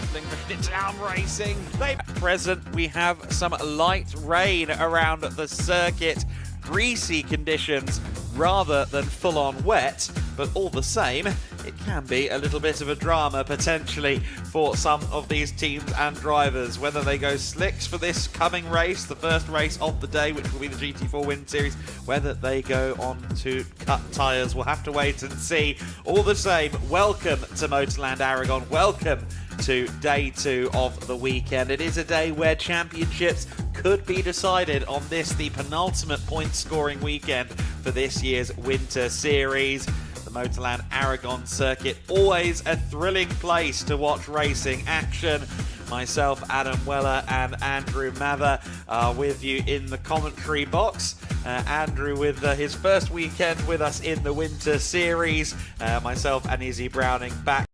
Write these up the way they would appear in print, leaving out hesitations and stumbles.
shuttling it down racing. At present, we have some light rain around the circuit. Greasy conditions rather than full-on wet, but all the same, it can be a little bit of a drama potentially for some of these teams and drivers, whether they go slicks for this coming race, the first race of the day, which will be the GT4 Winter Series, whether they go on to cut tyres, we'll have to wait and see. All the same, welcome to Motorland Aragon, welcome to day 2 of the weekend. It is a day where championships could be decided on this, the penultimate point scoring weekend for this year's Winter Series. The Motorland Aragon circuit, always a thrilling place to watch racing action. Myself, Adam Weller and Andrew Mather are with you in the commentary box. Andrew with his first weekend with us in the Winter Series. Myself and Izzy Browning back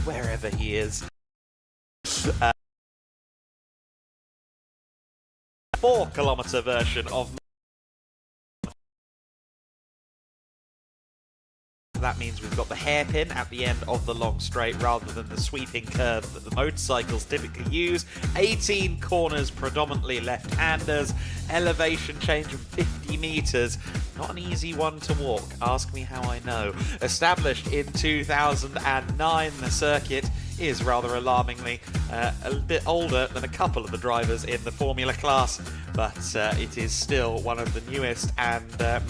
wherever he is. 4-kilometre version of that means we've got the hairpin at the end of the long straight rather than the sweeping curve that the motorcycles typically use. 18 corners, predominantly left-handers. Elevation change of 50 metres. Not an easy one to walk, ask me how I know. Established in 2009, the circuit is rather alarmingly a bit older than a couple of the drivers in the Formula class, but it is still one of the newest and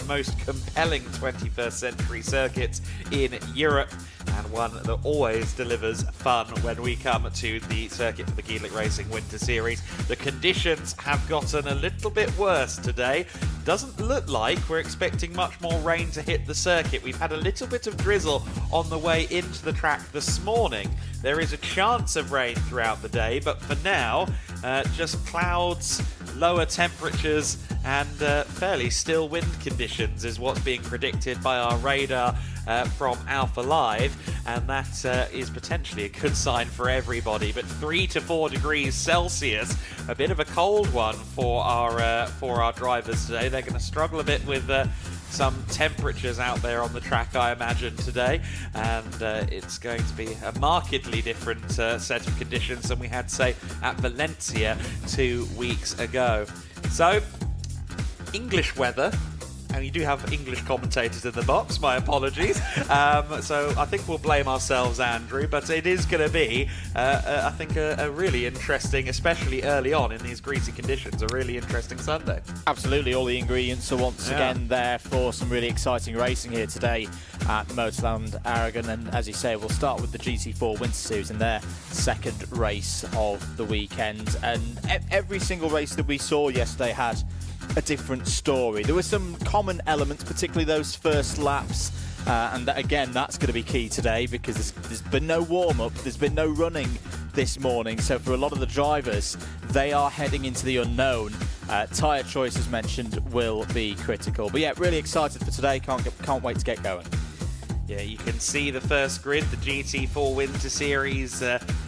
most compelling 21st century circuits in Europe, and one that always delivers fun when we come to the circuit for the Geely Racing Winter Series. The conditions have gotten a little bit worse today. Doesn't look like we're expecting much more rain to hit the circuit. We've had a little bit of drizzle on the way into the track this morning. There is a chance of rain throughout the day, but for now, just clouds, lower temperatures, and fairly still wind conditions is what's being predicted by our radar from Alpha Live, and that is potentially a good sign for everybody. But 3 to 4 degrees Celsius, a bit of a cold one for our drivers today. They're going to struggle a bit with some temperatures out there on the track, I imagine, today, and it's going to be a markedly different set of conditions than we had, say, at Valencia 2 weeks ago. So, English weather. And you do have English commentators in the box, my apologies. So I think we'll blame ourselves, Andrew, but it is going to be, I think, a really interesting, especially early on in these greasy conditions, a really interesting Sunday. Absolutely, all the ingredients are once again there for some really exciting racing here today at Motorland Aragon. And as you say, we'll start with the GT4 Winter Series in their second race of the weekend. And every single race that we saw yesterday had a different story. There were some common elements, particularly those first laps, and again, that's going to be key today because there's been no warm-up, there's been no running this morning, so for a lot of the drivers, they are heading into the unknown. Tyre choice, as mentioned, will be critical. But yeah, really excited for today, can't wait to get going. Yeah, you can see the first grid, the GT4 Winter Series,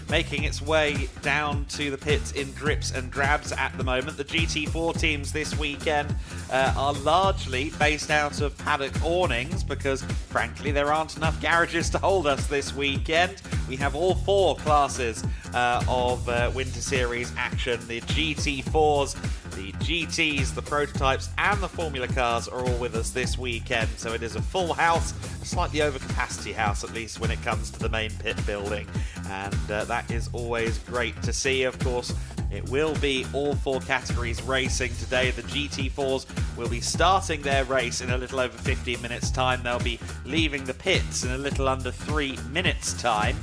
making its way down to the pits in drips and drabs at the moment. The GT4 teams this weekend are largely based out of paddock awnings because, frankly, there aren't enough garages to hold us this weekend. We have all 4 classes of Winter Series action. The GT4s, the GTs, the prototypes, and the Formula cars are all with us this weekend, so it is a full house, a slightly over-capacity house at least when it comes to the main pit building, and that is always great to see. Of course, it will be all 4 categories racing today. The GT4s will be starting their race in a little over 15 minutes time. They'll be leaving the pits in a little under 3 minutes time.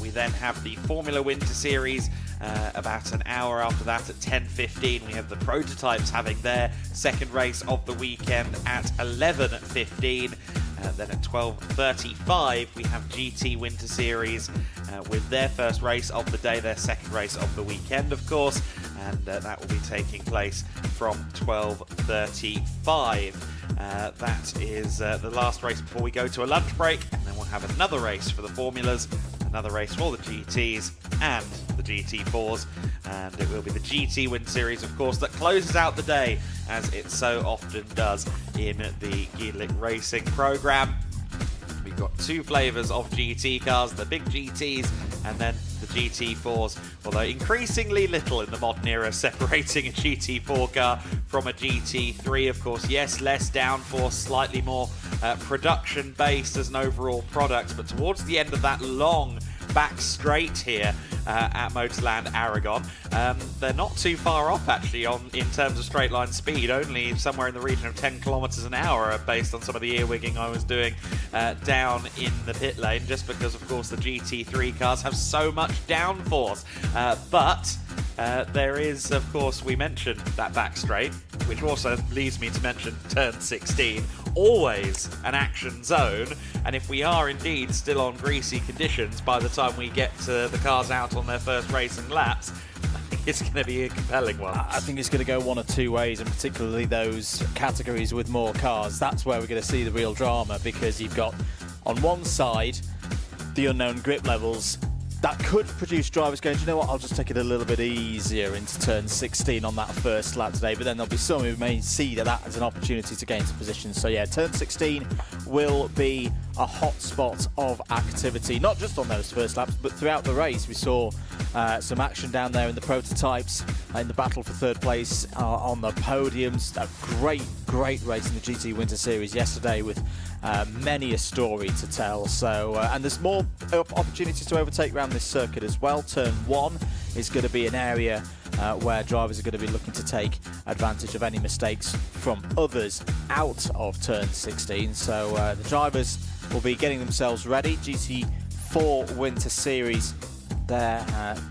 We then have the Formula Winter Series about an hour after that at 10:15. We have the prototypes having their second race of the weekend at 11:15. Then at 12:35 we have GT Winter Series with their first race of the day, their second race of the weekend, of course, and that will be taking place from 12:35. That is the last race before we go to a lunch break, and then we'll have another race for the Formulas, another race for the GTs and the GT4s, and it will be the GT Winter Series, of course, that closes out the day, as it so often does in the Geely Racing programme. We you've got two flavours of GT cars, the big GTs and then the GT4s, although increasingly little in the modern era separating a GT4 car from a GT3. Of course, yes, less downforce, slightly more production based as an overall product, but towards the end of that long back straight here at Motorland Aragon, they're not too far off actually in terms of straight line speed, only somewhere in the region of 10 kilometers an hour based on some of the earwigging I was doing down in the pit lane, just because of course the GT3 cars have so much downforce. But there is, of course, we mentioned that back straight, which also leads me to mention turn 16, always an action zone, and if we are indeed still on greasy conditions by the time we get the cars out on their first racing laps, I think it's going to be a compelling one. I think it's going to go one or two ways, and particularly those categories with more cars. That's where we're going to see the real drama, because you've got on one side the unknown grip levels that could produce drivers going, do you know what, I'll just take it a little bit easier into turn 16 on that first lap today. But then there'll be some who may see that as an opportunity to gain some position. So yeah, turn 16 will be a hot spot of activity, not just on those first laps, but throughout the race. We saw some action down there in the prototypes, in the battle for third place on the podiums. A great race in the GT Winter Series yesterday with many a story to tell. So and there's more opportunities to overtake around this circuit as well. Turn 1 is going to be an area where drivers are going to be looking to take advantage of any mistakes from others out of turn 16. So the drivers will be getting themselves ready. GT4 Winter Series, their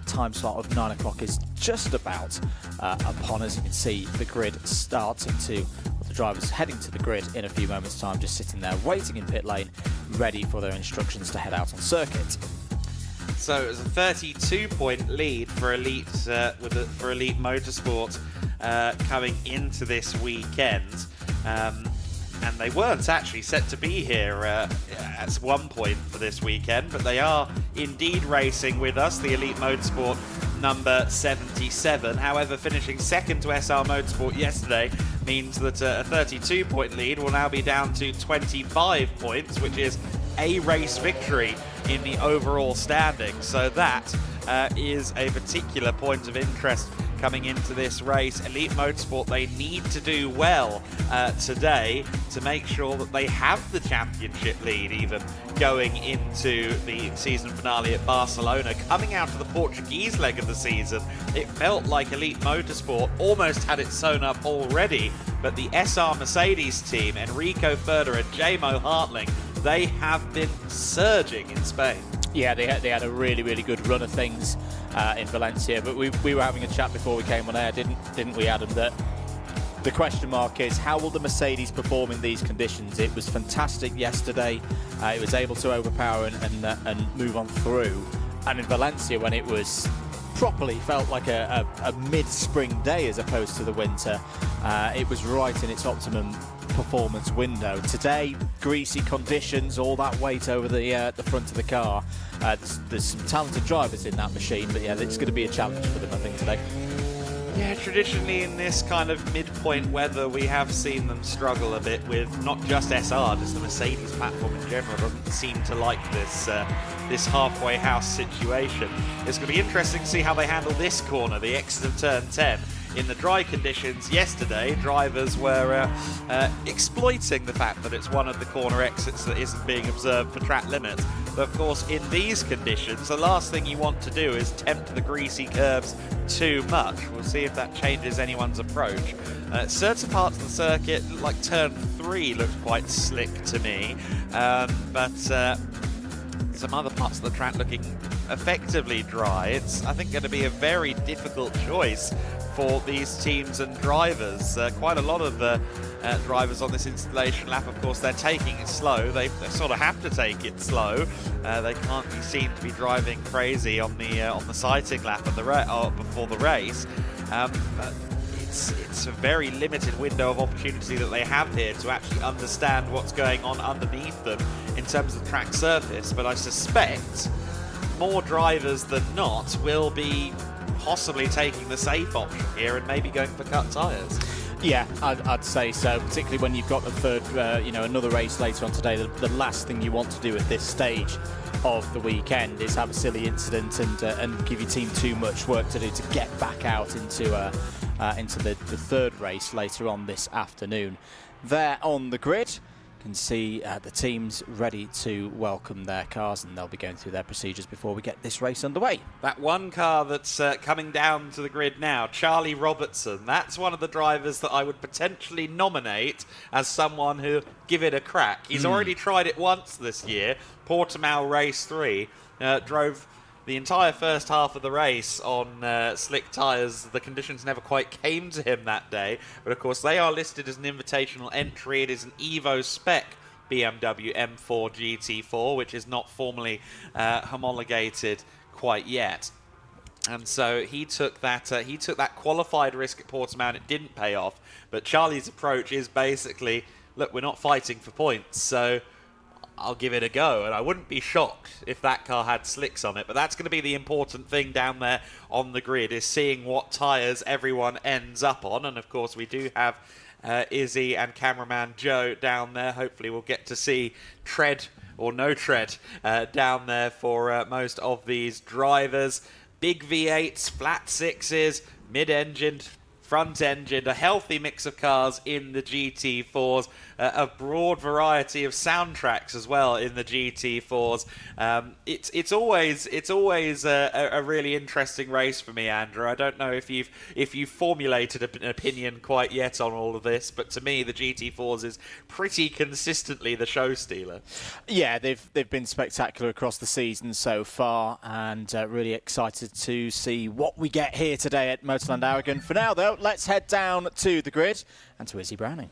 time slot of 9 o'clock is just about upon us. You can see the grid starting to, the drivers heading to the grid in a few moments' time, just sitting there waiting in pit lane, ready for their instructions to head out on circuit. So it was a 32-point lead for Elite for Elite Motorsport coming into this weekend, and they weren't actually set to be here at one point for this weekend, but they are indeed racing with us. The Elite Motorsport number 77. However, finishing second to SR Motorsport yesterday means that a 32-point lead will now be down to 25 points, which is a race victory in the overall standing. So that is a particular point of interest coming into this race. Elite Motorsport, they need to do well today to make sure that they have the championship lead even going into the season finale at Barcelona. Coming out of the Portuguese leg of the season, it felt like Elite Motorsport almost had it sewn up already, but the SR Mercedes team, Enrico Ferder and J-Mo Hartling, they have been surging in Spain. Yeah, they had a really good run of things in Valencia, but we were having a chat before we came on air, didn't we, Adam, that the question mark is, how will the Mercedes perform in these conditions? It was fantastic yesterday. It was able to overpower and move on through. And in Valencia, when it was properly felt like a mid-spring day as opposed to the winter, it was right in its optimum performance window. Today, greasy conditions, all that weight over the front of the car. There's some talented drivers in that machine, but yeah, it's going to be a challenge for them, I think, today. Yeah, traditionally in this kind of midpoint weather, we have seen them struggle a bit with not just SR, just the Mercedes platform in general doesn't seem to like this this halfway house situation. It's going to be interesting to see how they handle this corner, the exit of turn 10. In the dry conditions yesterday, drivers were exploiting the fact that it's one of the corner exits that isn't being observed for track limits. But of course, in these conditions, the last thing you want to do is tempt the greasy curves too much. We'll see if that changes anyone's approach. Certain parts of the circuit, like turn 3, looked quite slick to me, but some other parts of the track looking effectively dry. It's, I think, going to be a very difficult choice for these teams and drivers. Quite a lot of the drivers on this installation lap, of course, they're taking it slow. They sort of have to take it slow. They can't be seen to be driving crazy on the sighting lap of before the race. But it's a very limited window of opportunity that they have here to actually understand what's going on underneath them in terms of track surface. But I suspect more drivers than not will be possibly taking the safe option here and maybe going for cut tyres. Yeah, I'd say so, particularly when you've got the third, another race later on today. The last thing you want to do at this stage of the weekend is have a silly incident and give your team too much work to do to get back out into the third race later on this afternoon. There on the grid, can see the teams ready to welcome their cars, and they'll be going through their procedures before we get this race underway. That one car that's coming down to the grid now, Charlie Robertson, that's one of the drivers that I would potentially nominate as someone who give it a crack. He's already tried it once this year, Portimao Race 3, drove the entire first half of the race on slick tyres. The conditions never quite came to him that day, but of course they are listed as an invitational entry. It is an Evo spec BMW M4 GT4, which is not formally homologated quite yet. And so he took that qualified risk at Portimao, and it didn't pay off. But Charlie's approach is basically, look, we're not fighting for points, so I'll give it a go, and I wouldn't be shocked if that car had slicks on it. But that's going to be the important thing down there on the grid, is seeing what tyres everyone ends up on. And of course we do have Izzy and cameraman Joe down there. Hopefully we'll get to see tread or no tread down there for most of these drivers. Big V8s, flat sixes, mid-engined, front-engined, a healthy mix of cars in the GT4s, a broad variety of soundtracks as well in the GT4s. It's always a really interesting race for me, Andrew. I don't know if you've formulated an opinion quite yet on all of this, but to me the GT4s is pretty consistently the show stealer. Yeah, they've been spectacular across the season so far, and really excited to see what we get here today at Motorland Aragón. For now though, let's head down to the grid and to Izzy Browning.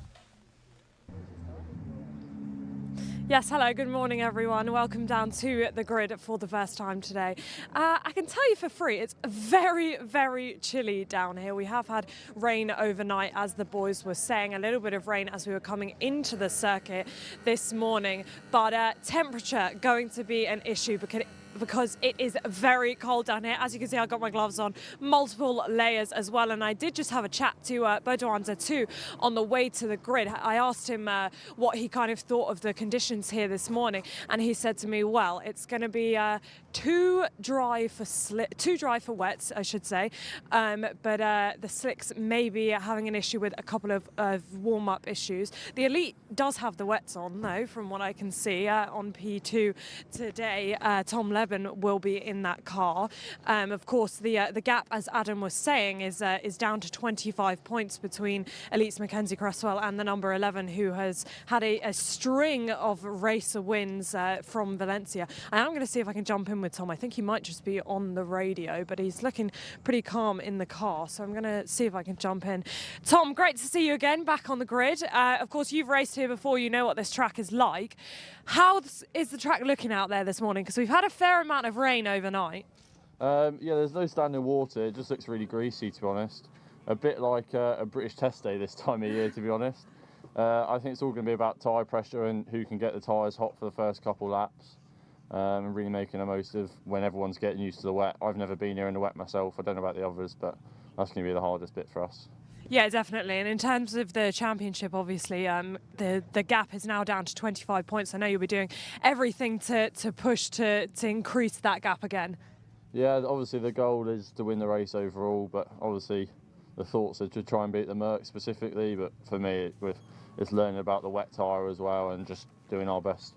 Yes, hello, good morning everyone. Welcome down to the grid for the first time today. I can tell you for free, it's very, very chilly down here. We have had rain overnight, as the boys were saying, a little bit of rain as we were coming into the circuit this morning, but temperature going to be an issue because it is very cold down here. As you can see, I've got my gloves on, multiple layers as well. And I did just have a chat to Baudouin too on the way to the grid. I asked him what he kind of thought of the conditions here this morning. And he said to me, well, it's going to be too dry for wets, I should say. But the slicks may be having an issue with a couple of warm-up issues. The Elite does have the wets on, though, from what I can see on P2 today. Tom Levin will be in that car. Of course, the gap, as Adam was saying, is down to 25 points between Elite's Mackenzie Cresswell and the number 11, who has had a string of racer wins from Valencia. And I'm going to see if I can jump in with Tom. I think he might just be on the radio, but he's looking pretty calm in the car, so I'm going to see if I can jump in. Tom, great to see you again back on the grid. Of course, you've raced here before. You know what this track is like. How is the track looking out there this morning? Because we've had a fair amount of rain overnight. Yeah, there's no standing water. It just looks really greasy, to be honest. A bit like a British test day this time of year, to be honest. I think it's all going to be about tyre pressure and who can get the tyres hot for the first couple laps. And really making the most of when everyone's getting used to the wet. I've never been here in the wet myself. I don't know about the others, but that's going to be the hardest bit for us. Yeah, definitely. And in terms of the championship, obviously, the gap is now down to 25 points. I know you'll be doing everything to push to increase that gap again. Yeah, obviously the goal is to win the race overall, but obviously the thoughts are to try and beat the Merc specifically. But for me, it's learning about the wet tyre as well and just doing our best.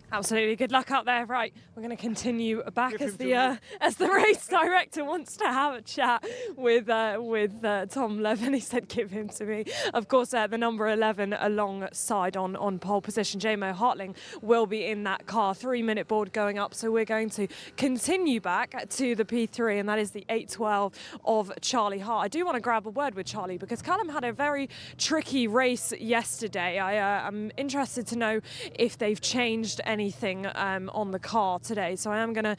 Absolutely. Good luck out there. Right, we're going to continue back as the race director wants to have a chat with Tom Levin. He said, give him to me. Of course, the number 11 alongside on pole position. J-Mo Hartling will be in that car. 3-minute board going up. So we're going to continue back to the P3, and that is the 812 of Charlie Hart. I do want to grab a word with Charlie because Callum had a very tricky race yesterday. I'm interested to know if they've changed anything on the car today. So I'm gonna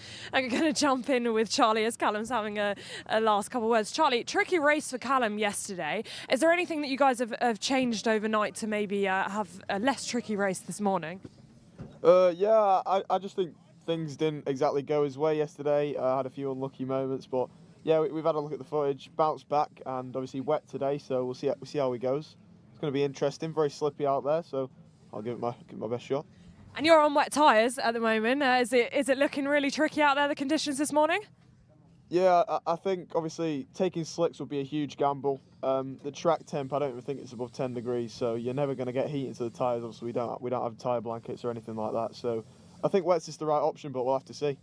jump in with Charlie as Callum's having a last couple of words. Charlie, tricky race for Callum yesterday. Is there anything that you guys have changed overnight to maybe have a less tricky race this morning? Yeah, I just think things didn't exactly go his way yesterday. I had a few unlucky moments, but Yeah, we've had a look at the footage, bounced back, and obviously wet today, so we'll see how it goes. It's going to be interesting, very slippy out there, so I'll give it my best shot. And you're on wet tyres at the moment. Is it looking really tricky out there, the conditions this morning? Yeah, I think obviously taking slicks would be a huge gamble. The track temp, I don't even think it's above 10 degrees, so you're never going to get heat into the tyres. Obviously, we don't have tyre blankets or anything like that, so I think wet's is the right option, but we'll have to see.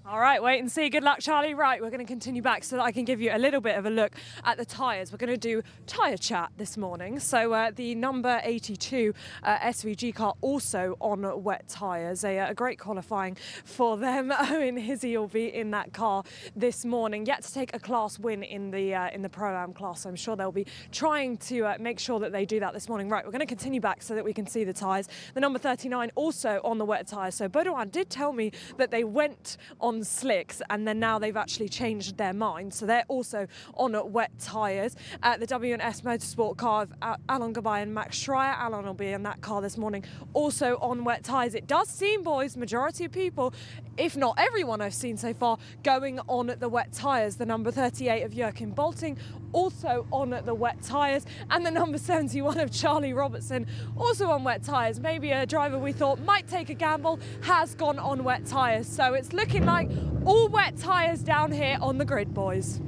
All right, wait and see. Good luck, Charlie. Right, we're going to continue back so that I can give you a little bit of a look at the tyres. We're going to do tyre chat this morning. So the number 82 SVG car also on wet tyres. A great qualifying for them. Owen Hizzy will be in that car this morning. Yet to take a class win in the Pro-Am class. So I'm sure they'll be trying to make sure that they do that this morning. Right, we're going to continue back so that we can see the tyres. The number 39 also on the wet tyres. So Baudouin did tell me that they went on slicks and then now they've actually changed their mind, so they're also on wet tyres. The W&S Motorsport car of Alon Gabay and Max Schreier. Alon will be in that car this morning, also on wet tyres. It does seem, boys, majority of people, if not everyone I've seen so far, going on the wet tyres. The number 38 of Joachim Bolting also on the wet tyres, and the number 71 of Charlie Robertson also on wet tyres. Maybe a driver we thought might take a gamble has gone on wet tyres, so it's looking like all wet tyres down here on the grid, boys.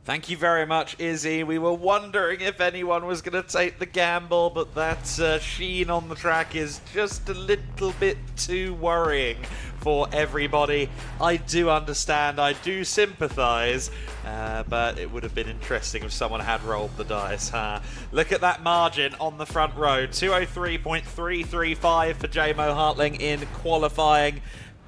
Thank you very much, Izzy. We were wondering if anyone was going to take the gamble, but that sheen on the track is just a little bit too worrying for everybody. I do understand, I do sympathise, but it would have been interesting if someone had rolled the dice. Look at that margin on the front row. 203.335 for J-Mo Hartling in qualifying.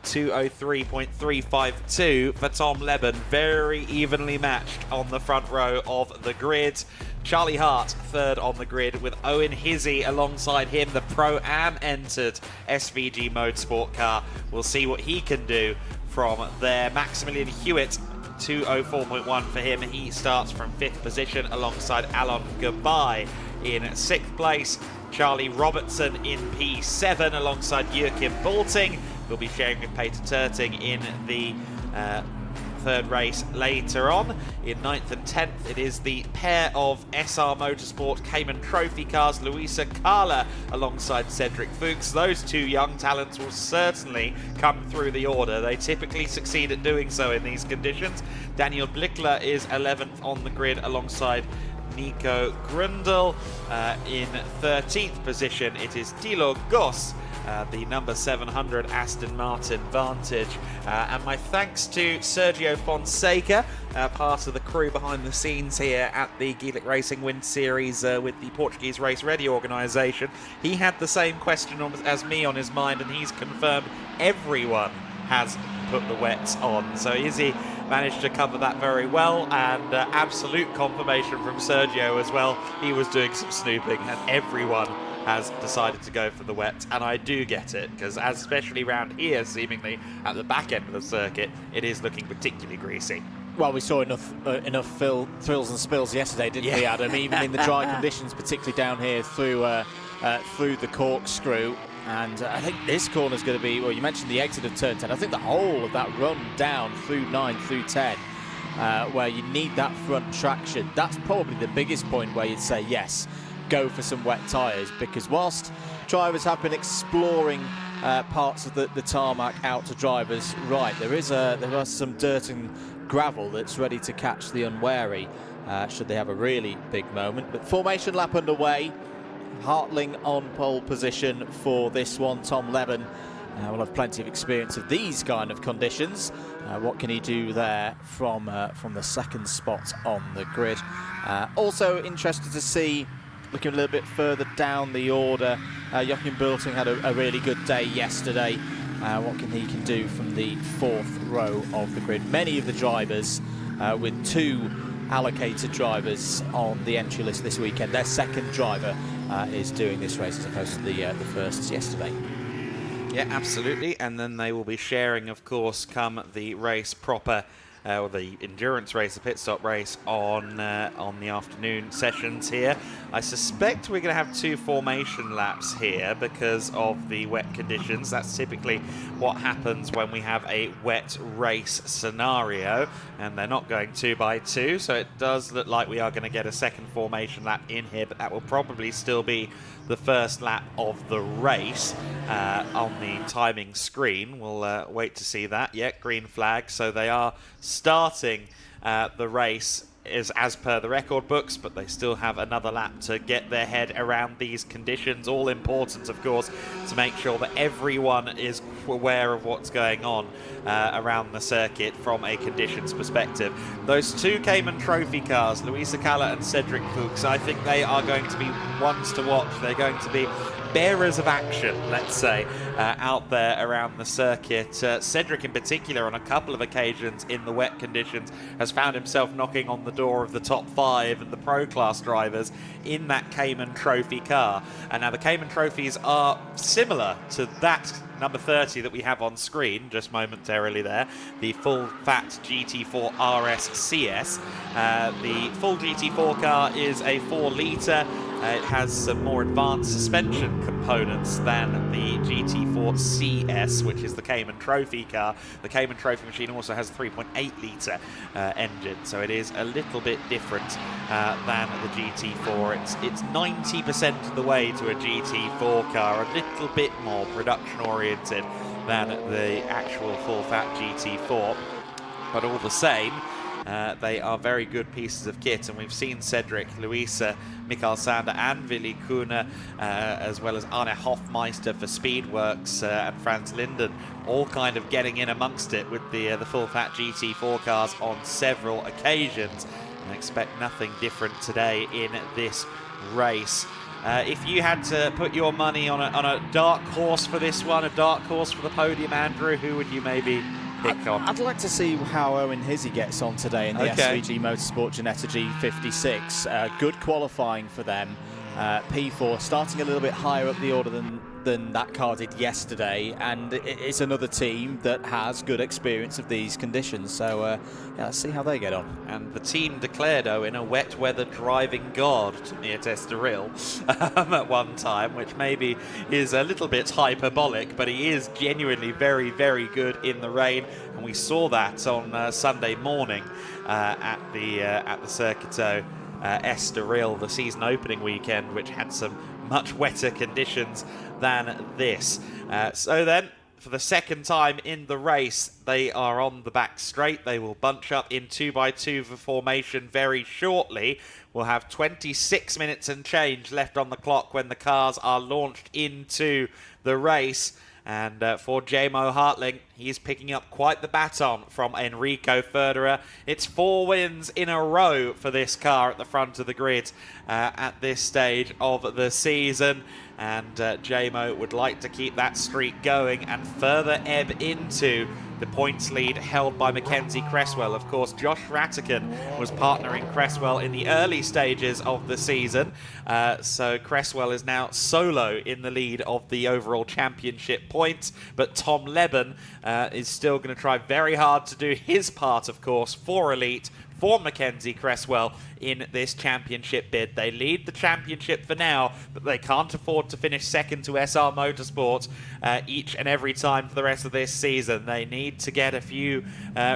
203.352 for Tom Leben. Very evenly matched on the front row of the grid. Charlie Hart third on the grid with Owen Hizzy alongside him. The Pro-Am entered SVG Motorsport car. We'll see what he can do from there. Maximilian Hewitt, 204.1 for him. He starts from 5th position alongside Alon Gabay in 6th place. Charlie Robertson in P7 alongside Joachim Bolting. We'll be sharing with Peter Turting in the third race later on. In 9th and 10th, it is the pair of SR Motorsport Cayman Trophy cars, Luisa Carla alongside Cedric Fuchs. Those two young talents will certainly come through the order. They typically succeed at doing so in these conditions. Daniel Blickler is 11th on the grid alongside Nico Grundl. In 13th position, it is Thilo Goss, the number 700 Aston Martin Vantage. And my thanks to Sergio Fonseca, part of the crew behind the scenes here at the Gaelic Racing Winter Series with the Portuguese Race Ready organisation. He had the same question as me on his mind, and he's confirmed everyone has put the wets on. So Izzy managed to cover that very well, and absolute confirmation from Sergio as well. He was doing some snooping, and everyone has decided to go for the wet, and I do get it, because especially around here, seemingly at the back end of the circuit, it is looking particularly greasy. Well, we saw enough thrills and spills yesterday, didn't we, Adam? Even in the dry conditions, particularly down here through the corkscrew. And I think this corner's going to be, well, you mentioned the exit of turn 10. I think the whole of that run down through 9 through 10, where you need that front traction, that's probably the biggest point where you'd say, yes, go for some wet tyres, because whilst drivers have been exploring parts of the tarmac out to drivers, right, there is some dirt and gravel that's ready to catch the unwary should they have a really big moment. But formation lap underway. Hartling on pole position for this one. Tom Leben will have plenty of experience of these kind of conditions. What can he do there from the second spot on the grid? Also interested to see, looking a little bit further down the order, Joachim Bolting had a really good day yesterday. What he can do from the 4th row of the grid. Many of the drivers with 2 allocated drivers on the entry list this weekend. Their second driver is doing this race as opposed to the first yesterday. Yeah, absolutely. And then they will be sharing, of course, come the race proper or the endurance race, the pit stop race on the afternoon sessions here. I suspect we're going to have 2 formation laps here because of the wet conditions. That's typically what happens when we have a wet race scenario, and they're not going 2 by 2, so it does look like we are going to get a second formation lap in here, but that will probably still be the first lap of the race on the timing screen. We'll wait to see that. Yeah, green flag, so they are starting the race is as per the record books, but they still have another lap to get their head around these conditions. All important, of course, to make sure that everyone is aware of what's going on around the circuit from a conditions perspective. Those 2 Cayman Trophy cars, Louisa Calla and Cedric Fuchs, I think they are going to be ones to watch. They're going to be bearers of action, let's say, out there around the circuit. Cedric in particular, on a couple of occasions in the wet conditions, has found himself knocking on the door of the top 5 and the pro class drivers in that Cayman Trophy car. And now the Cayman Trophies are similar to that number 30 that we have on screen just momentarily there, the full fat GT4 RS CS. The full GT4 car is a 4-litre. It has some more advanced suspension components than the GT4 CS, which is the Cayman Trophy car. The Cayman Trophy machine also has a 3.8-litre engine, so it is a little bit different than the GT4. It's 90% of the way to a GT4 car, a little bit more production-oriented than the actual full-fat GT4, but all the same, they are very good pieces of kit, and we've seen Cedric, Louisa, Mikael Sander and Willy Kuhne, as well as Arne Hofmeister for Speedworks and Franz Linden, all kind of getting in amongst it with the full-fat GT4 cars on several occasions, and I expect nothing different today in this race. If you had to put your money on a dark horse for this one, a dark horse for the podium, Andrew, who would you maybe pick on? I'd like to see how Owen Hizzy gets on today in the SVG Motorsport Ginetta G56. Good qualifying for them. P4 starting a little bit higher up the order than that car did yesterday, and it's another team that has good experience of these conditions, so yeah, let's see how they get on. And the team declared Owen a wet weather driving god near Estoril at one time, which maybe is a little bit hyperbolic, but he is genuinely very, very good in the rain, and we saw that on Sunday morning at the Circuito Estoril, the season opening weekend, which had some much wetter conditions than this. So then, for the second time in the race, they are on the back straight. They will bunch up in 2x2 for formation very shortly. We'll have 26 minutes and change left on the clock when the cars are launched into the race. And for Jamo Hartling, he's picking up quite the baton from Enrico Federer. It's 4 wins in a row for this car at the front of the grid at this stage of the season. And Jamo would like to keep that streak going and further ebb into the points lead held by Mackenzie Cresswell. Of course, Josh Rattigan was partnering Cresswell in the early stages of the season. So Cresswell is now solo in the lead of the overall championship points. But Tom Leben is still going to try very hard to do his part, of course, for Elite, for Mackenzie Cresswell in this championship bid. They lead the championship for now, but they can't afford to finish second to SR Motorsport each and every time for the rest of this season. They need to get a few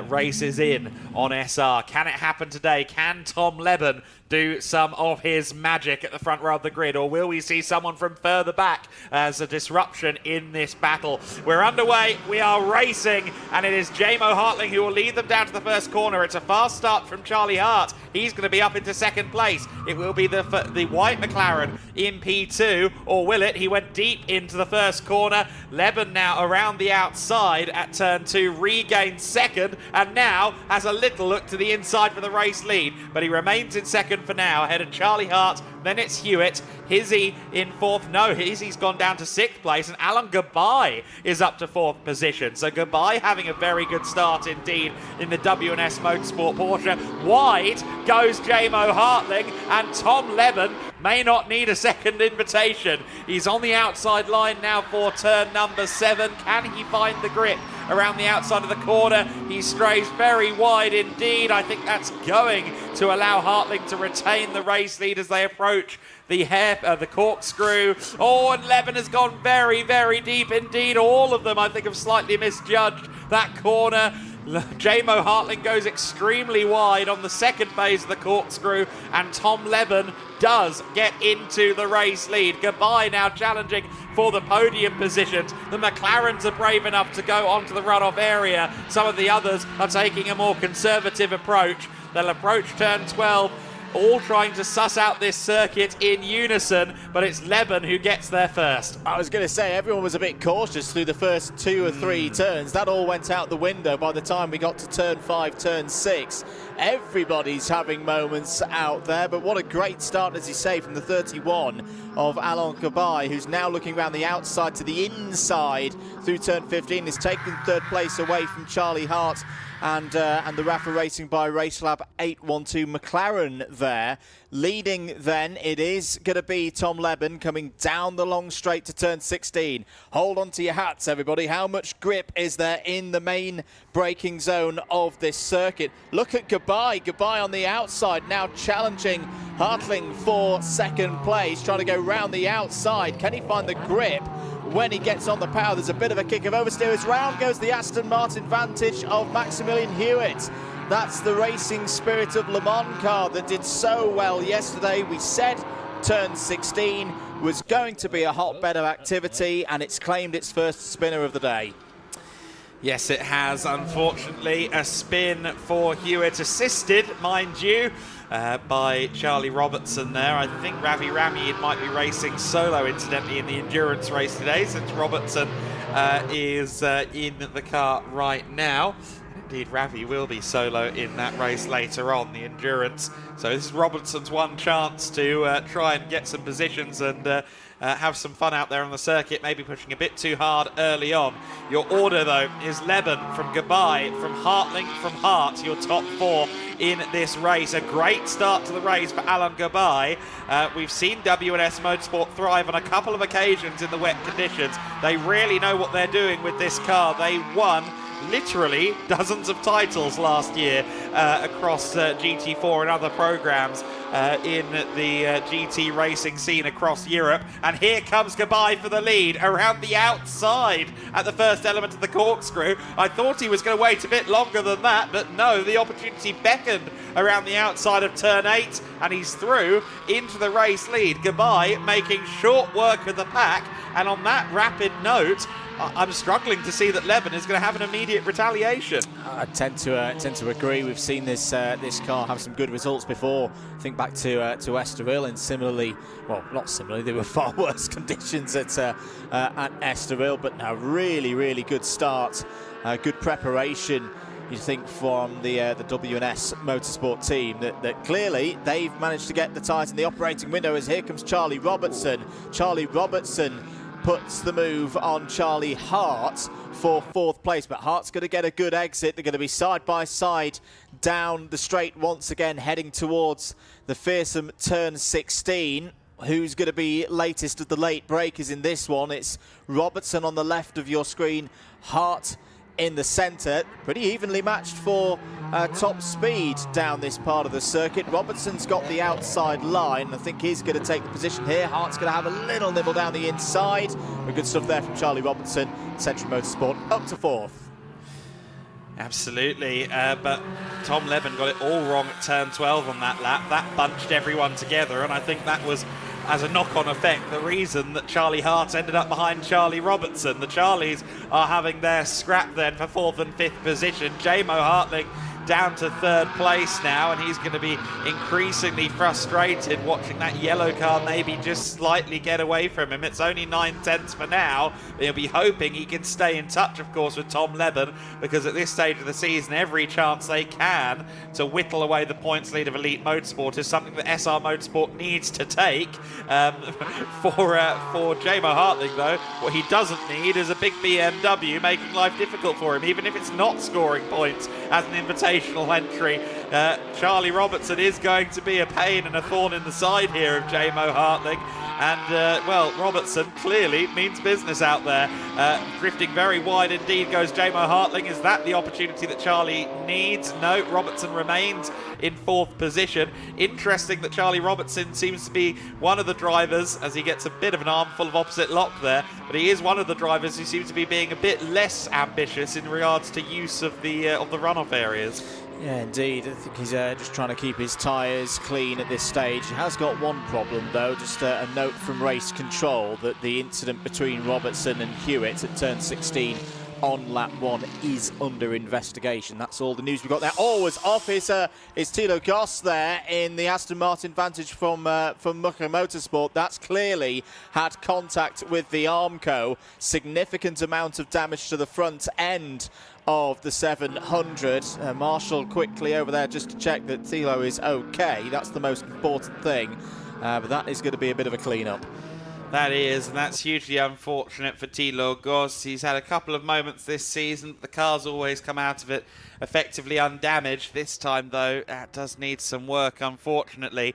races in on SR. Can it happen today? Can Tom Leben do some of his magic at the front row of the grid, or will we see someone from further back as a disruption in this battle? We're underway, we are racing, and it is Jamo Hartling who will lead them down to the first corner. It's a fast start from Charlie Hart. He's going to be up into second place. It will be the white McLaren in P2, or will it? He went deep into the first corner. Leben now around the outside at turn 2, regains second, and now has a little look to the inside for the race lead, but he remains in second for now, ahead of Charlie Hart. Then it's Hewitt. Hizzy in fourth. No, Hizzy's gone down to sixth place, and Alan Gabai is up to fourth position. So Gabai having a very good start indeed in the WNS Motorsport Porsche. Wide goes Jamo Hartling, and Tom Leben may not need a second invitation. He's on the outside line now for turn number 7. Can he find the grip around the outside of the corner. He strays very wide indeed. I think that's going to allow Hartling to retain the race lead as they approach the corkscrew. Oh, and Levin has gone very, very deep indeed. All of them, I think, have slightly misjudged that corner. J-Mo Hartling goes extremely wide on the second phase of the corkscrew, and Tom Levin does get into the race lead. Goodbye now challenging for the podium positions. The McLarens are brave enough to go onto the runoff area. Some of the others are taking a more conservative approach. They'll approach turn 12, all trying to suss out this circuit in unison, but it's Leben who gets there first. I was going to say, everyone was a bit cautious through the first 2 or 3 turns. That all went out the window by the time we got to turn 5, turn 6. Everybody's having moments out there, but what a great start, as you say, from the 31 of Alain Gabai, who's now looking around the outside to the inside through turn 15, is taking third place away from Charlie Hart and the Rafa Racing by Racelab 812 McLaren there. Leading then, it is going to be Tom Leben coming down the long straight to turn 16. Hold on to your hats, everybody. How much grip is there in the main braking zone of this circuit? Look at Gabai. Gabai on the outside now challenging Hartling for second place, trying to go round the outside. Can he find the grip when he gets on the power? There's a bit of a kick of oversteer. As round goes the Aston Martin Vantage of Maximilian Hewitt. That's the racing spirit of Le Mans car that did so well yesterday. We said turn 16 was going to be a hotbed of activity, and it's claimed its first spinner of the day. Yes, it has. Unfortunately, a spin for Hewitt, assisted, mind you, by Charlie Robertson there. I think Ravi Rami might be racing solo, incidentally, in the endurance race today, since Robertson is in the car right now. Indeed, Ravi will be solo in that race later on, the endurance. So this is Robertson's one chance to try and get some positions and have some fun out there on the circuit, maybe pushing a bit too hard early on. Your order, though, is Leben from Gabai, from Hartling, from Hart, your top 4 in this race. A great start to the race for Alain Gabai. We've seen WNS Motorsport thrive on a couple of occasions in the wet conditions. They really know what they're doing with this car. They won literally dozens of titles last year across GT4 and other programs in the GT racing scene across Europe. And here comes Gabai for the lead around the outside at the first element of the corkscrew. I thought he was going to wait a bit longer than that, but no, the opportunity beckoned around the outside of turn 8, and he's through into the race lead. Gabai making short work of the pack, and on that rapid note, I'm struggling to see that Leben is going to have an immediate retaliation. I tend to agree. We've seen this car have some good results before. Think back to Estoril, and similarly, well, not similarly, there were far worse conditions at Estoril, but now really good start, good preparation. You think from the WNS Motorsport team that clearly they've managed to get the tyres in the operating window. As here comes Charlie Robertson. Charlie Robertson puts the move on Charlie Hart for 4th place, but Hart's going to get a good exit. They're going to be side by side down the straight once again, heading towards the fearsome turn 16. Who's going to be latest of the late breakers in this one? It's Robertson on the left of your screen, Hart in the centre. Pretty evenly matched for top speed down this part of the circuit. Robertson's got the outside line. I think he's going to take the position here. Hart's going to have a little nibble down the inside. But good stuff there from Charlie Robertson. Century Motorsport up to 4th. Absolutely, but Tom Leben got it all wrong at turn 12 on that lap. That bunched everyone together, and I think that was, as a knock-on effect, the reason that Charlie Hart ended up behind Charlie Robertson. The Charlies are having their scrap then for 4th and 5th position. J-Mo Hartling down to 3rd place now, and he's going to be increasingly frustrated watching that yellow car maybe just slightly get away from him. It's only 9/10 for now. He'll be hoping he can stay in touch, of course, with Tom Leben, because at this stage of the season, every chance they can to whittle away the points lead of Elite Motorsport is something that SR Motorsport needs to take. For J-Mo Hartling, though, what he doesn't need is a big BMW making life difficult for him, even if it's not scoring points as an invitational entry. Charlie Robertson is going to be a pain and a thorn in the side here of J-Mo Hartling. And, well, Robertson clearly means business out there. Drifting very wide indeed goes JMO Hartling. Is that the opportunity that Charlie needs? No, Robertson remains in 4th position. Interesting that Charlie Robertson seems to be one of the drivers, as he gets a bit of an armful of opposite lock there, but he is one of the drivers who seems to be being a bit less ambitious in regards to use of the runoff areas. Yeah, indeed. I think he's just trying to keep his tyres clean at this stage. He has got one problem, though. Just a note from race control that the incident between Robertson and Hewitt at turn 16 on lap 1 is under investigation. That's all the news we've got there. Oh, it's off is Tilo Goss there in the Aston Martin Vantage from Mucker Motorsport. That's clearly had contact with the Armco. Significant amount of damage to the front end of the 700. Marshall quickly over there just to check that Tilo is okay. That's the most important thing. But that is going to be a bit of a clean-up. That is, and that's hugely unfortunate for Tilo Goss. He's had a couple of moments this season. The car's always come out of it effectively undamaged. This time, though, that does need some work, unfortunately.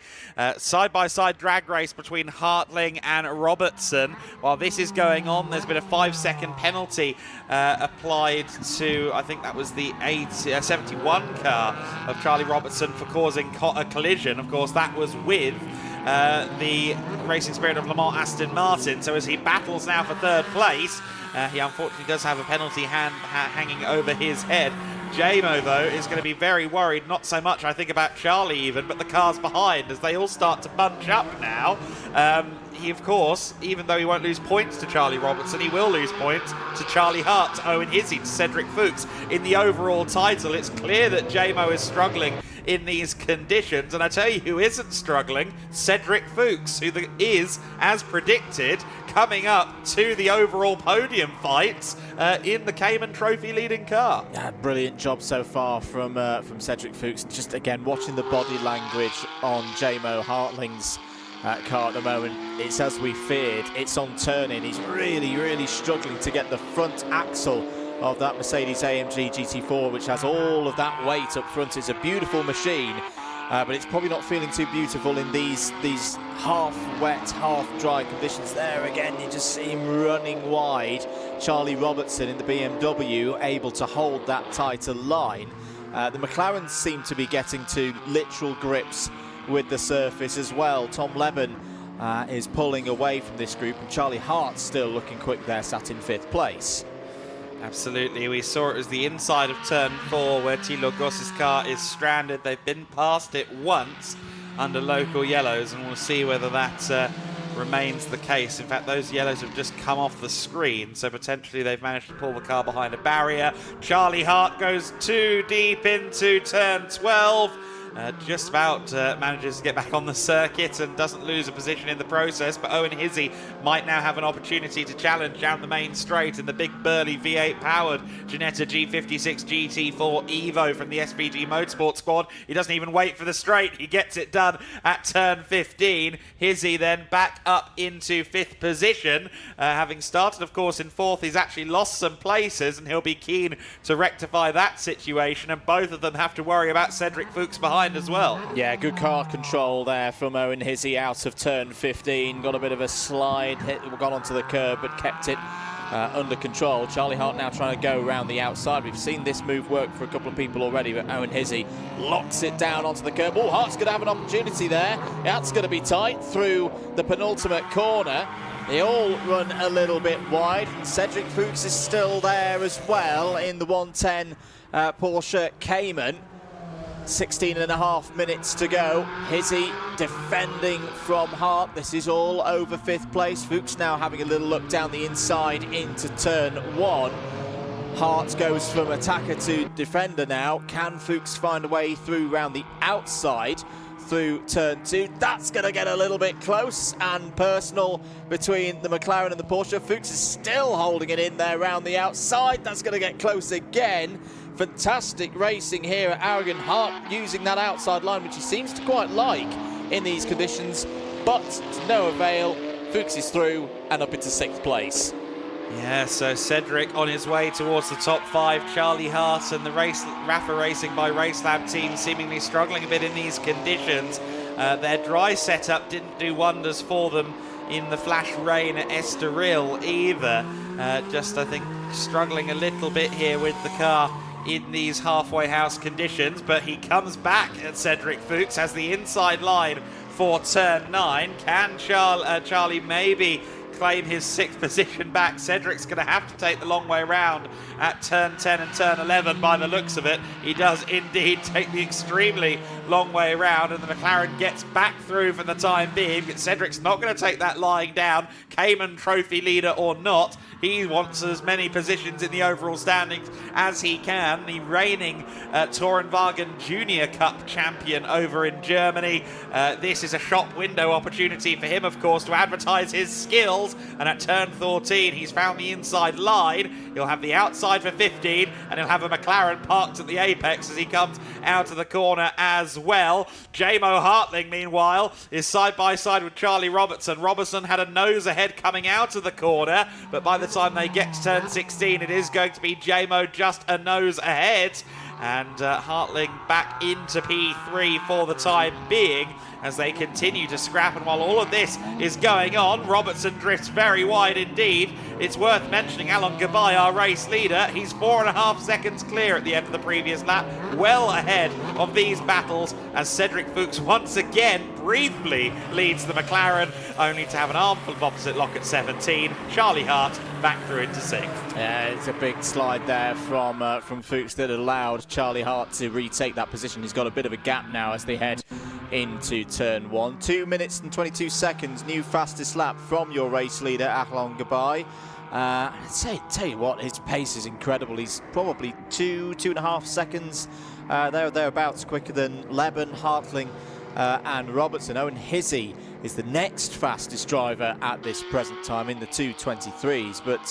Side-by-side drag race between Hartling and Robertson. While this is going on, there's been a 5-second penalty applied to, I think that was the 71 car of Charlie Robertson for causing a collision. Of course, that was with the Racing Spirit of Le Mans Aston Martin. So as he battles now for 3rd place, he unfortunately does have a penalty hanging over his head. JMO, though, is going to be very worried, not so much, I think, about Charlie even, but the cars behind, as they all start to bunch up now. He, of course, even though he won't lose points to Charlie Robertson, he will lose points to Charlie Hart, to Owen Hissey, to Cedric Fuchs. In the overall title, it's clear that JMO is struggling in these conditions, and I tell you who isn't struggling, Cedric Fuchs, who is, as predicted, coming up to the overall podium fights in the Cayman Trophy leading car. Yeah, brilliant job so far from Cedric Fuchs. Just again watching the body language on JMO Hartling's car at the moment. It's as we feared. It's on turning. He's really struggling to get the front axle of that Mercedes AMG GT4, which has all of that weight up front. It's a beautiful machine, but it's probably not feeling too beautiful in these half wet, half dry conditions. There again, you just see him running wide. Charlie Robertson in the BMW able to hold that tighter line. The McLarens seem to be getting to literal grips with the surface as well. Tom Levin is pulling away from this group, and Charlie Hart still looking quick there, sat in 5th place. Absolutely, we saw it as the inside of turn 4 where Tilo Goss's car is stranded. They've been past it once under local yellows, and we'll see whether that remains the case. In fact, those yellows have just come off the screen, so potentially they've managed to pull the car behind a barrier. Charlie Hart goes too deep into turn 12. Just about manages to get back on the circuit and doesn't lose a position in the process, but Owen Hissey might now have an opportunity to challenge down the main straight in the big burly V8 powered Ginetta G56 GT4 Evo from the SVG Motorsport squad. He doesn't even wait for the straight, he gets it done at turn 15. Hissey then back up into 5th position, having started of course in 4th. He's actually lost some places and he'll be keen to rectify that situation, and both of them have to worry about Cedric Fuchs behind as well. Yeah, good car control there from Owen Hissey out of turn 15. Got a bit of a slide, gone onto the curb, but kept it under control. Charlie Hart now trying to go around the outside. We've seen this move work for a couple of people already, but Owen Hissey locks it down onto the curb. Oh, Hart's going to have an opportunity there. That's going to be tight through the penultimate corner. They all run a little bit wide. Cedric Fuchs is still there as well in the 110 Porsche Cayman. 16.5 minutes to go. Hissey defending from Hart. This is all over 5th place. Fuchs now having a little look down the inside into turn 1. Hart goes from attacker to defender now. Can Fuchs find a way through round the outside through turn 2? That's going to get a little bit close and personal between the McLaren and the Porsche. Fuchs is still holding it in there round the outside. That's going to get close again. Fantastic racing here at Aragón. Hart using that outside line, which he seems to quite like in these conditions, but to no avail. Fuchs is through and up into 6th place. Yeah, so Cedric on his way towards the top 5. Charlie Hart and the Rafa Racing by Racelab team seemingly struggling a bit in these conditions. Their dry setup didn't do wonders for them in the flash rain at Estoril either. Just, I think, struggling a little bit here with the car in these halfway house conditions, but he comes back at Cedric Fuchs, has the inside line for turn 9. Can Charlie maybe claim his 6th position back? Cedric's going to have to take the long way round at turn 10 and turn 11 by the looks of it. He does indeed take the extremely long way around, and the McLaren gets back through for the time being. But Cedric's not going to take that lying down, Cayman Trophy leader or not. He wants as many positions in the overall standings as he can. The reigning Tourenwagen Junior Cup champion over in Germany. This is a shop window opportunity for him, of course, to advertise his skills. And at turn 14, he's found the inside line. He'll have the outside for 15, and he'll have a McLaren parked at the apex as he comes out of the corner as well. Jamo Hartling, meanwhile, is side by side with Charlie Robertson. Robertson had a nose ahead coming out of the corner, but by the time they get to turn 16, it is going to be Jamo just a nose ahead. And Hartling back into P3 for the time being as they continue to scrap. And while all of this is going on, Robertson drifts very wide indeed. It's worth mentioning Alon Gabay, our race leader. He's 4.5 seconds clear at the end of the previous lap, well ahead of these battles, as Cedric Fuchs once again briefly leads the McLaren, only to have an armful of opposite lock at 17. Charlie Hart back through into 6th. Yeah, it's a big slide there from Fuchs that allowed Charlie Hart to retake that position. He's got a bit of a gap now as they head into turn 1. 2 minutes and 22 seconds, new fastest lap from your race leader, Alon Gabay. Tell you what, his pace is incredible. He's probably 2.5 seconds thereabouts quicker than Leben, Hartling and Robertson. Owen Hizzy is the next fastest driver at this present time in the 2:23s, but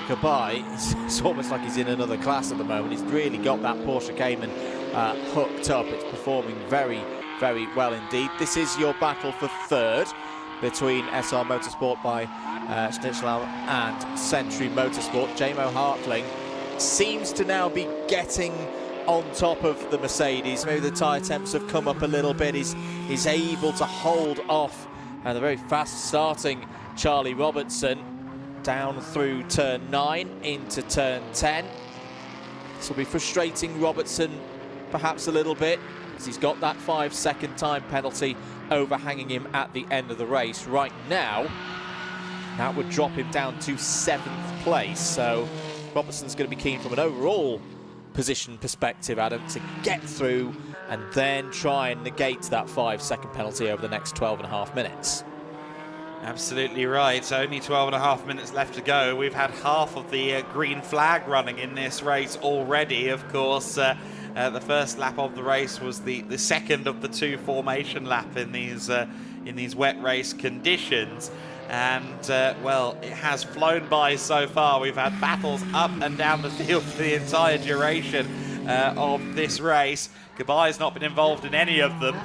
Gabay, it's almost like he's in another class at the moment. He's really got that Porsche Cayman hooked up. It's performing very, very well indeed. This is your battle for 3rd between SR Motorsport by Stichlau and Century Motorsport. Jamo Hartling seems to now be getting on top of the Mercedes. Maybe the tyre temps have come up a little bit. He's able to hold off the very fast starting Charlie Robertson down through turn 9 into turn 10. This will be frustrating Robertson perhaps a little bit, because he's got that 5-second time penalty overhanging him at the end of the race. Right now, that would drop him down to 7th place. So Robertson's going to be keen from an overall position perspective, Adam, to get through and then try and negate that 5-second penalty over the next 12.5 minutes. Absolutely right. Only 12.5 minutes left to go. We've had half of the green flag running in this race already. Of course, the first lap of the race was the second of the 2 formation lap in these wet race conditions. And, well, it has flown by so far. We've had battles up and down the field for the entire duration of this race. Gabay's not been involved in any of them.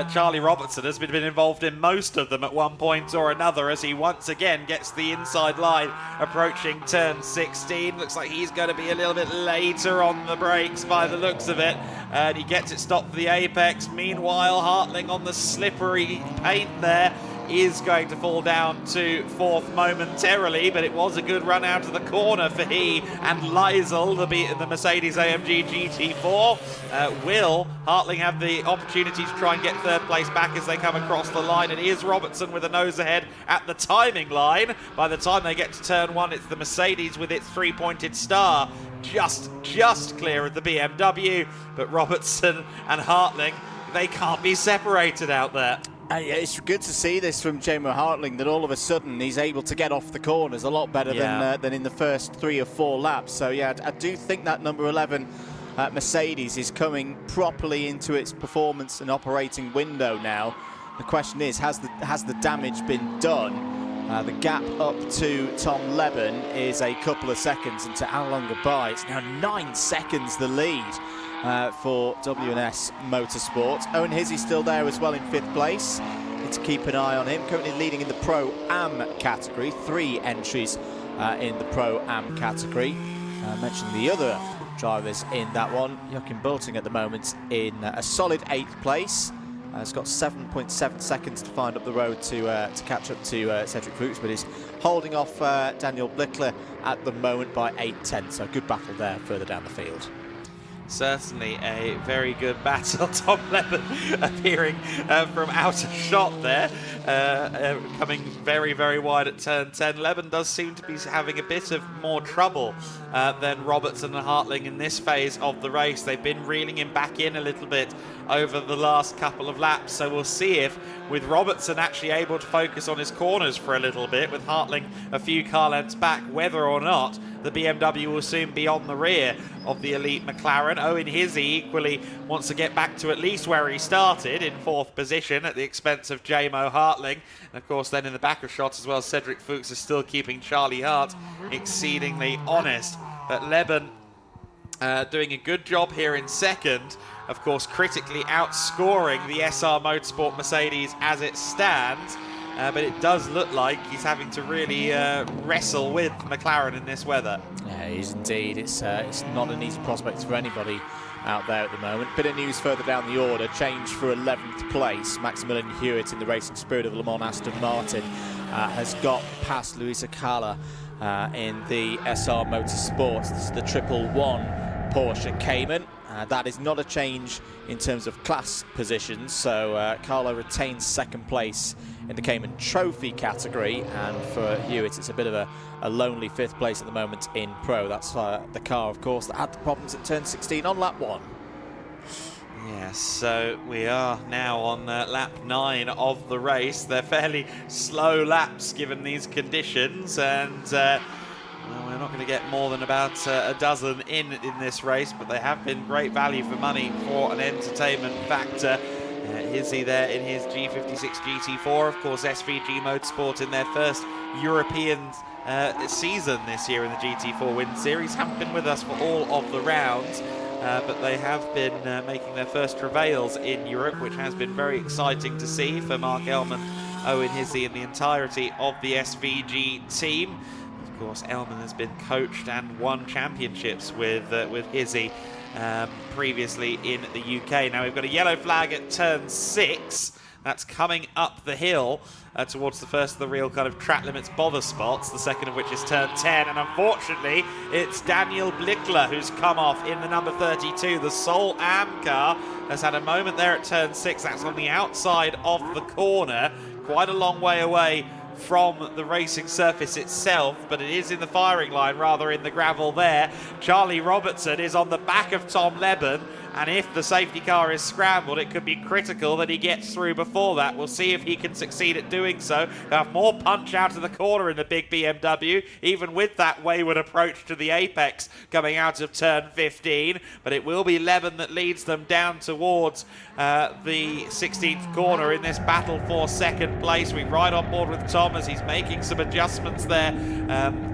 Charlie Robertson has been involved in most of them at one point or another, as he once again gets the inside line approaching turn 16. Looks like he's going to be a little bit later on the brakes by the looks of it. And he gets it stopped for the apex. Meanwhile, Hartling on the slippery paint there is going to fall down to 4th momentarily, but it was a good run out of the corner for he and Liesel, the Mercedes AMG GT4. Will Hartling have the opportunity to try and get 3rd place back as they come across the line? It is Robertson with a nose ahead at the timing line. By the time they get to turn 1, it's the Mercedes with its 3-pointed star just clear of the BMW, but Robertson and Hartling, they can't be separated out there. Yeah, it's good to see this from Jamo Hartling, that all of a sudden he's able to get off the corners a lot better than in the first 3 or 4 laps. So yeah, I do think that number 11 Mercedes is coming properly into its performance and operating window now. The question is, has the damage been done? The gap up to Tom Leben is a couple of seconds, and to Alon Gabay, it's now 9 seconds the lead for W&S Motorsport. Owen Hizzy still there as well in 5th place. Need to keep an eye on him. Currently leading in the Pro-Am category. 3 entries in the Pro-Am category. I mentioned the other drivers in that one. Joachim Boelting at the moment in a solid 8th place. Has got 7.7 seconds to find up the road to catch up to Cedric Fuchs, but is holding off Daniel Blickler at the moment by 8/10. So good battle there further down the field. Certainly a very good battle. Tom Leben appearing from out of shot there, coming very, very wide at turn 10. Leben does seem to be having a bit of more trouble than Robertson and Hartling in this phase of the race. They've been reeling him back in a little bit over the last couple of laps, so we'll see if, with Robertson actually able to focus on his corners for a little bit, with Hartling a few car lengths back, whether or not the BMW will soon be on the rear of the elite McLaren. Owen Hizzy equally wants to get back to at least where he started, in 4th position, at the expense of J-Mo Hartling. And of course then in the back of shots as well, Cedric Fuchs is still keeping Charlie Hart exceedingly honest. But Leben doing a good job here in 2nd, of course critically outscoring the SR Motorsport Mercedes as it stands. But it does look like he's having to really wrestle with McLaren in this weather. Yeah, he is indeed. It's not an easy prospect for anybody out there at the moment. Bit of news further down the order. Change for 11th place. Maximilian Hewitt in the Racing Spirit of Le Mans Aston Martin has got past Luisa Carla in the SR Motorsports. This is the 111 Porsche Cayman. That is not a change in terms of class positions, so Carlo retains 2nd place in the Cayman Trophy category, and for Hewitt it's a bit of a lonely 5th place at the moment in Pro. That's the car, of course, that had the problems at turn 16 on lap 1. Yes, so we are now on lap 9 of the race. They're fairly slow laps given these conditions, and well, we're not going to get more than about a dozen in this race, but they have been great value for money for an entertainment factor. Hizzy there in his G56 GT4, of course SVG Motorsport in their first European season this year in the GT4 Winter Series. Haven't been with us for all of the rounds, but they have been making their first travails in Europe, which has been very exciting to see for Mark Ellman, Owen Hizzy and the entirety of the SVG team. Of course, Ellman has been coached and won championships with Hizzy previously in the UK. Now we've got a yellow flag at turn 6. That's coming up the hill towards the first of the real kind of track limits bother spots, the second of which is turn 10. And unfortunately, it's Daniel Blickler who's come off in the number 32. The Sol Am car has had a moment there at turn 6. That's on the outside of the corner, quite a long way away from the racing surface itself, but it is in the firing line rather in the gravel there. Charlie Robertson is on the back of Tom Leben, and if the safety car is scrambled, it could be critical that he gets through before that. We'll see if he can succeed at doing so. They'll have more punch out of the corner in the big BMW, even with that wayward approach to the apex coming out of turn 15, but it will be Leben that leads them down towards the 16th corner in this battle for 2nd place. We ride on board with Tom as he's making some adjustments there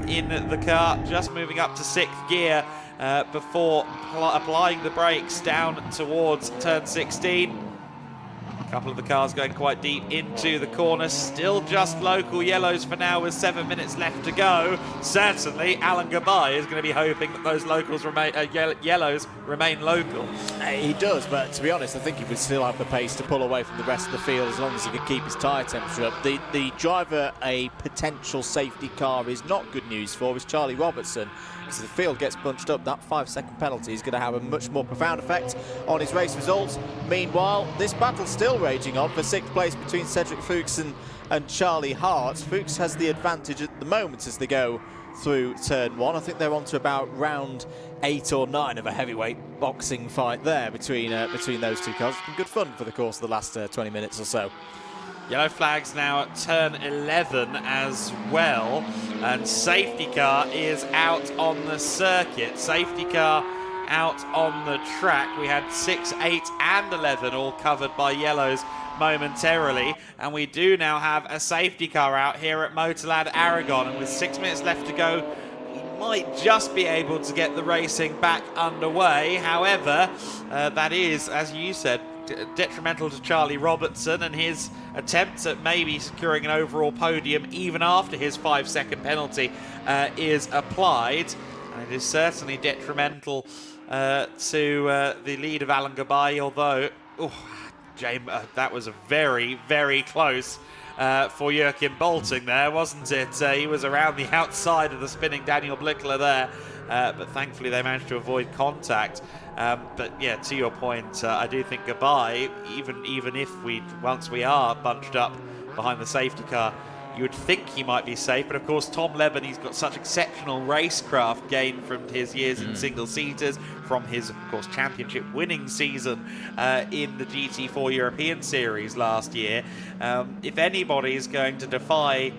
in the car, just moving up to 6th gear before applying the brakes down towards turn 16. A couple of the cars going quite deep into the corner. Still just local yellows for now with 7 minutes left to go. Certainly, Alan Gabay is going to be hoping that those locals remain yellows remain local. He does, but to be honest, I think he would still have the pace to pull away from the rest of the field as long as he could keep his tyre temperature up. The driver a potential safety car is not good news for is Charlie Robertson. If the field gets bunched up, that 5-second penalty is going to have a much more profound effect on his race results. Meanwhile, this battle's still raging on for 6th place between Cedric Fuchs and Charlie Hart. Fuchs has the advantage at the moment as they go through turn 1. I think they're on to about round 8 or 9 of a heavyweight boxing fight there between those two cars. It's been good fun for the course of the last 20 minutes or so. Yellow flags now at turn 11 as well, and safety car is out on the circuit. Safety car out on the track. We had 6, 8 and 11 all covered by yellows momentarily, and we do now have a safety car out here at Motorland Aragon, and with 6 minutes left to go, we might just be able to get the racing back underway. However, that is, as you said, detrimental to Charlie Robertson and his attempts at maybe securing an overall podium even after his 5-second penalty is applied. And it is certainly detrimental to the lead of Alan Gabay, although that was a very, very close for Joachim Bolting there, wasn't it? He was around the outside of the spinning Daniel Blickler there, but thankfully they managed to avoid contact. But yeah, to your point, I do think Goodbye, even if once we are bunched up behind the safety car, you would think he might be safe, but of course Tom Leben, he's got such exceptional racecraft gained from his years in single-seaters, from his, of course, championship winning season in the GT4 European Series last year. If anybody is going to defy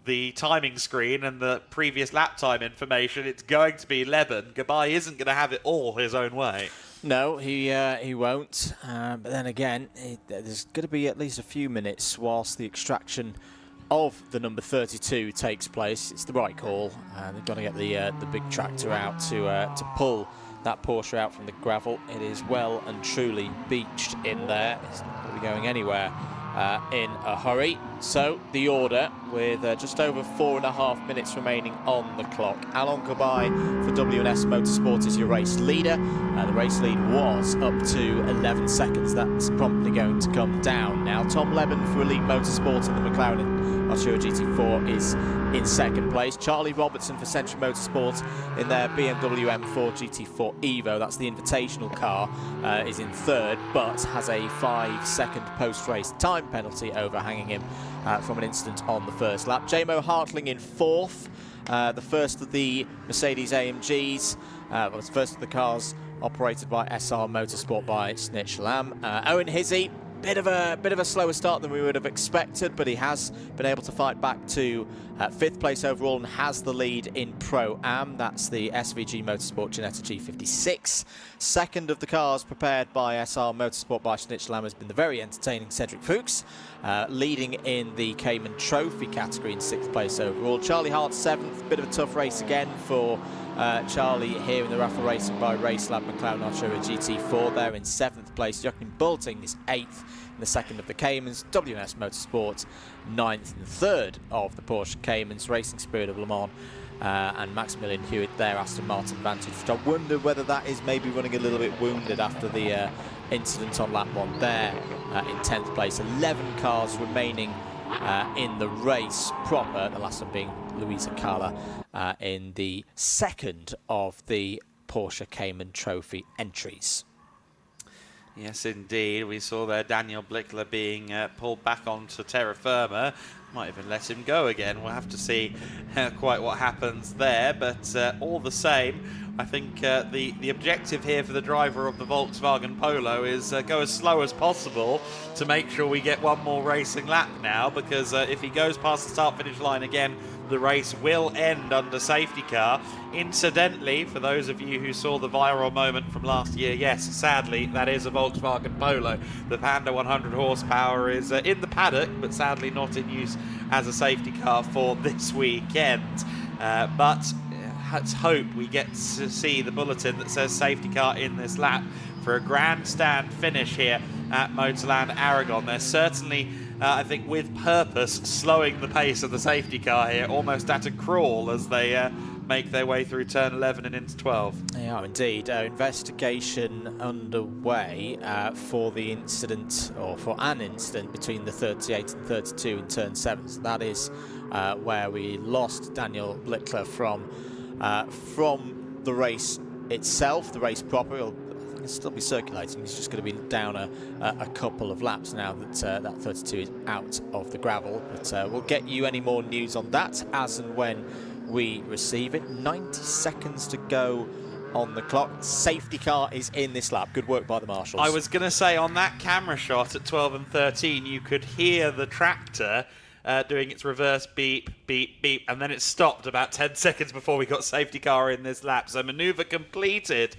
the timing screen and the previous lap time information, it's going to be Leben. Goodbye isn't going to have it all his own way. No, he won't. But then again, there's going to be at least a few minutes whilst the extraction of the number 32 takes place. It's the right call. They've got to get the big tractor out to pull that Porsche out from the gravel. It is well and truly beached in there. It's not going to be going anywhere in a hurry. So the order, with just over 4.5 minutes remaining on the clock. Alain Goodbye for WNS Motorsport is your race leader. The race lead was up to 11 seconds. That's promptly going to come down now. Tom Leben for Elite Motorsport in the McLaren Artura GT4 is in second place. Charlie Robertson for Century Motorsport in their BMW M4 GT4 Evo, that's the invitational car, is in third, but has a 5-second post-race time penalty overhanging him from an incident on the first lap. J-Mo Hartling in fourth, the first of the Mercedes AMGs, well, it's first of the cars operated by SR Motorsport by Snitch Lam. Owen Hizzy, bit of a slower start than we would have expected, but he has been able to fight back to fifth place overall and has the lead in Pro-Am. That's the SVG Motorsport Ginetta G56. Second of the cars prepared by SR Motorsport by Snitch Lam has been the very entertaining Cedric Fuchs, leading in the Cayman Trophy category in sixth place overall. Charlie Hart seventh, bit of a tough race again for Charlie here in the Raffle Racing by Racelab McLaren Artura GT4. There in seventh place. Joachim Bolting is eighth in the second of the Caymans. WNS Motorsport ninth and third of the Porsche Caymans. Racing Spirit of Le Mans and Maximilian Hewitt there, Aston Martin Vantage, which I wonder whether that is maybe running a little bit wounded after the incident on lap one there in 10th place. 11 cars remaining in the race proper, the last one being Luisa Carla in the second of the Porsche Cayman Trophy entries. Yes, indeed. We saw there Daniel Blickler being pulled back onto terra firma. Might even let him go again. We'll have to see quite what happens there. But all the same, I think the objective here for the driver of the Volkswagen Polo is go as slow as possible to make sure we get one more racing lap now, because if he goes past the start-finish line again, the race will end under safety car. Incidentally, for those of you who saw the viral moment from last year, yes, sadly, that is a Volkswagen Polo. The Panda 100 horsepower is in the paddock, but sadly not in use as a safety car for this weekend. But let's hope we get to see the bulletin that says safety car in this lap for a grandstand finish here at Motorland Aragon. They're certainly, I think, with purpose, slowing the pace of the safety car here, almost at a crawl as they make their way through turn 11 and into 12. They are indeed. Investigation underway for the incident, or for an incident between the 38 and 32 in turn 7. So that is where we lost Daniel Blickler from the race itself, the race proper. He'll still be circulating. He's just going to be down a couple of laps now that that 32 is out of the gravel. But we'll get you any more news on that as and when we receive it. 90 seconds to go on the clock. Safety car is in this lap. Good work by the marshals. I was going to say, on that camera shot at 12 and 13, you could hear the tractor doing its reverse beep, beep, beep, and then it stopped about 10 seconds before we got safety car in this lap. So manoeuvre completed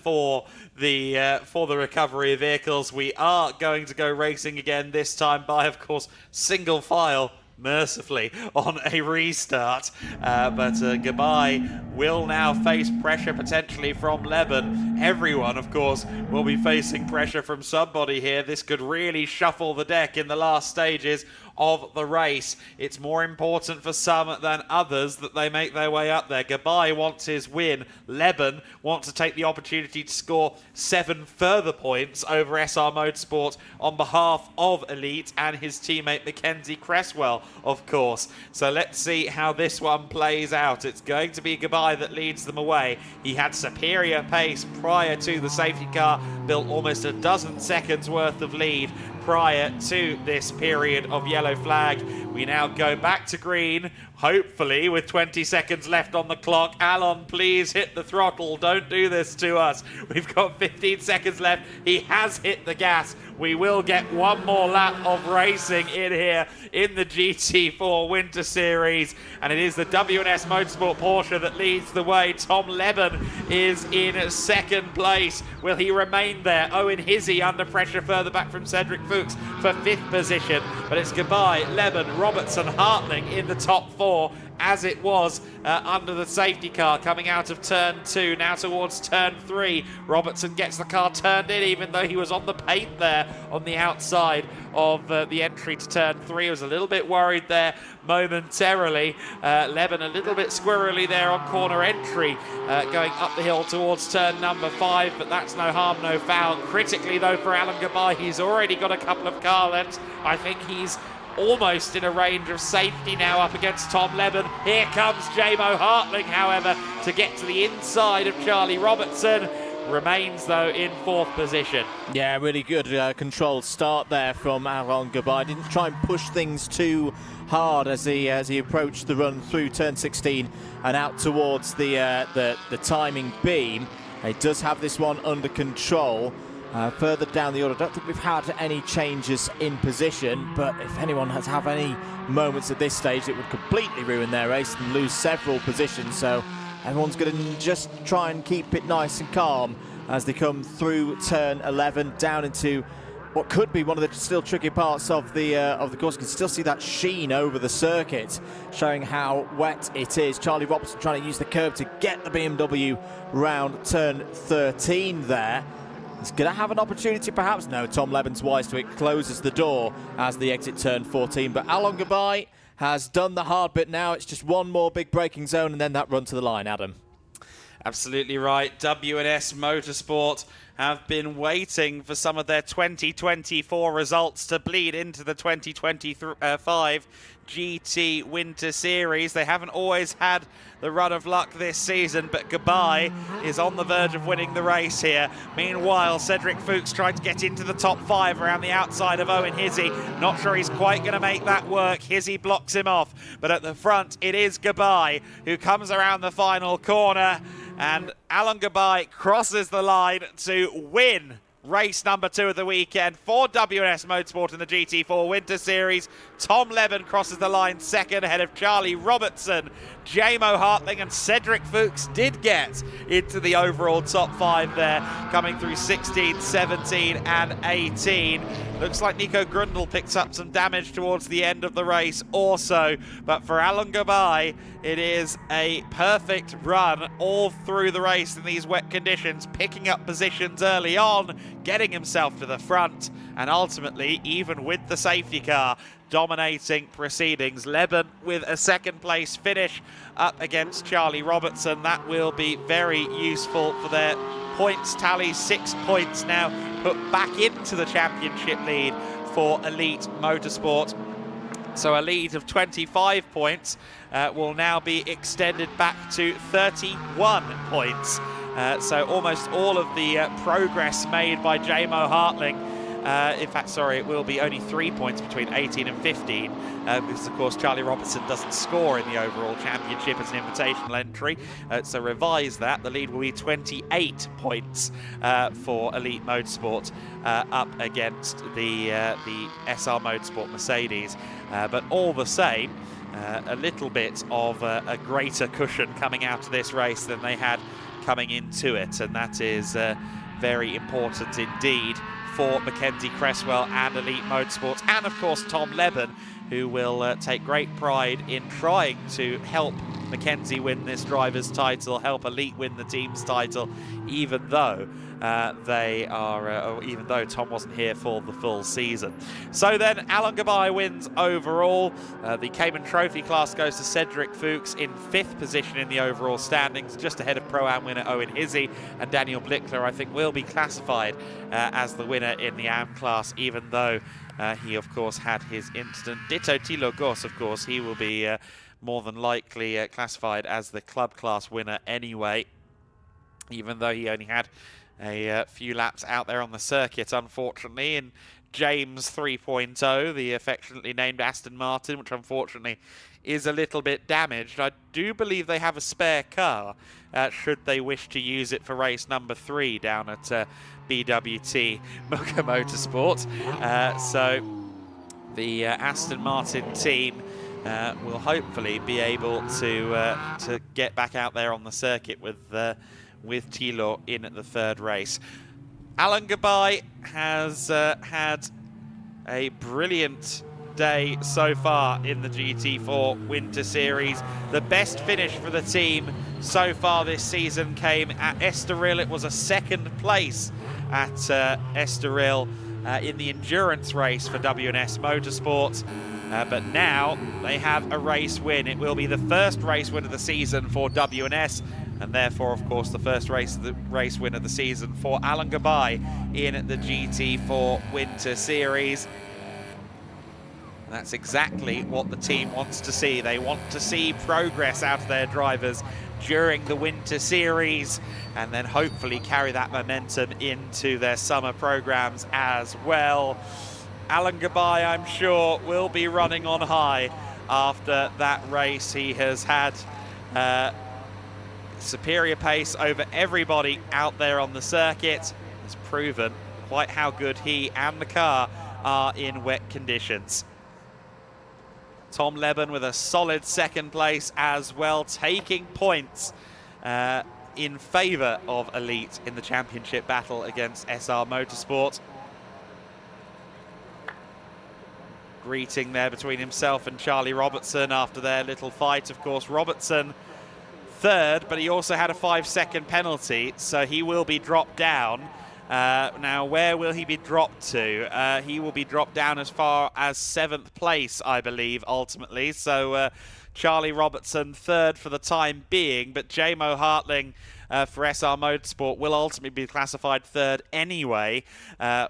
for the recovery of vehicles. We are going to go racing again, this time by, of course, single file, mercifully, on a restart. But Goodbye will now face pressure potentially from Leben. Everyone, of course, will be facing pressure from somebody here. This could really shuffle the deck in the last stages of the race. It's more important for some than others that they make their way up there. Gabai wants his win. Leben wants to take the opportunity to score 7 further points over SR Motorsport on behalf of Elite and his teammate Mackenzie Cresswell, of course. So let's see how this one plays out. It's going to be Gabai that leads them away. He had superior pace prior to the safety car, built almost a dozen seconds worth of lead prior to this period of yellow flag. We now go back to green, hopefully with 20 seconds left on the clock. Alon, please hit the throttle. Don't do this to us. We've got 15 seconds left. He has hit the gas. We will get one more lap of racing in here in the GT4 Winter Series. And it is the W&S Motorsport Porsche that leads the way. Tom Leben is in second place. Will he remain there? Owen Hizzy under pressure further back from Cedric Fuchs for 5th position. But it's Gabai, Leben, Robertson, Hartling in the top 4, as it was under the safety car coming out of turn 2, now towards turn 3. Robertson gets the car turned in, even though he was on the paint there on the outside of the entry to turn 3. I was a little bit worried there momentarily. Leben a little bit squirrely there on corner entry, going up the hill towards turn number 5, but that's no harm, no foul. Critically though for Alan Gabai, he's already got a couple of car lengths. I think he's almost in a range of safety now up against Tom Leben. Here comes Jamo Hartling, however, to get to the inside of Charlie Robertson. Remains, though, in 4th position. Yeah, really good controlled start there from Aragón Gabai. Didn't try and push things too hard as he approached the run through turn 16 and out towards the timing beam. He does have this one under control. Further down the order, I don't think we've had any changes in position, but if anyone has have any moments at this stage, it would completely ruin their race and lose several positions. So everyone's going to just try and keep it nice and calm as they come through turn 11 down into what could be one of the still tricky parts of the course. You can still see that sheen over the circuit, showing how wet it is. Charlie Robertson trying to use the curb to get the BMW round turn 13 there. He's going to have an opportunity perhaps. No, Tom Leben's wise to it, closes the door as they exit turn 14. But Alon Gabai has done the hard bit now. It's just one more big braking zone and then that run to the line, Adam. Absolutely right. W&S Motorsport have been waiting for some of their 2024 results to bleed into the 2025 GT Winter Series. They haven't always had the run of luck this season, but Gabai is on the verge of winning the race here. Meanwhile, Cedric Fuchs trying to get into the top 5 around the outside of Owen Hizzy. Not sure he's quite going to make that work. Hizzy blocks him off, but at the front it is Gabai who comes around the final corner, and Alan Gabai crosses the line to win race number 2 of the weekend for W&S Motorsport in the GT4 Winter Series. Tom Leben crosses the line second ahead of Charlie Robertson. Jamo Hartling and Cedric Fuchs did get into the overall top 5 there, coming through 16, 17 and 18. Looks like Nico Grundle picks up some damage towards the end of the race also, but for Alan Gabai, it is a perfect run all through the race in these wet conditions, picking up positions early on, getting himself to the front, and ultimately, even with the safety car, dominating proceedings. Leben with a 2nd place finish up against Charlie Robertson. That will be very useful for their points tally. 6 points now put back into the championship lead for Elite Motorsport. So a lead of 25 points will now be extended back to 31 points. So almost all of the progress made by Jamo Hartling. In fact, sorry, it will be only 3 points between 18 and 15, because, of course, Charlie Robertson doesn't score in the overall championship as an invitational entry. So revise that. The lead will be 28 points for Elite Motorsport up against the SR Motorsport Mercedes. But all the same, a little bit of a greater cushion coming out of this race than they had coming into it, and that is very important indeed for Mackenzie Cresswell and Elite Motorsports, and of course Tom Leben, who will take great pride in trying to help Mackenzie win this driver's title, help Elite win the team's title, even though even though Tom wasn't here for the full season. So then Alan Gabay wins overall. The Cayman Trophy class goes to Cedric Fuchs in 5th position in the overall standings, just ahead of Pro-Am winner Owen Hizzy, and Daniel Blickler, I think, will be classified as the winner in the AM class, even though he, of course, had his incident. Ditto Thilo Goss, of course, he will be more than likely classified as the club class winner anyway, even though he only had a few laps out there on the circuit, unfortunately, in James 3.0, the affectionately named Aston Martin, which unfortunately is a little bit damaged. I do believe they have a spare car, should they wish to use it for race number 3 down at BWT Mocha Motorsport. So the Aston Martin team will hopefully be able to get back out there on the circuit with Thilo in the 3rd race. Alan Gabay has had a brilliant day so far in the GT4 Winter Series. The best finish for the team so far this season came at Estoril. It was a 2nd place at Estoril in the endurance race for W&S Motorsport. But now they have a race win. It will be the 1st race win of the season for W&S, and therefore, of course, the 1st race win of the season for Alan Gabay in the GT4 Winter Series. That's exactly what the team wants to see. They want to see progress out of their drivers during the Winter Series, and then hopefully carry that momentum into their summer programs as well. Alan Gabay, I'm sure, will be running on high after that race. He has had superior pace over everybody out there on the circuit. Has proven quite how good he and the car are in wet conditions. Tom Leben with a solid 2nd place as well, taking points in favour of Elite in the championship battle against SR Motorsport. Greeting there between himself and Charlie Robertson after their little fight. Of course, Robertson 3rd, but he also had a 5-second penalty, so he will be dropped down. Now, where will he be dropped to? He will be dropped down as far as 7th place, I believe, ultimately. So Charlie Robertson 3rd for the time being, but J-Mo Hartling for SR Motorsport will ultimately be classified 3rd anyway,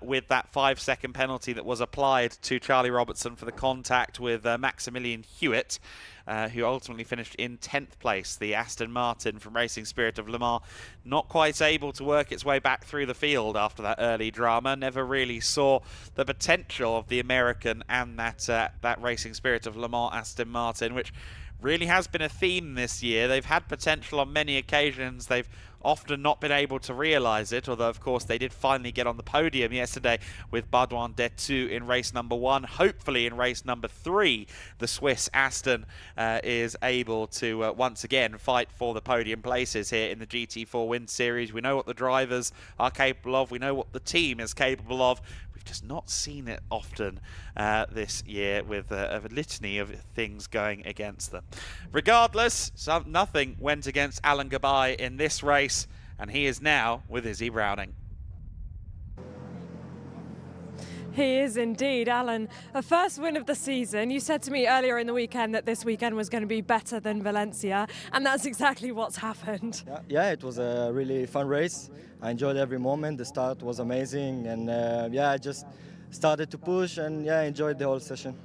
with that 5-second penalty that was applied to Charlie Robertson for the contact with Maximilian Hewitt, who ultimately finished in 10th place. The Aston Martin from Racing Spirit of Le Mans, not quite able to work its way back through the field after that early drama. Never really saw the potential of the American and that Racing Spirit of Le Mans Aston Martin, which really has been a theme this year. They've had potential on many occasions. They've often not been able to realise it, although of course they did finally get on the podium yesterday with Baudouin Detu in race number 1. Hopefully in race number 3 the Swiss Aston is able to once again fight for the podium places here in the GT4 Winter Series. We know what the drivers are capable of, we know what the team is capable of. We've just not seen it often this year, with a litany of things going against them. Regardless, nothing went against Alan Gabay in this race, and he is now with Izzy Browning. He is indeed, Alan. A 1st win of the season. You said to me earlier in the weekend that this weekend was going to be better than Valencia, and that's exactly what's happened. Yeah, it was a really fun race. I enjoyed every moment. The start was amazing, and I just started to push, and I enjoyed the whole session.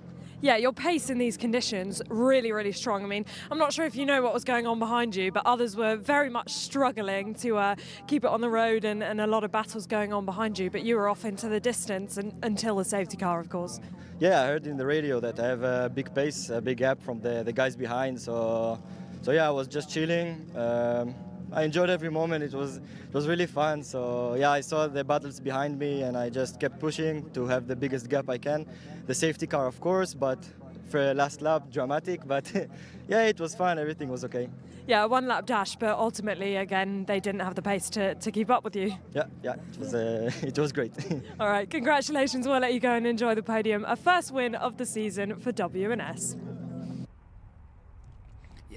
Yeah, your pace in these conditions, really, really strong. I mean, I'm not sure if you know what was going on behind you, but others were very much struggling to keep it on the road, and a lot of battles going on behind you, but you were off into the distance until the safety car, of course. Yeah, I heard in the radio that I have a big pace, a big gap from the guys behind, so yeah, I was just chilling. I enjoyed every moment. It was really fun. So yeah, I saw the battles behind me, and I just kept pushing to have the biggest gap I can. The safety car, of course, but for last lap, dramatic. But yeah, it was fun. Everything was okay. Yeah, 1-lap dash, but ultimately, again, they didn't have the pace to keep up with you. Yeah, it was great. All right, congratulations. We'll let you go and enjoy the podium. A 1st win of the season for W&S.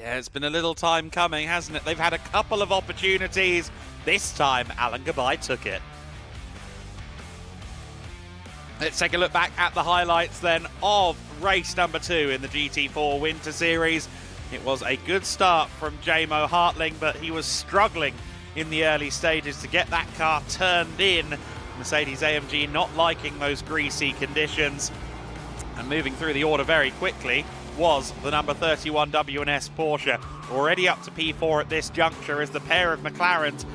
Yeah, it's been a little time coming, hasn't it? They've had a couple of opportunities. This time, Alan Gabai took it. Let's take a look back at the highlights then of race number 2 in the GT4 Winter Series. It was a good start from Jamo Hartling, but he was struggling in the early stages to get that car turned in. Mercedes-AMG not liking those greasy conditions. And moving through the order very quickly was the number 31 W&S Porsche. Already up to P4 at this juncture as the pair of McLarens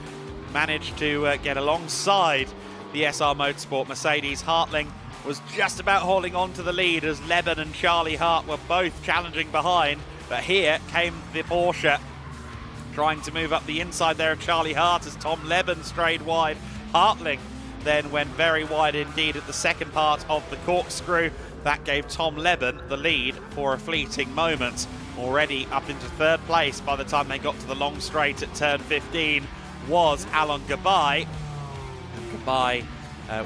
managed to get alongside the SR Motorsport Mercedes. Hartling was just about holding on to the lead as Leben and Charlie Hart were both challenging behind. But here came the Porsche, trying to move up the inside there of Charlie Hart as Tom Leben strayed wide. Hartling then went very wide indeed at the second part of the corkscrew. That gave Tom Leben the lead for a fleeting moment. Already up into third place by the time they got to the long straight at turn 15 was Alan Gabai. And Gabai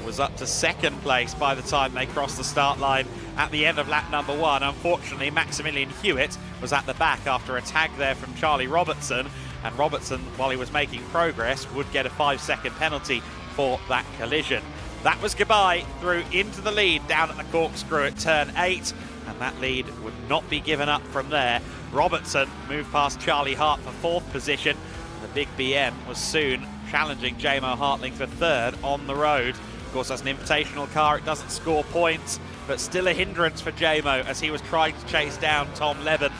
was up to second place by the time they crossed the start line at the end of lap number 1. Unfortunately, Maximilian Hewitt was at the back after a tag there from Charlie Robertson, and Robertson, while he was making progress, would get a 5-second penalty for that collision. That was Gabai through into the lead down at the corkscrew at turn 8, and that lead would not be given up from there. Robertson moved past Charlie Hart for 4th position. The big BM was soon challenging Jamo Hartling for 3rd on the road. Of course, that's an invitational car. It doesn't score points, but still a hindrance for Jamo as he was trying to chase down Tom Leben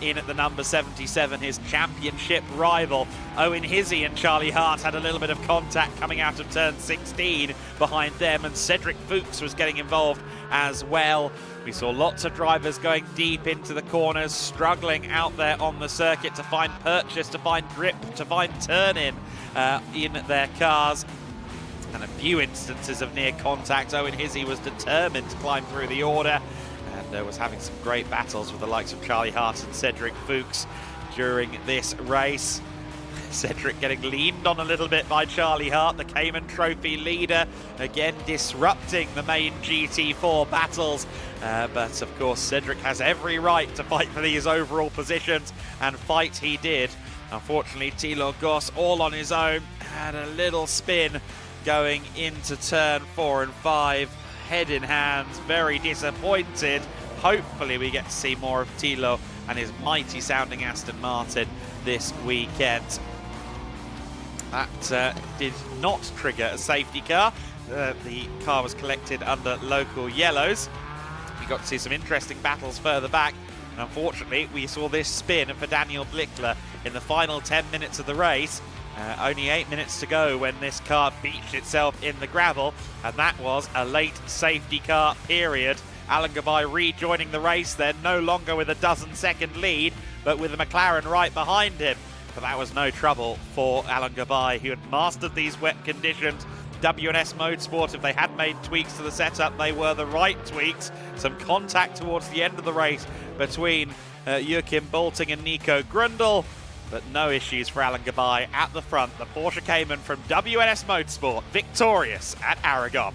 in at the number 77, his championship rival. Owen Hizzy and Charlie Hart had a little bit of contact coming out of turn 16 behind them, and Cedric Fuchs was getting involved as well. We saw lots of drivers going deep into the corners, struggling out there on the circuit to find purchase, to find grip, to find turn-in their cars. And a few instances of near contact. Owen Hizzy was determined to climb through the order and was having some great battles with the likes of Charlie Hart and Cedric Fuchs during this race. Cedric getting leaned on a little bit by Charlie Hart, the Cayman Trophy leader, again disrupting the main GT4 battles. But of course, Cedric has every right to fight for these overall positions, and fight he did. Unfortunately, Thilo Goss, all on his own, had a little spin going into turn 4 and 5, head in hands, very disappointed. Hopefully we get to see more of Thilo and his mighty sounding Aston Martin this weekend. That did not trigger a safety car. The car was collected under local yellows. We got to see some interesting battles further back. And unfortunately, we saw this spin for Daniel Blickler in the final 10 minutes of the race. Only 8 minutes to go when this car beached itself in the gravel, and that was a late safety car period. Alan Gabai rejoining the race then, no longer with a 12-second lead, but with a McLaren right behind him. But that was no trouble for Alan Gabai, who had mastered these wet conditions. W&S Motorsport, if they had made tweaks to the setup, they were the right tweaks. Some contact towards the end of the race between Joachim Bolting and Nico Grundle, but no issues for Alan Gabai at the front. The Porsche Cayman from W&S Motorsport, victorious at Aragón.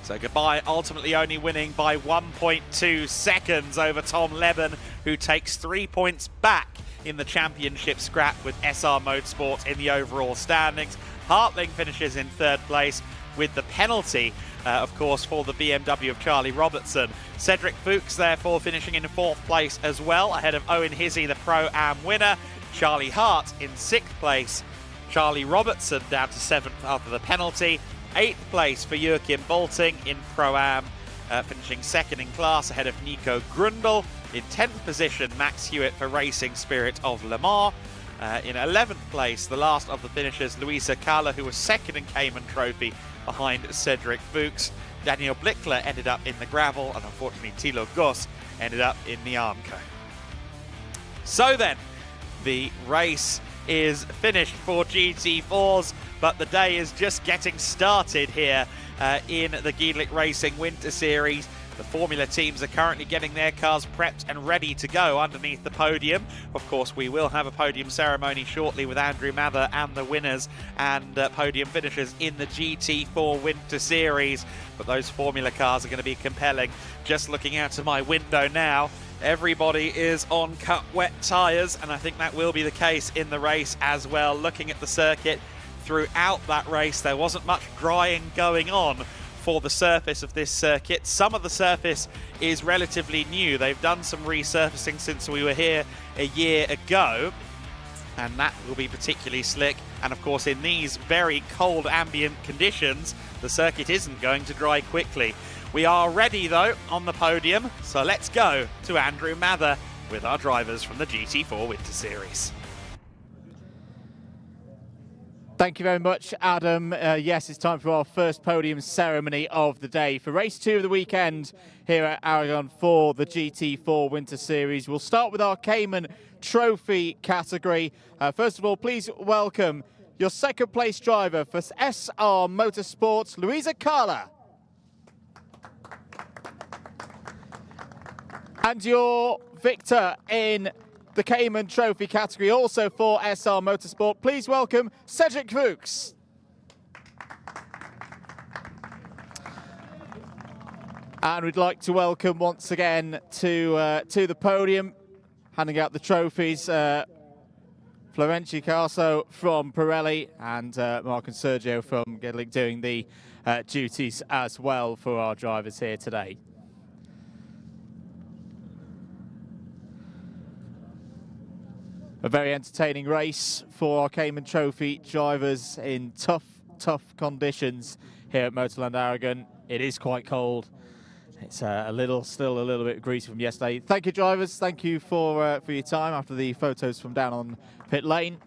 So Gabai ultimately only winning by 1.2 seconds over Tom Leben, who takes 3 points back in the championship scrap with SR Motorsport in the overall standings. Hartling finishes in 3rd place with the penalty, of course, for the BMW of Charlie Robertson. Cedric Fuchs, therefore, finishing in 4th place as well, ahead of Owen Hizzy, the Pro-Am winner. Charlie Hart in 6th place. Charlie Robertson down to 7th after the penalty. 8th place for Joachim Bolting in Pro-Am, finishing 2nd in class ahead of Nico Grundle. In 10th position, Max Hewitt for Racing Spirit of Le Mans. In 11th place, the last of the finishers, Luisa Kala, who was 2nd in Cayman Trophy behind Cedric Fuchs. Daniel Blickler ended up in the gravel, and unfortunately Thilo Goss ended up in the Armco. So then, the race is finished for GT4s, but the day is just getting started here in the Giedlick Racing Winter Series. The Formula teams are currently getting their cars prepped and ready to go underneath the podium. Of course, we will have a podium ceremony shortly with Andrew Mather and the winners and podium finishers in the GT4 Winter Series. But those Formula cars are going to be compelling. Just looking out of my window now, Everybody is on cut wet tyres, and I think that will be the case in the race as well. Looking at the circuit throughout that race, there wasn't much drying going on for the surface of this circuit. Some of the surface is relatively new. They've done some resurfacing since we were here a year ago, and that will be particularly slick. And of course, in these very cold ambient conditions, the circuit isn't going to dry quickly. We are ready though on the podium, so let's go to Andrew Mather with our drivers from the GT4 Winter Series. Thank you very much, Adam. Yes, it's time for our first podium ceremony of the day for race 2 of the weekend here at Aragón for the GT4 Winter Series. We'll start with our Cayman Trophy category. First of all, please welcome your second place driver for SR Motorsports, Luisa Carla. And your victor in the Cayman Trophy category, also for SR Motorsport, please welcome Cedric Fuchs. And we'd like to welcome once again to the podium, handing out the trophies, Florencio Carso from Pirelli and Mark and Sergio from Gedlick doing the duties as well for our drivers here today. A very entertaining race for our Cayman Trophy drivers in tough conditions here at Motorland Aragón. It is quite cold. It's still a little bit greasy from yesterday. Thank you, drivers. Thank you for your time after the photos from down on pit lane.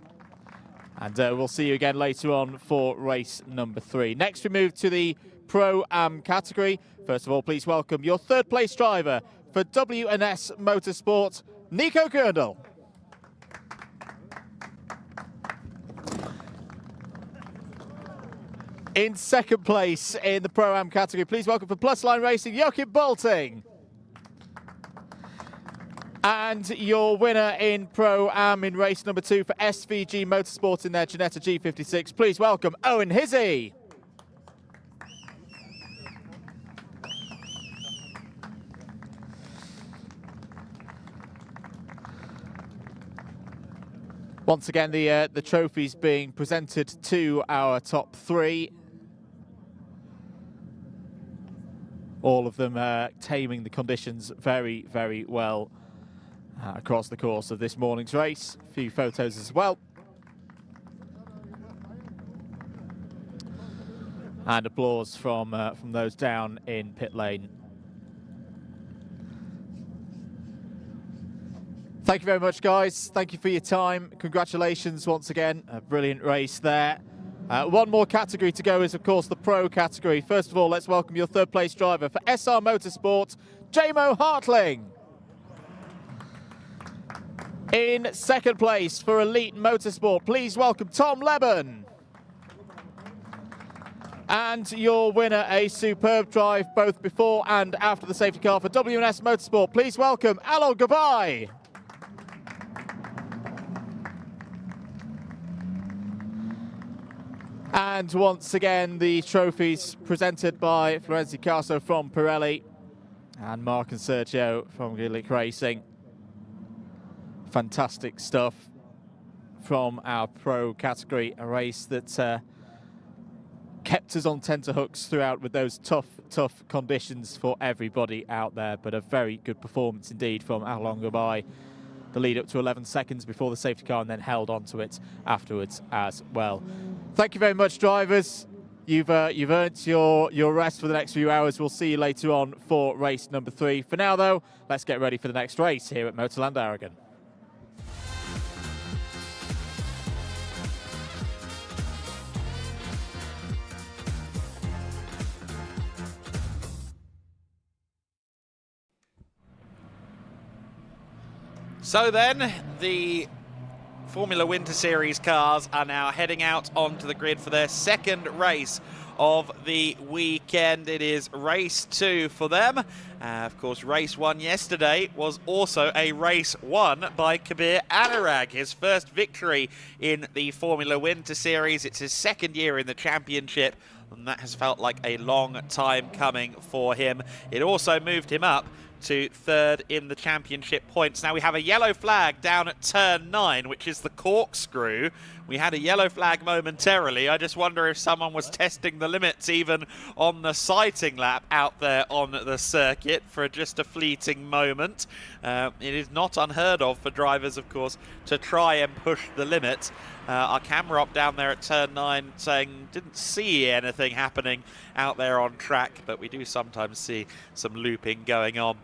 And we'll see you again later on for race number 3. Next, we move to the Pro-Am category. First of all, please welcome your third place driver for W&S Motorsport, Nico Kerndl. In second place in the Pro-Am category, please welcome for Plus Line Racing, Joachim Bolting. And your winner in Pro-Am in race number 2 for SVG Motorsport in their Ginetta G56, please welcome Owen Hizzy. Once again, the trophies being presented to our top 3. All of them taming the conditions very, very well across the course of this morning's race. A few photos as well. And applause from those down in pit lane. Thank you very much, guys. Thank you for your time. Congratulations once again. A brilliant race there. One more category to go is, of course, the Pro category. First of all, let's welcome your third place driver for SR Motorsport, Jamo Hartling. In second place for Elite Motorsport, please welcome Tom Leben. And your winner, a superb drive both before and after the safety car for W&S Motorsport, please welcome Alon Gabay. And once again, the trophies presented by Florencio Carso from Pirelli and Mark and Sergio from Gedlick Racing. Fantastic stuff from our Pro category, a race that kept us on tenterhooks throughout with those tough conditions for everybody out there, but a very good performance indeed from Alon Gabay. The lead up to 11 seconds before the safety car and then held onto it afterwards as well. Thank you very much, drivers. You've earned your rest for the next few hours. We'll see you later on for race number 3. For now, though, let's get ready for the next race here at Motorland Aragón. So then, the Formula Winter Series cars are now heading out onto the grid for their second race of the weekend. It is race 2 for them. Of course, race 1 yesterday was also a race won by Kabir Anurag, his first victory in the Formula Winter Series. It's his second year in the championship, and that has felt like a long time coming for him. It also moved him up to third in the championship points. Now we have a yellow flag down at turn 9, which is the corkscrew. We had a yellow flag momentarily. I just wonder if someone was testing the limits even on the sighting lap out there on the circuit for just a fleeting moment. It is not unheard of for drivers, of course, to try and push the limit. Our camera op down there at turn 9 saying didn't see anything happening out there on track, but we do sometimes see some looping going on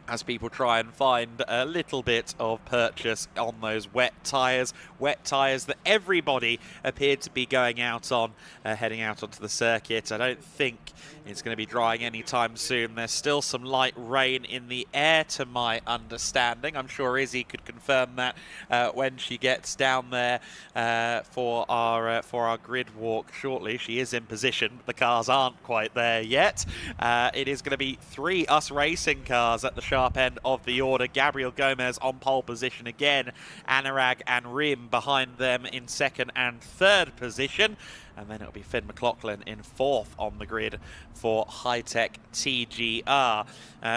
as people try and find a little bit of purchase on those wet tyres that everybody appeared to be going out on, heading out onto the circuit. I don't think it's going to be drying anytime soon. There's still some light rain in the air to my understanding. I'm sure Izzy could confirm that when she gets down there for our grid walk shortly. She is in position, but the cars aren't quite there yet. It is going to be 3 US Racing cars at the sharp end of the order. Gabriel Gomez on pole position again. Anurag and Rim behind them in 2nd and 3rd position. And then it'll be Finn McLaughlin in 4th on the grid for High-Tech TGR.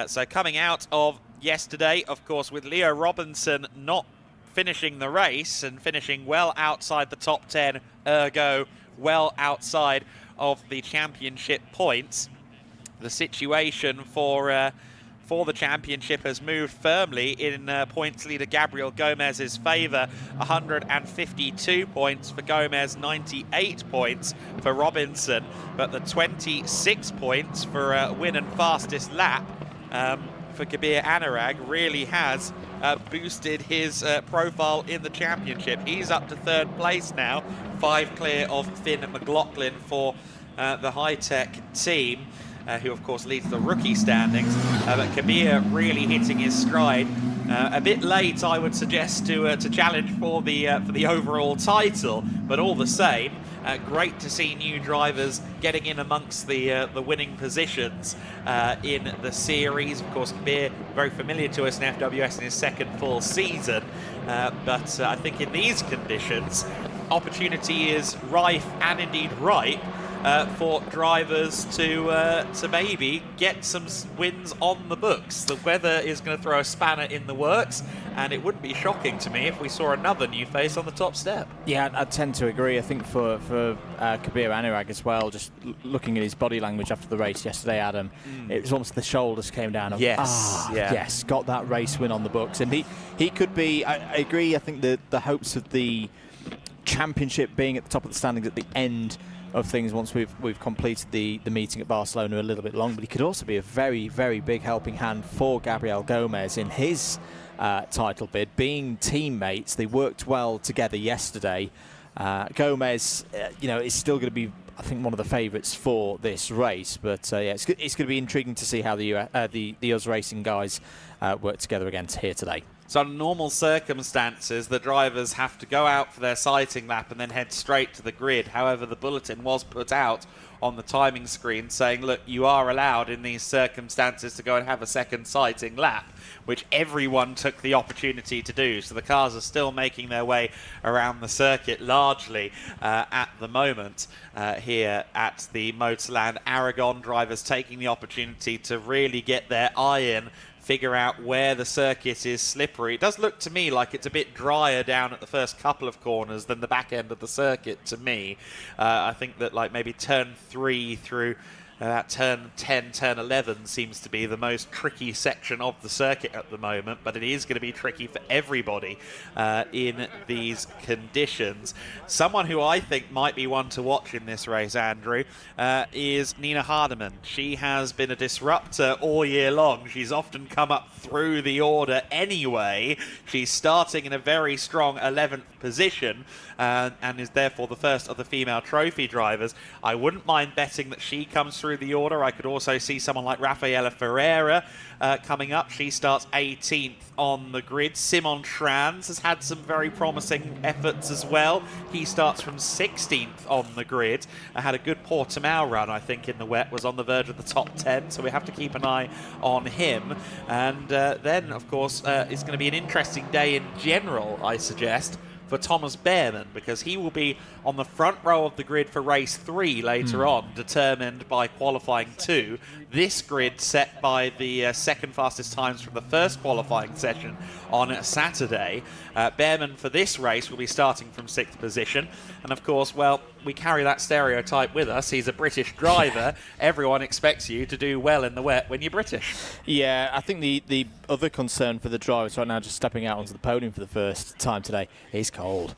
So coming out of yesterday, of course, with Leo Robinson not finishing the race and finishing well outside the top 10, ergo well outside of the championship points, the situation for the championship has moved firmly in points leader Gabriel Gomez's favour. 152 points for Gomez, 98 points for Robinson, but the 26 points for win and fastest lap for Kabir Anurag really has boosted his profile in the championship. He's up to 3rd place now, 5 clear of Finn McLaughlin for the High-Tech team. Who of course leads the rookie standings, but Kabir really hitting his stride. A bit late, I would suggest, to challenge for the overall title, but all the same, great to see new drivers getting in amongst the winning positions in the series. Of course, Kabir very familiar to us in FWS in his 2nd full season, but I think in these conditions, opportunity is rife and indeed ripe for drivers to maybe get some wins on the books. The weather is going to throw a spanner in the works, and it wouldn't be shocking to me if we saw another new face on the top step. Yeah, I tend to agree. I think for Kabir Anurag as well, just looking at his body language after the race yesterday, Adam, it was almost the shoulders came down. Yes, got that race win on the books. And he could be, I agree, I think the hopes of the championship being at the top of the standings at the end of things once we've completed the meeting at Barcelona a little bit long, but he could also be a very, very big helping hand for Gabriel Gomez in his title bid. Being teammates, they worked well together yesterday. Gomez, is still going to be, I think, one of the favourites for this race, but yeah, it's going to be intriguing to see how the US Racing guys work together again here today. So under normal circumstances, the drivers have to go out for their sighting lap and then head straight to the grid. However, the bulletin was put out on the timing screen saying, look, you are allowed in these circumstances to go and have a 2nd sighting lap, which everyone took the opportunity to do. So the cars are still making their way around the circuit largely at the moment here at the Motorland Aragón. Drivers taking the opportunity to really get their eye in, figure out where the circuit is slippery. It does look to me like it's a bit drier down at the first couple of corners than the back end of the circuit to me. I think that like maybe turn 3 through turn 10, turn 11 seems to be the most tricky section of the circuit at the moment, but it is going to be tricky for everybody in these conditions. Someone who I think might be one to watch in this race, Andrew, is Nina Hardeman. She has been a disruptor all year long. She's often come up through the order anyway. She's starting in a very strong 11th position and is therefore the first of the female trophy drivers. I wouldn't mind betting that she comes through the order. I could also see someone like Rafaela Ferreira coming up. She starts 18th on the grid. Simon Trans has had some very promising efforts as well. He starts from 16th on the grid. Had a good Portimao run, I think, in the wet, was on the verge of the top 10, so we have to keep an eye on him. And then, of course, it's going to be an interesting day in general, I suggest, for Thomas Behrman, because he will be on the front row of the grid for race 3 later on, determined by qualifying 2. This grid set by the second fastest times from the first qualifying session on Saturday. Behrman for this race will be starting from 6th position, and of course, well, we carry that stereotype with us. He's a British driver. Everyone expects you to do well in the wet when you're British. Yeah, I think the other concern for the drivers right now, just stepping out onto the podium for the first time today, is cold.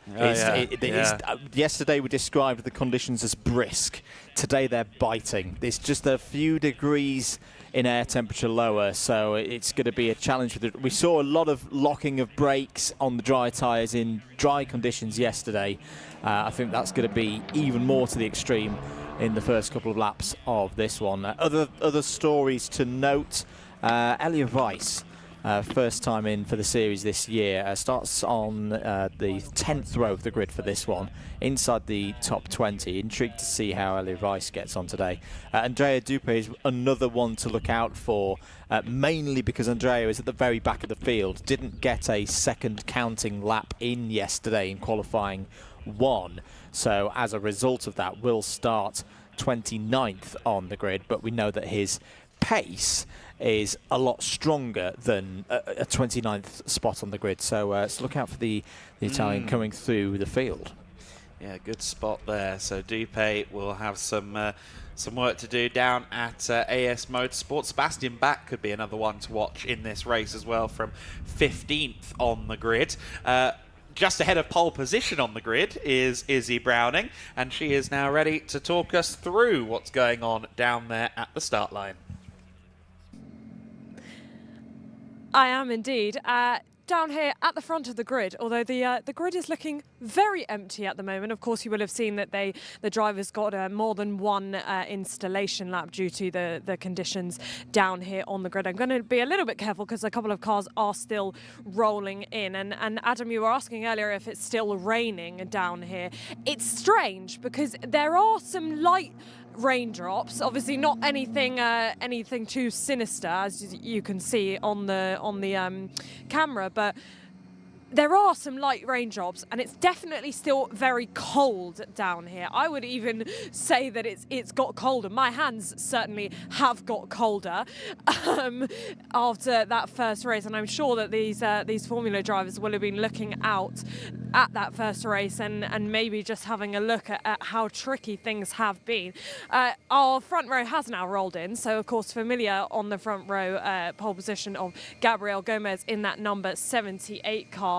Yesterday we described the conditions as brisk. Today they're biting. It's just a few degrees in air temperature lower, so it's going to be a challenge. We saw a lot of locking of brakes on the dry tyres in dry conditions yesterday. I think that's going to be even more to the extreme in the first couple of laps of this one. Other stories to note, Elliot Weiss, first time in for the series this year, starts on the 10th row of the grid for this one, inside the top 20. Intrigued to see how Elliot Weiss gets on today. Andrea Dupe is another one to look out for, mainly because Andrea is at the very back of the field, didn't get a second counting lap in yesterday in qualifying 1, so as a result of that will start 29th on the grid, but we know that his pace is a lot stronger than a 29th spot on the grid, so look out for the Italian coming through the field. Yeah, good spot there. So Dupe will have some work to do down at AS Motorsport. Sebastian Bach could be another one to watch in this race as well, from 15th on the grid. Just ahead of pole position on the grid is Izzy Browning, and she is now ready to talk us through what's going on down there at the start line. I am indeed. Down here at the front of the grid, although the grid is looking very empty at the moment. Of course, you will have seen that the drivers got more than one installation lap due to the conditions down here on the grid. I'm going to be a little bit careful because a couple of cars are still rolling in. And Adam, you were asking earlier if it's still raining down here. It's strange because there are some light raindrops, obviously not anything anything too sinister, as you can see on the camera, but there are some light raindrops, and it's definitely still very cold down here. I would even say that it's got colder. My hands certainly have got colder after that first race, and I'm sure that these Formula drivers will have been looking out at that first race and maybe just having a look at how tricky things have been. Our front row has now rolled in, so of course familiar on the front row pole position of Gabriel Gomez in that number 78 car.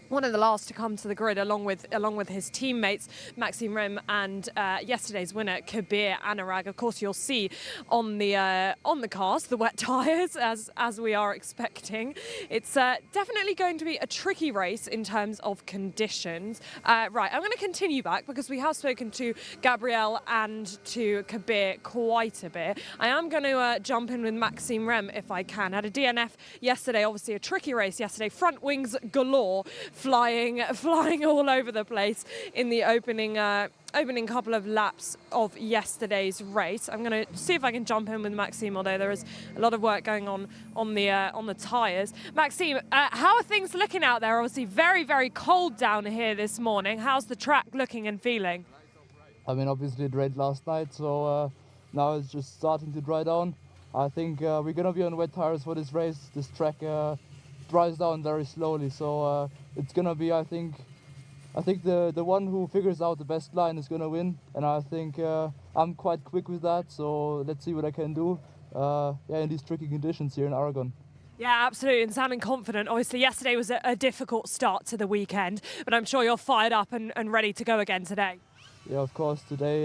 One of the last to come to the grid, along with his teammates Maxime Rem and yesterday's winner Kabir Anurag. Of course, you'll see on the cars the wet tyres as we are expecting. It's definitely going to be a tricky race in terms of conditions. Right, I'm going to continue back because we have spoken to Gabriel and to Kabir quite a bit. I am going to jump in with Maxime Rem if I can. Had a DNF yesterday, obviously a tricky race yesterday. Front wings galore. Flying all over the place in the opening couple of laps of yesterday's race. I'm going to see if I can jump in with Maxime, although there is a lot of work going on the tyres. Maxime, how are things looking out there? Obviously very, very cold down here this morning. How's the track looking and feeling? I mean, obviously it rained last night, so now it's just starting to dry down. I think we're going to be on wet tyres for this race. This track dries down very slowly, so it's gonna be, I think the one who figures out the best line is gonna win, and I think I'm quite quick with that, so let's see what I can do in these tricky conditions here in Aragon. Yeah, absolutely, and sounding confident. Obviously yesterday was a difficult start to the weekend, but I'm sure you're fired up and ready to go again today. Yeah, of course, today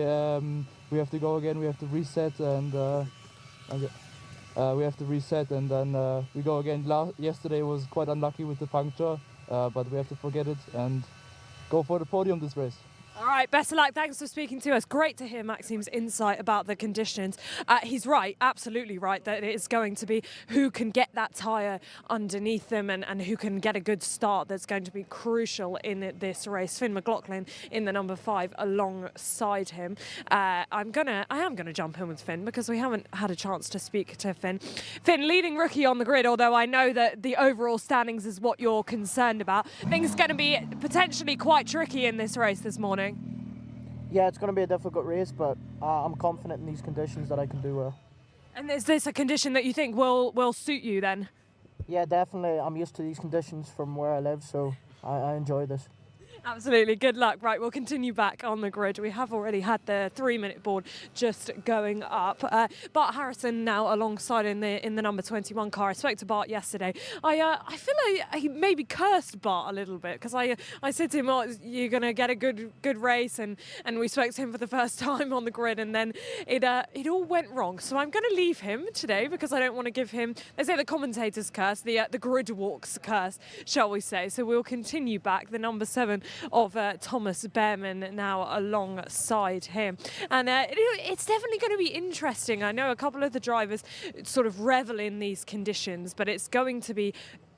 we have to go again, we have to reset, and then we go again. Yesterday was quite unlucky with the puncture, but we have to forget it and go for the podium this race. All right, best of luck. Thanks for speaking to us. Great to hear Maxime's insight about the conditions. He's right, absolutely right, that it is going to be who can get that tyre underneath them and who can get a good start that's going to be crucial in this race. Finn McLaughlin in the number 5 alongside him. I am gonna jump in with Finn because we haven't had a chance to speak to Finn. Finn, leading rookie on the grid, although I know that the overall standings is what you're concerned about. I think it's going to be potentially quite tricky in this race this morning. Yeah, it's going to be a difficult race, but I'm confident in these conditions that I can do well. And is this a condition that you think will suit you then? Yeah, definitely. I'm used to these conditions from where I live, so I enjoy this. Absolutely, good luck. Right, we'll continue back on the grid. We have already had the 3-minute board just going up. Bart Harrison now alongside in the number 21 car. I spoke to Bart yesterday. I feel like I maybe cursed Bart a little bit because I said to him, "Oh, you're gonna get a good race," and we spoke to him for the first time on the grid, and then it all went wrong. So I'm going to leave him today because I don't want to give him, they say, the commentator's curse, the grid walk's curse, shall we say. So we'll continue back. The number 7 of Thomas Behrman now alongside him, and it's definitely going to be interesting. I know a couple of the drivers sort of revel in these conditions, but it's going to be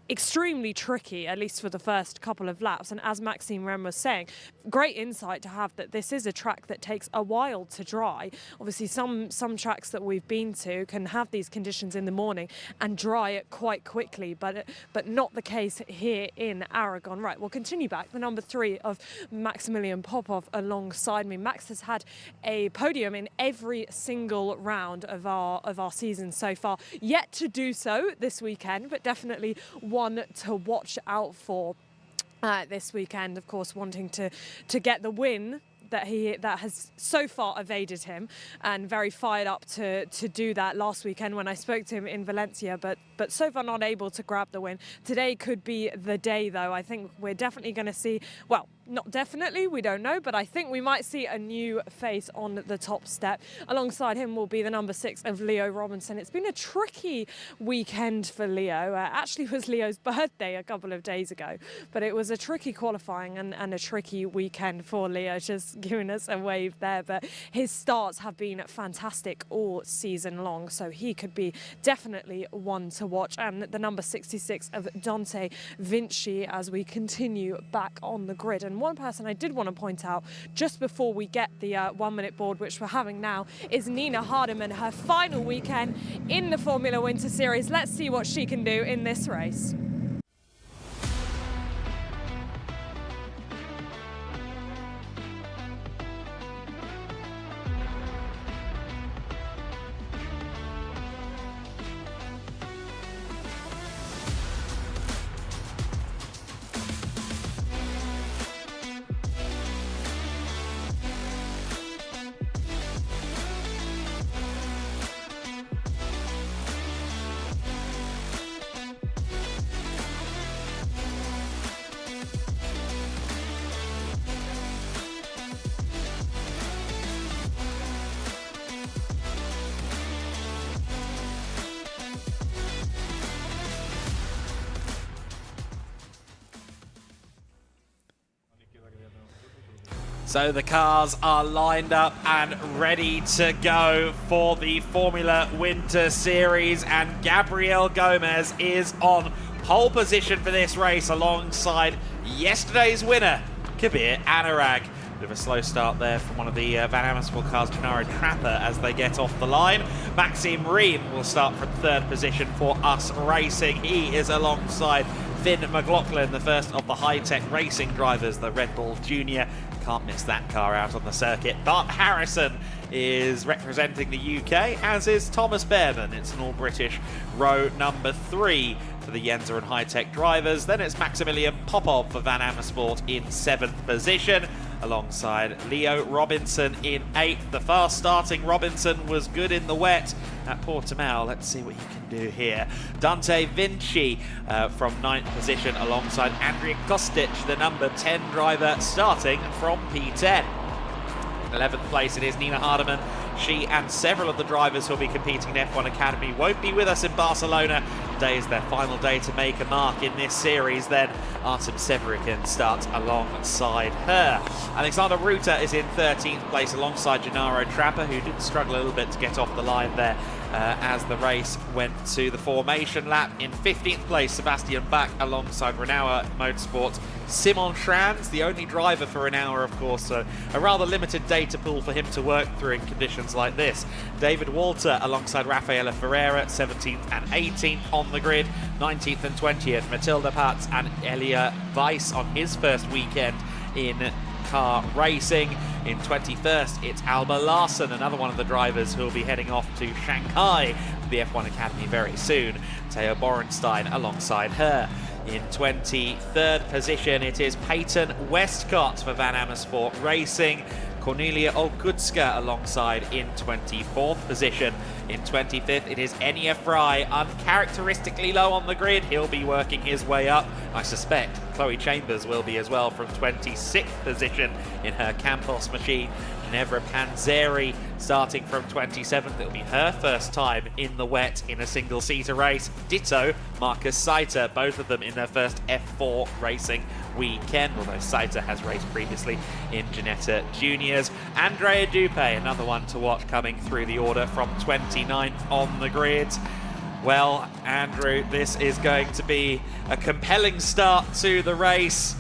extremely tricky, at least for the first couple of laps. And as Maxime Rennes was saying, great insight to have that this is a track that takes a while to dry. Obviously some tracks that we've been to can have these conditions in the morning and dry it quite quickly, but not the case here in Aragon. Right, we'll continue back. The number 3 of Maximilian Popov alongside me. Max has had a podium in every single round of our season so far. Yet to do so this weekend, but definitely one to watch out for this weekend. Of course, wanting to get the win that has so far evaded him, and very fired up to do that last weekend when I spoke to him in Valencia, but so far not able to grab the win. Today could be the day, though. I think we're definitely going to see, well, not definitely, we don't know, but I think we might see a new face on the top step. Alongside him will be the number 6 of Leo Robinson. It's been a tricky weekend for Leo. Actually, it was Leo's birthday a couple of days ago, but it was a tricky qualifying and a tricky weekend for Leo, just giving us a wave there. But his starts have been fantastic all season long, so he could be definitely one to watch. And the number 66 of Dante Vinci as we continue back on the grid. And one person I did want to point out just before we get the 1-minute board, which we're having now, is Nina Hardeman, her final weekend in the Formula Winter Series. Let's see what she can do in this race. So the cars are lined up and ready to go for the Formula Winter Series, and Gabriel Gomez is on pole position for this race alongside yesterday's winner, Kabir Anurag. Bit of a slow start there from one of the Van Amersfoort cars, Gennaro Trapper, as they get off the line. Maxime Rennes will start from 3rd position for Us Racing. He is alongside Finn McLaughlin, the first of the high-tech racing drivers, the Red Bull Junior. Can't miss that car out on the circuit. Bart Harrison is representing the UK, as is Thomas Behrman. It's an all-British row number 3 for the Yenza and high-tech drivers. Then it's Maximilian Popov for Van Amersfoort in 7th position, alongside Leo Robinson in 8th. The fast-starting Robinson was good in the wet at Portimao. Let's see what he can do here. Dante Vinci from 9th position alongside Andrija Kostic, the number 10 driver, starting from P10. 11th place it is Nina Hardeman. She and several of the drivers who'll be competing in F1 Academy won't be with us in Barcelona Sunday is their final day to make a mark in this series. Then Artem Severikin starts alongside her. Alexander Ruta is in 13th place alongside Gennaro Trapper, who did struggle a little bit to get off the line there as the race went to the formation lap. In 15th place, Sebastian Bach alongside Renault Motorsports. Simon Schranz, the only driver for Renault, of course, so a rather limited data pool for him to work through in conditions like this. David Walter alongside Rafaela Ferreira, 17th and 18th on the grid. 19th and 20th, Matilda Patz and Elia Weiss on his first weekend in car racing. In 21st, it's Alba Larsen, another one of the drivers who will be heading off to Shanghai for the F1 Academy very soon. Theo Borenstein alongside her. In 23rd position, it is Peyton Westcott for Van Amersfoort Racing. Cornelia Olkutska alongside in 24th position. In 25th, it is Enya Fry, uncharacteristically low on the grid. He'll be working his way up. I suspect Chloe Chambers will be as well from 26th position in her Campos machine. Nevra Panzeri starting from 27th. It'll be her first time in the wet in a single-seater race. Ditto Marcus Saiter, both of them in their first F4 racing weekend, although Saiter has raced previously in Ginetta Juniors. Andrea Dupé, another one to watch coming through the order from 29th on the grid. Well, Andrew, this is going to be a compelling start to the race.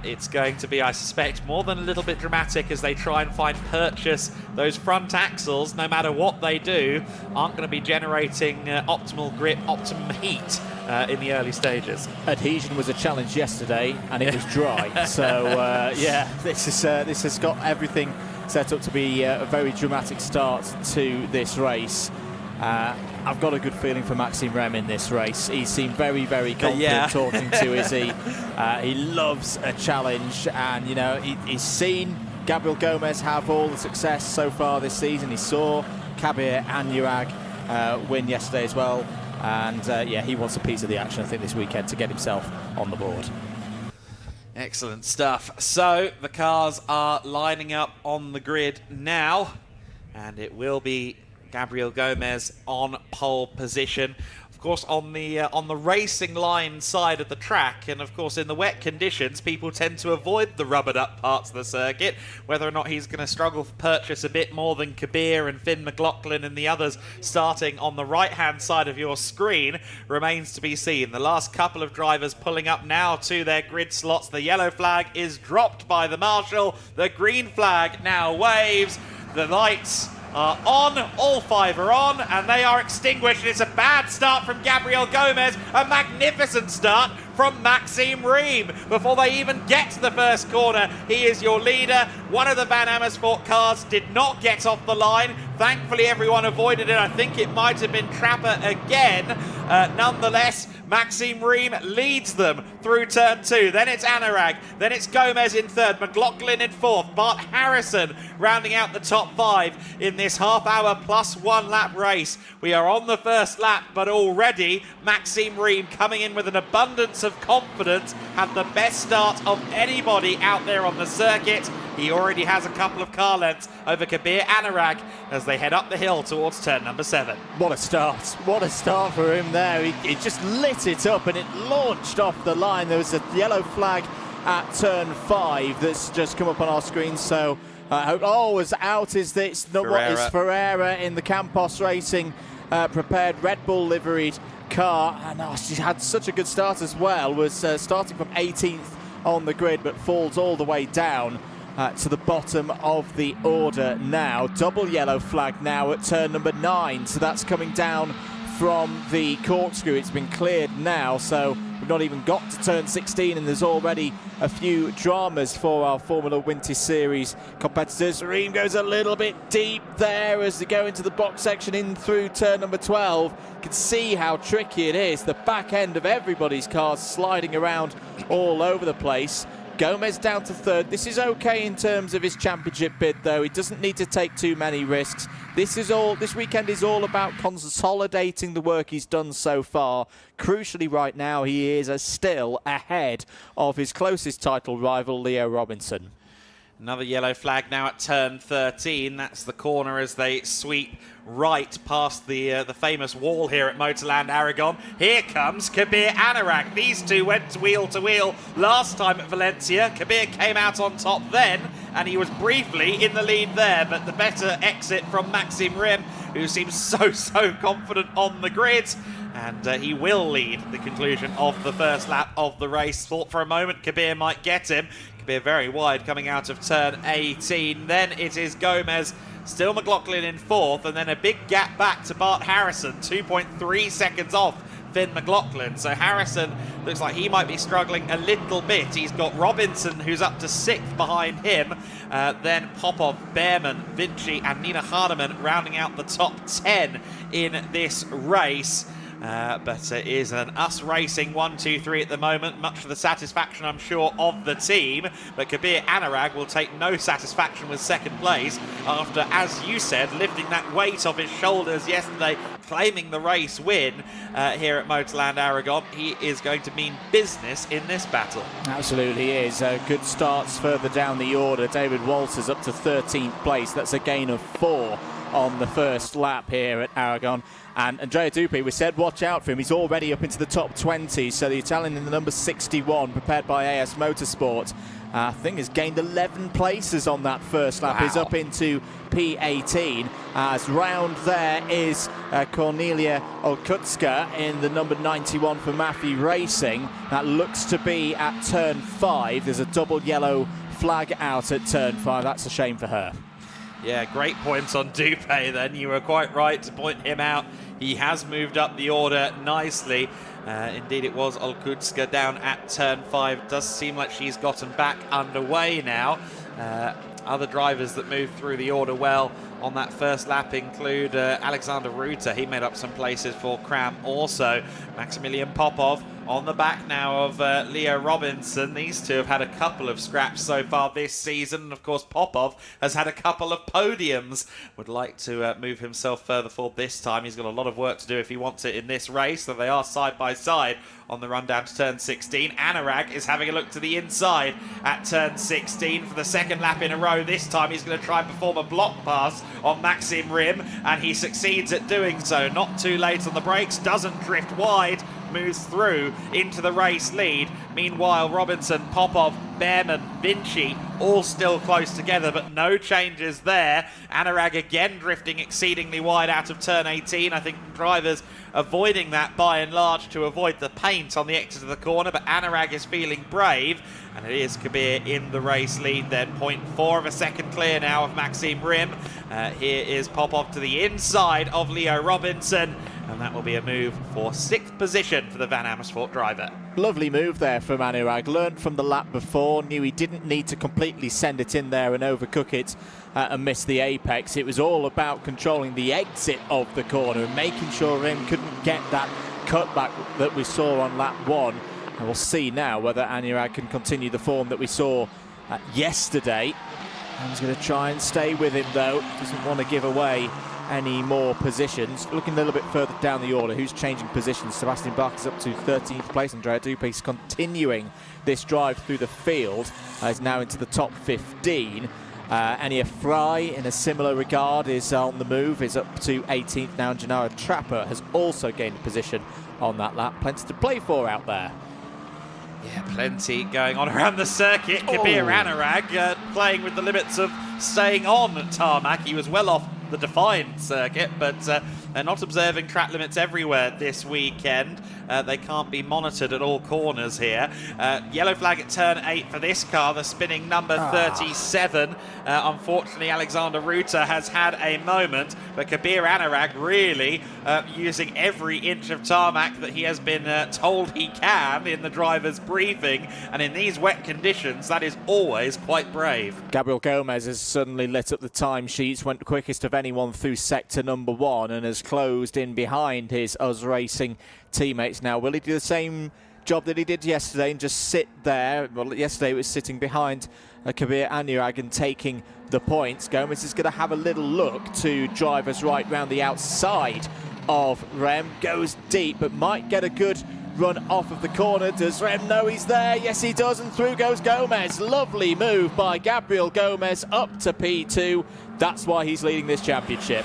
It's going to be, I suspect, more than a little bit dramatic as they try and find purchase. Those front axles, no matter what they do, aren't going to be generating optimal grip, optimum heat in the early stages. Adhesion was a challenge yesterday, and it was dry. So, yeah, this has got everything set up to be a very dramatic start to this race. I've got a good feeling for Maxime Rem in this race. He seemed very, very confident talking to Izzy. He loves a challenge, and, you know, he's seen Gabriel Gomez have all the success so far this season. He saw Kabir Anurag win yesterday as well, and, yeah, he wants a piece of the action, I think, this weekend to get himself on the board. Excellent stuff. So the cars are lining up on the grid now, and it will be Gabriel Gomez on pole position. Of course, on the racing line side of the track, and of course in the wet conditions, people tend to avoid the rubbered up parts of the circuit. Whether or not he's going to struggle to purchase a bit more than Kabir and Finn McLaughlin and the others starting on the right-hand side of your screen remains to be seen. The last couple of drivers pulling up now to their grid slots. The yellow flag is dropped by the marshal. The green flag now waves. The lights are on, all five are on, and they are extinguished. It's a bad start from Gabriel Gomez, a magnificent start from Maxime Riem. Before they even get to the first corner, he is your leader. One of the Van Amersfoort cars did not get off the line. Thankfully, everyone avoided it. I think it might have been Trapper again. Nonetheless, Maxime Riem leads them through turn 2. Then it's Anurag. Then it's Gomez in 3rd. McLaughlin in 4th. Bart Harrison rounding out the top 5 in this half-hour plus 1 lap race. We are on the first lap, but already Maxime Riem coming in with an abundance of confidence, had the best start of anybody out there on the circuit. He already has a couple of car lengths over Kabir Anurag as they head up the hill towards turn number 7. What a start. What a start for him there. He just lit it up and it launched off the line. There was a yellow flag at turn 5 that's just come up on our screen. So I hope, was out is this, what is Ferreira in the Campos Racing prepared Red Bull liveried car. And she had such a good start as well. Was starting from 18th on the grid but falls all the way down to the bottom of the order now. Double yellow flag now at turn number 9. So that's coming down from the corkscrew. It's been cleared now, so we've not even got to turn 16 and there's already a few dramas for our Formula Winter Series competitors. Riem goes a little bit deep there as they go into the box section in through turn number 12. You can see how tricky it is. The back end of everybody's cars sliding around all over the place. Gomez down to 3rd. This is okay in terms of his championship bid, though. He doesn't need to take too many risks. This weekend is all about consolidating the work he's done so far. Crucially, right now, he is still ahead of his closest title rival, Leo Robinson. Another yellow flag now at turn 13. That's the corner as they sweep right past the famous wall here at Motorland Aragon. Here comes Kabir Anurag. These two went wheel to wheel last time at Valencia. Kabir came out on top then, and he was briefly in the lead there, but the better exit from Maxime Rim, who seems so confident on the grid. And he will lead the conclusion of the first lap of the race. Thought for a moment Kabir might get him. Kabir very wide coming out of turn 18. Then it is Gomez, still McLaughlin in fourth, and then a big gap back to Bart Harrison, 2.3 seconds off Finn McLaughlin. So Harrison looks like he might be struggling a little bit. He's got Robinson, who's up to 6th behind him. Then Popov, Behrman, Vinci and Nina Hardeman rounding out the top 10 in this race. But it is an us racing 1, 2, 3 at the moment, much to the satisfaction, I'm sure, of the team. But Kabir Anurag will take no satisfaction with second place after, as you said, lifting that weight off his shoulders yesterday, claiming the race win here at Motorland Aragon. He is going to mean business in this battle. Absolutely is. Good starts further down the order. David Walters up to 13th place. That's a gain of 4 on the first lap here at Aragon. And Andrea Dupi, we said watch out for him. He's already up into the top 20. So the Italian in the number 61, prepared by AS Motorsport, I think has gained 11 places on that first lap. Wow. He's up into P18. As round there is Cornelia Olkutska in the number 91 for Mafia Racing. That looks to be at turn 5. There's a double yellow flag out at turn 5. That's a shame for her. Yeah, great points on Dupé then. You were quite right to point him out. He has moved up the order nicely. Indeed, it was Olkutska down at turn 5. Does seem like she's gotten back underway now. Other drivers that moved through the order well on that first lap include Alexander Ruta. He made up some places for Cram also. Maximilian Popov on the back now of Leo Robinson. These two have had a couple of scraps so far this season. And of course, Popov has had a couple of podiums. Would like to move himself further forward this time. He's got a lot of work to do if he wants it in this race. So they are side by side on the run down to turn 16. Anurag is having a look to the inside at turn 16 for the second lap in a row. This time he's going to try and perform a block pass on Maxime Rim, and he succeeds at doing so. Not too late on the brakes, doesn't drift wide, moves through into the race lead. Meanwhile, Robinson, Popov, Behrman, Vinci, all still close together, but no changes there. Anurag again drifting exceedingly wide out of turn 18. I think drivers avoiding that by and large to avoid the paint on the exit of the corner, but Anurag is feeling brave, and it is Kabir in the race lead then. 0.4 of a second clear now of Maxime Rim. Here is Popov to the inside of Leo Robinson, and that will be a move for 6th position for the Van Amersfoort driver. Lovely move there from Anurag. Learned from the lap before, knew he didn't need to completely send it in there and overcook it and miss the apex. It was all about controlling the exit of the corner and making sure Rim couldn't get that cutback that we saw on lap 1. And we'll see now whether Anurag can continue the form that we saw yesterday. He's going to try and stay with him though. Doesn't want to give away any more positions. Looking a little bit further down the order, who's changing positions? Sebastian Bach is up to 13th place. Andrea Dupe continuing this drive through the field. Is now into the top 15. Ania Fry, in a similar regard, is on the move, is up to 18th now. And Gennaro Trapper has also gained a position on that lap. Plenty to play for out there. Yeah, plenty going on around the circuit. Kabir Anurag playing with the limits of staying on tarmac. He was well off the defined circuit, but they're not observing track limits everywhere this weekend. They can't be monitored at all corners here. Yellow flag at turn 8 for this car, the spinning number 37. Unfortunately, Alexander Ruta has had a moment, but Kabir Anurag really using every inch of tarmac that he has been told he can in the driver's briefing, and in these wet conditions, that is always quite brave. Gabriel Gomez has suddenly lit up the timesheets, went quickest of anyone through sector number 1 and has closed in behind his US Racing teammates. Now, will he do the same job that he did yesterday and just sit there? Well, yesterday he was sitting behind Kabir Anurag and taking the points. Gomez is going to have a little look to drive us right round the outside of Rem. Goes deep, but might get a good run off of the corner. Does Rem know he's there? Yes, he does, and through goes Gomez. Lovely move by Gabriel Gomez up to P2. That's why he's leading this championship.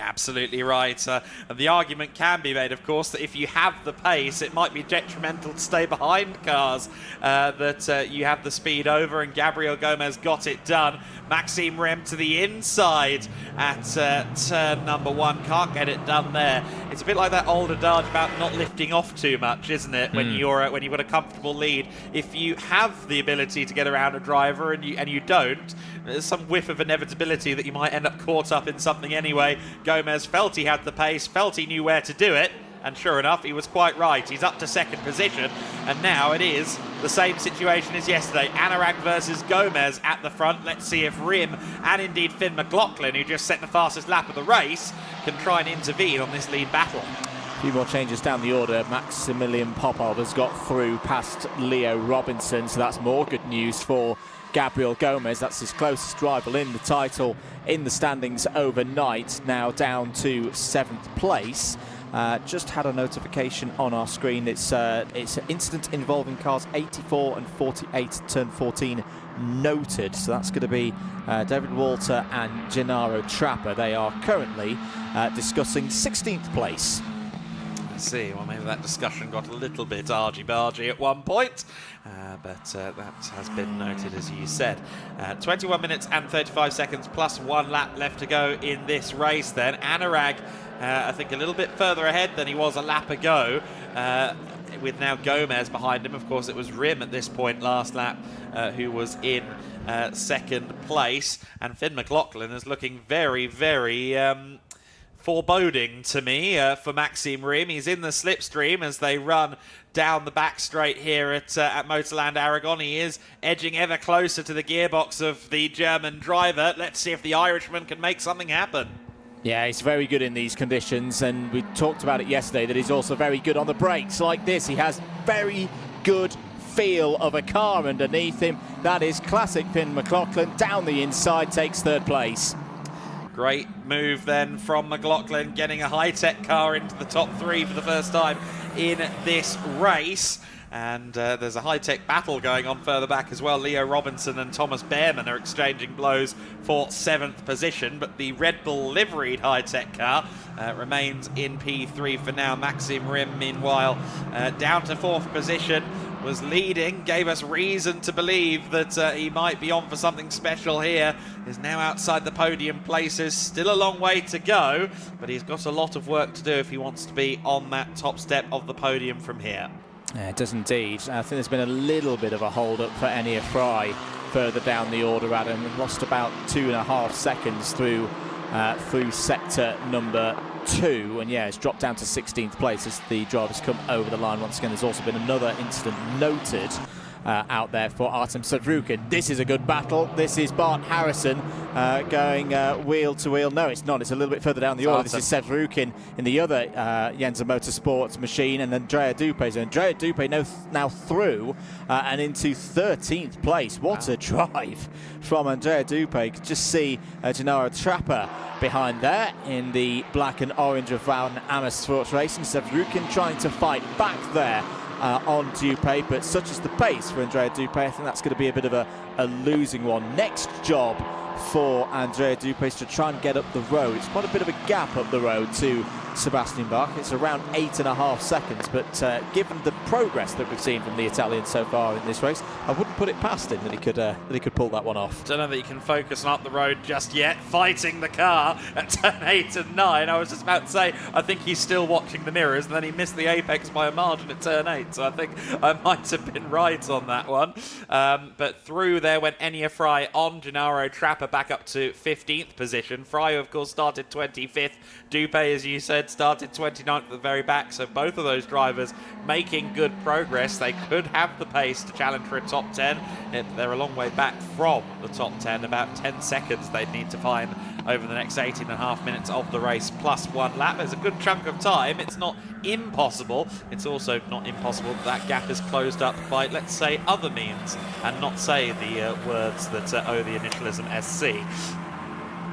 Absolutely right. And the argument can be made, of course, that if you have the pace, it might be detrimental to stay behind cars that you have the speed over, and Gabriel Gomez got it done. Maxime Rem to the inside at turn number 1. Can't get it done there. It's a bit like that old adage about not lifting off too much, isn't it? When when you've got a comfortable lead, if you have the ability to get around a driver and you don't, there's some whiff of inevitability that you might end up caught up in something anyway. Gomez felt he had the pace, felt he knew where to do it, and sure enough, he was quite right. He's up to second position, and now it is the same situation as yesterday. Anurag versus Gomez at the front. Let's see if Rim and indeed Finn McLaughlin, who just set the fastest lap of the race, can try and intervene on this lead battle. A few more changes down the order. Maximilian Popov has got through past Leo Robinson, so that's more good news for Gabriel Gomez. That's his closest rival in the title in the standings overnight, now down to 7th place. Just had a notification on our screen. It's an incident involving cars 84 and 48, turn 14 noted. So that's going to be David Walter and Gennaro Trapper. They are currently discussing 16th place. See, well, maybe that discussion got a little bit argy-bargy at one point, but that has been noted, as you said. 21 minutes and 35 seconds plus 1 lap left to go in this race then. Anurag, I think, a little bit further ahead than he was a lap ago, with now Gomez behind him. Of course, it was Rim at this point last lap who was in second place, and Finn McLaughlin is looking very, very foreboding to me for Maxime Rim. He's in the slipstream as they run down the back straight here at Motorland Aragón. He is edging ever closer to the gearbox of the German driver. Let's see if the Irishman can make something happen. Yeah, he's very good in these conditions, and we talked about it yesterday that he's also very good on the brakes like this. He has very good feel of a car underneath him. That is classic Finn McLaughlin. Down the inside, takes 3rd place. Great move then from McLaughlin, getting a high-tech car into the top 3 for the first time in this race. And there's a high-tech battle going on further back as well. Leo Robinson and Thomas Behrman are exchanging blows for 7th position, but the Red Bull liveried high-tech car remains in P3 for now. Maxime Rim, meanwhile, down to 4th position, was leading, gave us reason to believe that he might be on for something special here. Is now outside the podium places, still a long way to go, but he's got a lot of work to do if he wants to be on that top step of the podium from here. Yeah, it does indeed. I think there's been a little bit of a hold-up for Enia Fry further down the order, Adam. Lost about 2.5 seconds through sector number 2, and yeah, it's dropped down to 16th place as the drivers come over the line once again. There's also been another incident noted out there for Artem Savrukin. This is a good battle. This is Bart Harrison going wheel to wheel. No, it's not. It's a little bit further down the order. This is Savrukin in the other Yenza Motorsports machine, and Andrea Dupe. So Andrea Dupe now through and into 13th place. What a drive from Andrea Dupe. You can just see Gennaro Trapper behind there in the black and orange of Van Amer Sports Racing. Savrukin trying to fight back there on Dupe, but such is the pace for Andrea Dupe. I think that's going to be a bit of a losing one. Next job for Andrea Dupe is to try and get up the road. It's quite a bit of a gap up the road to Sebastian Bach. It's around 8.5 seconds, but given the progress that we've seen from the Italian so far in this race, I wouldn't put it past him that he could pull that one off. Don't know that he can focus on up the road just yet, fighting the car at turn 8 and 9. I was just about to say, I think he's still watching the mirrors, and then he missed the apex by a margin at turn 8, so I think I might have been right on that one. But through there went Enia Fry on Gennaro Trapper back up to 15th position. Fry, of course, started 25th. Dupe, as you said, started 29th at the very back, so both of those drivers making good progress. They could have the pace to challenge for a top 10. They're a long way back from the top 10, about 10 seconds they'd need to find over the next 18.5 minutes of the race, plus 1 lap. There's a good chunk of time. It's not impossible. It's also not impossible that gap is closed up by, let's say, other means, and not say the words that owe the initialism SC.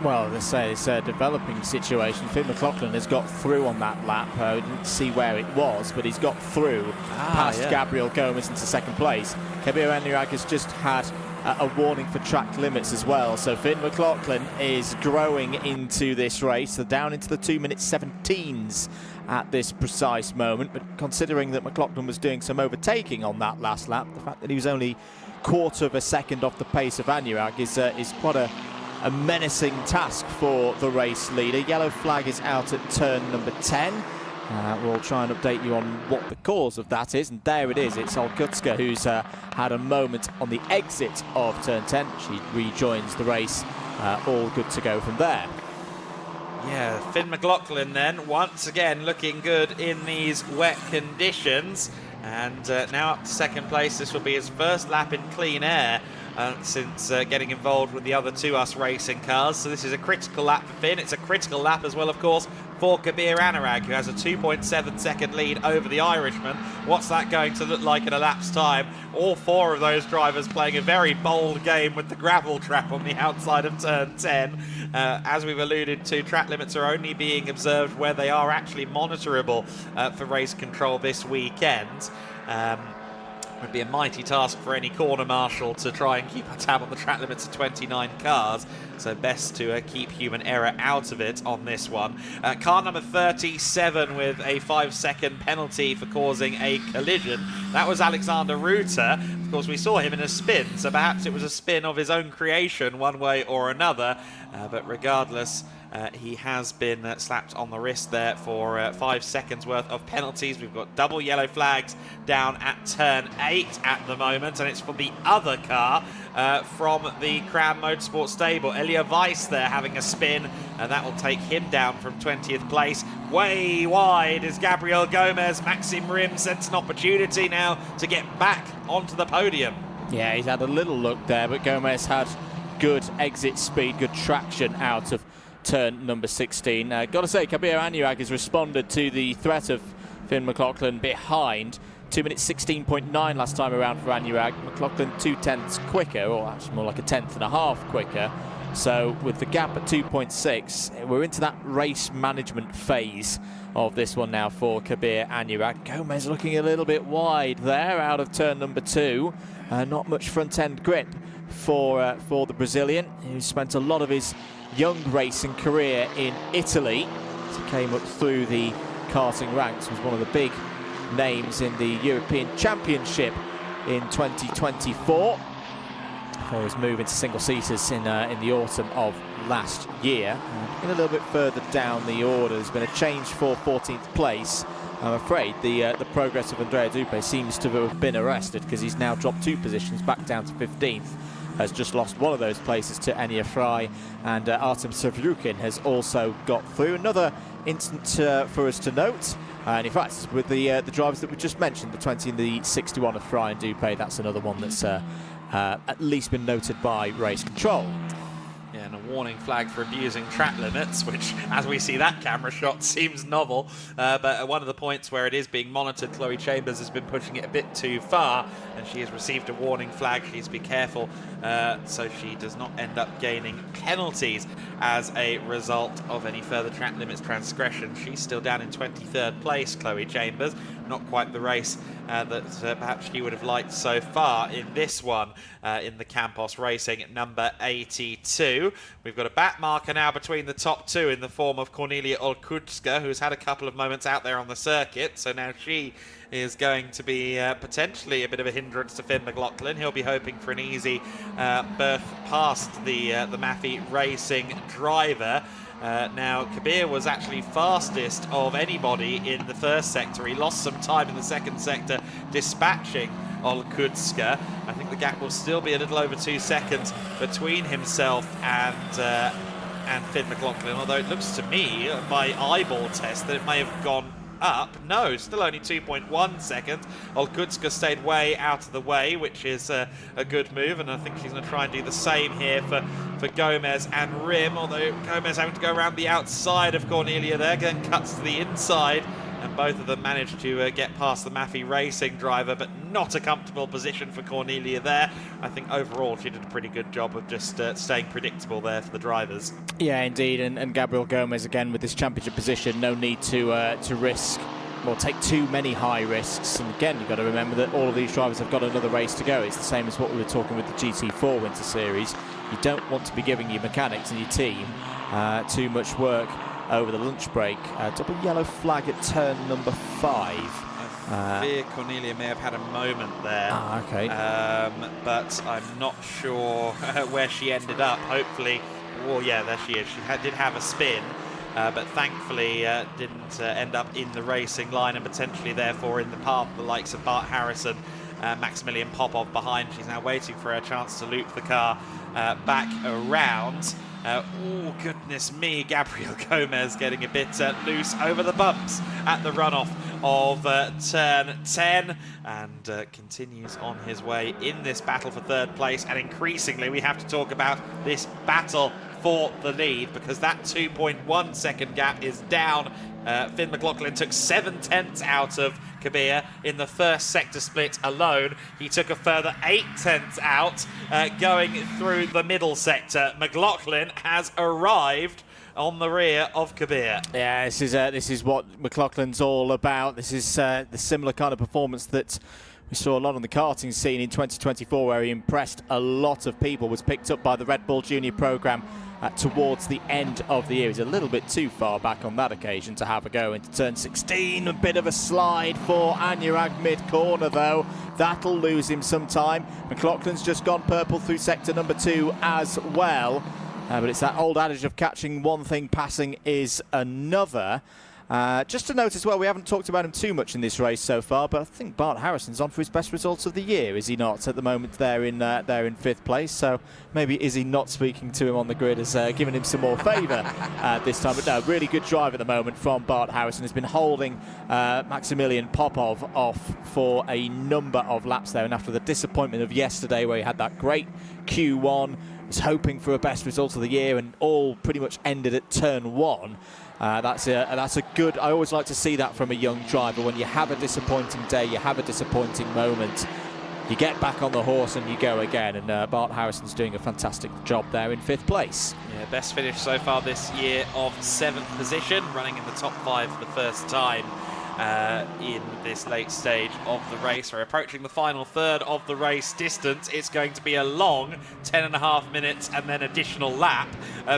Well, let's say it's a developing situation. Finn McLaughlin has got through on that lap. I didn't see where it was, but he's got through past Gabriel Gomez into second place. Kabir Anurag has just had a warning for track limits as well. So Finn McLaughlin is growing into this race. They're down into the 2-minute 17s at this precise moment. But considering that McLaughlin was doing some overtaking on that last lap, the fact that he was only quarter of a second off the pace of Anurag is quite a menacing task for the race leader. Yellow flag is out at turn number 10. We'll try and update you on what the cause of that is, and there it is. It's Olkutska who's had a moment on the exit of turn 10. She rejoins the race, all good to go from there. Yeah, Finn McLaughlin then once again looking good in these wet conditions, and now up to second place. This will be his first lap in clean air since getting involved with the other two US Racing cars. So this is a critical lap for Finn. It's a critical lap as well, of course, for Kabir Anurag, who has a 2.7 second lead over the Irishman. What's that going to look like in a lap's time? All four of those drivers playing a very bold game with the gravel trap on the outside of turn 10. As we've alluded to, track limits are only being observed where they are actually monitorable for race control this weekend. It would be a mighty task for any corner marshal to try and keep a tab on the track limits of 29 cars, so best to keep human error out of it on this one. Car number 37 with a 5-second penalty for causing a collision. That was Alexander Ruta. Of course, we saw him in a spin, so perhaps it was a spin of his own creation one way or another, but regardless, he has been slapped on the wrist there for 5 seconds worth of penalties. We've got double yellow flags down at turn 8 at the moment, and it's for the other car from the Crown Motorsport stable. Elia Weiss there having a spin, and that will take him down from 20th place. Way wide is Gabriel Gomez. Maxim Rim sends an opportunity now to get back onto the podium. Yeah, he's had a little look there, but Gomez had good exit speed, good traction out of turn number 16. Got to say, Kabir Anurag has responded to the threat of Finn McLaughlin behind. 2 minutes 16.9 last time around for Anurag. McLaughlin 2/10 quicker, or actually more like a 10.5 quicker. So with the gap at 2.6, we're into that race management phase of this one now for Kabir Anurag. Gomez looking a little bit wide there out of turn number 2. Not much front end grip for the Brazilian, who spent a lot of his young racing career in Italy. As he came up through the karting ranks, was one of the big names in the European Championship in 2024. For his move into single-seaters in the autumn of last year. In a little bit further down the order, there's been a change for 14th place. I'm afraid the progress of Andrea Dupe seems to have been arrested, because he's now dropped 2 positions back down to 15th. Has just lost one of those places to Enya Fry, and Artem Savrukin has also got through. Another instant for us to note, and in fact, with the drivers that we just mentioned, the 20 and the 61 of Fry and Dupe, that's another one that's at least been noted by race control. Yeah, and a warning flag for abusing track limits, which, as we see that camera shot, seems novel. But at one of the points where it is being monitored, Chloe Chambers has been pushing it a bit too far, and she has received a warning flag. She needs to be careful so she does not end up gaining penalties as a result of any further track limits transgression. She's still down in 23rd place, Chloe Chambers. Not quite the race that perhaps she would have liked so far in this one in the Campos Racing number 82. We've got a back marker now between the top 2 in the form of Cornelia Olkutska, who's had a couple of moments out there on the circuit, so now she is going to be potentially a bit of a hindrance to Finn McLaughlin. He'll be hoping for an easy berth past the Maffei Racing driver. Now, Kabir was actually fastest of anybody in the first sector. He lost some time in the second sector dispatching Olkutska. I think the gap will still be a little over 2 seconds between himself and Finn McLaughlin, although it looks to me, by eyeball test, that it may have gone up. No, still only 2.1 seconds. Olkutska stayed way out of the way, which is a good move, and I think she's going to try and do the same here for Gomez and Rim, although Gomez having to go around the outside of Cornelia there, then cuts to the inside, and both of them managed to get past the Maffei Racing driver, but not a comfortable position for Cornelia there. I think overall she did a pretty good job of just staying predictable there for the drivers. Yeah, indeed, and Gabriel Gomez again with this championship position. No need to risk or take too many high risks. And again, you've got to remember that all of these drivers have got another race to go. It's the same as what we were talking with the GT4 Winter Series. You don't want to be giving your mechanics and your team too much work over the lunch break. Double yellow flag at turn number 5. I fear Cornelia may have had a moment there. Okay. But I'm not sure where she ended up. Hopefully, well, yeah, there she is. She did have a spin, but thankfully didn't end up in the racing line and potentially therefore in the path of the likes of Bart Harrison, Maximilian Popov behind. She's now waiting for her chance to loop the car back around. Oh, goodness me, Gabriel Gomez getting a bit loose over the bumps at the runoff of turn 10 and continues on his way in this battle for third place. And increasingly, we have to talk about this battle for the lead because that 2.1 second gap is down. Finn McLaughlin took 7/10 out of Kabir in the first sector split alone. He took a further 8/10 out going through the middle sector. McLaughlin has arrived on the rear of Kabir. Yeah, this is what McLaughlin's all about. This is the similar kind of performance that we saw a lot on the karting scene in 2024, where he impressed a lot of people. Was picked up by the Red Bull Junior program towards the end of the year. He's a little bit too far back on that occasion to have a go into turn 16. A bit of a slide for Anurag mid-corner, though. That'll lose him some time. McLaughlin's just gone purple through sector number 2 as well. But it's that old adage of catching one thing, passing is another. Just to note as well, we haven't talked about him too much in this race so far, but I think Bart Harrison's on for his best results of the year, is he not? At the moment, they're in 5th place. So maybe Izzy not speaking to him on the grid has given him some more favour this time. But no, really good drive at the moment from Bart Harrison. Has been holding Maximilian Popov off for a number of laps there, and after the disappointment of yesterday, where he had that great Q1, was hoping for a best result of the year, and all pretty much ended at turn 1. That's a good. I always like to see that from a young driver. When you have a disappointing day, you have a disappointing moment, you get back on the horse and you go again. And Bart Harrison's doing a fantastic job there in 5th place. Yeah, best finish so far this year of 7th position, running in the top 5 for the first time in this late stage of the race. We're approaching the final third of the race distance. It's going to be a long 10.5 minutes and then additional lap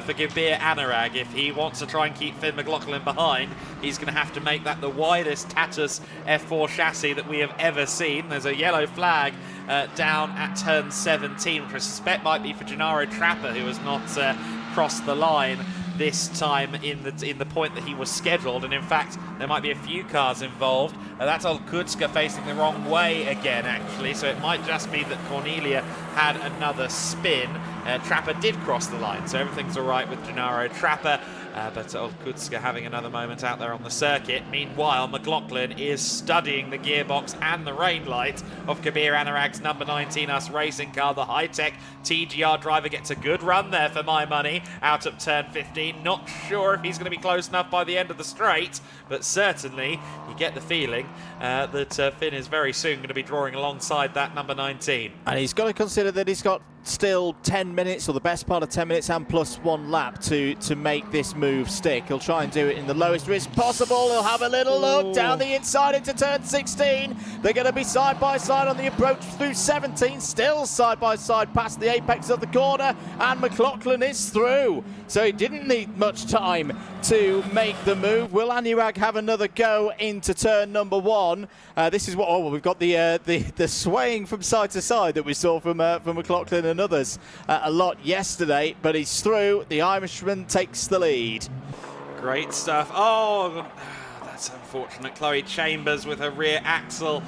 for Kabir Anurag. If he wants to try and keep Finn McLaughlin behind, he's going to have to make that the widest Tatus F4 chassis that we have ever seen. There's a yellow flag down at turn 17, which I suspect might be for Gennaro Trapper, who has not crossed the line this time in the point that he was scheduled. And in fact, there might be a few cars involved. That's Olkutska facing the wrong way again, actually, so it might just be that Cornelia had another spin. Trapper did cross the line, so everything's all right with Gennaro Trapper. But Olkutska having another moment out there on the circuit. Meanwhile, McLaughlin is studying the gearbox and the rain light of Kabir Anurag's number 19 US racing car. The high-tech TGR driver gets a good run there for my money out of turn 15. Not sure if he's going to be close enough by the end of the straight, but certainly you get the feeling that Finn is very soon going to be drawing alongside that number 19. And he's got to consider that he's got still 10 minutes, or the best part of 10 minutes and plus 1 lap to make this move stick. He'll try and do it in the lowest risk possible. He'll have a little look down the inside into turn 16. They're going to be side by side on the approach through 17, still side by side past the apex of the corner, and McLaughlin is through. So he didn't need much time to make the move. Will Anurag have another go into turn number 1? This is what we've got the swaying from side to side that we saw from McLaughlin and others a lot yesterday, but he's through. The Irishman takes the lead. Great stuff. Oh, that's unfortunate. Chloe Chambers with her rear axle.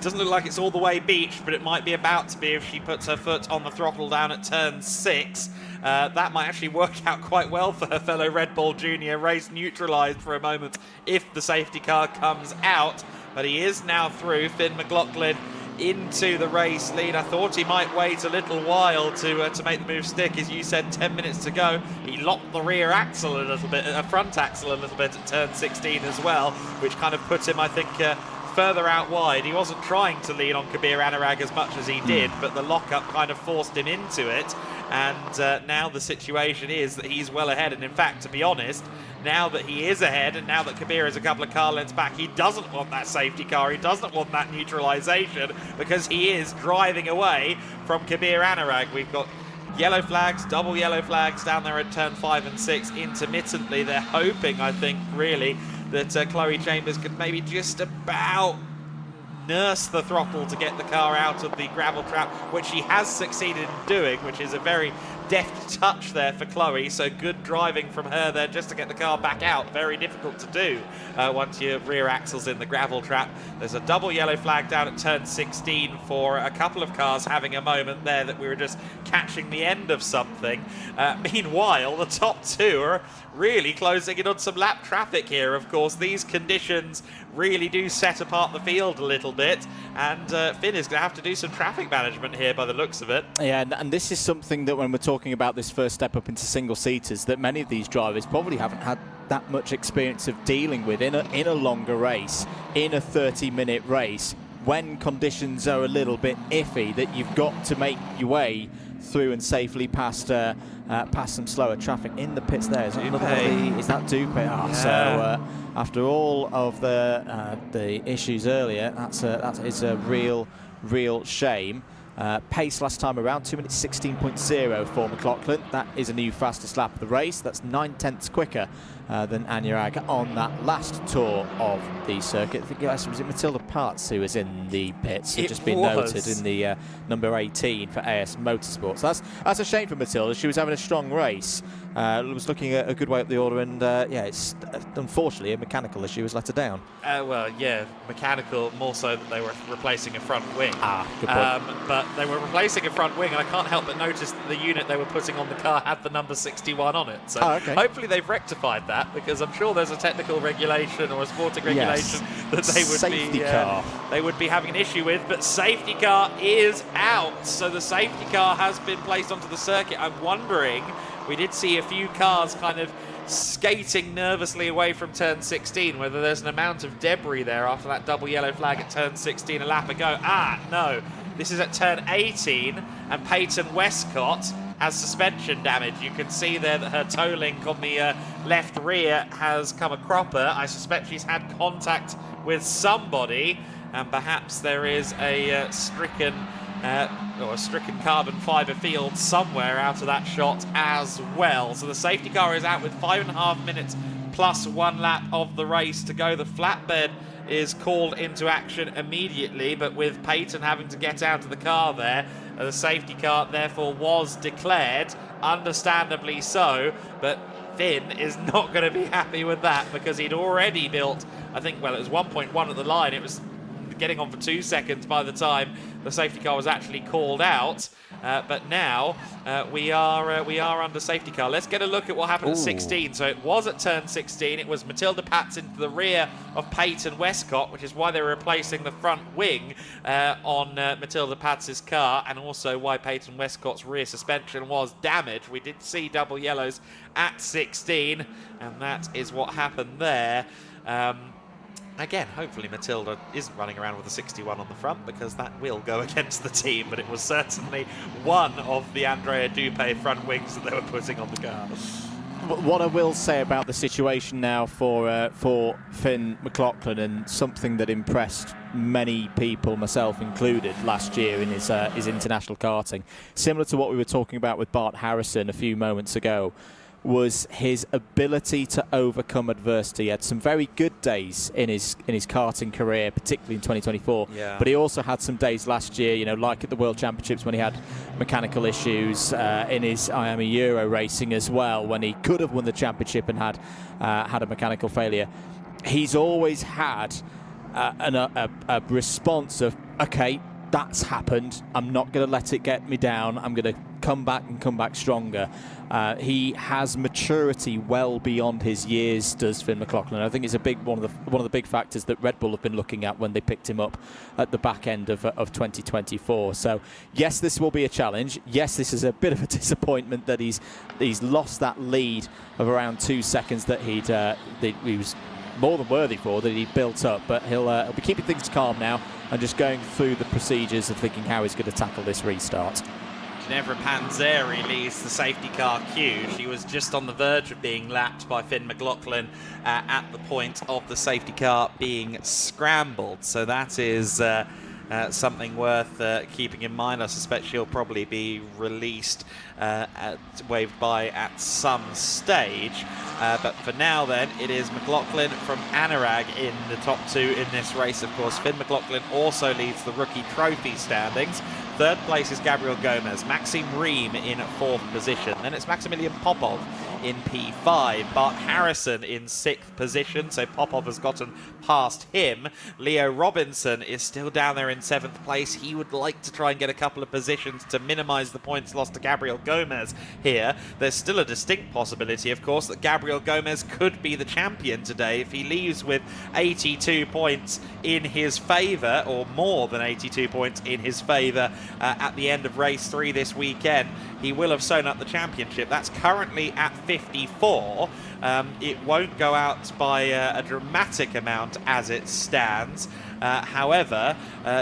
Doesn't look like it's all the way beached, but it might be about to be if she puts her foot on the throttle down at turn 6. That might actually work out quite well for her fellow Red Bull Junior. Race neutralised for a moment if the safety car comes out, but he is now through. Finn McLaughlin into the race lead. I thought he might wait a little while to make the move stick. As you said, 10 minutes to go. He locked the rear axle a little bit, front axle a little bit at turn 16 as well, which kind of put him, I think, further out wide. He wasn't trying to lean on Kabir Anurag as much as he did, but the lockup kind of forced him into it. And now the situation is that he's well ahead. And in fact, to be honest, now that he is ahead and now that Kabir is a couple of car lengths back, he doesn't want that safety car. He doesn't want that neutralisation because he is driving away from Kabir Anurag. We've got yellow flags, double yellow flags down there at turn 5 and 6 intermittently. They're hoping, I think, really, that Chloe Chambers could maybe just about nurse the throttle to get the car out of the gravel trap, which she has succeeded in doing, which is a very deft touch there for Chloe. So good driving from her there just to get the car back out. Very difficult to do once your rear axle's in the gravel trap. There's a double yellow flag down at turn 16 for a couple of cars having a moment there that we were just catching the end of something. Meanwhile, the top two are really closing in on some lap traffic here. Of course, these conditions really do set apart the field a little bit, and Finn is going to have to do some traffic management here by the looks of it. Yeah, and this is something that when we're talking about this first step up into single-seaters, that many of these drivers probably haven't had that much experience of dealing with in a longer race, in a 30-minute race, when conditions are a little bit iffy, that you've got to make your way through and safely past some slower traffic. In the pits there, is that Dupe? So after all of the issues earlier, that is a real shame. Pace last time around, 2 minutes 16.0 for McLaughlin. That is a new fastest lap of the race. That's 9/10 quicker than Anurag on that last tour of the circuit. I think was it Matilda Parts who was in the pits? It's just been noted in the number 18 for AS Motorsports. That's a shame for Matilda. She was having a strong race. Was looking at a good way up the order, and yeah, it's unfortunately a mechanical issue has let her down. Well, yeah, mechanical, more so that they were replacing a front wing. Good point. But they were replacing a front wing, and I can't help but notice that the unit they were putting on the car had the number 61 on it. So hopefully they've rectified that, because I'm sure there's a technical regulation or a sporting regulation that they would be having an issue with. But safety car is out, so the safety car has been placed onto the circuit. I'm wondering, we did see a few cars kind of skating nervously away from turn 16, whether there's an amount of debris there after that double yellow flag at turn 16 a lap ago. No, this is at turn 18, and Peyton Westcott has suspension damage. You can see there that her toe link on the left rear has come a cropper. I suspect she's had contact with somebody, and perhaps there is a stricken carbon fibre field somewhere out of that shot as well. So the safety car is out with 5.5 minutes plus 1 lap of the race to go. The flatbed is called into action immediately, but with Peyton having to get out of the car there, the safety car therefore was declared, understandably so, but Finn is not going to be happy with that, because he'd already built, I think, well, it was 1.1 at the line. It was getting on for 2 seconds by the time the safety car was actually called out. But now we are under safety car. Let's get a look at what happened at 16. So it was at turn 16. It was Matilda Pats into the rear of Peyton Westcott, which is why they were replacing the front wing on Matilda Pats' car, and also why Peyton Westcott's rear suspension was damaged. We did see double yellows at 16, and that is what happened there. Again, hopefully Matilda isn't running around with a 61 on the front, because that will go against the team, but it was certainly one of the Andrea Dupe front wings that they were putting on the car. What I will say about the situation now for Finn McLaughlin, and something that impressed many people, myself included, last year in his international karting, similar to what we were talking about with Bart Harrison a few moments ago, was his ability to overcome adversity. He had some very good days in his karting career, particularly in 2024. But he also had some days last year, you know, like at the World Championships when he had mechanical issues, in his Miami Euro racing as well, when he could have won the championship and had a mechanical failure. He's always had a response of, okay, that's happened, I'm not going to let it get me down, I'm going to come back and come back stronger. He has maturity well beyond his years, does Finn McLaughlin. I think it's a big one of the big factors that Red Bull have been looking at when they picked him up at the back end of 2024. So yes, this will be a challenge. Yes, this is a bit of a disappointment that he's lost that lead of around 2 seconds that he was more than worthy for that he built up, but he'll be keeping things calm now and just going through the procedures of thinking how he's going to tackle this restart. Ginevra Panzeri leaves the safety car queue. She was just on the verge of being lapped by Finn McLaughlin at the point of the safety car being scrambled. So that is something worth keeping in mind. I suspect she'll probably be released, waved by at some stage. But for now then, it is McLaughlin from Anurag in the top 2 in this race. Of course, Finn McLaughlin also leads the rookie trophy standings. Third place is Gabriel Gomez, Maxime Ream in 4th position. Then it's Maximilian Popov in P5. Bart Harrison in 6th position, so Popov has gotten past him. Leo Robinson is still down there in 7th place. He would like to try and get a couple of positions to minimise the points lost to Gabriel Gomez here. There's still a distinct possibility, of course, that Gabriel Gomez could be the champion today if he leaves with 82 points in his favour, or more than 82 points in his favour at the end of race 3 this weekend. He will have sewn up the championship. That's currently at 54. It won't go out by a dramatic amount as it stands. However,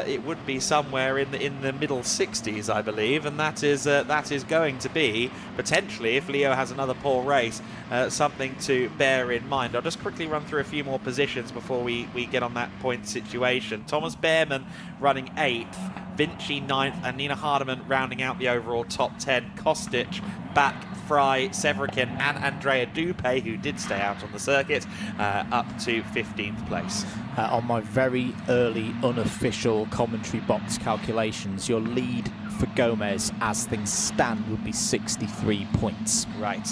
it would be somewhere in the middle 60s, I believe, and that is going to be potentially, if Leo has another poor race, something to bear in mind. I'll just quickly run through a few more positions before we get on that point situation. Thomas Behrman running 8th, Vinci 9th, and Nina Hardeman rounding out the overall top 10. Kostic, Bach, Fry, Severikin, and Andrea Dupé, who did stay out on the circuit, up to 15th place. On my very early unofficial commentary box calculations, your lead for Gomez as things stand would be 63 points. Right.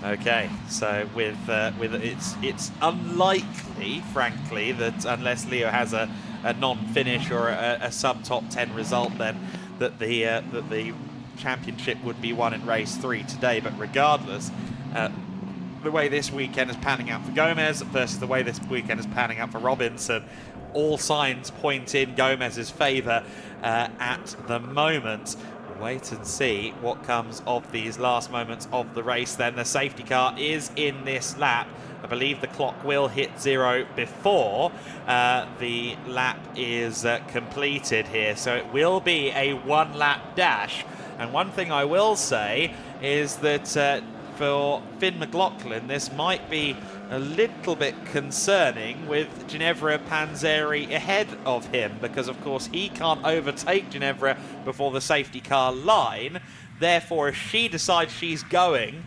Okay, so with it's unlikely, frankly, that unless Leo has a non-finish or a sub-top 10 result, then that the championship would be won in race 3 today. But regardless, the way this weekend is panning out for Gomez versus the way this weekend is panning out for Robinson, all signs point in Gomez's favour at the moment. Wait and see what comes of these last moments of the race. Then the safety car is in this lap. I believe the clock will hit 0 before the lap is completed here. So it will be a 1-lap dash. And one thing I will say is that for Finn McLaughlin, this might be a little bit concerning with Ginevra Panzeri ahead of him, because of course he can't overtake Ginevra before the safety car line. Therefore, if she decides she's going,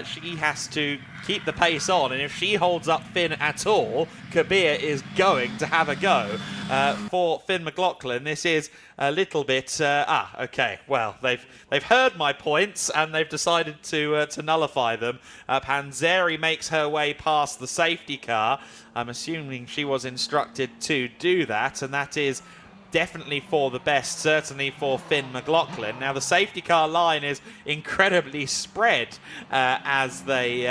she has to keep the pace on, and if she holds up Finn at all, Kabir is going to have a go. For Finn McLaughlin, this is a little bit okay, well, they've heard my points and they've decided to nullify them. Panzeri makes her way past the safety car. I'm assuming she was instructed to do that, and that is definitely for the best, certainly for Finn McLaughlin. Now the safety car line is incredibly spread as they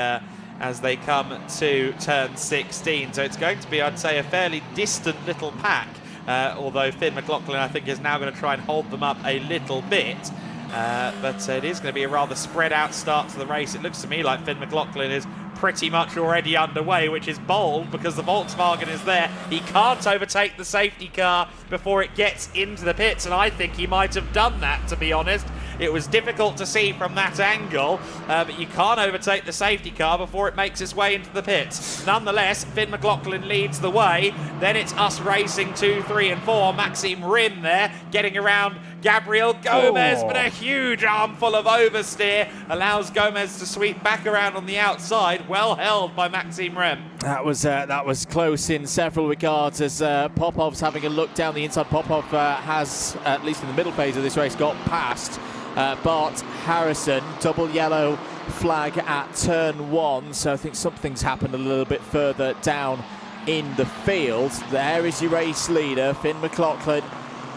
come to turn 16, so it's going to be, I'd say, a fairly distant little pack, although Finn McLaughlin, I think, is now going to try and hold them up a little bit. But it is going to be a rather spread out start to the race. It looks to me like Finn McLaughlin is pretty much already underway, which is bold because the Volkswagen is there. He can't overtake the safety car before it gets into the pits, and I think he might have done that, to be honest. It was difficult to see from that angle, but you can't overtake the safety car before it makes its way into the pits. Nonetheless, Finn McLaughlin leads the way. Then it's us racing 2, 3 and 4. Maxime Rim there getting around Gabriel Gomez, but a huge armful of oversteer allows Gomez to sweep back around on the outside. Well held by Maxime Rim. That was close in several regards, as Popov's having a look down the inside. Popov has, at least in the middle phase of this race, got past Bart Harrison. Double yellow flag at turn 1, so I think something's happened a little bit further down in the field. There is your race leader, Finn McLaughlin.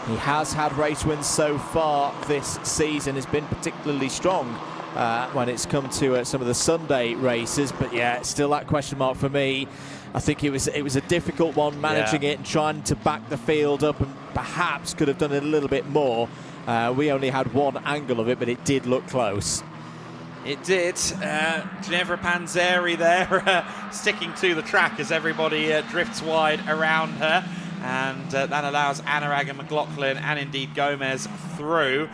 He has had race wins so far this season, has been particularly strong when it's come to some of the Sunday races, but yeah, still that question mark for me. I think it was a difficult one, managing it and trying to back the field up, and perhaps could have done it a little bit more. We only had one angle of it, but it did look close. It did. Ginevra Panzeri there sticking to the track as everybody drifts wide around her. And that allows Anurag and McLaughlin and indeed Gomez through.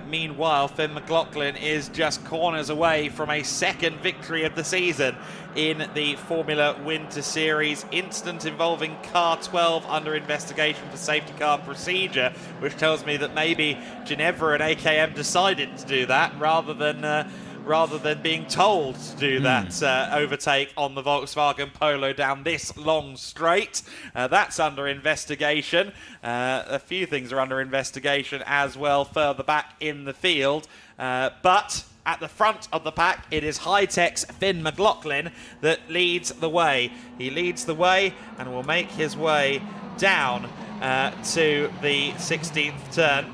Meanwhile, Finn McLaughlin is just corners away from a second victory of the season in the Formula Winter Series. Incident involving car 12 under investigation for safety car procedure, which tells me that maybe Ginevra and AKM decided to do that rather than being told to do that overtake on the Volkswagen Polo down this long straight. That's under investigation. A few things are under investigation as well further back in the field. But at the front of the pack, it is Hi-Tech's Finn McLaughlin that leads the way. He leads the way and will make his way down to the 16th turn.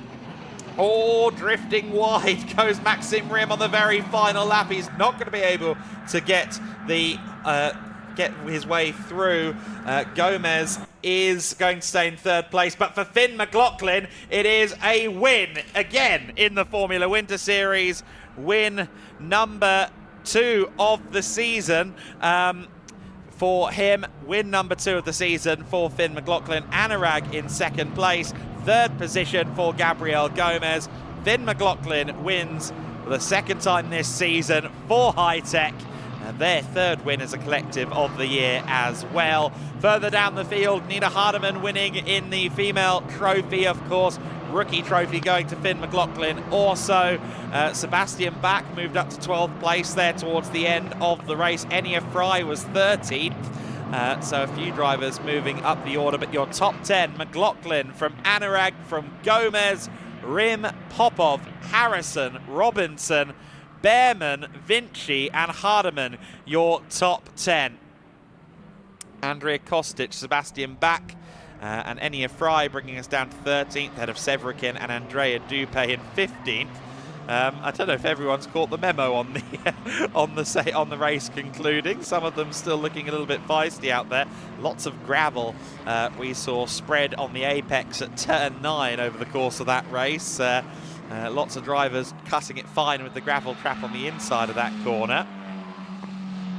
Oh, drifting wide goes Maxim Rim on the very final lap. He's not going to be able to get his way through. Gomez is going to stay in third place, but for Finn McLaughlin, it is a win again in the Formula Winter Series. Win number 2 of the season. For him, win number 2 of the season for Finn McLaughlin. Anurag in second place. Third position for Gabriel Gomez. Finn McLaughlin wins for the second time this season for Hi-Tech. And their third win as a collective of the year as well. Further down the field, Nina Hardeman winning in the female trophy, of course. Rookie trophy going to Finn McLaughlin. Also, Sebastian Bach moved up to 12th place there towards the end of the race. Enya Fry was 13th. So a few drivers moving up the order, but your top 10, McLaughlin from Anurag, from Gomez, Rim, Popov, Harrison, Robinson, Behrman, Vinci and Hardeman, your top 10. Andrea Kostic, Sebastian Bach and Enya Fry bringing us down to 13th, ahead of Severikin and Andrea Dupé in 15th. I don't know if everyone's caught the memo on the on the race concluding. Some of them still looking a little bit feisty out there. Lots of gravel we saw spread on the apex at turn 9 over the course of that race. Lots of drivers cutting it fine with the gravel trap on the inside of that corner.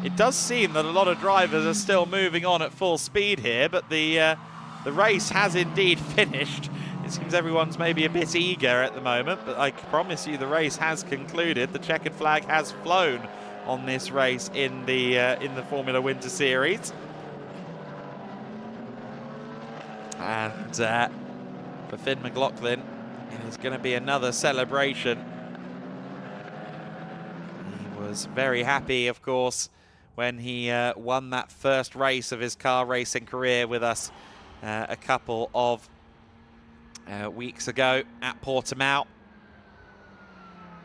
It does seem that a lot of drivers are still moving on at full speed here, but the race has indeed finished. It seems everyone's maybe a bit eager at the moment, but I promise you the race has concluded. The checkered flag has flown on this race in the Formula Winter Series. And for Finn McLaughlin, it is going to be another celebration. He was very happy, of course, when he won that first race of his car racing career with us a couple of weeks ago at Portimao.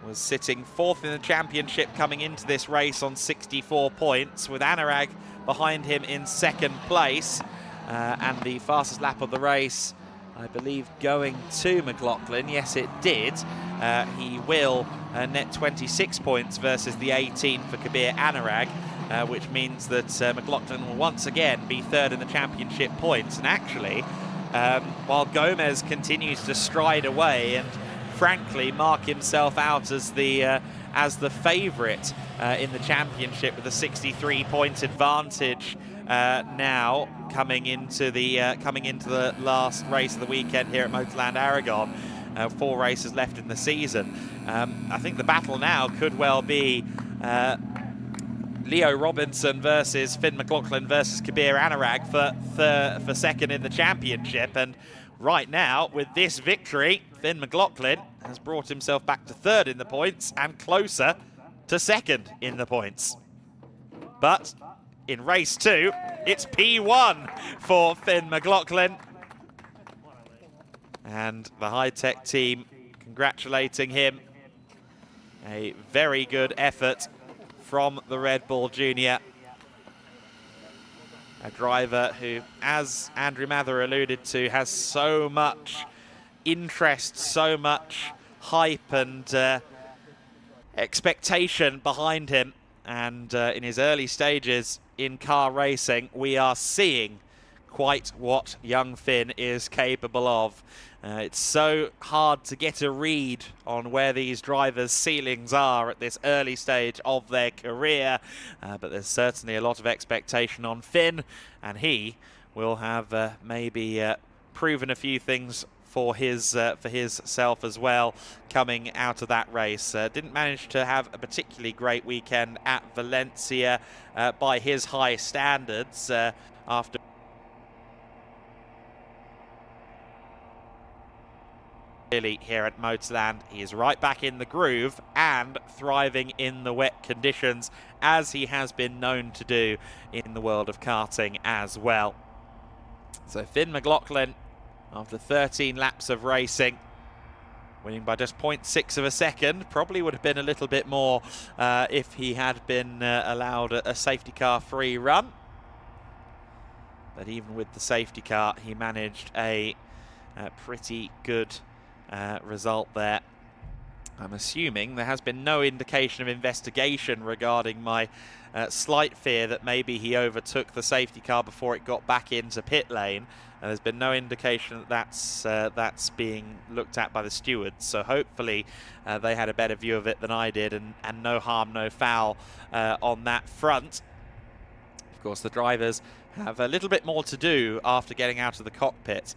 Was sitting 4th in the championship coming into this race on 64 points, with Anurag behind him in 2nd place. And the fastest lap of the race, I believe, going to McLaughlin. Yes, it did. He will net 26 points versus the 18 for Kabir Anurag, which means that McLaughlin will once again be 3rd in the championship points. And actually, while Gomez continues to stride away and frankly mark himself out as the favourite in the championship with a 63-point advantage now coming into the last race of the weekend here at Motorland Aragon. 4 races left in the season. I think the battle now could well be Leo Robinson versus Finn McLaughlin versus Kabir Anurag for 2nd in the championship. And right now, with this victory, Finn McLaughlin has brought himself back to 3rd in the points and closer to 2nd in the points. But in race 2, it's P1 for Finn McLaughlin. And the Hi-Tech team congratulating him. A very good effort from the Red Bull Junior. A driver who, as Andrew Mather alluded to, has so much interest, so much hype and expectation behind him. And in his early stages in car racing, we are seeing quite what young Finn is capable of. It's so hard to get a read on where these drivers' ceilings are at this early stage of their career, but there's certainly a lot of expectation on Finn, and he will have maybe proven a few things for his self as well coming out of that race. Didn't manage to have a particularly great weekend at Valencia by his high standards after here at Motorland. He is right back in the groove and thriving in the wet conditions, as he has been known to do in the world of karting as well. So Finn McLaughlin, after 13 laps of racing, winning by just 0.6 of a second. Probably would have been a little bit more if he had been allowed a safety car free run. But even with the safety car, he managed a pretty good result there. I'm assuming there has been no indication of investigation regarding my slight fear that maybe he overtook the safety car before it got back into pit lane. There's been no indication that that's being looked at by the stewards, so hopefully they had a better view of it than I did, and no harm, no foul on that front. Of course, the drivers have a little bit more to do after getting out of the cockpit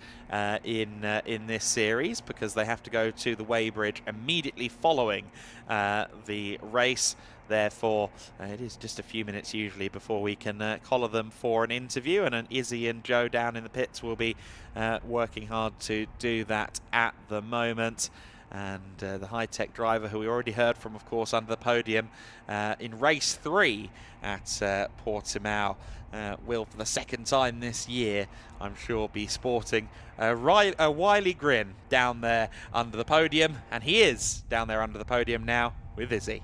in this series, because they have to go to the weighbridge immediately following the race. Therefore, it is just a few minutes usually before we can collar them for an interview, and Izzy and Joe down in the pits will be working hard to do that at the moment. And the high-tech driver, who we already heard from, of course, under the podium in race 3 at Portimao, will, for the second time this year, I'm sure, be sporting a wily grin down there under the podium. And he is down there under the podium now with Izzy.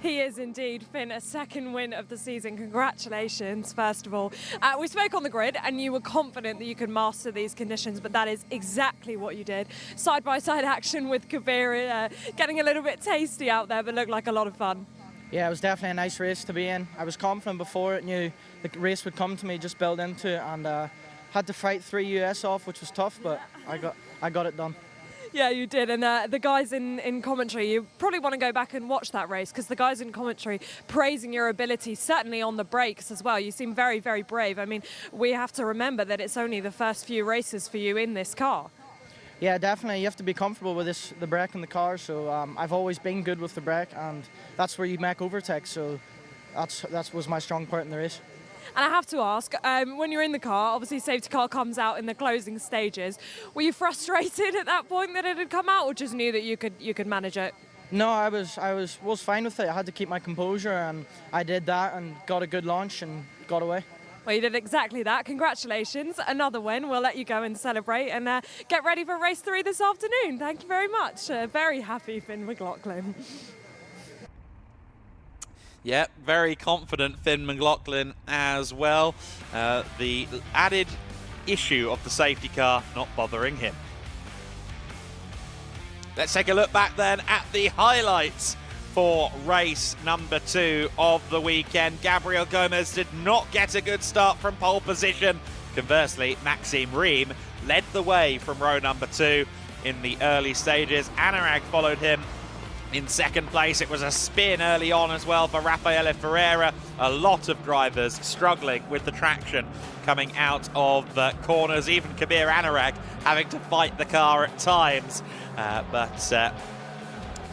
He is indeed, Finn, a second win of the season. Congratulations, first of all. We spoke on the grid and you were confident that you could master these conditions, but that is exactly what you did. Side-by-side action with Kabir, getting a little bit tasty out there, but looked like a lot of fun. Yeah, it was definitely a nice race to be in. I was confident before it, knew the race would come to me, just build into it, and had to fight 3 US off, which was tough, but I got it done. Yeah, you did. And the guys in commentary, you probably want to go back and watch that race, because the guys in commentary praising your ability, certainly on the brakes as well. You seem very, very brave. I mean, we have to remember that it's only the first few races for you in this car. Yeah, definitely. You have to be comfortable with the brake in the car. So I've always been good with the brake, and that's where you make overtakes. So that was my strong part in the race. And I have to ask, when you're in the car, obviously safety car comes out in the closing stages. Were you frustrated at that point that it had come out, or just knew that you could manage it? No, I was fine with it. I had to keep my composure, and I did that and got a good launch and got away. Well, you did exactly that. Congratulations. Another win. We'll let you go and celebrate and get ready for race 3 this afternoon. Thank you very much. Very happy, Finn McLaughlin. Yeah, very confident Finn McLaughlin as well. The added issue of the safety car not bothering him. Let's take a look back then at the highlights for race number 2 of the weekend. Gabriel Gomez did not get a good start from pole position. Conversely, Maxime Riem led the way from row number 2 in the early stages. Anurag followed him in second place. It was a spin early on as well for Rafael Ferreira. A lot of drivers struggling with the traction coming out of the corners. Even Kabir Anurag having to fight the car at times. But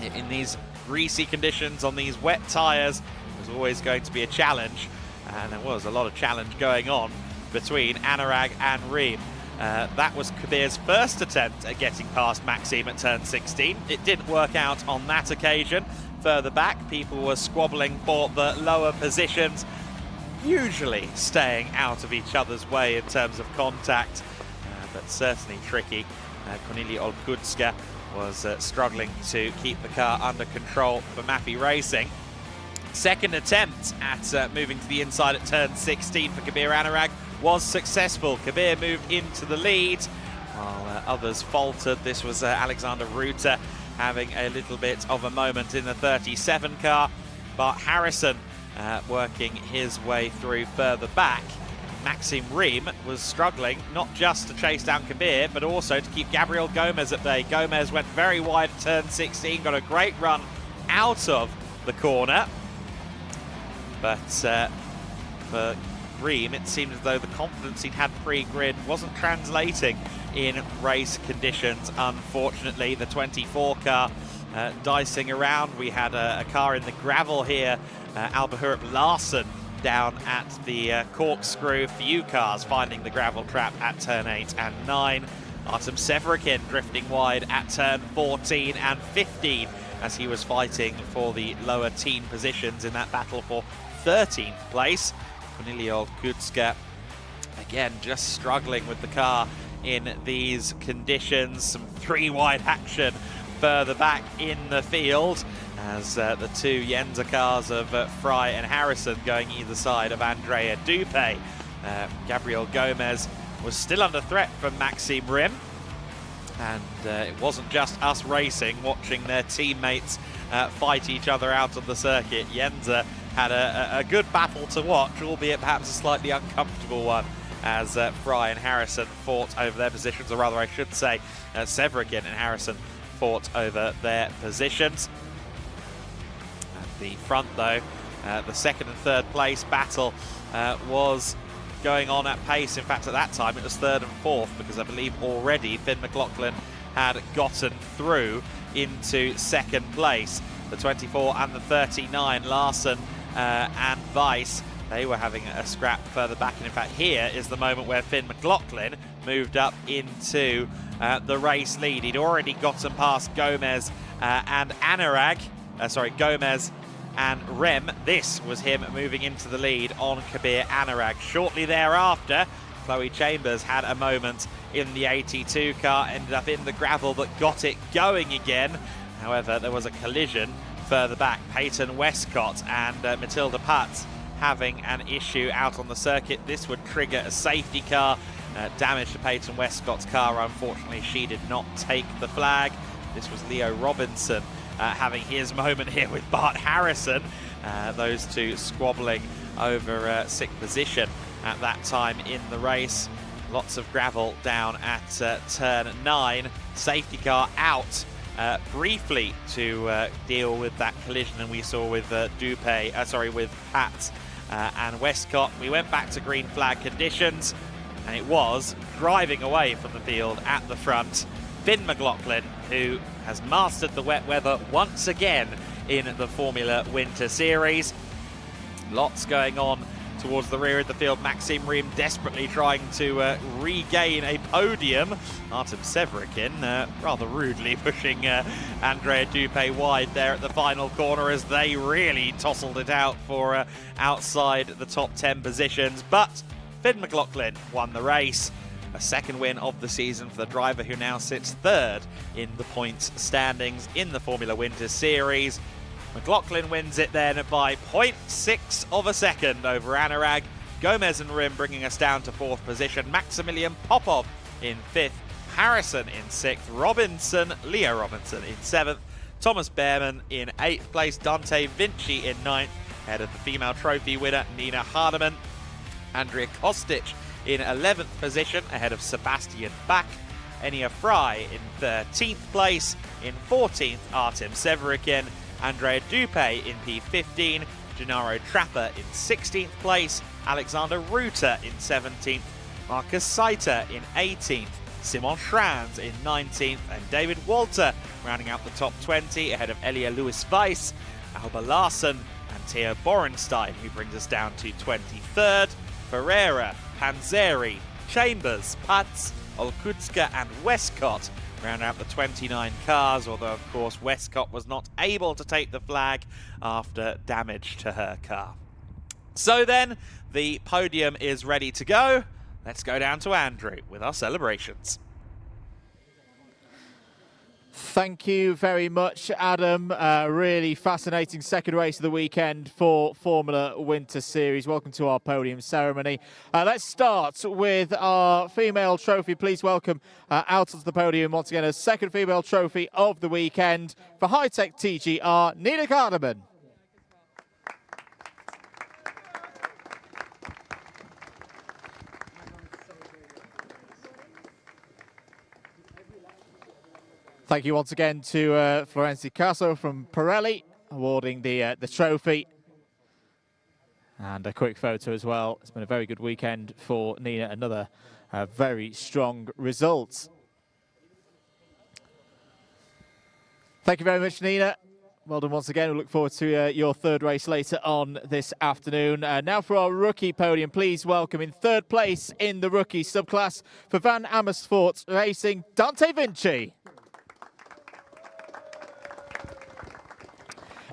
in these greasy conditions, on these wet tyres, it was always going to be a challenge. And there was a lot of challenge going on between Anurag and Riem. That was Kabir's first attempt at getting past Maxime at turn 16. It didn't work out on that occasion. Further back, people were squabbling for the lower positions, usually staying out of each other's way in terms of contact, but certainly tricky. Cornelia Olkutska was struggling to keep the car under control for Mappy Racing. Second attempt at moving to the inside at turn 16 for Kabir Anurag was successful. Kabir moved into the lead while others faltered. This was Alexander Ruta having a little bit of a moment in the 37 car. Bart Harrison working his way through further back Maxime Riem was struggling not just to chase down Kabir, but also to keep Gabriel Gomez at bay. Gomez went very wide at turn 16, got a great run out of the corner. But for Riem, it seemed as though the confidence he'd had pre-grid wasn't translating in race conditions, unfortunately. The 24 car dicing around. We had a car in the gravel here, Albahurup Larsen down at the corkscrew. Few cars finding the gravel trap at turn 8 and 9. Artem Severikin drifting wide at turn 14 and 15 as he was fighting for the lower teen positions in that battle for 13th place. Cornelio Kutska again just struggling with the car in these conditions. Some 3-wide action further back in the field as the two Yenza cars of Fry and Harrison going either side of Andrea Dupé. Gabriel Gomez was still under threat from Maxime Riem, and it wasn't just us racing, watching their teammates fight each other out on the circuit. Yenza had a good battle to watch, albeit perhaps a slightly uncomfortable one, as Fry and Harrison fought over their positions, or rather I should say Severikin and Harrison fought over their positions. At the front though, the second and third place battle was going on at pace. In fact, at that time it was third and fourth, because I believe already Finn McLaughlin had gotten through into second place. The 24 and the 39, Larsen and Weiss, they were having a scrap further back, and in fact here is the moment where Finn McLaughlin moved up into the race lead. He'd already gotten past Gomez and Gomez and Rem. This was him moving into the lead on Kabir Anurag. Shortly thereafter, Chloe Chambers had a moment in the 82 car, ended up in the gravel but got it going again. However, there was a collision further back. Peyton Westcott and Matilda Putz having an issue out on the circuit. This would trigger a safety car. Damage to Peyton Westcott's car. Unfortunately, she did not take the flag. This was Leo Robinson having his moment here with Bart Harrison. Those two squabbling over sixth position at that time in the race. Lots of gravel down at turn 9. Safety car out briefly to deal with that collision, and we saw with with Pat and Westcott. We went back to green flag conditions, and it was driving away from the field at the front, Finn McLaughlin, who has mastered the wet weather once again in the Formula Winter Series. Lots going on towards the rear of the field. Maxime Riem desperately trying to regain a podium. Artem Severikin rather rudely pushing Andrea Dupé wide there at the final corner as they really tousled it out for outside the top 10 positions. But Finn McLaughlin won the race. A second win of the season for the driver, who now sits third in the points standings in the Formula Winter Series. McLaughlin wins it then by 0.6 of a second over Anurag. Gomez and Riem bringing us down to fourth position. Maximilian Popov in fifth. Harrison in sixth. Leo Robinson in seventh. Thomas Behrman in eighth place. Dante Vinci in ninth, ahead of the female trophy winner Nina Hardeman. Andrea Kostic in 11th position, ahead of Sebastian Bach. Enia Fry in 13th place. In 14th, Artem Severikin. Andrea Dupé in P15. Gennaro Trapper in 16th place. Alexander Ruta in 17th. Marcus Saiter in 18th. Simon Schranz in 19th. And David Walter rounding out the top 20, ahead of Elia Lewis-Weiss, Alba Larsen and Theo Borenstein, who brings us down to 23rd. Ferreira, Panzeri, Chambers, Putz, Olkutska and Westcott round out the 29 cars, although of course Westcott was not able to take the flag after damage to her car. So then, the podium is ready to go. Let's go down to Andrew with our celebrations. Thank you very much, Adam. Really fascinating second race of the weekend for Formula Winter Series. Welcome to our podium ceremony. Let's start with our female trophy. Please welcome out onto the podium once again, a second female trophy of the weekend for High-Tech TGR, Nina Hardeman. Thank you once again to Florenzi Caso from Pirelli, awarding the trophy. And a quick photo as well. It's been a very good weekend for Nina. Another very strong result. Thank you very much, Nina. Well done once again. We look forward to your third race later on this afternoon. Now for our rookie podium, please welcome in third place in the rookie subclass for Van Amersfoort Racing, Dante Vinci.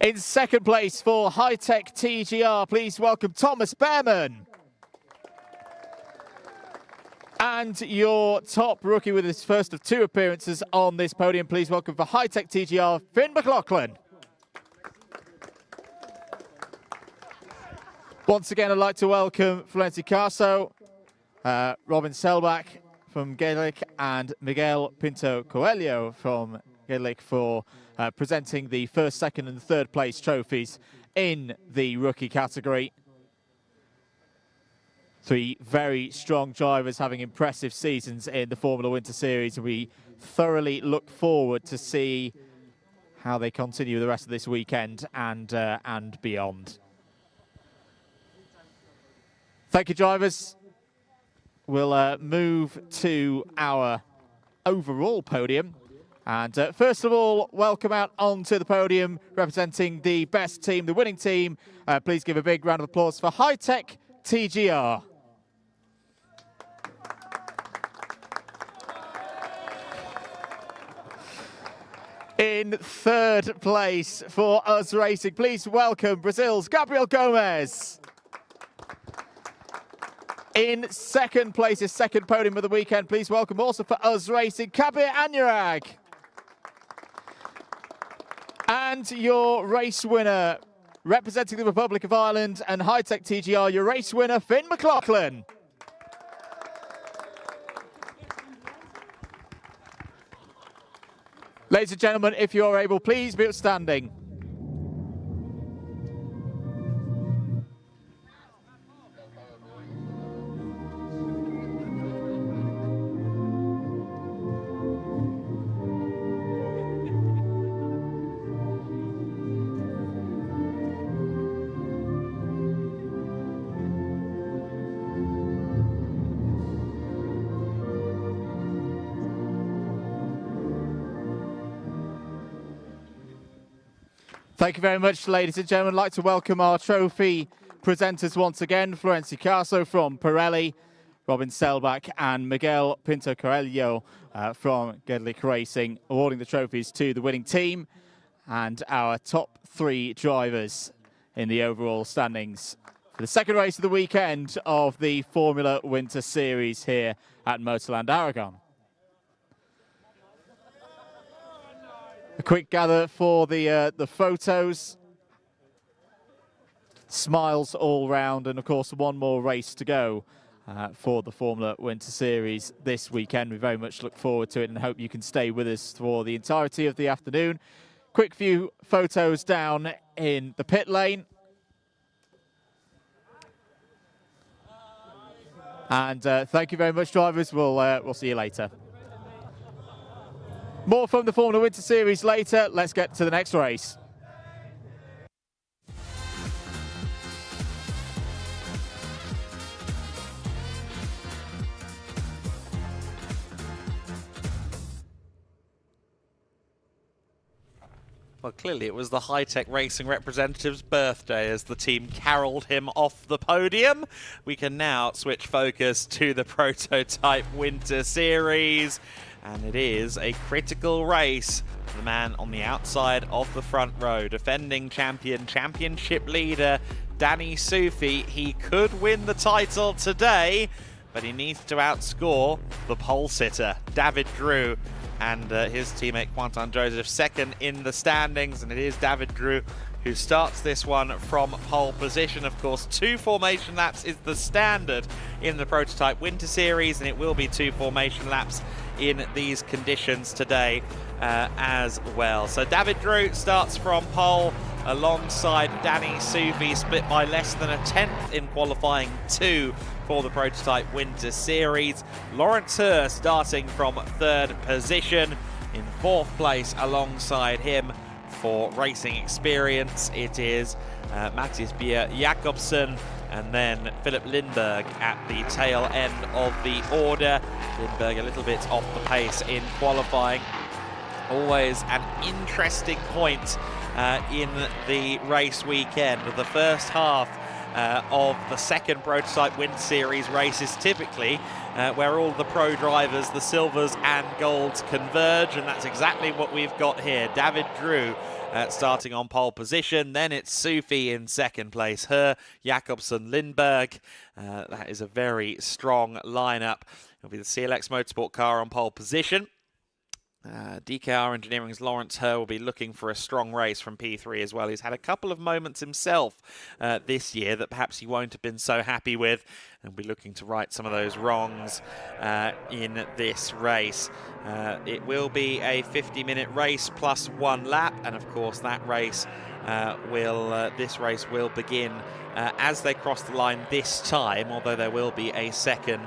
In second place for High-Tech TGR, please welcome Thomas Behrman. And your top rookie with his first of 2 appearances on this podium, please welcome for High-Tech TGR, Finn McLaughlin. Once again, I'd like to welcome Florenzi Caso, Robin Selbach from Gaelic, and Miguel Pinto Coelho from Gaelic for presenting the first, second and third place trophies in the rookie category. 3 very strong drivers having impressive seasons in the Formula Winter Series. We thoroughly look forward to see how they continue the rest of this weekend and beyond. Thank you, drivers. We'll move to our overall podium. And first of all, welcome out onto the podium, representing the best team, the winning team. Please give a big round of applause for High-Tech TGR. In third place for Us Racing, please welcome Brazil's Gabriel Gomez. In second place, his second podium of the weekend, please welcome also for Us Racing, Kabir Anurag. And your race winner, representing the Republic of Ireland and High-Tech TGR, your race winner, Finn McLaughlin. Ladies and gentlemen, if you are able, please be upstanding. Thank you very much, ladies and gentlemen. I'd like to welcome our trophy presenters once again, Florenzi Caso from Pirelli, Robin Selbach and Miguel Pinto Coelho from Gaelic Racing, awarding the trophies to the winning team and our top 3 drivers in the overall standings for the second race of the weekend of the Formula Winter Series here at Motorland Aragon. A quick gather for the photos. Smiles all round, and of course one more race to go for the Formula Winter Series this weekend. We very much look forward to it and hope you can stay with us for the entirety of the afternoon. Quick few photos down in the pit lane. And thank you very much, drivers. We'll see you later. More from the Formula Winter Series later. Let's get to the next race. Well, clearly it was the High-Tech Racing representative's birthday as the team caroled him off the podium. We can now switch focus to the Prototype Winter Series. And it is a critical race for the man on the outside of the front row. Defending champion, championship leader, Danny Sufi. He could win the title today, but he needs to outscore the pole sitter, David Drew, and his teammate Quentin Joseph second in the standings. And it is David Drew who starts this one from pole position. Of course, 2 formation laps is the standard in the Prototype Winter Series, and it will be 2 formation laps in these conditions today as well. So David Drew starts from pole alongside Danny Sufi, split by less than a 10th in qualifying 2 for the Prototype Winter Series. Lawrence Herr starting from 3rd position. In 4th place alongside him for racing experience. It is Matthias Jakobsen and then Philip Lindberg at the tail end of the order. Lindberg a little bit off the pace in qualifying. Always an interesting point in the race weekend. The first half of the second Prototype Winter Series races typically where all the pro drivers, the silvers and golds converge, and that's exactly what we've got here. David Drew starting on pole position, then it's Sufi in 2nd place, her, Jakobsen, Lindberg. That is a very strong lineup. It'll be the CLX Motorsport car on pole position. DKR Engineering's Lawrence Herr will be looking for a strong race from P3 as well. He's had a couple of moments himself this year that perhaps he won't have been so happy with, and be looking to right some of those wrongs in this race. It will be a 50-minute race plus 1 lap, and of course that race this race will begin as they cross the line this time, although there will be a second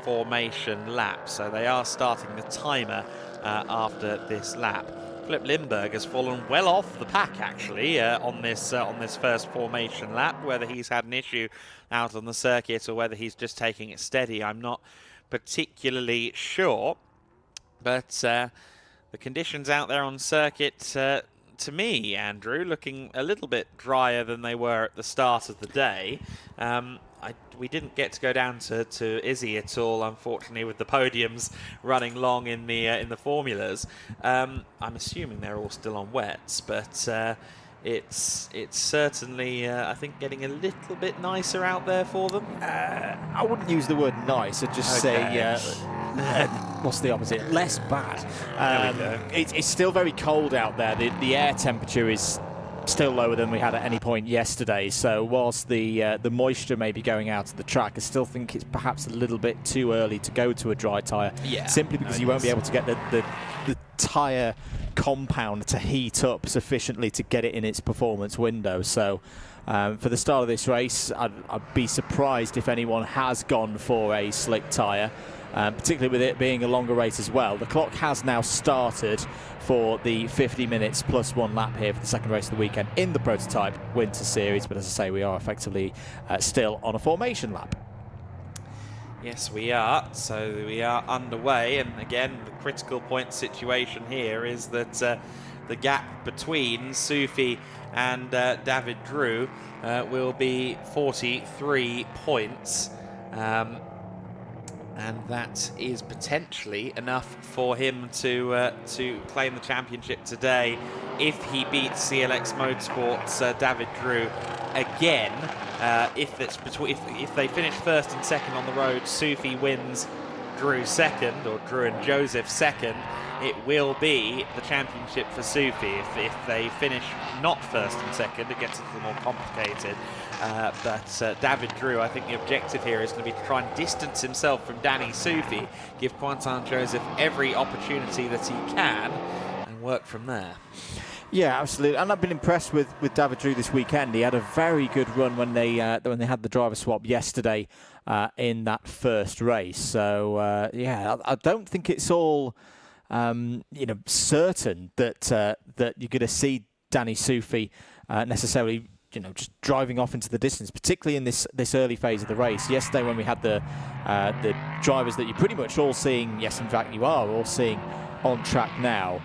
formation lap. So they are starting the timer after this lap. Philip Lindberg has fallen well off the pack actually on this first formation lap. Whether he's had an issue out on the circuit or whether he's just taking it steady, I'm not particularly sure. But the conditions out there on circuit, to me, Andrew, looking a little bit drier than they were at the start of the day. We didn't get to go down to Izzy at all, unfortunately, with the podiums running long in the formulas. I'm assuming they're all still on wets, but it's certainly, I think, getting a little bit nicer out there for them. I wouldn't use the word nice. I'd just say, what's the opposite? Less bad. There we go. It's still very cold out there. The air temperature is still lower than we had at any point yesterday, so whilst the moisture may be going out of the track, I still think it's perhaps a little bit too early to go to a dry tyre, simply because you won't be able to get the tyre compound to heat up sufficiently to get it in its performance window. So for the start of this race, I'd be surprised if anyone has gone for a slick tyre, particularly with it being a longer race as well. The clock has now started for the 50 minutes plus 1 lap here for the second race of the weekend in the Prototype Winter Series, but as I say, we are effectively still on a formation lap. Yes, we are. So we are underway, and again, the critical point situation here is that the gap between Sufi and David Drew will be 43 points. And that is potentially enough for him to claim the championship today if he beats CLX Motorsport's David Drew again. If they finish 1st and 2nd on the road, Sufi wins, Drew 2nd, or Drew and Joseph 2nd, it will be the championship for Sufi. If they finish not 1st and 2nd, it gets a little more complicated. But David Drew, I think the objective here is going to be to try and distance himself from Danny Sufi, give Quentin Joseph every opportunity that he can, and work from there. Yeah, absolutely. And I've been impressed with David Drew this weekend. He had a very good run when they had the driver swap yesterday in that first race. So yeah, I don't think it's all certain that you're going to see Danny Sufi necessarily just driving off into the distance, particularly in this early phase of the race. Yesterday, when we had the drivers that you're pretty much all seeing, yes, in fact, you are all seeing on track now,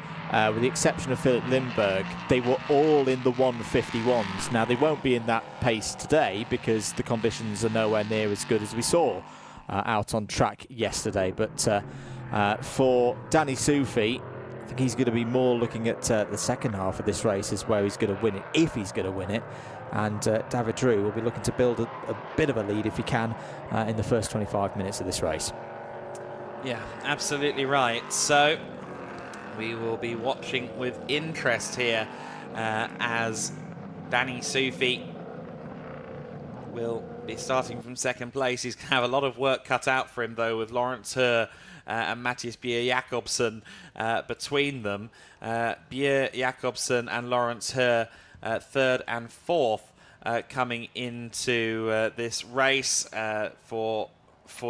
with the exception of Philip Lindberg, they were all in the 151s. Now, they won't be in that pace today because the conditions are nowhere near as good as we saw out on track yesterday. But for Danny Sufi, I think he's going to be more looking at the second half of this race is where he's going to win it, if he's going to win it. And David Drew will be looking to build a bit of a lead, if he can, in the first 25 minutes of this race. Yeah, absolutely right. So we will be watching with interest here as Danny Sufi will be starting from 2nd place. He's going to have a lot of work cut out for him, though, with Lawrence Herr and Matthias Jakobsen between them. Jakobsen and Lawrence Herr 3rd and 4th coming into this race. For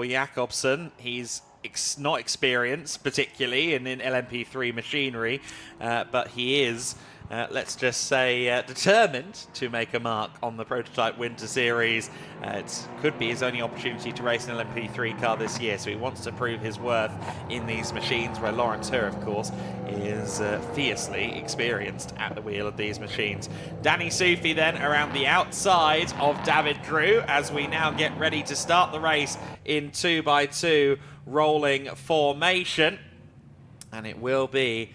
Jakobsen, he's not experienced, particularly in LMP3 machinery, but he is, let's just say, determined to make a mark on the Prototype Winter Series. It could be his only opportunity to race an LMP3 car this year, so he wants to prove his worth in these machines, where Lawrence Herr, of course, is fiercely experienced at the wheel of these machines. Danny Soufi then around the outside of David Drew as we now get ready to start the race in 2x2 rolling formation, and it will be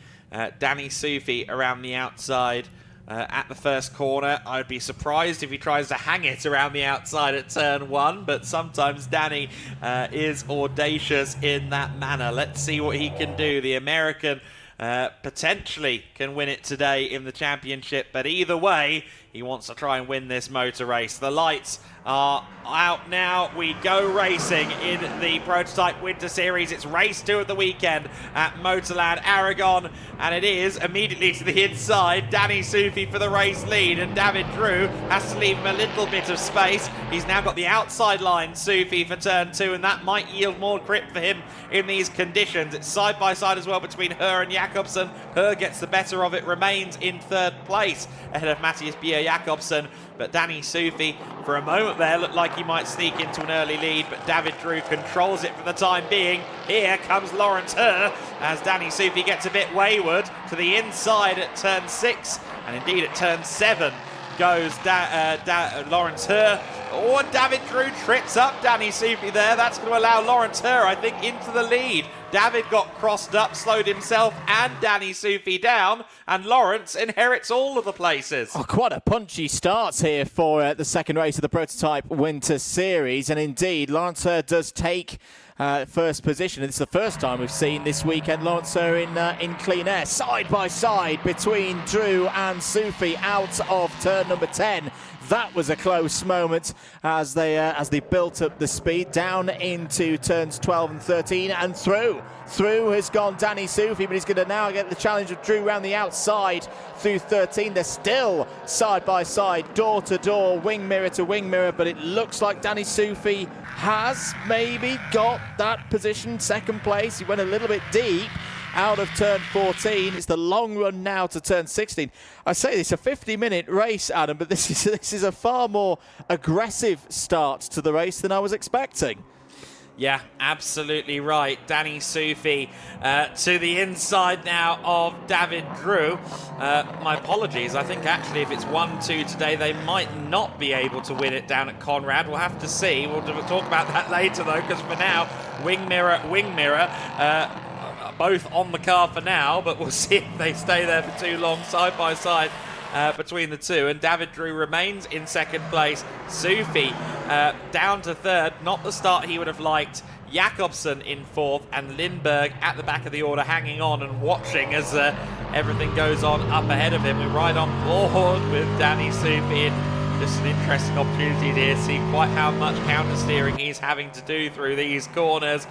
Danny Soufi around the outside at the first corner. I'd be surprised if he tries to hang it around the outside at turn 1, but sometimes Danny is audacious in that manner. Let's see what he can do. The American potentially can win it today in the championship, but either way, he wants to try and win this motor race. The lights are out now. We go racing in the Prototype Winter Series. It's race 2 of the weekend at Motorland Aragon, and it is immediately to the inside. Danny Soufi for the race lead, and David Drew has to leave him a little bit of space. He's now got the outside line, Soufi, for turn 2, and that might yield more grip for him in these conditions. It's side by side as well between Herr and Jakobsen. Herr gets the better of it, remains in 3rd place ahead of Matthias Jakobsen. But Danny Soufi, for a moment there, looked like he might sneak into an early lead, but David Drew controls it for the time being. Here comes Lawrence Herr as Danny Soufi gets a bit wayward to the inside at turn 6, and indeed at turn 7 goes Lawrence Herr. Oh, and David Drew trips up Danny Soufi there. That's going to allow Lawrence Herr, I think, into the lead. David got crossed up, slowed himself and Danny Soufi down, and Lawrence inherits all of the places. Oh, quite a punchy start here for the second race of the Prototype Winter Series, and indeed, Lawrence Herr does take first position. It's the first time we've seen this weekend Lawrence Herr in clean air, side by side between Drew and Soufi out of turn number 10. That was a close moment as they built up the speed down into turns 12 and 13 and through. Through has gone Danny Soufi, but he's going to now get the challenge of Drew around the outside through 13. They're still side by side, door to door, wing mirror to wing mirror, but it looks like Danny Soufi has maybe got that position, second place. He went a little bit deep out of turn 14. It's the long run now to turn 16. I say it's a 50-minute race, Adam, but this is a far more aggressive start to the race than I was expecting. Yeah, absolutely right. Danny Soufi to the inside now of David Drew. My apologies. I think actually if it's 1-2 today, they might not be able to win it down at Conrad. We'll have to see. We'll talk about that later, though, because for now, wing mirror, both on the car for now, but we'll see if they stay there for too long, side by side between the two. And David Drew remains in second place. Soufi down to third, not the start he would have liked. Jakobsen in fourth, and Lindberg at the back of the order, hanging on and watching as everything goes on up ahead of him. We're right on board with Danny Soufi. Just an interesting opportunity to see quite how much counter steering he's having to do through these corners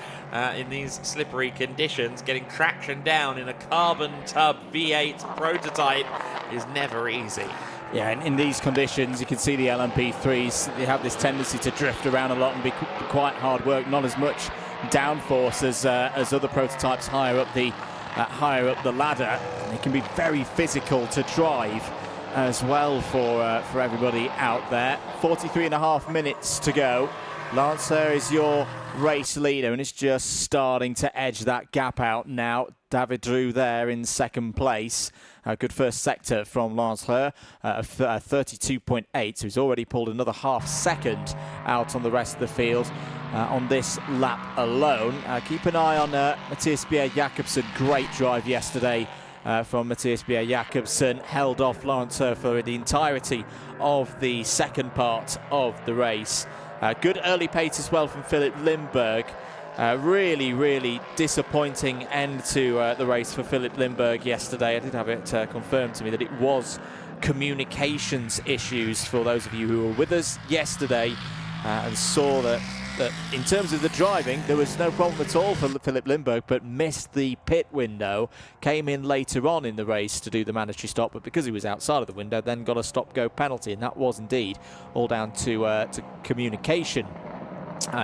in these slippery conditions. Getting traction down in a carbon tub V8 prototype is never easy. Yeah, and in these conditions, you can see the LMP3s, they have this tendency to drift around a lot and be quite hard work, not as much downforce as other prototypes higher up the ladder. And they can be very physical to drive as well for everybody out there. 43.5 minutes to go. Lawrence Herr is your race leader, and it's just starting to edge that gap out now. David Drew there in second place. A good first sector from Lawrence Herr, 32.8, so he's already pulled another half second out on the rest of the field on this lap alone. Keep an eye on Matthias Jakobsen. Great drive yesterday from Matthias Jakobsen. Held off Lawrence Herr for the entirety of the second part of the race. Good early pace as well from Philip Lindberg. Really disappointing end to the race for Philip Lindberg yesterday. I did have it confirmed to me that it was communications issues for those of you who were with us yesterday and saw that in terms of the driving, there was no problem at all for Philip Lindberg, but missed the pit window, came in later on in the race to do the mandatory stop, but because he was outside of the window, then got a stop-go penalty, and that was indeed all down to communication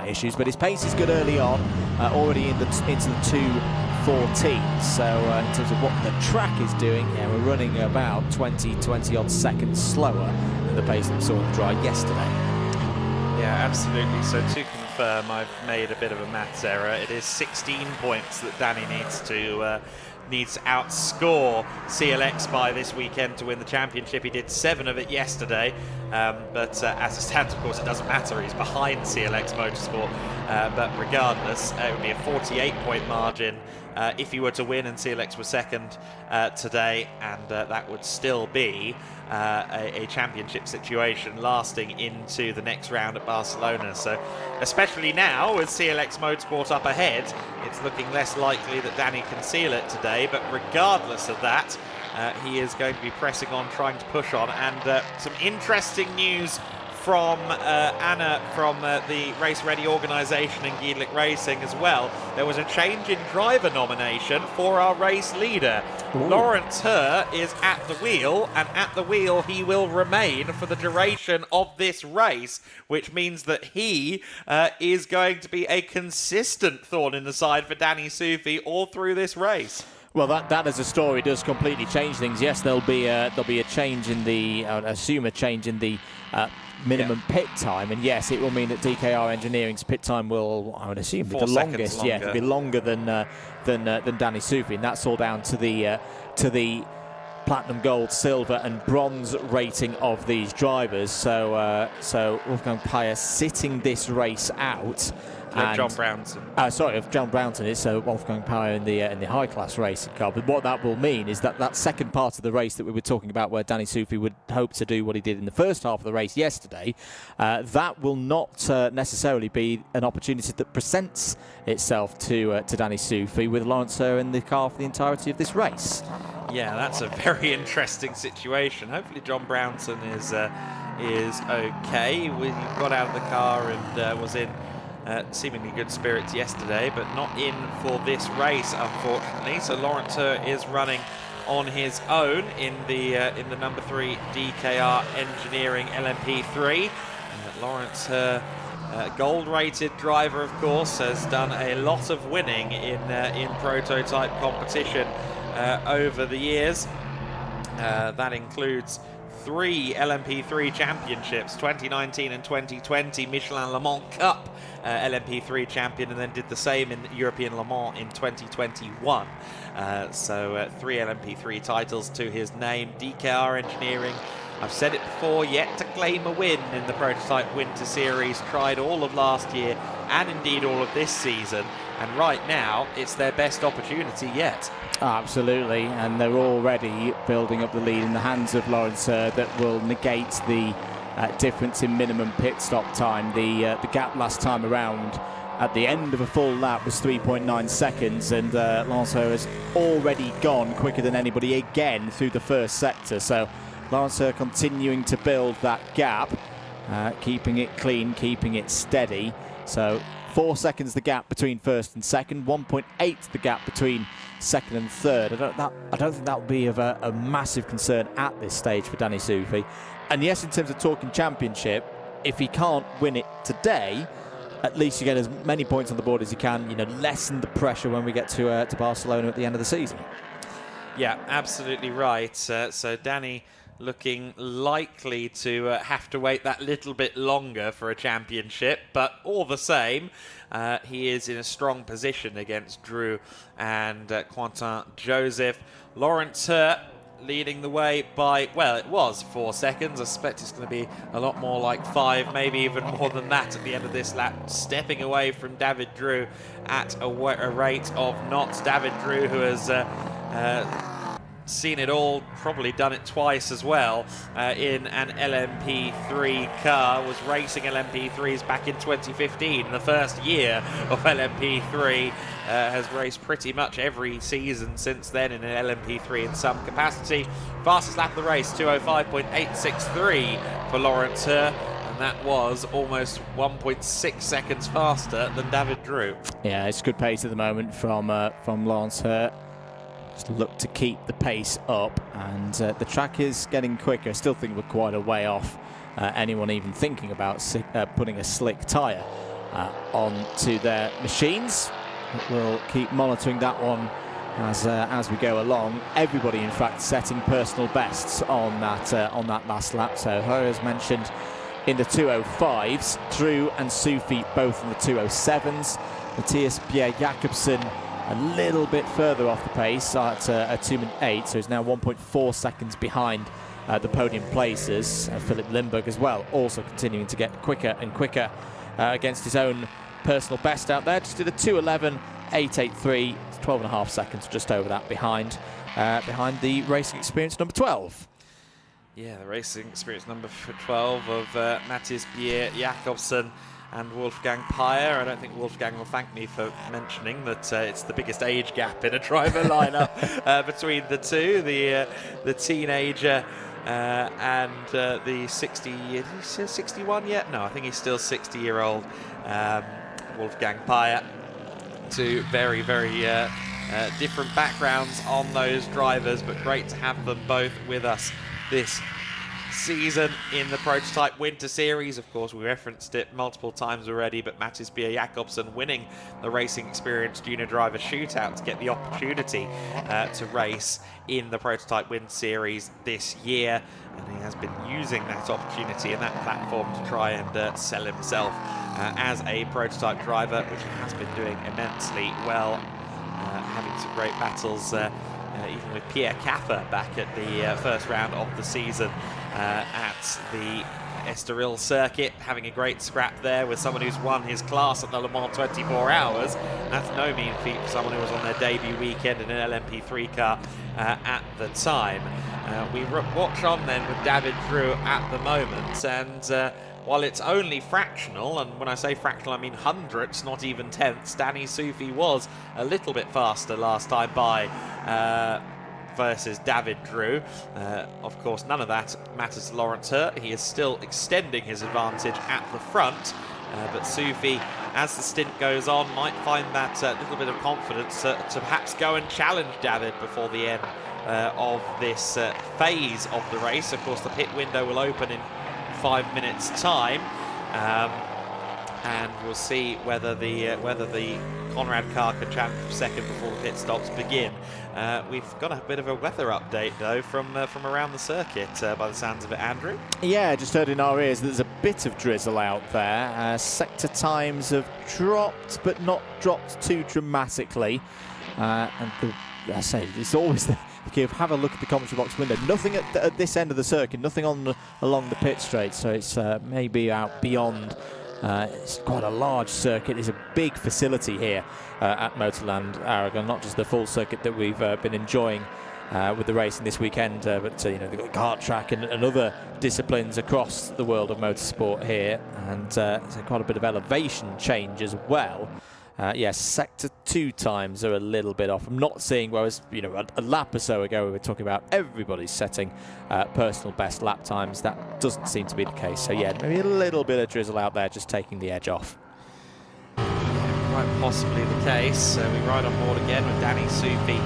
issues, but his pace is good early on, already into the 2:14. So in terms of what the track is doing, yeah, we're running about 20 odd seconds slower than the pace that we saw in the dry yesterday. Yeah, absolutely. So to confirm, I've made a bit of a maths error. It is 16 points that Danny needs to outscore CLX by this weekend to win the championship. He did 7 of it yesterday, but as it stands, of course, it doesn't matter. He's behind CLX Motorsport, but regardless, it would be a 48-point margin if he were to win and CLX were second today, and that would still be a championship situation lasting into the next round at Barcelona. So especially now with CLX Motorsport up ahead, it's looking less likely that Danny can seal it today, but regardless of that, he is going to be pressing on, trying to push on. And some interesting news from Anna from the Race Ready organisation and Giedlick Racing as well. There was a change in driver nomination for our race leader. Ooh. Lawrence Herr is at the wheel, and at the wheel he will remain for the duration of this race, which means that he is going to be a consistent thorn in the side for Danny Soufi all through this race. Well, that as a story does completely change things. Yes, there'll be a change in the, I would assume a change in the minimum pit time, and yes, it will mean that DKR Engineering's pit time will, I would assume, be the longest. Yeah, it'll be longer than Danny Soufi, and that's all down to the platinum, gold, silver, and bronze rating of these drivers. So Wolfgang Peyer sitting this race out. And John Brownson. Sorry, of John Brownson is Wolfgang Peyer in the high class racing car. But what that will mean is that second part of the race that we were talking about, where Danny Soufi would hope to do what he did in the first half of the race yesterday, that will not necessarily be an opportunity that presents itself to Danny Soufi with Lawrence Herr in the car for the entirety of this race. Yeah, that's a very interesting situation. Hopefully John Brownson is okay. He got out of the car and was in seemingly good spirits yesterday, but not in for this race, unfortunately. So Lawrence Herr is running on his own in the number 3 DKR Engineering LMP3. Lawrence Herr, gold-rated driver, of course, has done a lot of winning in prototype competition over the years. That includes 3 LMP3 championships, 2019 and 2020, Michelin Le Mans Cup LMP3 champion, and then did the same in European Le Mans in 2021. So 3 LMP3 titles to his name. DKR Engineering, I've said it before, yet to claim a win in the Prototype Winter Series, tried all of last year and indeed all of this season, and right now it's their best opportunity yet. Absolutely, and they're already building up the lead in the hands of Lawrence Herr that will negate the difference in minimum pit stop time. The gap last time around at the end of a full lap was 3.9 seconds, and Lawrence Herr has already gone quicker than anybody again through the first sector. So Lawrence Herr continuing to build that gap, keeping it clean, keeping it steady. So 4 seconds the gap between first and second, 1.8 the gap between second and third. I don't think that will be of a massive concern at this stage for Danny Soufi. And yes, in terms of talking championship, if he can't win it today, at least you get as many points on the board as you can, lessen the pressure when we get to Barcelona at the end of the season. Yeah, absolutely right. So Danny looking likely to have to wait that little bit longer for a championship, but all the same, he is in a strong position against Drew and Quentin Joseph. Lawrence Herr leading the way by, well, it was 4 seconds. I suspect it's going to be a lot more like 5, maybe even more than that at the end of this lap, stepping away from David Drew at a rate of knots. David Drew, who has seen it all, probably done it twice as well in an LMP3 car, was racing LMP3s back in 2015, the first year of LMP3, has raced pretty much every season since then in an LMP3 in some capacity. Fastest lap of the race, 2:05.863 for Lawrence Herr, and that was almost 1.6 seconds faster than David Drew. Yeah, it's good pace at the moment from Lawrence Herr. Just look to keep the pace up, and the track is getting quicker. I still think we're quite a way off anyone even thinking about putting a slick tyre onto their machines. We'll keep monitoring that one as we go along. Everybody, in fact, setting personal bests on that last lap. So as mentioned, in the 2:05s, Drew and Sufi both in the 2:07s. Matthias Pierre Jakobsen a little bit further off the pace at a 2:08, so he's now 1.4 seconds behind the podium places. Philip Limburg as well, also continuing to get quicker and quicker against his own personal best out there. Just did a 2:11.883, 12.5 seconds, just over that behind the racing experience number 12. Yeah, the racing experience number 12 of Matthias Pierre Jakobsen and Wolfgang Peyer. I don't think Wolfgang will thank me for mentioning that it's the biggest age gap in a driver lineup between the two. The teenager and the 60, is he 61 yet? No, I think he's still 60-year-old Wolfgang Peyer. Two very, very different backgrounds on those drivers, but great to have them both with us this season in the Prototype Winter Series. Of course, we referenced it multiple times already, but Matthias Pierre Jakobsen winning the Racing Experience Junior Driver Shootout to get the opportunity to race in the Prototype Winter Series this year. And he has been using that opportunity and that platform to try and sell himself as a prototype driver, which he has been doing immensely well, having some great battles even with Pierre Caffer back at the first round of the season at the Estoril circuit, having a great scrap there with someone who's won his class at the Le Mans 24 Hours. That's no mean feat for someone who was on their debut weekend in an LMP3 car at the time. We watch on then with David Drew at the moment, and while it's only fractional, and when I say fractional I mean hundredths, not even tenths, Danny Sufi was a little bit faster last time by versus David Drew. Of course, none of that matters to Lawrence Hurt. He is still extending his advantage at the front, but Sufi, as the stint goes on, might find that little bit of confidence to perhaps go and challenge David before the end of this phase of the race. Of course, the pit window will open in 5 minutes time, and we'll see whether the Conrad car can challenge for second before the pit stops begin. We've got a bit of a weather update though from around the circuit by the sounds of it, Andrew. Yeah, just heard in our ears that there's a bit of drizzle out there. Sector times have dropped, but not dropped too dramatically. And I say, it's always have a look at the commentary box window. Nothing at this end of the circuit, nothing along the pit straight, so it's maybe out beyond. It's quite a large circuit. It's a big facility here at Motorland Aragon, not just the full circuit that we've been enjoying with the racing this weekend, but you know, they've got kart track and other disciplines across the world of motorsport here, and so quite a bit of elevation change as well. Yes, sector 2 times are a little bit off. I'm not seeing, whereas you know a lap or so ago we were talking about everybody's setting personal best lap times. That doesn't seem to be the case. So yeah, maybe a little bit of drizzle out there, just taking the edge off. Yeah, quite possibly the case. We ride on board again with Danny Sufi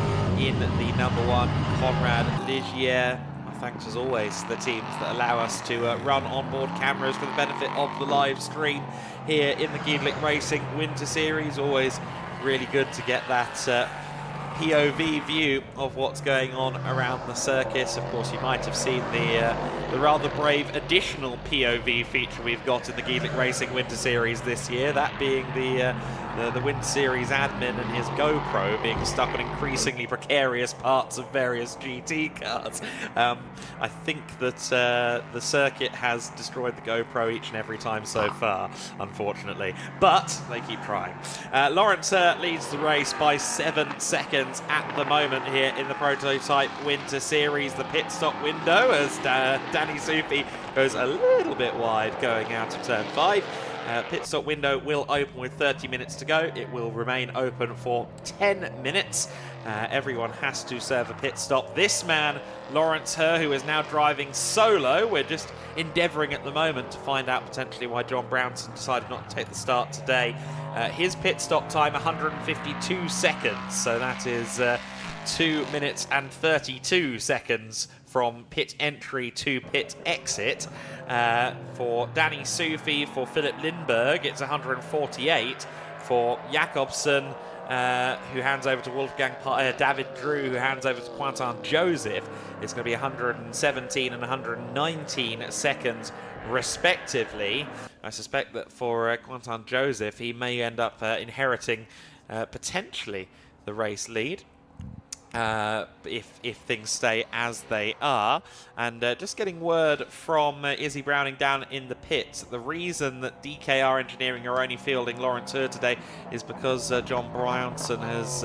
in the number 1 Conrad Ligier. Thanks as always to the teams that allow us to run onboard cameras for the benefit of the live stream here in the Giedlick Racing Winter Series. Always really good to get that POV view of what's going on around the circuit. Of course, you might have seen the rather brave additional POV feature we've got in the Giedlick Racing Winter Series this year, that being the Winter Series admin and his GoPro being stuck on increasingly precarious parts of various GT cars. I think that the circuit has destroyed the GoPro each and every time so far, unfortunately, but they keep trying. Lawrence leads the race by 7 seconds at the moment here in the Prototype Winter Series. The pit stop window, as Danny Sufi goes a little bit wide going out of turn 5. Pit stop window will open with 30 minutes to go. It will remain open for 10 minutes. Everyone has to serve a pit stop. This man, Lawrence Hur, who is now driving solo. We're just endeavouring at the moment to find out potentially why John Brownson decided not to take the start today. His pit stop time, 152 seconds. So that is 2 minutes and 32 seconds from pit entry to pit exit. For Danny Sufi, for Philip Lindberg, it's 148. For Jakobsen, who hands over to David Drew, who hands over to Quentin Joseph, it's going to be 117 and 119 seconds respectively. I suspect that for Quentin Joseph, he may end up inheriting potentially the race lead. If things stay as they are. And just getting word from Izzy Browning down in the pits, the reason that DKR Engineering are only fielding Lawrence Hur today is because John Bryanson has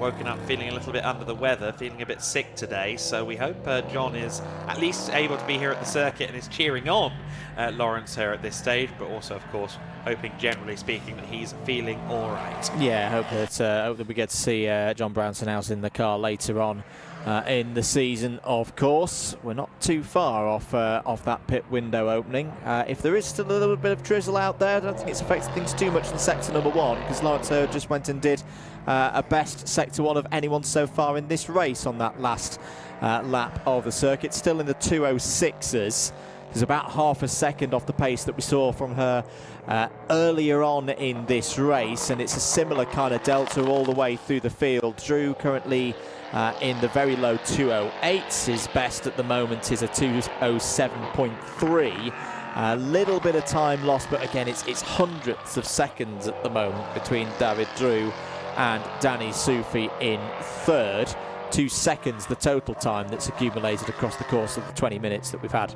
woken up feeling a little bit under the weather, feeling a bit sick today. So we hope John is at least able to be here at the circuit and is cheering on Lawrence Hur at this stage, but also, of course, hoping, generally speaking, that he's feeling all right. Yeah, hope that we get to see John Brownson out in the car later on in the season. Of course, we're not too far off that pit window opening. If there is still a little bit of drizzle out there, I don't think it's affected things too much in sector number 1, because Lawrence Hur just went and did a best sector 1 of anyone so far in this race on that last lap of the circuit, still in the 2:06s. Is about half a second off the pace that we saw from her earlier on in this race, and it's a similar kind of delta all the way through the field. Drew currently in the very low 2:08s. His best at the moment is a 2:07.3. A little bit of time lost, but again, it's hundredths of seconds at the moment between David Drew and Danny Sufi in third. 2 seconds the total time that's accumulated across the course of the 20 minutes that we've had,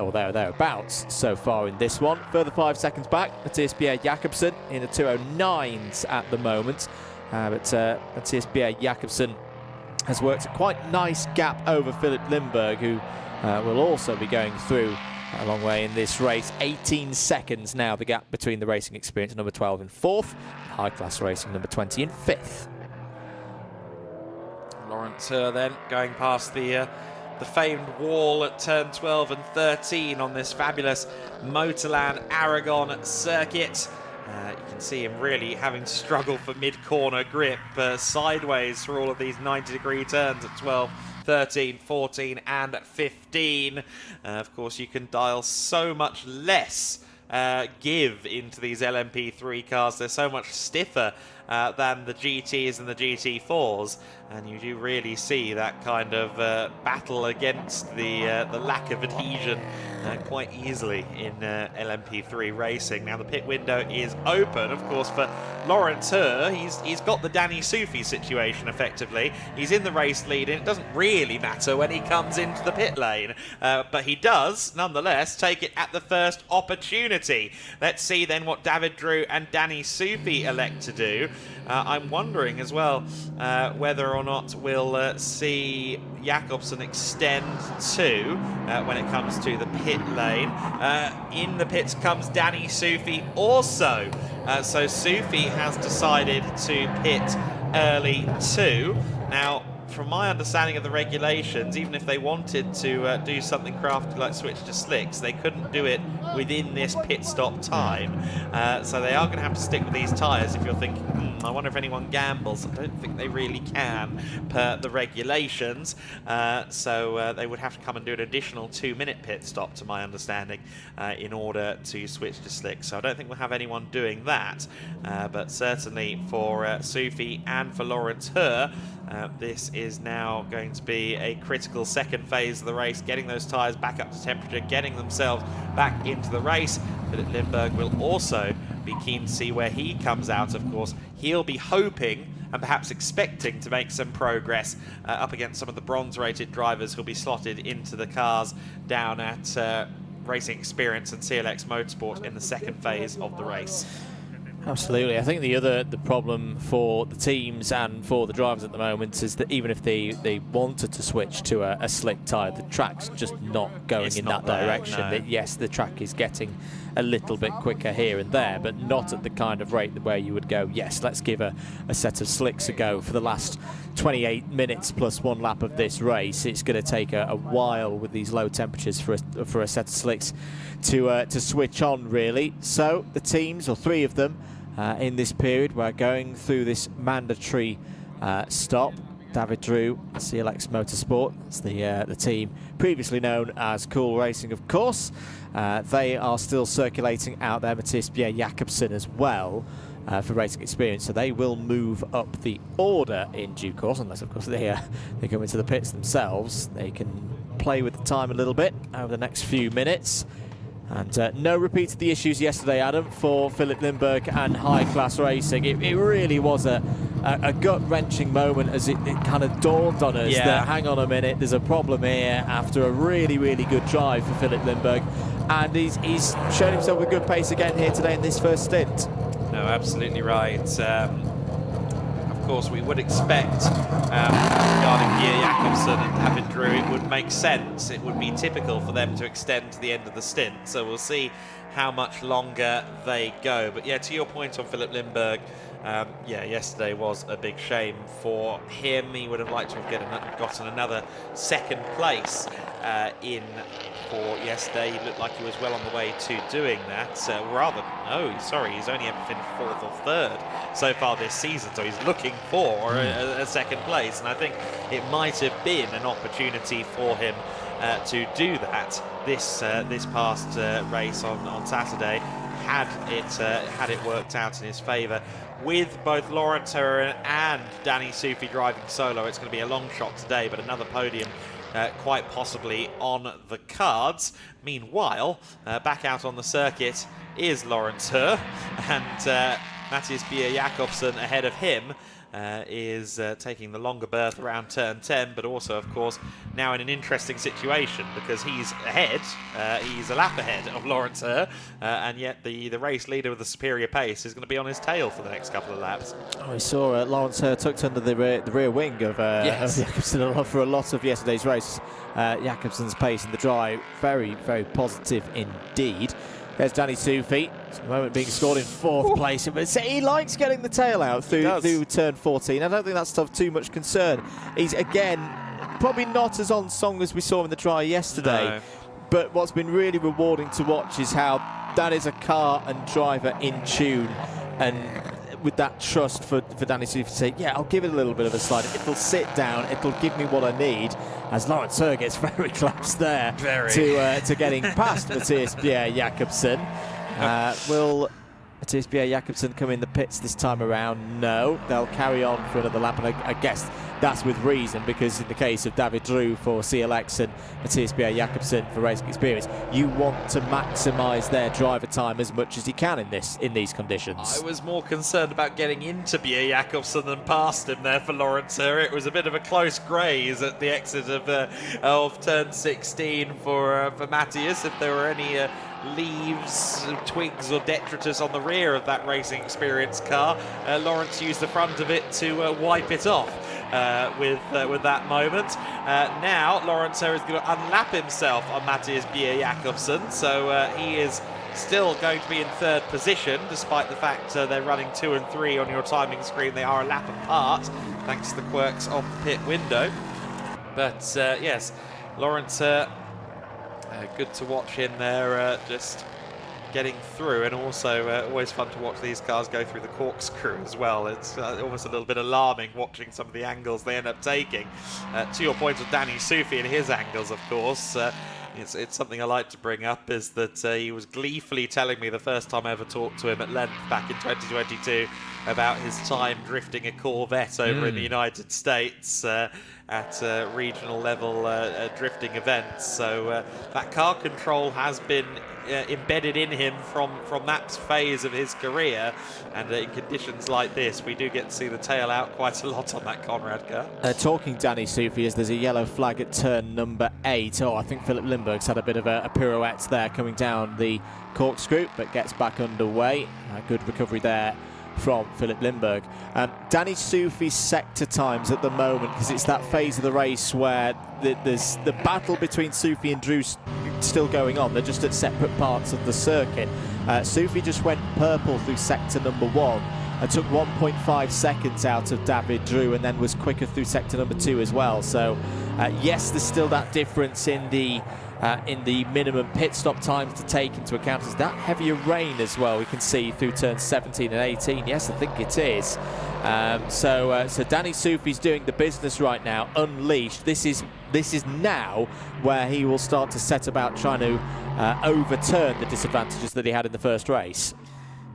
or thereabouts, so far in this one. Further 5 seconds back, Matthias Bjerre Jakobsen in the 2:09s at the moment. But Matthias Bjerre Jakobsen has worked a quite nice gap over Philip Lindberg, who will also be going through a long way in this race. 18 seconds now, the gap between the Racing Experience number 12 in 4th, High Class Racing number 20 in 5th. Lawrence Hur then going past the famed wall at turn 12 and 13 on this fabulous Motorland Aragon circuit. You can see him really having struggled for mid-corner grip sideways through all of these 90-degree turns at 12, 13, 14 and 15. Of course, you can dial so much less give into these LMP3 cars. They're so much stiffer than the GTs and the GT4s, and you do really see that kind of battle against the lack of adhesion quite easily in LMP3 racing. Now the pit window is open, of course, for Lawrence Hur. He's got the Danny Sufi situation effectively. He's in the race lead, and it doesn't really matter when he comes into the pit lane, but he does nonetheless take it at the first opportunity. Let's see then what David Drew and Danny Sufi elect to do. I'm wondering as well whether or not we'll see Jakobsen extend to when it comes to the pit lane. In the pits comes Danny Sufi also. So Sufi has decided to pit early too. Now, from my understanding of the regulations, even if they wanted to do something crafty like switch to slicks, they couldn't do it within this pit stop time. So they are going to have to stick with these tyres. If you're thinking, I wonder if anyone gambles, I don't think they really can per the regulations. So they would have to come and do an additional 2-minute pit stop, to my understanding, in order to switch to slicks. So I don't think we'll have anyone doing that. But certainly for Sufi and for Lawrence Hur, this is now going to be a critical second phase of the race, getting those tyres back up to temperature, getting themselves back into the race. Philip Lindberg will also be keen to see where he comes out, of course. He'll be hoping and perhaps expecting to make some progress up against some of the bronze-rated drivers who'll be slotted into the cars down at Racing Experience and CLX Motorsport in the second phase of the race. Absolutely. I think the problem for the teams and for the drivers at the moment is that even if they wanted to switch to a slick tyre, the track's just not going in that direction. No. Yes, the track is getting a little bit quicker here and there, but not at the kind of rate where you would go, yes, let's give a set of slicks a go for the last 28 minutes plus 1 lap of this race. It's going to take a while with these low temperatures for a set of slicks to switch on, really. So the teams, or 3 of them, in this period, we're going through this mandatory stop. David Drew, CLX Motorsport. It's the team previously known as Cool Racing, of course. They are still circulating out there. Matthias Jakobsen as well for racing experience, so they will move up the order in due course, unless of course they go into the pits themselves. They can play with the time a little bit over the next few minutes. And no repeat of the issues yesterday, Adam, for Philipp Lindberg and High Class Racing. It really was a gut-wrenching moment as it kind of dawned on us that, hang on a minute, there's a problem here after a really, really good drive for Philipp Lindberg. And he's shown himself a good pace again here today in this first stint. No, absolutely right. Of course, we would expect regarding Pierre Jakobsen and David Drew, it would make sense. It would be typical for them to extend to the end of the stint. So we'll see how much longer they go. But yeah, to your point on Philipp Lindberg, yesterday was a big shame for him. He would have liked to have gotten another second place in for yesterday. He looked like he was well on the way to doing that. He's only ever finished 4th or 3rd so far this season, so he's looking for a second place, and I think it might have been an opportunity for him to do that this past race on Saturday, had it worked out in his favour. With both Laurent Her and Danny Soufi driving solo, it's going to be a long shot today, but another podium quite possibly on the cards. Meanwhile, back out on the circuit is Laurent Her, and Matthias Jakobsen ahead of him is taking the longer berth around turn 10, but also, of course, now in an interesting situation because he's ahead, he's a lap ahead of Laurent Her, and yet the race leader with the superior pace is going to be on his tail for the next couple of laps. Oh, we saw Laurent Her tucked under the rear wing of Jakobsen for a lot of yesterday's race. Jakobsen's pace in the drive, very, very positive indeed. There's Danny Soufi, at the moment being scored in 4th place. But he likes getting the tail out through turn 14. I don't think that's of too much concern. He's, again, probably not as on song as we saw in the try yesterday. No. But what's been really rewarding to watch is how that is a car and driver in tune. And with that trust for Danny Soufi to say, yeah, I'll give it a little bit of a slide. It'll sit down. It'll give me what I need. As Laurent Her gets very close there to getting past Matthias Jakobsen. Will Matthias Jakobsen come in the pits this time around? No, they'll carry on for another lap, and I guess that's with reason, because in the case of David Drew for CLX and Matthias Jakobsen for Racing Experience, you want to maximise their driver time as much as you can in these conditions. I was more concerned about getting into Pierre Jakobsen than past him there for Laurent Her. It was a bit of a close graze at the exit of turn 16 for Matthias. If there were any leaves, twigs or detritus on the rear of that Racing Experience car, Lawrence used the front of it to wipe it off with that moment. Now Laurent Her is going to unlap himself on Matthias Jakobsen, so he is still going to be in 3rd position, despite the fact they're running 2 and 3 on your timing screen. They are a lap apart, thanks to the quirks of the pit window. But yes, Laurent Her, good to watch him there, just getting through, and also always fun to watch these cars go through the corkscrew as well. It's almost a little bit alarming watching some of the angles they end up taking. To your point with Danny Soufi and his angles, of course, it's something I like to bring up, is that he was gleefully telling me the first time I ever talked to him at length back in 2022 about his time drifting a Corvette over in the United States at regional level drifting events. So that car control has been embedded in him from that phase of his career, and in conditions like this we do get to see the tail out quite a lot on that Conrad car. Talking Danny Soufi, as there's a yellow flag at turn number 8. I think Philipp Lindberg's had a bit of a pirouette there coming down the corkscrew, but gets back underway. Good recovery there from Philipp Lindberg. Danny Soufi's sector times at the moment, because it's that phase of the race where there's the battle between Soufi and Drew still going on. They're just at separate parts of the circuit. Soufi just went purple through sector number 1 and took 1.5 seconds out of David Drew, and then was quicker through sector number 2 as well. So yes, there's still that difference in the minimum pit stop times to take into account. Is that heavier rain as well we can see through turns 17 and 18? Yes, I think it is. So Danny Soufi's doing the business right now, unleashed. This is now where he will start to set about trying to overturn the disadvantages that he had in the first race.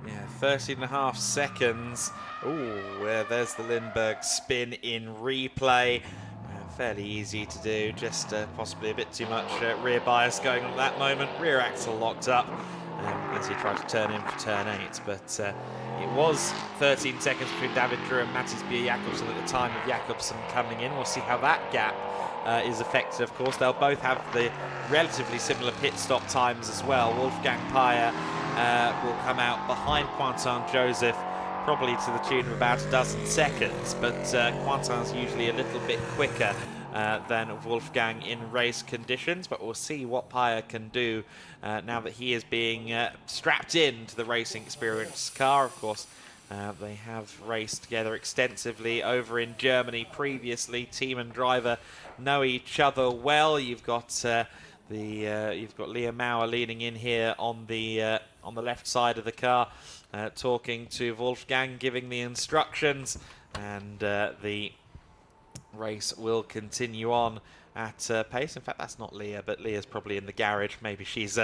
Yeah, 13.5 seconds. Ooh, there's the Lindbergh spin in replay. Fairly easy to do, just possibly a bit too much rear bias going on at that moment. Rear axle locked up as he tried to turn in for turn 8, but it was 13 seconds between David Drew and Mattis Jakobsen at the time of Jakobsen coming in. We'll see how that gap is affected, of course. They'll both have the relatively similar pit stop times as well. Wolfgang Peyer will come out behind Quentin Joseph, probably to the tune of about a dozen seconds, but Quentin's usually a little bit quicker than Wolfgang in race conditions, but we'll see what Peyer can do now that he is being strapped into the racing experience car. Of course, they have raced together extensively over in Germany previously. Team and driver know each other well. You've got you've got Liam Mauer leaning in here on the left side of the car, talking to Wolfgang, giving the instructions, and the race will continue on at pace. In fact, that's not Leah, but Leah's probably in the garage. Maybe she's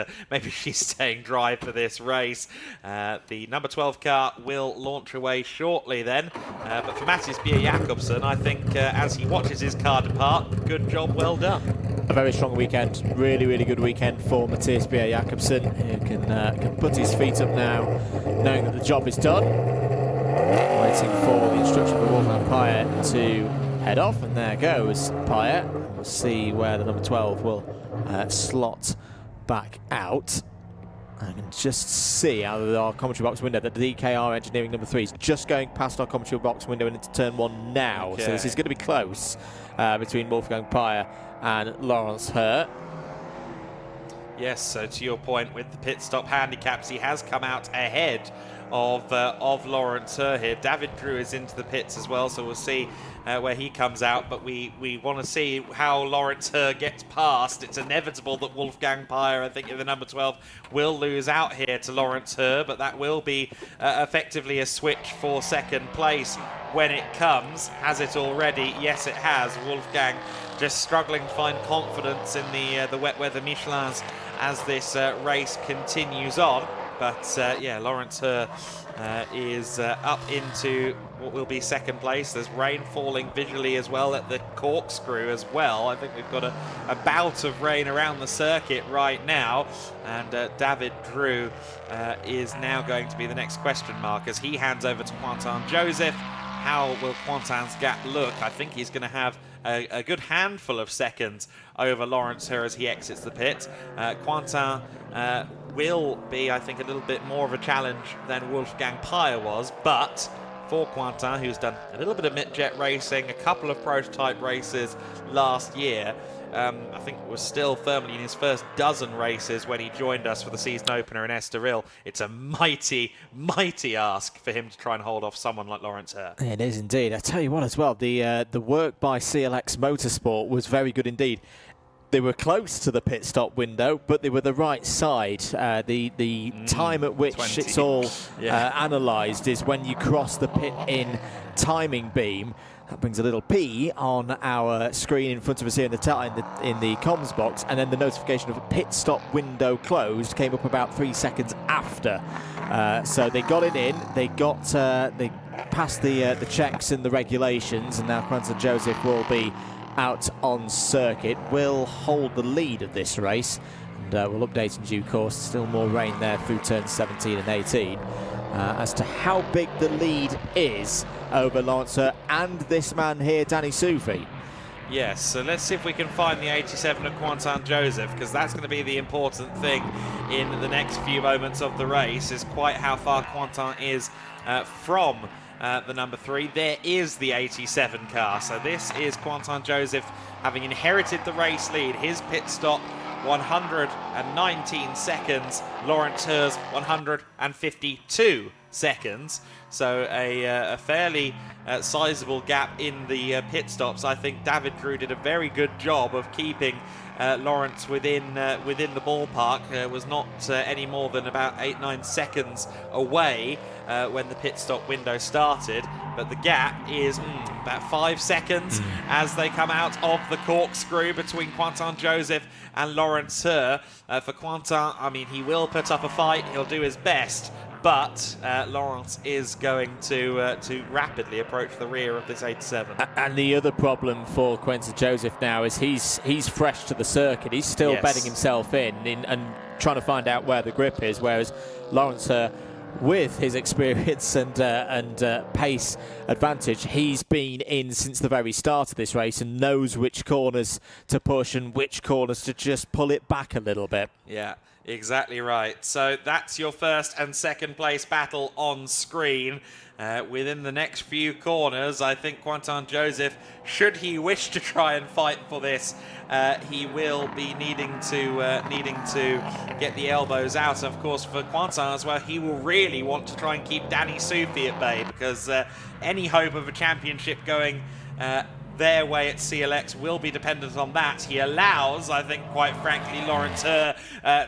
staying dry for this race. The number 12 car will launch away shortly then. But for Mattis Jakobsen, I think as he watches his car depart, good job, well done. A very strong weekend, really good weekend for Mattis Jakobsen, who can put his feet up now, knowing that the job is done. Waiting for the instruction for Wolfgang Peyer to head off, and there goes Peyer. We'll see where the number 12 will slot back out. I can just see out of our commentary box window that the DKR Engineering number 3 is just going past our commentary box window and into turn 1 now. Okay. So this is going to be close between Wolfgang Peyer and Lawrence Herr. Yes, so to your point with the pit stop handicaps, he has come out ahead of Lawrence Herr here. David Drew is into the pits as well, so we'll see where he comes out, but we want to see how Lawrence Herr gets past. It's inevitable that Wolfgang Peyer, I think, in the number 12, will lose out here to Lawrence Herr, but that will be effectively a switch for second place when it comes. Has it already? Yes, it has. Wolfgang just struggling to find confidence in the wet weather Michelins as this race continues on. But yeah, Lawrence Herr is up into what will be second place. There's rain falling visually as well at the corkscrew as well. I think we've got a bout of rain around the circuit right now. And David Drew is now going to be the next question mark as he hands over to Quentin Joseph. How will Quentin's gap look? I think he's going to have a good handful of seconds over Lawrence Herr as he exits the pit. Quentin will be, I think, a little bit more of a challenge than Wolfgang Peyer was, but for Quentin, who's done a little bit of mid-jet racing, a couple of prototype races last year, I think was still firmly in his first dozen races when he joined us for the season opener in Estoril. It's a mighty ask for him to try and hold off someone like Lawrence Herr. It is indeed. I tell you what as well, the work by CLX Motorsport was very good indeed. They were close to the pit stop window, but they were the right side. The time at which 20. it's all analysed is when you cross the pit in timing beam. That brings a little P on our screen in front of us here in the comms box, and then the notification of a pit stop window closed came up about 3 seconds after. So they got it in, they passed the checks and the regulations, and now Quentin Joseph will be out on circuit, will hold the lead of this race, and we'll update in due course. Still more rain there through turns 17 and 18 as to how big the lead is over Lawrence Herr and this man here, Danny Soufi. Yes, so let's see if we can find the 87 of Quentin Joseph, because that's going to be the important thing in the next few moments of the race, is quite how far Quentin is from the number 3. There is the 87 car, so this is Quentin Joseph having inherited the race lead. His pit stop 119 seconds, Lawrence Herr's 152 seconds. So a fairly sizable gap in the pit stops. I think David Crew did a very good job of keeping Lawrence within the ballpark. Was not any more than about 8-9 seconds away when the pit stop window started, but the gap is about 5 seconds as they come out of the corkscrew between Quentin Joseph and Lawrence Her. For Quentin, I mean, he will put up a fight, he'll do his best, but Lawrence is going to rapidly approach the rear of this 87. And the other problem for Quentin Joseph now is he's fresh to the circuit. He's still bedding himself in and trying to find out where the grip is, whereas Lawrence Her, with his experience and pace advantage, he's been in since the very start of this race and knows which corners to push and which corners to just pull it back a little bit. Yeah, exactly right. So that's your first and second place battle on screen. Within the next few corners, I think Quentin Joseph, should he wish to try and fight for this, he will be needing to get the elbows out. Of course, for Quentin as well, he will really want to try and keep Danny Soufi at bay, because any hope of a championship going their way at CLX will be dependent on that. He allows, I think, quite frankly, Lawrence Her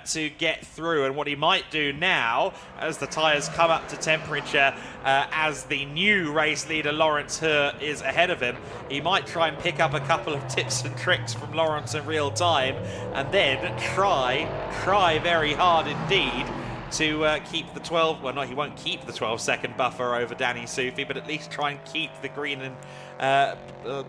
to get through, and what he might do now, as the tyres come up to temperature, as the new race leader Lawrence Her is ahead of him, he might try and pick up a couple of tips and tricks from Lawrence in real time, and then try very hard indeed to keep the 12, well, no, he won't keep the 12-second buffer over Danny Soufi, but at least try and keep the green and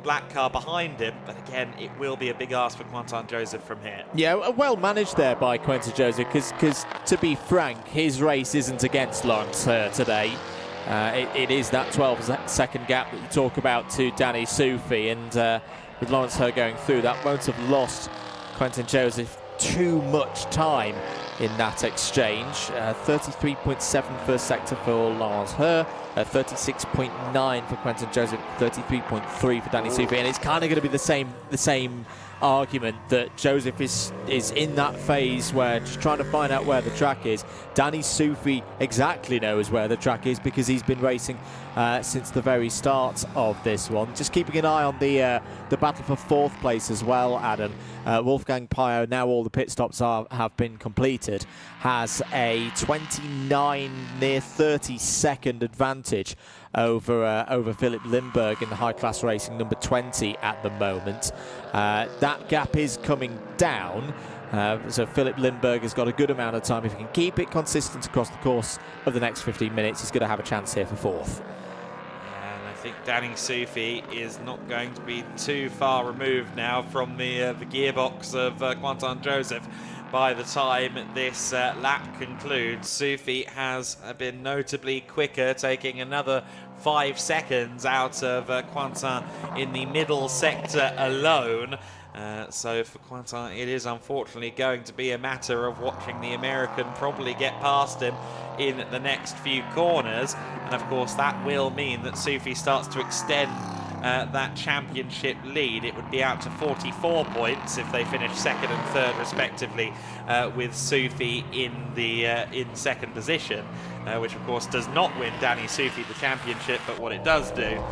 black car behind him. But again, it will be a big ask for Quentin Joseph from here. Yeah, well managed there by Quentin Joseph, because to be frank, his race isn't against Lawrence Her today. It is that 12-second gap that you talk about to Danny Soufi, and with Lawrence Her going through, that won't have lost Quentin Joseph too much time in that exchange. 33.7 first sector for Lawrence Her, 36.9 for Quentin Joseph, 33.3 for Danny Soufi, and it's kind of going to be the same argument that Joseph is in that phase where just trying to find out where the track is. Danny Soufi exactly knows where the track is because he's been racing since the very start of this one. Just keeping an eye on the battle for fourth place as well, Adam. Wolfgang Pio, now all the pit stops have been completed, has a 29 near 30 second advantage over Philip Lindbergh in the high class racing number 20 at the moment. That gap is coming down, so Philip Lindbergh has got a good amount of time. If he can keep it consistent across the course of the next 15 minutes, he's going to have a chance here for fourth. And I think Danny Soufi is not going to be too far removed now from the gearbox of Quentin Joseph. By the time this lap concludes, Soufi has been notably quicker, taking another 5 seconds out of Quentin in the middle sector alone. So for Quentin, it is unfortunately going to be a matter of watching the American probably get past him in the next few corners. And of course, that will mean that Soufi starts to extend that championship lead. It would be out to 44 points if they finish second and third respectively, with Soufi in second position, which of course does not win Danny Soufi the championship, but what it does do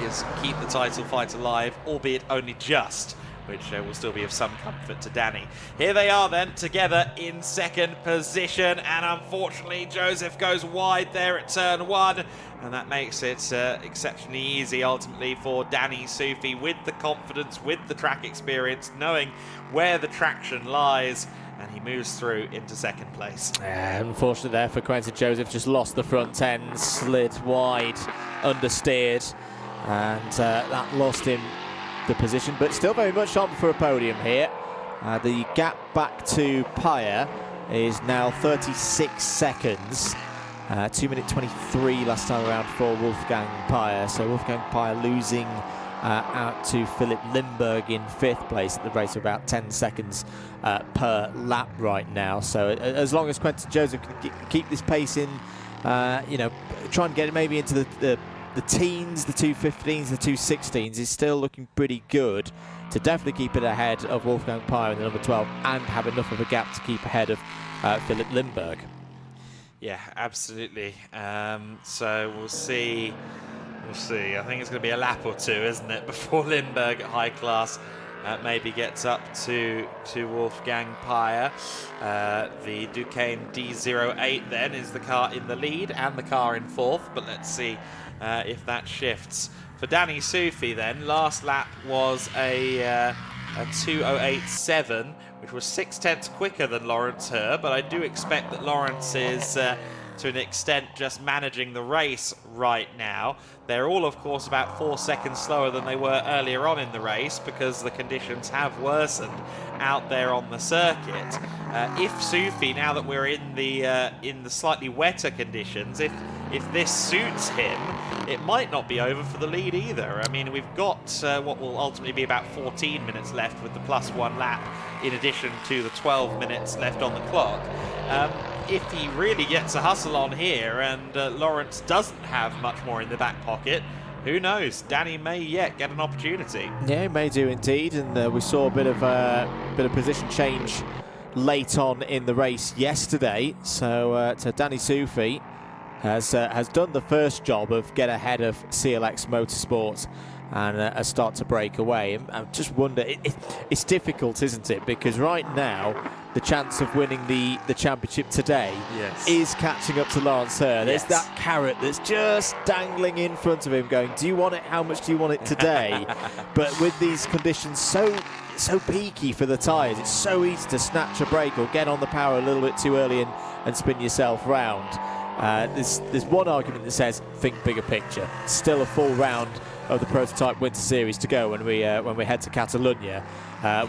is keep the title fight alive, albeit only just, which will still be of some comfort to Danny. Here they are then, together in second position, and unfortunately Joseph goes wide there at turn 1, and that makes it exceptionally easy ultimately for Danny Soufi, with the confidence, with the track experience, knowing where the traction lies, and he moves through into second place. Unfortunately there for Quentin Joseph, just lost the front end, slid wide, understeered, and that lost him the position, but still very much on for a podium here. The gap back to Paya is now 36 seconds. 2 minute 23 last time around for Wolfgang Paya. So Wolfgang Paya losing out to Philip Lindbergh in 5th place at the rate of about 10 seconds per lap right now. So as long as Quentin Joseph can keep this pace in, try and get it maybe into the teens, the 215s, the 216s, is still looking pretty good to definitely keep it ahead of Wolfgang Paya in the number 12 and have enough of a gap to keep ahead of Philip Lindbergh. Yeah, absolutely. So we'll see. We'll see. I think it's going to be a lap or two, isn't it, before Lindberg at high class maybe gets up to Wolfgang Peyer. The Duquesne D08 then is the car in the lead and the car in fourth, but let's see if that shifts. For Danny Soufi then, last lap was a 2:08.7, which was 0.6 quicker than Lawrence Herr, but I do expect that Lawrence is to an extent just managing the race right now. They're all, of course, about 4 seconds slower than they were earlier on in the race because the conditions have worsened out there on the circuit. If Soufi, now that we're in the slightly wetter conditions, if this suits him, it might not be over for the lead either. I mean, we've got what will ultimately be about 14 minutes left with the +1 lap in addition to the 12 minutes left on the clock. If he really gets a hustle on here and Lawrence doesn't have much more in the back pocket, who knows? Danny may yet get an opportunity. Yeah, he may do indeed, and we saw a bit of position change late on in the race yesterday. So Danny Soufi has done the first job of get ahead of CLX Motorsport and start to break away. And I just wonder, it's difficult, isn't it? Because right now, the chance of winning the championship today is catching up to Lawrence Herr. There's that carrot that's just dangling in front of him going, do you want it? How much do you want it today? But with these conditions so peaky for the tyres, it's so easy to snatch a break or get on the power a little bit too early and spin yourself round. There's one argument that says think bigger picture. Still a full round of the Prototype Winter Series to go when we head to Catalonia,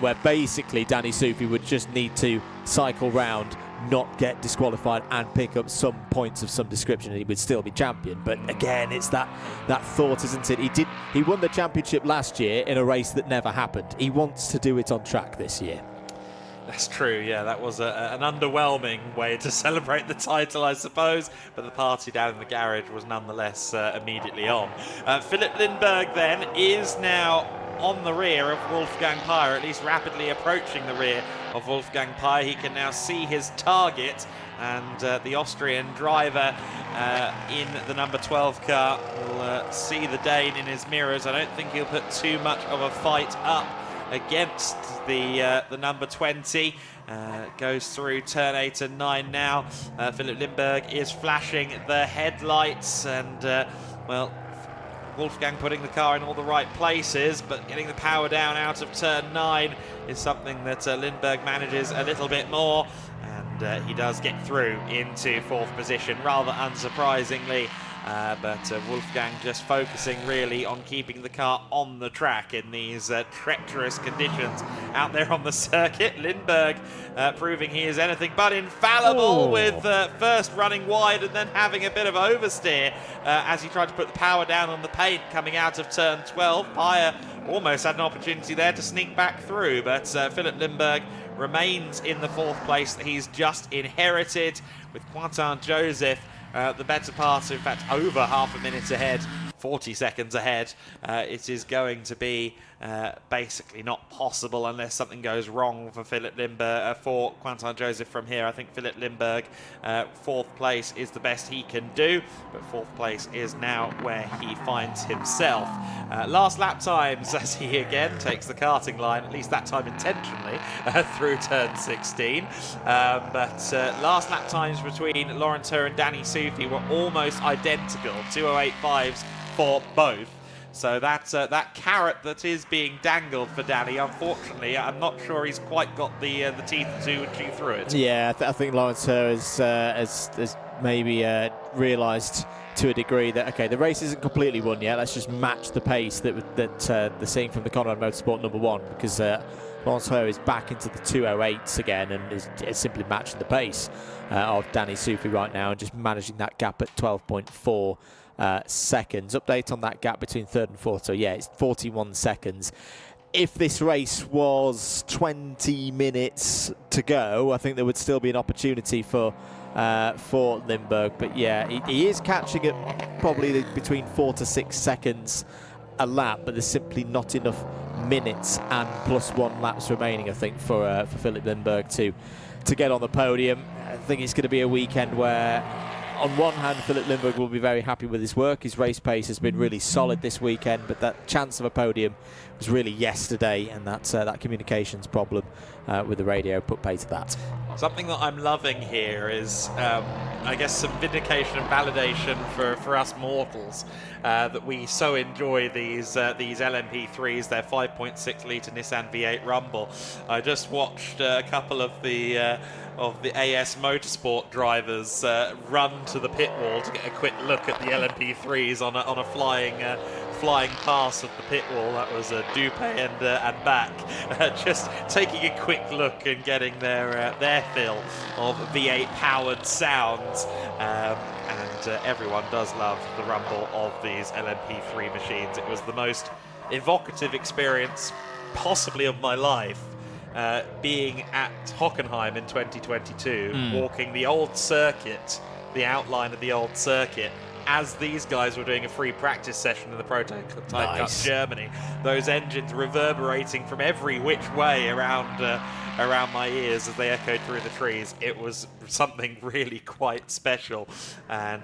where basically Danny Soufi would just need to cycle round, not get disqualified and pick up some points of some description, and he would still be champion. But again, it's that thought, isn't it? He won the championship last year in a race that never happened. He wants to do it on track this year. That's true, yeah, that was an underwhelming way to celebrate the title, I suppose, but the party down in the garage was nonetheless immediately on. Philipp Lindberg then is now on the rear of Wolfgang Peyer, at least rapidly approaching the rear of Wolfgang Peyer. He can now see his target, and the Austrian driver in the number 12 car will see the Dane in his mirrors. I don't think he'll put too much of a fight up against the number 20. Goes through turn 8 and 9 now. Philipp Lindberg is flashing the headlights, and well, Wolfgang putting the car in all the right places, but getting the power down out of turn 9 is something that Lindberg manages a little bit more, and he does get through into 4th position rather unsurprisingly. But Wolfgang just focusing really on keeping the car on the track in these treacherous conditions out there on the circuit. Lindberg proving he is anything but infallible with first running wide and then having a bit of oversteer as he tried to put the power down on the paint coming out of turn 12. Peyer almost had an opportunity there to sneak back through, but Philipp Lindberg remains in the 4th place that he's just inherited, with Quentin Joseph the better part, in fact, over half a minute ahead, 40 seconds ahead. It is going to be basically not possible unless something goes wrong for Philipp Lindberg, for Quentin Joseph from here. I think Philipp Lindberg, 4th place is the best he can do, but 4th place is now where he finds himself. Last lap times as he again takes the karting line, at least that time intentionally, through turn 16. But last lap times between Lawrence Herr and Danny Soufi were almost identical, 2:08.5s for both. So that's that carrot that is being dangled for Danny. Unfortunately, I'm not sure he's quite got the teeth to chew through it. Yeah, I think Lawrence Herr has maybe realised to a degree that, okay, the race isn't completely won yet. Let's just match the pace that they're seeing from the Conrad Motorsport number 1, because Lawrence Herr is back into the 2:08s again and is simply matching the pace of Danny Soufi right now and just managing that gap at 12.4 seconds. Update on that gap between 3rd and 4th. So yeah, it's 41 seconds. If this race was 20 minutes to go, I think there would still be an opportunity for Lindberg. But yeah, he is catching it probably between 4 to 6 seconds a lap, but there's simply not enough minutes and +1 laps remaining, I think, for Philip Lindbergh to get on the podium. I think it's going to be a weekend where, on one hand, Philip Lindbergh will be very happy with his work. His race pace has been really solid this weekend, but that chance of a podium was really yesterday, and that communications problem with the radio put pay to that. Something that I'm loving here is, I guess, some vindication and validation for us mortals that we so enjoy these LMP3s, their 5.6 litre Nissan V8 Rumble. I just watched a couple of the AS Motorsport drivers run to the pit wall to get a quick look at the LMP3s on a flying pass of the pit wall. That was a Dupe and back, just taking a quick look and getting their fill of V8 powered sounds. And everyone does love the rumble of these LMP3 machines. It was the most evocative experience possibly of my life. Being at Hockenheim in 2022, walking the old circuit, the outline of the old circuit, as these guys were doing a free practice session in the Prototype Cup Germany. Those engines reverberating from every which way around my ears as they echoed through the trees. It was something really quite special. And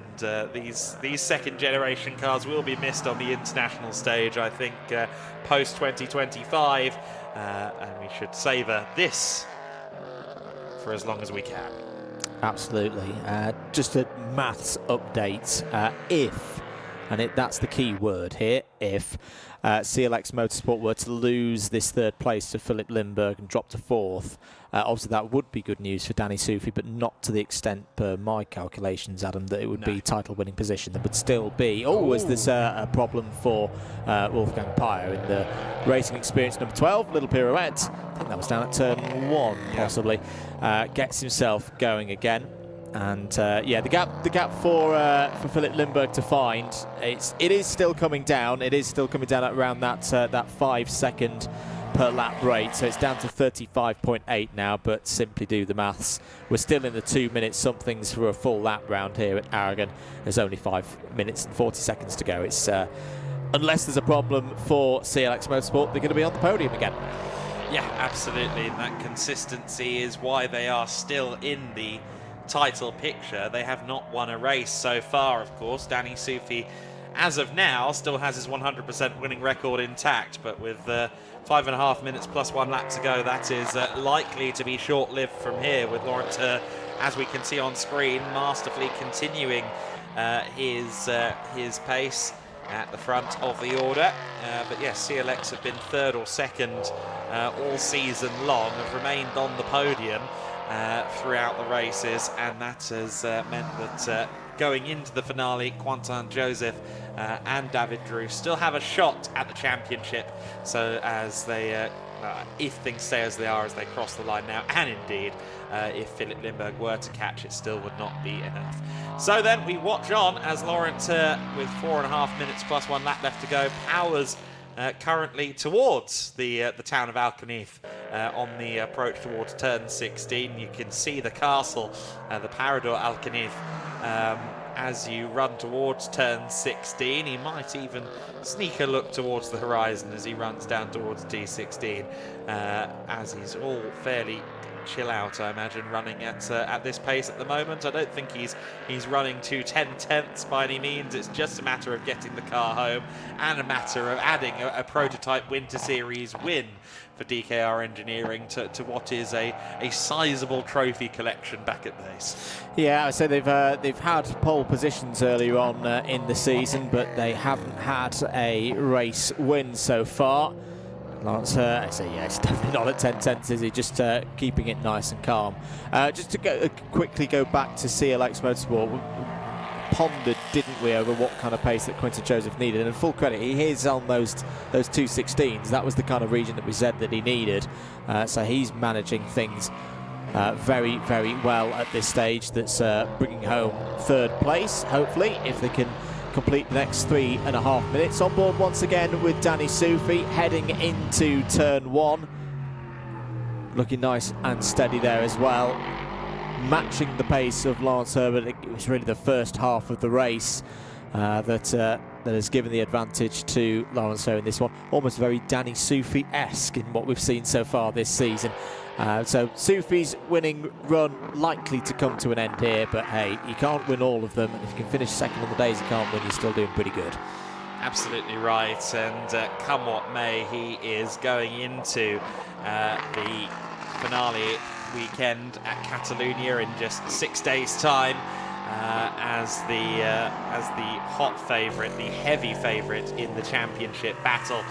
these second generation cars will be missed on the international stage, I think, post 2025. And we should savour this for as long as we can. Absolutely. Just a maths update. That's the key word here, if CLX Motorsport were to lose this third place to Philip Lindbergh and drop to 4th, obviously that would be good news for Danny Soufi, but not to the extent, per my calculations, Adam, that it would be title-winning position. There would still be, is this a problem for Wolfgang Peyer in the racing experience number 12, little pirouette. I think that was down at turn 1, possibly. Gets himself going again. And the gap for Philip Lindbergh to find, it is still coming down. It is still coming down at around that 5 second per lap rate. So it's down to 35.8 now. But simply do the maths. We're still in the 2 minutes somethings for a full lap round here at Aragon. There's only 5 minutes and 40 seconds to go. It's unless there's a problem for CLX Motorsport, they're going to be on the podium again. Yeah, absolutely. And that consistency is why they are still in the title picture. They have not won a race so far, of course. Danny Soufi, as of now, still has his 100% winning record intact, but with 5.5 minutes plus 1 lap to go, that is likely to be short-lived from here, with Laurent, as we can see on screen, masterfully continuing his pace at the front of the order. But yes, CLX have been 3rd or 2nd all season long, have remained on the podium throughout the races, and that has meant that going into the finale, Quentin Joseph and David Drew still have a shot at the championship. So as they, if things stay as they are as they cross the line now, and indeed if Philip Lindbergh were to catch, it still would not be enough. So then we watch on as Laurent, with 4.5 minutes plus 1 lap left to go, powers currently towards the town of Alcaníth on the approach towards turn 16. You can see the castle, the Parador Alcaníth, as you run towards turn 16. He might even sneak a look towards the horizon as he runs down towards T16, as he's all fairly chill out, I imagine, running at this pace at the moment. I don't think he's running to 10/10ths by any means. It's just a matter of getting the car home and a matter of adding a prototype Winter Series win for DKR Engineering to what is a sizable trophy collection back at base. Yeah, so they've had pole positions earlier on in the season, but they haven't had a race win so far. Lance, I say, yeah, it's definitely not at 10/10ths, is he? Just keeping it nice and calm. Just to quickly go back to CLX Motorsport, we pondered, didn't we, over what kind of pace that Quentin Joseph needed. And full credit, he is on those 216s. That was the kind of region that we said that he needed. So he's managing things very, very well at this stage. That's bringing home 3rd place, hopefully, if they can complete the next 3.5 minutes. On board once again with Danny Soufi, heading into turn 1. Looking nice and steady there as well. Matching the pace of Lance Herbert. It was really the first half of the race that that has given the advantage to Lawrence Ho in this one. Almost very Danny Soufi-esque in what we've seen so far this season. So Soufi's winning run likely to come to an end here, but hey, you can't win all of them. If you can finish second on the days you can't win, you're still doing pretty good. Absolutely right, and come what may, he is going into the finale weekend at Catalonia in just 6 days' time as the hot favourite, the heavy favourite in the championship battle.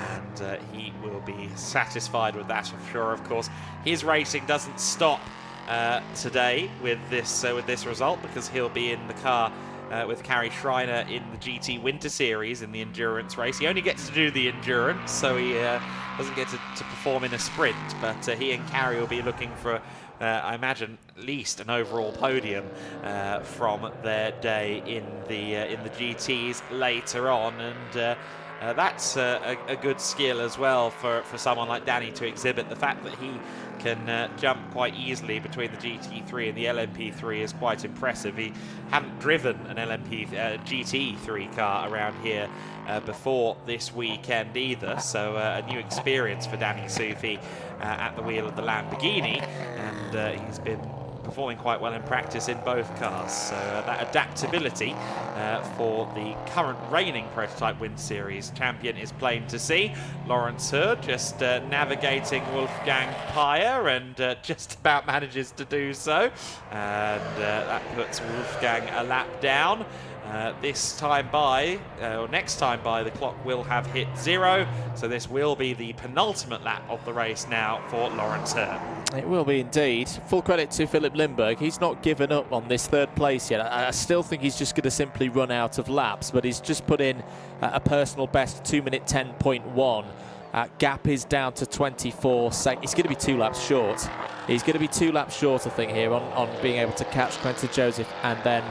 And he will be satisfied with that, I'm sure. Of course, his racing doesn't stop today with this result, because he'll be in the car with Carrie Schreiner in the GT Winter Series in the endurance race. He only gets to do the endurance, so he doesn't get to perform in a sprint. But he and Carrie will be looking for, I imagine, at least an overall podium from their day in the GTs later on, and. That's a good skill as well for someone like Danny to exhibit. The fact that he can jump quite easily between the GT3 and the LMP3 is quite impressive. He hadn't driven an GT3 car around here before this weekend either, so a new experience for Danny Soufi at the wheel of the Lamborghini, and he's been performing quite well in practice in both cars. So that adaptability for the current reigning Prototype Winter Series champion is plain to see. Lawrence Ho just navigating Wolfgang Peyer, and just about manages to do so. And that puts Wolfgang a lap down. This time by, or next time by, the clock will have hit 0, so this will be the penultimate lap of the race now for Lawrence Ho. It will be indeed. Full credit to Philip Lindberg. He's not given up on this third place yet. I still think he's just going to simply run out of laps, but he's just put in a personal best 2:10.1. Gap is down to 24 seconds. He's going to be 2 laps short. He's going to be 2 laps short, I think, here on being able to catch Quentin Joseph and then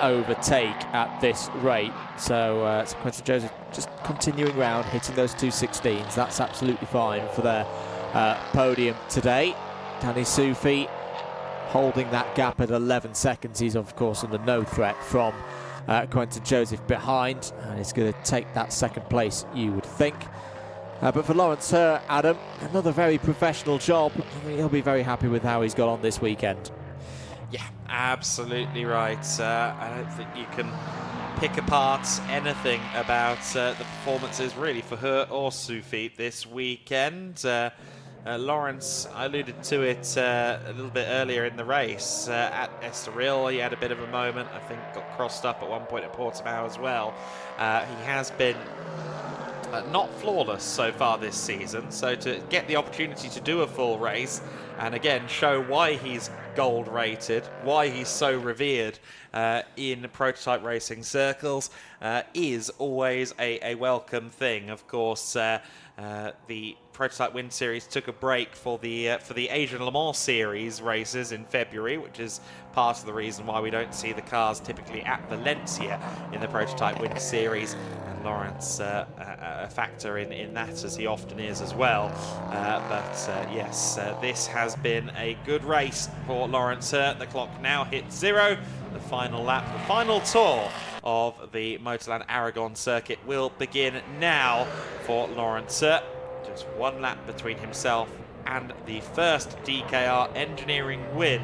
overtake at this rate. So Quentin Joseph just continuing round, hitting those 2:16s. That's absolutely fine for their podium today. Danny Soufi holding that gap at 11 seconds. He's of course under no threat from Quentin Joseph behind, and he's going to take that second place, you would think. But for Lawrence Ho, Adam, another very professional job. I mean, he'll be very happy with how he's got on this weekend. Yeah, absolutely right. I don't think you can pick apart anything about the performances really for Ho or Soufi this weekend. Lawrence, I alluded to it a little bit earlier in the race. At Estoril, he had a bit of a moment. I think got crossed up at one point at Portimao as well. He has been not flawless so far this season, so to get the opportunity to do a full race and again show why he's gold rated, why he's so revered in prototype racing circles is always a welcome thing. Of course, the Prototype Winter Series took a break for the Asian Le Mans Series races in February, which is part of the reason why we don't see the cars typically at Valencia in the Prototype Winter Series. And Lawrence a factor in that, as he often is as well. Yes, this has been a good race for Lawrence. The clock now hits 0. The final lap, the final tour of the Motorland Aragón circuit will begin now for Lawrence. Just 1 lap between himself and the first DKR engineering win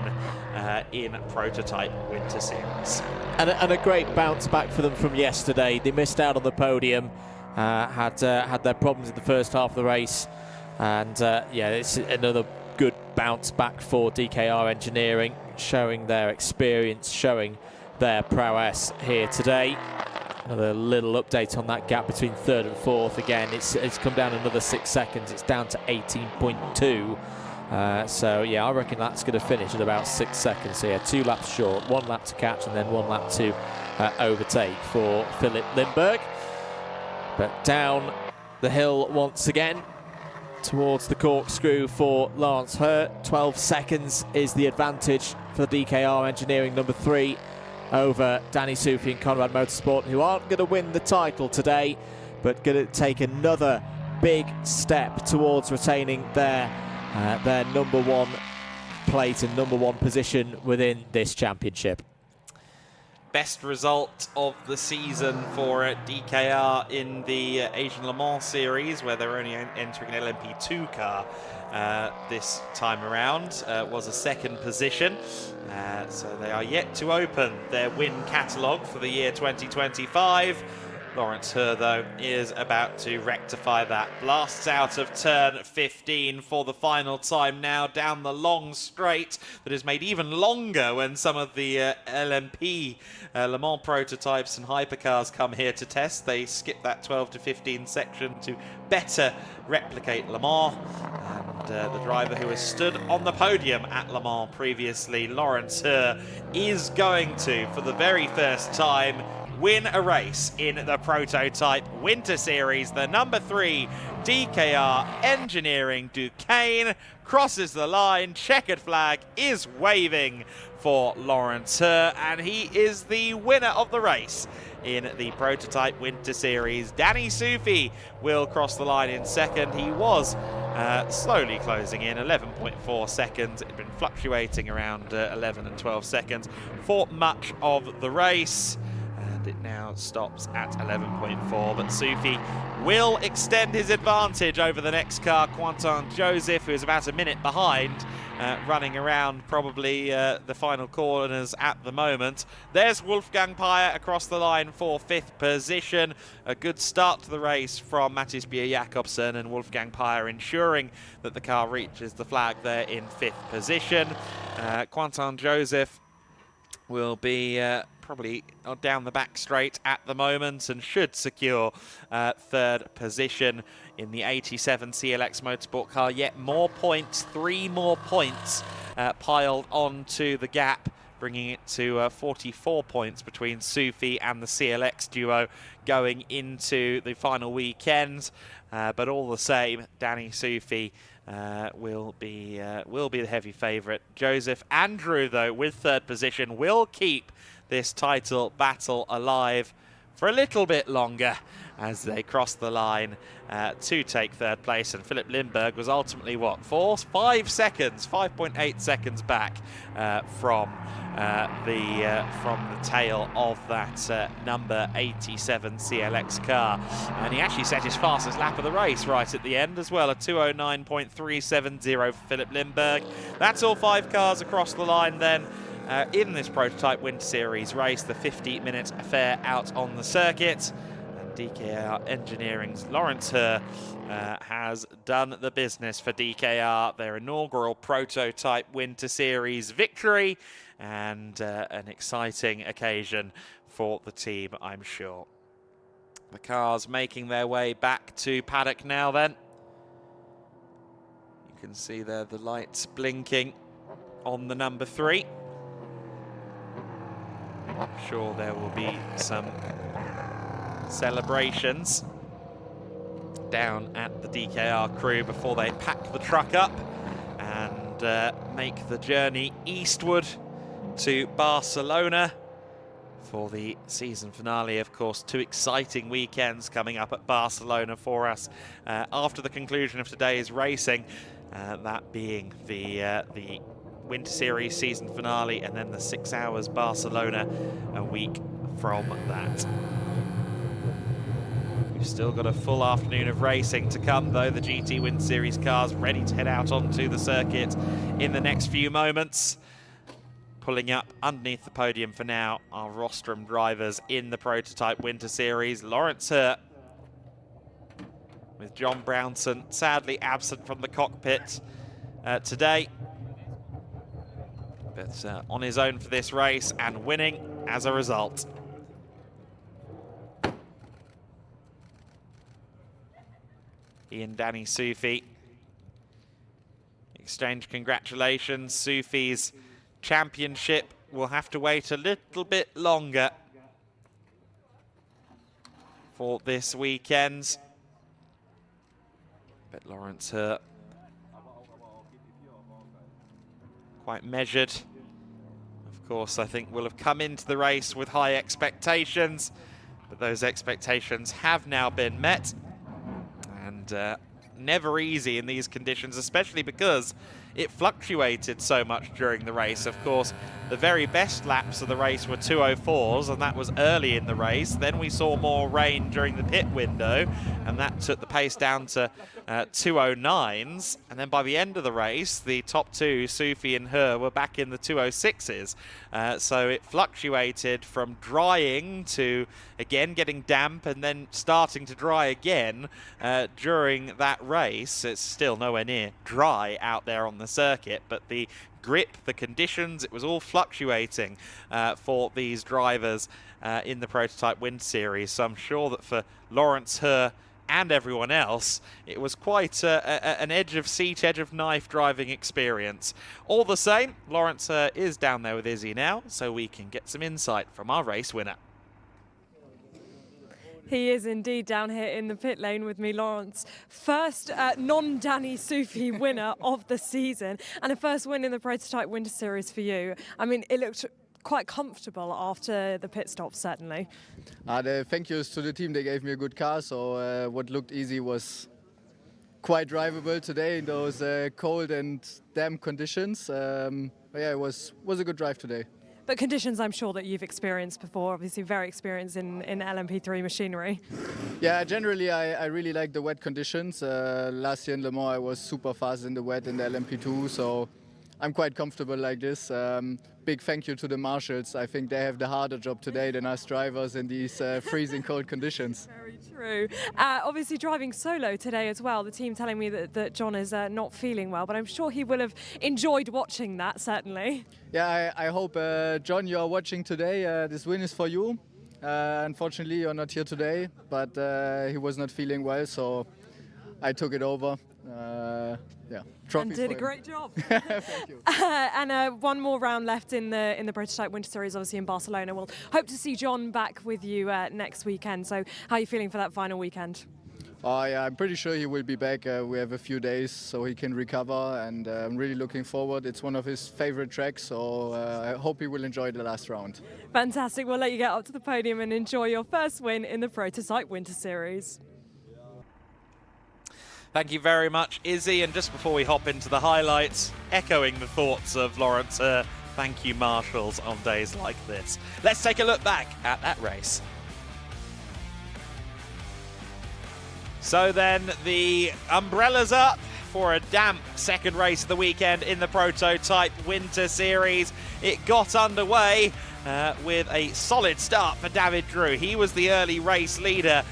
in Prototype Winter Series. And a great bounce back for them from yesterday. They missed out on the podium, had their problems in the first half of the race, and yeah, it's another good bounce back for DKR engineering, showing their experience, showing their prowess here today. Another little update on that gap between 3rd and 4th. Again, it's come down another 6 seconds. It's down to 18.2. So yeah, I reckon that's going to finish at about 6 seconds. So yeah, 2 laps short, 1 lap to catch and then 1 lap to overtake for Philip Lindberg. But down the hill once again towards the corkscrew for Lawrence Ho. 12 seconds is the advantage for DKR engineering number 3 over Danny Soufi and Conrad Motorsport, who aren't going to win the title today, but going to take another big step towards retaining their number 1 plate and number 1 position within this championship. best result of the season for DKR in the Asian Le Mans series, where they're only entering an LMP2 car this time around, was a second position. So they are yet to open their win catalogue for the year 2025. Lawrence Herr, though, is about to rectify that. Blasts out of turn 15 for the final time now, down the long straight that is made even longer when some of the LMP Le Mans prototypes and hypercars come here to test. They skip that 12 to 15 section to better replicate Le Mans. And the driver who has stood on the podium at Le Mans previously, Lawrence Herr, is going to, for the very first time, win a race in the Prototype Winter Series. The number 3 DKR Engineering Duquesne crosses the line. Checkered flag is waving for Lawrence Herr, and he is the winner of the race in the Prototype Winter Series. Danny Sufi will cross the line in second. He was slowly closing in, 11.4 seconds. It had been fluctuating around 11 and 12 seconds for much of the race. And it now stops at 11.4, but Sufi will extend his advantage over the next car, Quentin Joseph, who is about a minute behind, running around probably the final corners at the moment. There's Wolfgang Peyer across the line for 5th position. A good start to the race from Mattis Bjerre-Jacobsen, and Wolfgang Peyer ensuring that the car reaches the flag there in 5th position. Quentin Joseph will be probably down the back straight at the moment and should secure 3rd position in the 87 CLX Motorsport car. Yet more points, 3 more points piled onto the gap, bringing it to 44 points between Sufi and the CLX duo going into the final weekend. But all the same, Danny Sufi will be the heavy favourite. Joseph Andrew, though, with 3rd position, will keep this title battle alive for a little bit longer as they cross the line to take 3rd place. And Philip Lindberg was ultimately, what, 5 seconds, 5.8 seconds back from the tail of that number 87 CLX car. And he actually set his fastest lap of the race right at the end as well, a 2:09.370 for Philip Lindberg. That's all 5 cars across the line then. In this Prototype Winter Series race, the 50-minute affair out on the circuit. And DKR Engineering's Lawrence Herr has done the business for DKR, their inaugural Prototype Winter Series victory, and an exciting occasion for the team, I'm sure. The cars making their way back to paddock now then. You can see there the lights blinking on the number 3. I'm sure there will be some celebrations down at the DKR crew before they pack the truck up and make the journey eastward to Barcelona for the season finale. Of course, 2 exciting weekends coming up at Barcelona for us after the conclusion of today's racing, that being the Winter Series season finale, and then the 6 hours Barcelona a week from that. We've still got a full afternoon of racing to come, though. The GT Winter Series cars ready to head out onto the circuit in the next few moments. Pulling up underneath the podium for now are rostrum drivers in the Prototype Winter Series. Lawrence Herr, with John Brownson sadly absent from the cockpit today, but on his own for this race and winning as a result. He and Danny Sufi exchange congratulations. Sufi's championship will have to wait a little bit longer for this weekend, but Lawrence Herr quite measured. Of course, I think will have come into the race with high expectations, but those expectations have now been met. And never easy in these conditions, especially because it fluctuated so much during the race. Of course, the very best laps of the race were 2:04s, and that was early in the race. Then we saw more rain during the pit window, and that took the pace down to 2:09s. And then by the end of the race, the top two, Sufi and Her, were back in the 2:06s. So it fluctuated from drying to, again, getting damp and then starting to dry again during that race. It's still nowhere near dry out there on the circuit, but the grip, the conditions, it was all fluctuating for these drivers in the Prototype Winter Series. So I'm sure that for Lawrence Her and everyone else, it was quite an edge of seat, edge of knife driving experience. All the same, Lawrence Her is down there with Izzy now, so we can get some insight from our race winner. He is indeed down here in the pit lane with me, Lawrence. First non-Danny Sufi winner of the season, and a first win in the Prototype Winter Series for you. I mean, it looked quite comfortable after the pit stop, certainly. Thank yous to the team. They gave me a good car, so what looked easy was quite drivable today in those cold and damp conditions. Yeah, it was a good drive today. But conditions I'm sure that you've experienced before, obviously very experienced in LMP3 machinery. Yeah, generally I really like the wet conditions. Last year in Le Mans I was super fast in the wet in the LMP2, so I'm quite comfortable like this. Big thank you to the marshals. I think they have the harder job today than us drivers in these freezing cold conditions. Very true. Obviously driving solo today as well. The team telling me that John is not feeling well, but I'm sure he will have enjoyed watching that, certainly. Yeah, I hope, John, you are watching today. This win is for you. Unfortunately, you're not here today, but he was not feeling well, so I took it over. Yeah, and did a great job. Thank you. And one more round left in the Prototype Winter Series, obviously in Barcelona. We'll hope to see John back with you next weekend. So how are you feeling for that final weekend? Oh yeah, I'm pretty sure he will be back. We have a few days so he can recover, and I'm really looking forward. It's one of his favorite tracks, so I hope he will enjoy the last round. Fantastic. We'll let you get up to the podium and enjoy your first win in the Prototype Winter Series. Thank you very much, Izzy. And just before we hop into the highlights, echoing the thoughts of Lawrence Her, thank you, marshals, on days like this. Let's take a look back at that race. So then the umbrellas up for a damp second race of the weekend in the Prototype Winter Series. It got underway with a solid start for David Drew. He was the early race leader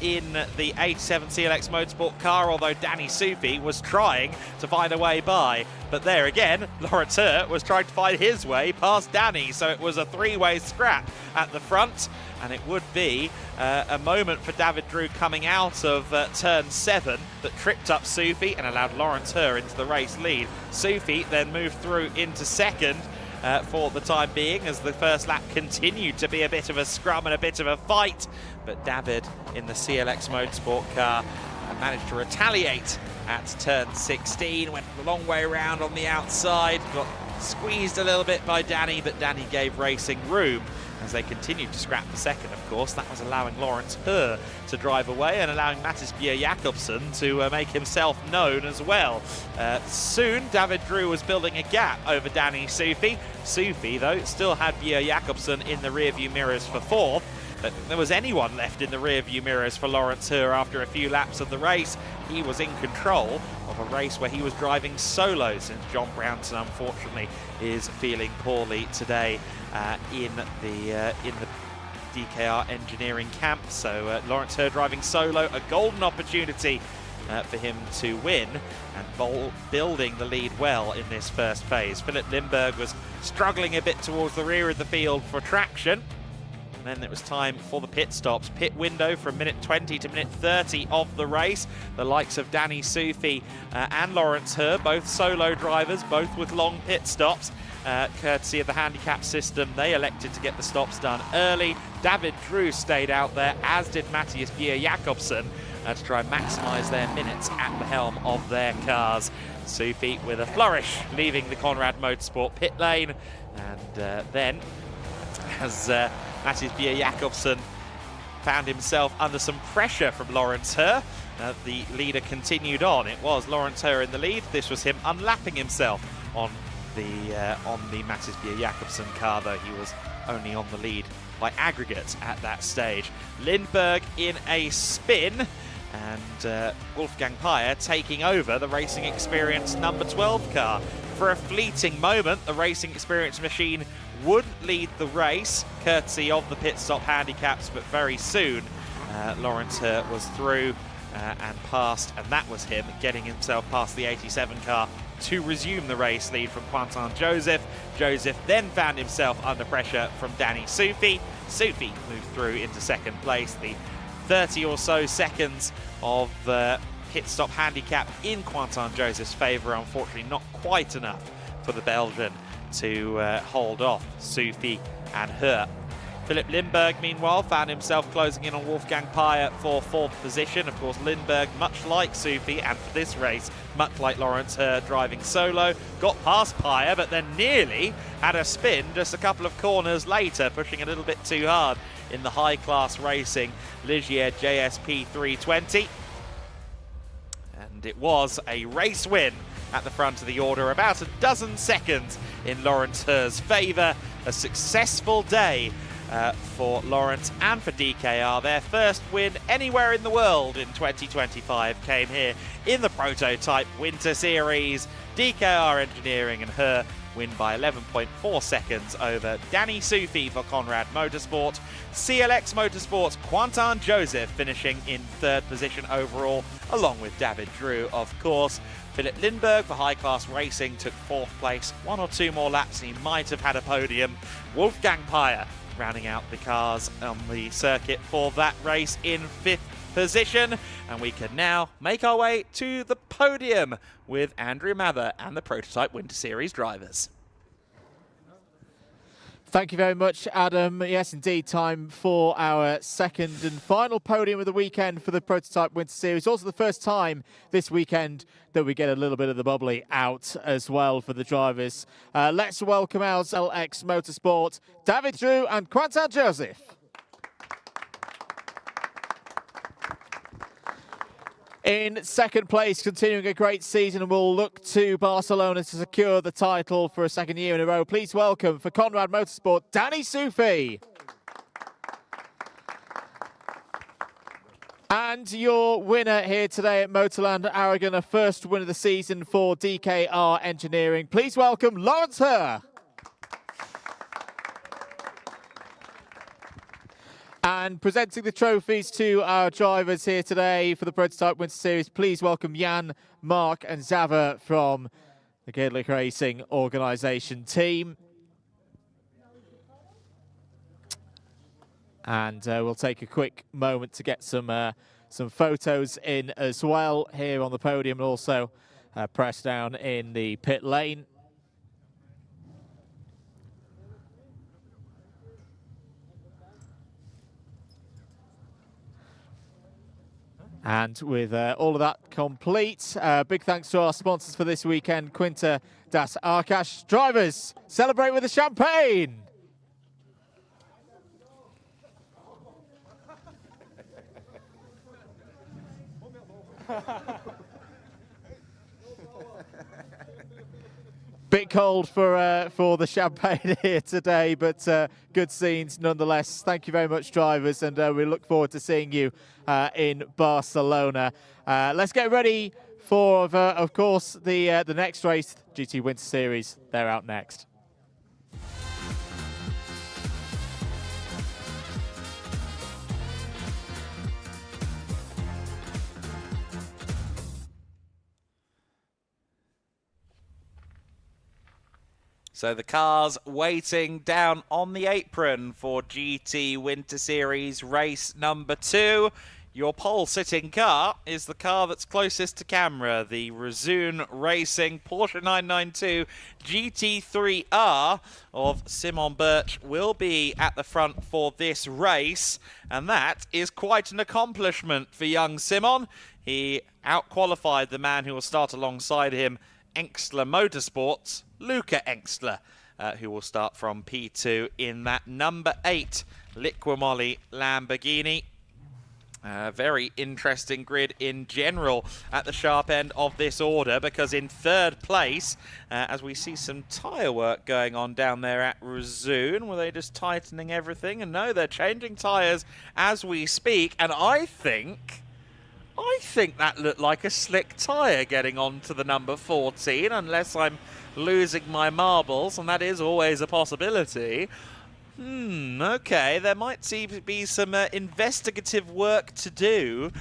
in the 87 CLX Motorsport car, although Danny Sufi was trying to find a way by. But there again, Lawrence Her was trying to find his way past Danny, so it was a three-way scrap at the front, and it would be a moment for David Drew coming out of turn 7 that tripped up Sufi and allowed Lawrence Her into the race lead. Sufi then moved through into second for the time being, as the first lap continued to be a bit of a scrum and a bit of a fight, but David in the CLX Motorsport car managed to retaliate at turn 16, went a long way around on the outside, got squeezed a little bit by Danny, but Danny gave racing room as they continued to scrap the second. Of course, that was allowing Lawrence Her to drive away and allowing Mattis Bjerre-Jacobsen to make himself known as well. Soon, David Drew was building a gap over Danny Sufi. Sufi, though, still had Bjerre-Jacobsen in the rearview mirrors for fourth. But there was anyone left in the rearview mirrors for Lawrence Her after a few laps of the race. He was in control of a race where he was driving solo, since John Brownson, unfortunately, is feeling poorly today in the DKR engineering camp. So Lawrence Her driving solo, a golden opportunity for him to win, and building the lead well in this first phase. Philip Lindbergh was struggling a bit towards the rear of the field for traction. And then it was time for the pit stops. Pit window from minute 20 to minute 30 of the race. The likes of Danny Sufi and Lawrence Her, both solo drivers, both with long pit stops. Courtesy of the handicap system, they elected to get the stops done early. David Drew stayed out there, as did Mattis Bjerre-Jacobsen, to try and maximise their minutes at the helm of their cars. Sufi with a flourish, leaving the Conrad Motorsport pit lane. And then, as Mattis Bjerre-Jacobsen found himself under some pressure from Lawrence Her, the leader continued on. It was Lawrence Herr in the lead. This was him unlapping himself on the Mattisbjerg Jakobsen car, though he was only on the lead by aggregate at that stage. Lindberg in a spin, and Wolfgang Peyer taking over the Racing Experience number 12 car. For a fleeting moment, the Racing Experience machine would lead the race, courtesy of the pit stop handicaps, but very soon Lawrence Herr was through and passed, and that was him getting himself past the 87 car to resume the race lead from Quentin Joseph. Joseph then found himself under pressure from Danny Soufi. Soufi moved through into second place. The 30 or so seconds of pit stop handicap in Quentin Joseph's favour, unfortunately not quite enough for the Belgian to hold off Soufi and Herr. Philip Lindberg, meanwhile, found himself closing in on Wolfgang Peyer for 4th position. Of course, Lindberg, much like Soufi, and for this race, much like Lawrence Herr driving solo, got past Peyer, but then nearly had a spin just a couple of corners later, pushing a little bit too hard in the high-class racing Ligier JSP 320. And it was a race win at the front of the order, about a dozen seconds in Lawrence Herr's favour. A successful day for Lawrence and for DKR. Their first win anywhere in the world in 2025 came here in the Prototype Winter Series. DKR Engineering and Herr win by 11.4 seconds over Danny Soufi for Conrad Motorsport. CLX Motorsports, Quentin Joseph finishing in 3rd position overall, along with David Drew, of course. Philip Lindberg for High Class Racing took 4th place. 1 or 2 more laps and he might have had a podium. Wolfgang Peyer rounding out the cars on the circuit for that race in 5th position. And we can now make our way to the podium with Andrew Mather and the Prototype Winter Series drivers. Thank you very much, Adam. Yes, indeed, time for our second and final podium of the weekend for the Prototype Winter Series. Also the first time this weekend that we get a little bit of the bubbly out as well for the drivers. Let's welcome our CLX Motorsport, David Drew and Quentin Joseph. In second place, continuing a great season, and will look to Barcelona to secure the title for a second year in a row. Please welcome, for Conrad Motorsport, Danny Soufi. And your winner here today at Motorland Aragón, a first win of the season for DKR Engineering. Please welcome Lawrence Herr. And presenting the trophies to our drivers here today for the Prototype Winter Series, please welcome Jan, Mark and Zava from the Gaelic Racing organisation team. And we'll take a quick moment to get some photos in as well here on the podium, and also press down in the pit lane. And with all of that complete, big thanks to our sponsors for this weekend, Quinta das Arcash. Drivers, celebrate with the champagne! Bit cold for the champagne here today, but good scenes nonetheless. Thank you very much, drivers, and we look forward to seeing you in Barcelona. Let's get ready for, of course, the next race, GT Winter Series. They're out next. So the cars waiting down on the apron for GT Winter Series race number 2. Your pole-sitting car is the car that's closest to camera, the Resoon Racing Porsche 992 GT3R of Simon Birch will be at the front for this race, and that is quite an accomplishment for young Simon. He out-qualified the man who will start alongside him, Engstler Motorsports, Luca Engstler, who will start from P2 in that number 8 Liqui Moly Lamborghini. Very interesting grid in general at the sharp end of this order, because in third place, as we see some tyre work going on down there at Razoon, were they just tightening everything? And no, they're changing tyres as we speak, and I think that looked like a slick tyre getting on to the number 14, unless I'm losing my marbles, and that is always a possibility. Okay, there might seem to be some investigative work to do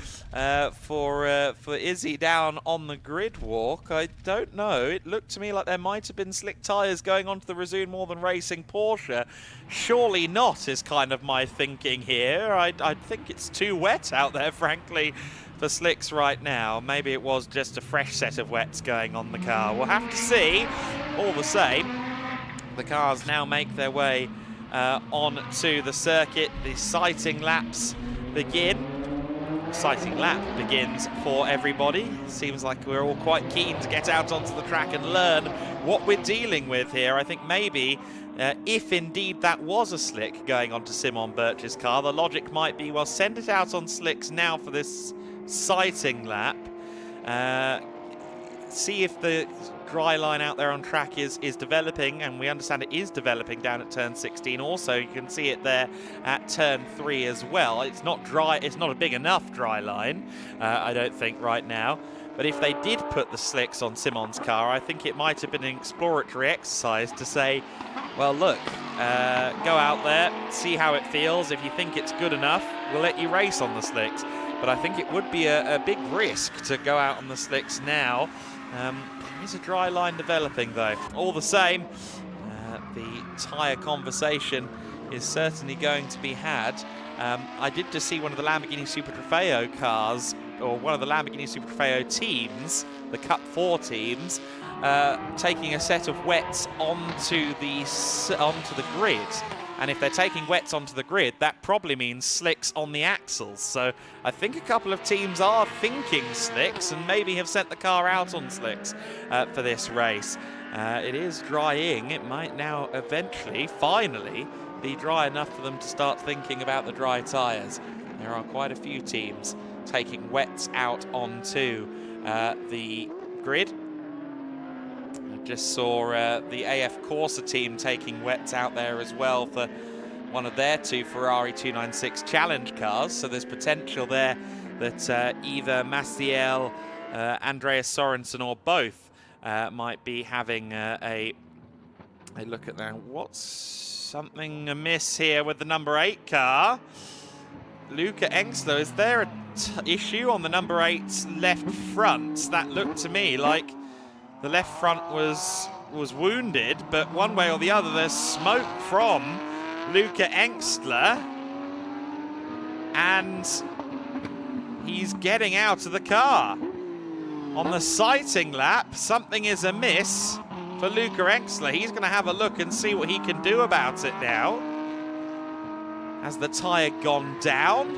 for Izzy down on the grid walk. I don't know. It looked to me like there might have been slick tyres going onto the Razoon More Than Racing Porsche. Surely not is kind of my thinking here. I think it's too wet out there, frankly, for slicks right now. Maybe it was just a fresh set of wets going on the car. We'll have to see. All the same, the cars now make their way onto the circuit. The sighting laps begin. Sighting lap begins for everybody. Seems like we're all quite keen to get out onto the track and learn what we're dealing with here. I think maybe if indeed that was a slick going onto Simon Birch's car, the logic might be, well, send it out on slicks now for this sighting lap. See if the dry line out there on track is developing, and we understand it is developing down at turn 16. Also, you can see it there at turn 3 as well. It's not dry, it's not a big enough dry line, I don't think, right now. But if they did put the slicks on Simon's car, I think it might have been an exploratory exercise to say, well, look, go out there, see how it feels. If you think it's good enough, we'll let you race on the slicks. But I think it would be a big risk to go out on the slicks now. There is a dry line developing, though. All the same, the tyre conversation is certainly going to be had. I did just see one of the Lamborghini Super Trofeo cars, or one of the Lamborghini Super Trofeo teams, the Cup 4 teams, taking a set of wets onto the grid. And if they're taking wets onto the grid, that probably means slicks on the axles. So I think a couple of teams are thinking slicks and maybe have sent the car out on slicks for this race. It is drying. It might now eventually, finally, be dry enough for them to start thinking about the dry tyres. There are quite a few teams taking wets out onto the grid. Just saw the AF Corsa team taking wets out there as well for one of their two Ferrari 296 Challenge cars. So there's potential there that either Maciel, Andreas Sorensen, or both might be having a look at that. What's something amiss here with the number 8 car? Luca Engsler, is there a issue on the number 8's left front? That looked to me like the left front was wounded, but one way or the other, there's smoke from Luca Engsler, and he's getting out of the car. On the sighting lap, something is amiss for Luca Engsler. He's going to have a look and see what he can do about it now. Has the tyre gone down?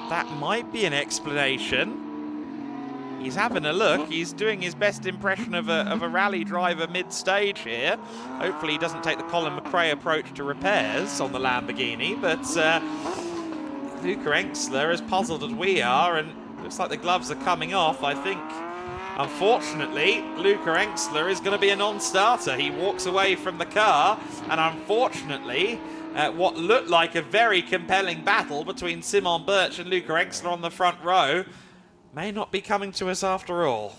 That might be an explanation. He's having a look. He's doing his best impression of a rally driver mid-stage here. Hopefully he doesn't take the Colin McRae approach to repairs on the Lamborghini, but Luca Engsler, as puzzled as we are, and looks like the gloves are coming off, I think. Unfortunately, Luca Engsler is going to be a non-starter. He walks away from the car, and unfortunately, what looked like a very compelling battle between Simon Birch and Luca Engsler on the front row may not be coming to us after all.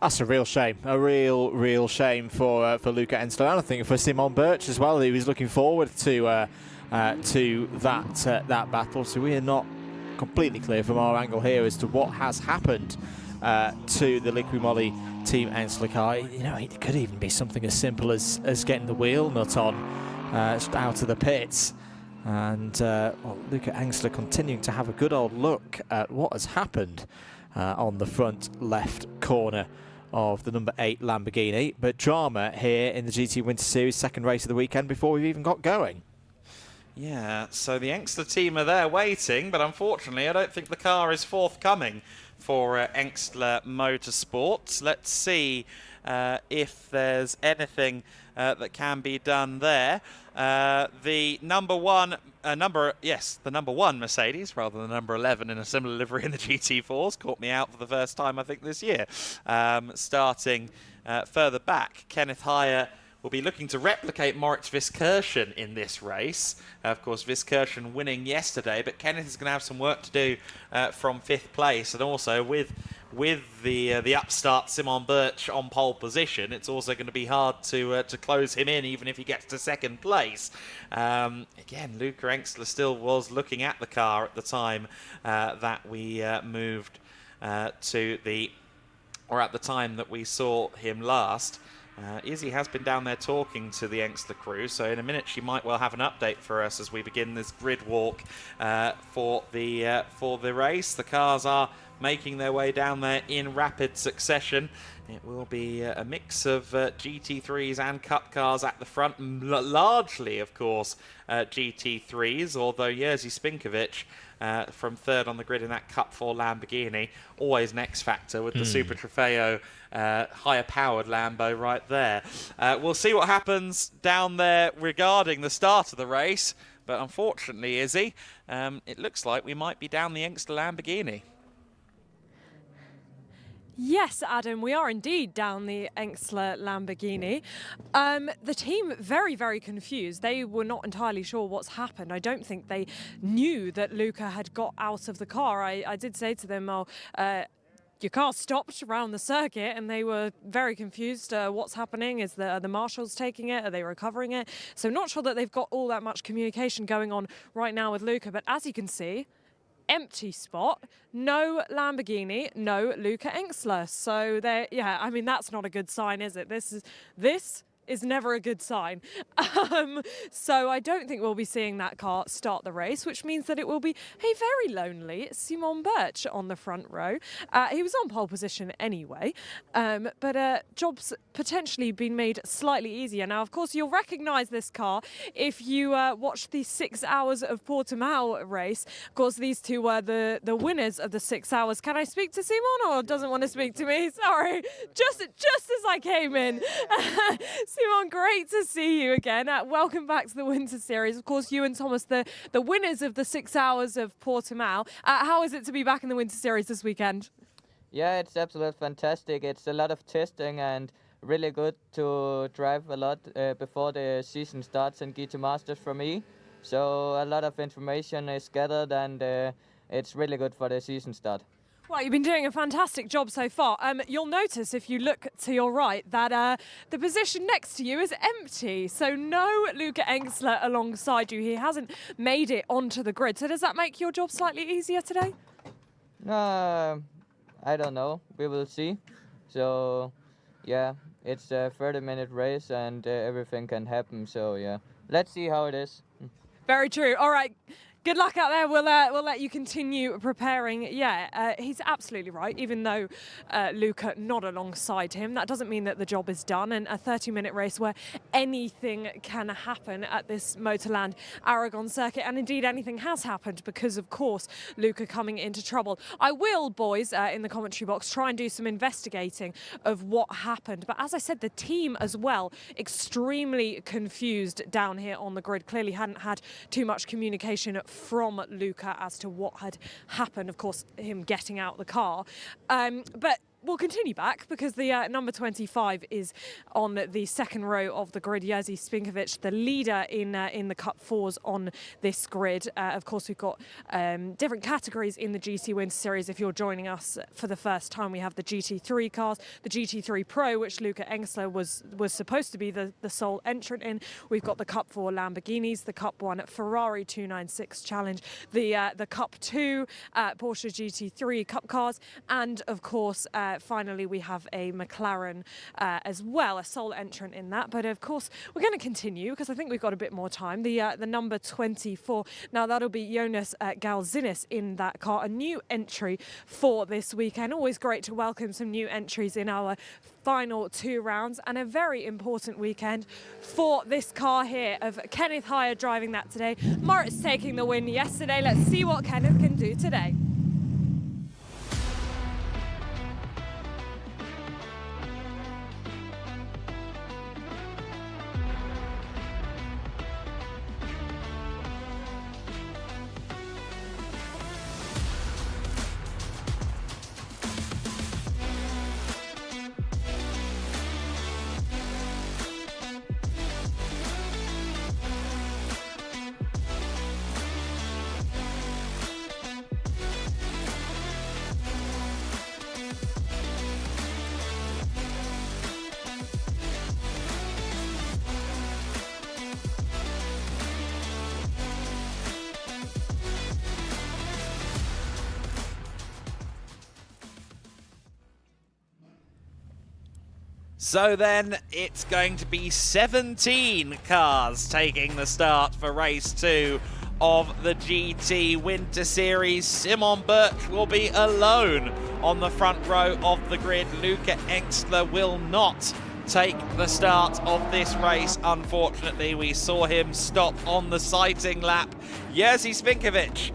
That's a real shame. A real shame for Luca Engsler. And I think for Simon Birch as well. He was looking forward to that battle. So we are not completely clear from our angle here as to what has happened to the Liqui Moly Team Engsler car. You know, it could even be something as simple as getting the wheel nut on out of the pits. And well, Luca Engsler continuing to have a good old look at what has happened on the front left corner of the number 8 Lamborghini. But drama here in the GT Winter Series, second race of the weekend before we've even got going. Yeah, so the Engsler team are there waiting, but unfortunately I don't think the car is forthcoming for Engsler Motorsports. Let's see if there's anything that can be done there. The number one Mercedes, rather than number 11 in a similar livery in the GT4s, caught me out for the first time, I think, this year. Starting further back, Kenneth Heyer will be looking to replicate Moritz Viskirchen in this race. Of course, Viskirchen winning yesterday, but Kenneth is going to have some work to do from 5th place, and also with the upstart Simon Birch on pole position, it's also going to be hard to close him in, even if he gets to 2nd place. Again, Luca Engstler still was looking at the car at the time that we moved to the, or at the time that we saw him last. Izzy has been down there talking to the Engstler crew, so in a minute she might well have an update for us as we begin this grid walk for the race. The cars are making their way down there in rapid succession. It will be a mix of GT3s and Cup cars at the front, largely, of course, GT3s, although Jerzy Spinkovic from 3rd on the grid in that Cup 4 Lamborghini, always an X factor with the Super Trofeo higher powered Lambo right there. We'll see what happens down there regarding the start of the race, but unfortunately, Izzy, it looks like we might be down the Engstler Lamborghini. Yes, Adam, we are indeed down the Engstler Lamborghini. The team very, very confused. They were not entirely sure what's happened. I don't think they knew that Luca had got out of the car. I did say to them, your car stopped around the circuit, and they were very confused. What's happening? Is the marshals taking it? Are they recovering it? So not sure that they've got all that much communication going on right now with Luca, but as you can see, empty spot, no Lamborghini, no Luca Engstler. So there, yeah, I mean, that's not a good sign, is it? This is never a good sign. So I don't think we'll be seeing that car start the race, which means that it will be a very lonely Simon Birch on the front row. He was on pole position anyway, but jobs potentially been made slightly easier. Now, of course, you'll recognise this car if you watch the 6 hours of Portimao race. Of course, these two were the winners of the 6 hours. Can I speak to Simon, or doesn't want to speak to me? Sorry, just as I came in. Simon, great to see you again. Welcome back to the Winter Series. Of course, you and Thomas, the winners of the 6 hours of Portimao. How is it to be back in the Winter Series this weekend? Yeah, it's absolutely fantastic. It's a lot of testing and really good to drive a lot before the season starts in GT Masters for me. So a lot of information is gathered, and it's really good for the season start. Well, you've been doing a fantastic job so far. You'll notice if you look to your right that the position next to you is empty. So no Luca Engstler alongside you. He hasn't made it onto the grid. So does that make your job slightly easier today? I don't know. We will see. So, yeah, it's a 30-minute race, and everything can happen. So, yeah, let's see how it is. Very true. All right. Good luck out there. We'll let you continue preparing. Yeah, he's absolutely right. Even though Luca not alongside him, that doesn't mean that the job is done. And a 30-minute race where anything can happen at this Motorland Aragón circuit, and indeed anything has happened because, of course, Luca coming into trouble. I will, boys, in the commentary box, try and do some investigating of what happened. But as I said, the team as well, extremely confused down here on the grid. Clearly hadn't had too much communication from Luca as to what had happened. Of course, him getting out the car. But we'll continue back because the number 25 is on the second row of the grid. Jerzy Spinkovic, the leader in the Cup 4s on this grid. Of course, we've got different categories in the GT Winter Series. If you're joining us for the first time, we have the GT3 cars, the GT3 Pro, which Luca Engstler was supposed to be the sole entrant in. We've got the Cup 4 Lamborghinis, the Cup 1 Ferrari 296 Challenge, the Cup 2 Porsche GT3 Cup cars, and of course, finally, we have a McLaren as well, a sole entrant in that. But of course, we're going to continue because I think we've got a bit more time. The number 24. Now, that'll be Jonas Galzinis in that car, a new entry for this weekend. Always great to welcome some new entries in our final 2 rounds, and a very important weekend for this car here of Kenneth Heyer driving that today. Moritz taking the win yesterday. Let's see what Kenneth can do today. So then it's going to be 17 cars taking the start for race 2 of the GT Winter Series. Simon Birch will be alone on the front row of the grid. Luca Engstler will not take the start of this race. Unfortunately, we saw him stop on the sighting lap. Jerzy Spinkovic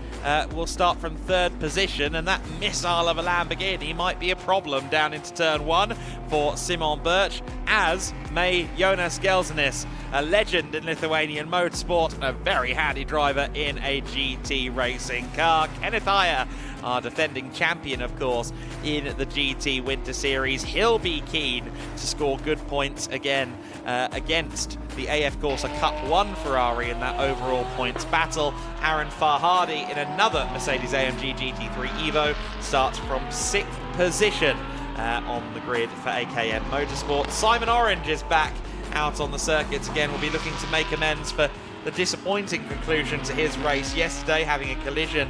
will start from 3rd position, and that missile of a Lamborghini might be a problem down into turn 1 for Simon Birch, as may Jonas Gelsenis, a legend in Lithuanian motorsport and a very handy driver in a GT racing car. Kenneth Ayer, our defending champion, of course, in the GT Winter Series. He'll be keen to score good points again against the AF Corsa Cup 1 Ferrari in that overall points battle. Aaron Farhadi in another Mercedes-AMG GT3 Evo starts from 6th position on the grid for AKM Motorsport. Simon Orange is back out on the circuit again. Will be looking to make amends for the disappointing conclusion to his race yesterday, having a collision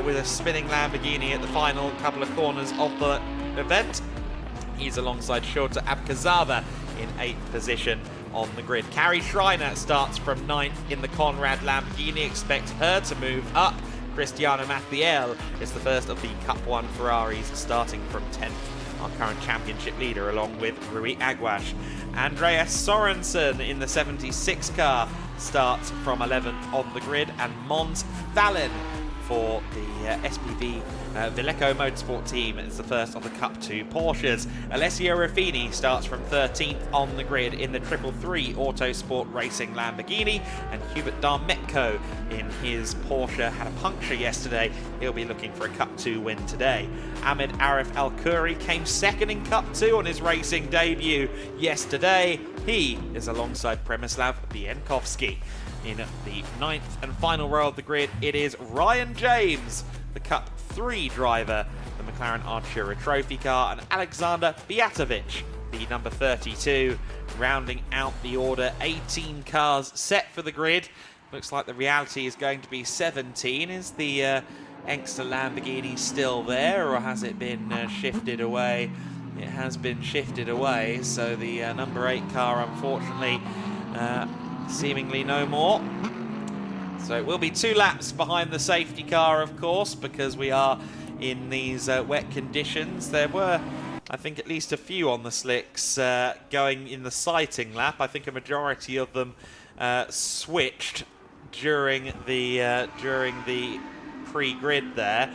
with a spinning Lamborghini at the final couple of corners of the event. He's alongside Shota Abkazava in 8th position on the grid. Carrie Schreiner starts from 9th in the Conrad Lamborghini. Expect her to move up. Cristiano Mathiel is the first of the Cup 1 Ferraris, starting from 10th. Our current championship leader, along with Rui Aguas. Andreas Sorensen in the 76 car starts from 11th on the grid, and Mons Thalen for the SPV Villeco Motorsport team is the first of the Cup 2 Porsches. Alessio Ruffini starts from 13th on the grid in the 333 Autosport Racing Lamborghini, and Hubert Darmetko in his Porsche had a puncture yesterday. He'll be looking for a Cup 2 win today. Ahmed Arif Al Khoury came 2nd in Cup 2 on his racing debut yesterday. He is alongside Przemysław Bienkowski. In the 9th and final row of the grid, it is Ryan James, the Cup 3 driver, the McLaren Artura Trophy car, and Alexander Biatovic, the number 32, rounding out the order. 18 cars set for the grid. Looks like the reality is going to be 17. Is the Engstler Lamborghini still there, or has it been shifted away? It has been shifted away, so the number 8 car, unfortunately, seemingly no more. So it will be 2 laps behind the safety car, of course, because we are in these wet conditions. There were, I think, at least a few on the slicks going in the sighting lap. I think a majority of them switched during the pre-grid there.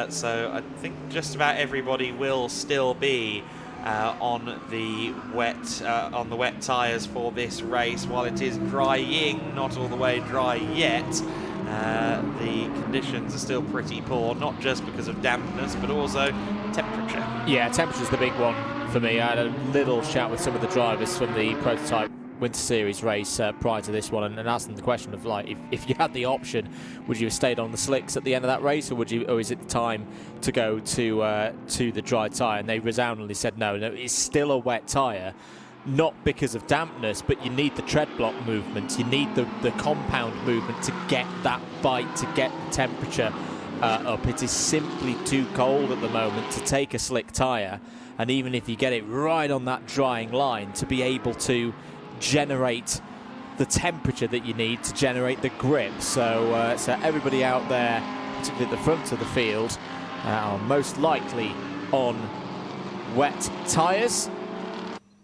So I think just about everybody will still be on the wet tyres for this race. While it is drying, not all the way dry yet, the conditions are still pretty poor, not just because of dampness, but also temperature. Yeah, temperature's the big one for me. I had a little chat with some of the drivers from the prototype Winter Series race prior to this one, and asked them the question of, like, if you had the option, would you have stayed on the slicks at the end of that race, or is it time to go to the dry tyre? And they resoundingly said no, it's still a wet tyre, not because of dampness, but you need the tread block movement, you need the compound movement to get that bite, to get the temperature up. It is simply too cold at the moment to take a slick tyre, and even if you get it right on that drying line, to be able to generate the temperature that you need to generate the grip. So everybody out there, particularly at the front of the field, are most likely on wet tyres.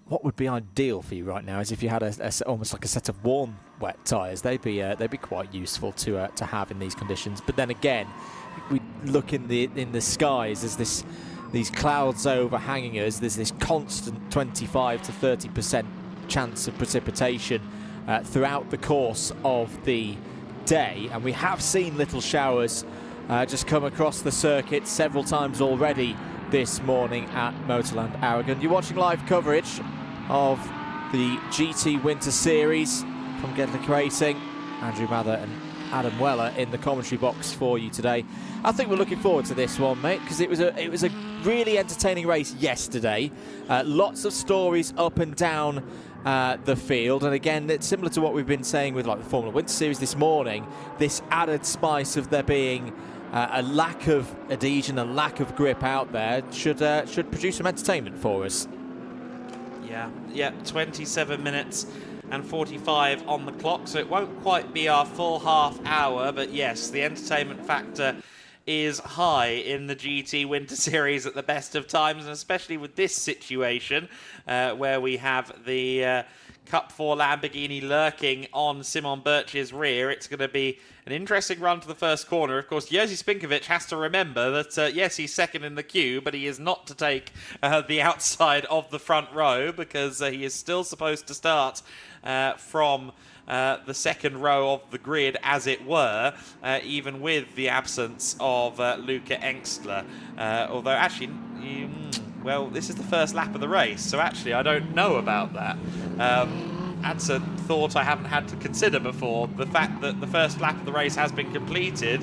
What would be ideal for you right now is if you had almost like a set of warm wet tyres. They'd be quite useful to have in these conditions. But then again, we look in the skies. There's these clouds overhanging us. There's this constant 25 to 30% chance of precipitation throughout the course of the day, and we have seen little showers just come across the circuit several times already this morning at Motorland Aragón. You're watching live coverage of the GT Winter Series from Gedlick Racing. Andrew Mather and Adam Weller in the commentary box for you today. I think we're looking forward to this one, mate, because it was a really entertaining race yesterday. Lots of stories up and down the field, and again, it's similar to what we've been saying with, like, the Formula Winter Series this morning. This added spice of there being a lack of adhesion, a lack of grip out there should produce some entertainment for us. Yeah, 27 minutes and 45 on the clock, so it won't quite be our full half hour, but yes, the entertainment factor is high in the GT Winter Series at the best of times, and especially with this situation where we have the Cup 4 Lamborghini lurking on Simon Birch's rear. It's going to be an interesting run to the first corner. Of course, Jerzy Spinkovic has to remember that, yes, he's second in the queue, but he is not to take the outside of the front row, because he is still supposed to start from the second row of the grid, as it were, even with the absence of Luca Engstler. Although, actually, well, this is the first lap of the race, so actually I don't know about that. That's a thought I haven't had to consider before. The fact that the first lap of the race has been completed,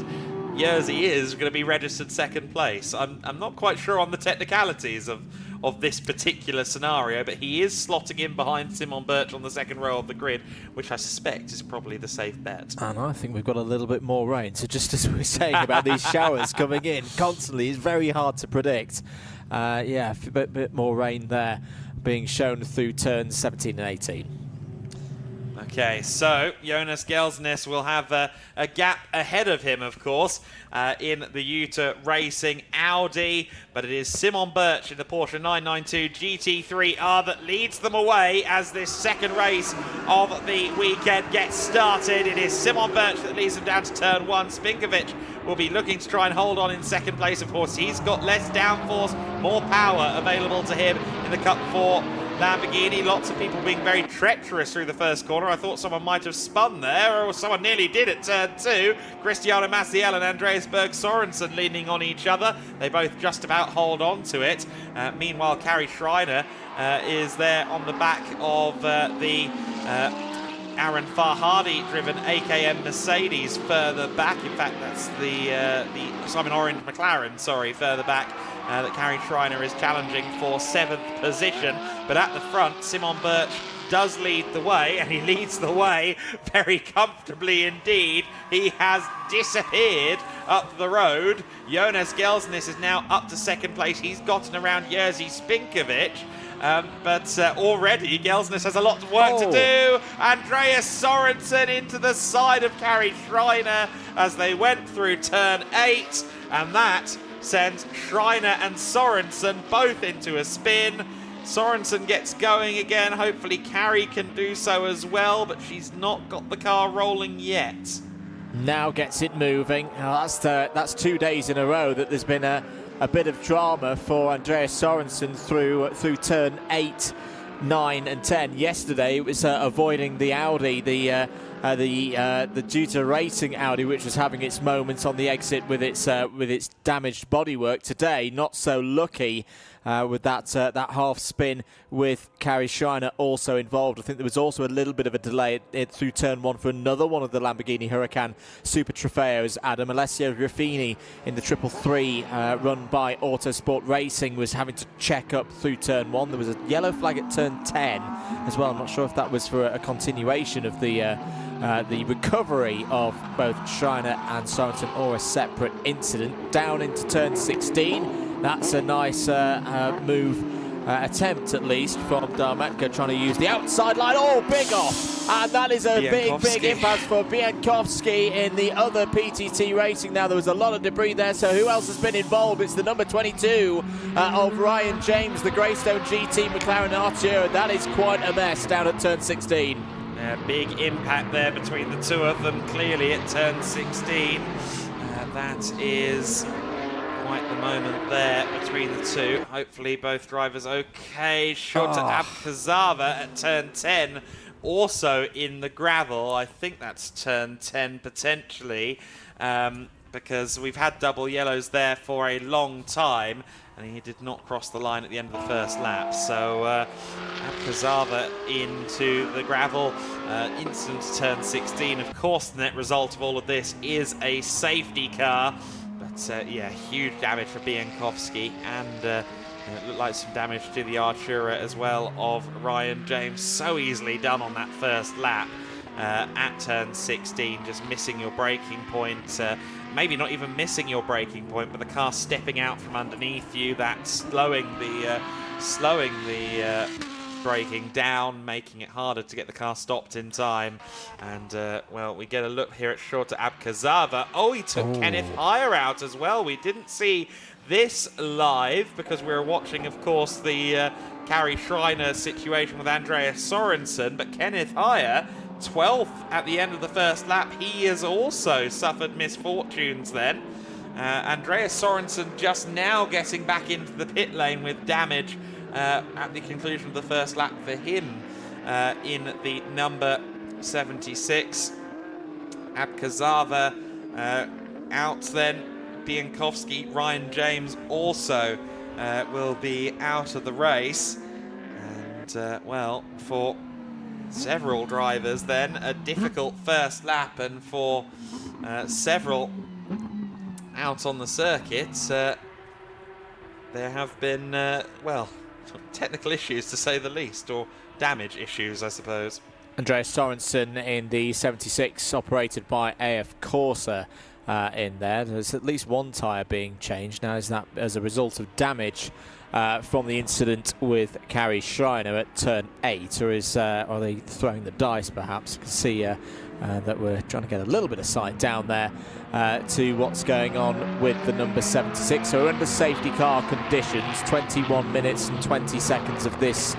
Jerzy is going to be registered second place. I'm not quite sure on the technicalities of this particular scenario, but he is slotting in behind Simon Birch on the second row of the grid, which I suspect is probably the safe bet. And I think we've got a little bit more rain. So just as we were saying about these showers coming in constantly, it's very hard to predict. Yeah, a bit more rain there being shown through turns 17 and 18. Okay, so Jonas Gelsnes will have a gap ahead of him, of course, in the Utah Racing Audi, but it is Simon Birch in the Porsche 992 GT3R that leads them away as this second race of the weekend gets started. It is Simon Birch that leads them down to turn 1. Spinkovic will be looking to try and hold on in second place, of course. He's got less downforce, more power available to him in the Cup 4 Lamborghini. Lots of people being very treacherous through the first corner. I thought someone might have spun there, or someone nearly did at turn 2. Cristiano Maciel and Andreas Berg Sorensen leaning on each other. They both just about hold on to it. Meanwhile, Kari Schreiner is there on the back of the Aaron Farhadi driven AKM Mercedes further back. In fact, that's the Simon Orange McLaren, sorry, further back. That Kari Schreiner is challenging for 7th position. But at the front, Simon Birch does lead the way, and he leads the way very comfortably indeed. He has disappeared up the road. Jonas Gelsnes is now up to second place. He's gotten around Jerzy Spinkovic. But already Gelsnes has a lot of work to do. Andreas Sorensen into the side of Kari Schreiner as they went through turn 8, and that sends Schreiner and Sorensen both into a spin. Sorensen gets going again. Hopefully Kari can do so as well, but she's not got the car rolling yet. Now gets it moving. That's 2 days in a row that there's been a bit of drama for Andreas Sorensen through turn 8, 9 and 10. Yesterday it was avoiding the Audi, the GT Racing Audi, which was having its moments on the exit with its damaged bodywork. Today, not so lucky with that half spin with Kari Schreiner also involved. I think there was also a little bit of a delay through turn 1 for another one of the Lamborghini Huracan Super Trofeos. Adam Alessio Ruffini in the 333 run by Autosport Racing was having to check up through turn 1. There was a yellow flag at turn 10 as well. I'm not sure if that was for a continuation of the recovery of both Schreiner and Sorensen or a separate incident. Down into turn 16. That's a nice attempt at least from Darmetka, trying to use the outside line. Oh, big off! And that is a big impact for Biankowski in the other PTT Racing. Now, there was a lot of debris there, so who else has been involved? It's the number 22 of Ryan James, the Greystone GT McLaren Artura. That is quite a mess down at turn 16. Big impact there between the two of them, clearly at turn 16. That is quite the moment there between the two. Hopefully both drivers okay. Shota Abkhazava at turn 10, also in the gravel. I think that's turn 10 potentially, because we've had double yellows there for a long time, and he did not cross the line at the end of the first lap. So Abkhazava into the gravel, instant turn 16. Of course, the net result of all of this is a safety car. But yeah, huge damage for Biankowski, and it looked like some damage to the Artura as well of Ryan James. So easily done on that first lap at turn 16, just missing your braking point. Maybe not even missing your braking point, but the car stepping out from underneath you, that slowing the breaking down, making it harder to get the car stopped in time. And, well, we get a look here at Shota Abkazava. Oh, he took Kenneth Heyer out as well. We didn't see this live because we were watching, of course, the Kari Schreiner situation with Andreas Sorensen, but Kenneth Heyer, 12th at the end of the first lap, he has also suffered misfortunes then. Andreas Sorensen just now getting back into the pit lane with damage at the conclusion of the first lap for him in the number 76. Abkazava out then. Biankowski, Ryan James also will be out of the race. And, well, for several drivers then, a difficult first lap, and for several out on the circuit, there have been, well, technical issues to say the least, or damage issues, I suppose. Andreas Sorensen in the 76, operated by AF Corsa. In there. There's at least one tyre being changed. Now, is that as a result of damage from the incident with Kari Schreiner at turn 8, or are they throwing the dice perhaps? You can see that we're trying to get a little bit of sight down there to what's going on with the number 76. So we're under safety car conditions, 21 minutes and 20 seconds of this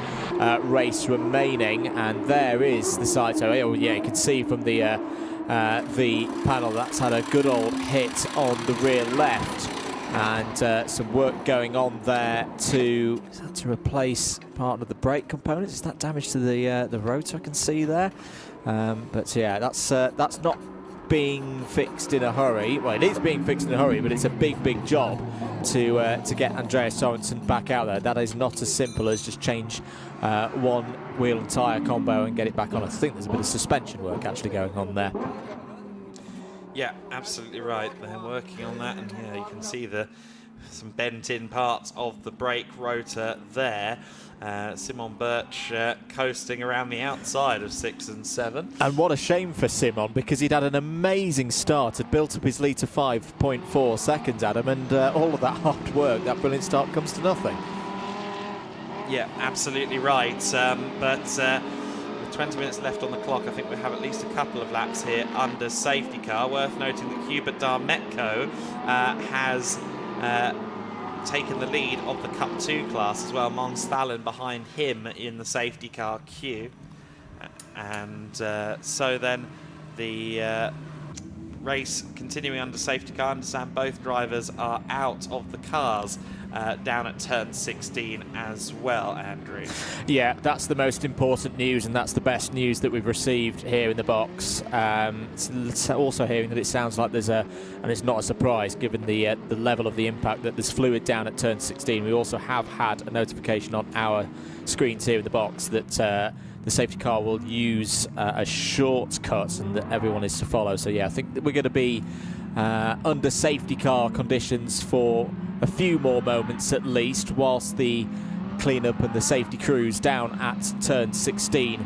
race remaining, and there is the sight. So yeah, you can see from the panel that's had a good old hit on the rear left, and some work going on there to replace part of the brake components. Is that damage to the rotor I can see there? But yeah, that's not being fixed in a hurry. Well, it is being fixed in a hurry, but it's a big job to get Andreas Sorensen back out there. That is not as simple as just change one wheel and tyre combo and get it back on. I think there's a bit of suspension work actually going on there. Yeah, absolutely right. They're working on that, and yeah, you can see some bent-in parts of the brake rotor there. Simon Birch coasting around the outside of 6 and 7. And what a shame for Simon, because he'd had an amazing start, had built up his lead to 5.4 seconds, Adam, and all of that hard work, that brilliant start, comes to nothing. Yeah, absolutely right. But with 20 minutes left on the clock, I think we have at least a couple of laps here under safety car. Worth noting that Hubert Darmetko has taken the lead of the Cup 2 class as well. Mons Thalen behind him in the safety car queue. And so then the race continuing under safety car. I understand both drivers are out of the cars down at turn 16 as well, Andrew. Yeah, that's the most important news, and that's the best news that we've received here in the box. It's also hearing that it sounds like there's and it's not a surprise given the level of the impact, that there's fluid down at turn 16. We also have had a notification on our screens here in the box that the safety car will use a shortcut and that everyone is to follow. So yeah, I think that we're going to be under safety car conditions for a few more moments at least, whilst the cleanup and the safety crews down at turn 16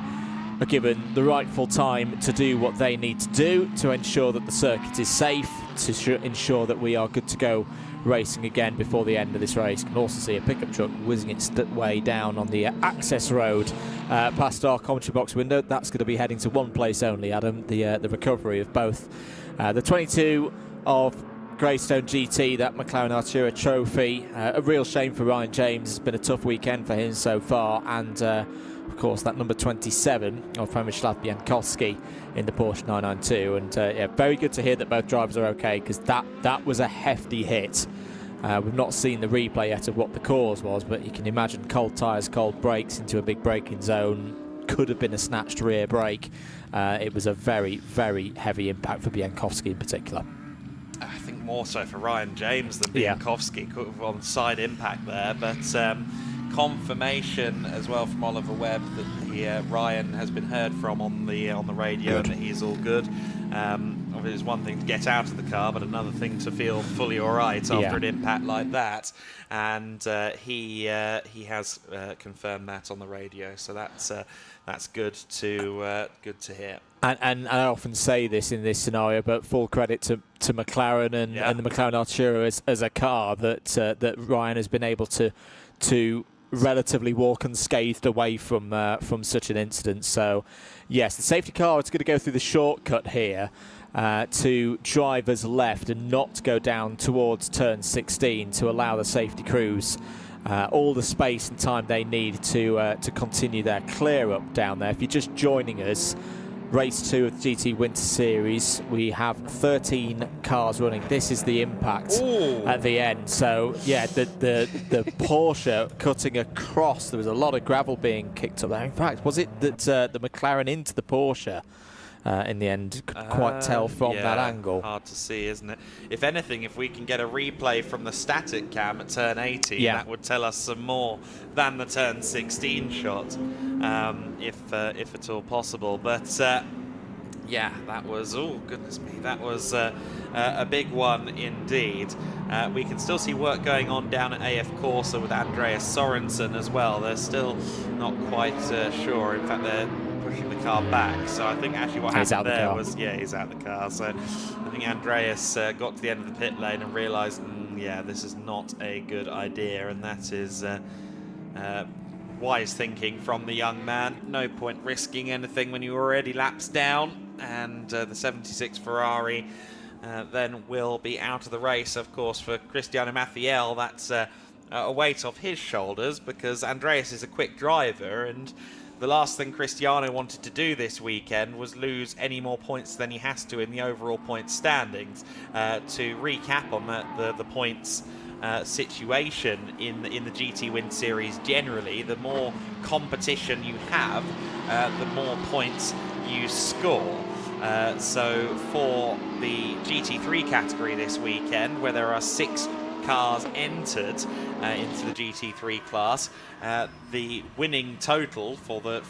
are given the rightful time to do what they need to do to ensure that the circuit is safe, to ensure that we are good to go racing again before the end of this race. You can also see a pickup truck whizzing its way down on the access road past our commentary box window. That's going to be heading to one place only, Adam, the recovery of both the 22 of Greystone GT, that McLaren Artura trophy. A real shame for Ryan James. It's been a tough weekend for him so far, and of course that number 27 of Przemysław Biankowski in the Porsche 992. And yeah, very good to hear that both drivers are okay, because that was a hefty hit. We've not seen the replay yet of what the cause was, but you can imagine cold tyres, cold brakes into a big braking zone. Could have been a snatched rear brake. It was a very heavy impact for Biankowski in particular. I think more so for Ryan James than Biankowski, could have on side impact there, but confirmation as well from Oliver Webb that Ryan has been heard from on the radio, and that he's all good. Obviously, it's one thing to get out of the car, but another thing to feel fully all right after an impact like that. And he has confirmed that on the radio, so that's good to hear. And I often say this in this scenario, but full credit to McLaren and the McLaren Artura as a car, that Ryan has been able to relatively walk unscathed away from such an incident. So, yes, the safety car is going to go through the shortcut here to drivers left and not go down towards turn 16 to allow the safety crews all the space and time they need to continue their clear up down there. If you're just joining us, Race 2 of the GT Winter Series, we have 13 cars running. This is the impact at the end. So, yeah, the Porsche cutting across. There was a lot of gravel being kicked up there. In fact, was it that the McLaren into the Porsche in the end? Could quite tell from that angle. Hard to see, isn't it? If anything, if we can get a replay from the static cam at turn 18, that would tell us some more than the turn 16 shot, if at all possible. But yeah, that was, oh goodness me, that was a big one indeed. We can still see work going on down at AF Corsa with Andreas Sorensen as well. They're still not quite sure. In fact, they're pushing the car back. So I think actually what happened there was, he's out of the car. So I think Andreas got to the end of the pit lane and realised, yeah, this is not a good idea, and that is wise thinking from the young man. No point risking anything when you're already laps down, and the 76 Ferrari then will be out of the race. Of course, for Cristiano Mathiel, that's a weight off his shoulders, because Andreas is a quick driver, and the last thing Cristiano wanted to do this weekend was lose any more points than he has to in the overall points standings. To recap on the points situation in the GT Win Series generally, the more competition you have, the more points you score. So for the GT3 category this weekend, where there are 6 cars entered into the GT3 class, the winning total for the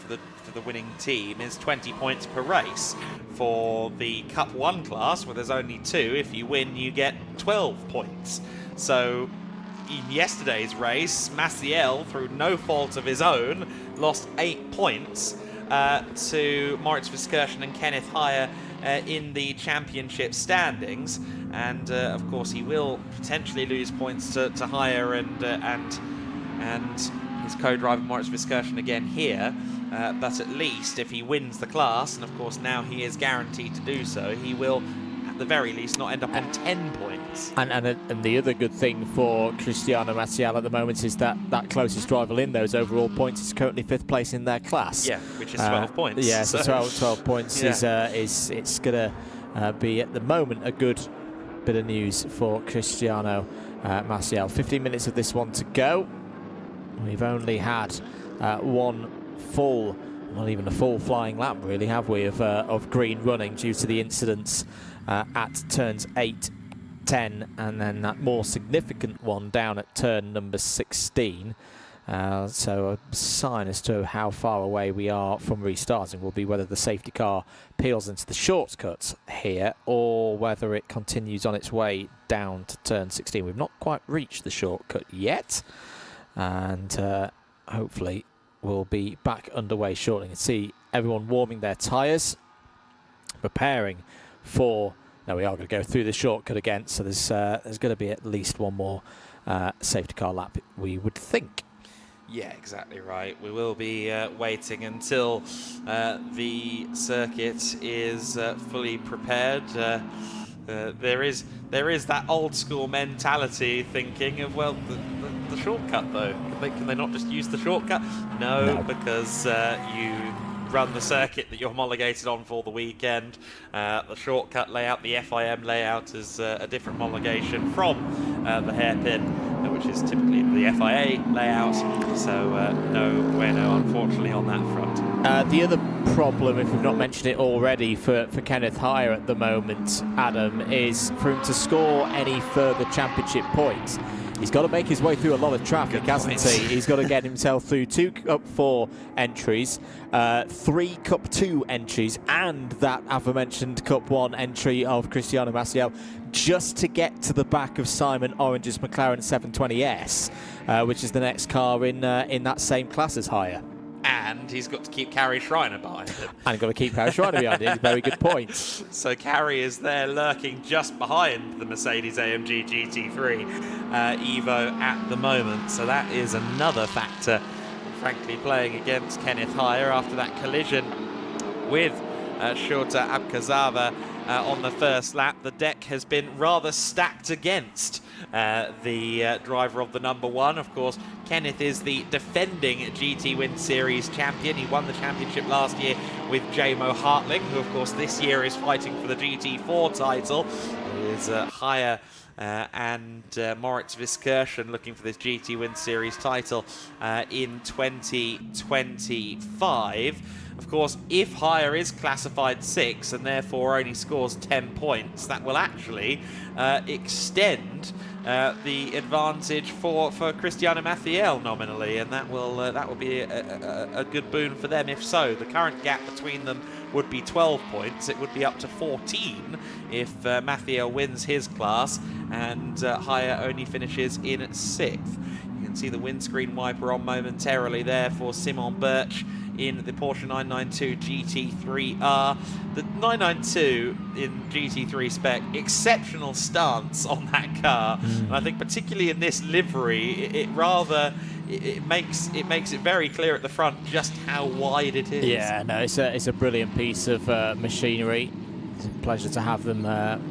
winning team is 20 points per race. For the Cup 1 class, where there's only 2, if you win you get 12 points. So in yesterday's race, Maciel, through no fault of his own, lost 8 points to Moritz Verskirchen and Kenneth Heyer in the championship standings, and of course he will potentially lose points to Heyer and his co-driver Moritz Verskirchen again here, but at least if he wins the class, and of course now he is guaranteed to do so, he will at the very least not end up on 10 points. And the other good thing for Cristiano Maciel at the moment is that closest rival in those overall points is currently 5th place in their class. Yeah, which is 12 points. Yeah, so 12 points is it's going to be at the moment a good bit of news for Cristiano Maciel. 15 minutes of this one to go. We've only had one full, not even a full flying lap really, have we, of green running due to the incidents at turns 8, 10, and then that more significant one down at turn number 16. So a sign as to how far away we are from restarting will be whether the safety car peels into the shortcut here or whether it continues on its way down to turn 16. We've not quite reached the shortcut yet, and hopefully we'll be back underway shortly. You can see everyone warming their tyres, preparing for... Now we are going to go through the shortcut again, so there's going to be at least one more safety car lap, we would think. Yeah, exactly right. We will be waiting until the circuit is fully prepared. There is that old school mentality thinking of, well, the shortcut though. Can they not just use the shortcut? No. Because you run the circuit that you're homologated on for the weekend. The shortcut layout, the FIM layout, is a different homologation from the hairpin, which is typically the FIA layout. So no, unfortunately, on that front. The other problem, if we've not mentioned it already, for Kenneth Heyer at the moment, Adam, is for him to score any further championship points. He's got to make his way through a lot of traffic, hasn't he? He's got to get himself through 2 Cup 4 entries, 3 Cup 2 entries, and that aforementioned Cup 1 entry of Cristiano Maciel, just to get to the back of Simon Orange's McLaren 720S, which is the next car in that same class as Heyer. and he's got to keep Carrie Schreiner behind him. And got to keep Carrie Schreiner behind him. Very good point. So Carrie is there lurking just behind the Mercedes-AMG GT3 Evo at the moment. So that is another factor, frankly, playing against Kenneth Heyer after that collision with Shota Abkazava on the first lap. The deck has been rather stacked against the driver of the number one. Of course, Kenneth is the defending GT Winter Series champion. He won the championship last year with J-Mo Hartling, who of course this year is fighting for the GT4 title. It is Heyer and Moritz Viskirchen looking for this GT Winter Series title in 2025. Of course, if Heyer is classified 6th and therefore only scores 10 points, that will actually extend the advantage for Cristiano Mathiel nominally, and that will be a good boon for them if so. The current gap between them would be 12 points. It would be up to 14 if Mathiel wins his class and Heyer only finishes in 6th. You can see the windscreen wiper on momentarily there for Simon Birch in the Porsche 992 GT3R. The 992 in GT3 spec, exceptional stance on that car. And I think particularly in this livery, it makes it very clear at the front just how wide it is. Yeah, no, it's a brilliant piece of machinery. It's a pleasure to have them.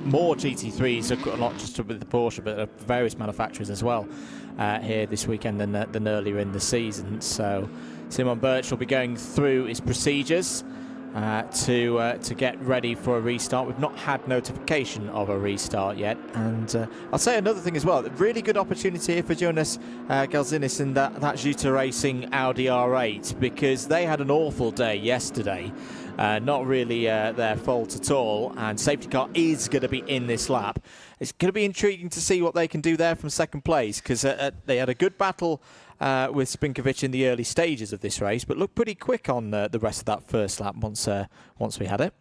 More GT3s, not just with the Porsche, but various manufacturers as well here this weekend than earlier in the season. So Simon Birch will be going through his procedures to get ready for a restart. We've not had notification of a restart yet, and I'll say another thing as well. Really good opportunity here for Jonas Galzinis in that Juta Racing Audi R8, because they had an awful day yesterday. Not really their fault at all, and safety car is going to be in this lap. It's going to be intriguing to see what they can do there from second place, because they had a good battle with Spinkovic in the early stages of this race, but looked pretty quick on the rest of that first lap once we had it.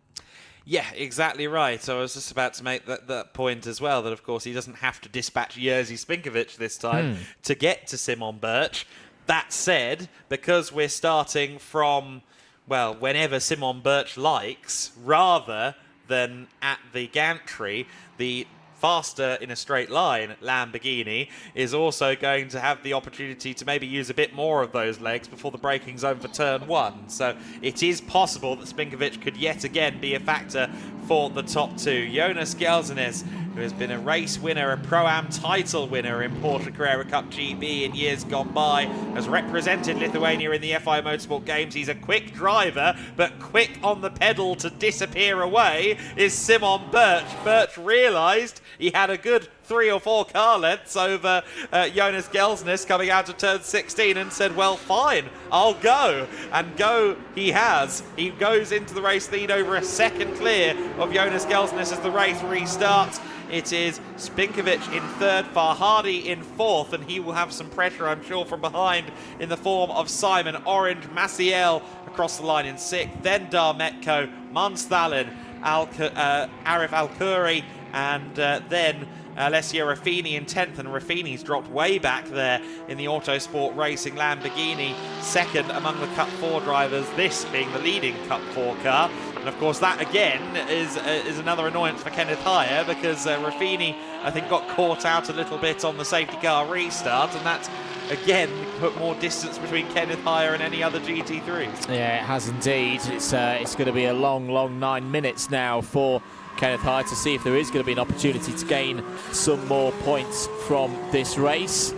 Yeah, exactly right. So I was just about to make that point as well, that of course he doesn't have to dispatch Jerzy Spinkovic this time to get to Simon Birch. That said, because we're starting from, well, whenever Simon Birch likes, rather than at the gantry, the faster in a straight line Lamborghini is also going to have the opportunity to maybe use a bit more of those legs before the braking zone for turn 1. So it is possible that Spinkovic could yet again be a factor for the top two. Jonas Gelsenes, who has been a race winner, a Pro-Am title winner in Porsche Carrera Cup GB in years gone by, has represented Lithuania in the FI Motorsport Games. He's a quick driver, but quick on the pedal to disappear away is Simon Birch. Birch realised he had a good 3 or 4 car lengths over Jonas Gelsenes coming out of turn 16 and said, well, fine, I'll go. And go he has. He goes into the race lead over a second clear of Jonas Gelsenes as the race restarts. It is Spinkovic in 3rd, Farhadi in 4th, and he will have some pressure, I'm sure, from behind in the form of Simon Orange. Maciel across the line in 6th, then Darmetko, Munsthalin, Arif Al-Khoury, and then Alessio Raffini in 10th, and Raffini's dropped way back there in the Autosport Racing Lamborghini, second among the Cup 4 drivers, this being the leading Cup 4 car. And of course that again is another annoyance for Kenneth Heyer, because Raffini I think got caught out a little bit on the safety car restart, and that's again put more distance between Kenneth Heyer and any other GT3s. Yeah, it has indeed. It's going to be a long 9 minutes now for Kenneth Heyer to see if there is going to be an opportunity to gain some more points from this race.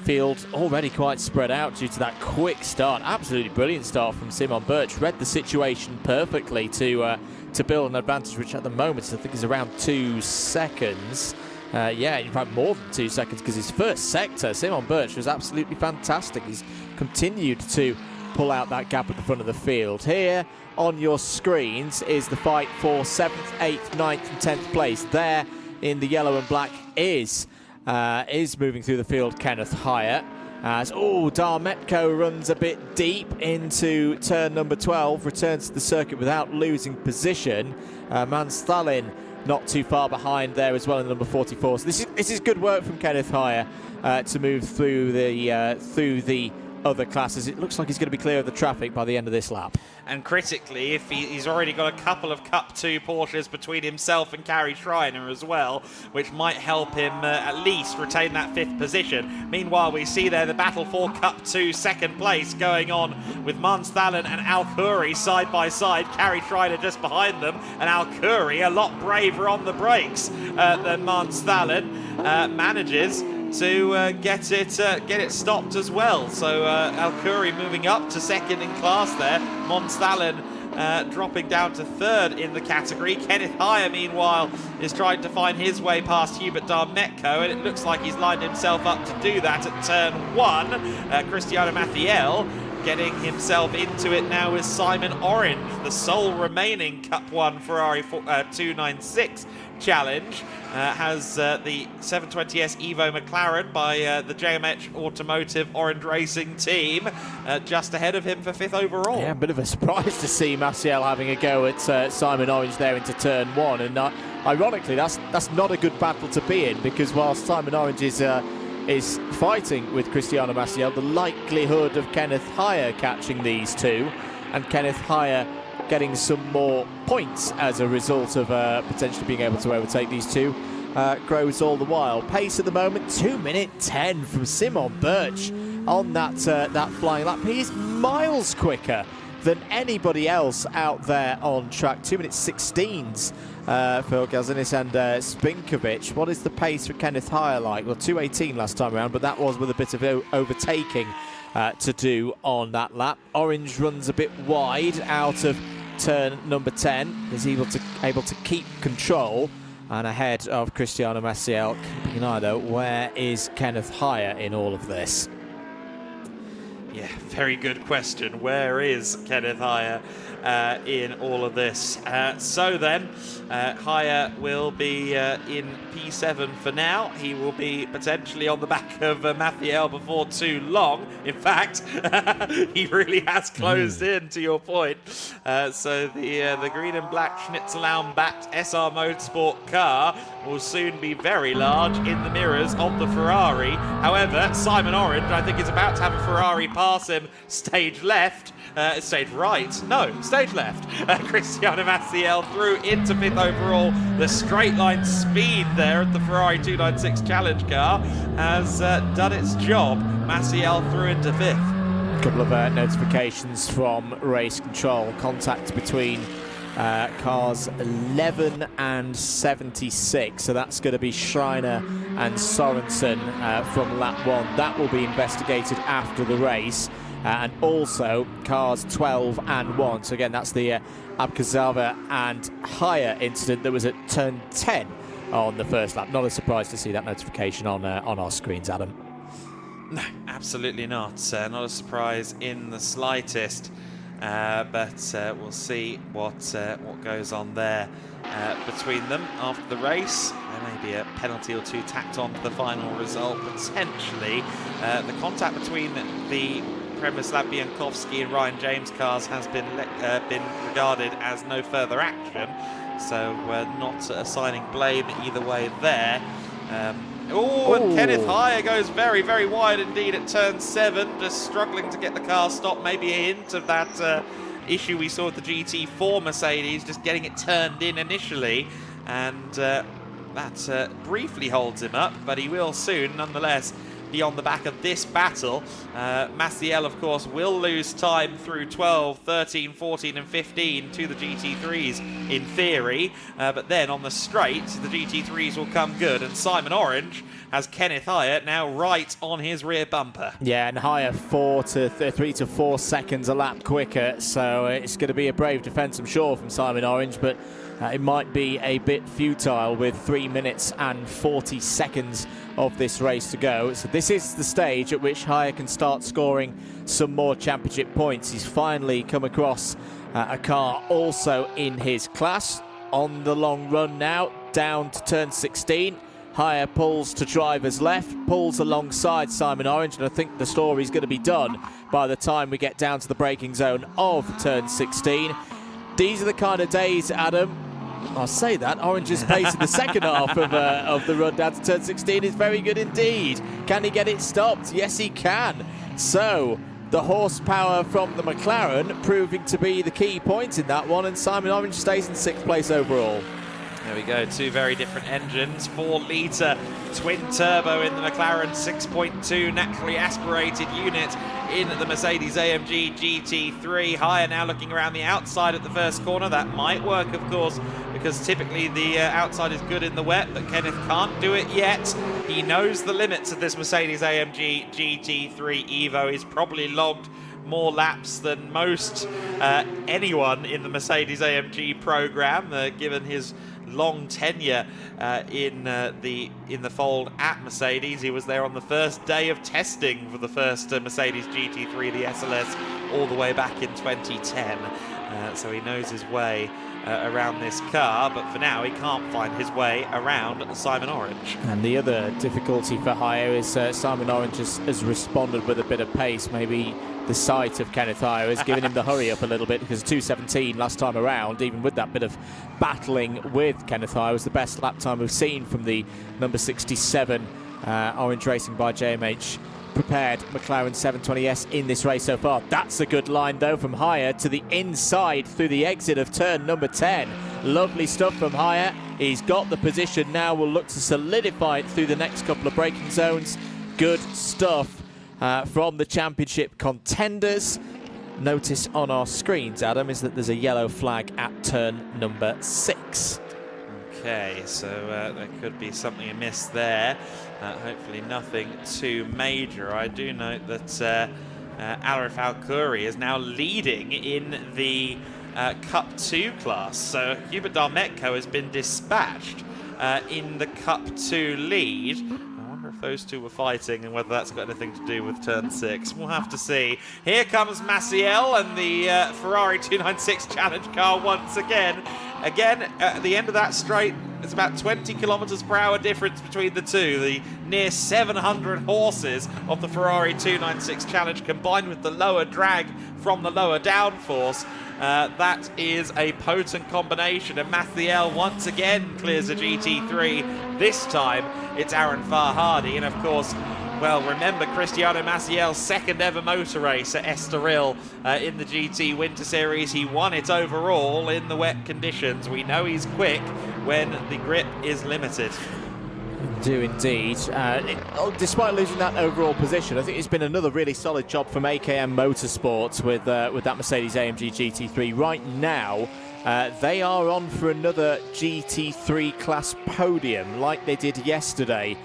Field already quite spread out due to that quick start. Absolutely brilliant start from Simon Birch. Read the situation perfectly to build an advantage, which at the moment I think is around 2 seconds. Yeah, in fact more than 2 seconds, because his first sector, Simon Birch, was absolutely fantastic. He's continued to pull out that gap at the front of the field. Here on your screens is the fight for 7th, 8th, 9th and 10th place. There in the yellow and black is moving through the field Kenneth Heyer. As Darmetko runs a bit deep into turn number 12, returns to the circuit without losing position. Munsthalin not too far behind there as well in number 44. So this is good work from Kenneth Heyer to move through the other classes. It looks like he's going to be clear of the traffic by the end of this lap. And critically, if he's already got a couple of Cup 2 Porsches between himself and Carrie Schreiner as well, which might help him at least retain that 5th position. Meanwhile, we see there the battle for Cup 2 second place going on with Munsthallen and Al-Khoury side by side. Carrie Schreiner just behind them, and Al-Khoury a lot braver on the brakes than Munsthallen manages to get it stopped as well. So Al-Khoury moving up to 2nd in class there. Munsthallen dropping down to 3rd in the category. Kenneth Heyer, meanwhile, is trying to find his way past Hubert Darmetko, and it looks like he's lined himself up to do that at turn 1. Cristiano Mathiel getting himself into it now with Simon Orange, the sole remaining Cup 1 Ferrari 296 challenge. Has the 720S Evo McLaren by the JMH Automotive Orange Racing team just ahead of him for 5th overall. Yeah, a bit of a surprise to see Maciel having a go at Simon Orange there into turn 1, and ironically that's not a good battle to be in, because whilst Simon Orange is fighting with Cristiano Maciel, the likelihood of Kenneth Heyer catching these two, and Kenneth Heyer getting some more points as a result of potentially being able to overtake these two grows all the while. Pace at the moment, 2:10 from Simon Birch on that flying lap. He is miles quicker than anybody else out there on track. 2:16 for Galzinis and Spinkovic. What is the pace for Kenneth Heyer like? Well, 2:18 last time around, but that was with a bit of overtaking to do on that lap. Orange runs a bit wide out of turn number 10. Is able to keep control and ahead of Cristiano Maciel. Keeping an eye though, where is Kenneth Heyer in all of this? Yeah, very good question. Where is Kenneth Heyer in all of this? So then, Heyer will be in P7 for now. He will be potentially on the back of Mathiel before too long. In fact, he really has closed in, to your point. So the green and black Schnitzelbacked SR Motorsport car will soon be very large in the mirrors of the Ferrari. However, Simon Orange, I think, is about to have a Ferrari pass him stage left. Stage right? No, stage left. Cristiano Maciel through into 5th overall. The straight line speed there at the Ferrari 296 Challenge car has done its job. Maciel through into 5th. A couple of notifications from race control. Contact between cars 11 and 76. So that's going to be Schreiner and Sorensen from lap 1. That will be investigated after the race. And also cars 12 and 1. So again, that's the Abkazava and Heyer incident that was at turn 10 on the first lap. Not a surprise to see that notification on our screens, Adam. No, absolutely not. Not a surprise in the slightest. But we'll see what goes on there between them after the race. There may be a penalty or two tacked on to the final result, potentially. The contact between the Przemysław Biankowski and Ryan James cars has been regarded as no further action, so not assigning blame either way there. And Kenneth Heyer goes very, very wide indeed at turn 7, just struggling to get the car stopped. Maybe a hint of that issue we saw with the GT4 Mercedes, just getting it turned in initially, and that briefly holds him up, but he will soon, nonetheless, be on the back of this battle. Maciel, of course, will lose time through 12, 13, 14 and 15 to the GT3s in theory, but then on the straight, the GT3s will come good, and Simon Orange has Kenneth Heyer now right on his rear bumper. Yeah, and Heyer 3 to 4 seconds a lap quicker, so it's going to be a brave defence, I'm sure, from Simon Orange, but it might be a bit futile with 3 minutes and 40 seconds of this race to go. So this is the stage at which Heyer can start scoring some more championship points. He's finally come across a car also in his class. On the long run now, down to turn 16. Heyer pulls to driver's left, pulls alongside Simon Orange, and I think the story's going to be done by the time we get down to the braking zone of turn 16. These are the kind of days, Adam, I'll say that Orange's pace in the second half of the run down to turn 16 is very good indeed. Can he get it stopped? Yes, he can. So the horsepower from the McLaren proving to be the key point in that one, and Simon Orange stays in 6th place overall. There we go, 2 very different engines. 4-litre twin turbo in the McLaren, 6.2 naturally aspirated unit in the Mercedes-AMG GT3. Higher now looking around the outside at the first corner. That might work, of course, because typically the outside is good in the wet, but Kenneth can't do it yet. He knows the limits of this Mercedes-AMG GT3 Evo. He's probably logged more laps than most anyone in the Mercedes-AMG program, given his long tenure in the fold at Mercedes. He was there on the first day of testing for the first Mercedes GT3, the SLS, all the way back in 2010. So he knows his way around this car, but for now he can't find his way around Simon Orange. And the other difficulty for Hire is Simon Orange has responded with a bit of pace. Maybe the sight of Kenneth Hire has given him the hurry up a little bit, because 2:17 last time around, even with that bit of battling with Kenneth Hire, was the best lap time we've seen from the number 67 Orange Racing by JMH prepared McLaren 720S in this race so far. That's a good line though from Hire to the inside through the exit of turn number 10. Lovely stuff from Hire. He's got the position now. We'll look to solidify it through the next couple of braking zones. Good stuff from the championship contenders. Notice on our screens, Adam, is that there's a yellow flag at turn number 6. Okay, so there could be something amiss there. Hopefully nothing too major. I do note that Arif Al-Khoury is now leading in the Cup 2 class. So Hubert Darmetko has been dispatched in the Cup 2 lead. I wonder if those two were fighting and whether that's got anything to do with turn 6. We'll have to see. Here comes Maciel and the Ferrari 296 Challenge car once again. Again, at the end of that straight, it's about 20 kilometers per hour difference between the two. The near 700 horses of the Ferrari 296 Challenge combined with the lower drag from the lower downforce. That is a potent combination, and Mathiel once again clears a GT3. This time it's Aaron Farhadi, and of course, well, remember Cristiano Maciel's second ever motor race at Estoril in the GT Winter Series. He won it overall in the wet conditions. We know he's quick when the grip is limited. Do indeed. Despite losing that overall position, I think it's been another really solid job from AKM Motorsports with that Mercedes-AMG GT3. Right now, they are on for another GT3 class podium like they did yesterday.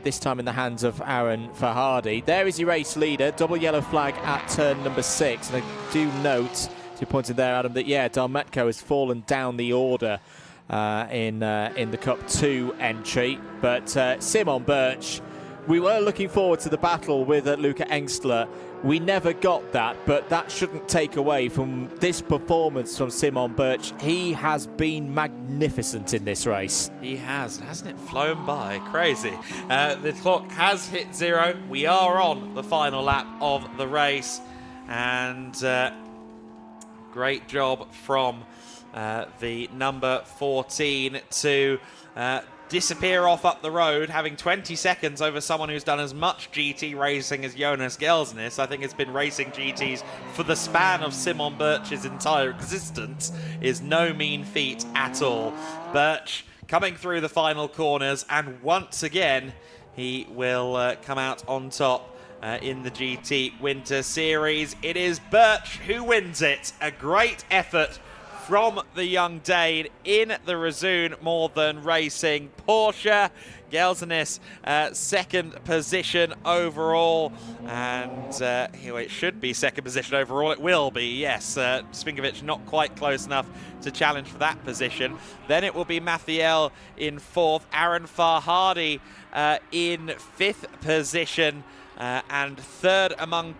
This time in the hands of Aaron Farhadi. There is your race leader, double yellow flag at turn number 6. And I do note, as you pointed there, Adam, that yeah, Darmetko has fallen down the order in the Cup 2 entry. But Simon Birch, we were looking forward to the battle with Luca Engstler. We never got that, but that shouldn't take away from this performance from Simon Birch. He has been magnificent in this race. He has, hasn't it flown by? Crazy. The clock has hit 0. We are on the final lap of the race, and great job from the number 14 to disappear off up the road, having 20 seconds over someone who's done as much GT racing as Jonas Gelsnes. I think it's been racing GTs for the span of Simon Birch's entire existence is no mean feat at all. Birch coming through the final corners, and once again he will come out on top in the GT Winter Series. It is Birch who wins it. A great effort from the young Dane in the Resoon More Than Racing Porsche. Gelsnes, second position overall, and it should be second position overall. It will be, yes. Spinkovic not quite close enough to challenge for that position. Then it will be Mathiel in 4th, Aaron Farhadi in 5th position, and 3rd among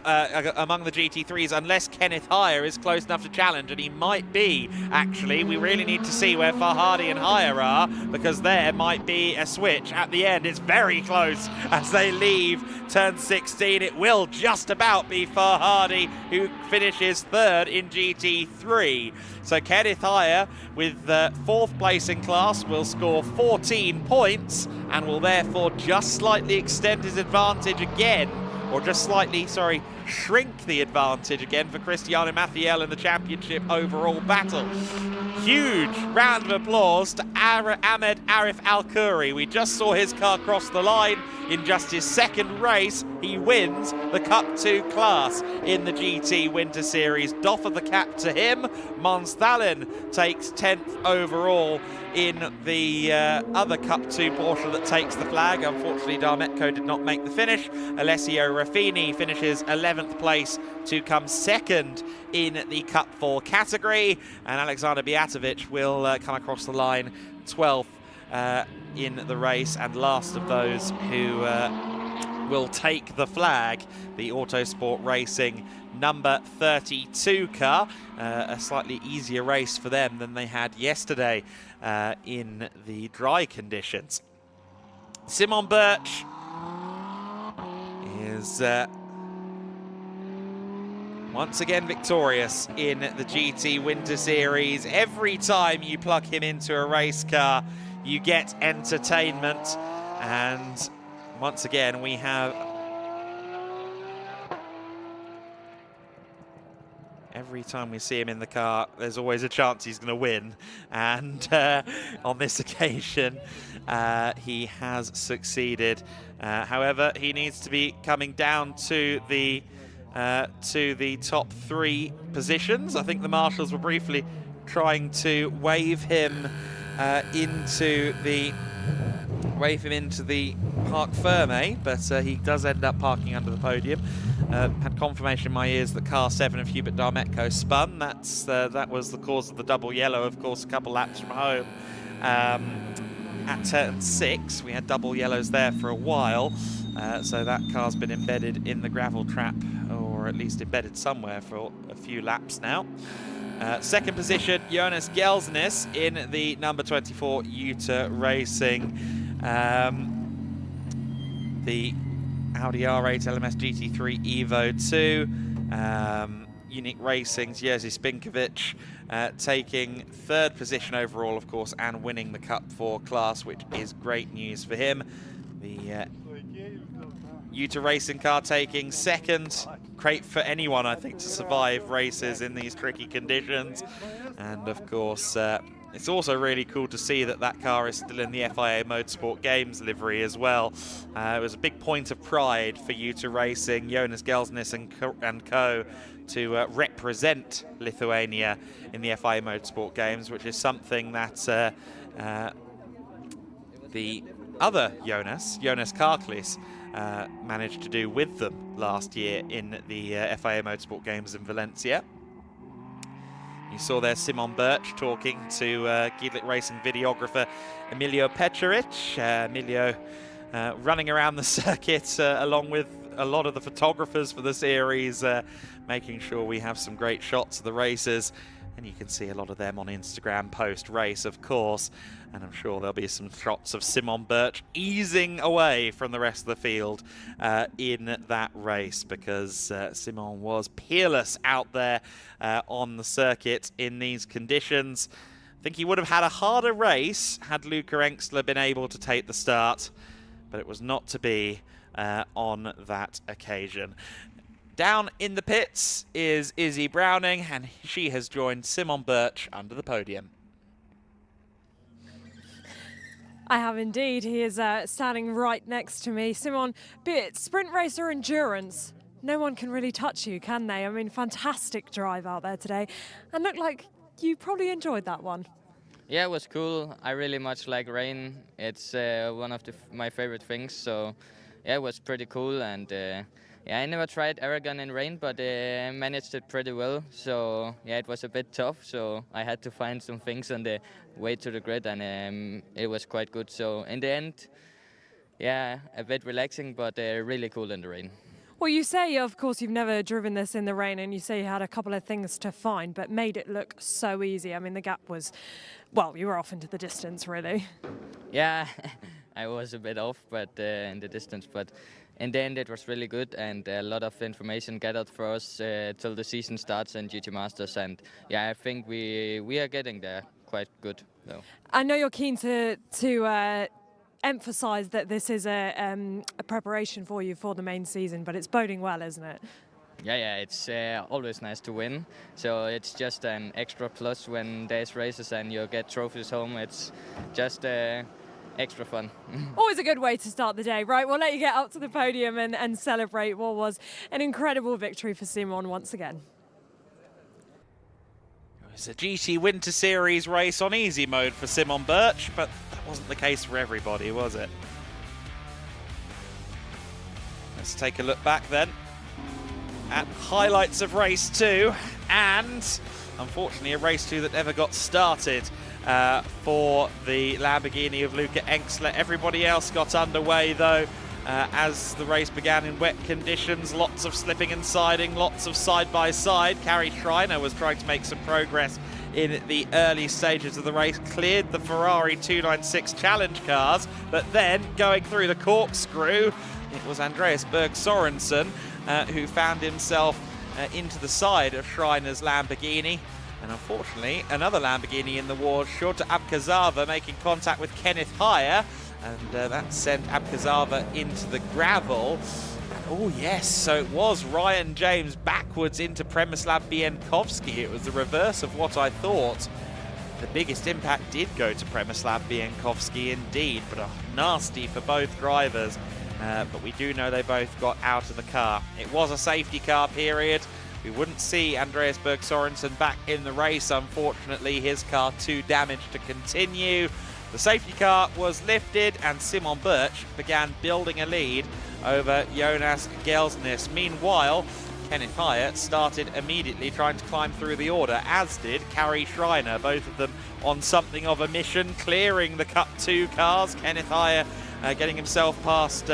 among the GT3s, unless Kenneth Hire is close enough to challenge, and he might be, actually. We really need to see where Farhadi and Hire are, because there might be a switch at the end. It's very close as they leave turn 16. It will just about be Farhadi who finishes 3rd in GT3. So Kenneth Hire, with 4th place in class, will score 14 points and will therefore just slightly extend his advantage again, or just slightly, sorry, shrink the advantage again for Cristiano Mathiel in the championship overall battle. Huge round of applause to Ahmed Arif Al-Khoury. We just saw his car cross the line in just his second race. He wins the Cup 2 class in the GT Winter Series. Doff of the cap to him. Mons Thalen takes 10th overall in the other Cup 2 Porsche that takes the flag. Unfortunately, Darmetco did not make the finish. Alessio Raffini finishes 11th place to come second in the Cup 4 category. And Alexander Bijatovic will come across the line 12th in the race, and last of those who will take the flag, the Autosport Racing number 32 car. A slightly easier race for them than they had yesterday in the dry conditions. Simon Birch is once again victorious in the GT Winter Series. Every time you plug him into a race car, you get entertainment. And once again, we have every time we see him in the car, there's always a chance he's going to win. And on this occasion, he has succeeded. However, he needs to be coming down to the top 3 positions. I think the marshals were briefly trying to wave him into the Parc Ferme, but he does end up parking under the podium. Had confirmation in my ears that car 7 of Hubert Darmetco spun. That was the cause of the double yellow, of course, a couple laps from home. At turn 6, we had double yellows there for a while, so that car's been embedded in the gravel trap, or at least embedded somewhere for a few laps now. Second position, Jonas Gelsnes in the number 24 Utah Racing. The Audi R8 LMS GT3 Evo 2. Unique Racing's Jerzy Spinkovic taking 3rd position overall, of course, and winning the Cup 4 class, which is great news for him. The Utah Racing car taking 2nd. Great for anyone, I think, to survive races in these tricky conditions. And of course, it's also really cool to see that that car is still in the FIA Motorsport Games livery as well. It was a big point of pride for Utah Racing, Jonas Gelsnes and co. to represent Lithuania in the FIA Motorsport Games, which is something that the other Jonas Karklis, managed to do with them last year in the FIA Motorsport Games in Valencia. You saw there Simon Birch talking to Giedlick Racing videographer Emilio Petrovic. Emilio running around the circuit along with a lot of the photographers for the series, making sure we have some great shots of the races. And you can see a lot of them on Instagram post-race, of course. And I'm sure there'll be some shots of Simon Birch easing away from the rest of the field in that race, because Simon was peerless out there on the circuit in these conditions. I think he would have had a harder race had Luca Engstler been able to take the start, but it was not to be on that occasion. Down in the pits is Izzy Browning, and she has joined Simon Birch under the podium. I have indeed. He is standing right next to me. Simon, be it sprint race or endurance, no one can really touch you, can they? I mean, fantastic drive out there today. And looked like you probably enjoyed that one. Yeah, it was cool. I really much like rain. It's one of my favorite things. So, yeah, it was pretty cool. And yeah, I never tried Aragón in rain, but managed it pretty well. So yeah, it was a bit tough. So I had to find some things on the way to the grid, and it was quite good. So in the end, yeah, a bit relaxing, but really cool in the rain. Well, you say, of course, you've never driven this in the rain, and you say you had a couple of things to find, but made it look so easy. I mean, the gap was, well, you were off into the distance, really. Yeah, I was a bit off, but in the distance, but in the end, it was really good, and a lot of information gathered for us till the season starts in GT Masters. And yeah, I think we are getting there quite good, though. I know you're keen to emphasise that this is a preparation for you for the main season, but it's boding well, isn't it? Yeah, it's always nice to win. So it's just an extra plus when there's races and you get trophies home. It's just extra fun. Always a good way to start the day, right? We'll let you get up to the podium and celebrate what was an incredible victory for Simon once again. It was a GT Winter Series race on easy mode for Simon Birch, but that wasn't the case for everybody, was it? Let's take a look back then at highlights of race 2, and unfortunately a race 2 that never got started for the Lamborghini of Luca Enxler. Everybody else got underway though as the race began in wet conditions. Lots of slipping and siding, lots of side-by-side. Carrie Schreiner was trying to make some progress in the early stages of the race, cleared the Ferrari 296 challenge cars, but then going through the corkscrew, it was Andreas Berg Sorensen who found himself into the side of Schreiner's Lamborghini. And unfortunately, another Lamborghini in the ward, Shota Abkazava, making contact with Kenneth Heyer, and that sent Abkazava into the gravel. Oh yes, so it was Ryan James backwards into Przemysław Bienkowski. It was the reverse of what I thought. The biggest impact did go to Przemysław Bienkowski indeed, but nasty for both drivers. But we do know they both got out of the car. It was a safety car period. We wouldn't see Andreas Berg Sorensen back in the race. Unfortunately, his car too damaged to continue. The safety car was lifted and Simon Birch began building a lead over Jonas Gelsnes. Meanwhile, Kenneth Heyer started immediately trying to climb through the order, as did Carrie Schreiner, both of them on something of a mission, clearing the Cup 2 cars. Kenneth Heyer getting himself past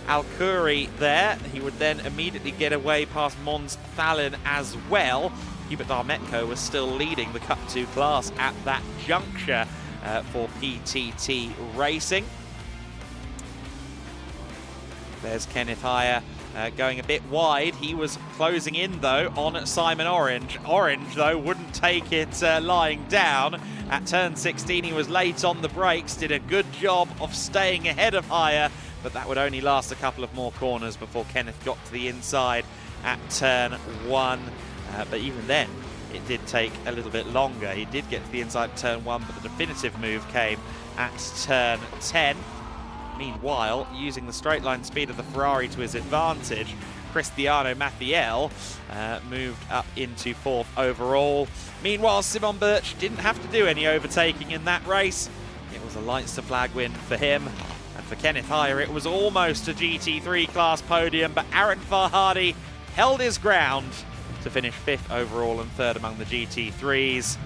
Alkuri there. He would then immediately get away past Mons Thalen as well. Hubert Darmetko was still leading the Cup 2 class at that juncture for PTT Racing. There's Kenneth Heyer going a bit wide. He was closing in though on Simon Orange. Orange though wouldn't take it lying down. At turn 16 he was late on the brakes, did a good job of staying ahead of Heyer, but that would only last a couple of more corners before Kenneth got to the inside at turn 1. But even then it did take a little bit longer. He did get to the inside at turn 1, but the definitive move came at turn 10. Meanwhile, using the straight line speed of the Ferrari to his advantage, Cristiano Mathiel moved up into 4th overall. Meanwhile, Simon Birch didn't have to do any overtaking in that race. It was a lights to flag win for him. And for Kenneth Heyer, it was almost a GT3 class podium, but Aaron Farhadi held his ground to finish 5th overall and 3rd among the GT3s.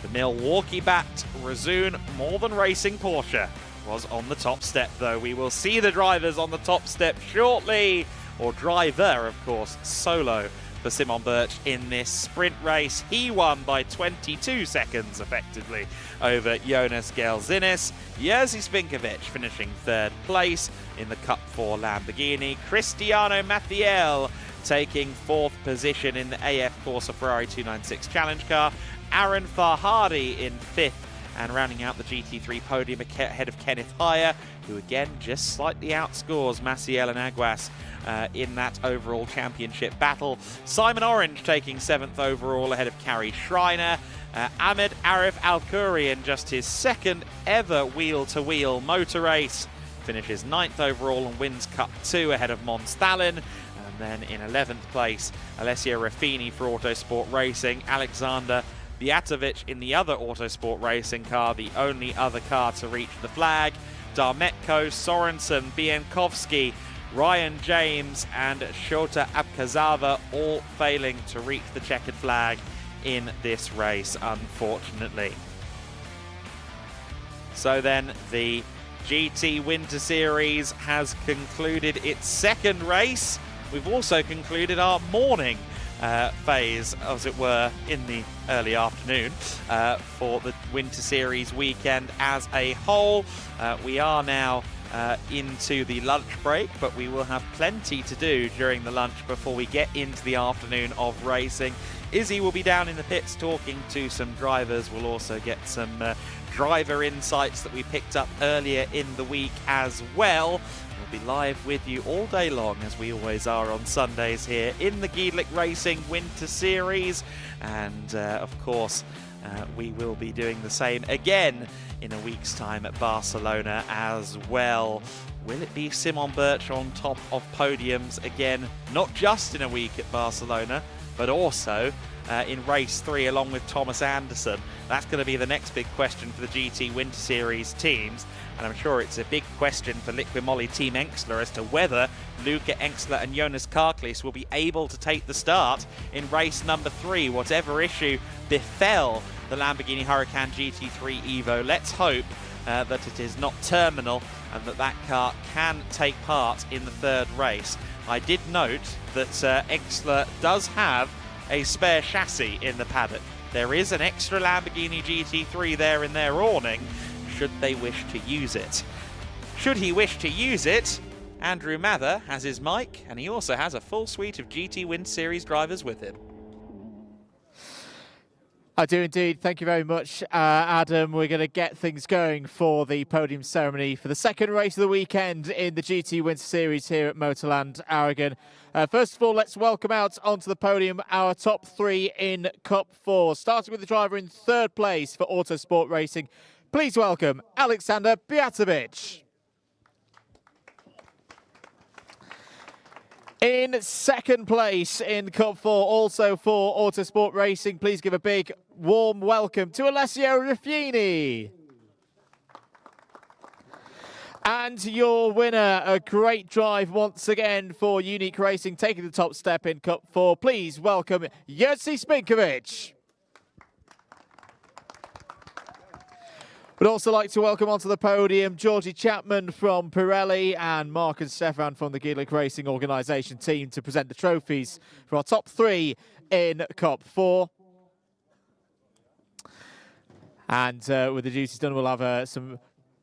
The Milwaukee-backed Razzoon More Than Racing Porsche was on the top step, though. We will see the drivers on the top step shortly, or driver, of course, solo for Simon Birch in this sprint race. He won by 22 seconds, effectively, over Jonas Gelsnes. Jerzy Spinkovic finishing 3rd place in the Cup 4 Lamborghini. Cristiano Mathiel taking 4th position in the AF Corsa Ferrari 296 Challenge car. Aaron Farhadi in 5th, and rounding out the GT3 podium ahead of Kenneth Heyer, who again just slightly outscores Maciel and Aguas in that overall championship battle. Simon Orange taking 7th overall ahead of Carrie Schreiner. Ahmed Arif Alkuri in just his 2nd ever wheel-to-wheel motor race finishes 9th overall and wins Cup 2 ahead of Mons Thalen. And then in 11th place, Alessio Raffini for Autosport Racing. Alexander Biatovic in the other Autosport Racing car, the only other car to reach the flag. Darmetko, Sorensen, Bienkowski, Ryan James and Shota Abkazava all failing to reach the checkered flag in this race, unfortunately. So then the GT Winter Series has concluded its 2nd race. We've also concluded our morning phase, as it were, in the early afternoon for the Winter Series weekend as a whole. We are now into the lunch break, but we will have plenty to do during the lunch before we get into the afternoon of racing. Izzy will be down in the pits talking to some drivers. We'll also get some driver insights that we picked up earlier in the week as well. We'll be live with you all day long, as we always are on Sundays here in the GT4 Racing Winter Series. And of course, we will be doing the same again in a week's time at Barcelona as well. Will it be Simon Birch on top of podiums again, not just in a week at Barcelona, but also in race 3 along with Thomas Anderson? That's going to be the next big question for the GT Winter Series teams, and I'm sure it's a big question for Liqui Moly Team Engstler as to whether Luca Engstler and Jonas Karklis will be able to take the start in race number 3, whatever issue befell the Lamborghini Huracan GT3 Evo. Let's hope that it is not terminal and that that car can take part in the 3rd race. I did note that Engstler does have a spare chassis in the paddock. There is an extra Lamborghini GT3 there in their awning, should they wish to use it. Should he wish to use it, Andrew Mather has his mic, and he also has a full suite of GT Winter Series drivers with him. I do indeed. Thank you very much, Adam. We're going to get things going for the podium ceremony for the 2nd race of the weekend in the GT Winter Series here at Motorland Aragon. First of all, let's welcome out onto the podium our top 3 in Cup 4. Starting with the driver in 3rd place for Autosport Racing. Please welcome Alexander Bijatovic. In 2nd place in Cup 4, also for Autosport Racing, please give a big warm welcome to Alessio Ruffini. And your winner, a great drive once again for Unique Racing, taking the top step in Cup 4. Please welcome Jerzy Spinkovic. Would also like to welcome onto the podium Georgie Chapman from Pirelli and Mark and Stefan from the GT4 Racing organisation team to present the trophies for our top 3 in Cup 4. And with the duties done, we'll have some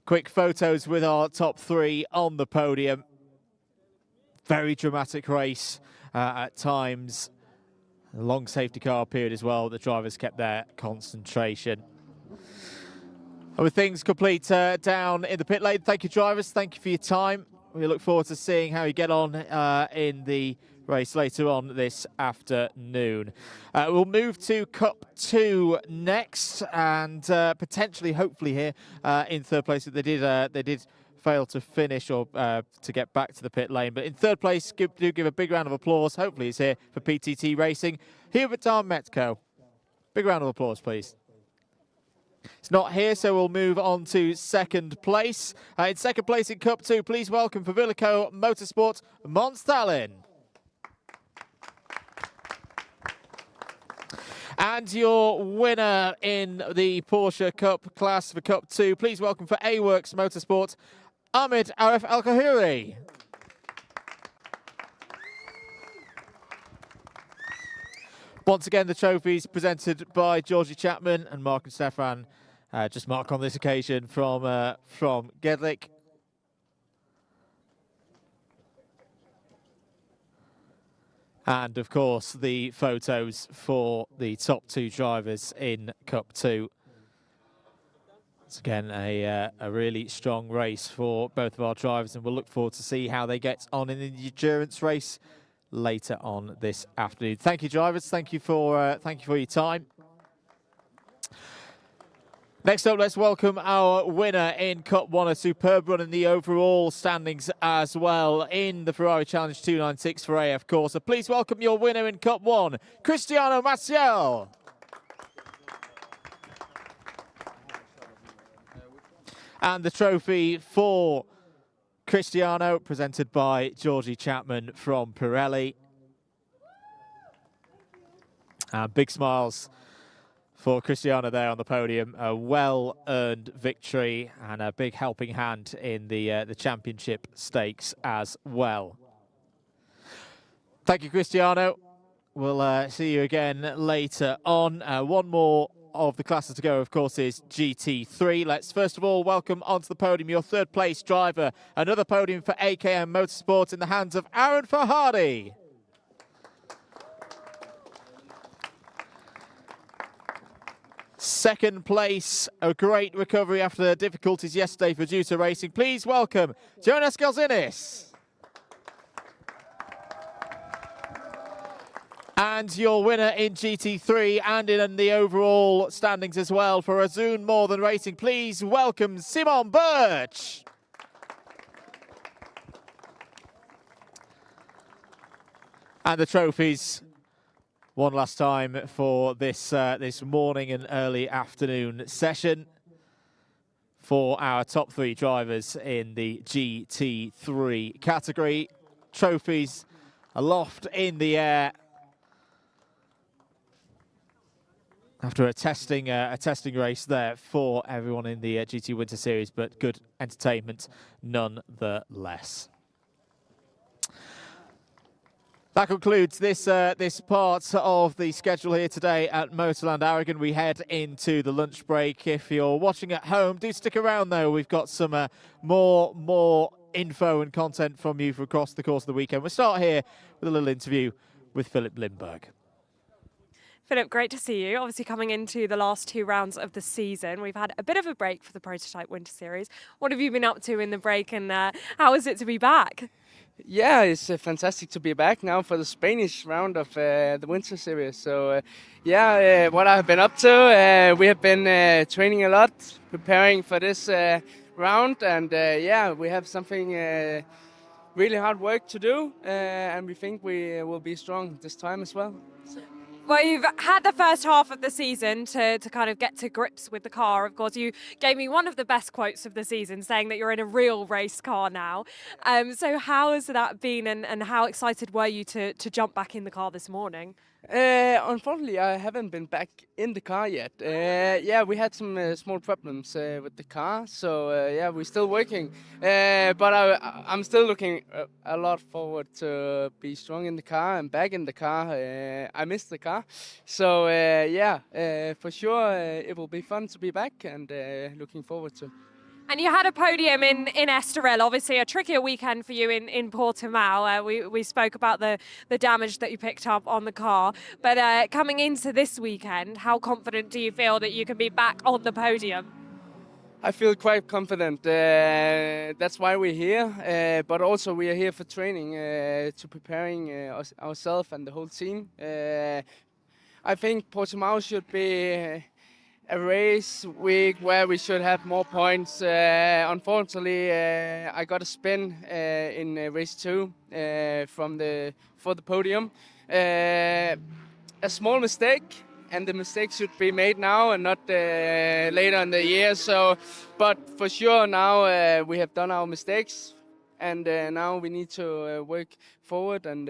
quick photos with our top 3 on the podium. Very dramatic race at times. A long safety car period as well. The drivers kept their concentration. And with things complete down in the pit lane, thank you, drivers. Thank you for your time. We look forward to seeing how you get on in the race later on this afternoon. We'll move to Cup 2 next, and potentially, hopefully here in 3rd place. They did fail to finish or to get back to the pit lane. But in 3rd place, do give a big round of applause. Hopefully he's here for PTT Racing. Hubert Metco. Big round of applause, please. It's not here, so we'll move on to 2nd place. In 2nd place in Cup 2, please welcome for Villico Motorsport, Mons Tallinn. And your winner in the Porsche Cup class for Cup 2, please welcome for A-Works Motorsport, Ahmed Arif Al-Kahiri. Once again, the trophies presented by Georgie Chapman and Mark and Stefan. Just Mark on this occasion from Gedlick. And of course, the photos for the top 2 drivers in Cup 2. It's again a really strong race for both of our drivers, and we'll look forward to see how they get on in the endurance race later on this afternoon. Thank you, drivers. Thank you for your time. Next up, let's welcome our winner in Cup 1, a superb run in the overall standings as well in the Ferrari Challenge 296 for AF Corse. So please welcome your winner in Cup 1, Cristiano Maciel. And the trophy for Cristiano, presented by Georgie Chapman from Pirelli. Big smiles for Cristiano there on the podium. A well-earned victory and a big helping hand in the championship stakes as well. Thank you, Cristiano. We'll see you again later on. One more of the classes to go, of course, is GT3. Let's first of all welcome onto the podium your 3rd place driver. Another podium for AKM Motorsport in the hands of Aaron Farhadi. second place. A great recovery after the difficulties yesterday for GT Racing. Please welcome Jonas Galzinis. And your winner in GT3 and in the overall standings as well for Azun More Than Racing. Please welcome Simon Birch. And the trophies one last time for this this morning and early afternoon session for our top 3 drivers in the GT3 category. Trophies aloft in the air after a testing race there for everyone in the GT Winter Series, but good entertainment nonetheless. That concludes this this part of the schedule here today at Motorland Aragón. We head into the lunch break. If you're watching at home, do stick around though. We've got some more info and content from you for across the course of the weekend. We'll start here with a little interview with Philip Lindberg. Philip, great to see you. Obviously coming into the last 2 rounds of the season. We've had a bit of a break for the Prototype Winter Series. What have you been up to in the break, and how is it to be back? Yeah, it's fantastic to be back now for the Spanish round of the Winter Series. So, what I've been up to, we have been training a lot, preparing for this round, and we have something really hard work to do, and we think we will be strong this time as well. Well, you've had the first half of the season to kind of get to grips with the car. Of course, you gave me one of the best quotes of the season, saying that you're in a real race car now. So how has that been, and how excited were you to jump back in the car this morning? Unfortunately, I haven't been back in the car yet. We had some small problems with the car, so we're still working. But I'm still looking a lot forward to be strong in the car and back in the car. I missed the car, so for sure it will be fun to be back, and looking forward to. And you had a podium in Estoril, obviously a trickier weekend for you in Portimao. We spoke about the damage that you picked up on the car. But coming into this weekend, how confident do you feel that you can be back on the podium? I feel quite confident. That's why we're here. But also we are here for training, to preparing ourselves and the whole team. I think Portimao should be a race week where we should have more points. Unfortunately, I got a spin in race 2 for the podium. A small mistake, and the mistake should be made now and not later in the year. But for sure now we have done our mistakes, and now we need to work forward and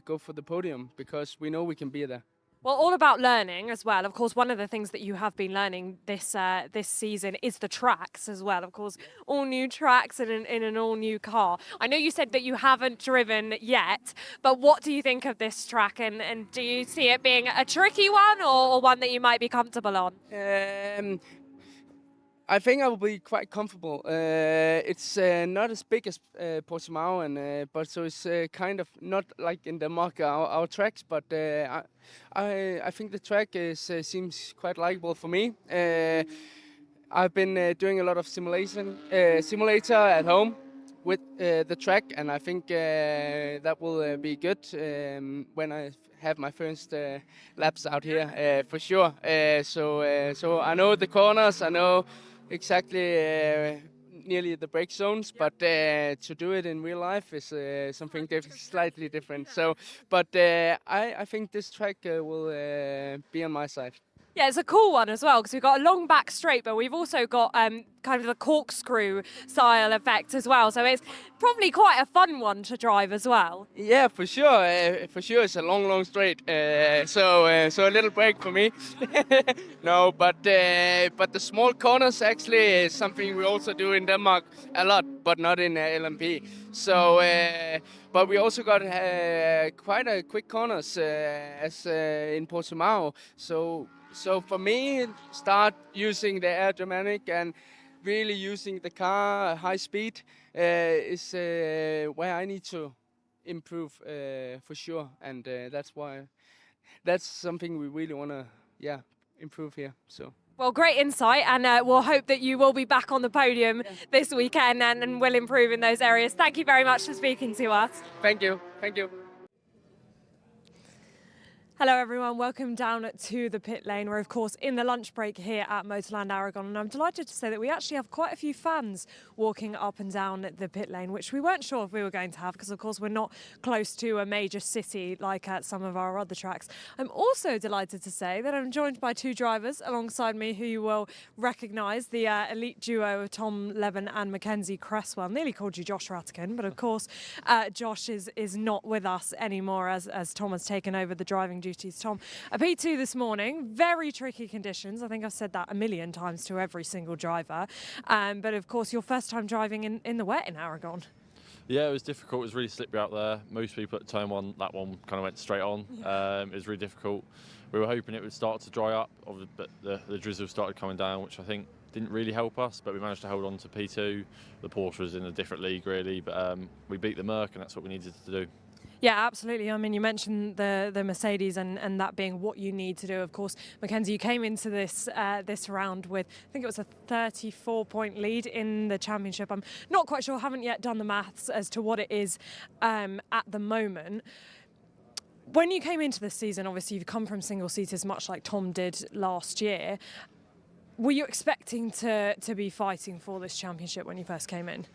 go for the podium, because we know we can be there. Well, all about learning as well. Of course, one of the things that you have been learning this season is the tracks as well. Of course, all new tracks in an all new car. I know you said that you haven't driven yet, but what do you think of this track? And do you see it being a tricky one, or one that you might be comfortable on? I think I will be quite comfortable. It's not as big as Portimao, but so it's kind of not like in Denmark, our tracks, but I think the track seems quite likable for me. I've been doing a lot of simulator at home with the track, and I think that will be good when I have my first laps out here, for sure. So I know the corners, I know exactly nearly the brake zones, but to do it in real life is something slightly different. But I think this track will be on my side. Yeah, it's a cool one as well, because we've got a long back straight, but we've also got kind of the corkscrew style effect as well. So it's probably quite a fun one to drive as well. Yeah, for sure. For sure, it's a long straight. So a little break for me. No, but the small corners actually is something we also do in Denmark a lot, but not in LMP. So, but we also got quite a quick corners as in Portimao. So for me, start using the aerodynamic and really using the car high speed is where I need to improve for sure, and that's something we really want to improve here. So Well, great insight, and we'll hope that you will be back on the podium this weekend and will improve in those areas. Thank you very much for speaking to us. Thank you. Thank you. Hello everyone, welcome down to the pit lane. We're of course in the lunch break here at Motorland Aragón, and I'm delighted to say that we actually have quite a few fans walking up and down the pit lane, which we weren't sure if we were going to have because of course we're not close to a major city like at some of our other tracks. I'm also delighted to say that I'm joined by two drivers alongside me who you will recognise, the elite duo of Tom Levin and Mackenzie Cresswell. Nearly called you Josh Rattigan, but of course Josh is not with us anymore as Tom has taken over the driving duties. Tom, a P2 this morning, very tricky conditions. I think I've said that a million times to every single driver. But of course, your first time driving in the wet in Aragón. Yeah, it was difficult. It was really slippery out there. Most people at turn one, that one kind of went straight on. It was really difficult. We were hoping it would start to dry up, but the drizzle started coming down, which I think didn't really help us, but we managed to hold on to P2. The Porsche was in a different league, really, but we beat the Merc, and that's what we needed to do. Yeah, absolutely. I mean, you mentioned the Mercedes and that being what you need to do. Of course, Mackenzie, you came into this this round with, I think it was a 34-point lead in the championship. I'm not quite sure, haven't yet done the maths as to what it is at the moment. When you came into this season, obviously you've come from single seaters, much like Tom did last year. Were you expecting to be fighting for this championship when you first came in?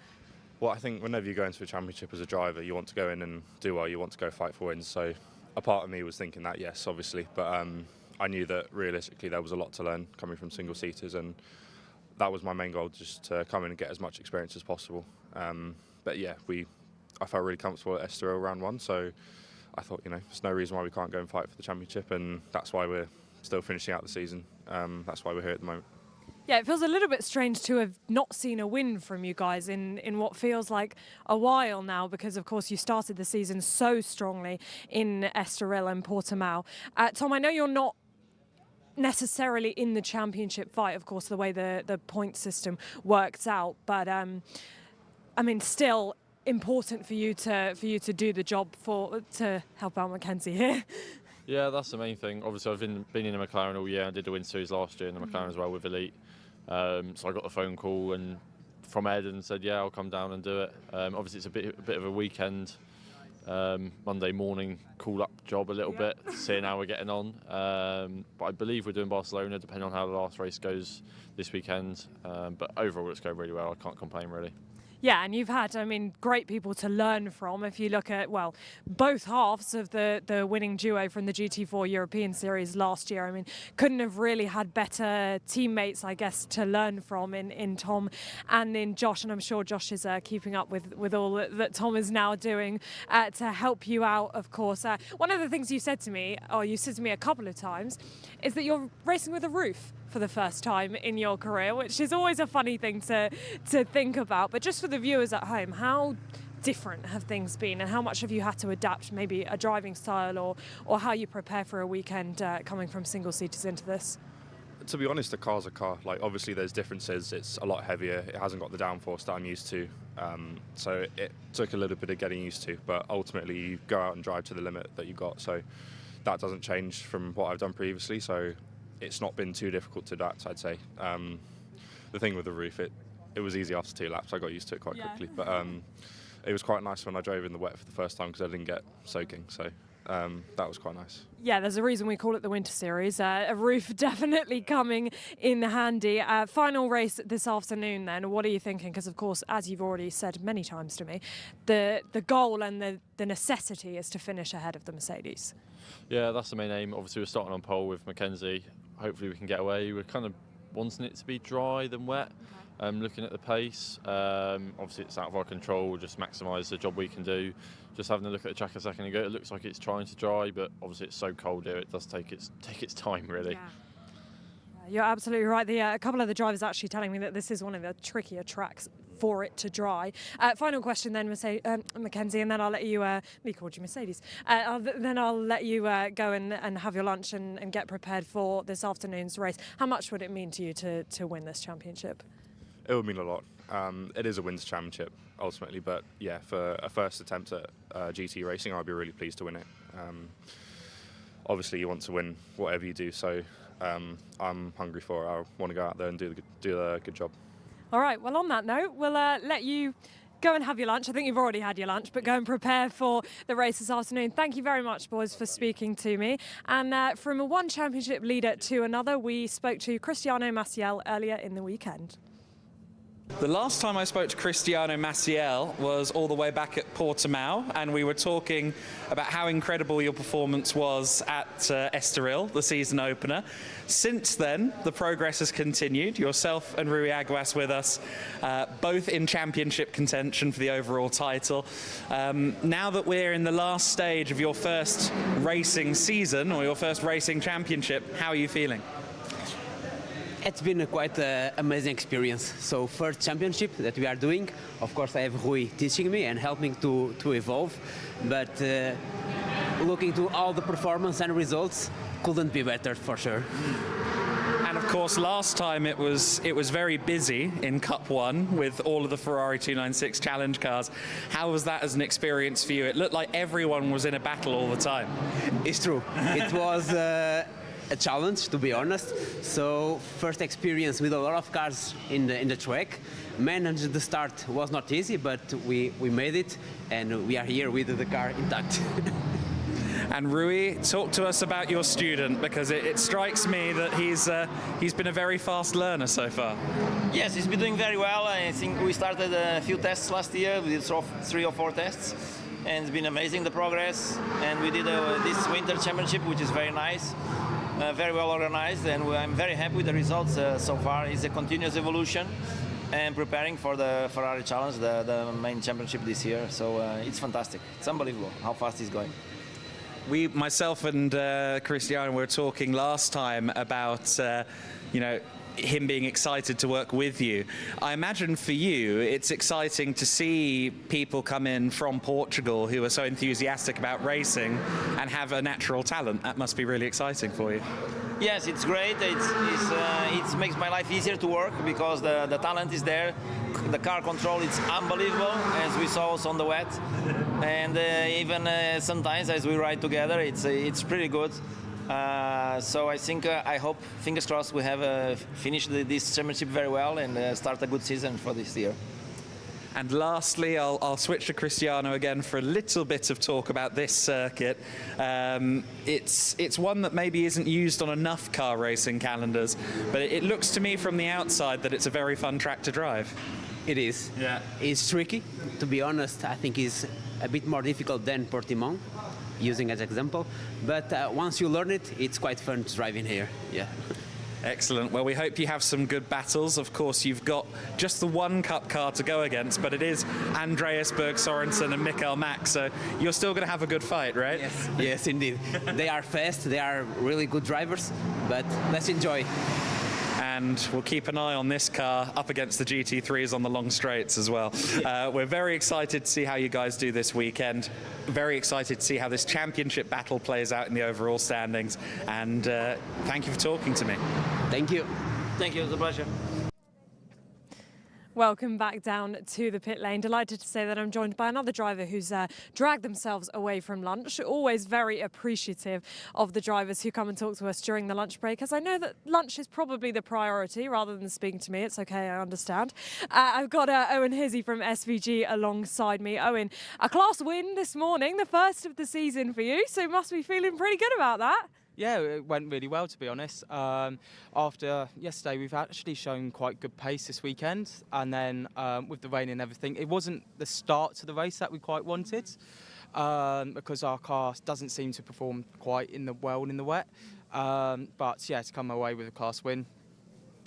Well, I think whenever you go into a championship as a driver, you want to go in and do well, you want to go fight for wins. So a part of me was thinking that, yes, obviously. But I knew that realistically there was a lot to learn coming from single-seaters, and that was my main goal, just to come in and get as much experience as possible. But yeah, I felt really comfortable at Estoril round one, so I thought, there's no reason why we can't go and fight for the championship, and that's why we're still finishing out the season. That's why we're here at the moment. Yeah, it feels a little bit strange to have not seen a win from you guys in what feels like a while now, because of course you started the season so strongly in Estoril and Portimao. Tom, I know you're not necessarily in the championship fight, of course, the way the point system works out, but I mean, still important for you to do the job to help out Mackenzie here. Yeah, that's the main thing. Obviously, I've been in a McLaren all year. I did the Winter Series last year in the McLaren as well with Elite. So I got the phone call from Ed and said, yeah, I'll come down and do it. Obviously, it's a bit of a weekend, Monday morning call-up job a little bit, seeing how we're getting on. But I believe we're doing Barcelona, depending on how the last race goes this weekend. But overall, it's going really well. I can't complain, really. Yeah, and you've had, I mean, great people to learn from. If you look at, well, both halves of the winning duo from the GT4 European Series last year, I mean, couldn't have really had better teammates, I guess, to learn from in Tom and in Josh. And I'm sure Josh is keeping up with all that Tom is now doing to help you out, of course. One of the things you said to me, or you said to me a couple of times, is that you're racing with a roof for the first time in your career, which is always a funny thing to think about. But just for the viewers at home, how different have things been, and how much have you had to adapt maybe a driving style or how you prepare for a weekend coming from single seaters into this? To be honest, the car's a car. Like, obviously there's differences. It's a lot heavier. It hasn't got the downforce that I'm used to. So it took a little bit of getting used to, but ultimately you go out and drive to the limit that you got. So that doesn't change from what I've done previously. So it's not been too difficult to adapt, I'd say. The thing with the roof, it was easy after 2 laps. I got used to it quite quickly. But it was quite nice when I drove in the wet for the first time because I didn't get soaking. So that was quite nice. Yeah, there's a reason we call it the Winter Series. A roof definitely coming in handy. Final race this afternoon then. What are you thinking? Because, of course, as you've already said many times to me, the goal and the necessity is to finish ahead of the Mercedes. Yeah, that's the main aim. Obviously, we're starting on pole with Mackenzie. Hopefully we can get away. We're kind of wanting it to be dry than wet. Looking at the pace, obviously it's out of our control. We'll just maximise the job we can do. Just having a look at the track a second ago, it looks like it's trying to dry, but obviously it's so cold here, it does take its time, really. Yeah. You're absolutely right. A couple of the drivers actually telling me that this is one of the trickier tracks for it to dry. Final question then, Mackenzie, and then I'll let you, we called you Mercedes, then I'll let you go and have your lunch and get prepared for this afternoon's race. How much would it mean to you to win this championship? It would mean a lot. It is a winter championship, ultimately, but yeah, for a first attempt at GT racing, I'd be really pleased to win it. Obviously, you want to win whatever you do, so I'm hungry for it. I want to go out there and do a good job. All right, well, on that note, we'll let you go and have your lunch. I think you've already had your lunch, but go and prepare for the race this afternoon. Thank you very much, boys, for speaking to me. And from one championship leader to another, we spoke to Cristiano Maciel earlier in the weekend. The last time I spoke to Cristiano Maciel was all the way back at Portimao, and we were talking about how incredible your performance was at Estoril, the season opener. Since then, the progress has continued. Yourself and Rui Aguas with us, both in championship contention for the overall title. Now that we're in the last stage of your first racing season, or your first racing championship, how are you feeling? It's been a quite amazing experience. So first championship that we are doing. Of course, I have Rui teaching me and helping to evolve. But looking to all the performance and results, couldn't be better for sure. And of course, last time it was very busy in Cup 1 with all of the Ferrari 296 challenge cars. How was that as an experience for you? It looked like everyone was in a battle all the time. It's true. It was a challenge, to be honest. So first experience with a lot of cars in the track. Managing the start was not easy, but we made it, and we are here with the car intact. And Rui, talk to us about your student, because it strikes me that he's been a very fast learner so far. Yes, he's been doing very well. I think we started a few tests last year. We did 3 or 4 tests, and it's been amazing, the progress. And we did this winter championship, which is very nice. Very well organized, and I'm very happy with the results so far. It's a continuous evolution and preparing for the Ferrari Challenge, the main championship this year. So it's fantastic. It's unbelievable how fast he's going. Myself and Cristiano were talking last time about, him being excited to work with you. I imagine for you, it's exciting to see people come in from Portugal who are so enthusiastic about racing and have a natural talent. That must be really exciting for you. Yes, it's great. It makes my life easier to work because the talent is there. The car control is unbelievable, as we saw also on the wet. And even sometimes as we ride together, it's pretty good. So I think, I hope, fingers crossed, we have finished this championship very well and start a good season for this year. And lastly, I'll switch to Cristiano again for a little bit of talk about this circuit. It's one that maybe isn't used on enough car racing calendars, but it looks to me from the outside that it's a very fun track to drive. It is. Yeah. It's tricky. To be honest, I think it's a bit more difficult than Portimão, using as example, but once you learn it, it's quite fun to drive in here. Yeah. Excellent. Well, we hope you have some good battles. Of course, you've got just the one Cup car to go against, but it is Andreas Berg Sorensen and Mikael Mack, so you're still going to have a good fight, right? Yes, yes, indeed. They are fast, they are really good drivers, but let's enjoy. And we'll keep an eye on this car up against the GT3s on the long straights as well. We're very excited to see how you guys do this weekend. Very excited to see how this championship battle plays out in the overall standings. And thank you for talking to me. Thank you. Thank you, it was a pleasure. Welcome back down to the pit lane. Delighted to say that I'm joined by another driver who's dragged themselves away from lunch. Always very appreciative of the drivers who come and talk to us during the lunch break, as I know that lunch is probably the priority rather than speaking to me. It's okay, I understand. I've got Owen Hizzy from SVG alongside me. Owen, a class win this morning, the first of the season for you, so you must be feeling pretty good about that. Yeah, it went really well, to be honest. After yesterday, we've actually shown quite good pace this weekend. And then with the rain and everything, it wasn't the start to the race that we quite wanted because our car doesn't seem to perform quite well in the wet. But yeah, to come away with a class win,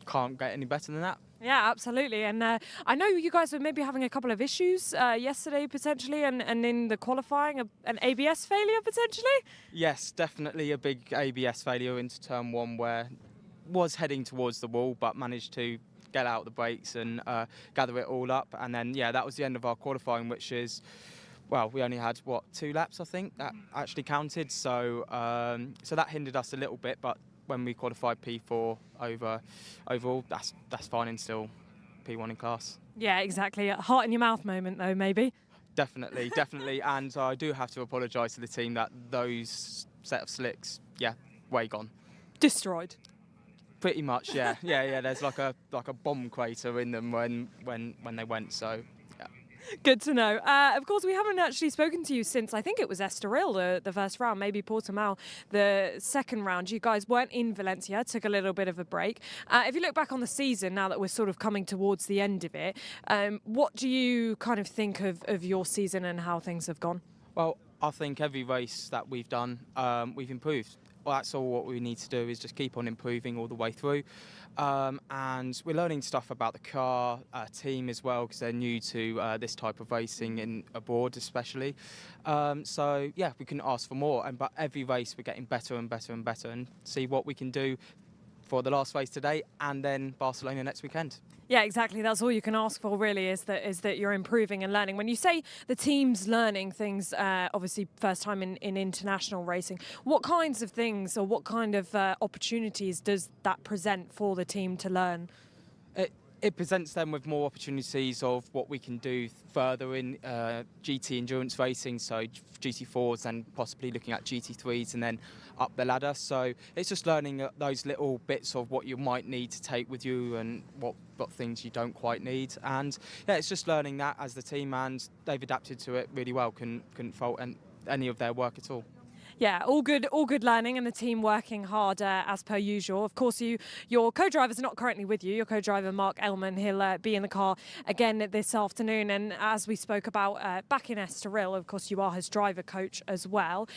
can't get any better than that. Yeah, absolutely. And I know you guys were maybe having a couple of issues yesterday potentially, and in the qualifying, an ABS failure potentially? Yes, definitely a big ABS failure into turn 1 where was heading towards the wall but managed to get out the brakes and gather it all up. And then, yeah, that was the end of our qualifying, which is, well, we only had, 2 laps, I think, that actually counted. So, so that hindered us a little bit, but when we qualified P4 overall, that's fine and still P1 in class. Yeah, exactly. A heart in your mouth moment though, maybe. Definitely, definitely. And I do have to apologise to the team that those set of slicks, yeah, way gone. Destroyed. Pretty much, yeah. Yeah. There's like a bomb crater in them when they went. So. Good to know. Of course, we haven't actually spoken to you since, I think it was Estoril, the first round, maybe Portimao, the second round. You guys weren't in Valencia, took a little bit of a break. If you look back on the season, now that we're sort of coming towards the end of it, what do you kind of think of your season and how things have gone? Well, I think every race that we've done, we've improved. Well, that's all what we need to do is just keep on improving all the way through. And we're learning stuff about the car, team as well, because they're new to this type of racing abroad especially. So yeah, we can ask for more. But every race we're getting better and better and better, and see what we can do for the last race today and then Barcelona next weekend. Yeah, exactly. That's all you can ask for, really, is that you're improving and learning. When you say the team's learning things, obviously first time in international racing, what kinds of things or what kind of opportunities does that present for the team to learn? It presents them with more opportunities of what we can do further in GT endurance racing, so GT4s and possibly looking at GT3s and then up the ladder. So it's just learning those little bits of what you might need to take with you and what things you don't quite need. And yeah, it's just learning that as the team, and they've adapted to it really well. Couldn't fault any of their work at all. Yeah, all good learning and the team working hard as per usual. Of course, your co-driver's not currently with you. Your co-driver, Mark Ellman, he'll be in the car again this afternoon. And as we spoke about back in Estoril, of course, you are his driver coach as well.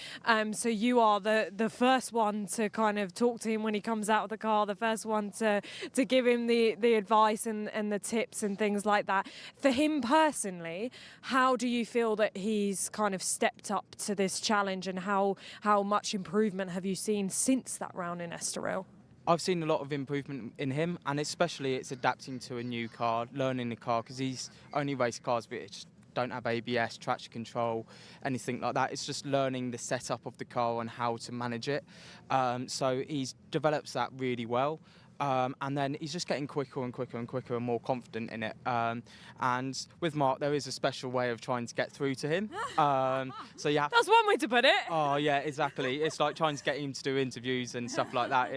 So you are the first one to kind of talk to him when he comes out of the car, the first one to give him the advice and the tips and things like that. For him personally, how do you feel that he's kind of stepped up to this challenge, and how much improvement have you seen since that round in Estoril? I've seen a lot of improvement in him, and especially it's adapting to a new car, learning the car, because he's only raced cars which don't have ABS, traction control, anything like that. It's just learning the setup of the car and how to manage it. So he's develops that really well. And then he's just getting quicker and quicker and quicker and more confident in it. And with Mark, there is a special way of trying to get through to him. So you have That's one way to put it. Oh yeah, exactly. It's like trying to get him to do interviews and stuff like that.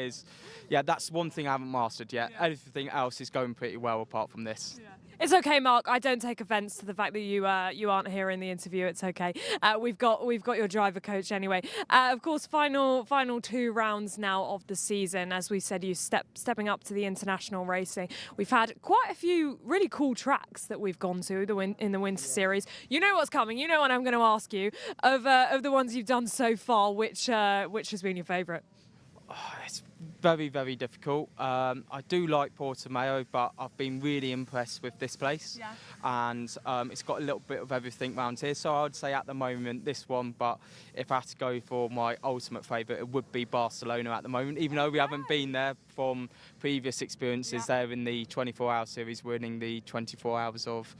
That's one thing I haven't mastered yet. Everything else is going pretty well apart from this. Yeah. It's okay, Mark. I don't take offence to the fact that you aren't here in the interview. It's okay. We've got your driver coach anyway. Of course, final 2 rounds now of the season. As we said, you stepping up to the international racing. We've had quite a few really cool tracks that we've gone to in the Winter Series. You know what's coming. You know what I'm going to ask you of the ones you've done so far. Which has been your favourite? Oh, it's very, very difficult. I do like Portimao, but I've been really impressed with this place. Yeah. And it's got a little bit of everything around here. So I would say at the moment this one, but if I had to go for my ultimate favourite, it would be Barcelona at the moment, even though we haven't been there from previous experiences there in the 24-hour series, winning the 24 hours of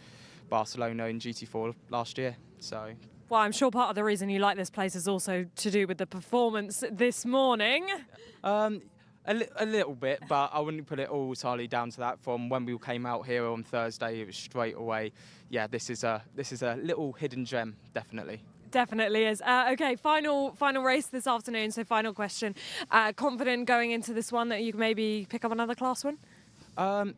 Barcelona in GT4 last year. So. Well, I'm sure part of the reason you like this place is also to do with the performance this morning. A little bit, but I wouldn't put it all entirely down to that. From when we came out here on Thursday, it was straight away. Yeah, this is a little hidden gem, definitely. Definitely is. Okay, final race this afternoon. So final question. Confident going into this one that you can maybe pick up another class win?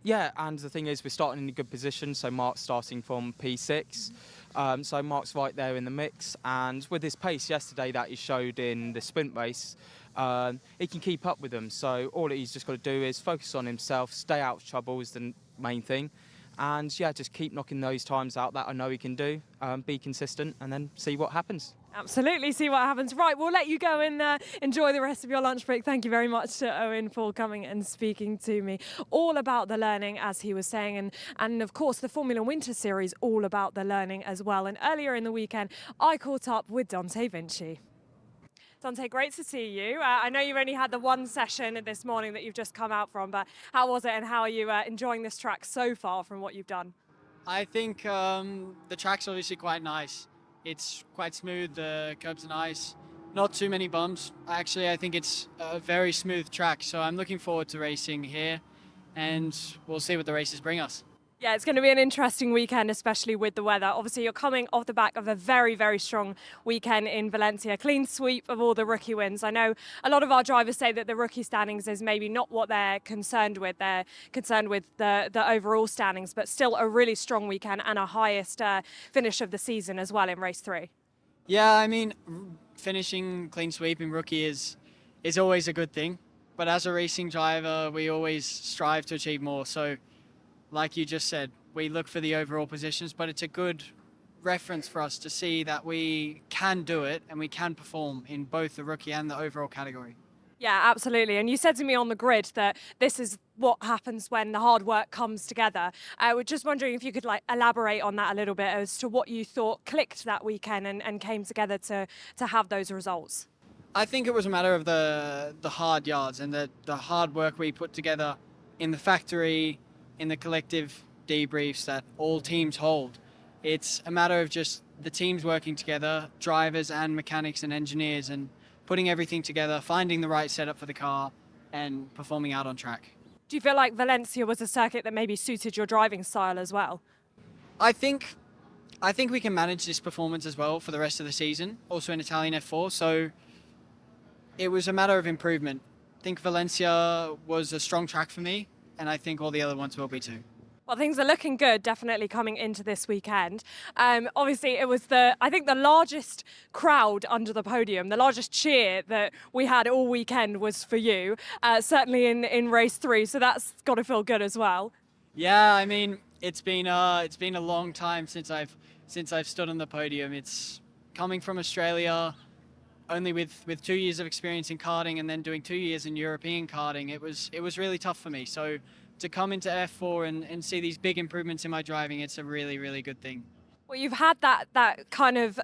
Yeah, and the thing is, we're starting in a good position. So Mark's starting from P6. So Mark's right there in the mix, and with his pace yesterday that he showed in the sprint race, he can keep up with them. So all that he's just got to do is focus on himself, stay out of trouble is the main thing, and yeah, just keep knocking those times out that I know he can do, be consistent, and then see what happens. Absolutely, see what happens. Right, we'll let you go and enjoy the rest of your lunch break. Thank you very much to Owen for coming and speaking to me all about the learning, as he was saying, and of course the Formula Winter Series, all about the learning as well. And earlier in the weekend, I caught up with Dante Vinci. Dante, great to see you. I know you've only had the one session this morning that you've just come out from, but how was it and how are you enjoying this track so far from what you've done? I think the track's obviously quite nice. It's quite smooth, the curbs are nice, not too many bumps. Actually, I think it's a very smooth track, so I'm looking forward to racing here, and we'll see what the races bring us. Yeah, it's going to be an interesting weekend, especially with the weather. Obviously, you're coming off the back of a very, very strong weekend in Valencia. Clean sweep of all the rookie wins. I know a lot of our drivers say that the rookie standings is maybe not what they're concerned with. They're concerned with the overall standings, but still a really strong weekend and a highest finish of the season as well in race 3. Yeah, I mean, finishing clean sweep in rookie is always a good thing. But as a racing driver, we always strive to achieve more. So, like you just said, we look for the overall positions, but it's a good reference for us to see that we can do it and we can perform in both the rookie and the overall category. Yeah, absolutely. And you said to me on the grid that this is what happens when the hard work comes together. I was just wondering if you could elaborate on that a little bit as to what you thought clicked that weekend and came together to have those results. I think it was a matter of the hard yards and the hard work we put together in the factory, in the collective debriefs that all teams hold. It's a matter of just the teams working together, drivers and mechanics and engineers, and putting everything together, finding the right setup for the car and performing out on track. Do you feel like Valencia was a circuit that maybe suited your driving style as well? I think we can manage this performance as well for the rest of the season, also in Italian F4, so it was a matter of improvement. I think Valencia was a strong track for me, and I think all the other ones will be too. Well, things are looking good, definitely coming into this weekend. Obviously, it was the largest crowd under the podium, the largest cheer that we had all weekend was for you, certainly in race 3. So that's got to feel good as well. Yeah, I mean, it's been a long time since I've stood on the podium. It's coming from Australia, only with 2 years of experience in karting and then doing 2 years in European karting. It was really tough for me. So to come into F4 and see these big improvements in my driving, it's a really, really good thing. Well, you've had that kind of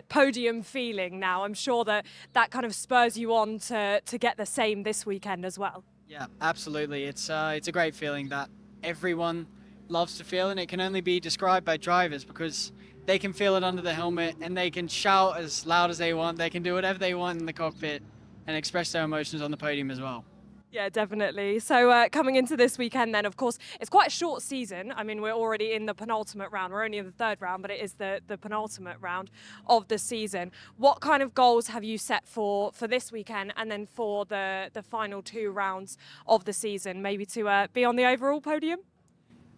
podium feeling now. I'm sure that kind of spurs you on to get the same this weekend as well. Yeah, absolutely. It's a great feeling that everyone loves to feel, and it can only be described by drivers because they can feel it under the helmet and they can shout as loud as they want. They can do whatever they want in the cockpit and express their emotions on the podium as well. Yeah, definitely. So coming into this weekend then, of course, it's quite a short season. I mean, we're already in the penultimate round. We're only in the 3rd round, but it is the penultimate round of the season. What kind of goals have you set for this weekend and then for the final 2 rounds of the season, maybe to be on the overall podium?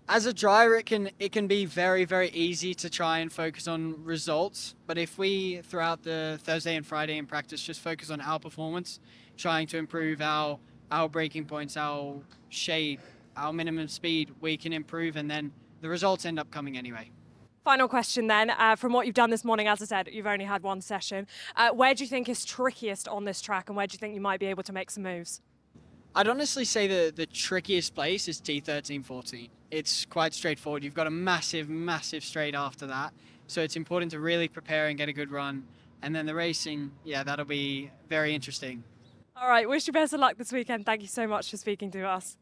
As a driver, it can be very, very easy to try and focus on results. But if we, throughout the Thursday and Friday in practice, just focus on our performance, trying to improve our braking points, our shade, our minimum speed, we can improve, and then the results end up coming anyway. Final question then, from what you've done this morning, as I said, you've only had 1 session. Where do you think is trickiest on this track, and where do you think you might be able to make some moves? I'd honestly say the trickiest place is T13-14. It's quite straightforward. You've got a massive, massive straight after that, so it's important to really prepare and get a good run. And then the racing, yeah, that'll be very interesting. All right, wish you best of luck this weekend. Thank you so much for speaking to us.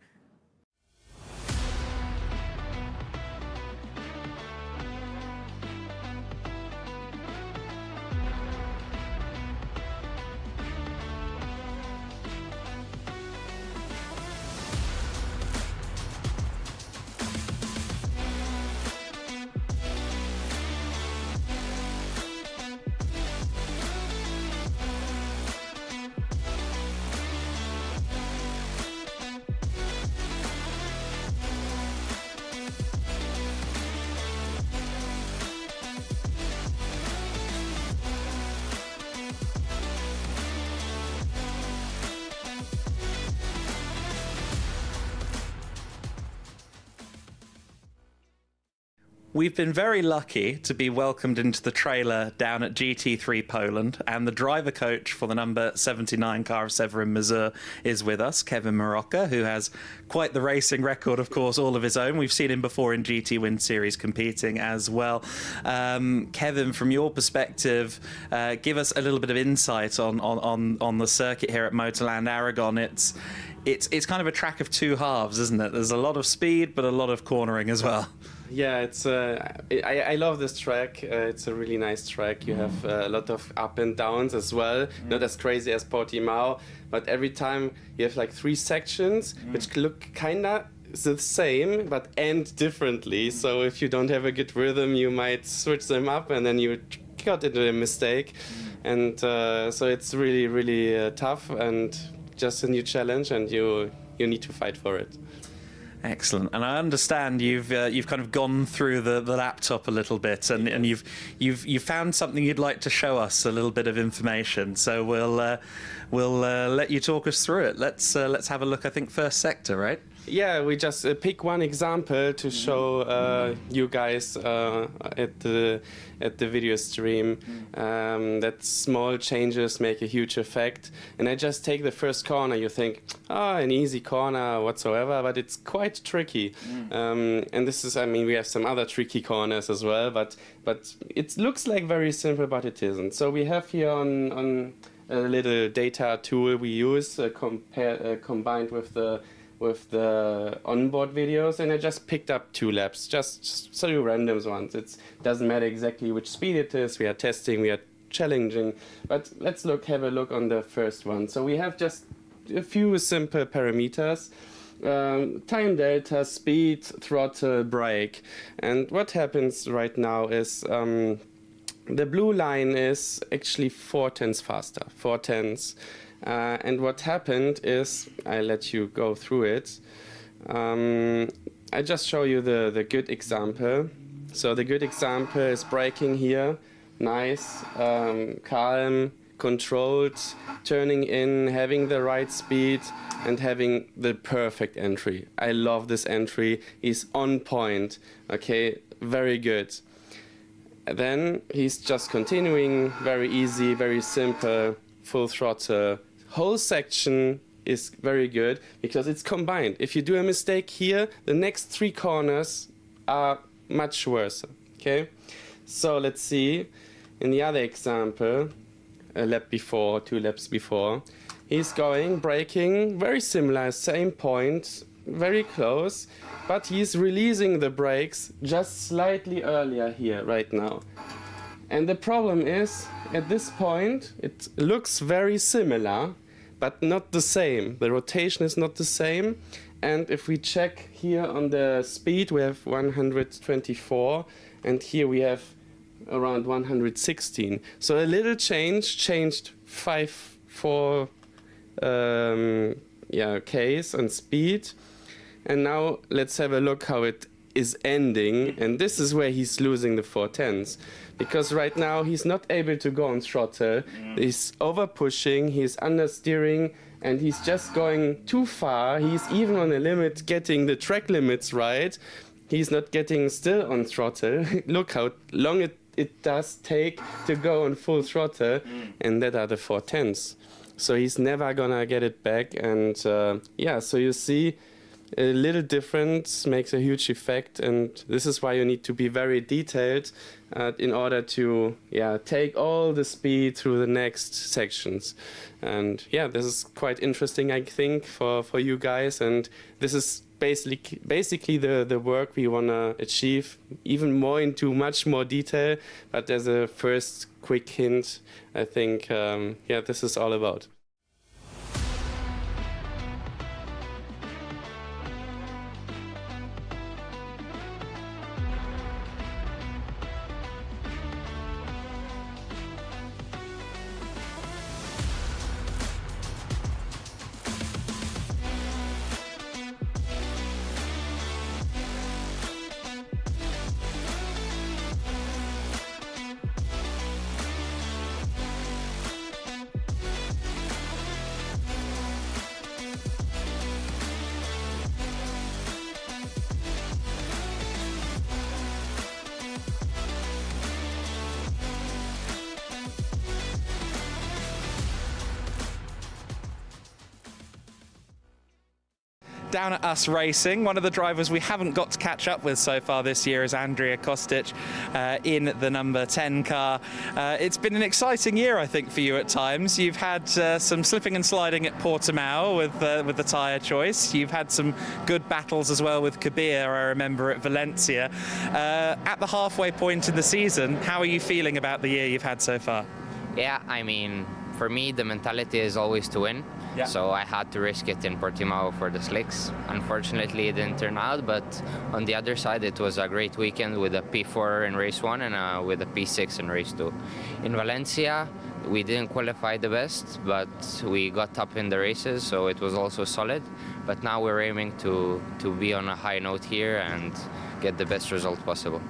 We've been very lucky to be welcomed into the trailer down at GT3 Poland, and the driver coach for the number 79 car of Severin Mazur is with us, Kevin Marocca, who has quite the racing record, of course, all of his own. We've seen him before in GT Winter Series competing as well. Kevin, from your perspective, give us a little bit of insight on the circuit here at Motorland Aragon. It's kind of a track of 2 halves, isn't it? There's a lot of speed, but a lot of cornering as well. Yeah, I love this track. It's a really nice track. You have a lot of up and downs as well. Not as crazy as Portimao, but every time you have like 3 sections which look kinda the same but end differently. So if you don't have a good rhythm, you might switch them up and then you got into a mistake. And so it's really, really tough and just a new challenge, and you need to fight for it. Excellent, and I understand you've kind of gone through the laptop a little bit, and you've found something you'd like to show us, a little bit of information. So we'll let you talk us through it. Let's have a look. I think first sector, right? Yeah, we just pick one example to show you guys at the video stream that small changes make a huge effect. And I just take the first corner. You think, an easy corner whatsoever, but it's quite tricky. And this is, I mean, we have some other tricky corners as well, but it looks like very simple, but it isn't. So we have here on a little data tool we use combined with the onboard videos, and I just picked up 2 laps, just so random ones. It doesn't matter exactly which speed it is. We are testing, we are challenging, but let's have a look on the first one. So we have just a few simple parameters: time delta, speed, throttle, brake. And what happens right now is the blue line is actually 4 tenths faster, 4 tenths. And what happened is, I let you go through it. I just show you the good example. So the good example is braking here, nice, calm, controlled, turning in, having the right speed, and having the perfect entry. I love this entry. He's on point. Okay, very good. Then he's just continuing, very easy, very simple, full throttle. Whole section is very good because it's combined. If you do a mistake here, the next 3 corners are much worse. Okay, so let's see. In the other example, a lap before, 2 laps before, he's going, braking, very similar, same point, very close, but he's releasing the brakes just slightly earlier here right now. And the problem is, at this point, it looks very similar, but not the same. The rotation is not the same. And if we check here on the speed, we have 124, and here we have around 116. So a little changed 4 Ks on speed. And now let's have a look how it is ending, and this is where he's losing the 4 tenths, because right now he's not able to go on throttle. He's over pushing, he's understeering, and he's just going too far. He's even on the limit, getting the track limits right. He's not getting still on throttle. Look how long it does take to go on full throttle, and that are the 4 tenths. So he's never gonna get it back, and so you see, a little difference makes a huge effect, and this is why you need to be very detailed in order to take all the speed through the next sections. And this is quite interesting, I think, for you guys, and this is basically the work we want to achieve, even more into much more detail. But as a first quick hint, I think this is all about. Down at Us Racing, one of the drivers we haven't got to catch up with so far this year is Andrea Kostic in the number 10 car. It's been an exciting year, I think, for you at times. You've had some slipping and sliding at Portimao with the tyre choice. You've had some good battles as well with Kabir, I remember, at Valencia. At the halfway point in the season, how are you feeling about the year you've had so far? Yeah, I mean, for me, the mentality is always to win. Yeah. So I had to risk it in Portimao for the slicks. Unfortunately, it didn't turn out, but on the other side, it was a great weekend with a P4 in race 1 and with a P6 in race 2. In Valencia, we didn't qualify the best, but we got up in the races, so it was also solid. But now we're aiming to be on a high note here and get the best result possible.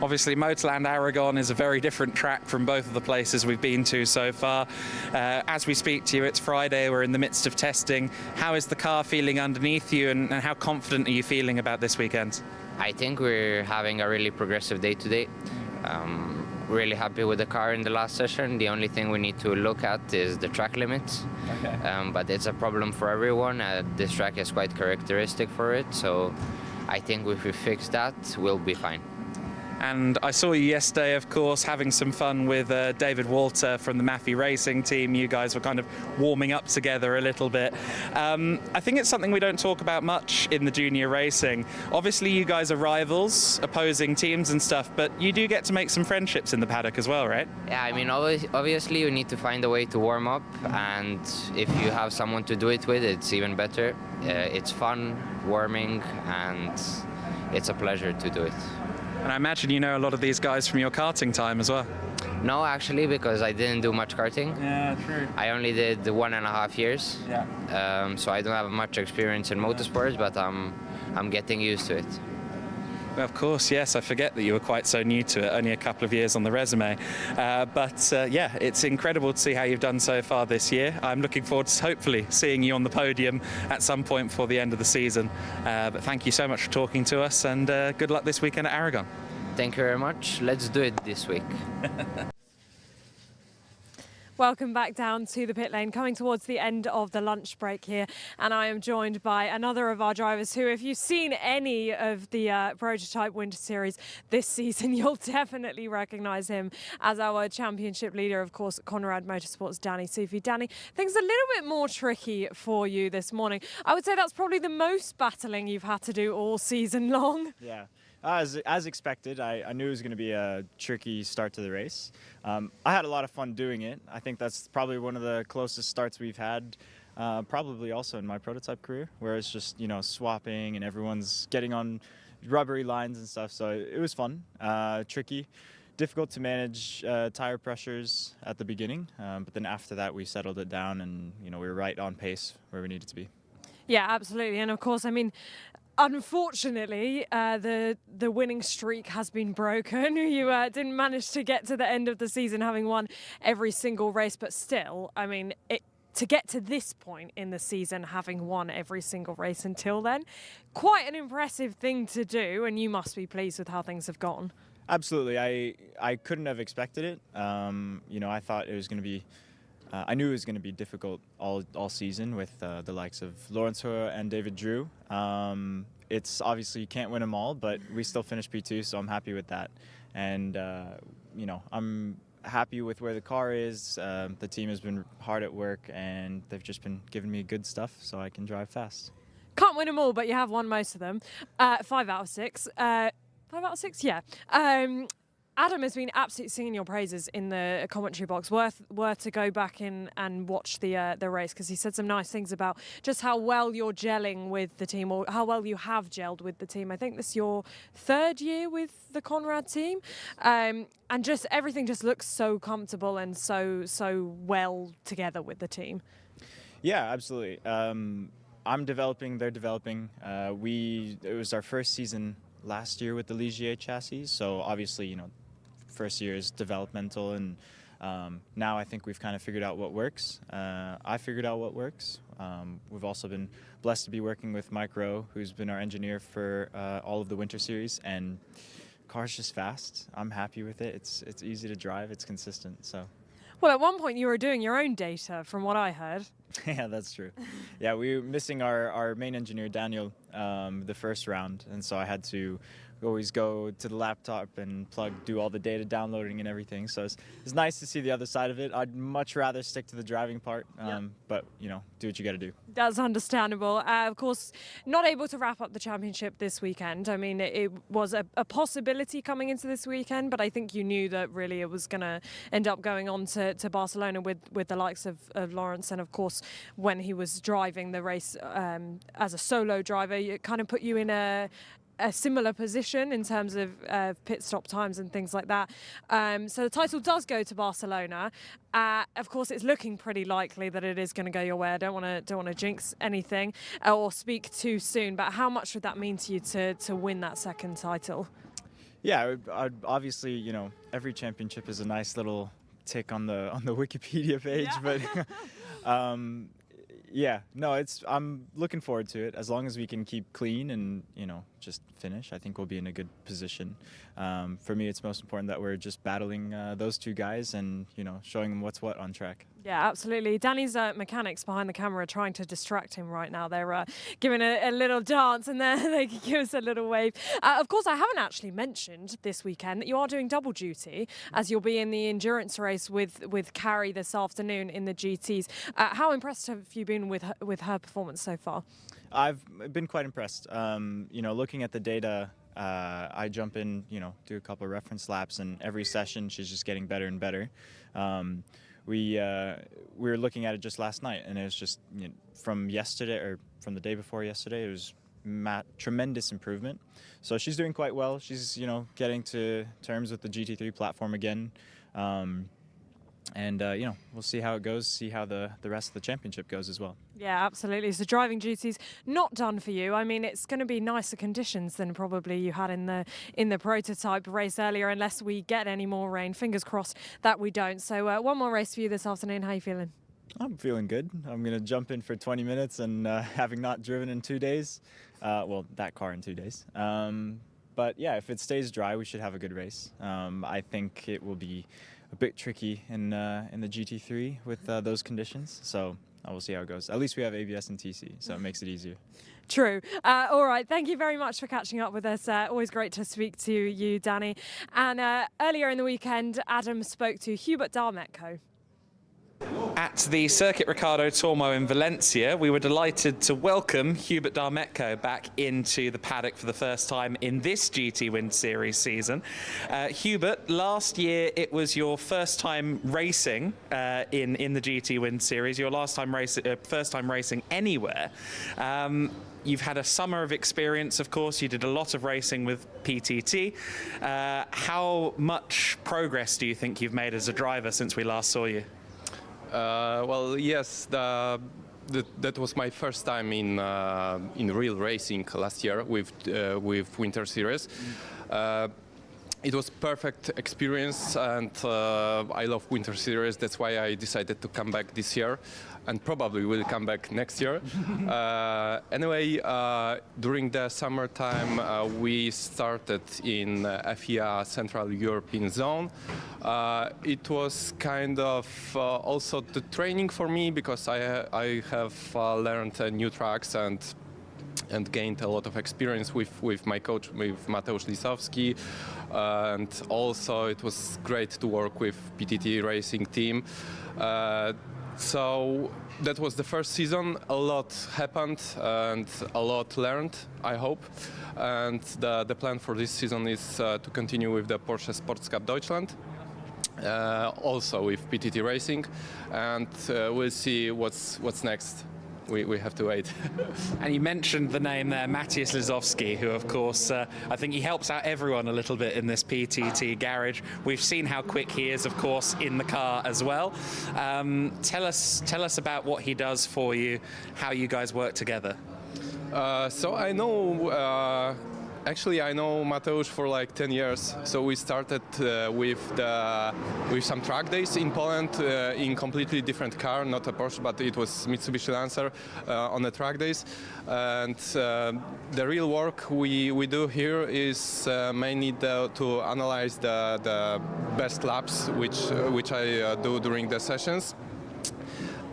Obviously, Motorland Aragón is a very different track from both of the places we've been to so far. As we speak to you, it's Friday, we're in the midst of testing. How is the car feeling underneath you, and how confident are you feeling about this weekend? I think we're having a really progressive day today. Really happy with the car in the last session. The only thing we need to look at is the track limits. Okay. But it's a problem for everyone. This track is quite characteristic for it, so I think if we fix that, we'll be fine. And I saw you yesterday, of course, having some fun with David Walter from the Maffei Racing team. You guys were kind of warming up together a little bit. I think it's something we don't talk about much in the junior racing. Obviously, you guys are rivals, opposing teams and stuff, but you do get to make some friendships in the paddock as well, right? Yeah, I mean, obviously you need to find a way to warm up, and if you have someone to do it with, it's even better. It's fun, warming, and it's a pleasure to do it. And I imagine you know a lot of these guys from your karting time as well. No, actually, because I didn't do much karting. Yeah, true. I only did 1.5 years. Yeah. So I don't have much experience in motorsports, but I'm getting used to it. Well, of course, yes. I forget that you were quite so new to it, only a couple of years on the resume. But yeah, it's incredible to see how you've done so far this year. I'm looking forward to hopefully seeing you on the podium at some point before the end of the season. But thank you so much for talking to us, and good luck this weekend at Aragón. Thank you very much. Let's do it this week. Welcome back down to the pit lane, coming towards the end of the lunch break here, and I am joined by another of our drivers who, if you've seen any of the Prototype Winter Series this season, you'll definitely recognise him as our championship leader, of course, Conrad Motorsports' Danny Sufi. Danny, things a little bit more tricky for you this morning. I would say that's probably the most battling you've had to do all season long. Yeah. As expected, I knew it was going to be a tricky start to the race. I had a lot of fun doing it. I think that's probably one of the closest starts we've had, probably also in my prototype career, where it's just, you know, swapping and everyone's getting on rubbery lines and stuff. So it was fun, tricky, difficult to manage tire pressures at the beginning. But then after that, we settled it down and, you know, we were right on pace where we needed to be. Yeah, absolutely. And of course, I mean, unfortunately, the winning streak has been broken. You didn't manage to get to the end of the season having won every single race, but still, I mean, to get to this point in the season having won every single race until then, quite an impressive thing to do, and you must be pleased with how things have gone. Absolutely. I couldn't have expected it. You know, I thought it was going to be I knew it was going to be difficult all season with the likes of Lawrence Hoare and David Drew. It's obviously you can't win them all, but we still finished P2, so I'm happy with that. And you know, I'm happy with where the car is. The team has been hard at work, and they've just been giving me good stuff so I can drive fast. Can't win them all, but you have won most of them. 5 out of 6. 5 out of 6, yeah. Adam has been absolutely singing your praises in the commentary box. Worth to go back in and watch the race, because he said some nice things about just how well you're gelling with the team, or how well you have gelled with the team. I think this is your 3rd year with the Conrad team, and just everything just looks so comfortable and so well together with the team. Yeah, absolutely. I'm developing, they're developing. It was our first season last year with the Ligier chassis, so obviously, you know, first year is developmental, and now I think we've kind of figured out what works. I figured out what works. We've also been blessed to be working with Mike Rowe, who's been our engineer for all of the Winter Series, and the car's just fast. I'm happy with it. It's easy to drive. It's consistent. So. Well, at one point you were doing your own data, from what I heard. Yeah, that's true. Yeah, we were missing our main engineer, Daniel. the first round, and so I had to always go to the laptop and do all the data downloading and everything. So it's nice to see the other side of it. I'd much rather stick to the driving part, but you know, do what you got to do. That's understandable. Of course, not able to wrap up the championship this weekend. I mean, it was a possibility coming into this weekend, but I think you knew that really it was going to end up going on to Barcelona with the likes of Lawrence, and of course, when he was driving the race as a solo driver, it kind of put you in a similar position in terms of pit stop times and things like that. So the title does go to Barcelona. Of course, it's looking pretty likely that it is going to go your way. I don't want to jinx anything or speak too soon, but how much would that mean to you to win that second title? Yeah, obviously, you know, every championship is a nice little tick on the Wikipedia page, but yeah, no, I'm looking forward to it. As long as we can keep clean and, you know, just finish, I think we'll be in a good position. For me, it's most important that we're just battling those two guys and, you know, showing them what's what on track. Yeah, absolutely. Danny's mechanics behind the camera are trying to distract him right now. They're giving a little dance, and then they can give us a little wave. Of course, I haven't actually mentioned this weekend that you are doing double duty, as you'll be in the endurance race with Carrie this afternoon in the GTs. How impressed have you been with her performance so far? I've been quite impressed. You know, looking at the data, I jump in, you know, do a couple of reference laps, and every session she's just getting better and better. We were looking at it just last night, and it was just, you know, from yesterday or from the day before yesterday, it was tremendous improvement. So she's doing quite well. She's, you know, getting to terms with the GT3 platform again. And, you know, we'll see how it goes, see how the rest of the championship goes as well. Yeah, absolutely. So driving duties not done for you. I mean, it's going to be nicer conditions than probably you had in the prototype race earlier, unless we get any more rain. Fingers crossed that we don't. So one more race for you this afternoon. How are you feeling? I'm feeling good. I'm going to jump in for 20 minutes and having not driven in 2 days. Well, that car in 2 days. But yeah, if it stays dry, we should have a good race. I think it will be a bit tricky in the GT3 with those conditions, so we'll see how it goes. At least we have ABS and TC, so it makes it easier. True. All right, thank you very much for catching up with us. Always great to speak to you, Danny. And earlier in the weekend, Adam spoke to Hubert Darmetco. At the Circuit Ricardo Tormo in Valencia, we were delighted to welcome Hubert Darmetco back into the paddock for the first time in this GT Winter Series season. Hubert, last year it was your first time racing in the GT Winter Series, your first time racing anywhere. You've had a summer of experience, of course. You did a lot of racing with PTT. How much progress do you think you've made as a driver since we last saw you? Well, yes, that was my first time in real racing last year with Winter Series. It was perfect experience, and I love Winter Series. That's why I decided to come back this year, and probably will come back next year. Anyway, during the summertime, we started in FIA Central European Zone. It was kind of also the training for me, because I have learned new tracks and gained a lot of experience with my coach, with Mateusz Lisowski, and also it was great to work with PTT racing team. So that was the first season. A lot happened and a lot learned, I hope. And the plan for this season is to continue with the Porsche Sports Cup Deutschland. Also with PTT racing, and we'll see what's next. We have to wait. And you mentioned the name there, Mateusz Lisowski, who, of course, I think he helps out everyone a little bit in this PTT garage. We've seen how quick he is, of course, in the car as well. Tell us about what he does for you, how you guys work together. So I know. Actually, I know Mateusz for like 10 years. So we started with some track days in Poland in completely different car, not a Porsche, but it was Mitsubishi Lancer on the track days. And the real work we do here is mainly to analyze the best laps, which I do during the sessions,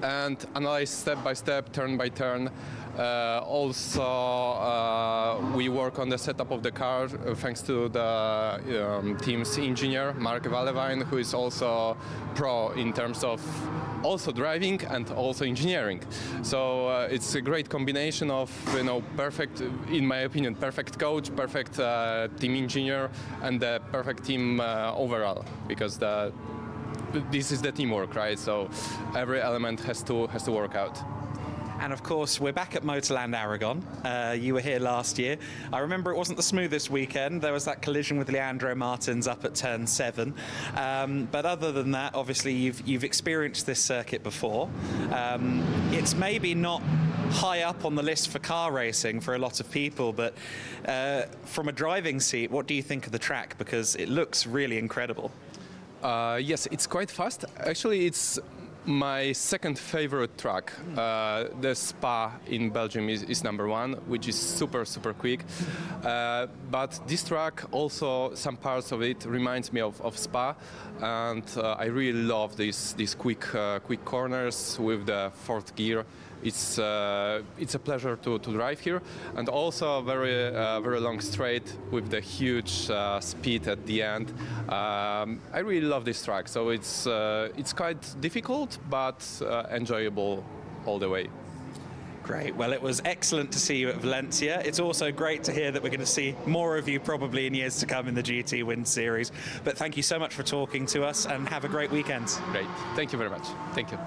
and analyze step by step, turn by turn, Also, we work on the setup of the car thanks to the team's engineer, Mark Valevine, who is also pro in terms of also driving and also engineering. So it's a great combination of, perfect, in my opinion, perfect coach, perfect team engineer, and the perfect team overall, because this is the teamwork, right? So every element has to work out. And of course, we're back at Motorland Aragon. You were here last year. I remember it wasn't the smoothest weekend. There was that collision with Leandro Martins up at turn 7. But other than that, obviously, you've experienced this circuit before. It's maybe not high up on the list for car racing for a lot of people, but from a driving seat, what do you think of the track? Because it looks really incredible. Yes, it's quite fast. Actually, it's my second favorite track. The Spa in Belgium is number 1, which is super quick. But this track, also some parts of it reminds me of Spa, and I really love these quick corners with the 4th gear. It's a pleasure to drive here, and also very long straight with the huge speed at the end. I really love this track, so it's quite difficult but enjoyable all the way. Great. Well, it was excellent to see you at Valencia. It's also great to hear that we're going to see more of you probably in years to come in the GT Winter Series. But thank you so much for talking to us, and have a great weekend. Great. Thank you very much. Thank you.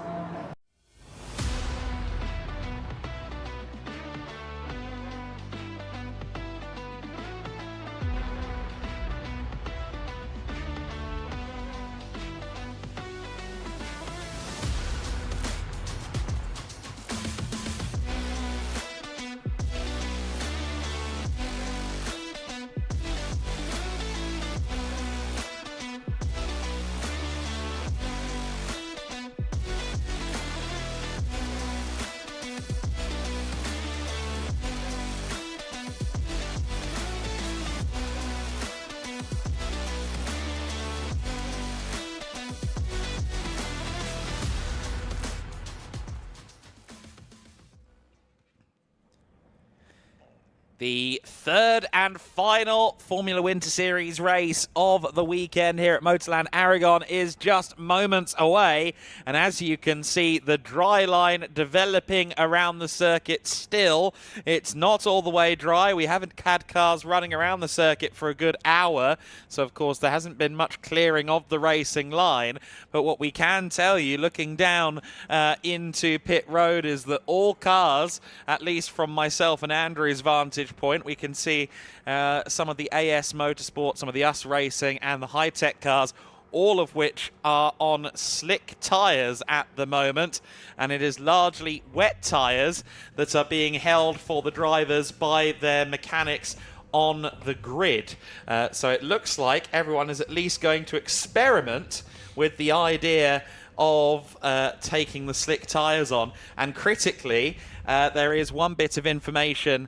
The third and final Formula Winter Series race of the weekend here at Motorland Aragon is just moments away. And as you can see, the dry line developing around the circuit still. It's not all the way dry. We haven't had cars running around the circuit for a good hour. So, of course, there hasn't been much clearing of the racing line. But what we can tell you, looking down into pit road, is that all cars, at least from myself and Andrew's vantage point, we can see some of the AS Motorsport, some of the US Racing and the high-tech cars, all of which are on slick tyres at the moment, and it is largely wet tyres that are being held for the drivers by their mechanics on the grid. So it looks like everyone is at least going to experiment with the idea of taking the slick tyres on. And critically, there is one bit of information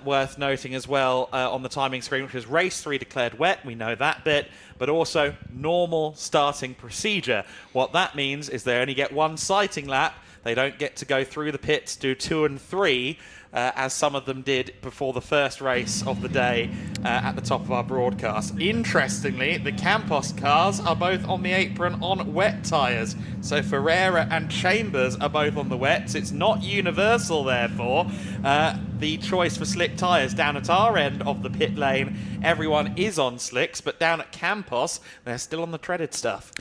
worth noting as well on the timing screen, which is race 3 declared wet. We know that bit, but also normal starting procedure. What that means is they only get one sighting lap. They don't get to go through the pits, do 2 and 3, as some of them did before the first race of the day at the top of our broadcast. Interestingly, the Campos cars are both on the apron on wet tyres. So Ferreira and Chambers are both on the wets. It's not universal, therefore. The choice for slick tyres down at our end of the pit lane, everyone is on slicks, but down at Campos, they're still on the treaded stuff.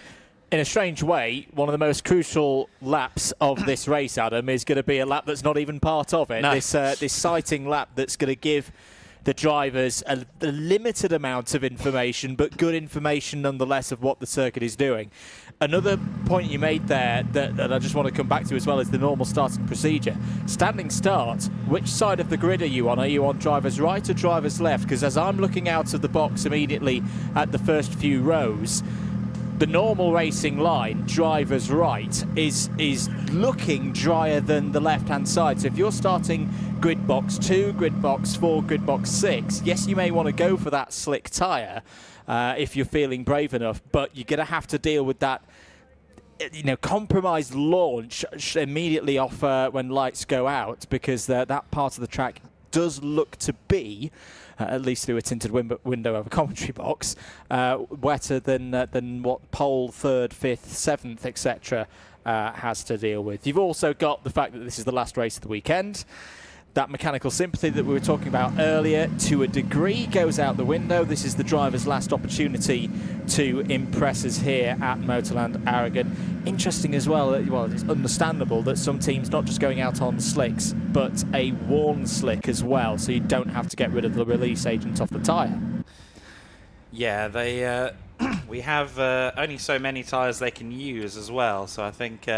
In a strange way, one of the most crucial laps of this race, Adam, is going to be a lap that's not even part of it. No. This sighting lap that's going to give the drivers a limited amount of information, but good information nonetheless of what the circuit is doing. Another point you made there that I just want to come back to as well is the normal starting procedure. Standing start, which side of the grid are you on? Are you on driver's right or driver's left? Because as I'm looking out of the box immediately at the first few rows, the normal racing line, driver's right, is looking drier than the left-hand side. So if you're starting grid box 2, grid box 4, grid box 6, yes, you may want to go for that slick tyre if you're feeling brave enough, but you're going to have to deal with that compromised launch immediately off when lights go out, because that part of the track does look to be, at least through a tinted window of a commentary box, wetter than what pole 3rd, 5th, 7th, etc. Has to deal with. You've also got the fact that this is the last race of the weekend. That mechanical sympathy that we were talking about earlier, to a degree, goes out the window. This is the driver's last opportunity to impress us here at Motorland Aragon. Interesting as well, it's understandable that some teams not just going out on slicks, but a worn slick as well, so you don't have to get rid of the release agent off the tyre. Yeah, they we have only so many tyres they can use as well, so I think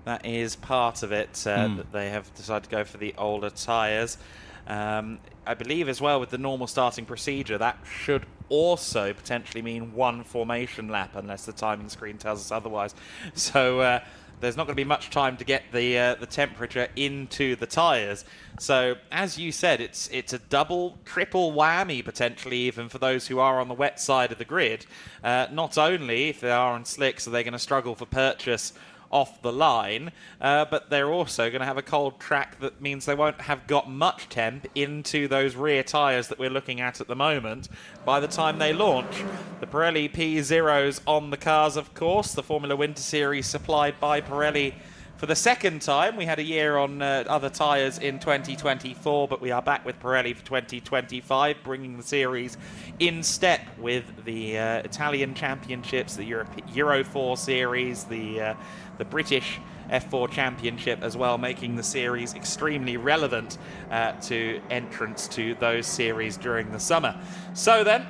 that is part of it, that they have decided to go for the older tyres. I believe as well with the normal starting procedure, that should also potentially mean 1 formation lap, unless the timing screen tells us otherwise. So there's not going to be much time to get the temperature into the tyres. So as you said, it's a double, triple whammy potentially, even for those who are on the wet side of the grid. Not only if they are on slicks, are they going to struggle for purchase off the line, but they're also going to have a cold track that means they won't have got much temp into those rear tyres that we're looking at the moment by the time they launch. The Pirelli P0s on the cars, of course, the Formula Winter Series supplied by Pirelli for the second time. We had a year on other tyres in 2024, but we are back with Pirelli for 2025, bringing the series in step with the Italian Championships, the Euro 4 Series, the British F4 Championship as well, making the series extremely relevant to entrance to those series during the summer. So then,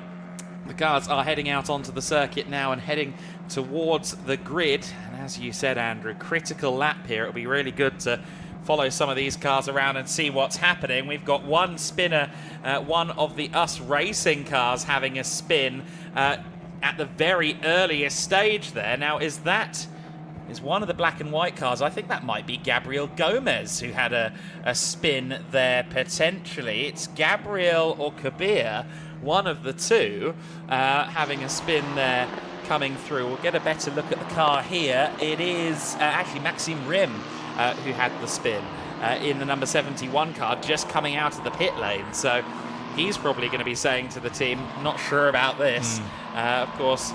the cars are heading out onto the circuit now and heading towards the grid. And as you said, Andrew, critical lap here. It'll be really good to follow some of these cars around and see what's happening. We've got one spinner, one of the US Racing cars having a spin at the very earliest stage there. Now, is one of the black and white cars? I think that might be Gabriel Gomez, who had a spin there potentially. It's Gabriel or Kabir, one of the two, having a spin there coming through. We'll get a better look at the car here. It is actually Maxime Rim who had the spin in the number 71 car, just coming out of the pit lane. So he's probably going to be saying to the team, not sure about this. Of course,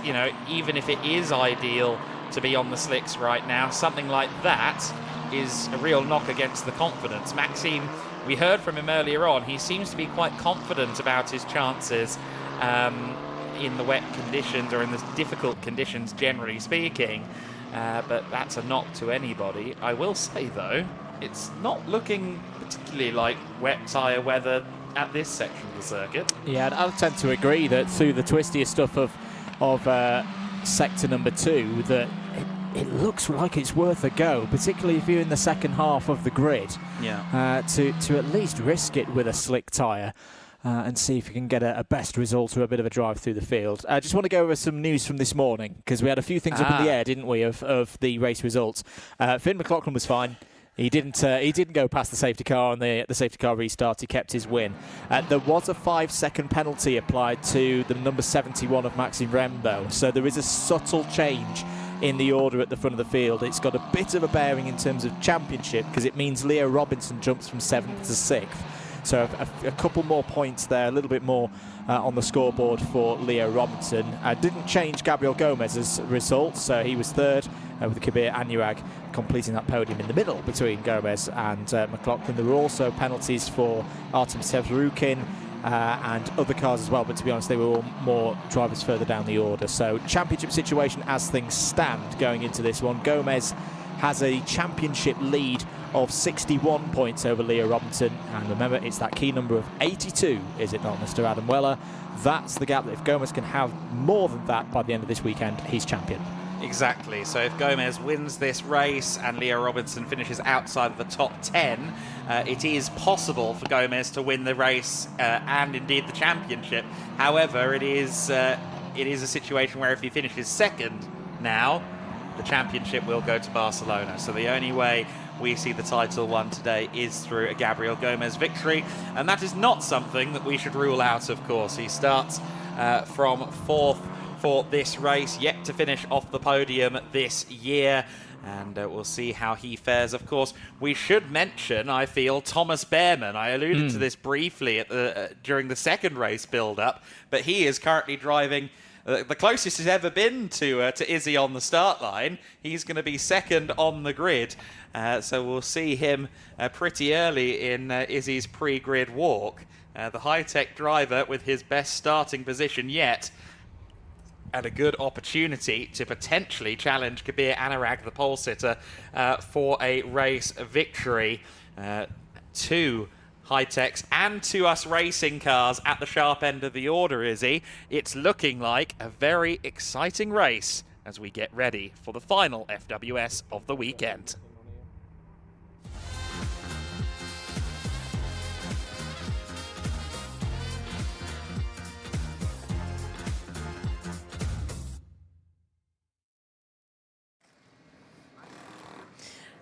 even if it is ideal to be on the slicks right now, something like that is a real knock against the confidence. Maxime, we heard from him earlier on, he seems to be quite confident about his chances in the wet conditions, or in the difficult conditions generally speaking, but that's a knock to anybody. I will say though, it's not looking particularly like wet tyre weather at this section of the circuit. Yeah, I tend to agree that through the twistier stuff of sector number 2, that it looks like it's worth a go, particularly if you're in the second half of the grid. Yeah. To at least risk it with a slick tyre and see if you can get a best result or a bit of a drive through the field. I just want to go over some news from this morning, because we had a few things up in the air, didn't we, of the race results. Finn McLaughlin was fine. He didn't go past the safety car on the safety car restart. He kept his win. There was a 5-second penalty applied to the number 71 of Maxime Rem, though. So there is a subtle change in the order at the front of the field. It's got a bit of a bearing in terms of championship, because it means Leo Robinson jumps from 7th to 6th. So a couple more points there, a little bit more on the scoreboard for Leo Robinson. Didn't change Gabriel Gomez's result, so he was 3rd with Kabir Anurag completing that podium in the middle between Gomez and McLaughlin. There were also penalties for Artem Sevrukin and other cars as well, but to be honest, they were all more drivers further down the order. So championship situation as things stand going into this one. Gomez has a championship lead of 61 points over Leo Robinson, and remember, it's that key number of 82, is it not, Mr. Adam Weller? That's the gap that if Gomez can have more than that by the end of this weekend, he's champion. Exactly. So if Gomez wins this race and Leo Robinson finishes outside of the top 10, it is possible for Gomez to win the race and indeed the championship. However, it is a situation where if he finishes second now, the championship will go to Barcelona. So the only way we see the title won today is through a Gabriel Gomez victory, and that is not something that we should rule out, of course. He starts from 4th for this race, yet to finish off the podium this year. And we'll see how he fares. Of course, we should mention, I feel, Thomas Behrman. I alluded to this briefly at during the second race build-up, but he is currently driving the closest he's ever been to Izzy on the start line. He's going to be second on the grid, so we'll see him pretty early in Izzy's pre-grid walk. The high-tech driver with his best starting position yet, and a good opportunity to potentially challenge Kabir Anurag, the pole sitter, for a race victory. Two high-techs and two us racing cars at the sharp end of the order, Izzy. It's looking like a very exciting race as we get ready for the final FWS of the weekend.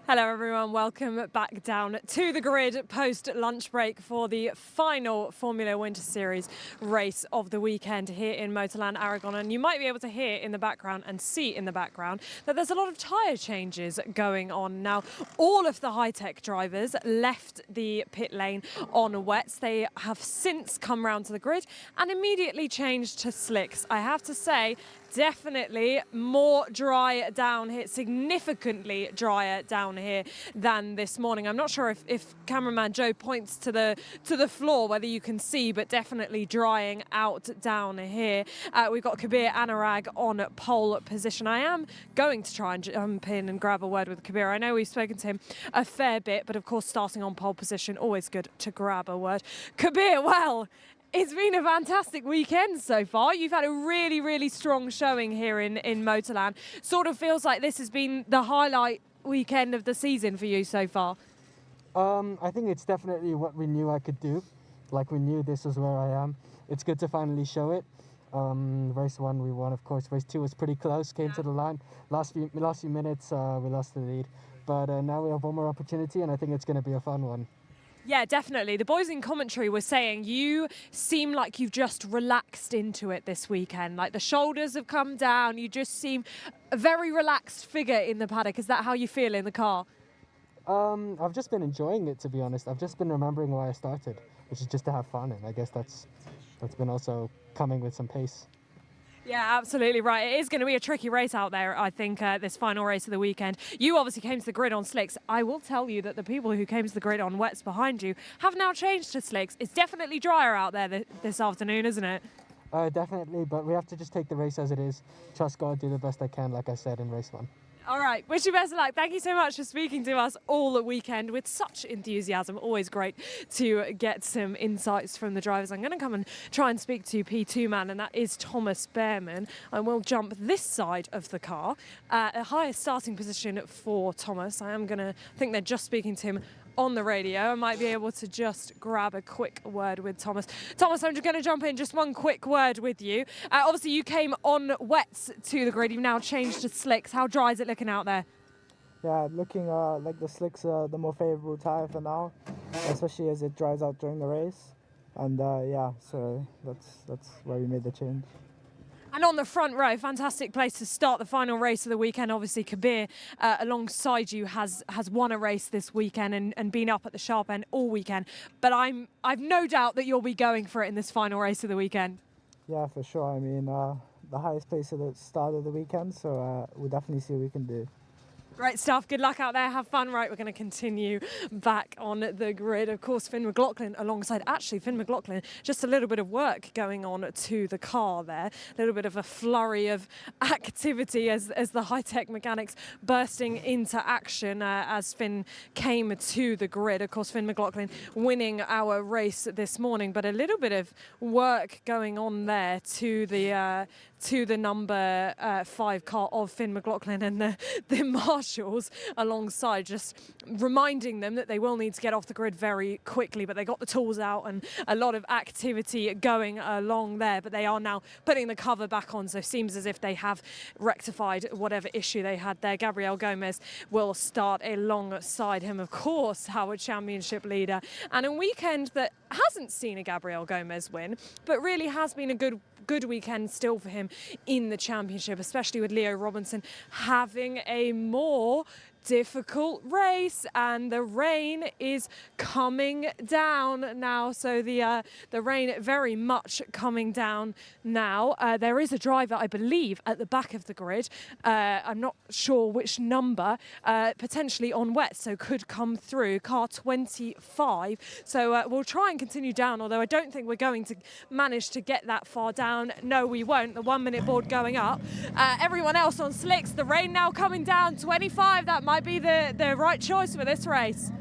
Hello everyone, welcome back down to the grid post-lunch break for the final Formula Winter Series race of the weekend here in Motorland Aragon. And you might be able to hear in the background and see in the background that there's a lot of tyre changes going on. Now, all of the high-tech drivers left the pit lane on wets. They have since come round to the grid and immediately changed to slicks. I have to say, definitely more dry down here, significantly drier down here than this morning. I'm not sure if cameraman Joe points to the floor whether you can see, but definitely drying out down here. We've got Kabir Anurag on pole position. I am going to try and jump in and grab a word with Kabir. I know we've spoken to him a fair bit, but of course starting on pole position, always good to grab a word. Kabir, well, it's been a fantastic weekend so far. You've had a really, really strong showing here in Motorland. Sort of feels like this has been the highlight weekend of the season for you so far. I think it's definitely what we knew I could do. Like, we knew this is where I am. It's good to finally show it. Race 1 we won, of course. Race 2 was pretty close, came to the line. Last few minutes we lost the lead. But now we have one more opportunity, and I think it's going to be a fun one. Yeah, definitely. The boys in commentary were saying you seem like you've just relaxed into it this weekend. Like, the shoulders have come down. You just seem a very relaxed figure in the paddock. Is that how you feel in the car? I've just been enjoying it, to be honest. I've just been remembering why I started, which is just to have fun. And I guess that's been also coming with some pace. Yeah, absolutely right. It is going to be a tricky race out there, I think, this final race of the weekend. You obviously came to the grid on slicks. I will tell you that the people who came to the grid on wets behind you have now changed to slicks. It's definitely drier out there this afternoon, isn't it? Definitely, but we have to just take the race as it is. Trust God, do the best I can, like I said in race 1. All right, wish you best of luck. Thank you so much for speaking to us all the weekend with such enthusiasm. Always great to get some insights from the drivers. I'm going to come and try and speak to P2 man, and that is Thomas Behrman. And we'll jump this side of the car. A higher starting position for Thomas. I think they're just speaking to him on the radio. I might be able to just grab a quick word with Thomas. Thomas, I'm just going to jump in, just one quick word with you. Obviously, you came on wets to the grid. You've now changed to slicks. How dry is it looking out there? Yeah, looking like the slicks are the more favourable tyre for now, especially as it dries out during the race. And yeah, so that's why we made the change. And on the front row, fantastic place to start the final race of the weekend. Obviously, Kabir, alongside you, has won a race this weekend and been up at the sharp end all weekend. But I've no doubt that you'll be going for it in this final race of the weekend. Yeah, for sure. I mean, the highest pace at the start of the weekend, so we'll definitely see what we can do. Great stuff. Good luck out there. Have fun. Right, we're going to continue back on the grid. Of course, Finn McLaughlin alongside. Actually, Finn McLaughlin, just a little bit of work going on to the car there. A little bit of a flurry of activity as the high-tech mechanics bursting into action as Finn came to the grid. Of course, Finn McLaughlin winning our race this morning, but a little bit of work going on there to the number 5 car of Finn McLaughlin, and the marshal marshals alongside, just reminding them that they will need to get off the grid very quickly, but they got the tools out and a lot of activity going along there, but they are now putting the cover back on, so it seems as if they have rectified whatever issue they had there. Gabriel Gomez will start alongside him, of course, our championship leader, and a weekend that hasn't seen a Gabriel Gomez win, but really has been a good weekend still for him in the championship, especially with Leo Robinson having a more difficult race, and the rain is coming down now. So the rain very much coming down now. There is a driver, I believe, at the back of the grid. I'm not sure which number, potentially on wet, so could come through, car 25. So we'll try and continue down, although I don't think we're going to manage to get that far down. No, we won't. The 1 minute board going up. Everyone else on slicks, the rain now coming down, 25. That might be the right choice for this race.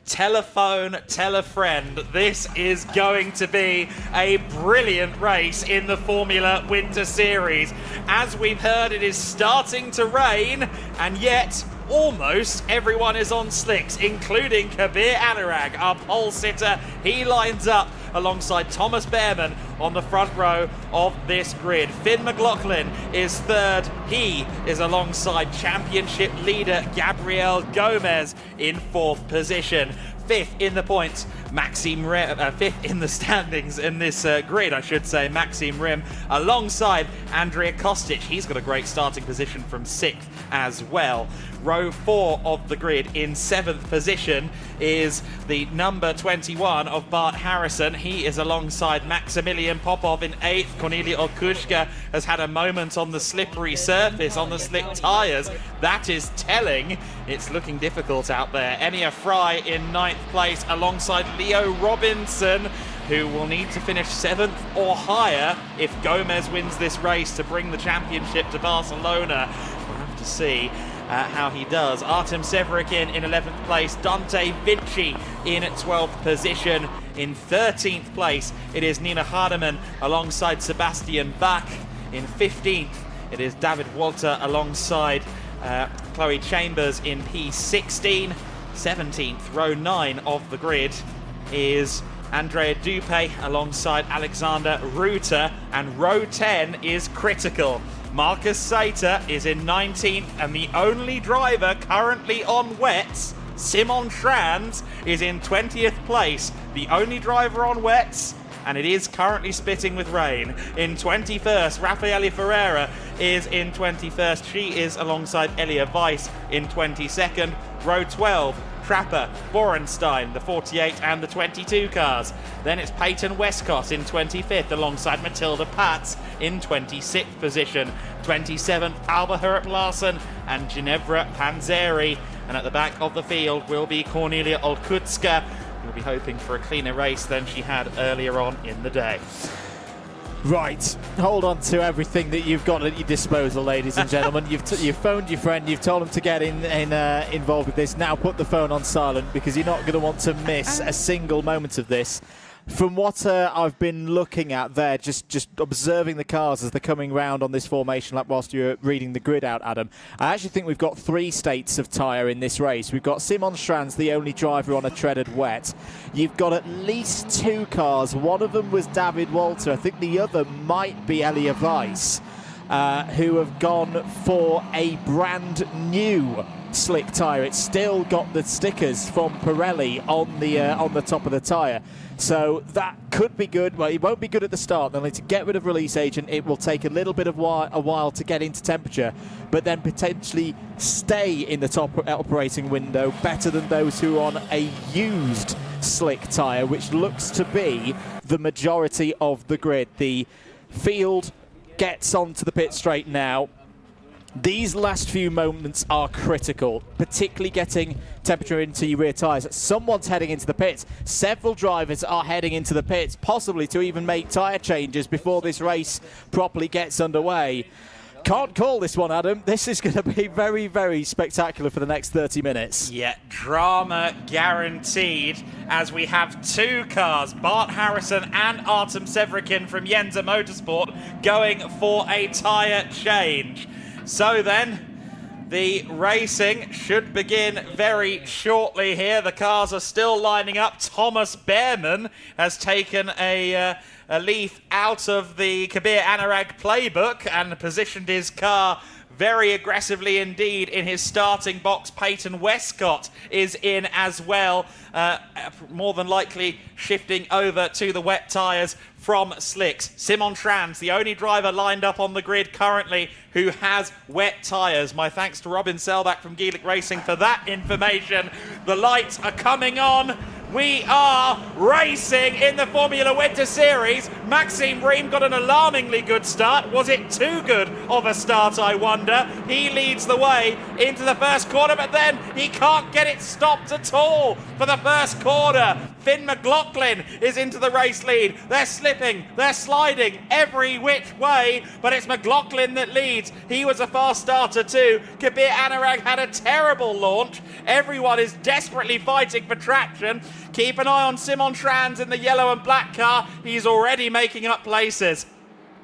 Telephone, tell a friend. This is going to be a brilliant race in the Formula Winter Series. As we've heard, it is starting to rain, and yet almost everyone is on slicks, including Kabir Anurag, our pole sitter. He lines up alongside Thomas Behrman on the front row of this grid. Finn McLaughlin is third. He is alongside championship leader Gabriel Gomez in fourth position. Fifth in the points, Maxime Rim, fifth in the standings in this grid, I should say, Maxime Rim, alongside Andrea Kostic. He's got a great starting position from sixth as well. Row 4 of the grid in 7th position is the number 21 of Bart Harrison. He is alongside Maximilian Popov in 8th. Cornelia Okushka has had a moment on the slippery surface, on the slick tyres. That is telling. It's looking difficult out there. Enya Fry in 9th place alongside Leo Robinson, who will need to finish 7th or higher if Gomez wins this race to bring the championship to Barcelona. We'll have to see how he does. Artem Severikin in 11th place, Dante Vinci in 12th position. In 13th place, it is Nina Hardeman alongside Sebastian Bach. In 15th, it is David Walter alongside Chloe Chambers in P16. 17th, row 9 of the grid, is Andrea Dupe alongside Alexander Ruter, and row 10 is critical. Marcus Sater is in 19th, and the only driver currently on wets, Simon Schranz, is in 20th place. The only driver on wets, and it is currently spitting with rain. In 21st, Raffaele Ferreira is in 21st. She is alongside Elia Weiss in 22nd. Row 12, Trapper, Borenstein, the 48 and the 22 cars. Then it's Peyton Westcott in 25th alongside Matilda Patz in 26th position. 27th, Alba Hurup Larsen and Ginevra Panzeri. And at the back of the field will be Cornelia Olkutska, who will be hoping for a cleaner race than she had earlier on in the day. Right, hold on to everything that you've got at your disposal, ladies and gentlemen. You've phoned your friend, you've told him to get involved with this. Now put the phone on silent, because you're not going to want to miss a single moment of this. From what I've been looking at there, just observing the cars as they're coming round on this formation lap whilst you're reading the grid out, Adam, I actually think we've got 3 states of tyre in this race. We've got Simon Schranz, the only driver on a treaded wet. You've got at least 2 cars. One of them was David Walter. I think the other might be Elia Weiss, who have gone for a brand new slick tyre. It's still got the stickers from Pirelli on the top of the tyre. So that could be good. Well, it won't be good at the start. They'll need to get rid of release agent. It will take a little bit of a while to get into temperature, but then potentially stay in the top operating window better than those who are on a used slick tyre, which looks to be the majority of the grid. The field gets onto the pit straight now. These last few moments are critical, particularly getting temperature into your rear tyres. Someone's heading into the pits. Several drivers are heading into the pits, possibly to even make tyre changes before this race properly gets underway. Can't call this one, Adam. This is going to be very, very spectacular for the next 30 minutes. Yeah, drama guaranteed, as we have two cars, Bart Harrison and Artem Severikin from Yenza Motorsport, going for a tyre change. So then, the racing should begin very shortly here. The cars are still lining up. Thomas Behrman has taken a leaf out of the Kabir Anurag playbook and positioned his car very aggressively indeed in his starting box. Peyton Westcott is in as well, more than likely shifting over to the wet tyres from slicks. Simon Trans, the only driver lined up on the grid currently who has wet tyres. My thanks to Robin Selbach from Geelick Racing for that information. The lights are coming on. We are racing in the Formula Winter Series. Maxime Briem got an alarmingly good start. Was it too good of a start, I wonder? He leads the way into the first corner, but then he can't get it stopped at all for the first corner. Finn McLaughlin is into the race lead. They're slipping, they're sliding every which way, but it's McLaughlin that leads. He was a fast starter too. Kabir Anurag had a terrible launch. Everyone is desperately fighting for traction. Keep an eye on Simon Trans in the yellow and black car. He's already making up places.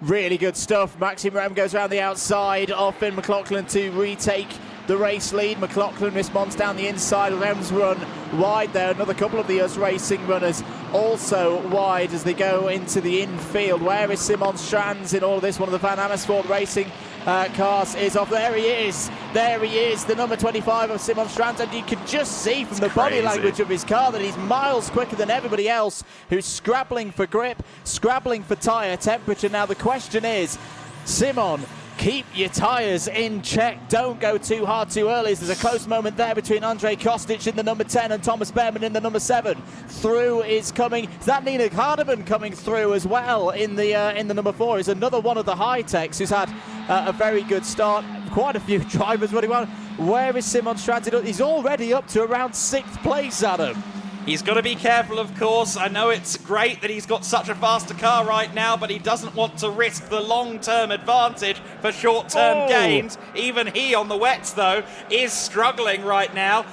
Really good stuff. Maxime Briem goes around the outside of Finn McLaughlin to retake the race lead. McLaughlin responds down the inside. Rems run wide there. Another couple of the US Racing runners also wide as they go into the infield. Where is Simon Trans in all of this? One of the Van Amersfoort Racing cars is off. There he is. There he is, the number 25 of Simon Trans, and you can just see from the body language of his car that he's miles quicker than everybody else who's scrabbling for grip, scrabbling for tyre temperature. Now the question is, Simon, keep your tyres in check. Don't go too hard too early. There's a close moment there between Andrei Kostic in the number 10 and Thomas Behrman in the number 7. Through is coming. Is that Nina Hardeman coming through as well in the number 4? Is another one of the high-techs who's had a very good start. Quite a few drivers running well. Where is Simon Trans? He's already up to around 6th place, Adam. He's got to be careful, of course. I know it's great that he's got such a faster car right now, but he doesn't want to risk the long-term advantage for short-term gains. Even he on the wets, though, is struggling right now.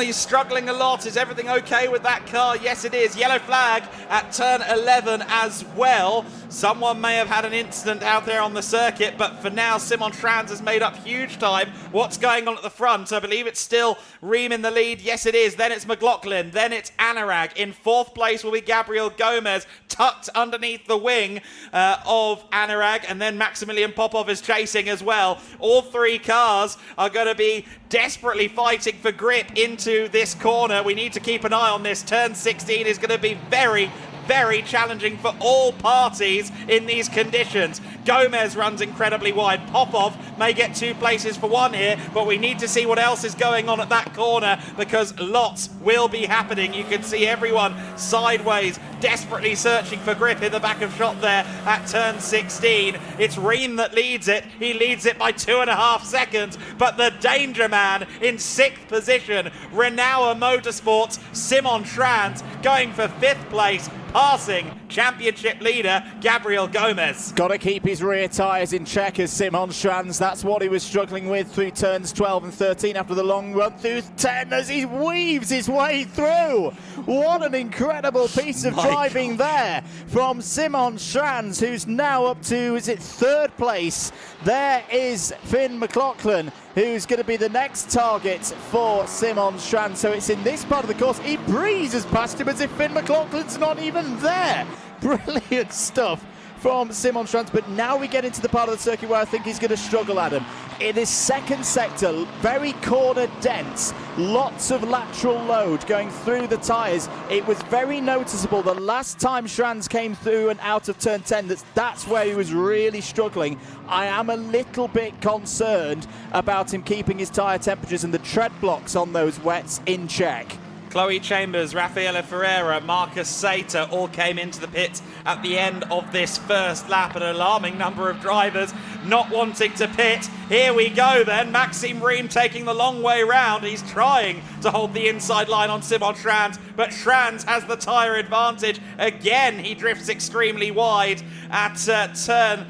He's struggling a lot. Is everything okay with that car? Yes, it is. Yellow flag at turn 11 as well. Someone may have had an incident out there on the circuit, but for now, Simon Trans has made up huge time. What's going on at the front? I believe it's still Reem in the lead. Yes, it is. Then it's McLaughlin. Then it's Anurag. In 4th place will be Gabriel Gomez, tucked underneath the wing of Anurag. And then Maximilian Popov is chasing as well. All 3 cars are going to be desperately fighting for grip into this corner. We need to keep an eye on this. Turn 16 is going to be very, very challenging for all parties in these conditions. Gomez runs incredibly wide. Popov may get 2 places for 1 here, but we need to see what else is going on at that corner because lots will be happening. You can see everyone sideways, desperately searching for grip in the back of shot there at turn 16. It's Reem that leads it. He leads it by 2.5 seconds, but the danger man in 6th position, Renault Motorsports, Simon Trans, going for 5th place, passing championship leader Gabriel Gomez. Got to keep his rear tyres in check as Simon Trans. That's what he was struggling with through turns 12 and 13 after the long run through 10 as he weaves his way through. What an incredible piece of driving there from Simon Trans, who's now up to, is it 3rd place? There is Finn McLaughlin, who's going to be the next target for Simon Trans. So it's in this part of the course. He breezes past him as if Finn McLaughlin's not even there. Brilliant stuff from Simon Trans, but now we get into the part of the circuit where I think he's going to struggle, Adam. It is second sector, very corner dense, lots of lateral load going through the tyres. It was very noticeable the last time Schranz came through and out of turn 10, that's where he was really struggling. I am a little bit concerned about him keeping his tyre temperatures and the tread blocks on those wets in check. Chloe Chambers, Rafaela Ferreira, Marcus Sater all came into the pit at the end of this first lap. An alarming number of drivers not wanting to pit. Here we go then. Maxime Riem taking the long way round. He's trying to hold the inside line on Simon Schranz, but Schranz has the tyre advantage. Again, he drifts extremely wide at turn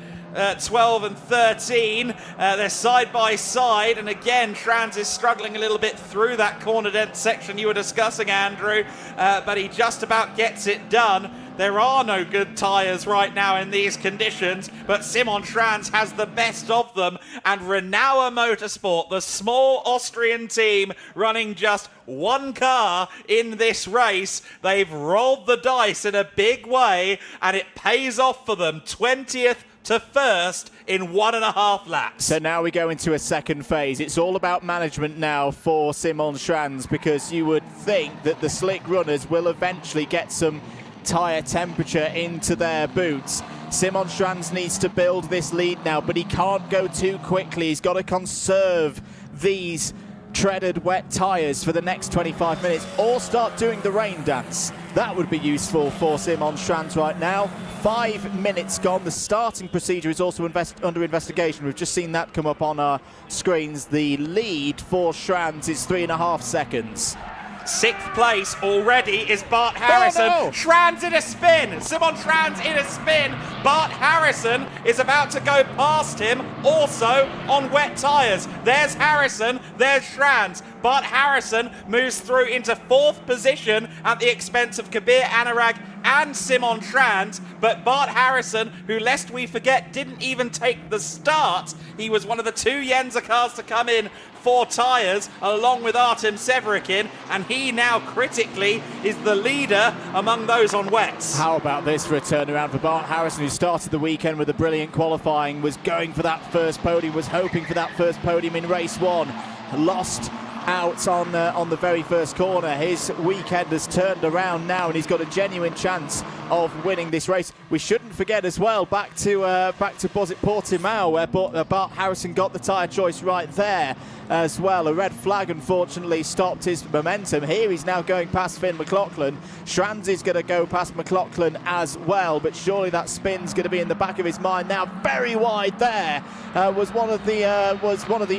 12 and 13. They're side by side, and again Schranz is struggling a little bit through that corner dense section you were discussing, Andrew, but he just about gets it done. There are no good tyres right now in these conditions, but Simon Schranz has the best of them, and Renault Motorsport, the small Austrian team running just one car in this race, they've rolled the dice in a big way, and it pays off for them. 20th to first in 1.5 laps. So now we go into a second phase. It's all about management now for Simon Schranz, because you would think that the slick runners will eventually get some tyre temperature into their boots. Simon Schranz needs to build this lead now, but he can't go too quickly. He's got to conserve these treaded wet tyres for the next 25 minutes, or start doing the rain dance. That would be useful for Simon Schranz right now. 5 minutes gone. The starting procedure is also under investigation. We've just seen that come up on our screens. The lead for Schranz is 3.5 seconds. 6th place already is Bart Harrison. Oh, no. Schranz in a spin. Simon Schranz in a spin. Bart Harrison is about to go past him, also on wet tyres. There's Harrison, there's Schranz. Bart Harrison moves through into 4th position at the expense of Kabir Anurag and Simon Schranz, but Bart Harrison, who, lest we forget, didn't even take the start, he was one of the 2 Yenza cars to come in for tyres, along with Artem Severikin, and he now critically is the leader among those on wets. How about this for a turnaround for Bart Harrison, who started the weekend with a brilliant qualifying, was going for that first podium, was hoping for that first podium in race 1, lost out on the very first corner. His weekend has turned around now, and he's got a genuine chance of winning this race. We shouldn't forget as well, back to Portimao, where Bart Harrison got the tyre choice right there as well. A red flag unfortunately stopped his momentum. Here he's now going past Finn McLaughlin. Schranz is going to go past McLaughlin as well, but surely that spin's going to be in the back of his mind now. Very wide there was one of the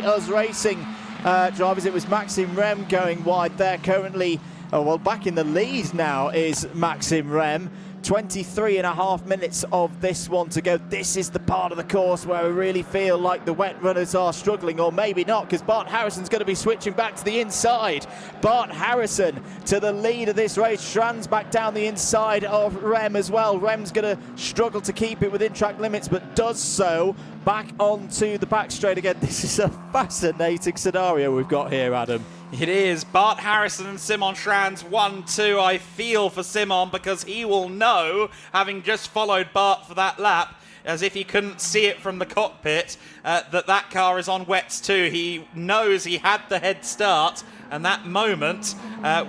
US Racing drivers. It was Maxime Rem going wide there. Currently, back in the lead now is Maxime Rem. 23.5 minutes of this one to go. This is the part of the course where I really feel like the wet runners are struggling, or maybe not, because Bart Harrison's going to be switching back to the inside. Bart Harrison to the lead of this race. Schranz back down the inside of Rem as well. Rem's going to struggle to keep it within track limits, but does so back onto the back straight again. This is a fascinating scenario we've got here, Adam. It is. Bart Harrison and Simon Schranz 1-2. I feel for Simon, because he will know, having just followed Bart for that lap, as if he couldn't see it from the cockpit, that car is on wets too. He knows he had the head start, and that moment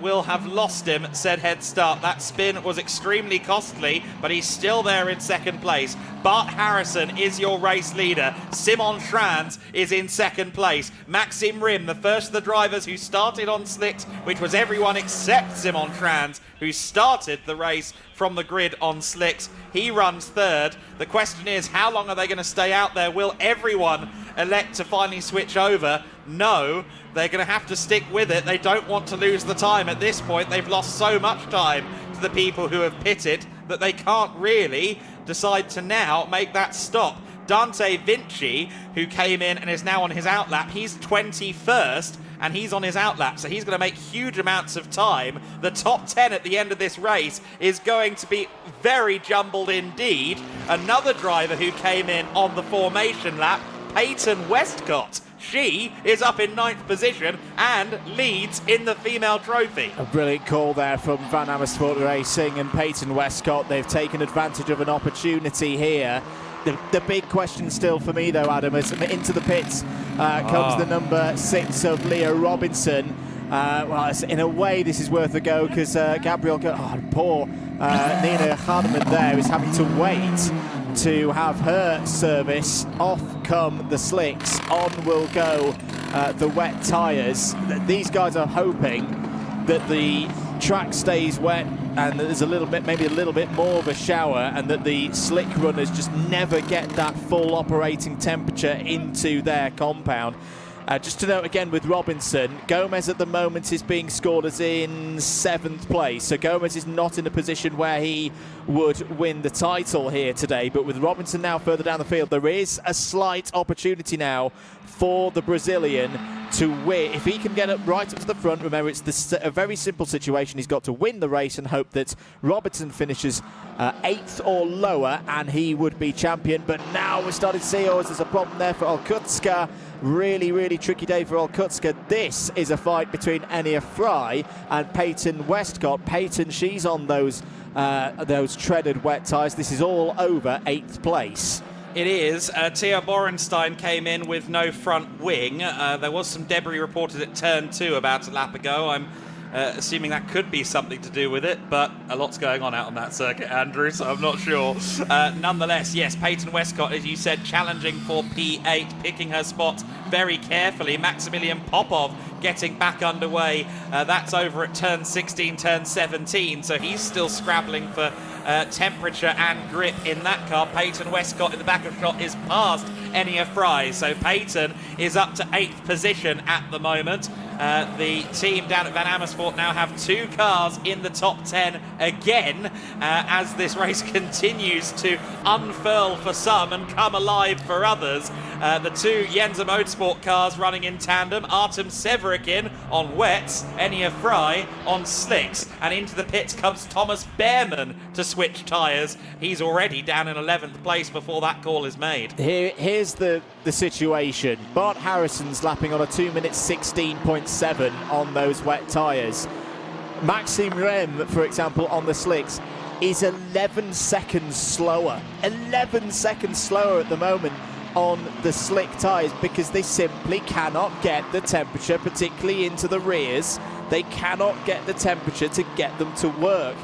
will have lost him said head start. That spin was extremely costly, but he's still there in second place. Bart Harrison is your race leader. Simon Schranz is in second place. Maxime Riem, the first of the drivers who started on slicks, which was everyone except Simon Schranz, who started the race from the grid on slicks. He runs third. The question is, how long are they going to stay out there? Will everyone elect to finally switch over? No, they're going to have to stick with it. They don't want to lose the time at this point. They've lost so much time to the people who have pitted that they can't really decide to now make that stop. Dante Vinci, who came in and is now on his outlap, he's 21st and he's on his outlap, so he's going to make huge amounts of time. The top 10 at the end of this race is going to be very jumbled indeed. Another driver who came in on the formation lap, Peyton Westcott. She is up in 9th position and leads in the female trophy. A brilliant call there from Van Amersfoort Racing and Peyton Westcott. They've taken advantage of an opportunity here The big question still for me, though, Adam, is into the pits comes the number 6 of Leo Robinson. Well, in a way, this is worth a go because Gabriel, poor Nina Hardeman there is having to wait to have her service. Off come the slicks. On will go the wet tyres. These guys are hoping that the track stays wet and that there's a little bit, maybe a little bit more of a shower, and that the slick runners just never get that full operating temperature into their compound. Just to note again with Robinson, Gomez at the moment is being scored as in 7th place. So Gomez is not in a position where he would win the title here today. But with Robinson now further down the field, there is a slight opportunity now for the Brazilian to win. If he can get up right up to the front, remember it's a very simple situation. He's got to win the race and hope that Robinson finishes 8th or lower and he would be champion. But now we're starting to see, there's a problem there for Olkutska. Really tricky day for Olkutska. This is a fight between Enya Fry and Peyton Westcott. Peyton, she's on those treaded wet tyres. This is all over 8th place. It is. Tia Borenstein came in with no front wing. There was some debris reported at turn 2 about a lap ago. I'm assuming that could be something to do with it, but a lot's going on out on that circuit, Andrew, so I'm not sure. Nonetheless, yes, Peyton Westcott, as you said, challenging for P8, picking her spot very carefully. Maximilian Popov getting back underway. That's over at turn 16, turn 17, so he's still scrabbling for temperature and grip in that car. Peyton Westcott in the back of shot is past Enya Fry, so Peyton is up to 8th position at the moment. The team down at Van Amersfoort now have 2 cars in the top 10 again as this race continues to unfurl for some and come alive for others. The 2 Yenza Motorsport cars running in tandem. Artem Severikin on wets, Enya Fry on slicks, and into the pits comes Thomas Behrman to switch tyres. He's already down in 11th place before that call is made. Here's the situation. Bart Harrison's lapping on a 2-minute 16.7 on those wet tyres. Maxime Rem, for example, on the slicks is 11 seconds slower. 11 seconds slower at the moment on the slick tyres because they simply cannot get the temperature, particularly into the rears. They cannot get the temperature to get them to work.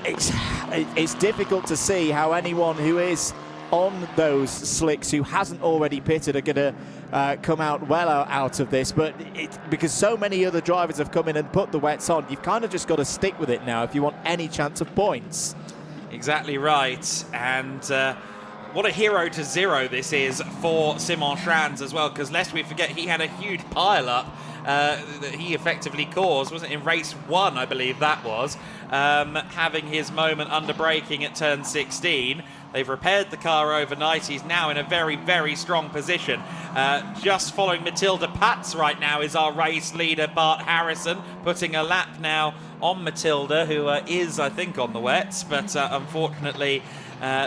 It's difficult to see how anyone who is on those slicks who hasn't already pitted are going to come out well out of this, but because so many other drivers have come in and put the wets on, you've kind of just got to stick with it now if you want any chance of points. Exactly right, and what a hero to zero this is for Simon Schrans as well, because lest we forget, he had a huge pile-up that he effectively caused, wasn't it, in race 1, I believe that was, having his moment under braking at turn 16. They've repaired the car overnight. He's now in a very strong position. Just following Matilda Patz right now is our race leader, Bart Harrison, putting a lap now on Matilda, who is, I think, on the wets, but unfortunately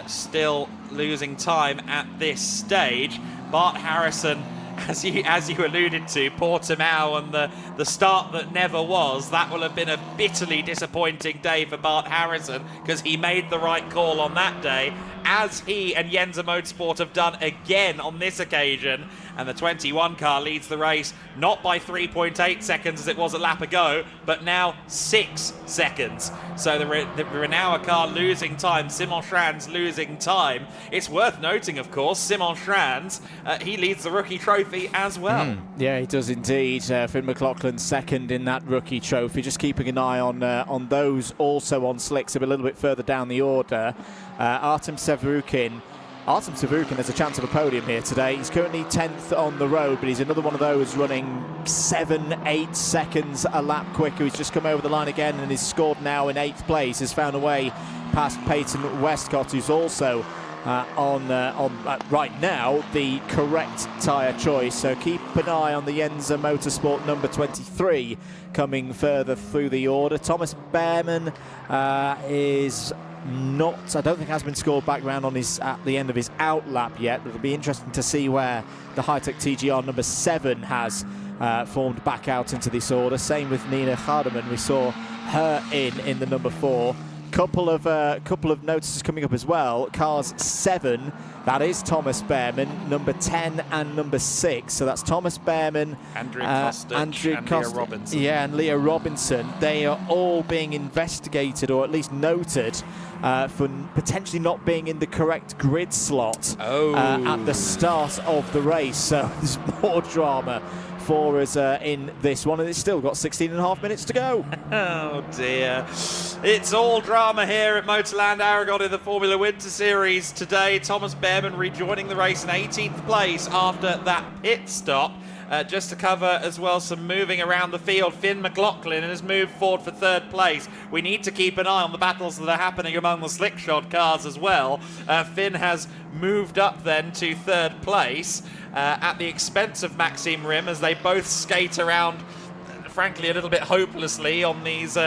still losing time at this stage. Bart Harrison, as you alluded to, Portimao and the start that never was, that will have been a bitterly disappointing day for Bart Harrison because he made the right call on that day, as he and Yenza Motorsport have done again on this occasion. And the 21 car leads the race, not by 3.8 seconds as it was a lap ago, but now 6 seconds. So the Renault car losing time, Simon Schrans losing time. It's worth noting, of course, Simon Schrans, he leads the rookie trophy as well. Yeah, he does indeed. Finn McLaughlin second in that rookie trophy. Just keeping an eye on those also on slicks a little bit further down the order. Artem Severukin has a chance of a podium here today. He's currently 10th on the road, but he's another one of those running 7-8 seconds a lap quicker. He's just come over the line again and is scored now in 8th place. Has found a way past Peyton Westcott, who's also on right now the correct tyre choice. So keep an eye on the Yenza Motorsport number 23 coming further through the order. Thomas Behrman is not, I don't think has been scored back round on at the end of his out lap yet. It'll be interesting to see where the Hi-Tech TGR number 7 has formed back out into this order. Same with Nina Hardeman. We saw her in the number 4 couple of notices coming up as well. Cars 7, that is Thomas Behrman, number 10 and number 6. So that's Thomas Behrman, Andrew Kostic, and Leah Robinson. Yeah, and Leah Robinson. They are all being investigated, or at least noted, for potentially not being in the correct grid slot at the start of the race. So there's more drama for us in this one, and it's still got 16.5 minutes to go. Oh dear. It's all drama here at Motorland Aragon in the Formula Winter Series today. Thomas Behrman rejoining the race in 18th place after that pit stop. Just to cover as well some moving around the field, Finn McLaughlin has moved forward for 3rd place. We need to keep an eye on the battles that are happening among the slickshod cars as well. Finn has moved up then to 3rd place at the expense of Maxime Rim as they both skate around, frankly, a little bit hopelessly on these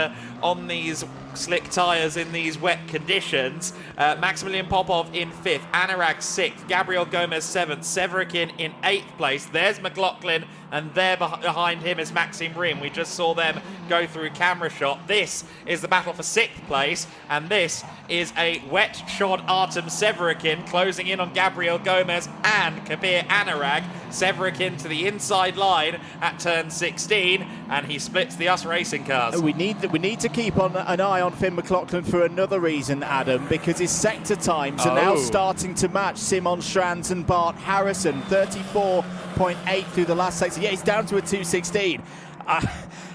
slick tyres in these wet conditions. Maximilian Popov in 5th, Anurag 6th, Gabriel Gomez 7th, Severikin in 8th place. There's McLaughlin, and there behind him is Maxime Rim. We just saw them go through camera shot. This is the battle for 6th place, and this is a wet shod Artem Severikin closing in on Gabriel Gomez and Kabir Anurag. Severikin to the inside line at turn 16, and he splits the US Racing cars. We need to keep an eye on Finn McLaughlin for another reason, Adam, because his sector times are now starting to match Simon Schranz and Bart Harrison. 34.8 through the last sector. Yeah, he's down to a 2:16.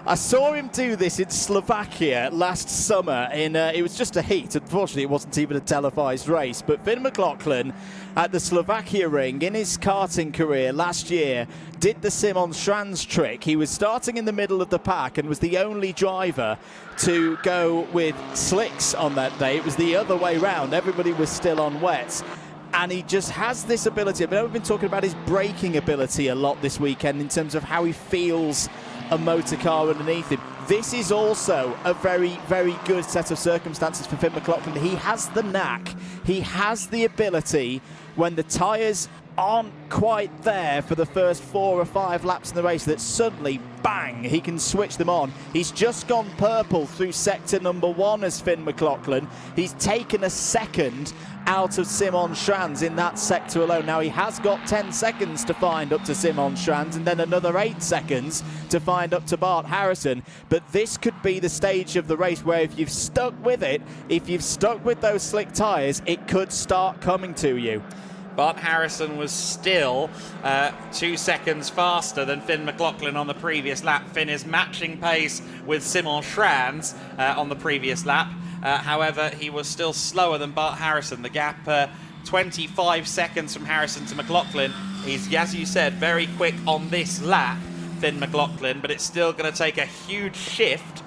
I saw him do this in Slovakia last summer. It was just a heat. Unfortunately, it wasn't even a televised race. But Finn McLaughlin at the Slovakia ring in his karting career last year did the Simon Schranz trick. He was starting in the middle of the pack and was the only driver to go with slicks on that day. It was the other way round. Everybody was still on wets. And he just has this ability. I know we've been talking about his braking ability a lot this weekend in terms of how he feels a motor car underneath him. This is also a very, very good set of circumstances for Finn McLaughlin. He has the knack. He has the ability when the tyres aren't quite there for the first 4 or 5 laps in the race that suddenly, bang, he can switch them on. He's just gone purple through sector number 1 as Finn McLaughlin. He's taken a second out of Simon Schranz in that sector alone. Now he has got 10 seconds to find up to Simon Schranz and then another 8 seconds to find up to Bart Harrison. But this could be the stage of the race where if you've stuck with it, if you've stuck with those slick tyres, it could start coming to you. Bart Harrison was still 2 seconds faster than Finn McLaughlin on the previous lap. Finn is matching pace with Simon Schranz on the previous lap. However, he was still slower than Bart Harrison. The gap 25 seconds from Harrison to McLaughlin. He's, as you said, very quick on this lap, Finn McLaughlin, but it's still going to take a huge shift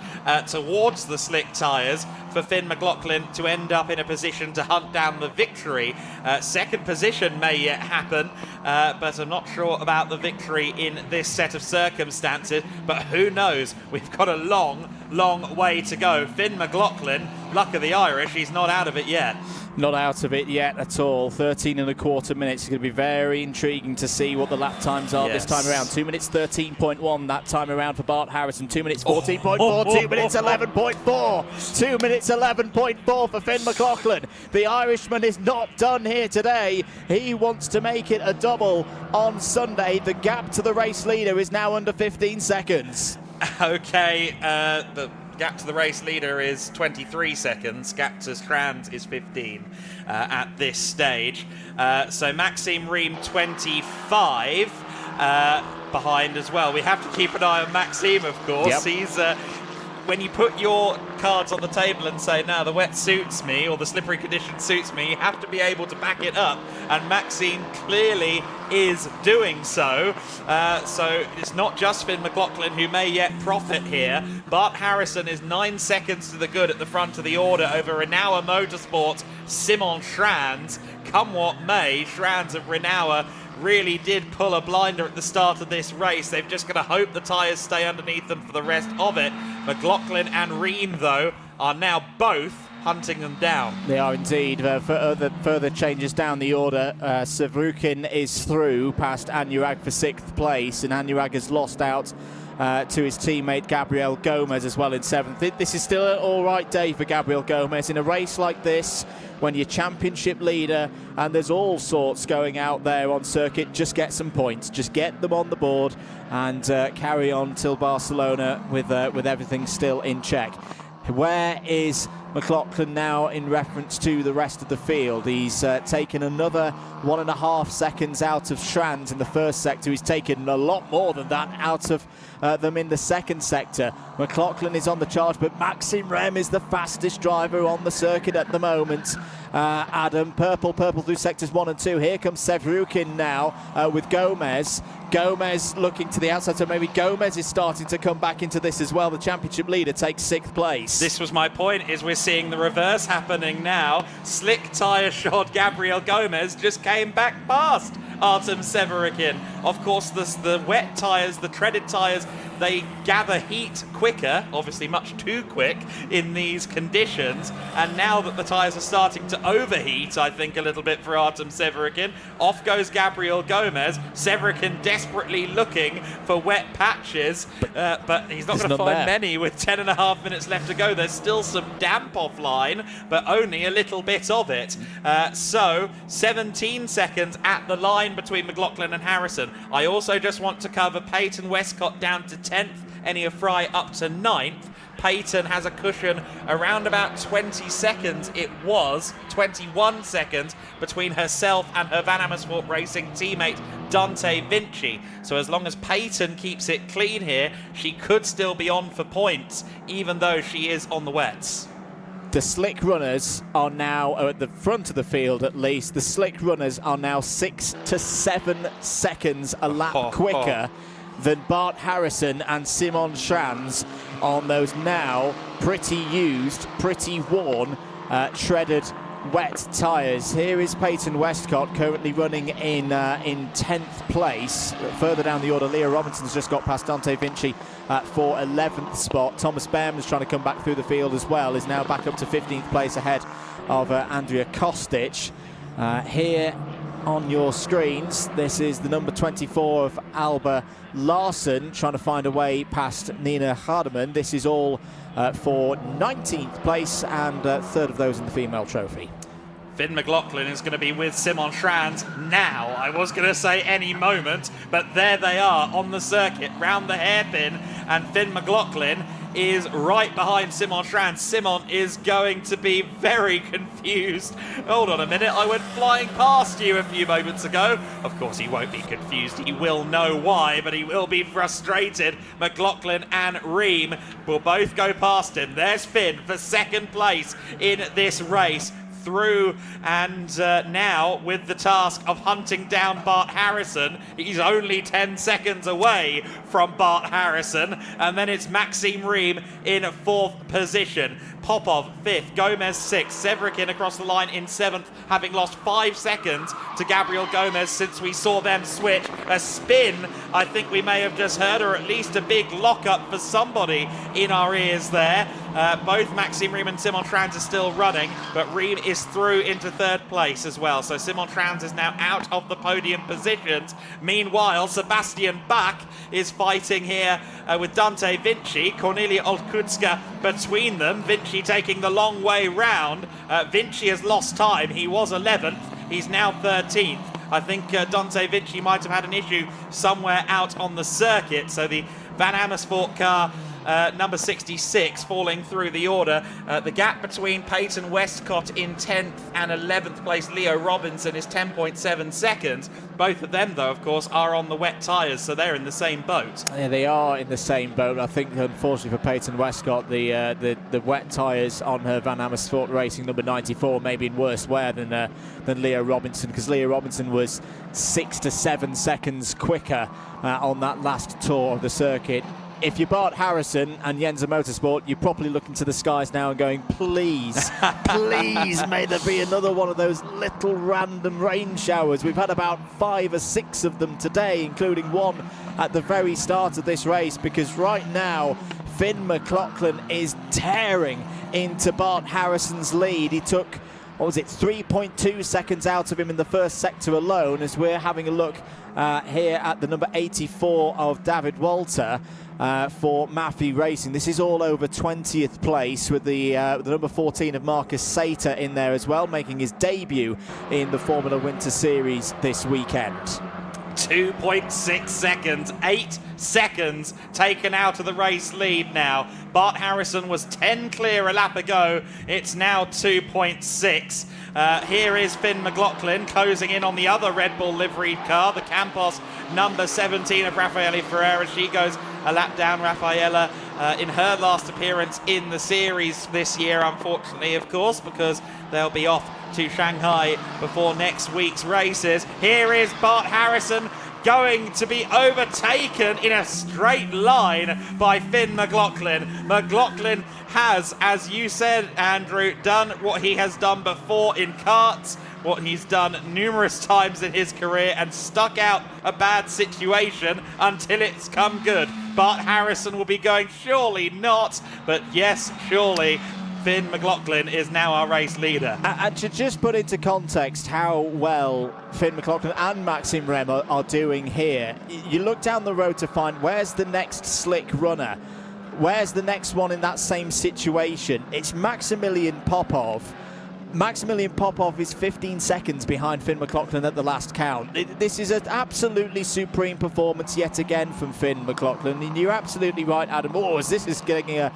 towards the slick tyres for Finn McLaughlin to end up in a position to hunt down the victory. Second position may yet happen, but I'm not sure about the victory in this set of circumstances, but who knows? We've got a long, long way to go. Finn McLaughlin, luck of the Irish, he's not out of it yet. Not out of it yet at all. 13.25 minutes. It's going to be very intriguing to see what the lap times are this time around. 2 minutes 13.1 that time around for Bart Harrison. 2 minutes 14.4. 2 minutes 11.4. 2 minutes 11.4 for Finn McLaughlin. The Irishman is not done here today. He wants to make it a double on Sunday. The gap to the race leader is now under 15 seconds. Okay, the gap to the race leader is 23 seconds. Gap to Schranz is 15 at this stage. So Maxime Riem 25 behind as well. We have to keep an eye on Maxime, of course. Yep. He's when you put your cards on the table and say, no, the wet suits me or the slippery condition suits me, you have to be able to back it up. And Maxime clearly is doing so. So it's not just Finn McLaughlin who may yet profit here. Bart Harrison is 9 seconds to the good at the front of the order over Renault Motorsports' Simon Schranz. Come what may, Schranz of Renault really did pull a blinder at the start of this race. They've just got to hope the tyres stay underneath them for the rest of it. McLaughlin and Riem, though, are now both hunting them down. They are indeed. For further changes down the order, Sevrukin is through past Anurag for 6th place, and Anurag has lost out to his teammate Gabriel Gomez as well in 7th. This is still an all-right day for Gabriel Gomez in a race like this, when you're championship leader and there's all sorts going out there on circuit. Just get some points, just get them on the board and carry on till Barcelona with everything still in check. Where is McLaughlin now in reference to the rest of the field? He's taken another 1.5 seconds out of Schranz in the first sector. He's taken a lot more than that out of them in the second sector. McLaughlin is on the charge, but Maxime Rem is the fastest driver on the circuit at the moment. Adam, purple through sectors 1 and 2. Here comes Sevrukin now with Gomez. Gomez looking to the outside, so maybe Gomez is starting to come back into this as well. The championship leader takes 6th place. This was my point, is we're seeing the reverse happening now. Slick tyre shod Gabriel Gomez just came back past Artem Severikin. Of course, the wet tyres, the treaded tyres, they gather heat quicker, obviously much too quick in these conditions. And now that the tyres are starting to overheat, I think a little bit for Artem Severikin, off goes Gabriel Gomez. Severikin desperately looking for wet patches, but he's not going to find many with 10.5 minutes left to go. There's still some damp offline, but only a little bit of it. So 17 seconds at the line between McLaughlin and Harrison. I also just want to cover Peyton Westcott down to 10th, Enia Fry up to 9th. Peyton has a cushion around about 20 seconds. It was 21 seconds between herself and her Van Amersfoort Racing teammate Dante Vinci. So as long as Peyton keeps it clean here, she could still be on for points, even though she is on the wets. The slick runners are now, at the front of the field at least, the slick runners are now 6 to 7 seconds a lap quicker than Bart Harrison and Simon Schranz on those now pretty used, pretty worn, shredded wet tyres. Here is Peyton Westcott currently running in 10th place. Further down the order, Leah Robinson's just got past Dante Vinci for 11th spot. Thomas Behrman's trying to come back through the field as well, is now back up to 15th place ahead of Andrea Kostic. Here on your screens, this is the number 24 of Alba Larson trying to find a way past Nina Hardeman. This is all for 19th place and third of those in the female trophy. Finn McLaughlin is going to be with Simon Schranz now. I was going to say any moment, but there they are on the circuit, round the hairpin, and Finn McLaughlin is right behind Simon Schranz. Simon is going to be very confused. Hold on a minute, I went flying past you a few moments ago. Of course he won't be confused, he will know why, but he will be frustrated. McLaughlin and Ream will both go past him. There's Finn for 2nd place in this race. Through and now with the task of hunting down Bart Harrison. He's only 10 seconds away from Bart Harrison, and then it's Maxime Ream in 4th position. Popov 5th, Gomez 6th, Severikin across the line in 7th, having lost 5 seconds to Gabriel Gomez since we saw them switch. A spin, I think we may have just heard, or at least a big lockup for somebody in our ears there. Both Maxime Ream and Simon Schranz are still running, but Ream is through into 3rd place as well. So Simon Schranz is now out of the podium positions. Meanwhile, Sebastian Bach is fighting here with Dante Vinci. Cornelia Olkutska between them. Vinci taking the long way round. Vinci has lost time. He was 11th. He's now 13th. I think Dante Vinci might have had an issue somewhere out on the circuit. So the Van Amersfoort car, number 66, falling through the order. The gap between Peyton Westcott in 10th and 11th place Leo Robinson is 10.7 seconds. Both of them, though, of course, are on the wet tyres, so they're in the same boat. Yeah, they are in the same boat. I think, unfortunately for Peyton Westcott, the wet tyres on her Van Amersfoort Racing number 94 may be in worse wear than Leo Robinson, because Leo Robinson was 6 to 7 seconds quicker on that last tour of the circuit. If you're Bart Harrison and Yenza Motorsport, you're probably looking to the skies now and going, please, please, may there be another one of those little random rain showers. We've had about 5 or 6 of them today, including one at the very start of this race, because right now, Finn McLaughlin is tearing into Bart Harrison's lead. He took what was it, 3.2 seconds out of him in the first sector alone, as we're having a look here at the number 84 of David Walter for Maffei Racing. This is all over 20th place, with the number 14 of Marcus Sater in there as well, making his debut in the Formula Winter Series this weekend. 2.6 seconds, 8 seconds taken out of the race lead now. Bart Harrison was 10 clear a lap ago. It's now 2.6. Here is Finn McLaughlin closing in on the other Red Bull liveried car, the Campos number 17 of Raffaele Ferreira. She goes a lap down. Raffaella in her last appearance in the series this year, unfortunately, of course, because they'll be off to Shanghai before next week's races. Here is Bart Harrison going to be overtaken in a straight line by Finn McLaughlin. McLaughlin has, as you said, Andrew, done what he has done before in karts, what he's done numerous times in his career, and stuck out a bad situation until it's come good. Bart Harrison will be going, surely not, but yes, surely. Finn McLaughlin is now our race leader. And to just put into context how well Finn McLaughlin and Maxime Rem are doing here, you look down the road to find where's the next slick runner, where's the next one in that same situation. It's Maximilian Popov. Maximilian Popov is 15 seconds behind Finn McLaughlin at the last count. This is an absolutely supreme performance yet again from Finn McLaughlin. And you're absolutely right, Adam. Oh, as this is getting a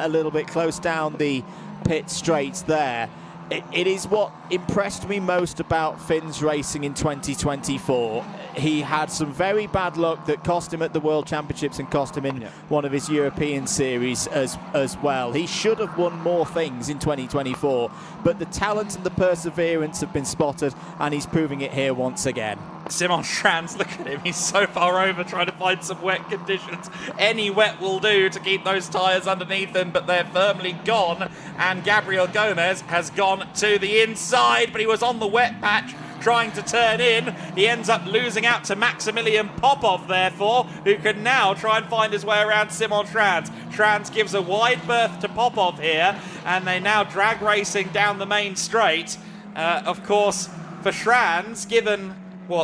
little bit close down the pit straight there. It is what impressed me most about Finn's racing in 2024. He had some very bad luck that cost him at the World Championships and cost him in one of his European series as well. He should have won more things in 2024, but the talent and the perseverance have been spotted, and he's proving it here once again. Simon Schrans, look at him, he's so far over trying to find some wet conditions. Any wet will do to keep those tyres underneath him, but they're firmly gone. And Gabriel Gomez has gone to the inside, but he was on the wet patch trying to turn in. He ends up losing out to Maximilian Popov, therefore, who can now try and find his way around Simon Schrans. Schrans gives a wide berth to Popov here, and they now drag racing down the main straight. Of course, for Schrans, given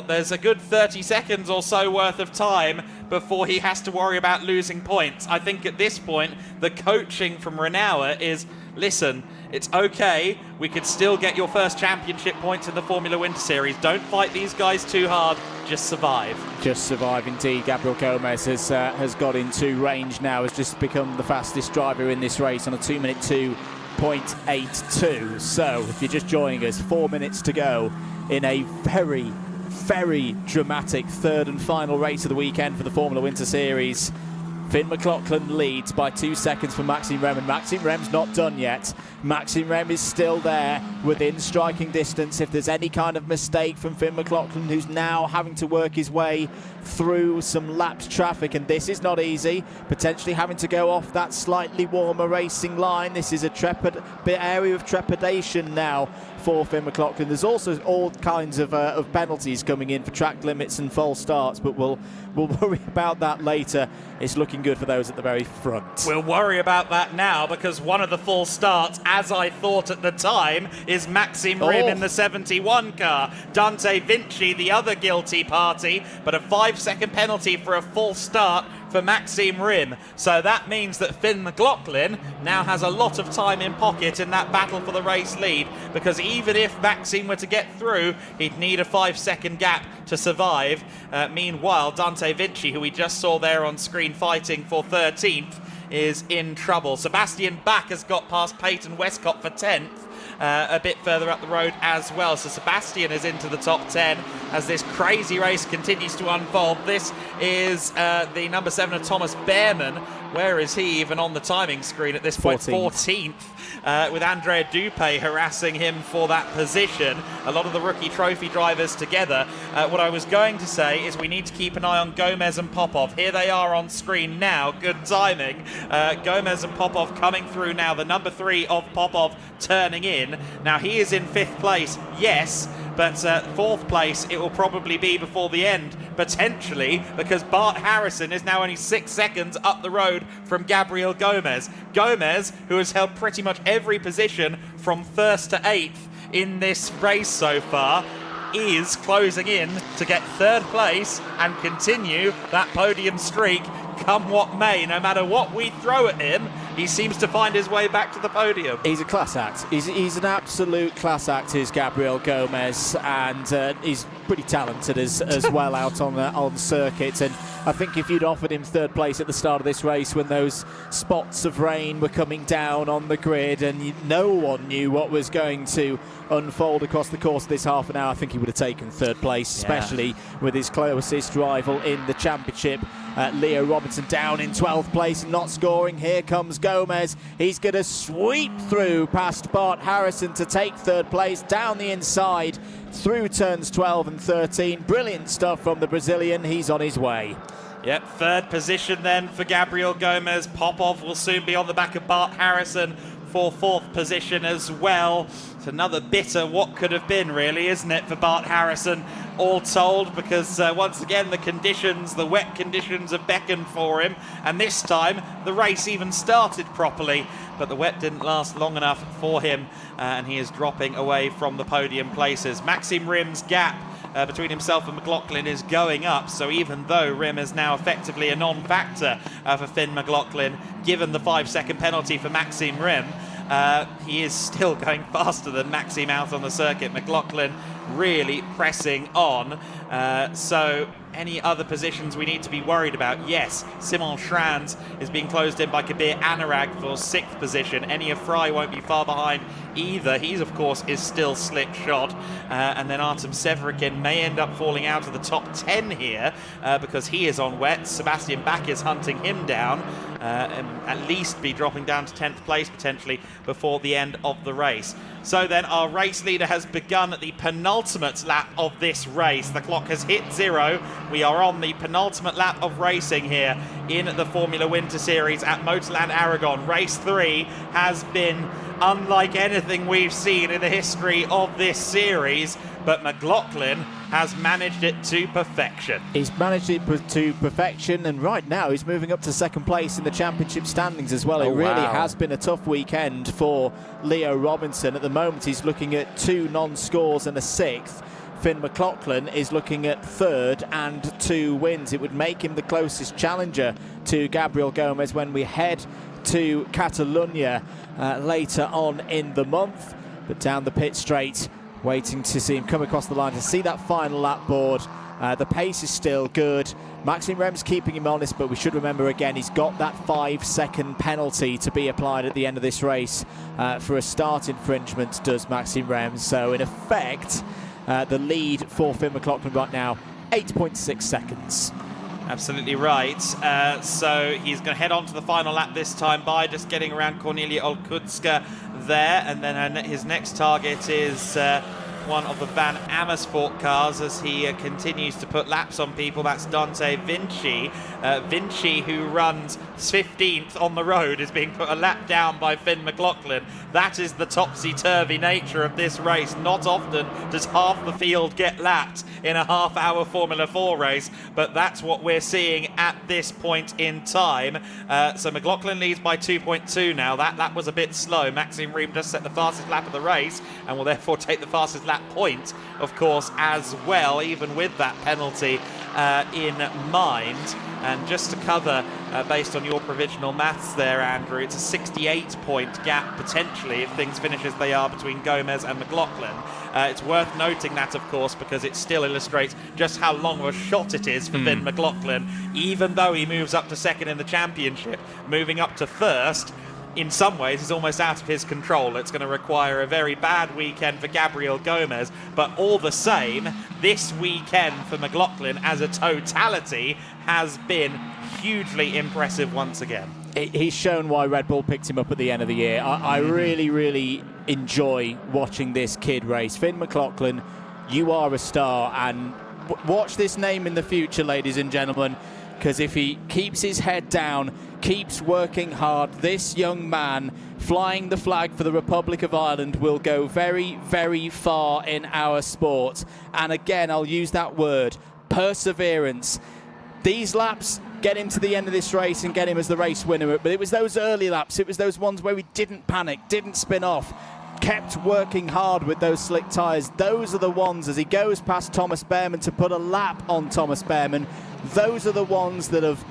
there's a good 30 seconds or so worth of time before he has to worry about losing points. I think at this point, the coaching from Renauer is, listen, it's okay, we could still get your first championship points in the Formula Winter Series. Don't fight these guys too hard, just survive. Just survive indeed. Gabriel Gomez has got into range now, has just become the fastest driver in this race on a 2-minute 2.82. So if you're just joining us, 4 minutes to go in a very dramatic third and final race of the weekend for the Formula Winter Series. Finn McLaughlin leads by 2 seconds for Maxime Rem, and Maxime Rem's not done yet. Maxime Rem is still there within striking distance. If there's any kind of mistake from Finn McLaughlin, who's now having to work his way through some lapped traffic, and this is not easy, potentially having to go off that slightly warmer racing line. This is a area of trepidation now for Finn McLaughlin. There's also all kinds of penalties coming in for track limits and false starts, but we'll worry about that later. It's looking good for those at the very front. We'll worry about that now, because one of the false starts, as I thought at the time, is Maxime Rem in the 71 car. Dante Vinci, the other guilty party, but a 5-second penalty for a false start for Maxime Rem. So that means that Finn McLaughlin now has a lot of time in pocket in that battle for the race lead, because even if Maxime were to get through, he'd need a 5-second gap to survive. Meanwhile, Dante Vinci, who we just saw there on screen fighting for 13th, is in trouble. Sebastian Bach has got past Peyton Westcott for 10th. A bit further up the road as well. So Sebastian is into the top 10 as this crazy race continues to unfold. This is the number 7 of Thomas Behrman. Where is he even on the timing screen at this point? 14th. With Andrea Dupé harassing him for that position. A lot of the rookie trophy drivers together. What I was going to say is we need to keep an eye on Gomez and Popov. Here they are on screen now. Good timing. Gomez and Popov coming through now. The number 3 of Popov turning in. Now he is in 5th place, yes, but 4th place it will probably be before the end, potentially, because Bart Harrison is now only 6 seconds up the road from Gabriel Gomez. Gomez, who has held pretty much every position from 1st to 8th, in this race so far, is closing in to get third place and continue that podium streak come what may. No matter what we throw at him, he seems to find his way back to the podium. He's a class act. He's an absolute class act, is Gabriel Gomez, and he's pretty talented as well out on circuit. And I think if you'd offered him third place at the start of this race when those spots of rain were coming down on the grid and no one knew what was going to unfold across the course of this half an hour, I think he would have taken third place, especially with his closest rival in the championship. Leo Robinson down in 12th place, not scoring. Here comes Gomez. He's going to sweep through past Bart Harrison to take third place down the inside through turns 12 and 13. Brilliant stuff from the Brazilian. He's on his way. Yep, third position then for Gabriel Gomez. Popov will soon be on the back of Bart Harrison for fourth position as well. It's another bitter what could have been, really, isn't it, for Bart Harrison, all told, because once again the conditions, the wet conditions have beckoned for him, and this time the race even started properly, but the wet didn't last long enough for him, and he is dropping away from the podium places. Maxime Rim's gap between himself and McLaughlin is going up, so even though Rim is now effectively a non-factor for Finn McLaughlin, given the 5-second penalty for Maxime Rim, he is still going faster than Maxime out on the circuit. McLaughlin really pressing on. So any other positions we need to be worried about? Yes, Simon Schranz is being closed in by Kabir Anurag for 6th position. Enia Fry won't be far behind either. He's, of course, is still slick shod. And then Artem Severikin may end up falling out of the top 10 here because he is on wet. Sebastian Bach is hunting him down. And at least be dropping down to 10th place potentially before the end of the race. So then our race leader has begun at the penultimate lap of this race. The clock has hit 0. We are on the penultimate lap of racing here in the Formula Winter Series at Motorland Aragon. Race 3 has been unlike anything we've seen in the history of this series, but McLaughlin has managed it to perfection. He's managed it to perfection, and right now he's moving up to second place in the championship standings as well. It really has been a tough weekend for Leo Robinson. At the moment he's looking at 2 non-scores and a 6th. Finn McLaughlin is looking at 3rd and 2 wins. It would make him the closest challenger to Gabriel Gomez when we head to Catalonia later on in the month. But down the pit straight, waiting to see him come across the line to see that final lap board. The pace is still good. Maxime Rem's keeping him honest, but we should remember again he's got that 5-second penalty to be applied at the end of this race for a start infringement, does Maxime Rem. So in effect, the lead for Finn McLaughlin right now, 8.6 seconds. Absolutely right. So he's going to head on to the final lap this time by just getting around Cornelia Olkutska there, and then his next target is one of the Van Amersfoort cars as he continues to put laps on people. That's Dante Vinci. Vinci, who runs 15th on the road, is being put a lap down by Finn McLaughlin. That is the topsy-turvy nature of this race. Not often does half the field get lapped in a half-hour Formula 4 race, but that's what we're seeing at this point in time. So McLaughlin leads by 2.2 now. That lap was a bit slow. Maxime Riem just set the fastest lap of the race and will therefore take the fastest lap point, of course, as well, even with that penalty in mind. And just to cover, based on your provisional maths there, Andrew, it's a 68-point gap potentially if things finish as they are between Gomez and McLaughlin. It's worth noting that, of course, because it still illustrates just how long of a shot it is for Finn McLaughlin, even though he moves up to second in the championship. Moving up to first, in some ways, is almost out of his control. It's going to require a very bad weekend for Gabriel Gomez, but all the same, this weekend for McLaughlin as a totality has been hugely impressive once again. He's shown why Red Bull picked him up at the end of the year. I really, really enjoy watching this kid race. Finn McLaughlin, you are a star, and watch this name in the future, ladies and gentlemen, because if he keeps his head down, keeps working hard, this young man flying the flag for the Republic of Ireland will go very, very far in our sport. And again, I'll use that word, perseverance. These laps get him to the end of this race and get him as the race winner, but it was those early laps, it was those ones where we didn't panic, didn't spin off, kept working hard with those slick tyres. Those are the ones, as he goes past Thomas Behrman to put a lap on Thomas Behrman, those are the ones that have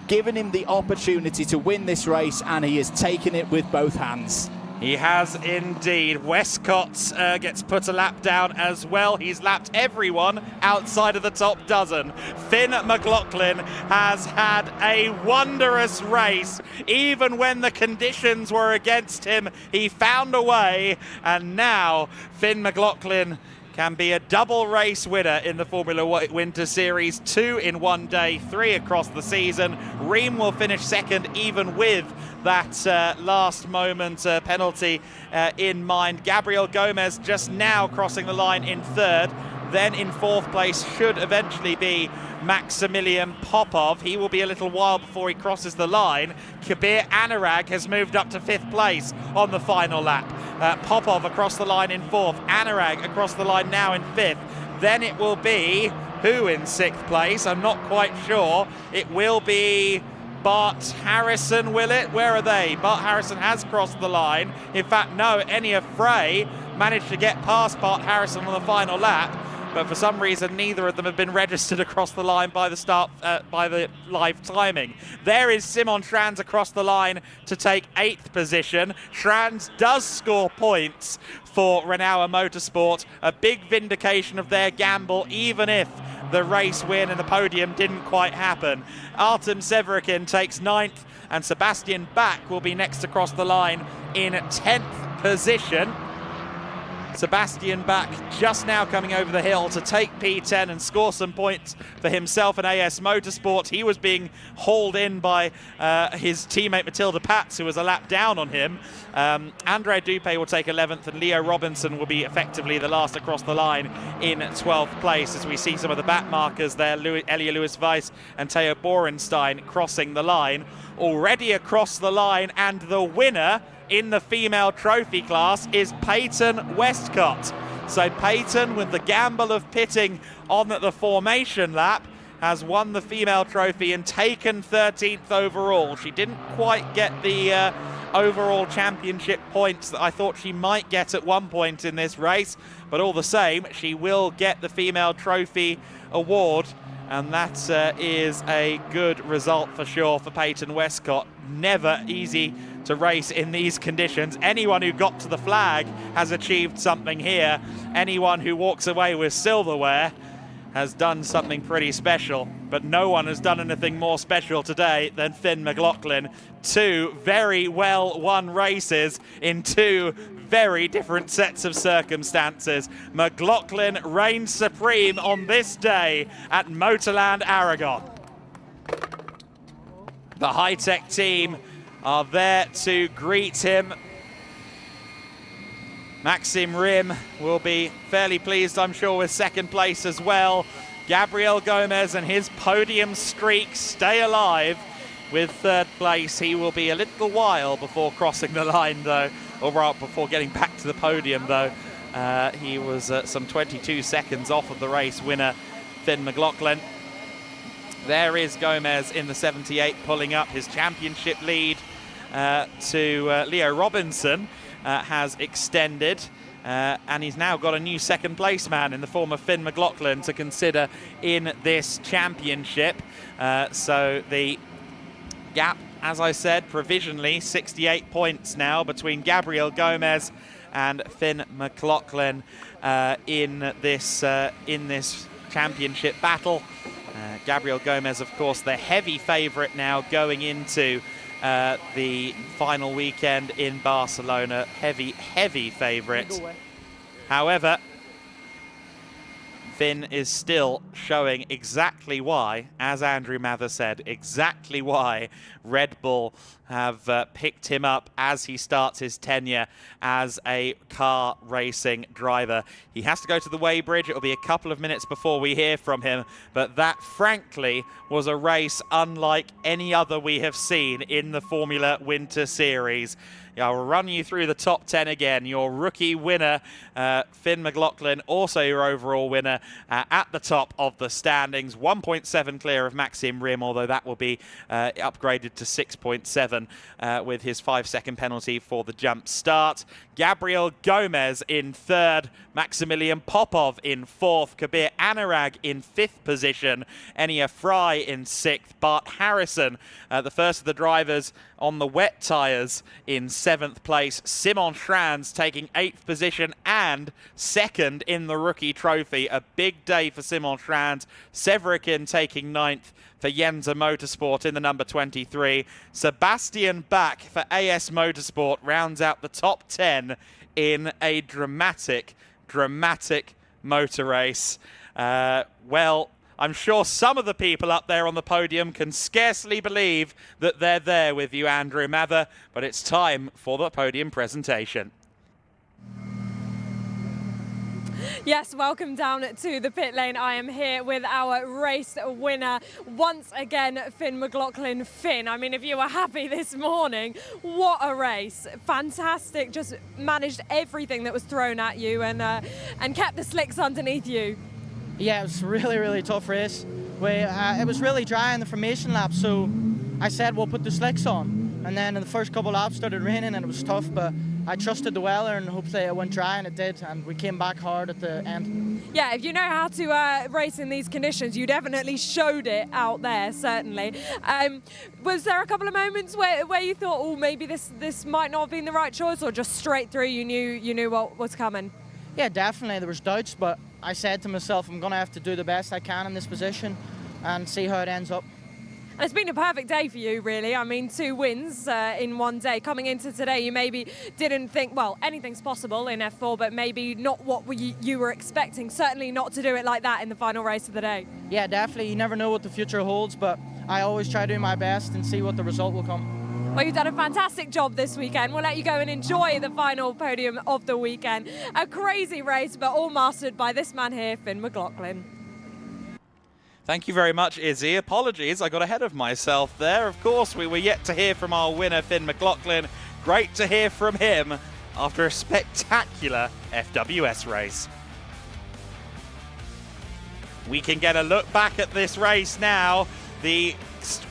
given him the opportunity to win this race, and he has taken it with both hands. He has indeed. Westcott gets put a lap down as well. He's lapped everyone outside of the top dozen. Finn McLaughlin has had a wondrous race. Even when the conditions were against him, he found a way. And now Finn McLaughlin can be a double race winner in the Formula Winter Series. 2 in one day, 3 across the season. Ream will finish second, even with that last moment penalty in mind. Gabriel Gomez just now crossing the line in third. Then in fourth place should eventually be Maximilian Popov. He will be a little while before he crosses the line. Kabir Anurag has moved up to fifth place on the final lap. Popov across the line in fourth. Anurag across the line now in fifth. Then it will be who in sixth place? I'm not quite sure. It will be Bart Harrison, will it? Where are they? Bart Harrison has crossed the line. In fact, no, Enya Frey managed to get past Bart Harrison on the final lap, but for some reason neither of them have been registered across the line by the start by the live timing. There is Simon Schranz across the line to take 8th position. Schranz does score points for Renault Motorsport, a big vindication of their gamble, even if the race win and the podium didn't quite happen. Artem Severikin takes 9th, and Sebastian Bach will be next across the line in 10th position. Sebastian Bach just now coming over the hill to take P10 and score some points for himself and AS Motorsport. He was being hauled in by his teammate Matilda Patz, who was a lap down on him. Andre Dupé will take 11th, and Leo Robinson will be effectively the last across the line in 12th place, as we see some of the back markers there. Elia Lewis-Weiss and Theo Borenstein crossing the line. Already across the line, and the winner in the female trophy class is Peyton Westcott. So Peyton, with the gamble of pitting on the formation lap, has won the female trophy and taken 13th overall. She didn't quite get the overall championship points that I thought she might get at one point in this race, but all the same, she will get the female trophy award, and that is a good result for sure for Peyton Westcott. Never easy to race in these conditions. Anyone who got to the flag has achieved something here. Anyone who walks away with silverware has done something pretty special, but no one has done anything more special today than Finn McLaughlin. 2 very well won races in 2 very different sets of circumstances. McLaughlin reigns supreme on this day at Motorland Aragon. The high-tech team are there to greet him. Maxim Rim will be fairly pleased, I'm sure, with second place as well. Gabriel Gomez and his podium streak stay alive with third place. He will be a little while before crossing the line, though, or before getting back to the podium, though. He was some 22 seconds off of the race winner, Finn McLaughlin. There is Gomez in the 78, pulling up his championship lead to Leo Robinson. Has extended, and he's now got a new second place man in the form of Finn McLaughlin to consider in this championship. So the gap, as I said, provisionally 68 points now between Gabriel Gomez and Finn McLaughlin in this championship battle. Gabriel Gomez, of course, the heavy favourite now going into the final weekend in Barcelona. Heavy favourite. However, Finn is still showing exactly why, as Andrew Mather said, exactly why Red Bull have picked him up as he starts his tenure as a car racing driver. He has to go to the weighbridge. It'll be a couple of minutes before we hear from him, but that, frankly, was a race unlike any other we have seen in the Formula Winter Series. I'll run you through the top 10 again. Your rookie winner, Finn McLaughlin, also your overall winner at the top of the standings. 1.7 clear of Maxim Rim, although that will be upgraded to 6.7 with his 5-second penalty for the jump start. Gabriel Gomez in third, Maximilian Popov in fourth, Kabir Anurag in fifth position, Enia Fry in sixth, Bart Harrison, the first of the drivers on the wet tyres, in seventh place. Simon Schranz taking eighth position and second in the rookie trophy. A big day for Simon Schranz. Severikin taking ninth for Yenza Motorsport in the number 23. Sebastian Bach for AS Motorsport rounds out the top 10 in a dramatic motor race. Well, I'm sure some of the people up there on the podium can scarcely believe that they're there with you, Andrew Mather, but it's time for the podium presentation. Yes, welcome down to the pit lane. I am here with our race winner once again, Finn McLaughlin. Finn, I mean, if you were happy this morning, what a race. Fantastic, just managed everything that was thrown at you and kept the slicks underneath you. Yeah, it was a really tough race. It was really dry in the formation lap, so I said we'll put the slicks on. And then in the first couple laps started raining and it was tough, but I trusted the weather and hopefully it went dry, and it did, and we came back hard at the end. Yeah, if you know how to race in these conditions, you definitely showed it out there, certainly. Was there a couple of moments where you thought, oh, maybe this might not have been the right choice, or just straight through you knew what was coming? Yeah, definitely. There was doubts, but I said to myself, I'm going to have to do the best I can in this position and see how it ends up. And it's been a perfect day for you, really. I mean, 2 wins in one day. Coming into today, you maybe didn't think, well, anything's possible in F4, but maybe not what you were expecting. Certainly not to do it like that in the final race of the day. Yeah, definitely. You never know what the future holds, but I always try to do my best and see what the result will come. Well, you've done a fantastic job this weekend. We'll let you go and enjoy the final podium of the weekend. A crazy race, but all mastered by this man here, Finn McLaughlin. Thank you very much, Izzy. Apologies, I got ahead of myself there. Of course, we were yet to hear from our winner, Finn McLaughlin. Great to hear from him after a spectacular FWS race. We can get a look back at this race now. The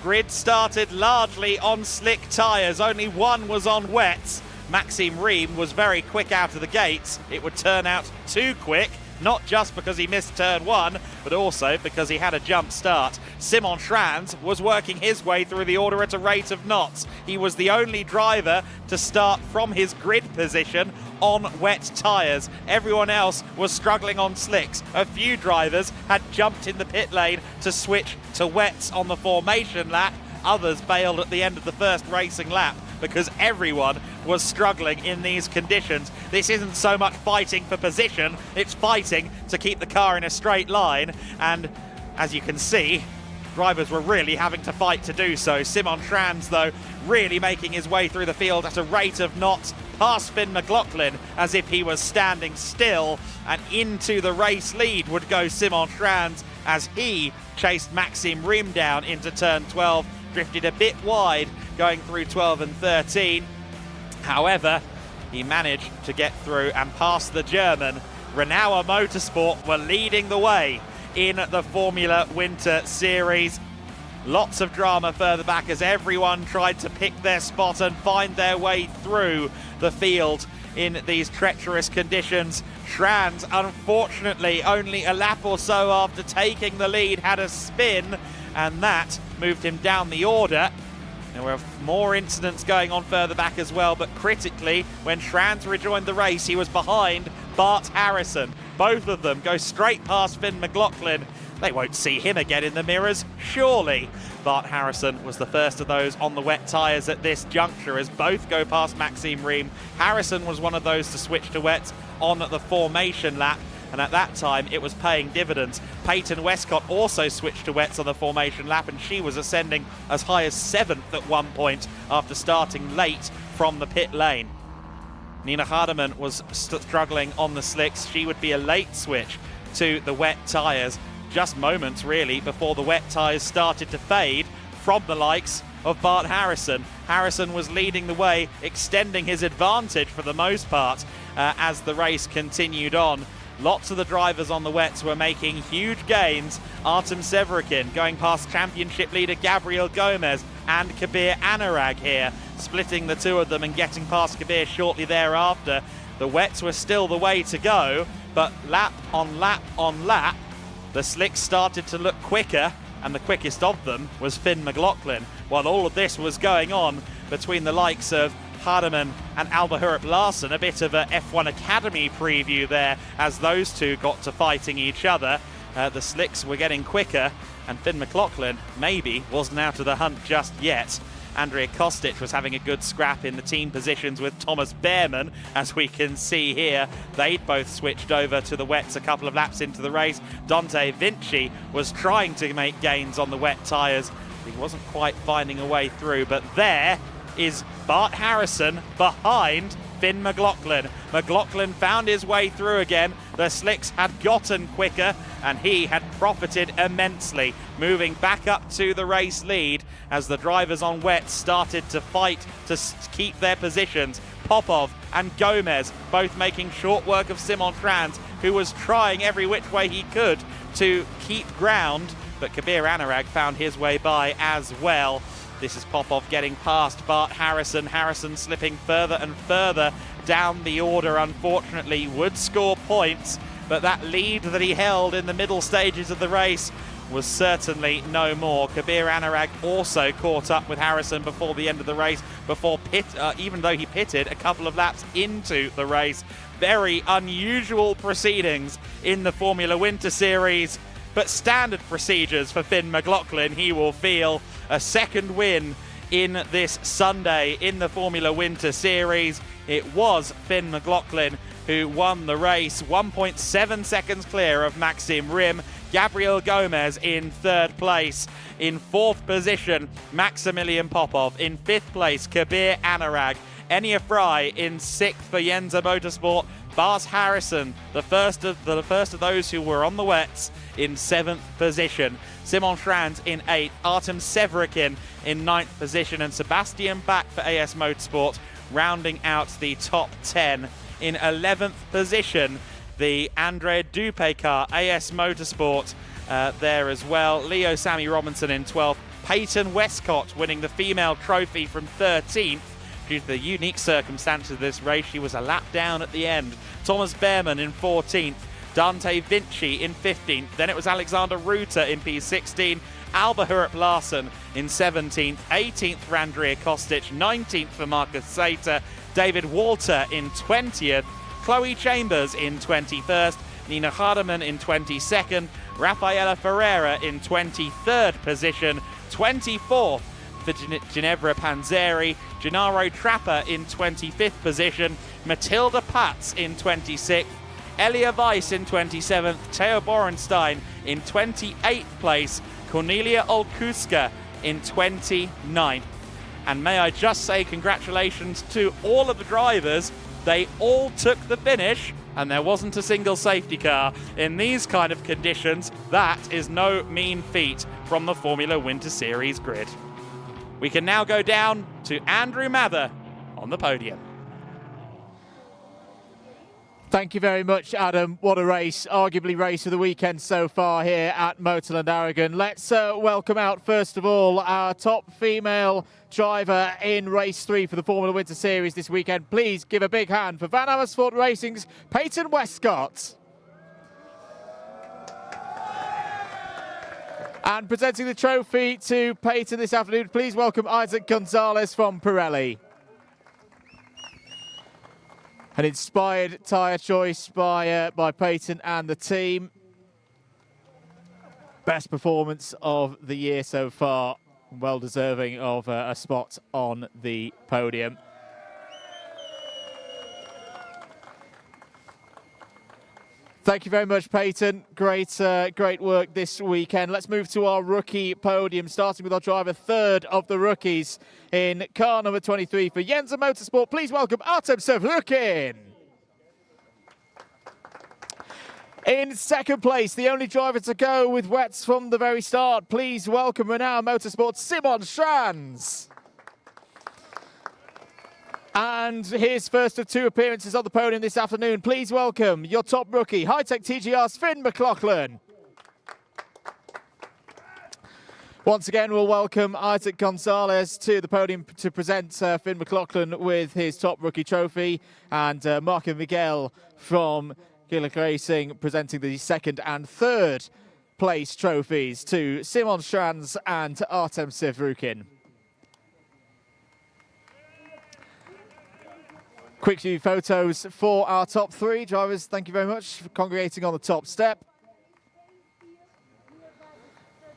grid started largely on slick tyres. Only one was on wets. Maxim Riem was very quick out of the gates. It would turn out too quick. Not just because he missed turn 1, but also because he had a jump start. Simon Schranz was working his way through the order at a rate of knots. He was the only driver to start from his grid position on wet tyres. Everyone else was struggling on slicks. A few drivers had jumped in the pit lane to switch to wets on the formation lap. Others bailed at the end of the first racing lap because everyone was struggling in these conditions. This isn't so much fighting for position, it's fighting to keep the car in a straight line. And as you can see, drivers were really having to fight to do so. Simon Schranz, though, really making his way through the field at a rate of knots, past Finn McLaughlin as if he was standing still, and into the race lead would go Simon Schranz as he chased Maxim Riem down into turn 12, drifted a bit wide going through 12 and 13. However, he managed to get through and pass the German. Renault Motorsport were leading the way in the Formula Winter Series. Lots of drama further back as everyone tried to pick their spot and find their way through the field in these treacherous conditions. Schranz, unfortunately, only a lap or so after taking the lead, had a spin, and that moved him down the order. There were more incidents going on further back as well, but critically, when Schranz rejoined the race, he was behind Bart Harrison. Both of them go straight past Finn McLaughlin. They won't see him again in the mirrors, surely. Bart Harrison was the first of those on the wet tyres at this juncture as both go past Maxim Riem. Harrison was one of those to switch to wets on the formation lap, and at that time it was paying dividends. Peyton Westcott also switched to wets on the formation lap, and she was ascending as high as 7th at one point after starting late from the pit lane. Nina Hardeman was struggling on the slicks. She would be a late switch to the wet tyres, just moments really before the wet tyres started to fade from the likes of Bart Harrison. Harrison was leading the way, extending his advantage for the most part as the race continued on. Lots of the drivers on the wets were making huge gains. Artem Severikin going past championship leader Gabriel Gomez and Kabir Anurag here, splitting the two of them and getting past Kabir shortly thereafter. The wets were still the way to go, but lap on lap on lap, the slicks started to look quicker, and the quickest of them was Finn McLaughlin. While all of this was going on between the likes of Hardeman and Alba Larsen, a bit of a F1 Academy preview there as those two got to fighting each other. The slicks were getting quicker, and Finn McLaughlin maybe wasn't out of the hunt just yet. Andrea Kostic was having a good scrap in the team positions with Thomas Behrman, as we can see here. They'd both switched over to the wets a couple of laps into the race. Dante Vinci was trying to make gains on the wet tyres. He wasn't quite finding a way through, but there is Bart Harrison behind Finn McLaughlin. McLaughlin found his way through again. The slicks had gotten quicker and he had profited immensely, moving back up to the race lead as the drivers on wet started to fight to keep their positions. Popov and Gomez both making short work of Simon Franz, who was trying every which way he could to keep ground, but Kabir Anurag found his way by as well. This is Popov getting past Bart Harrison. Harrison slipping further and further down the order, unfortunately. Would score points, but that lead that he held in the middle stages of the race was certainly no more. Kabir Anurag also caught up with Harrison before the end of the race, even though he pitted a couple of laps into the race. Very unusual proceedings in the Formula Winter Series, but standard procedures for Finn McLaughlin. He will feel a second win in this Sunday in the Formula Winter Series. It was Finn McLaughlin who won the race, 1.7 seconds clear of Maxim Rim. Gabriel Gomez in third place. In fourth position, Maximilian Popov. In fifth place, Kabir Anurag. Enya Fry in sixth for Yenza Motorsport. Bart Harrison, the first of those who were on the wets, in seventh position. Simon Franz in eighth. Artem Severikin in ninth position. And Sebastian Bach for AS Motorsport rounding out the top 10. In 11th position, the Andre Dupé car, AS Motorsport there as well. Leo Sammy Robinson in 12th. Peyton Westcott winning the female trophy from 13th. Due to the unique circumstances of this race, she was a lap down at the end. Thomas Behrman in 14th. Dante Vinci in 15th. Then it was Alexander Ruta in P16. Alba Larsen in 17th. 18th for Andrea Kostic. 19th for Marcus Sater. David Walter in 20th. Chloe Chambers in 21st. Nina Hardeman in 22nd. Rafaela Ferreira in 23rd position. 24th for Ginevra Panzeri. Gennaro Trapper in 25th position. Matilda Patz in 26th. Elia Weiss in 27th. Theo Borenstein in 28th place. Cornelia Olkuska in 29th. And may I just say congratulations to all of the drivers. They all took the finish and there wasn't a single safety car. In these kind of conditions, that is no mean feat from the Formula Winter Series grid. We can now go down to Andrew Mather on the podium. Thank you very much, Adam. What a race, arguably race of the weekend so far here at Motorland Aragon. Let's welcome out, first of all, our top female driver in race 3 for the Formula Winter Series this weekend. Please give a big hand for Van Amersfoort Racing's Peyton Westcott. And presenting the trophy to Peyton this afternoon, please welcome Isaac Gonzalez from Pirelli. An inspired tyre choice by Peyton and the team. Best performance of the year so far. Well deserving of a spot on the podium. Thank you very much, Peyton. Great work this weekend. Let's move to our rookie podium, starting with our driver, third of the rookies in car number 23 for Yenza Motorsport. Please welcome Artem Severikin. In second place, the only driver to go with wets from the very start. Please welcome Renault Motorsports' Simon Schranz. And his first of 2 appearances on the podium this afternoon. Please welcome your top rookie, High-Tech TGR's Finn McLaughlin. Once again, we'll welcome Isaac Gonzalez to the podium to present Finn McLaughlin with his top rookie trophy, and Marco Miguel from Gillick Racing presenting the second and third place trophies to Simon Schranz and Artem Sevrukin. Quick few photos for our top 3 drivers. Thank you very much for congregating on the top step.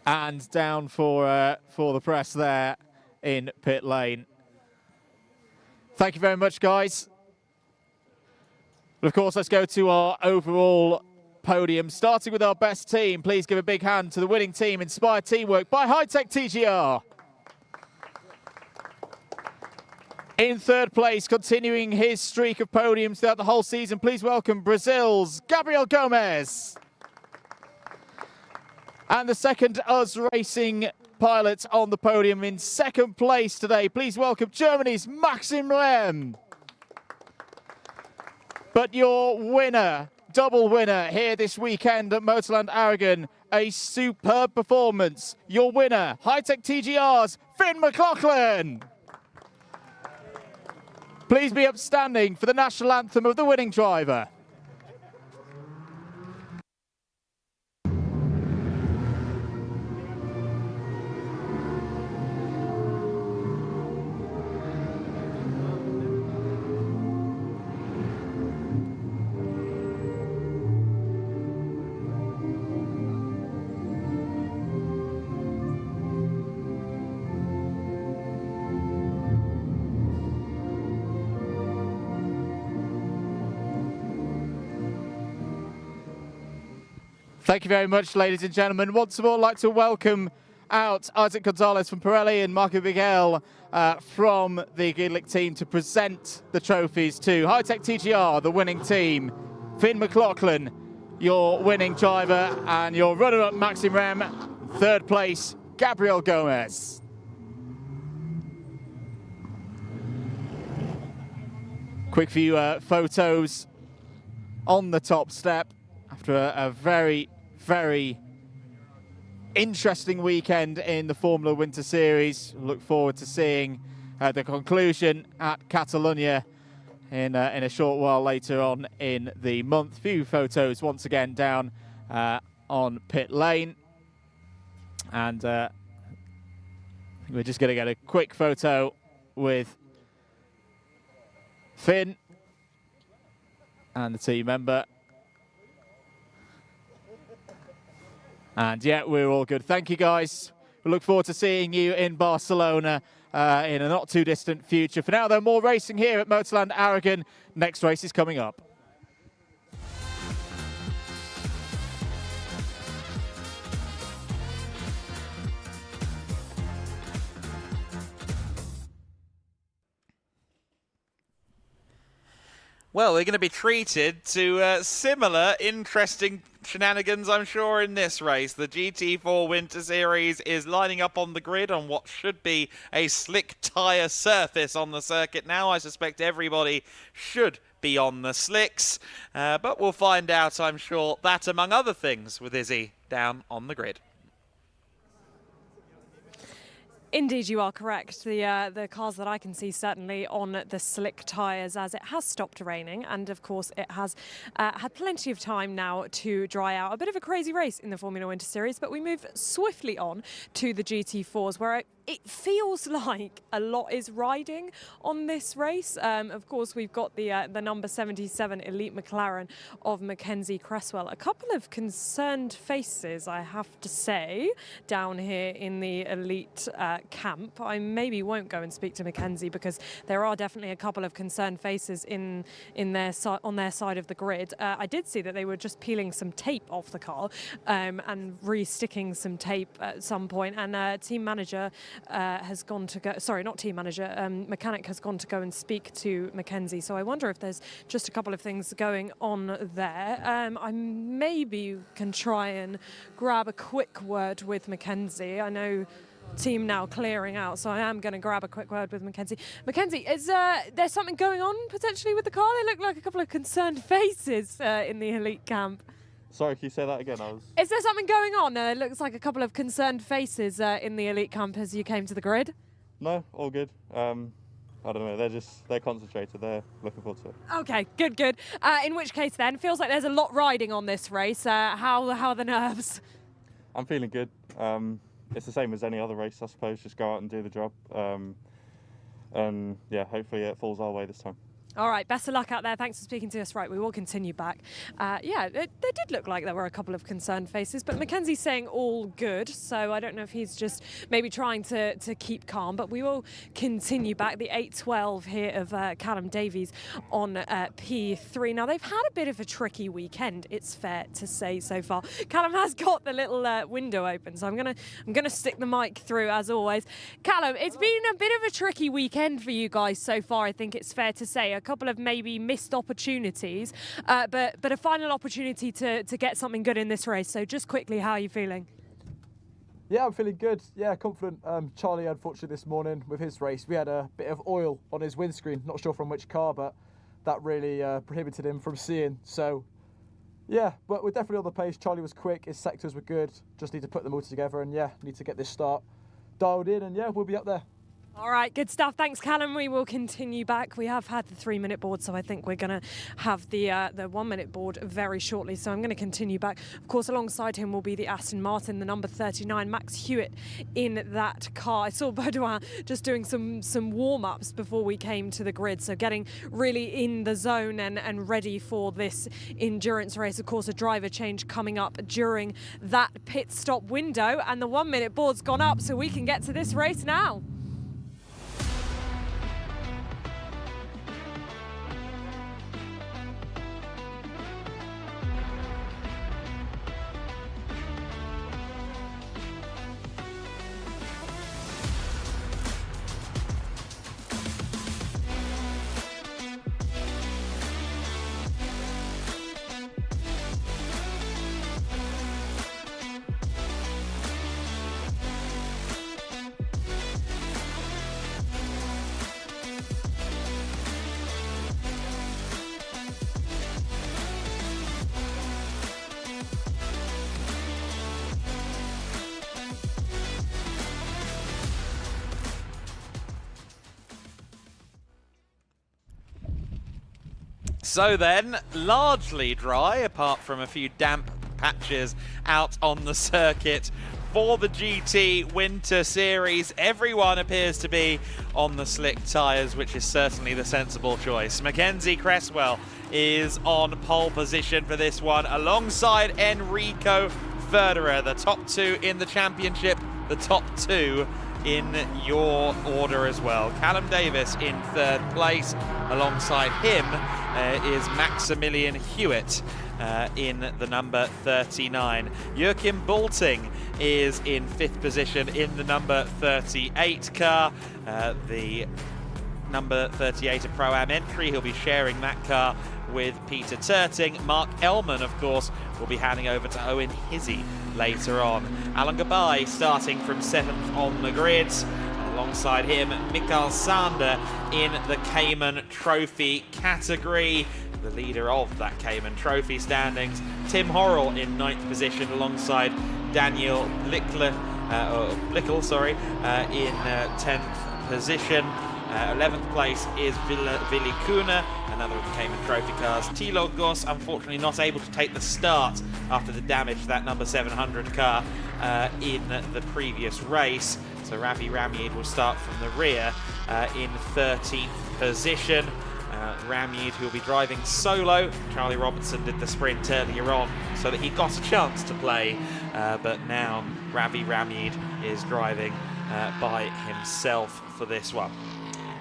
And down for the press there in pit lane. Thank you very much, guys. But of course, let's go to our overall podium. Starting with our best team, please give a big hand to the winning team, Inspired Teamwork by High-Tech TGR. In third place, continuing his streak of podiums throughout the whole season, please welcome Brazil's Gabriel Gomez. And the second US Racing pilot on the podium in second place today, please welcome Germany's Maxim Lem. But your winner, double winner here this weekend at Motorland Aragón, a superb performance. Your winner, High-Tech TGR's Finn McLaughlin. Please be upstanding for the national anthem of the winning driver. Thank you very much, ladies and gentlemen. Once more, I'd like to welcome out Isaac Gonzalez from Pirelli and Marco Miguel from the Gillick team to present the trophies to High-Tech TGR, the winning team, Finn McLaughlin, your winning driver, and your runner-up Maxim Rem, third place, Gabriel Gomez. Quick few photos on the top step after a very interesting weekend in the Formula Winter Series. Look forward to seeing the conclusion at Catalonia in a short while later on in the month. Few photos once again down on pit lane. And we're just going to get a quick photo with Finn and the team member. And yeah, we're all good. Thank you, guys. We look forward to seeing you in Barcelona in a not too distant future. For now, though, more racing here at Motorland Aragón. Next race is coming up. Well, we're going to be treated to similar interesting shenanigans, I'm sure, in this race. The GT4 Winter Series is lining up on the grid on what should be a slick tyre surface on the circuit now. I suspect everybody should be on the slicks, but we'll find out, I'm sure, that among other things with Izzy down on the grid. Indeed, you are correct. The cars that I can see certainly on the slick tyres, as it has stopped raining, and of course it has had plenty of time now to dry out. A bit of a crazy race in the Formula Winter Series, but we move swiftly on to the GT4s, where it feels like a lot is riding on this race. Of course, we've got the number 77 Elite McLaren of Mackenzie Cresswell. A couple of concerned faces, I have to say, down here in the Elite camp. I maybe won't go and speak to Mackenzie because there are definitely a couple of concerned faces on their side of the grid. I did see that they were just peeling some tape off the car and re-sticking some tape at some point, and team manager has gone to go, sorry, not team manager, mechanic has gone to go and speak to Mackenzie. So I wonder if there's just a couple of things going on there. I maybe can try and grab a quick word with Mackenzie. I know team now clearing out, so I am going to grab a quick word with Mackenzie. Mackenzie, is there something going on potentially with the car? They look like a couple of concerned faces in the elite camp. Sorry, can you say that again? Is there something going on? It looks like a couple of concerned faces in the elite camp as you came to the grid. No, all good. I don't know, they're concentrated, they're looking forward to it. Okay, good. In which case then, feels like there's a lot riding on this race. How are the nerves? I'm feeling good. It's the same as any other race, I suppose, just go out and do the job. And yeah, hopefully it falls our way this time. All right, best of luck out there. Thanks for speaking to us. Right, we will continue back. Yeah, they did look like there were a couple of concerned faces, but Mackenzie's saying all good, so I don't know if he's just maybe trying to keep calm, but we will continue back. The 8:12 here of Callum Davies on P3. Now, they've had a bit of a tricky weekend, it's fair to say so far. Callum has got the little window open, so I'm gonna stick the mic through as always. Callum, it's been a bit of a tricky weekend for you guys so far, I think it's fair to say. A couple of maybe missed opportunities, but a final opportunity to get something good in this race. So just quickly, how are you feeling? Yeah, I'm feeling good. Yeah, confident. Charlie, unfortunately, this morning with his race, we had a bit of oil on his windscreen. Not sure from which car, but that really prohibited him from seeing. So, yeah, but we're definitely on the pace. Charlie was quick. His sectors were good. Just need to put them all together, and yeah, need to get this start dialed in, and yeah, we'll be up there. All right, good stuff. Thanks, Callum. We will continue back. We have had the 3-minute board, so I think we're going to have the 1-minute board very shortly. So I'm going to continue back. Of course, alongside him will be the Aston Martin, the number 39, Max Hewitt in that car. I saw Baudouin just doing some warm-ups before we came to the grid, so getting really in the zone and ready for this endurance race. Of course, a driver change coming up during that pit stop window, and the 1-minute board's gone up, so we can get to this race now. So then, largely dry, apart from a few damp patches out on the circuit for the GT Winter Series. Everyone appears to be on the slick tyres, which is certainly the sensible choice. Mackenzie Cresswell is on pole position for this one, alongside Enrico Verderer, the top two in the championship, the top two in your order as well. Callum Davis in third place. Alongside him is Maximilian Hewitt in the number 39. Joachim Bulting is in fifth position in the number 38 car. The number 38 of Pro-Am entry, he'll be sharing that car with Peter Turting. Mark Ellman, of course, will be handing over to Owen Hizzy later on. Alan Gabay starting from 7th on the grid. Alongside him, Mikael Sander in the Cayman Trophy category, the leader of that Cayman Trophy standings. Tim Horrell in 9th position alongside Daniel Blickel, in 10th position. 11th place is Vili Kuna, another of the Cayman Trophy cars. Thilo Goss, unfortunately not able to take the start after the damage to that number 700 car in the previous race. So Ravi Ramyid will start from the rear in 13th position. Ramyid, who will be driving solo. Charlie Robertson did the sprint earlier on so that he got a chance to play, but now Ravi Ramyid is driving by himself for this one.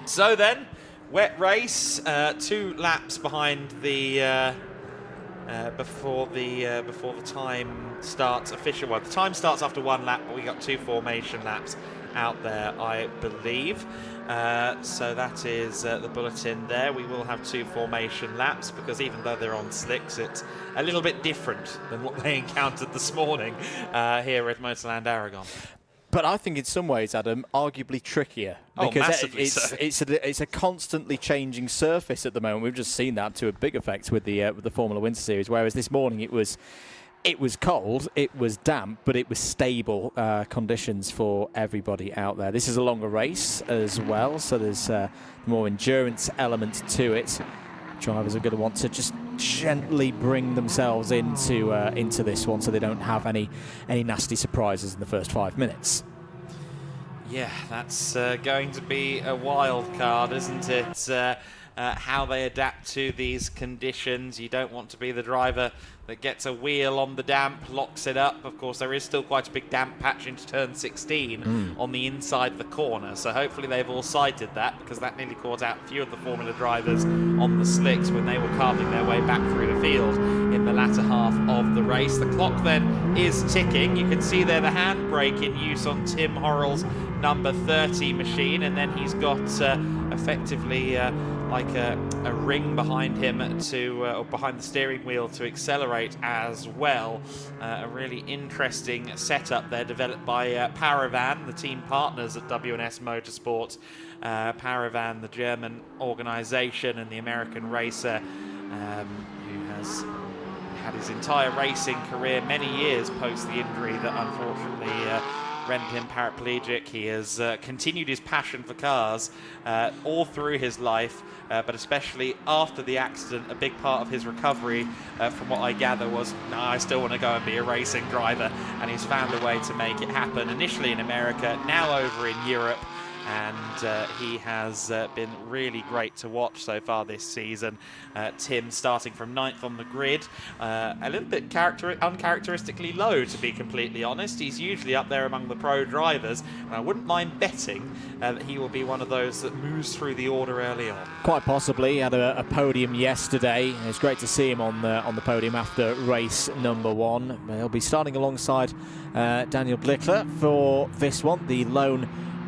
So then, wet race, 2 laps behind the before the time starts official. Well, the time starts after 1 lap, but we got 2 formation laps out there, I believe. So that is the bulletin there. We will have 2 formation laps because even though they're on slicks, it's a little bit different than what they encountered this morning here at Motorland Aragon. But I think in some ways, Adam, arguably trickier. Because massively so. It's a constantly changing surface at the moment. We've just seen that to a big effect with the Formula Winter Series, whereas this morning it was cold, it was damp, but it was stable conditions for everybody out there. This is a longer race as well, so there's more endurance element to it. Drivers are going to want to just gently bring themselves into this one so they don't have any nasty surprises in the first 5 minutes. Yeah, that's going to be a wild card, isn't it? How they adapt to these conditions. You don't want to be the driver that gets a wheel on the damp, locks it up. Of course, there is still quite a big damp patch into turn 16 on the inside of the corner. So hopefully they've all sighted that, because that nearly caught out a few of the Formula drivers on the slicks when they were carving their way back through the field in the latter half of the race. The clock then is ticking. You can see there the handbrake in use on Tim Horrell's number 30 machine, and then he's got effectively like a ring behind him or behind the steering wheel to accelerate as well. A really interesting setup there developed by Paravan, the team partners at WNS Motorsport. Paravan, the German organisation, and the American racer who has had his entire racing career many years post the injury that unfortunately rendered him paraplegic. He has continued his passion for cars all through his life, but especially after the accident. A big part of his recovery, from what I gather, was, no, I still want to go and be a racing driver, and he's found a way to make it happen, initially in America, now over in Europe. And he has been really great to watch so far this season. Tim starting from 9th on the grid, a little bit uncharacteristically low, to be completely honest. He's usually up there among the pro drivers, and I wouldn't mind betting that he will be one of those that moves through the order early on. Quite possibly. He had a podium yesterday. It was great to see him on the podium after race number 1. He'll be starting alongside Daniel Blickler for this one, the lone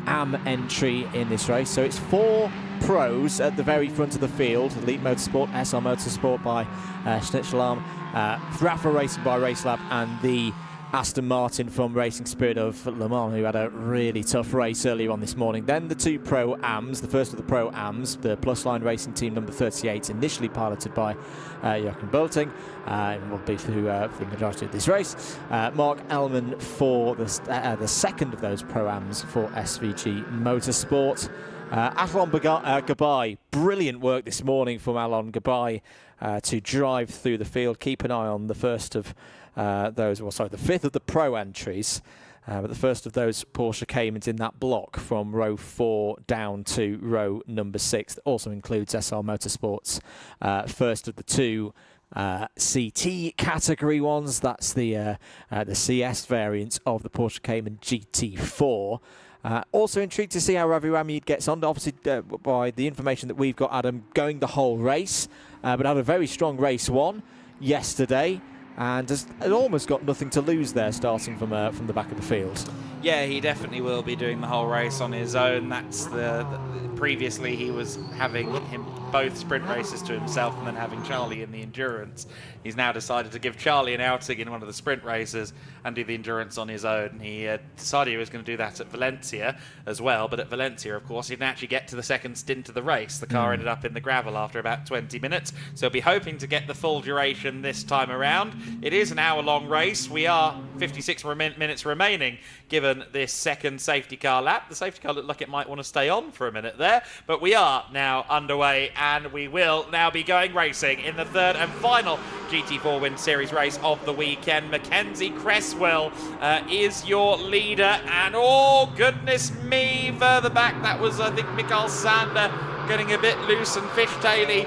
AM entry in this race. So it's 4 pros at the very front of the field. Elite Motorsport, SR Motorsport by Schnitzelarm, Rafa Racing by Racelab, and the Aston Martin from Racing Spirit of Le Mans, who had a really tough race earlier on this morning. Then the 2 Pro-Ams, the first of the Pro-Ams, the Plus Line Racing Team number 38, initially piloted by Joachim Boelting, and will be for the majority of this race. Mark Ellman for the second of those Pro-Ams for SVG Motorsport. Alon Gabai, brilliant work this morning from Alon Gabai to drive through the field. Keep an eye on the first of the 5th of the pro entries, but the first of those Porsche Caymans in that block from row 4 down to row number 6. That also includes SR Motorsport's first of the 2 CT category ones. That's the CS variant of the Porsche Cayman GT4. Also intrigued to see how Ravi Ramid gets on, obviously by the information that we've got, Adam, going the whole race, but had a very strong race 1 yesterday, and has almost got nothing to lose there, starting from the back of the field. Yeah, he definitely will be doing the whole race on his own. That's previously he was having both sprint races to himself and then having Charlie in the endurance. He's now decided to give Charlie an outing in one of the sprint races and do the endurance on his own. He decided he was going to do that at Valencia as well, but at Valencia, of course, he didn't actually get to the second stint of the race. The car ended up in the gravel after about 20 minutes, so he'll be hoping to get the full duration this time around. It is an hour-long race. We are 56 minutes remaining, given this second safety car lap. The safety car looked like it might want to stay on for a minute there, but we are now underway, and we will now be going racing in the 3rd and final GT4 Winter Series race of the weekend. Mackenzie Cresswell is your leader, and oh goodness me, further back that was, I think, Mikael Sander getting a bit loose and fishtaily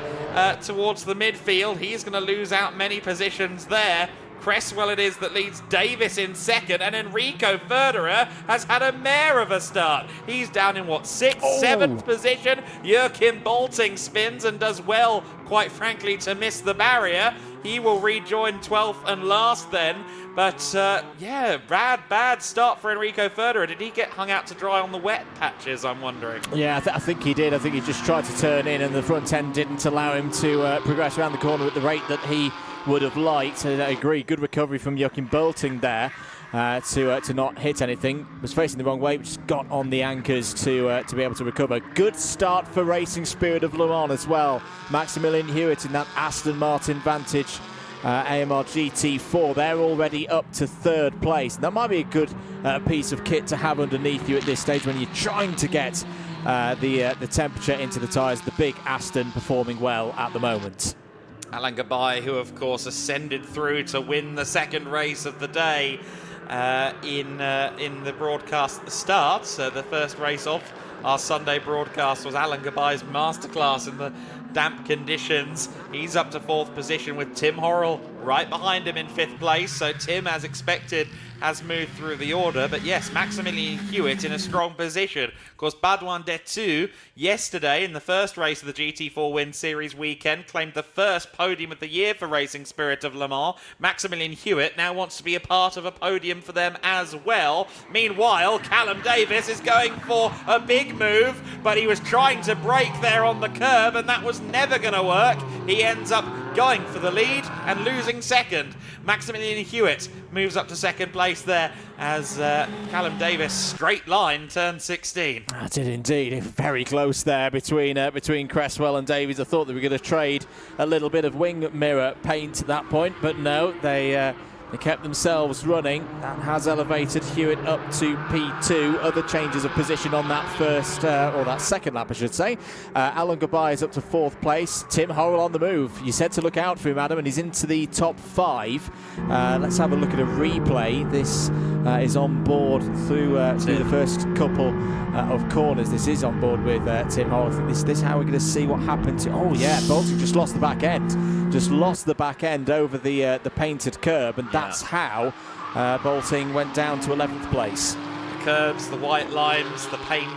towards the midfield. He's going to lose out many positions there. Cresswell it is that leads Davis in second, and Enrico Verderer has had a mare of a start. He's down in, what, 6th, 7th position. Joachim Boelting spins and does well, quite frankly, to miss the barrier. He will rejoin 12th and last then. But yeah, bad start for Enrico Federer. Did he get hung out to dry on the wet patches, I'm wondering? Yeah, I think he did. I think he just tried to turn in and the front end didn't allow him to progress around the corner at the rate that he would have liked. I agree, good recovery from Joachim Bolting there to not hit anything. Was facing the wrong way, but just got on the anchors to be able to recover. Good start for Racing Spirit of Le Mans as well. Maximilian Hewitt in that Aston Martin Vantage AMR GT4. They're already up to 3rd place. That might be a good piece of kit to have underneath you at this stage when you're trying to get the temperature into the tyres. The big Aston performing well at the moment. Alain Gabai, who of course ascended through to win the second race of the day in the broadcast at the start. So the first race of our Sunday broadcast was Alain Gabai's masterclass in the damp conditions. He's up to 4th position with Tim Horrell right behind him in 5th place. So Tim, as expected, has moved through the order. But yes, Maximilian Hewitt in a strong position. Of course, Baudouin Detu yesterday in the first race of the GT4 Winter Series weekend claimed the first podium of the year for Racing Spirit of Le Mans. Maximilian Hewitt now wants to be a part of a podium for them as well. Meanwhile, Callum Davis is going for a big move, but he was trying to brake there on the curb and that was never going to work. He ends up going for the lead and losing second. Maximilian Hewitt moves up to 2nd place there as Callum Davis straight line turn 16. That did indeed. Very close there between Cresswell and Davies. I thought they were going to trade a little bit of wing mirror paint at that point, but no, they kept themselves running. That has elevated Hewitt up to P2. Other changes of position on that first, or that second lap, I should say. Alain Gabai is up to 4th place. Tim Horrell on the move. You said to look out for him, Adam, and he's into the top 5. Let's have a look at a replay. This is on board through the first couple of corners. This is on board with Tim Horrell. I think this is how we're going to see what happened to... Oh, yeah, Bolting just lost the back end. Just lost the back end over the painted curb, and that's how Bolting went down to 11th place. The curbs, the white lines, the paint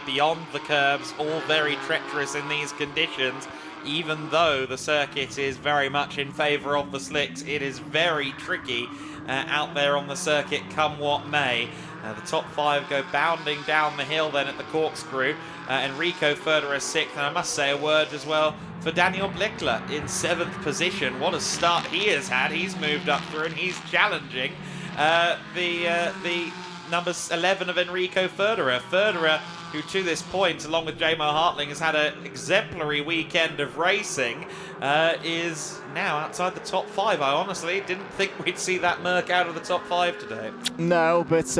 beyond the curbs, all very treacherous in these conditions. Even though the circuit is very much in favour of the slicks, it is very tricky out there on the circuit, come what may. The top 5 go bounding down the hill then at the corkscrew. Enrico Federer 6th, and I must say a word as well for Daniel Blickler in 7th position. What a start he has had. He's moved up through and he's challenging the number 11 of Enrico Federer. Federer, who to this point, along with J-Mo Hartling, has had an exemplary weekend of racing, is now outside the top 5. I honestly didn't think we'd see that Merc out of the top 5 today. No, but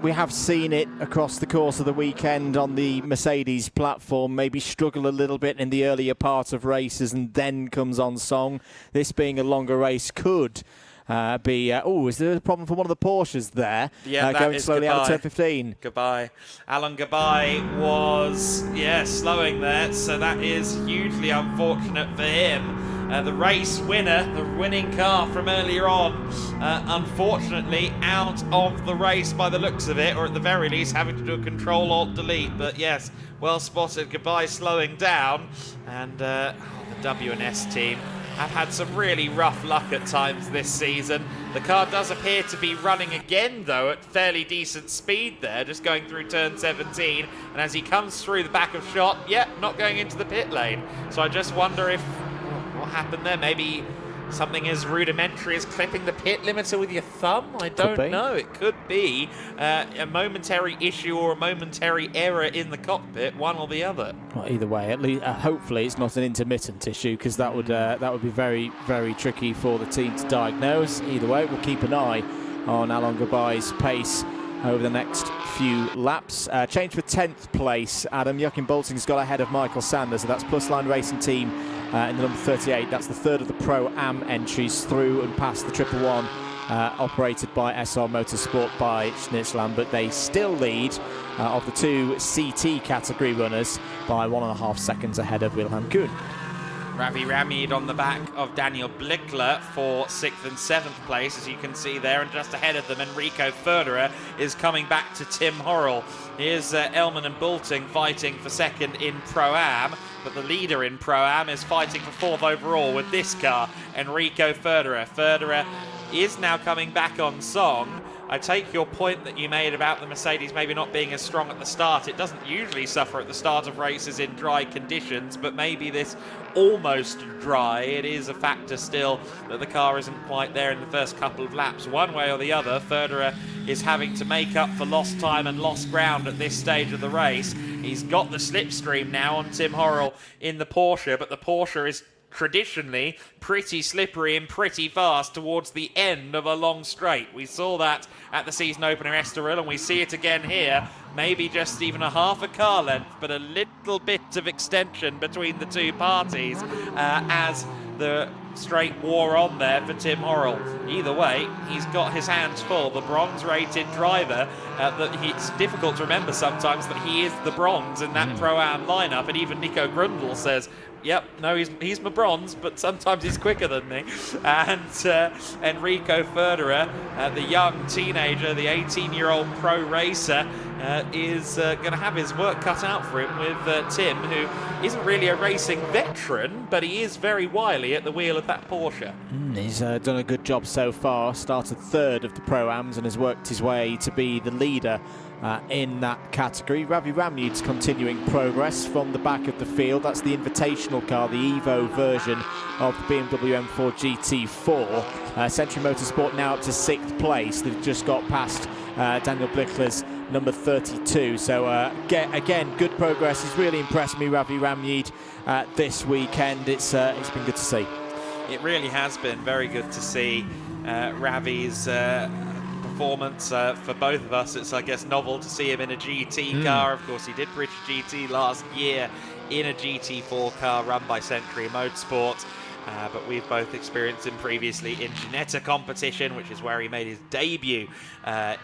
we have seen it across the course of the weekend on the Mercedes platform, maybe struggle a little bit in the earlier part of races and then comes on song. This being a longer race could is there a problem for one of the Porsches there? Yeah, going slowly out of turn 15. Gabai. Alain Gabai was, slowing there, so that is hugely unfortunate for him. The race winner, the winning car from earlier on, unfortunately out of the race by the looks of it, or at the very least having to do a Control-Alt-Delete. But yes, well spotted. Gabai slowing down, and the W&S team have had some really rough luck at times this season. The car does appear to be running again, though, at fairly decent speed there, just going through turn 17. And as he comes through the back of shot, not going into the pit lane. So I just wonder if what happened there. Maybe something as rudimentary as clipping the pit limiter with your thumb? I don't know. It could be a momentary issue or a momentary error in the cockpit, one or the other. Well, either way, at least hopefully it's not an intermittent issue, because that would be very, very tricky for the team to diagnose. Either way, we'll keep an eye on Alain Gabai's pace over the next few laps. Change for 10th place, Adam. Joachim Bolting's got ahead of Michael Sanders, so that's Plus Line Racing Team in the number 38. That's the 3rd of the Pro-Am entries through and past the 111 operated by SR Motorsport by Schnitzland, but they still lead of the 2 CT category runners by 1.5 seconds ahead of Wilhelm Kuhn. Ravi Ramid on the back of Daniel Blickler for 6th and 7th place, as you can see there, and just ahead of them Enrico Federer is coming back to Tim Horrell. Here's Elman and Bolting fighting for 2nd in Pro-Am. but the leader in Pro-Am is fighting for 4th overall with this car, Enrico Ferderer. Ferderer is now coming back on song. I take your point that you made about the Mercedes maybe not being as strong at the start. It doesn't usually suffer at the start of races in dry conditions, but maybe this almost dry, it is a factor still that the car isn't quite there in the first couple of laps. One way or the other, Ferderer is having to make up for lost time and lost ground at this stage of the race. He's got the slipstream now on Tim Horrell in the Porsche, but the Porsche is traditionally pretty slippery and pretty fast towards the end of a long straight. We saw that at the season opener Estoril, and we see it again here. Maybe just even a half a car length, but a little bit of extension between the two parties as the straight wore on there for Tim Horrell. Either way, he's got his hands full. The bronze-rated driver, it's difficult to remember sometimes that he is the bronze in that Pro-Am lineup, and even Nico Grundl says, yep, no, he's my bronze, but sometimes he's quicker than me. And Enrico Ferderer, the young teenager, the 18-year-old pro racer, is going to have his work cut out for him with Tim, who isn't really a racing veteran, but he is very wily at the wheel of that Porsche. He's done a good job so far, started 3rd of the Pro-Ams and has worked his way to be the leader in that category. Ravi Ramnid's continuing progress from the back of the field. That's the Invitational car, the Evo version of the BMW M4 GT4. Century Motorsport now up to 6th place. They've just got past Daniel Blichler's number 32. So again, good progress. He's really impressed me, Ravi Ramnid, this weekend. It's been good to see. It really has been very good to see Ravi's performance for both of us. It's, I guess, novel to see him in a GT car. Of course, he did British GT last year in a GT4 car run by Century Motorsport. But we've both experienced him previously in Ginetta competition, which is where he made his debut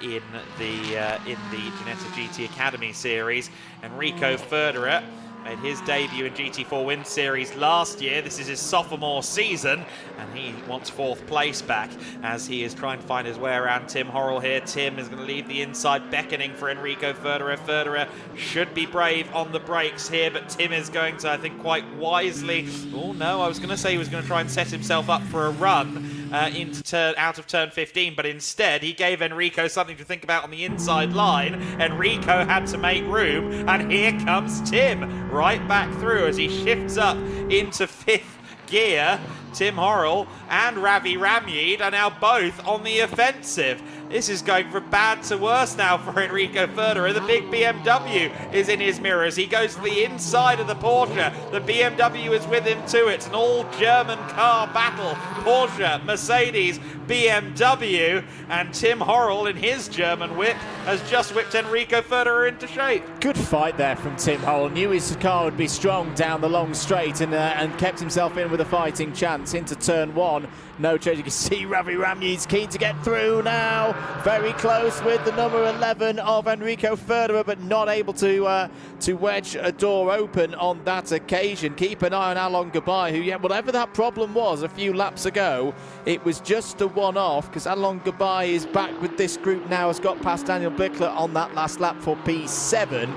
in the Ginetta GT Academy series. Enrico Ferderer made his debut in GT4 Winter Series last year. This is his sophomore season, and he wants 4th place back as he is trying to find his way around Tim Horrell here. Tim is going to leave the inside, beckoning for Enrico Ferderer. Ferderer should be brave on the brakes here, but Tim is going to, I think, quite wisely. Oh no, I was going to say he was going to try and set himself up for a run out of turn 15, but instead he gave Enrico something to think about on the inside line. Enrico had to make room, and here comes Tim right back through as he shifts up into 5th gear. Tim Horrell and Ravi Ramnid are now both on the offensive. This is going from bad to worse now for Enrico Ferderer. The big BMW is in his mirrors. He goes to the inside of the Porsche. The BMW is with him too. It's an all-German car battle. Porsche, Mercedes, BMW, and Tim Horrell in his German whip has just whipped Enrico Ferderer into shape. Good fight there from Tim Horrell. Knew his car would be strong down the long straight and kept himself in with a fighting chance into turn 1. No change. You can see Ravi Ramnid's keen to get through now. Very close with the number 11 of Enrico Ferderer, but not able to wedge a door open on that occasion. Keep an eye on Alon Gabai, who, whatever that problem was a few laps ago, it was just a one-off, because Alon Gabai is back with this group now, has got past Daniel Blichler on that last lap for P7,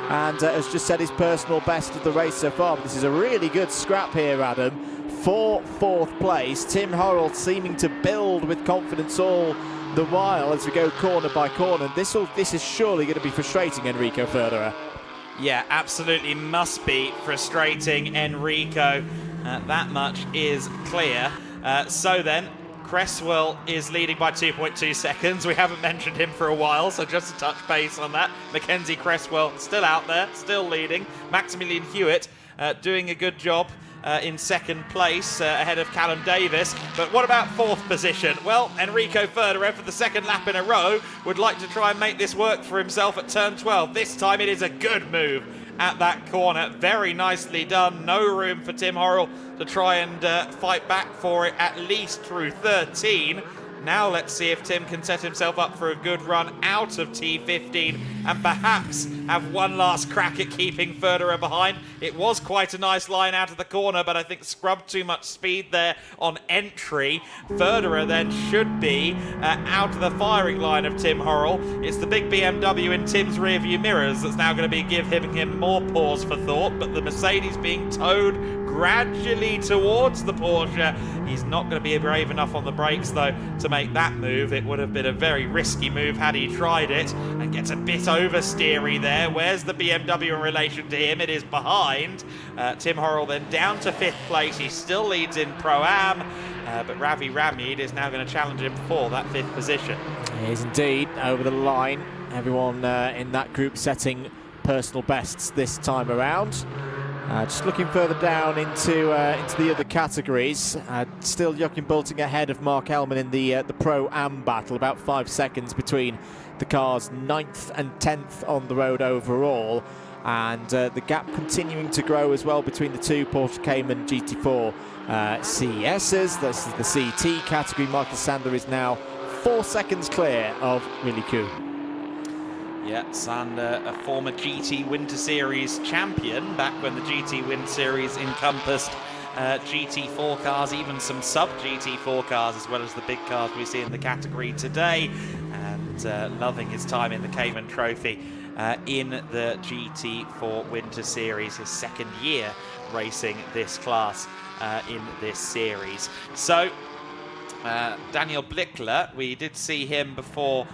and has just set his personal best of the race so far. But this is a really good scrap here, Adam, for 4th place. Tim Horrell seeming to build with confidence all the while as we go corner by corner. This is surely going to be frustrating Enrico Ferderer. Yeah, absolutely must be frustrating Enrico. That much is clear. So then, Cresswell is leading by 2.2 seconds. We haven't mentioned him for a while, so just to touch base on that. Mackenzie Cresswell still out there, still leading. Maximilian Hewitt doing a good job in 2nd place ahead of Callum Davis. But what about 4th position? Well, Enrico Ferderer for the 2nd lap in a row would like to try and make this work for himself at turn 12. This time it is a good move at that corner. Very nicely done. No room for Tim Horrell to try and fight back for it, at least through 13. Now let's see if Tim can set himself up for a good run out of T15 and perhaps have one last crack at keeping Förderer behind. It was quite a nice line out of the corner, but I think scrubbed too much speed there on entry. Förderer then should be out of the firing line of Tim Horrell. It's the big BMW in Tim's rearview mirrors that's now going to be giving him more pause for thought, but the Mercedes being towed gradually towards the Porsche. He's not going to be brave enough on the brakes though to make that move. It would have been a very risky move had he tried it, and gets a bit oversteery there. Where's the BMW in relation to him? It is behind. Tim Horrell then down to 5th place. He still leads in Pro-Am, but Ravi Ramid is now going to challenge him for that 5th position. He is indeed over the line. Everyone in that group setting personal bests this time around. Just looking further down into the other categories, still Joachim Bulting ahead of Mark Ellman in the Pro-Am battle, about 5 seconds between the cars 9th and 10th on the road overall, and the gap continuing to grow as well between the two Porsche Cayman GT4 CESs. This is the CT category. Michael Sander is now 4 seconds clear of Willy Koo. Yeah, Sander, a former GT Winter Series champion, back when the GT Winter Series encompassed GT4 cars, even some sub-GT4 cars, as well as the big cars we see in the category today, and loving his time in the Cayman Trophy in the GT4 Winter Series, his 2nd year racing this class in this series. So, Daniel Blickler, we did see him before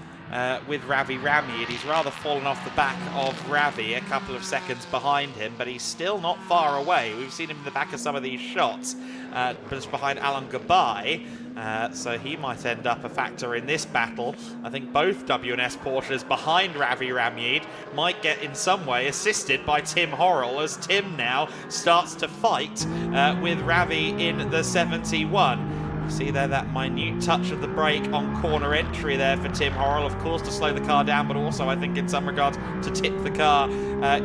with Ravi Ramid. He's rather fallen off the back of Ravi, a couple of seconds behind him, but he's still not far away. We've seen him in the back of some of these shots, just behind Alan Gabai, so he might end up a factor in this battle. I think both WNS Porsches behind Ravi Ramid might get in some way assisted by Tim Horrell, as Tim now starts to fight with Ravi in the 71. See there that minute touch of the brake on corner entry there for Tim Horrell, of course to slow the car down, but also I think in some regards to tip the car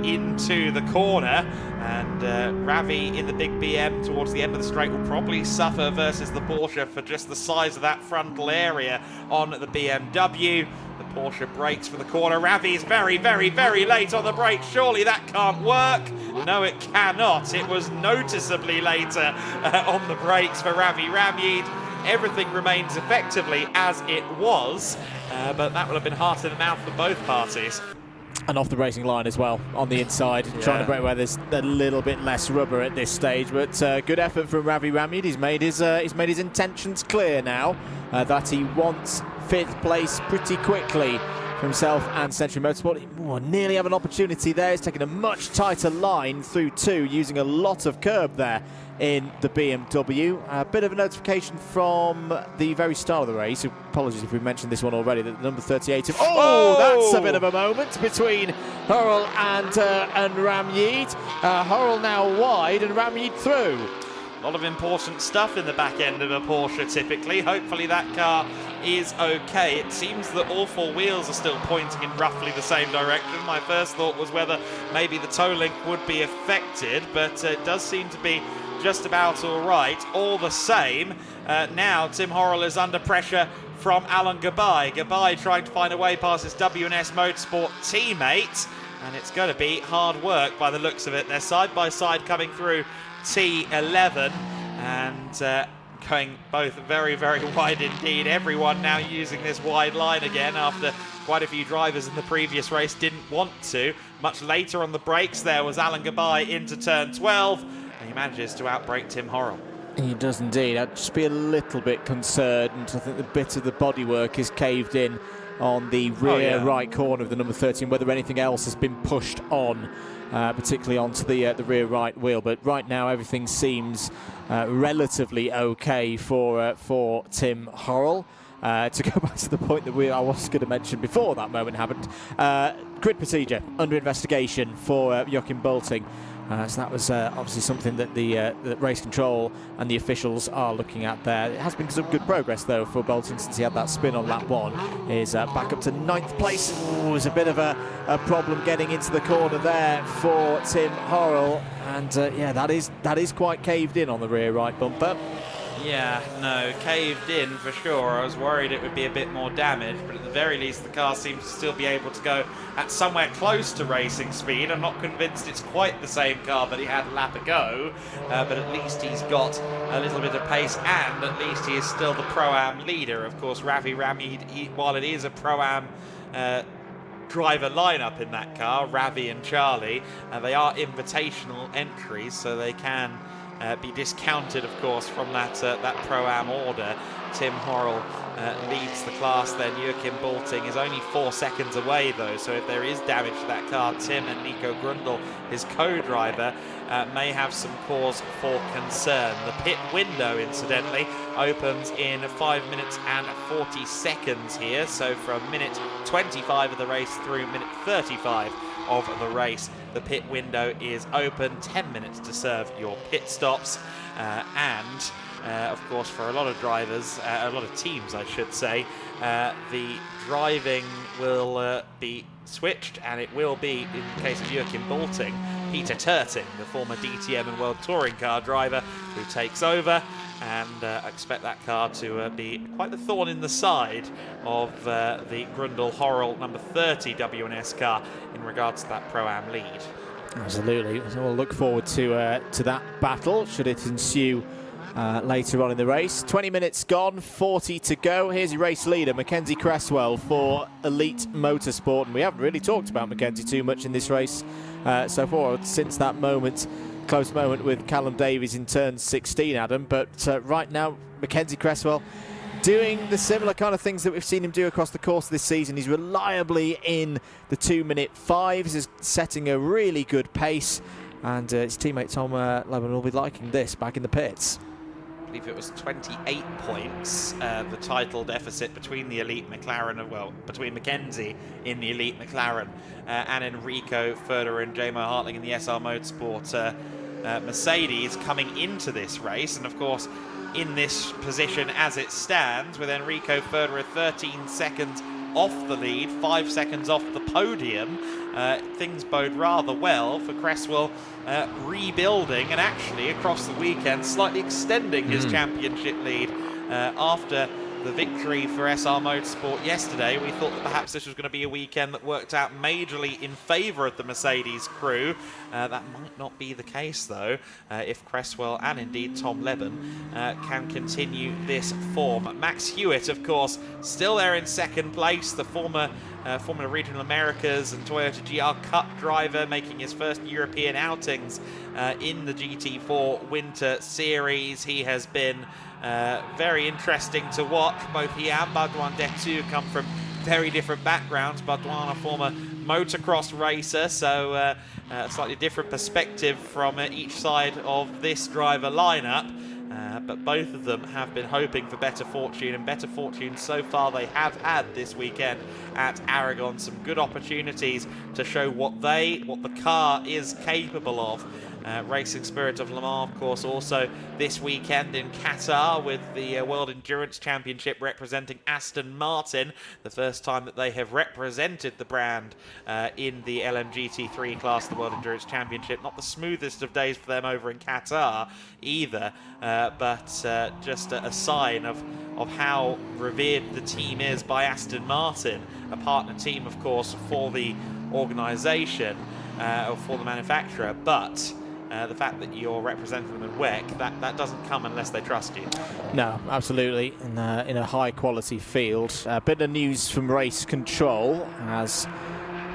into the corner. And Ravi in the big BM towards the end of the straight will probably suffer versus the Porsche for just the size of that frontal area on the BMW. The Porsche brakes for the corner. Ravi is very, very, very late on the brakes. Surely that can't work. No, it cannot. It was noticeably later on the brakes for Ravi Ramid. Everything remains effectively as it was, but that would have been heart in the mouth for both parties. And off the racing line as well, on the inside, trying to break where there's a little bit less rubber at this stage. But good effort from Ravi Ramid. He's made his intentions clear now, that he wants 5th place pretty quickly for himself and Century Motorsport. He nearly have an opportunity there. He's taking a much tighter line through 2, using a lot of curb there in the BMW. A bit of a notification from the very start of the race. Apologies if we've mentioned this one already, that number 38 of... Oh, that's a bit of a moment between Horrell and Ramid. Horrell now wide and Ramid through. A lot of important stuff in the back end of a Porsche typically. Hopefully that car is okay. It seems that all 4 wheels are still pointing in roughly the same direction. My first thought was whether maybe the toe link would be affected, but it does seem to be just about all right. All the same, now Tim Horrell is under pressure from Alan Gabai. Gabai trying to find a way past his WNS Motorsport teammate, and it's going to be hard work by the looks of it. They're side by side coming through T11 and going both very, very wide indeed. Everyone now using this wide line again after quite a few drivers in the previous race didn't want to. Much later on the brakes there was Alan Gabai into turn 12, and he manages to outbrake Tim Horrell. He does indeed. I'd just be a little bit concerned. I think the bit of the bodywork is caved in on the rear right corner of the number 13, whether anything else has been pushed on, particularly onto the rear right wheel. But right now everything seems relatively okay for Tim Horrell. To go back to the point that I was going to mention before that moment happened, grid procedure under investigation for Joachim Bulting. So that was obviously something that the race control and the officials are looking at there. It has been some good progress though for Bulting since he had that spin on lap 1. Is back up to 9th place. It was a bit of a problem getting into the corner there for Tim Horrell, and yeah, that is quite caved in on the rear right bumper. Yeah, no, caved in for sure. I was worried it would be a bit more damaged, but at the very least the car seems to still be able to go at somewhere close to racing speed. I'm not convinced it's quite the same car that he had a lap ago, but at least he's got a little bit of pace, and at least he is still the Pro-Am leader. Of course, Ravi Ramid, while it is a Pro-Am driver lineup in that car, Ravi and Charlie, they are invitational entries, so they can be discounted, of course, from that Pro-Am order. Tim Horrell leads the class then. Joachim Bolting is only 4 seconds away, though, so if there is damage to that car, Tim and Nico Grundle, his co-driver, may have some cause for concern. The pit window, incidentally, opens in 5 minutes and 40 seconds here, so from minute 25 of the race through minute 35 of the race, the pit window is open. 10 minutes to serve your pit stops, and of course, for a lot of drivers, a lot of teams I should say, the driving will be switched, and it will be, in the case of Joachim Bolting, Peter Turting, the former DTM and World Touring Car driver, who takes over, and I expect that car to be quite the thorn in the side of the Grundle-Horrell number 30 WNS car in regards to that Pro-Am lead. Absolutely, so we'll look forward to that battle, should it ensue later on in the race. 20 minutes gone, 40 to go. Here's your race leader, Mackenzie Cresswell for Elite Motorsport. And we haven't really talked about Mackenzie too much in this race so far, since that moment, close moment with Callum Davies in turn 16, Adam. But right now, Mackenzie Cresswell doing the similar kind of things that we've seen him do across the course of this season. He's reliably in the 2-minute 5s, is setting a really good pace. And his teammate Tom Levin will be liking this back in the pits. I believe it was 28 points, the title deficit between the Elite McLaren, well, between Mackenzie in the Elite McLaren and Enrico Furter and J-Mo Hartling in the SR Motorsport Mercedes coming into this race. And of course, in this position as it stands, with Enrico Furter 13 seconds off the lead, 5 seconds off the podium, things bode rather well for Cresswell, rebuilding and actually across the weekend slightly extending his championship lead after the victory for SR Motorsport yesterday. We thought that perhaps this was going to be a weekend that worked out majorly in favour of the Mercedes crew. That might not be the case, though, if Cresswell and indeed Tom Leben can continue this form. Max Hewitt, of course, still there in second place, the former Formula Regional Americas and Toyota GR Cup driver, making his first European outings in the GT4 Winter Series. He has been very interesting to watch. Both he and Baudouin Detu come from very different backgrounds. Baudouin, a former motocross racer, so a slightly different perspective from each side of this driver lineup. But both of them have been hoping for better fortune, and better fortune so far they have had this weekend at Aragon. Some good opportunities to show what the car is capable of. Racing Spirit of Le Mans, of course, also this weekend in Qatar, with the World Endurance Championship representing Aston Martin, the first time that they have represented the brand in the LMGT3 class, the World Endurance Championship. Not the smoothest of days for them over in Qatar either, but just a sign of how revered the team is by Aston Martin, a partner team, of course, for the organisation, or for the manufacturer, but the fact that you're representing them in WEC, that doesn't come unless they trust you. No, absolutely, in a high-quality field. A bit of news from race control as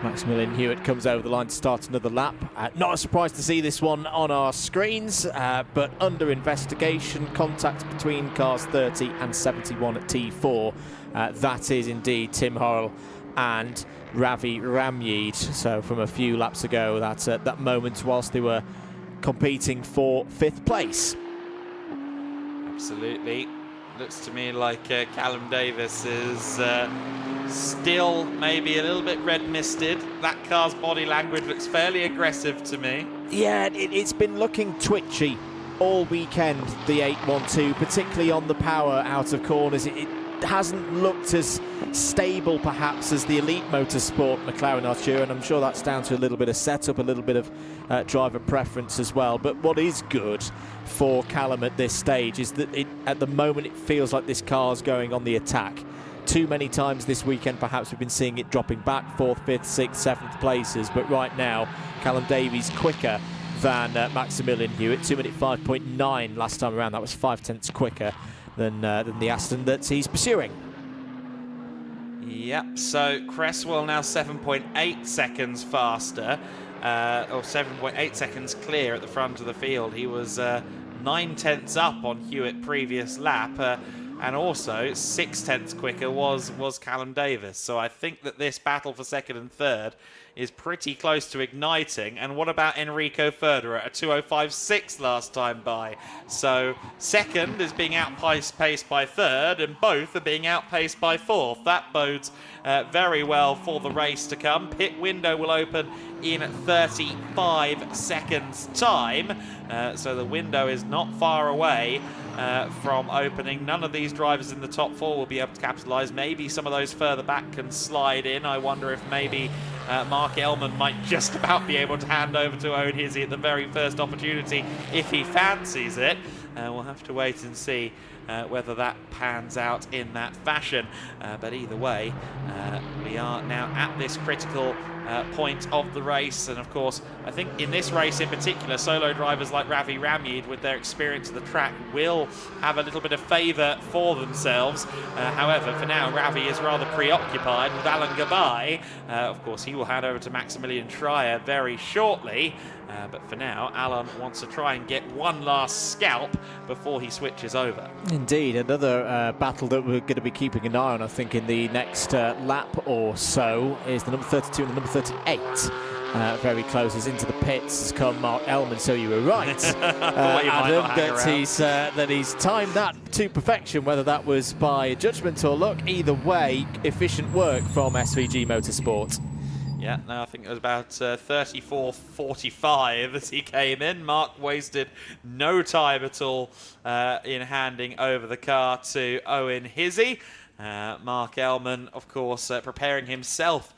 Maximilian Hewitt comes over the line to start another lap. Not a surprise to see this one on our screens, but under investigation, contact between cars 30 and 71 at T4. That is indeed Tim Horrell and Ravi Ramyeed. So from a few laps ago, that's that moment whilst they were competing for 5th place. Absolutely. Looks to me like Callum Davis is still maybe a little bit red misted. That car's body language looks fairly aggressive to me. Yeah, it's been looking twitchy all weekend, the 812, particularly on the power out of corners. hasn't looked as stable perhaps as the elite motorsport McLaren Artura, and I'm sure that's down to a little bit of setup, a little bit of driver preference as well. But what is good for Callum at this stage is that at the moment it feels like this car's going on the attack. Too many times this weekend perhaps we've been seeing it dropping back 4th, 5th, 6th, 7th places, but right now Callum Davies quicker than Maximilian Hewitt. 2 minute 5.9 last time around. That was 5/10 quicker than the Aston that he's pursuing. Yep, so Cresswell now 7.8 seconds faster, or 7.8 seconds clear at the front of the field. He was 9/10 up on Hewitt previous lap, and also 6/10 quicker was Callum Davis. So I think that this battle for second and third is pretty close to igniting. And what about Enrico Federer at 2:05.6 last time by? So second is being outpaced by third, and both are being outpaced by fourth. That bodes very well for the race to come. Pit window will open in 35 seconds time, so the window is not far away from opening. None of these drivers in the top four will be able to capitalise. Maybe some of those further back can slide in. I wonder if maybe Mark Elman might just about be able to hand over to Owen Hizzy at the very first opportunity if he fancies it. We'll have to wait and see whether that pans out in that fashion. But either way, we are now at this critical point of the race. And of course, I think in this race in particular, solo drivers like Ravi Ramyid, with their experience of the track, will have a little bit of favour for themselves. However, for now, Ravi is rather preoccupied with Alan Gabay. Of course, he will hand over to Maximilian Schreier very shortly. But for now, Alan wants to try and get one last scalp before he switches over. Indeed, another battle that we're going to be keeping an eye on, I think, in the next lap or so is the number 32 and the number 38. Very close as into the pits has come Mark Elman, so you were right, Adam, that he's timed that to perfection, whether that was by judgment or luck. Either way, efficient work from SVG Motorsport. Yeah, no, I think it was about 34.45 as he came in. Mark wasted no time at all in handing over the car to Owen Hizzy. Mark Elman, of course, preparing himself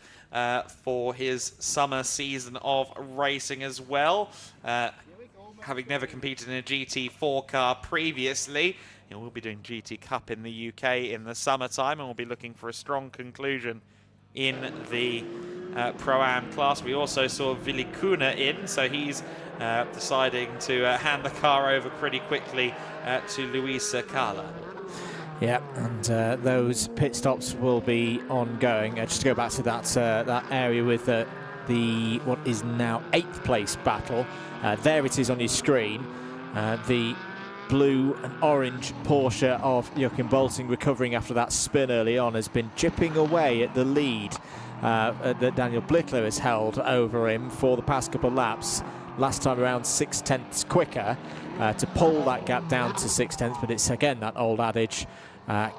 for his summer season of racing as well. Having never competed in a GT4 car previously, we'll be doing GT Cup in the UK in the summertime, and we'll be looking for a strong conclusion in the Pro-Am class. We also saw Vili Kuna in, so he's deciding to hand the car over pretty quickly to Luisa Kala. Yeah, and those pit stops will be ongoing. Just to go back to that area with the what is now 8th place battle. There it is on your screen. The blue and orange Porsche of Joachim Bolting, recovering after that spin early on, has been chipping away at the lead that Daniel Blickler has held over him for the past couple of laps. Last time around 6/10 quicker to pull that gap down to 6/10, but it's again that old adage,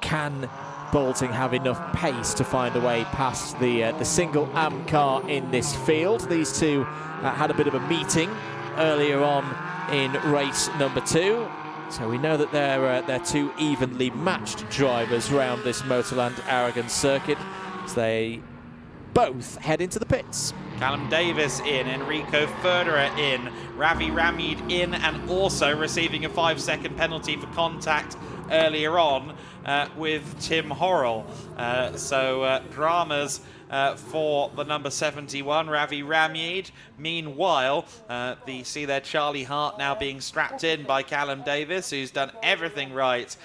can Bolting have enough pace to find a way past the single AM car in this field? These two had a bit of a meeting earlier on in race number 2. So we know that they're two evenly matched drivers round this Motorland Aragón circuit as they both head into the pits. Callum Davis in, Enrico Federer in, Ravi Ramyid in, and also receiving a 5-second penalty for contact earlier on with Tim Horrell. So dramas for the number 71, Ravi Ramyid. Meanwhile, see there Charlie Hart now being strapped in by Callum Davis, who's done everything right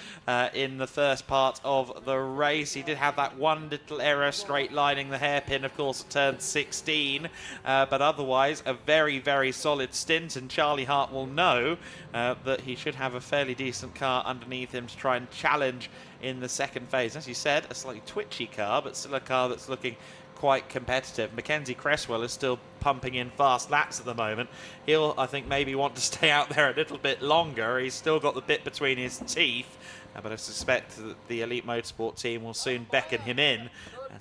in the first part of the race. He did have that one little error straight lining the hairpin, of course, at turn 16, but otherwise a very, very solid stint, and Charlie Hart will know that he should have a fairly decent car underneath him to try and challenge in the second phase. As you said, a slightly twitchy car, but still a car that's looking quite competitive. Mackenzie Cresswell is still pumping in fast laps at the moment. He'll, I think, maybe want to stay out there a little bit longer. He's still got the bit between his teeth, but I suspect that the Elite Motorsport team will soon beckon him in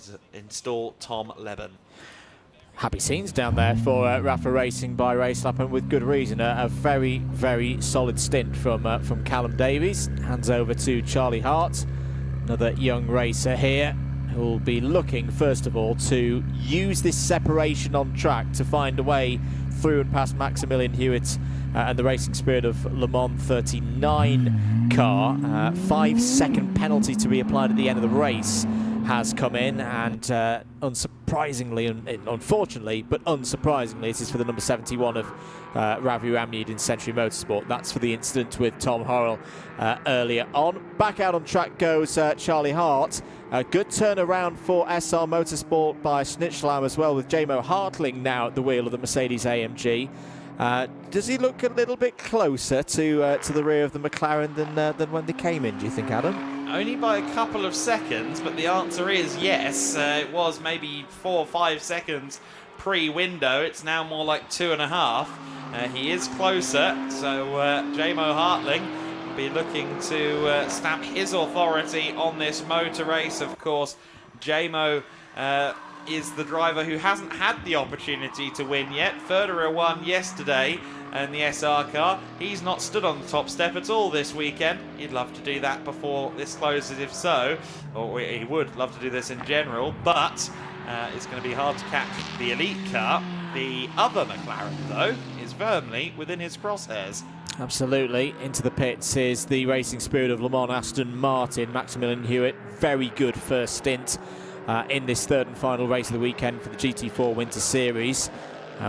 to install Tom Leben. Happy scenes down there for Rafa Racing by Racelap, and with good reason. A very, very solid stint from Callum Davies. Hands over to Charlie Hart. Another young racer here who will be looking, first of all, to use this separation on track to find a way through and past Maximilian Hewitt and the Racing Spirit of Le Mans 39 car. 5-second penalty to be applied at the end of the race has come in, and unsurprisingly, unfortunately, but unsurprisingly, this is for the number 71 of Ravi Ramneed in Century Motorsport. That's for the incident with Tom Horrell earlier on. Back out on track goes Charlie Hart. A good turnaround for SR Motorsport by Schnitzlam as well, with Jamo Hartling now at the wheel of the Mercedes AMG. Does he look a little bit closer to the rear of the McLaren than when they came in, do you think, Adam? Only by a couple of seconds, but the answer is yes. It was maybe 4 or 5 seconds pre-window. It's now more like 2.5. He is closer, so Jamo Hartling will be looking to stamp his authority on this motor race. Of course, Jamo is the driver who hasn't had the opportunity to win yet. Federer won yesterday in the SR car. He's not stood on the top step at all this weekend. He'd love to do that before this closes, if so. Or he would love to do this in general, but it's going to be hard to catch the elite car. The other McLaren, though, is firmly within his crosshairs. Absolutely. Into the pits is the Racing Spirit of Le Mans, Aston Martin, Maximilian Hewitt. Very good first stint in this third and final race of the weekend for the GT4 Winter Series.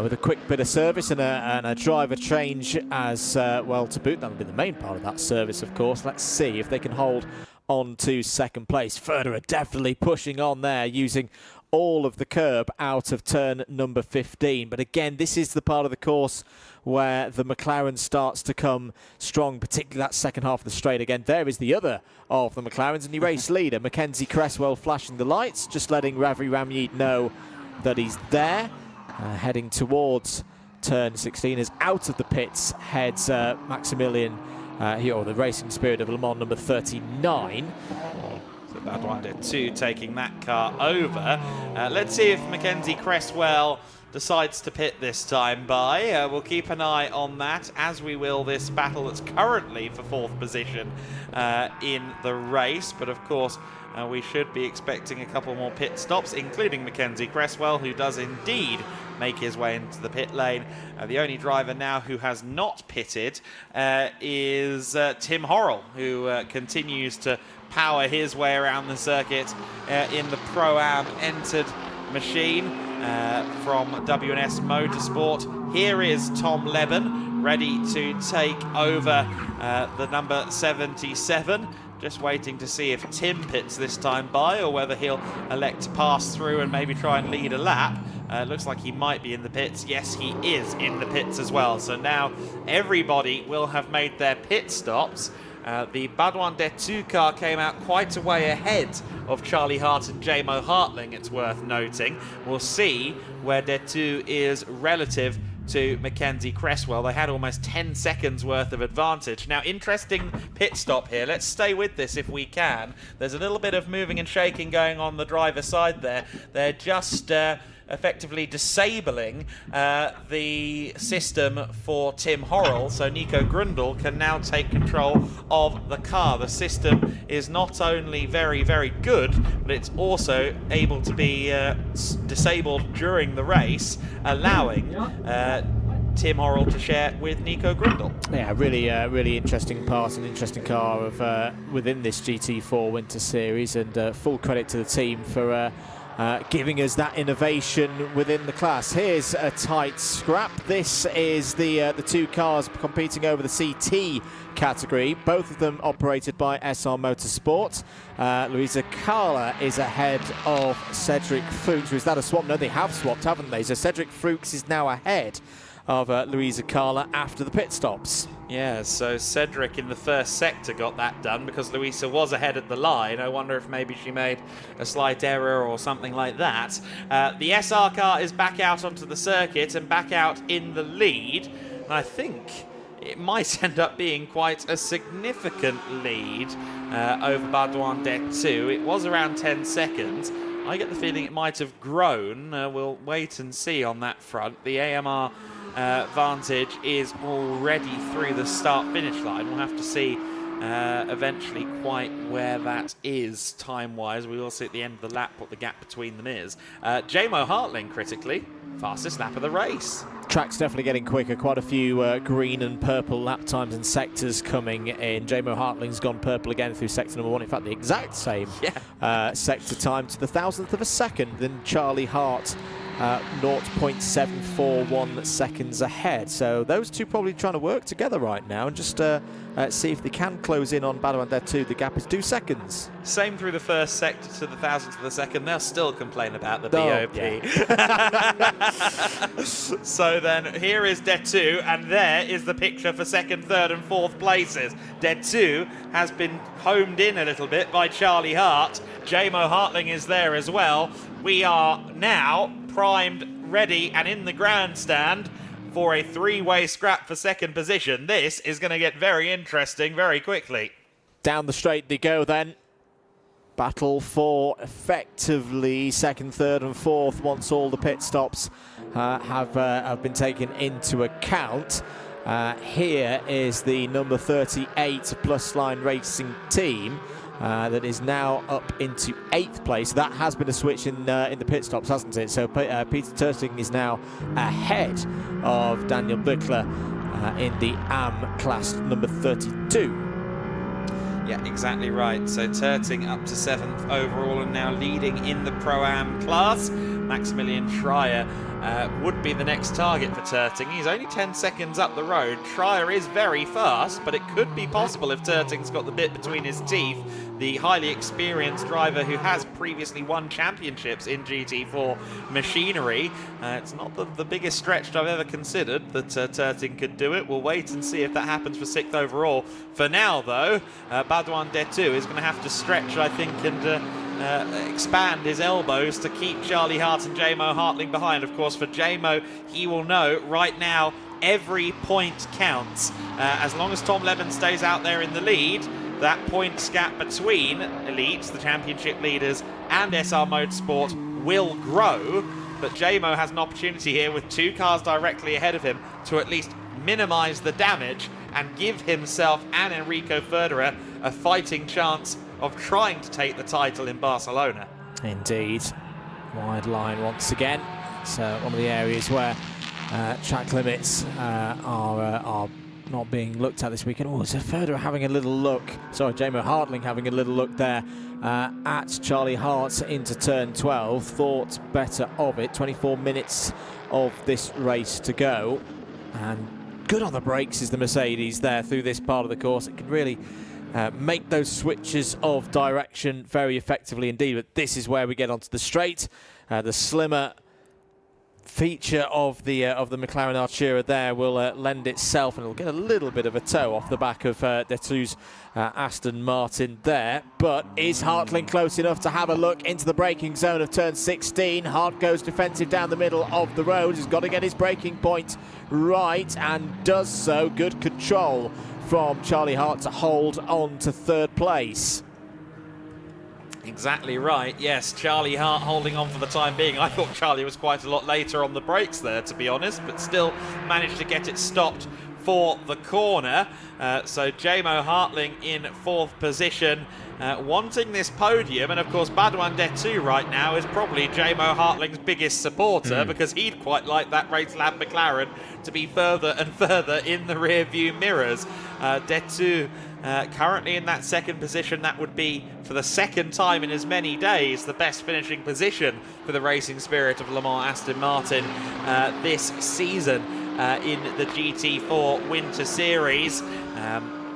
With a quick bit of service and a driver change as well to boot. That'll be the main part of that service, of course. Let's see if they can hold on to second place. Federer definitely pushing on there, using all of the curb out of turn number 15. But again, this is the part of the course where the McLaren starts to come strong, particularly that second half of the straight. Again, there is the other of the McLarens, and the race leader, Mackenzie Cresswell, flashing the lights, just letting Ravi Ramneed know that he's there. Heading towards turn 16, as out of the pits heads Maximilian, or the Racing Spirit of Le Mans, number 39. So that one did too, taking that car over. Let's see if Mackenzie Cresswell decides to pit this time by. We'll keep an eye on that, as we will this battle that's currently for 4th position in the race. But of course, we should be expecting a couple more pit stops, including Mackenzie Cresswell, who does indeed make his way into the pit lane. The only driver now who has not pitted is Tim Horrell, who continues to power his way around the circuit in the Pro-Am entered machine from WNS Motorsport. Here is Tom Leben, ready to take over the number 77. Just waiting to see if Tim pits this time by, or whether he'll elect to pass through and maybe try and lead a lap. Looks like he might be in the pits. Yes, he is in the pits as well. So now everybody will have made their pit stops. The Badouin Detu car came out quite a way ahead of Charlie Hart and Jamo Hartling, it's worth noting. We'll see where Detu is relative to Mackenzie Cresswell. They had almost 10 seconds worth of advantage. Now, interesting pit stop here. Let's stay with this if we can. There's a little bit of moving and shaking going on the driver's side there. They're just effectively disabling the system for Tim Horrell, so Nico Grundle can now take control of the car. The system is not only very, very good, but it's also able to be disabled during the race, allowing Tim Horrell to share with Nico Grundle. Yeah, really interesting part, an interesting car of within this GT4 Winter Series, and full credit to the team for giving us that innovation within the class. Here's a tight scrap. This is the two cars competing over the CT category, both of them operated by SR Motorsport. Luisa Carla is ahead of Cedric Fuchs. Is that a swap? No, they have swapped, haven't they? So Cedric Fuchs is now ahead of Luisa Carla after the pit stops. Yeah, so Cedric in the first sector got that done because Luisa was ahead at the line. I wonder if maybe she made a slight error or something like that. The SR car is back out onto the circuit and back out in the lead. And I think it might end up being quite a significant lead over Badouin Detu. It was around 10 seconds. I get the feeling it might have grown. We'll wait and see on that front. The AMR Vantage is already through the start-finish line. We'll have to see eventually quite where that is time-wise. We will see at the end of the lap what the gap between them is. Jamo Hartling, critically, fastest lap of the race. Track's definitely getting quicker. Quite a few green and purple lap times and sectors coming in. Jamo Hartling's gone purple again through sector number 1. In fact, the exact same sector time to the 1,000th of a second than Charlie Hart. 0.741 seconds ahead. So those two probably trying to work together right now and just see if they can close in on Badouin Dead 2. The gap is 2 seconds. Same through the first sector to the 1,000th of a second. They'll still complain about the BOP. Yeah. So then here is Dead 2, and there is the picture for 2nd, 3rd and 4th places. Dead 2 has been homed in a little bit by Charlie Hart. Jamo Hartling is there as well. We are now primed, ready and in the grandstand for a 3-way scrap for 2nd position. This is going to get very interesting very quickly. Down the straight they go then. Battle for effectively 2nd, 3rd and 4th once all the pit stops have been taken into account. Here is the number 38 Plus Line Racing team. That is now up into 8th place. That has been a switch in the pit stops, hasn't it? So Peter Terting is now ahead of Daniel Bickler in the AM class number 32. Yeah, exactly right. So Terting up to 7th overall and now leading in the Pro-Am class. Maximilian Schreier would be the next target for Terting. He's only 10 seconds up the road. Schreier is very fast, but it could be possible if Terting's got the bit between his teeth. The highly experienced driver who has previously won championships in GT4 machinery. It's not the biggest stretch I've ever considered that Terting could do it. We'll wait and see if that happens for 6th overall. For now, though, Badouin Dead 2 is going to have to stretch, I think, and expand his elbows to keep Charlie Hart and Jamo Hartling behind. Of course, for Jamo, he will know right now every point counts. As long as Tom Leben stays out there in the lead, that points gap between Elites, the championship leaders, and SR Motorsport will grow. But Jamo has an opportunity here with 2 cars directly ahead of him to at least minimise the damage and give himself and Enrico Ferderer a fighting chance of trying to take the title in Barcelona. Indeed. Wide line once again. So one of the areas where track limits are not being looked at this weekend. Oh, so Ferderer having a little look. Sorry, Jamo Hartling having a little look there at Charlie Hart into turn 12. Thought better of it. 24 minutes of this race to go. And good on the brakes is the Mercedes there through this part of the course. It can really make those switches of direction very effectively indeed. But this is where we get onto the straight. The slimmer feature of the McLaren Artura there will lend itself, and it'll get a little bit of a toe off the back of Detu's Aston Martin there. But is Hartling close enough to have a look into the braking zone of turn 16? Hart goes defensive down the middle of the road. He's got to get his braking point right and does so. Good control from Charlie Hart to hold on to 3rd place. Exactly right, yes, Charlie Hart holding on for the time being. I thought Charlie was quite a lot later on the brakes there, to be honest, but still managed to get it stopped for the corner. So Jamo Hartling in 4th position, wanting this podium, and of course Badouin Dead 2 right now is probably Jamo Hartling's biggest supporter because he'd quite like that race lab McLaren to be further and further in the rear view mirrors. Dead 2 currently in that 2nd position. That would be, for the 2nd time in as many days, the best finishing position for the Racing Spirit of Le Mans Aston Martin this season in the GT4 Winter Series.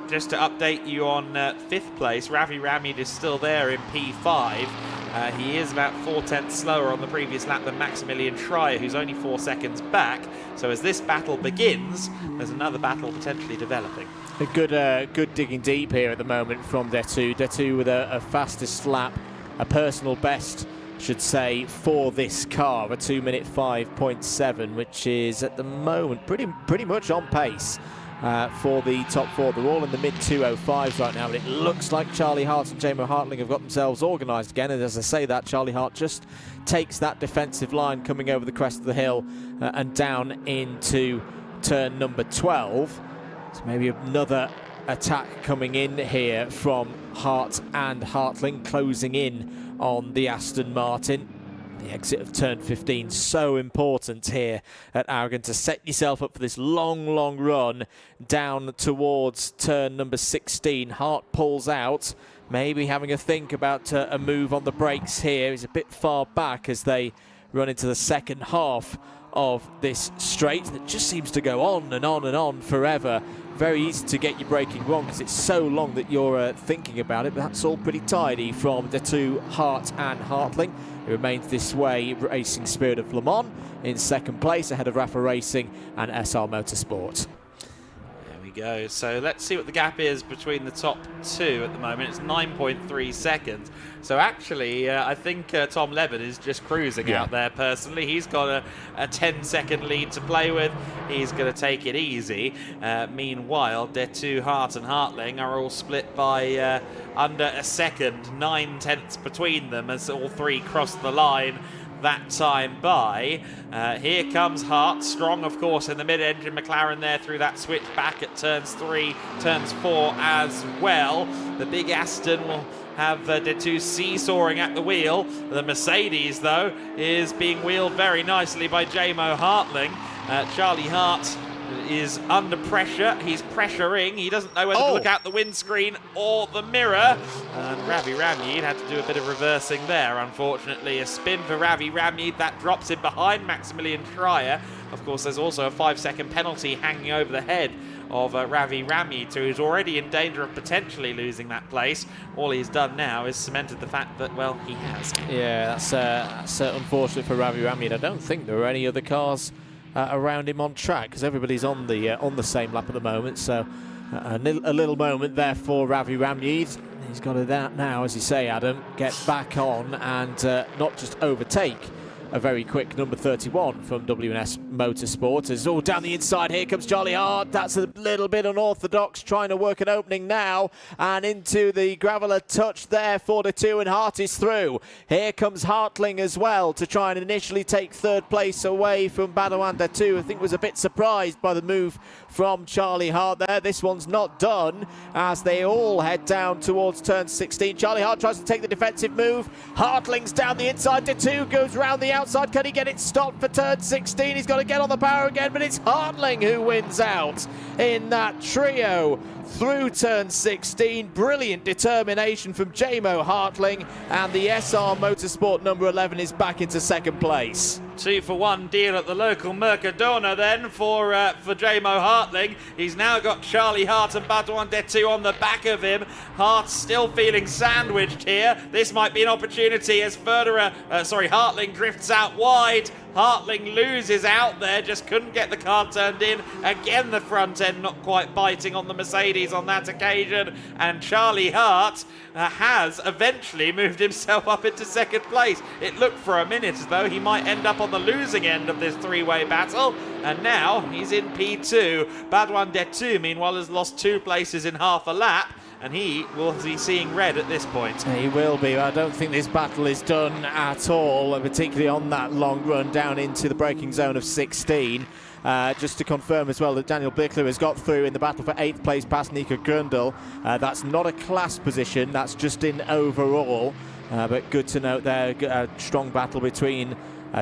Just to update you on 5th place, Ravi Ramid is still there in P5. He is about 4/10 slower on the previous lap than Maximilian Schreier, who's only 4 seconds back. So as this battle begins, there's another battle potentially developing. A good digging deep here at the moment from Detu. Detu with a fastest lap, a personal best, should say, for this car, a 2-minute 5.7, which is at the moment pretty much on pace for the top 4. They're all in the mid-205s right now, but it looks like Charlie Hart and Jamo Hartling have got themselves organised again. And as I say that, Charlie Hart just takes that defensive line coming over the crest of the hill and down into turn number 12. So maybe another attack coming in here from Hart and Hartling, closing in on the Aston Martin. The exit of turn 15, so important here at Aragón to set yourself up for this long run down towards turn number 16. Hart pulls out, maybe having a think about a move on the brakes here. He's a bit far back as they run into the second half of this straight that just seems to go on and on and on forever. Very easy to get your braking wrong because it's so long that you're thinking about it, but that's all pretty tidy from the two, Hart and Hartling. It remains this way, Racing Spirit of Le Mans in second place ahead of Rafa Racing and SR Motorsport. There we go. So let's see what the gap is between the top two at the moment. It's 9.3 seconds. So actually, I think Tom Leben is just cruising out there personally. He's got a 10-second lead to play with. He's going to take it easy. Meanwhile, De2, Hart and Hartling are all split by under a second, 9/10 between them as all three cross the line that time by. Here comes Hart, strong of course in the mid-engine McLaren there through that switch back at turns 3, turns 4 as well. The big Aston will have De2 seesawing at the wheel. The Mercedes though is being wheeled very nicely by Jamo Hartling. Charlie Hart is under pressure. He's pressuring. He doesn't know whether to look out the windscreen or the mirror. And Ravi Ramyid had to do a bit of reversing there, unfortunately. A spin for Ravi Ramyid. That drops him behind Maximilian Schreier. Of course, there's also a 5-second penalty hanging over the head of Ravi Ramyid, who's already in danger of potentially losing that place. All he's done now is cemented the fact that, well, he has. Yeah, that's unfortunate for Ravi Ramyid. I don't think there are any other cars around him on track because everybody's on the same lap at the moment. So a little moment there for Ravi Ramyid. He's got it out now, as you say, Adam. Get back on and not just overtake a very quick number 31 from WNS Motorsport. As all down the inside, here comes Charlie Hart. That's a little bit unorthodox, trying to work an opening now. And into the graveler touch there for the two, and Hart is through. Here comes Hartling as well to try and initially take third place away from Badouin De2. I think was a bit surprised by the move from Charlie Hart there. This one's not done as they all head down towards turn 16. Charlie Hart tries to take the defensive move. Hartling's down the inside. De2 goes round the outside. Can he get it stopped for turn 16? He's got to get on the power again, but it's Hartling who wins out in that trio through turn 16. Brilliant determination from Jamo Hartling, and the SR Motorsport number 11 is back into second place. 2-for-1 deal at the local Mercadona then for Jamo Hartling. He's now got Charlie Hart and Badouin De2 on the back of him. Hart's still feeling sandwiched here. This might be an opportunity as Hartling drifts out wide. Hartling loses out there, just couldn't get the car turned in. Again, the front end not quite biting on the Mercedes on that occasion. And Charlie Hart has eventually moved himself up into second place. It looked for a minute as though he might end up on the losing end of this three-way battle. And now he's in P2. Badouin De2, meanwhile, has lost 2 places in half a lap. And he will be seeing red at this point. He will be. I don't think this battle is done at all, particularly on that long run down into the braking zone of 16. Just to confirm as well that Daniel Bickler has got through in the battle for 8th place past Nico Grundle. That's not a class position, that's just in overall. But good to note there, a strong battle between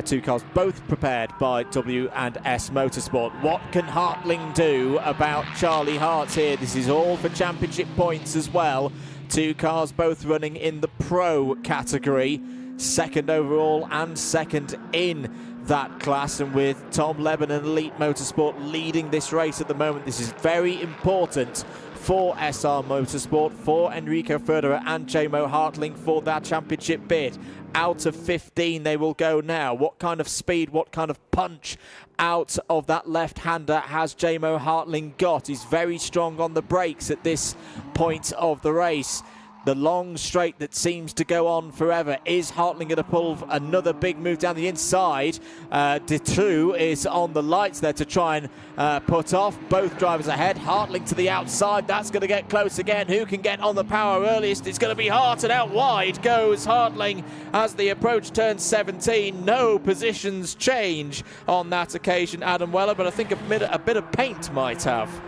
two cars, both prepared by W&S Motorsport. What can Hartling do about Charlie Hart here? This is all for championship points as well. 2 cars both running in the pro category, second overall and second in that class, and with Tom Leben and Elite Motorsport leading this race at the moment. This is very important for SR Motorsport, for Enrico Federer and Jamo Hartling for that championship bid. Out of 15 they will go now. What kind of speed, what kind of punch out of that left-hander has Jamo Hartling got? He's very strong on the brakes at this point of the race. The long straight that seems to go on forever. Is Hartling going to pull another big move down the inside? De2 is on the lights there to try and put off. Both drivers ahead. Hartling to the outside. That's going to get close again. Who can get on the power earliest? It's going to be Hart, and out wide goes Hartling as they approach turn 17. No positions change on that occasion, Adam Weller, but I think a bit of paint might have.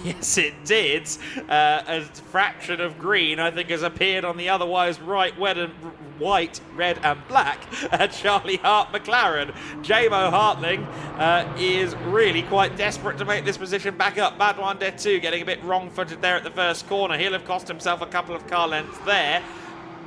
Yes, it did. A fraction of green, I think, has appeared on the otherwise white, red and black Charlie Hart McLaren. Jamo Hartling is really quite desperate to make this position back up. Badwan Detu getting a bit wrong-footed there at the first corner. He'll have cost himself a couple of car lengths there.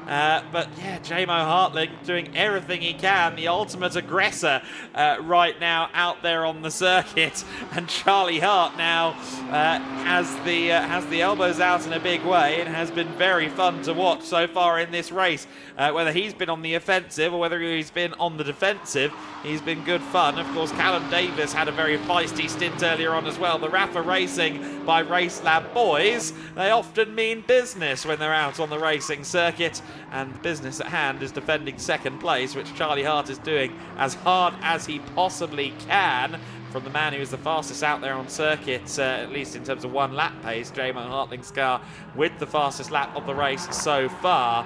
But yeah, Jamo Hartling doing everything he can, the ultimate aggressor right now out there on the circuit, and Charlie Hart now has the elbows out in a big way, and has been very fun to watch so far in this race. Whether he's been on the offensive or whether he's been on the defensive, he's been good fun. Of course, Callum Davis had a very feisty stint earlier on as well. The Rafa Racing by Race Lab boys, they often mean business when they're out on the racing circuit. And the business at hand is defending second place, which Charlie Hart is doing as hard as he possibly can from the man who is the fastest out there on circuit, at least in terms of one lap pace. Jamo Hartling's car with the fastest lap of the race so far,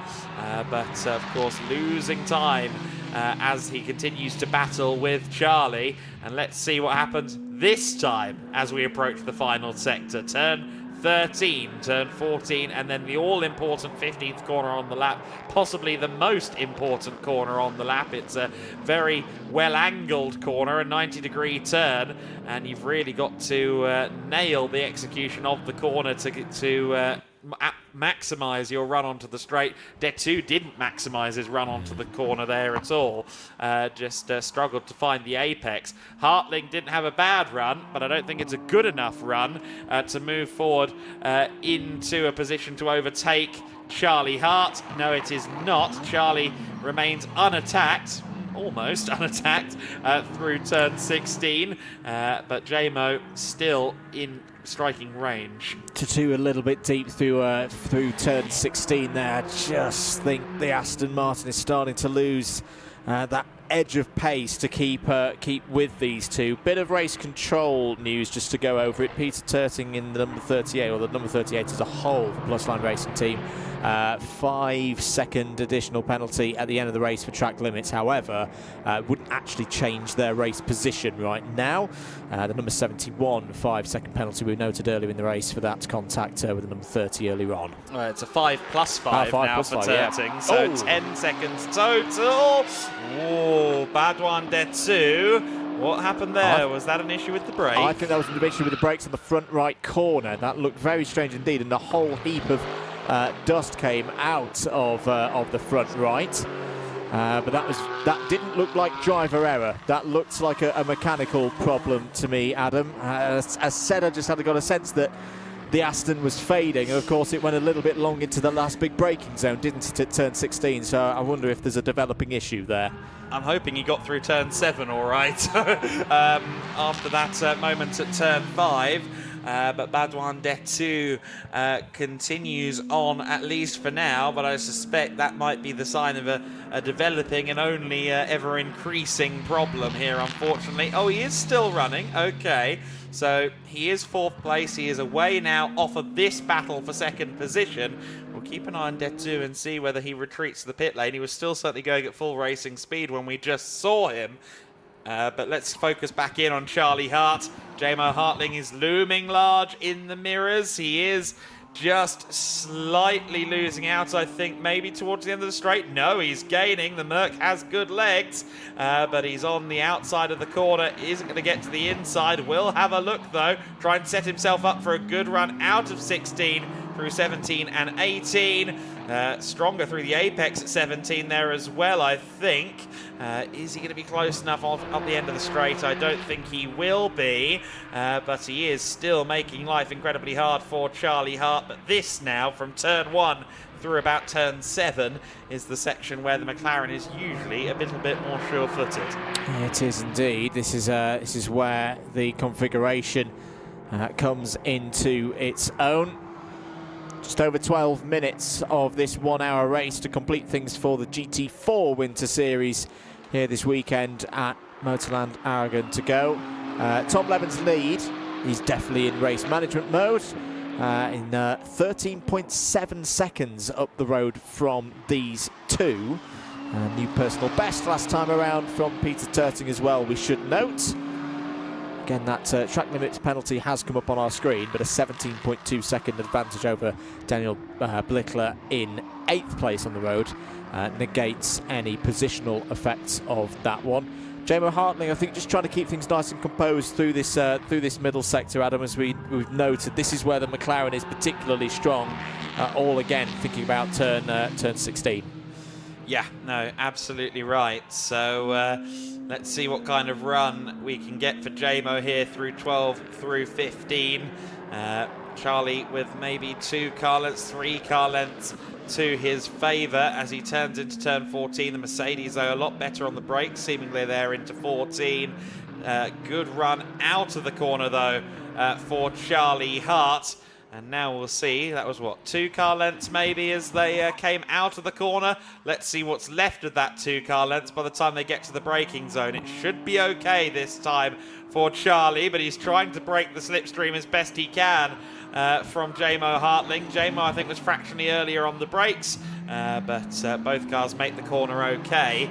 but of course losing time as he continues to battle with Charlie. And let's see what happens this time as we approach the final sector. Turn 13, turn 14, and then the all-important 15th corner on the lap, possibly the most important corner on the lap. It's a very well-angled corner, a 90-degree turn, and you've really got to nail the execution of the corner to maximise your run onto the straight. Detu didn't maximise his run onto the corner there at all, just struggled to find the apex. Hartling didn't have a bad run, but I don't think it's a good enough run to move forward into a position to overtake Charlie Hart. No, it is not. Charlie remains unattacked, almost unattacked, through turn 16, but Jamo still in striking range. Detu a little bit deep through turn 16 there. I just think the Aston Martin is starting to lose that edge of pace to keep with these two. Bit of race control news just to go over it. Peter Terting in the number 38, or the number 38 as a whole, the Plus Line Racing team. 5-second additional penalty at the end of the race for track limits. However, wouldn't actually change their race position right now. The number 71 5-second penalty we noted earlier in the race for that contact with the number 30 earlier on. It's a 5+5 now for Terting, yeah. so 10 seconds total. Oh, Badwan Detu. What happened there? Was that an issue with the brake? I think that was an issue with the brakes on the front right corner. That looked very strange indeed, and the whole heap of dust came out of the front right. But that didn't look like driver error. That looked like a mechanical problem to me, Adam. As said, I just got a sense that the Aston was fading, and of course it went a little bit long into the last big braking zone, didn't it, at turn 16, so I wonder if there's a developing issue there. I'm hoping he got through turn 7 all right after that moment at turn 5. But Badwan Detu continues on, at least for now, but I suspect that might be the sign of a developing and only ever-increasing problem here, unfortunately. Oh, he is still running. Okay, so he is 4th place. He is away now off of this battle for 2nd position. We'll keep an eye on Detu and see whether he retreats to the pit lane. He was still certainly going at full racing speed when we just saw him. But let's focus back in on Charlie Hart. Jamo Hartling is looming large in the mirrors. He is just slightly losing out, I think, maybe towards the end of the straight. No, he's gaining. The Merc has good legs, but he's on the outside of the corner. Isn't going to get to the inside. Will have a look, though. Try and set himself up for a good run out of 16 through 17 and 18. Stronger through the apex at 17 there as well, I think. Is he going to be close enough up the end of the straight? I don't think he will be, but he is still making life incredibly hard for Charlie Hart. But this now, from turn 1 through about turn 7, is the section where the McLaren is usually a little bit more sure-footed. It is indeed. This is where the configuration comes into its own. Just over 12 minutes of this 1-hour race to complete things for the GT4 Winter Series here this weekend at Motorland Aragón to go. Tom Leven's lead, he's definitely in race management mode, in 13.7 seconds up the road from these two. New personal best last time around from Peter Terting as well, we should note. Again, that track limits penalty has come up on our screen, but a 17.2 second advantage over Daniel Blickler in 8th place on the road negates any positional effects of that one. Jamo Hartling, I think, just trying to keep things nice and composed through this middle sector, Adam, as we've noted. This is where the McLaren is particularly strong, all again thinking about turn 16. Yeah, no, absolutely right. So let's see what kind of run we can get for Jamo here through 12 through 15. Charlie with maybe 2 car lengths, 3 car lengths to his favour as he turns into turn 14. The Mercedes, though, a lot better on the brakes, seemingly they're into 14. Good run out of the corner, though, for Charlie Hart. And now we'll see, that was what, 2 car lengths maybe as they came out of the corner. Let's see what's left of that 2 car lengths by the time they get to the braking zone. It should be okay this time for Charlie, but he's trying to break the slipstream as best he can from Jamo Hartling. Jamo, I think, was fractionally earlier on the brakes, but both cars make the corner okay.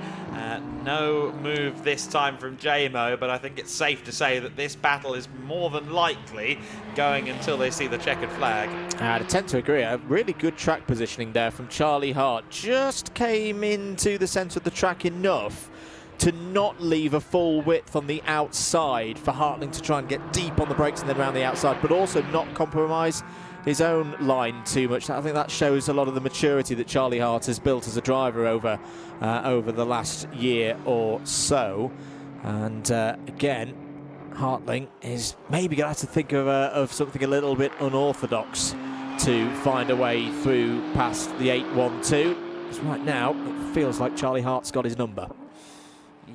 No move this time from Jamo, but I think it's safe to say that this battle is more than likely going until they see the checkered flag. I tend to agree. A really good track positioning there from Charlie Hart. Just came into the centre of the track enough to not leave a full width on the outside for Hartling to try and get deep on the brakes and then around the outside, but also not compromise his own line too much. I think that shows a lot of the maturity that Charlie Hart has built as a driver over the last year or so. And again, Hartling is maybe going to have to think of something a little bit unorthodox to find a way through past the 812. Because right now, it feels like Charlie Hart's got his number.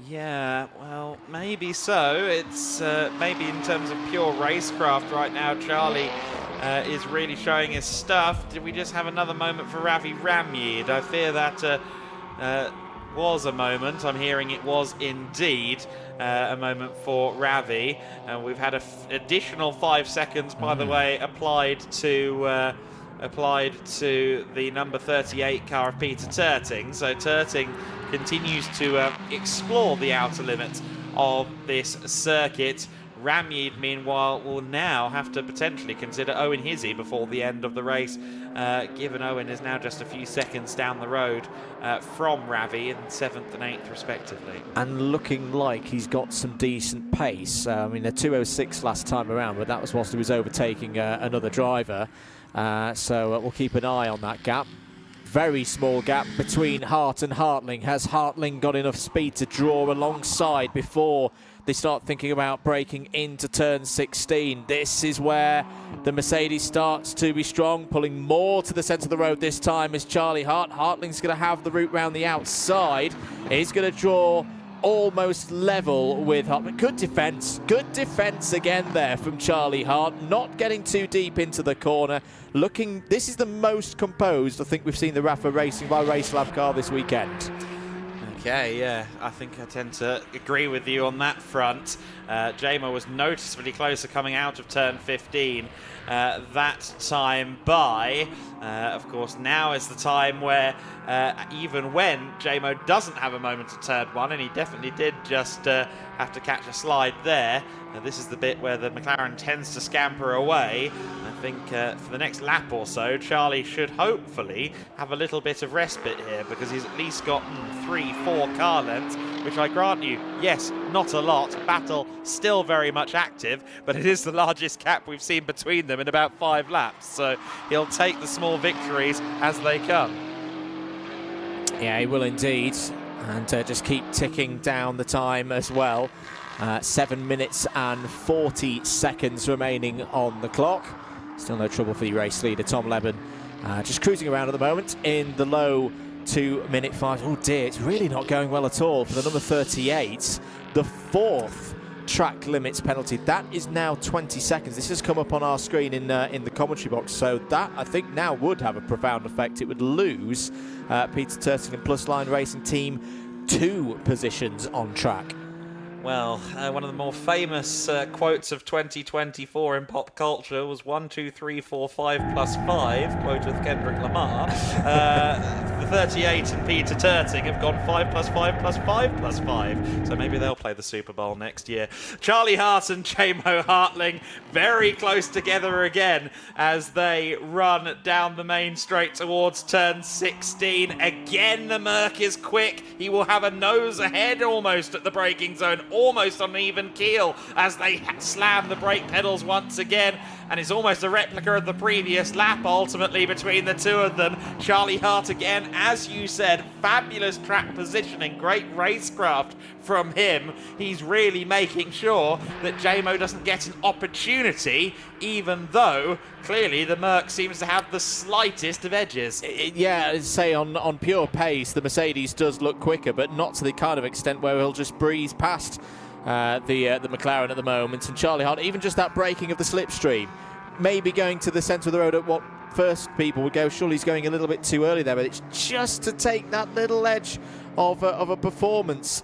Yeah, well, maybe so. It's maybe in terms of pure racecraft right now, Charlie is really showing his stuff. Did we just have another moment for Ravi Ramyid? I fear that was a moment. I'm hearing it was indeed a moment for Ravi. We've had an additional 5 seconds, by the way, applied to the number 38 car of Peter Terting. So Terting continues to explore the outer limits of this circuit. Ramyid, meanwhile, will now have to potentially consider Owen Hizzy before the end of the race, given Owen is now just a few seconds down the road from Ravi in 7th and 8th respectively. And looking like he's got some decent pace. I mean, they're 2:06 last time around, but that was whilst he was overtaking another driver. So we'll keep an eye on that gap. Very small gap between Hart and Hartling. Has Hartling got enough speed to draw alongside before they start thinking about braking into turn 16? This is where the Mercedes starts to be strong, pulling more to the centre of the road this time is Charlie Hart. Hartling's going to have the route round the outside. He's going to draw almost level with Hart. Good defence again there from Charlie Hart, not getting too deep into the corner. This is the most composed I think we've seen the Rafa Racing by Racelab car this weekend. Okay, yeah, I think I tend to agree with you on that front. Jamo was noticeably closer coming out of turn 15 that time by. Of course, now is the time where even when Jamo doesn't have a moment at turn 1, and he definitely did just have to catch a slide there, this is the bit where the McLaren tends to scamper away. I think for the next lap or so, Charlie should hopefully have a little bit of respite here, because he's at least got 3-4 car lengths, which I grant you, yes, not a lot. Battle still very much active, but it is the largest gap we've seen between them in about 5 laps. So he'll take the small victories as they come. Yeah, he will indeed. And just keep ticking down the time as well. 7 minutes and 40 seconds remaining on the clock. Still no trouble for the race leader, Tom Leben. Just cruising around at the moment in the low 2-minute 5. Oh dear, it's really not going well at all for the number 38. The 4th track limits penalty. That is now 20 seconds. This has come up on our screen in the commentary box. So that, I think, now would have a profound effect. It would lose Peter Terting and Plus Line Racing Team 2 positions on track. Well, one of the more famous quotes of 2024 in pop culture was 1, 2, 3, 4, 5 plus 5, quote with Kendrick Lamar. the 38 and Peter Turting have gone 5 + 5 + 5 + 5. So maybe they'll play the Super Bowl next year. Charlie Hart and JMO Hartling very close together again as they run down the main straight towards turn 16. Again, the Merc is quick. He will have a nose ahead almost at the braking zone, almost on an even keel as they slam the brake pedals once again. And it's almost a replica of the previous lap, ultimately, between the two of them. Charlie Hart again, as you said, fabulous track positioning, great racecraft from him. He's really making sure that JMO doesn't get an opportunity, even though clearly the Merc seems to have the slightest of edges. Yeah, I'd say on pure pace, the Mercedes does look quicker, but not to the kind of extent where he'll just breeze past the McLaren at the moment. And Charlie Hart, even just that braking of the slipstream, maybe going to the centre of the road at what first people would go, surely he's going a little bit too early there, but it's just to take that little edge of a performance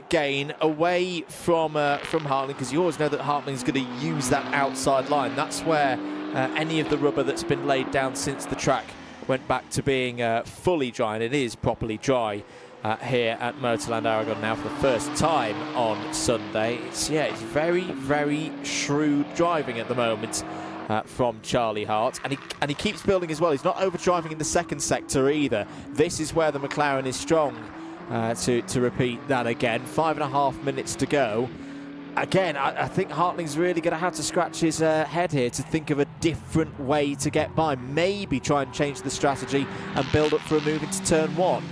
gain away from Hartling, because you always know that Hartling's going to use that outside line. That's where any of the rubber that's been laid down since the track went back to being fully dry, and it is properly dry here at Motorland Aragon now for the first time on Sunday. It's very, very shrewd driving at the moment from Charlie Hart, and he keeps building as well. He's not overdriving in the second sector either. This is where the McLaren is strong. To repeat that again, 5.5 minutes to go. Again, I think Hartling's really going to have to scratch his head here to think of a different way to get by. Maybe try and change the strategy and build up for a move into turn 1.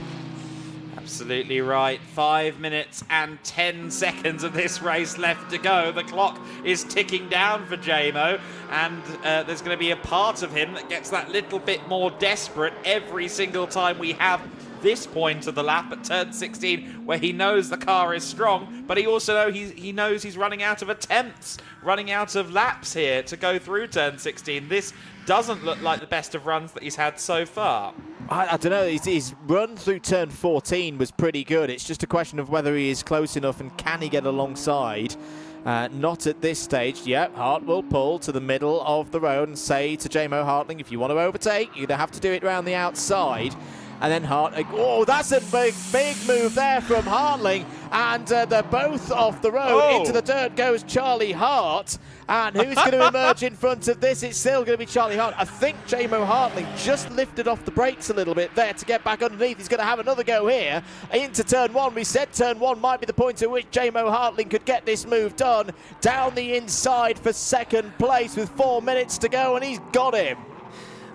Absolutely right. 5 minutes and 10 seconds of this race left to go. The clock is ticking down for JMO, and there's going to be a part of him that gets that little bit more desperate every single time we have this point of the lap at turn 16, where he knows the car is strong, but he also knows he's running out of attempts, running out of laps here to go through turn 16. This doesn't look like the best of runs that he's had so far. I don't know, his run through turn 14 was pretty good. It's just a question of whether he is close enough and can he get alongside. Not at this stage. Yep, Hart will pull to the middle of the road and say to JMO Hartling, if you want to overtake, you're going to have to do it around the outside. And then Hart, oh, that's a big move there from Hartling, and they're both off the road. Oh. Into the dirt goes Charlie Hart, and who's going to emerge in front of this? It's still going to be Charlie Hart. I think JMO Hartling just lifted off the brakes a little bit there to get back underneath. He's going to have another go here into turn 1. We said turn 1 might be the point at which JMO Hartling could get this move done. Down the inside for second place with 4 minutes to go, and he's got him.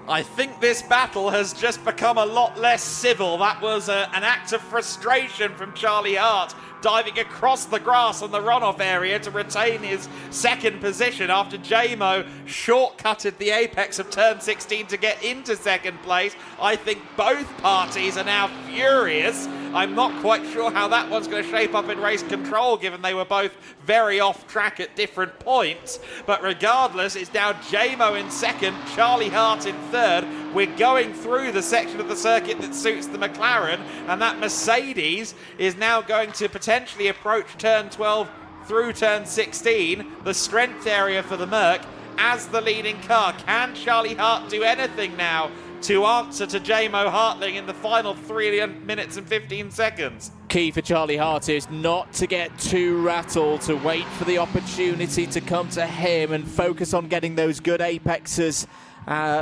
I think this battle has just become a lot less civil. That was an act of frustration from Charlie Hart, diving across the grass on the runoff area to retain his second position after JMO shortcutted the apex of turn 16 to get into second place. I think both parties are now furious. I'm not quite sure how that one's going to shape up in race control, given they were both very off track at different points. But regardless, it's now JMO in second, Charlie Hart in third. We're going through the section of the circuit that suits the McLaren, and that Mercedes is now going to potentially approach turn 12 through turn 16, the strength area for the Merc as the leading car. Can Charlie Hart do anything now to answer to JMO Hartling in the final 3 minutes and 15 seconds? Key for Charlie Hart is not to get too rattled, to wait for the opportunity to come to him and focus on getting those good apexes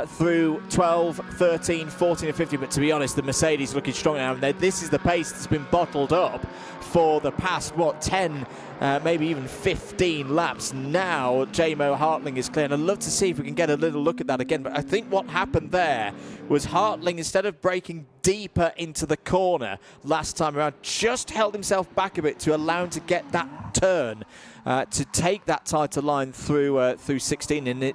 through 12, 13, 14 and 15. But to be honest, the Mercedes looking strong now. And this is the pace that's been bottled up for the past, 10, maybe even 15 laps. Now JMO Hartling is clear, and I'd love to see if we can get a little look at that again. But I think what happened there was Hartling, instead of breaking deeper into the corner last time around, just held himself back a bit to allow him to get that turn, to take that tighter line through 16. And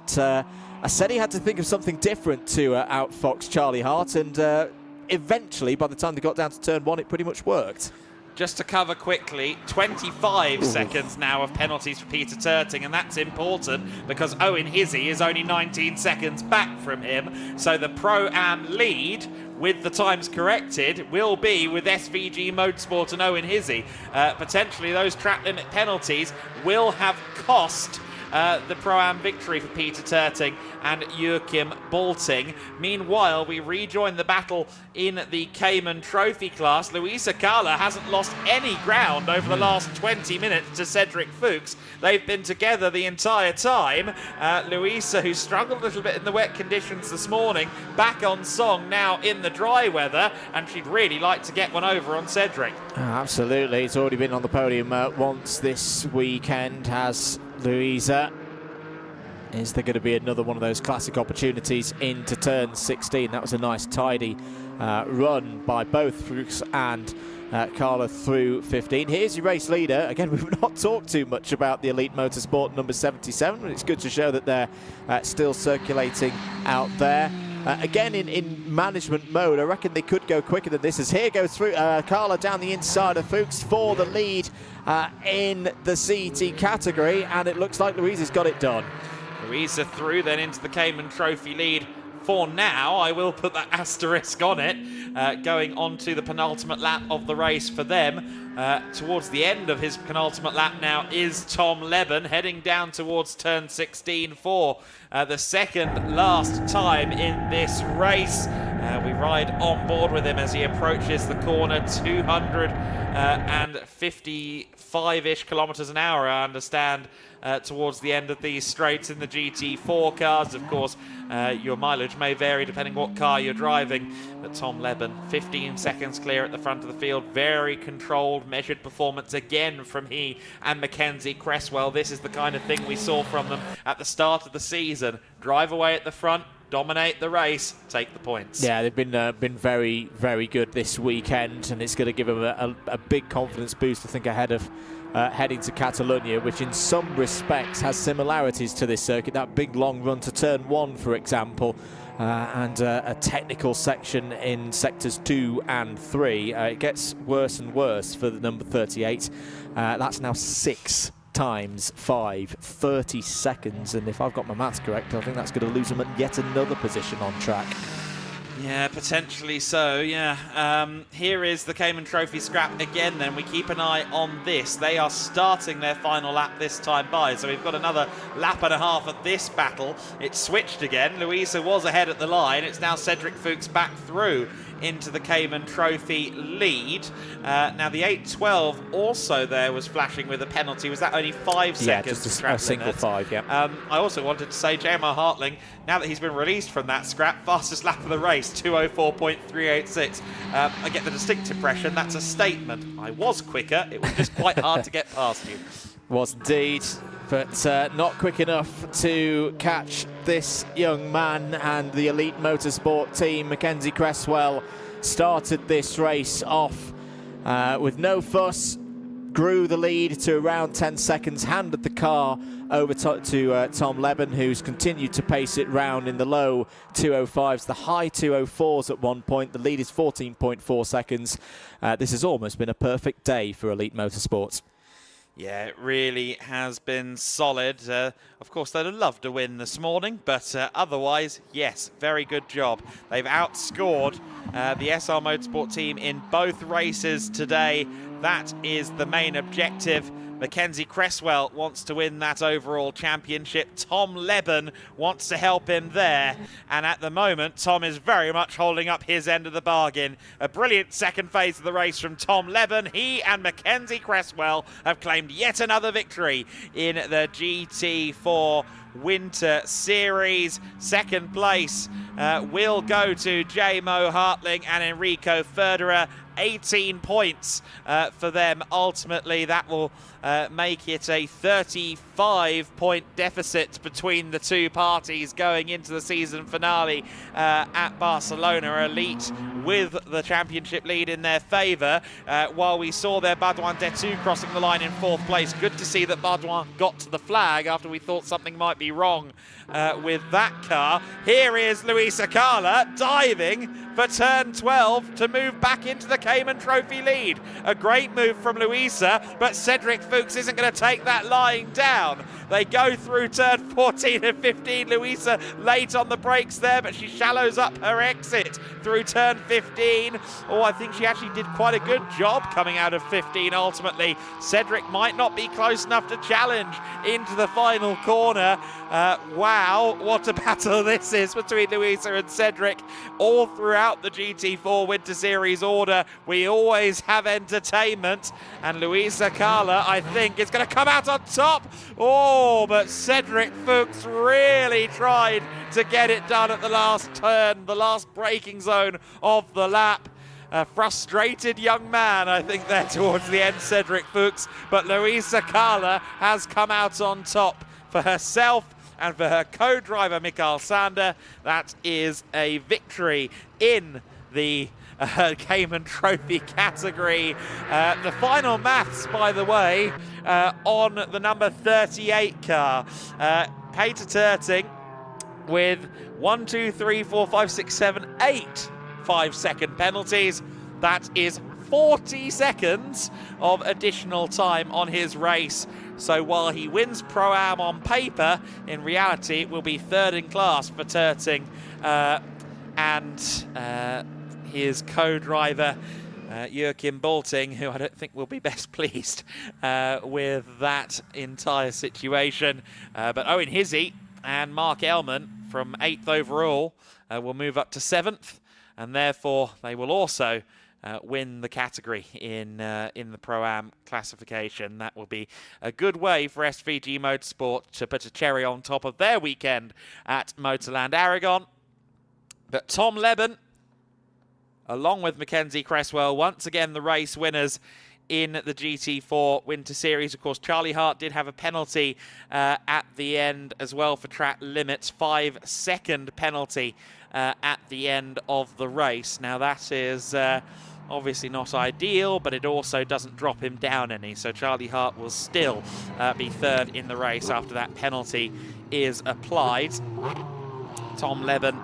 I said he had to think of something different to outfox Charlie Hart, and eventually, by the time they got down to turn 1, it pretty much worked. Just to cover quickly, 25 seconds now of penalties for Peter Turting, and that's important because Owen Hizzy is only 19 seconds back from him. So the Pro-Am lead, with the times corrected, will be with SVG Motorsport and Owen Hizzy. Potentially those track limit penalties will have cost the Pro-Am victory for Peter Terting and Joachim Balting. Meanwhile, we rejoin the battle in the Cayman Trophy class. Luisa Carla hasn't lost any ground over the last 20 minutes to Cedric Fuchs. They've been together the entire time. Luisa, who struggled a little bit in the wet conditions this morning, back on song now in the dry weather, and she'd really like to get one over on Cedric. Absolutely, it's already been on the podium once this weekend, has Luisa. Is there going to be another one of those classic opportunities into turn 16? That was a nice tidy run by both Fuchs and Carla through 15. Here's your race leader. Again, we've not talked too much about the Elite Motorsport number 77, but it's good to show that they're still circulating out there. Again, in management mode, I reckon they could go quicker than this. As here goes through Carla down the inside of Fuchs for the lead in the CT category, and it looks like Louisa's got it done. Louisa through then into the Cayman Trophy lead. For now, I will put that asterisk on it, going on to the penultimate lap of the race for them. Towards the end of his penultimate lap now is Tom Leben, heading down towards turn 16 for the second last time in this race. We ride on board with him as he approaches the corner, 255-ish kilometres an hour, I understand, towards the end of these straights in the GT4 cars. Of course, your mileage may vary depending what car you're driving, but Tom Leben, 15 seconds clear at the front of the field. Very controlled, measured performance again from he and Mackenzie Cresswell. This is the kind of thing we saw from them at the start of the season. Drive away at the front, dominate the race, take the points. Yeah, they've been very, very good this weekend, and it's going to give them a big confidence boost, I think, ahead of heading to Catalonia, which in some respects has similarities to this circuit. That big long run to turn 1, for example, and a technical section in sectors 2 and 3. It gets worse and worse for the number 38. That's now 6 times 5, 30 seconds, and if I've got my maths correct, I think that's going to lose them at yet another position on track. Yeah, potentially so, yeah. Here is the Cayman Trophy scrap again then. We keep an eye on this. They are starting their final lap this time by, so we've got another lap and a half at this battle. It's switched again. Louisa was ahead at the line. It's now Cedric Fuchs back through into the Cayman Trophy lead. Now the 8:12 also there was flashing with a penalty. Was that only 5 seconds? Yeah, just a single 5, yeah. I also wanted to say JMR Hartling, now that he's been released from that scrap, fastest lap of the race, 2:04.386. I get the distinct impression that's a statement. I was quicker, it was just quite hard to get past you. Was indeed, but not quick enough to catch this young man, and the Elite Motorsport team. Mackenzie Cresswell started this race off with no fuss, grew the lead to around 10 seconds, handed the car over to Tom Leben, who's continued to pace it round in the low 2:05s, the high 2:04s at one point. The lead is 14.4 seconds. This has almost been a perfect day for Elite Motorsports. Yeah, it really has been solid. Of course, they'd have loved to win this morning, but otherwise, yes, very good job. They've outscored the SR Motorsport team in both races today. That is the main objective. Mackenzie Cresswell wants to win that overall championship. Tom Leben wants to help him there. And at the moment, Tom is very much holding up his end of the bargain. A brilliant second phase of the race from Tom Leben. He and Mackenzie Cresswell have claimed yet another victory in the GT4 Winter Series. Second place will go to J-Mo Hartling and Enrico Ferderer. 18 points for them. Ultimately, that will make it a 35-point deficit between the two parties going into the season finale at Barcelona. Elite with the championship lead in their favour, while we saw their Baudouin Detu crossing the line in 4th place. Good to see that Baudouin got to the flag after we thought something might be wrong with that car. Here is Luisa Carla diving for turn 12 to move back into the Cayman Trophy lead. A great move from Luisa, but Cedric Fuchs isn't going to take that lying down. They go through turn 14 and 15. Louisa late on the brakes there, but she shallows up her exit through turn 15. Oh, I think she actually did quite a good job coming out of 15 ultimately. Cedric might not be close enough to challenge into the final corner. Wow, what a battle this is between Louisa and Cedric. All throughout the GT4 Winter Series order, we always have entertainment. And Louisa Carla, I think, is going to come out on top. Oh, but Cedric Fuchs really tried to get it done at the last turn, the last braking zone of the lap. A frustrated young man, I think, there towards the end, Cedric Fuchs. But Louisa Carla has come out on top for herself and for her co-driver, Mikael Sander. That is a victory in the Cayman Trophy category. The final maths, by the way, on the number 38 car. Peter Terting with 1, 2, 3, 4, 5, 6, 7, 8 5-second penalties. That is 40 seconds of additional time on his race. So while he wins Pro-Am on paper, in reality it will be third in class for Terting and his co-driver Joachim Bolting, who I don't think will be best pleased with that entire situation. But Owen Hizzy and Mark Ellman from 8th overall will move up to 7th, and therefore they will also win the category in the Pro-Am classification. That will be a good way for SVG Motorsport to put a cherry on top of their weekend at Motorland Aragon. But Tom Leben, along with Mackenzie Cresswell, once again the race winners in the GT4 Winter Series. Of course, Charlie Hart did have a penalty at the end as well for track limits, 5-second penalty at the end of the race. Now that is obviously not ideal, but it also doesn't drop him down any. So Charlie Hart will still be third in the race after that penalty is applied. Tom Leben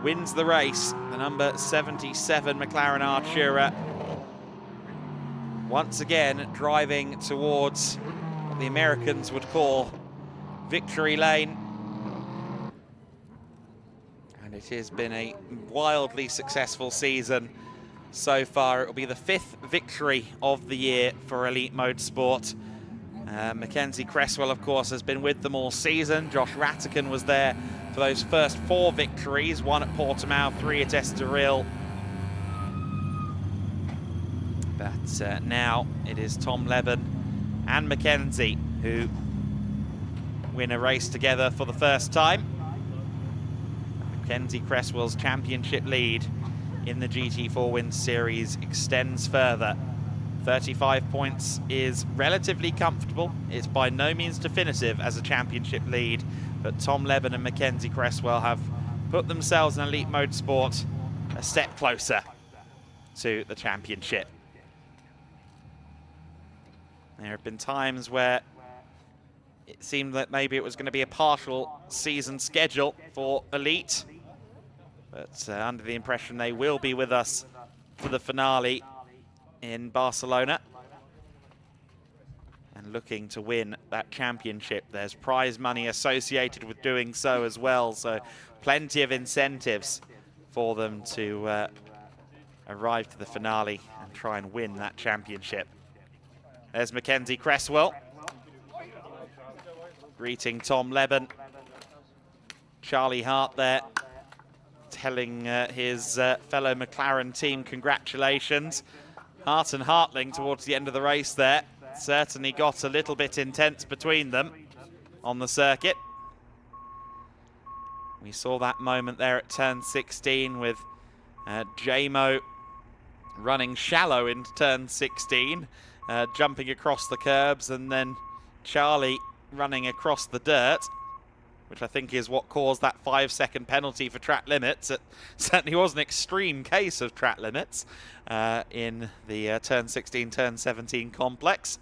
wins the race. The number 77 McLaren Artura once again driving towards what the Americans would call victory lane. And it has been a wildly successful season so far. It will be the 5th victory of the year for Elite Motorsport. Mackenzie Cresswell, of course, has been with them all season. Josh Rattigan was there for those first 4 victories, 1 at Portimao, 3 at Estoril. But now it is Tom Leben and Mackenzie who win a race together for the first time. Mackenzie Cresswell's championship lead in the GT4 Winter Series extends further. 35 points is relatively comfortable. It's by no means definitive as a championship lead, but Tom Leben and Mackenzie Cresswell have put themselves in Elite Motorsport a step closer to the championship. There have been times where it seemed that maybe it was going to be a partial season schedule for Elite, but under the impression they will be with us for the finale in Barcelona and looking to win that championship. There's prize money associated with doing so as well, so plenty of incentives for them to arrive to the finale and try and win that championship. There's Mackenzie Cresswell greeting Tom Leben. Charlie Hart there telling his fellow McLaren team congratulations. Hart and Hartling towards the end of the race there certainly got a little bit intense between them on the circuit. We saw that moment there at turn 16 with Jamo running shallow into turn 16, jumping across the curbs, and then Charlie running across the dirt, which I think is what caused that 5-second penalty for track limits. It certainly was an extreme case of track limits in the turn 16, turn 17 complex.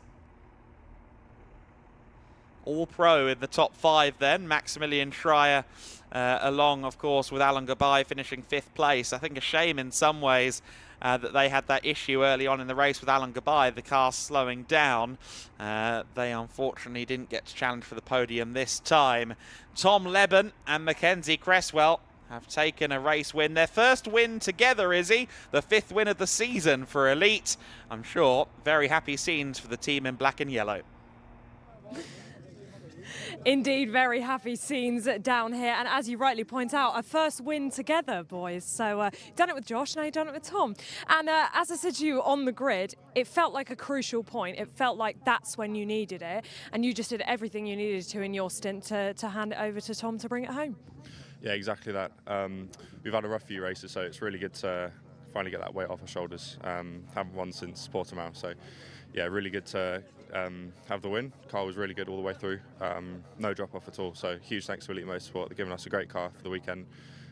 All pro in the top 5 then. Maximilian Schreier along, of course, with Alan Gabay finishing 5th place. I think a shame in some ways that they had that issue early on in the race with Alan Gabay, the car slowing down. They unfortunately didn't get to challenge for the podium this time. Tom Leben and Mackenzie Cresswell have taken a race win. Their first win together, Izzy. The 5th win of the season for Elite. I'm sure very happy scenes for the team in black and yellow. Indeed, very happy scenes down here. And as you rightly point out, a first win together, boys. So you've done it with Josh, now you've done it with Tom. And as I said to you on the grid, it felt like a crucial point. It felt like that's when you needed it. And you just did everything you needed to in your stint to hand it over to Tom to bring it home. Yeah, exactly that. We've had a rough few races, so it's really good to finally get that weight off our shoulders. Haven't won since Portimao, so yeah, really good to have the win. Car was really good all the way through, no drop off at all, so huge thanks to Elite Motorsport. They're giving us a great car for the weekend,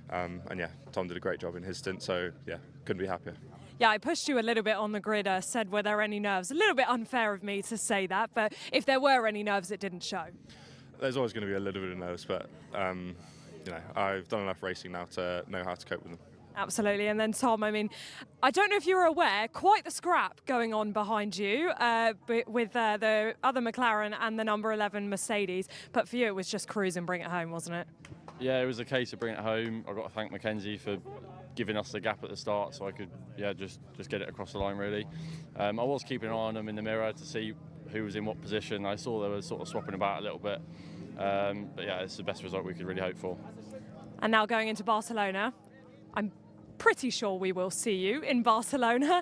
and yeah, Tom did a great job in his stint, so yeah, couldn't be happier. Yeah, I pushed you a little bit on the grid, said were there any nerves. A little bit unfair of me to say that, but if there were any nerves, it didn't show. There's always going to be a little bit of nerves, but you know, I've done enough racing now to know how to cope with them. Absolutely. And then Tom, I mean, I don't know if you were aware, quite the scrap going on behind you with the other McLaren and the number 11 Mercedes. But for you, it was just cruise and bring it home, wasn't it? Yeah, it was a case of bringing it home. I've got to thank Mackenzie for giving us the gap at the start so I could, yeah, just get it across the line, really. I was keeping an eye on them in the mirror to see who was in what position. I saw they were sort of swapping about a little bit. But yeah, it's the best result we could really hope for. And now going into Barcelona, I'm pretty sure we will see you in Barcelona.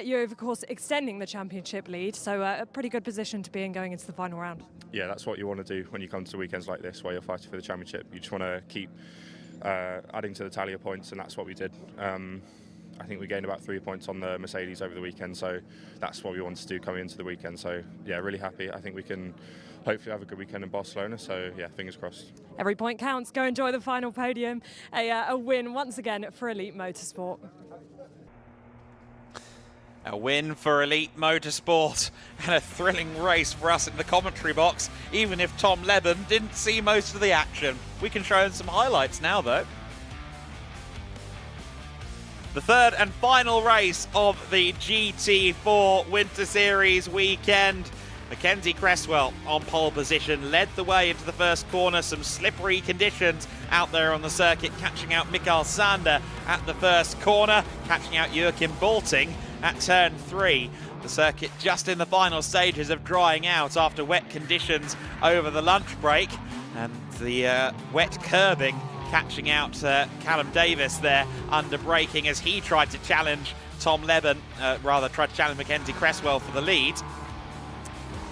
You're, of course, extending the championship lead, so a pretty good position to be in going into the final round. Yeah, that's what you want to do when you come to weekends like this where you're fighting for the championship. You just want to keep adding to the tally of points, and that's what we did. I think we gained about 3 points on the Mercedes over the weekend, so that's what we wanted to do coming into the weekend. So yeah, really happy. I think we can hopefully have a good weekend in Barcelona, so yeah, fingers crossed. Every point counts. Go enjoy the final podium. A win once again for Elite Motorsport. A win for Elite Motorsport and a thrilling race for us in the commentary box, even if Tom Leben didn't see most of the action. We can show him some highlights now, though. The third and final race of the GT4 Winter Series weekend. Mackenzie Cresswell on pole position, led the way into the first corner. Some slippery conditions out there on the circuit, catching out Mikael Sander at the first corner, catching out Joachim Balting at turn 3. The circuit just in the final stages of drying out after wet conditions over the lunch break, and the wet curbing catching out Callum Davis there under braking as he tried to challenge Tom Leben, tried to challenge Mackenzie Cresswell for the lead.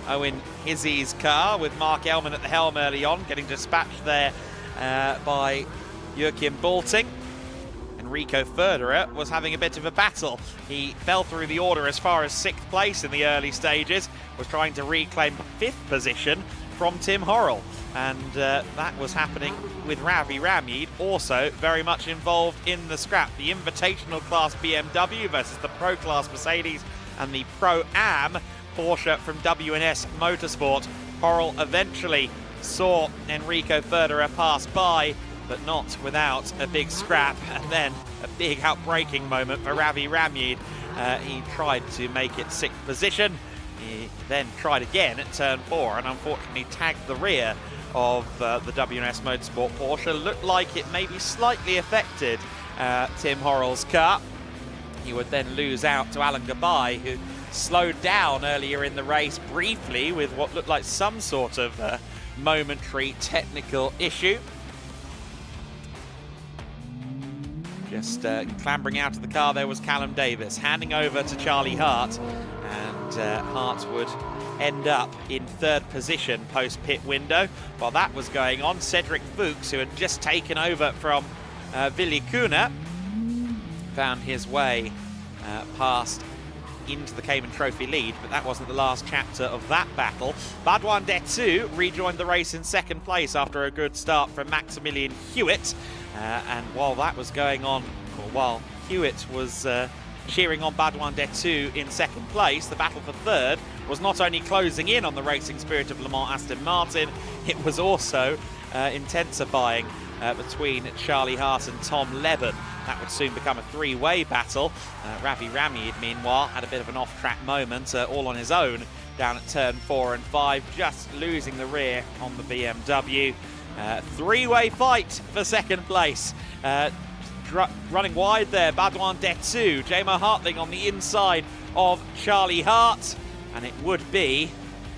Owen Hizzy's car with Mark Ellman at the helm early on, getting dispatched there by Joachim Balting. Enrico Federer was having a bit of a battle. He fell through the order as far as 6th place in the early stages, was trying to reclaim 5th position from Tim Horrell. And that was happening with Ravi Ramyeed, also very much involved in the scrap. The Invitational Class BMW versus the Pro Class Mercedes and the Pro-Am Porsche from WNS Motorsport. Horrell eventually saw Enrico Federer pass by, but not without a big scrap, and then a big outbraking moment for Ravi Ramyeed. He tried to make it 6th position. He then tried again at turn 4 and unfortunately tagged the rear of the WNS Motorsport Porsche. Looked like it maybe slightly affected Tim Horrell's car. He would then lose out to Alan Gabay, who slowed down earlier in the race briefly with what looked like some sort of momentary technical issue. Just clambering out of the car there was Callum Davis, handing over to Charlie Hart, and Hart would end up in 3rd position post-pit window. While that was going on, Cedric Fuchs, who had just taken over from Willi Kuna, found his way past into the Cayman Trophy lead, but that wasn't the last chapter of that battle. Badouin Detu rejoined the race in 2nd place after a good start from Maximilian Hewitt. And while that was going on, or while Hewitt was cheering on Badouin Detu in 2nd place, the battle for 3rd was not only closing in on the racing spirit of Le Mans Aston Martin, it was also intensifying between Charlie Hart and Tom Leben. that would soon become a three-way battle. Ravi Ramid, meanwhile, had a bit of an off-track moment, all on his own, down at turn 4 and 5, just losing the rear on the BMW. Three-way fight for second place. Running wide there, Badouin Detsu, Jamo Hartling on the inside of Charlie Hart, and it would be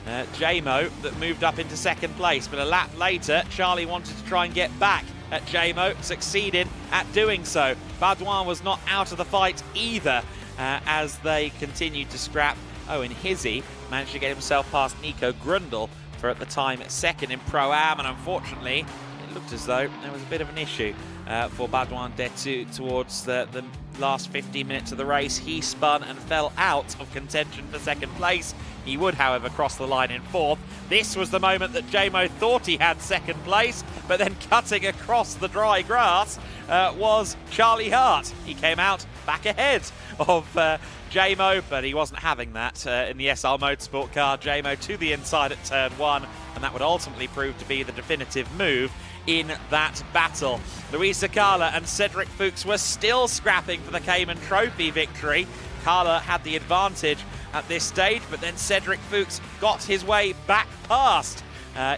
Jamo that moved up into second place, but a lap later Charlie wanted to try and get back at Jamo, succeeded at doing so. Badouin was not out of the fight either as they continued to scrap. Owen Hizzy managed to get himself past Nico Grundle for at the time second in Pro-Am, and unfortunately it looked as though there was a bit of an issue for Badouin Detsu towards the last 15 minutes of the race. He spun and fell out of contention for second place. He would, however, cross the line in fourth. This was the moment that Jamo thought he had second place, but then cutting across the dry grass was Charlie Hart. He came out back ahead of Jamo, but he wasn't having that in the SR Motorsport car. Jamo to the inside at turn 1, and that would ultimately prove to be the definitive move in that battle. Luis Sakala and Cedric Fuchs were still scrapping for the Cayman Trophy victory. Kala had the advantage at this stage, but then Cedric Fuchs got his way back past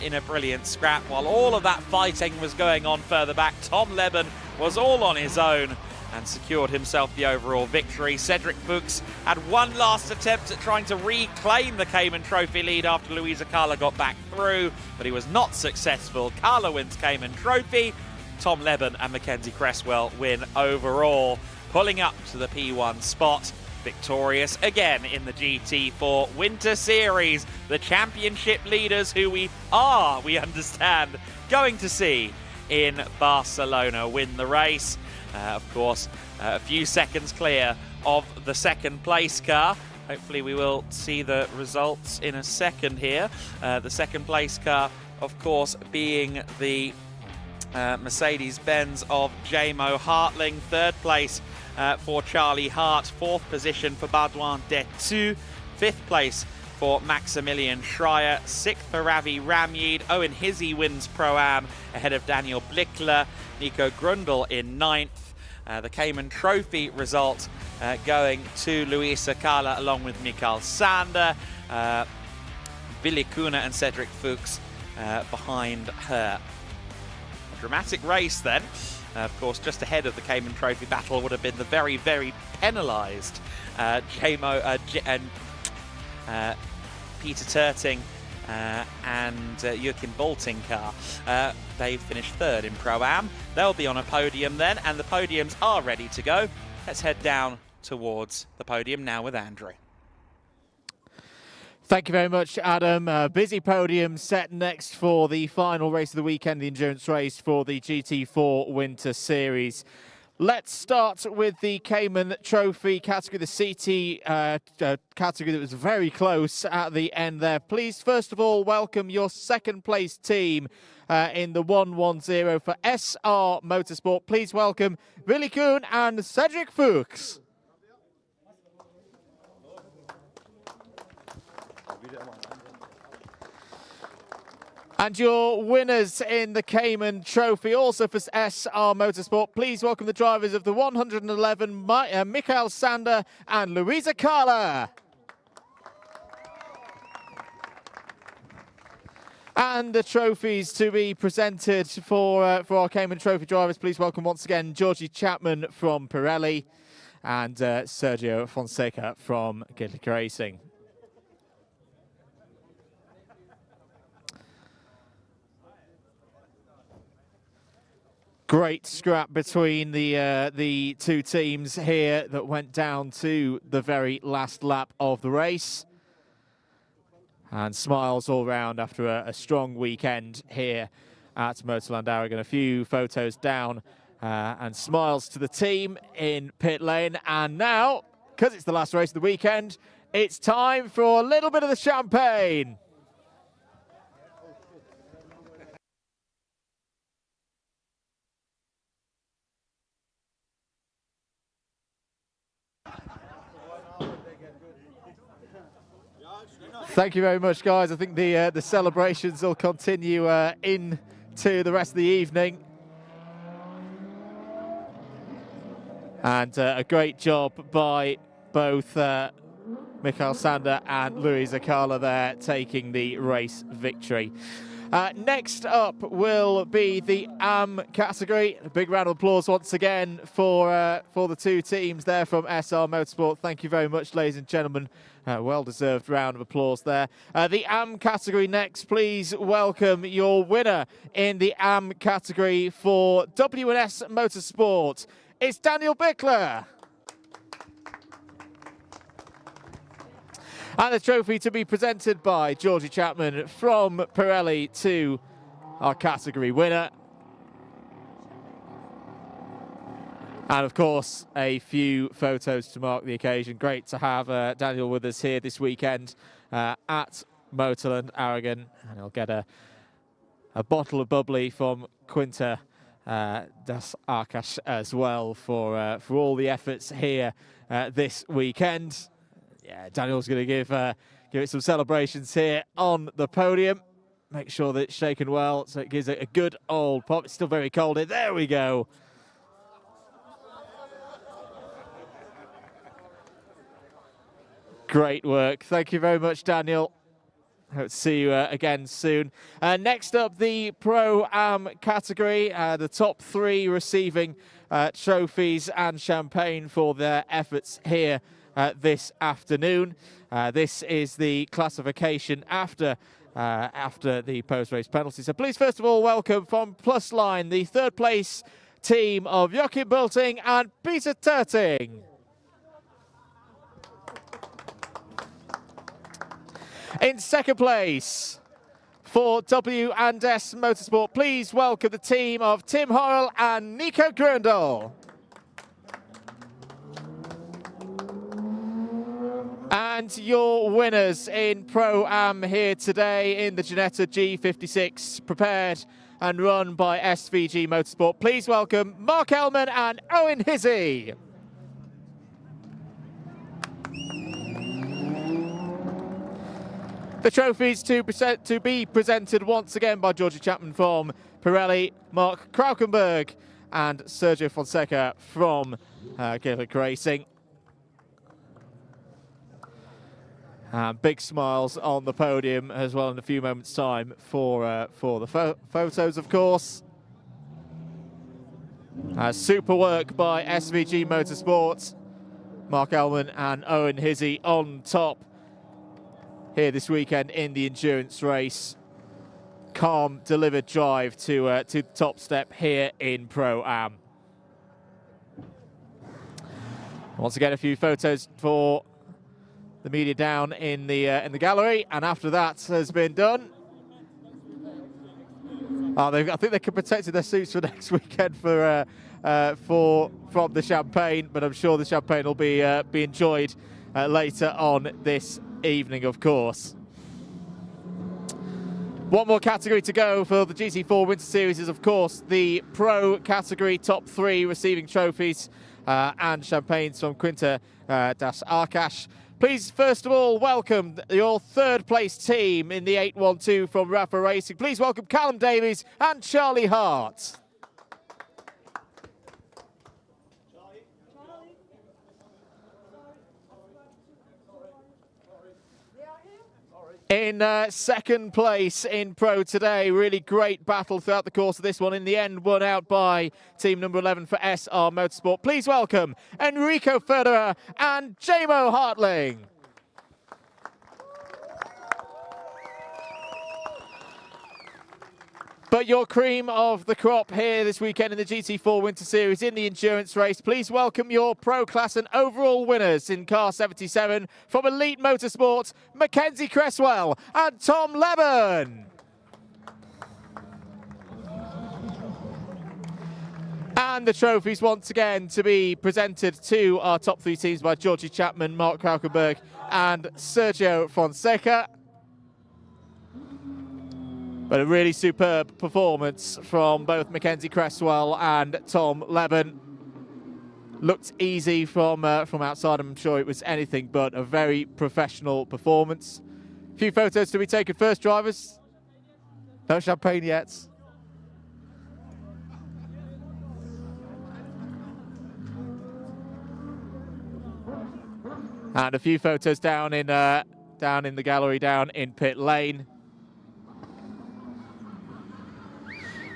in a brilliant scrap. While all of that fighting was going on further back, Tom Leben was all on his own and secured himself the overall victory. Cedric Fuchs had one last attempt at trying to reclaim the Cayman Trophy lead after Luisa Kala got back through, but he was not successful. Kala wins Cayman Trophy. Tom Leben and Mackenzie Cresswell win overall, pulling up to the P1 spot. Victorious again in the GT4 Winter Series. The championship leaders who we understand, going to see in Barcelona win the race. Of course, a few seconds clear of the second place car. Hopefully we will see the results in a second here. The second place car, of course, being the Mercedes-Benz of Jamo Hartling. Third place for Charlie Hart. Fourth position for Badouin Detsu. Fifth place for Maximilian Schreier. Sixth for Ravi Ramid. Owen Hizzy wins Pro-Am ahead of Daniel Blickler. Nico Grundle in ninth. The Cayman Trophy result going to Luisa Kala along with Mikael Sander. Billy Kuna and Cedric Fuchs behind her. A dramatic race then. Of course, just ahead of the Cayman Trophy battle would have been the very, very penalised Jamo and Peter Turting and Joachim Bolting car. They finished third in Pro-Am. They'll be on a podium then, and the podiums are ready to go. Let's head down towards the podium now with Andrew. Thank you very much, Adam. Busy podium set next for the final race of the weekend, the endurance race for the GT4 Winter Series. Let's start with the Cayman Trophy category, the CT category that was very close at the end there. Please, first of all, welcome your second place team in the 110 for SR Motorsport. Please welcome Willy Kuhn and Cedric Fuchs. And your winners in the Cayman Trophy, also for SR Motorsport, please welcome the drivers of the 111, Mikael Sander and Luisa Kala. And the trophies to be presented for our Cayman Trophy drivers, please welcome once again Georgie Chapman from Pirelli and Sergio Fonseca from GT3 Racing. Great scrap between the two teams here that went down to the very last lap of the race. And smiles all round after a strong weekend here at Motorland Aragón. A few photos down and smiles to the team in pit lane. And now, because it's the last race of the weekend, it's time for a little bit of the champagne. Thank you very much, guys. I think the celebrations will continue into the rest of the evening. And a great job by both Mikael Sander and Louis Zakala there, taking the race victory. Next up will be the AM category. A big round of applause once again for the two teams there from SR Motorsport. Thank you very much, ladies and gentlemen. Well-deserved round of applause there. The AM category next. Please welcome your winner in the AM category for W&S Motorsport. It's Daniel Bickler. And the trophy to be presented by Georgie Chapman from Pirelli to our category winner. And of course, a few photos to mark the occasion. Great to have Daniel with us here this weekend at Motorland, Aragón. And he'll get a bottle of bubbly from Quinta das Arcas as well for all the efforts here this weekend. Yeah, Daniel's going to give it some celebrations here on the podium. Make sure that it's shaken well, so it gives it a good old pop. It's still very cold here. There we go. Great work. Thank you very much, Daniel. Hope to see you again soon. Next up, the Pro-Am category. The top three receiving trophies and champagne for their efforts here this afternoon. This is the classification after the post-race penalty. So please, first of all, welcome from Plus Line, the third place team of Joachim Bulting and Peter Terting. In second place for W&S Motorsport, please welcome the team of Tim Horrell and Nico Grundle. And your winners in Pro-Am here today in the Ginetta G56, prepared and run by SVG Motorsport. Please welcome Mark Ellman and Owen Hizzy. The trophies to be presented once again by Georgie Chapman from Pirelli, Mark Kraukenberg and Sergio Fonseca from Gaelic Racing. Big smiles on the podium as well in a few moments' time for the photos, of course. Super work by SVG Motorsport. Mark Ellman and Owen Hizzy on top here this weekend in the endurance race. Calm, delivered drive to the top step here in Pro-Am. Once again, a few photos for the media down in the gallery, and after that has been done, I think they can protect their suits for next weekend from the champagne, but I'm sure the champagne will be enjoyed later on this evening, of course. One more category to go for the GT4 Winter Series is, of course, the Pro category. Top three receiving trophies and champagnes from Quinta das Arcas. Please, first of all, welcome your third place team in the 812 from Rafa Racing. Please welcome Callum Davies and Charlie Hart. In second place in Pro today, really great battle throughout the course of this one. In the end, won out by team number 11 for SR Motorsport. Please welcome Enrico Federer and Jamo Hartling. But your cream of the crop here this weekend in the GT4 Winter Series in the endurance race. Please welcome your Pro Class and overall winners in Car 77 from Elite Motorsport, Mackenzie Cresswell and Tom Leben. And the trophies once again to be presented to our top three teams by Georgie Chapman, Mark Kraukenberg and Sergio Fonseca. But a really superb performance from both Mackenzie Cresswell and Tom Leben. Looked easy from outside. I'm sure it was anything but a very professional performance. A few photos to be taken first, drivers. No champagne yet. And a few photos down in the gallery, down in pit lane.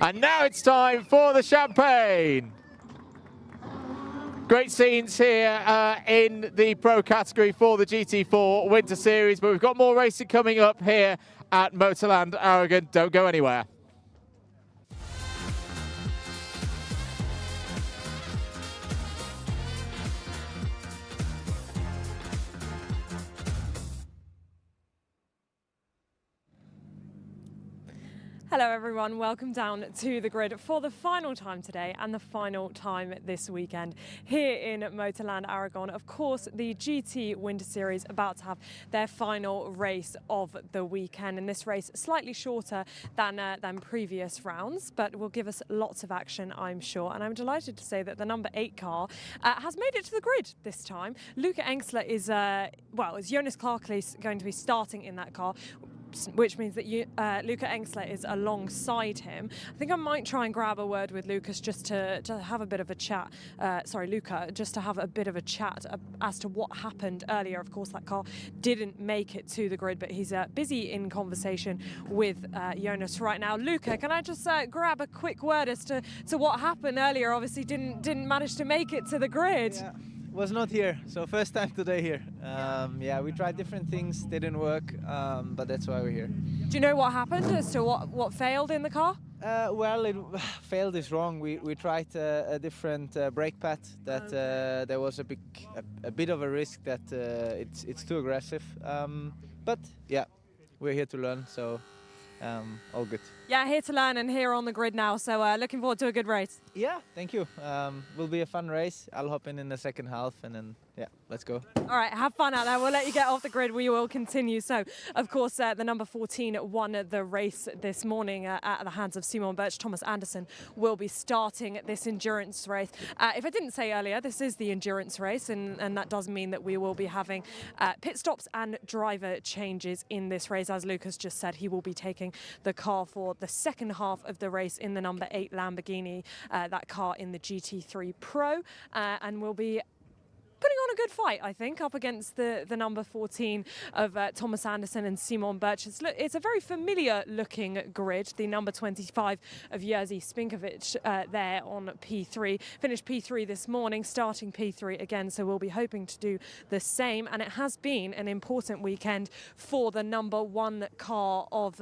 And now it's time for the champagne. Great scenes here in the pro category for the GT4 Winter Series, but we've got more racing coming up here at Motorland Aragon. Don't go anywhere. Hello everyone, welcome down to the grid for the final time today and the final time this weekend here in Motorland Aragon. Of course, the GT Winter Series about to have their final race of the weekend, and this race slightly shorter than previous rounds, but will give us lots of action, I'm sure. And I'm delighted to say that the number 8 car has made it to the grid this time. Luca Engsler is Jonas Clarkley going to be starting in that car, which means that Luca Engsler is alongside him. I think I might try and grab a word with Lucas just to have a bit of a chat. Luca, just to have a bit of a chat as to what happened earlier. Of course, that car didn't make it to the grid, but he's busy in conversation with Jonas right now. Luca, can I just grab a quick word as to what happened earlier? Obviously, didn't manage to make it to the grid. Yeah. Was not here, so first time today here. Yeah, we tried different things, didn't work, but that's why we're here. Do you know what happened as to what failed in the car? Well, it failed is wrong. We tried a different brake pad that there was a bit of a risk that it's too aggressive. But yeah, we're here to learn, so all good. Yeah, here to learn and here on the grid now, so looking forward to a good race. Yeah, thank you. Will be a fun race. I'll hop in the second half and then, yeah, let's go. All right, have fun out there. We'll let you get off the grid. We will continue. So, of course, the number 14 won the race this morning at the hands of Simon Birch. Thomas Anderson will be starting this endurance race. If I didn't say earlier, this is the endurance race, and that does mean that we will be having pit stops and driver changes in this race. As Lucas just said, he will be taking the car for the second half of the race in the number 8 Lamborghini, that car in the GT3 Pro, and will be putting on a good fight, I think, up against the number 14 of Thomas Anderson and Simon Birch. It's a very familiar looking grid. The number 25 of Jerzy Spinkovic there on P3. Finished P3 this morning, starting P3 again, so we'll be hoping to do the same. And it has been an important weekend for the number 1 car of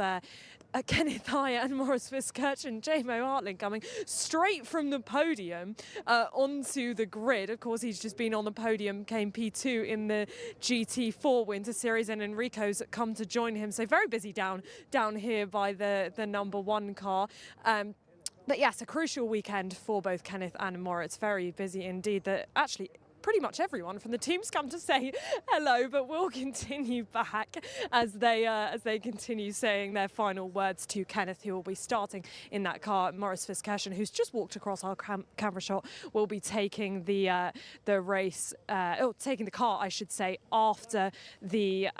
Kenneth Haya and Maurice Fiskirchen. J-Mo Hartling coming straight from the podium onto the grid. Of course, he's just been on the podium, came P2 in the GT4 Winter Series, and Enrico's come to join him. So very busy down here by the number 1 car. But yes, a crucial weekend for both Kenneth and Moritz. Very busy indeed. That actually pretty much everyone from the team's come to say hello, but we'll continue back as they continue saying their final words to Kenneth, who will be starting in that car. Maurice Fiskirchen, who's just walked across our camera shot, will be taking the race, taking the car, I should say, after the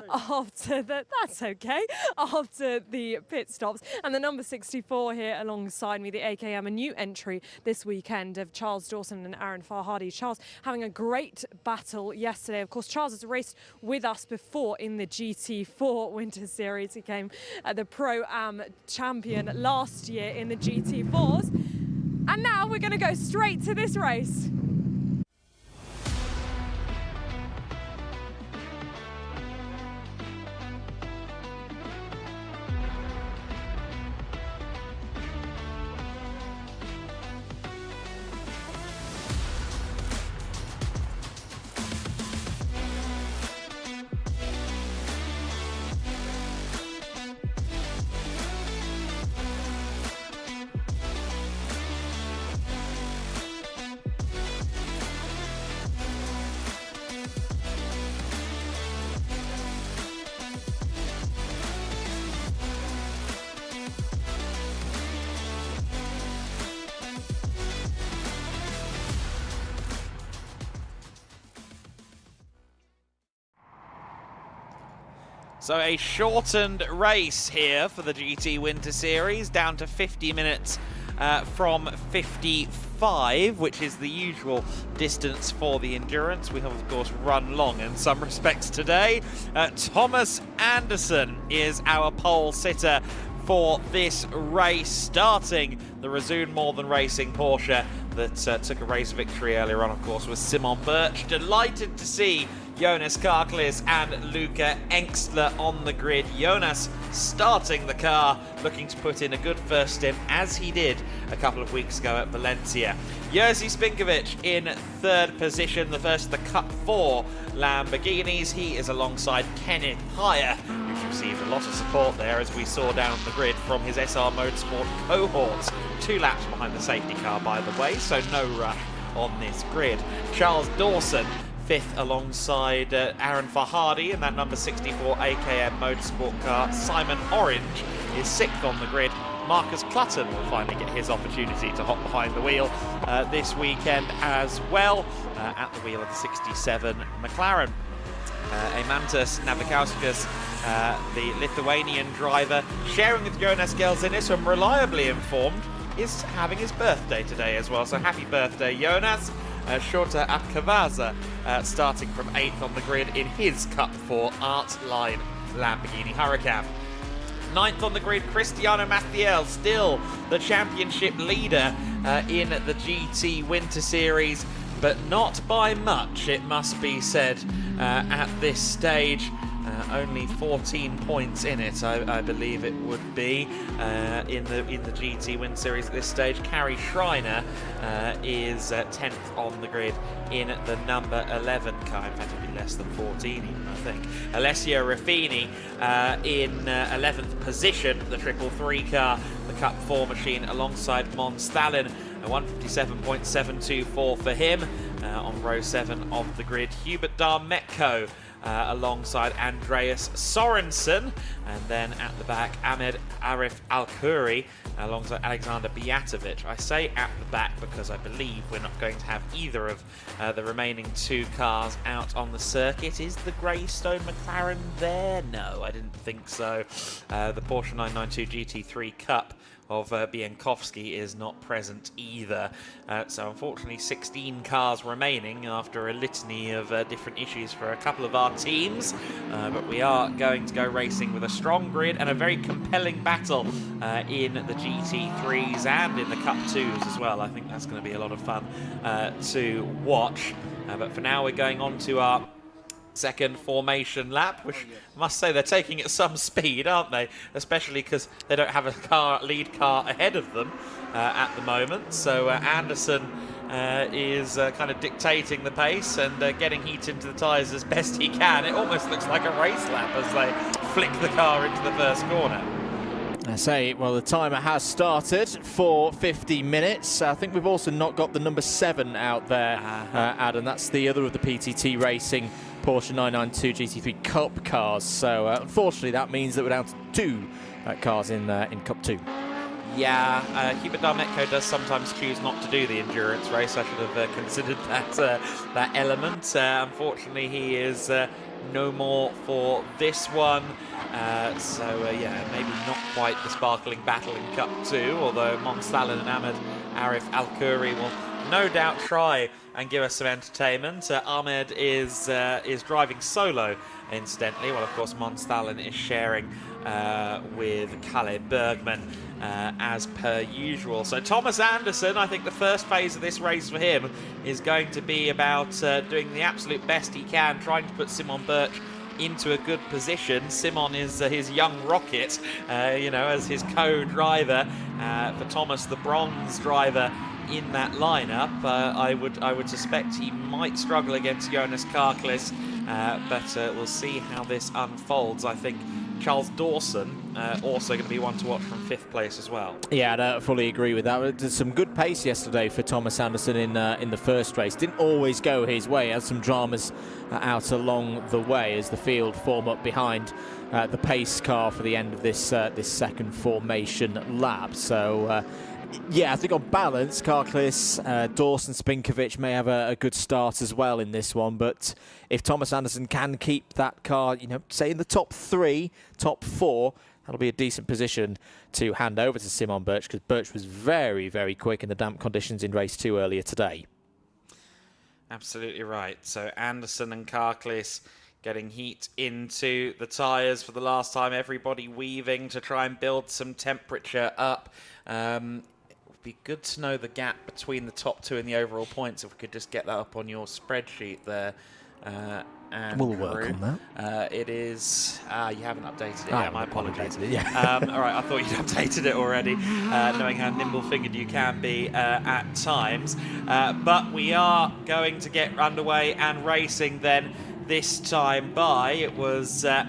that's okay, after the pit stops. And the number 64 here alongside me, the AKM, a new entry this weekend of Charles Dawson and Aaron Farhadi. Charles having a great battle yesterday. Of course, Charles has raced with us before in the GT4 Winter Series. He came the Pro-Am champion last year in the GT4s. And now we're going to go straight to this race. So a shortened race here for the GT Winter Series, down to 50 minutes from 55, which is the usual distance for the endurance. We have, of course, run long in some respects today. Thomas Anderson is our pole sitter for this race, starting the Resoon More Than Racing Porsche that took a race victory earlier on, of course, with Simon Birch. Delighted to see Jonas Karklis and Luca Engstler on the grid. Jonas starting the car, looking to put in a good first stint, as he did a couple of weeks ago at Valencia. Jerzy Spinkovic in third position, the first of the Cup 4 Lamborghinis. He is alongside Kenneth Heyer, who's received a lot of support there, as we saw down the grid from his SR Motorsport cohorts. 2 laps behind the safety car, by the way, so no rush on this grid. Charles Dawson, 5th alongside Aaron Farhadi in that number 64 AKM Motorsport car. Simon Orange is 6th on the grid. Marcus Clutton will finally get his opportunity to hop behind the wheel this weekend as well, at the wheel of the 67 McLaren. Eimantas Navikauskas, the Lithuanian driver, sharing with Jonas Gelzinis, who I'm reliably informed is having his birthday today as well. So happy birthday, Jonas. Shota Apkavaza starting from 8th on the grid in his Cup 4 Art Line Lamborghini Huracan. 9th on the grid, Cristiano Mastiel, still the championship leader in the GT Winter Series, but not by much, it must be said, at this stage. Only 14 points in it, I believe it would be, in the GT Win Series at this stage. Carrie Schreiner is 10th on the grid in the number 11 car. In fact, it'll be less than 14 even, I think. Alessio Ruffini in 11th position, the 333 car, the Cup 4 machine, alongside Mons Stalin. 157.724 for him on row 7 of the grid. Hubert Darmetko alongside Andreas Sorensen, and then at the back Ahmed Arif Al-Khoury alongside Alexander Bijatovic. I say at the back because I believe we're not going to have either of the remaining 2 cars out on the circuit. Is the Greystone McLaren there? No, I didn't think so. The Porsche 992 GT3 Cup of Biankowski is not present either. So unfortunately 16 cars remaining after a litany of different issues for a couple of our teams. But we are going to go racing with a strong grid and a very compelling battle in the GT3s and in the Cup 2s as well. I think that's going to be a lot of fun to watch. But for now we're going on to our second formation lap, which I must say they're taking at some speed, aren't they? Especially because they don't have a lead car ahead of them at the moment. So Anderson is kind of dictating the pace and getting heat into the tyres as best he can. It almost looks like a race lap as they flick the car into the first corner. I say, well, the timer has started for 50 minutes. I think we've also not got the number 7 out there, Adam. That's the other of the PTT Racing Porsche 992 GT3 Cup cars. So, unfortunately, that means that we're down to 2 cars in Cup 2. Yeah, Hubert Darmetko does sometimes choose not to do the endurance race. I should have considered that element. Unfortunately, he is no more for this one. Yeah, maybe not quite the sparkling battle in Cup 2, although Mons Stalin and Ahmed Arif Al-Khoury will no doubt try and give us some entertainment. Ahmed is driving solo, incidentally, while of course Mons Stalin is sharing with Kalle Bergman as per usual. So Thomas Anderson, I think the first phase of this race for him is going to be about doing the absolute best he can, trying to put Simon Birch into a good position. Simon is his young rocket, as his co-driver. For Thomas, the bronze driver in that lineup, I would suspect he might struggle against Jonas Karklis, but we'll see how this unfolds. I think Charles Dawson also going to be one to watch from 5th place as well. Yeah, I fully agree with that. There's some good pace yesterday for Thomas Anderson in the first race. Didn't always go his way. Had some dramas out along the way as the field form up behind the pace car for the end of this second formation lap. So yeah, I think on balance, Karklis, Dawson, Spinkovic may have a good start as well in this one. But if Thomas Anderson can keep that car, say in the top 3, top 4, that'll be a decent position to hand over to Simon Birch, because Birch was very, very quick in the damp conditions in race 2 earlier today. Absolutely right. So Anderson and Karklis getting heat into the tyres for the last time. Everybody weaving to try and build some temperature up. It would be good to know the gap between the top 2 and the overall points, if we could just get that up on your spreadsheet there. And we'll work on that. It is... you haven't updated it yet, my apologies. Yeah. All right, I thought you'd updated it already, knowing how nimble-fingered you can be at times. But we are going to get underway and racing then this time by. It was an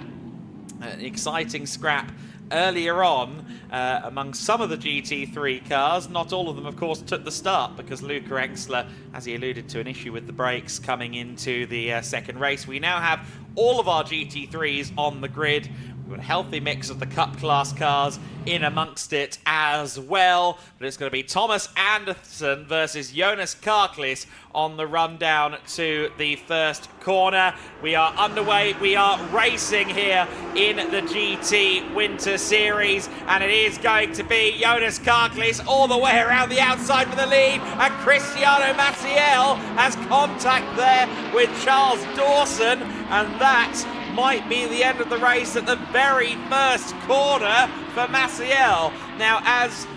exciting scrap earlier on among some of the GT3 cars. Not all of them, of course, took the start, because Luca Engsler, as he alluded to, an issue with the brakes coming into the second race. We now have all of our GT3s on the grid. We've got a healthy mix of the Cup class cars in amongst it as well. But it's going to be Thomas Anderson versus Jonas Karklis on the run down to the first corner. We are underway. We are racing here in the GT Winter Series, and it is going to be Jonas Karklis all the way around the outside for the lead, and Cristiano Maciel has contact there with Charles Dawson, and that might be the end of the race at the very first corner for Maciel. Now, as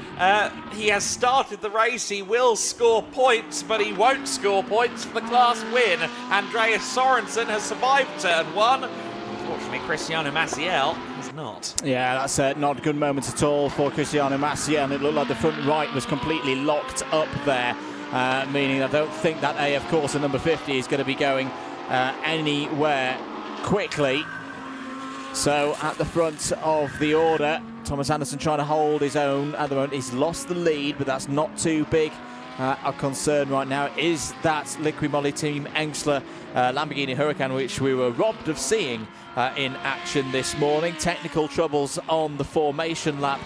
he has started the race, he will score points, but he won't score points for the class win. Andreas Sorensen has survived turn 1. Unfortunately, Cristiano Maciel has not. Yeah, that's not a good moment at all for Cristiano Maciel, and it looked like the front right was completely locked up there, meaning I don't think that A, of course, the number 50 is going to be going anywhere quickly. So at the front of the order, Thomas Anderson trying to hold his own at the moment. He's lost the lead, but that's not too big a concern right now. Is that Liqui Moly Team Engsler Lamborghini Huracan, which we were robbed of seeing in action this morning. Technical troubles on the formation lap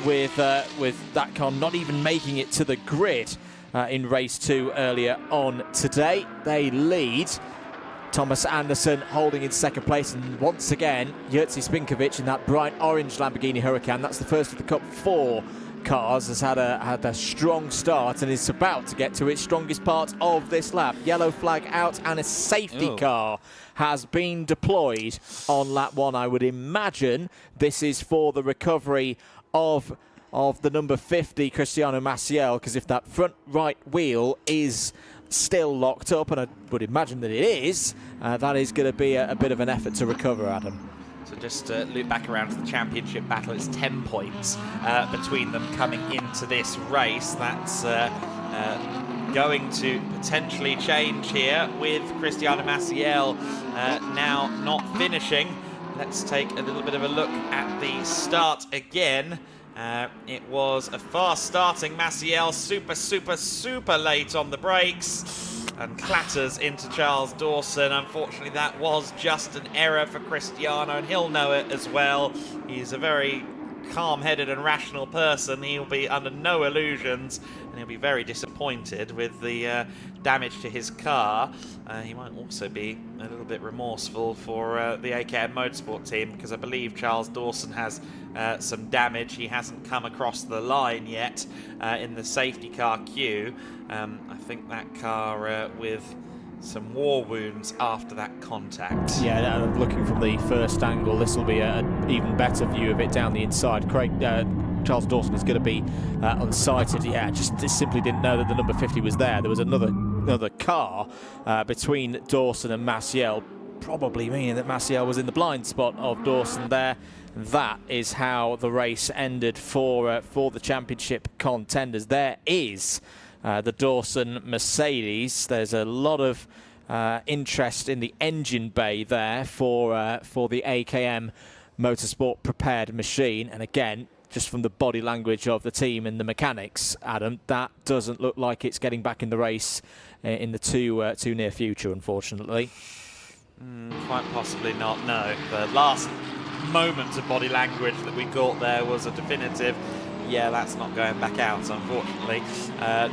with that car not even making it to the grid in race 2 earlier on today. They lead. Thomas Anderson holding in second place, and once again Jerzy Spinkovic in that bright orange Lamborghini Huracan. That's the first of the Cup 4 cars. Has had a strong start and is about to get to its strongest part of this lap. Yellow flag out, and a safety car has been deployed on lap 1. I would imagine this is for the recovery of the number 50 Cristiano Maciel, because if that front right wheel is still locked up, and I would imagine that it is, that is going to be a bit of an effort to recover, Adam. So just loop back around to the championship battle. It's 10 points between them coming into this race. That's going to potentially change here with Cristiano Maciel now not finishing. Let's take a little bit of a look at the start again. It was a fast starting Maciel, super late on the brakes, and clatters into Charles Dawson. Unfortunately, that was just an error for Cristiano, and he'll know it as well. He's a very calm-headed and rational person. He'll be under no illusions, and he'll be very disappointed with the damage to his car. He might also be a little bit remorseful for the AKM Motorsport team, because I believe Charles Dawson has some damage. He hasn't come across the line yet in the safety car queue. I think that car with some war wounds after that contact. Yeah, looking from the first angle, this will be an even better view of it down the inside. Charles Dawson is going to be unsighted. Yeah, just simply didn't know that the number 50 was there. There was another car between Dawson and Maciel, probably meaning that Maciel was in the blind spot of Dawson there. That is how the race ended for the championship contenders. There is the Dawson Mercedes. There's a lot of interest in the engine bay there for the AKM Motorsport prepared machine. And again, just from the body language of the team and the mechanics, Adam, that doesn't look like it's getting back in the race in the too near future, unfortunately. Quite possibly not, no. The last moment of body language that we got there was a definitive yeah, that's not going back out, unfortunately.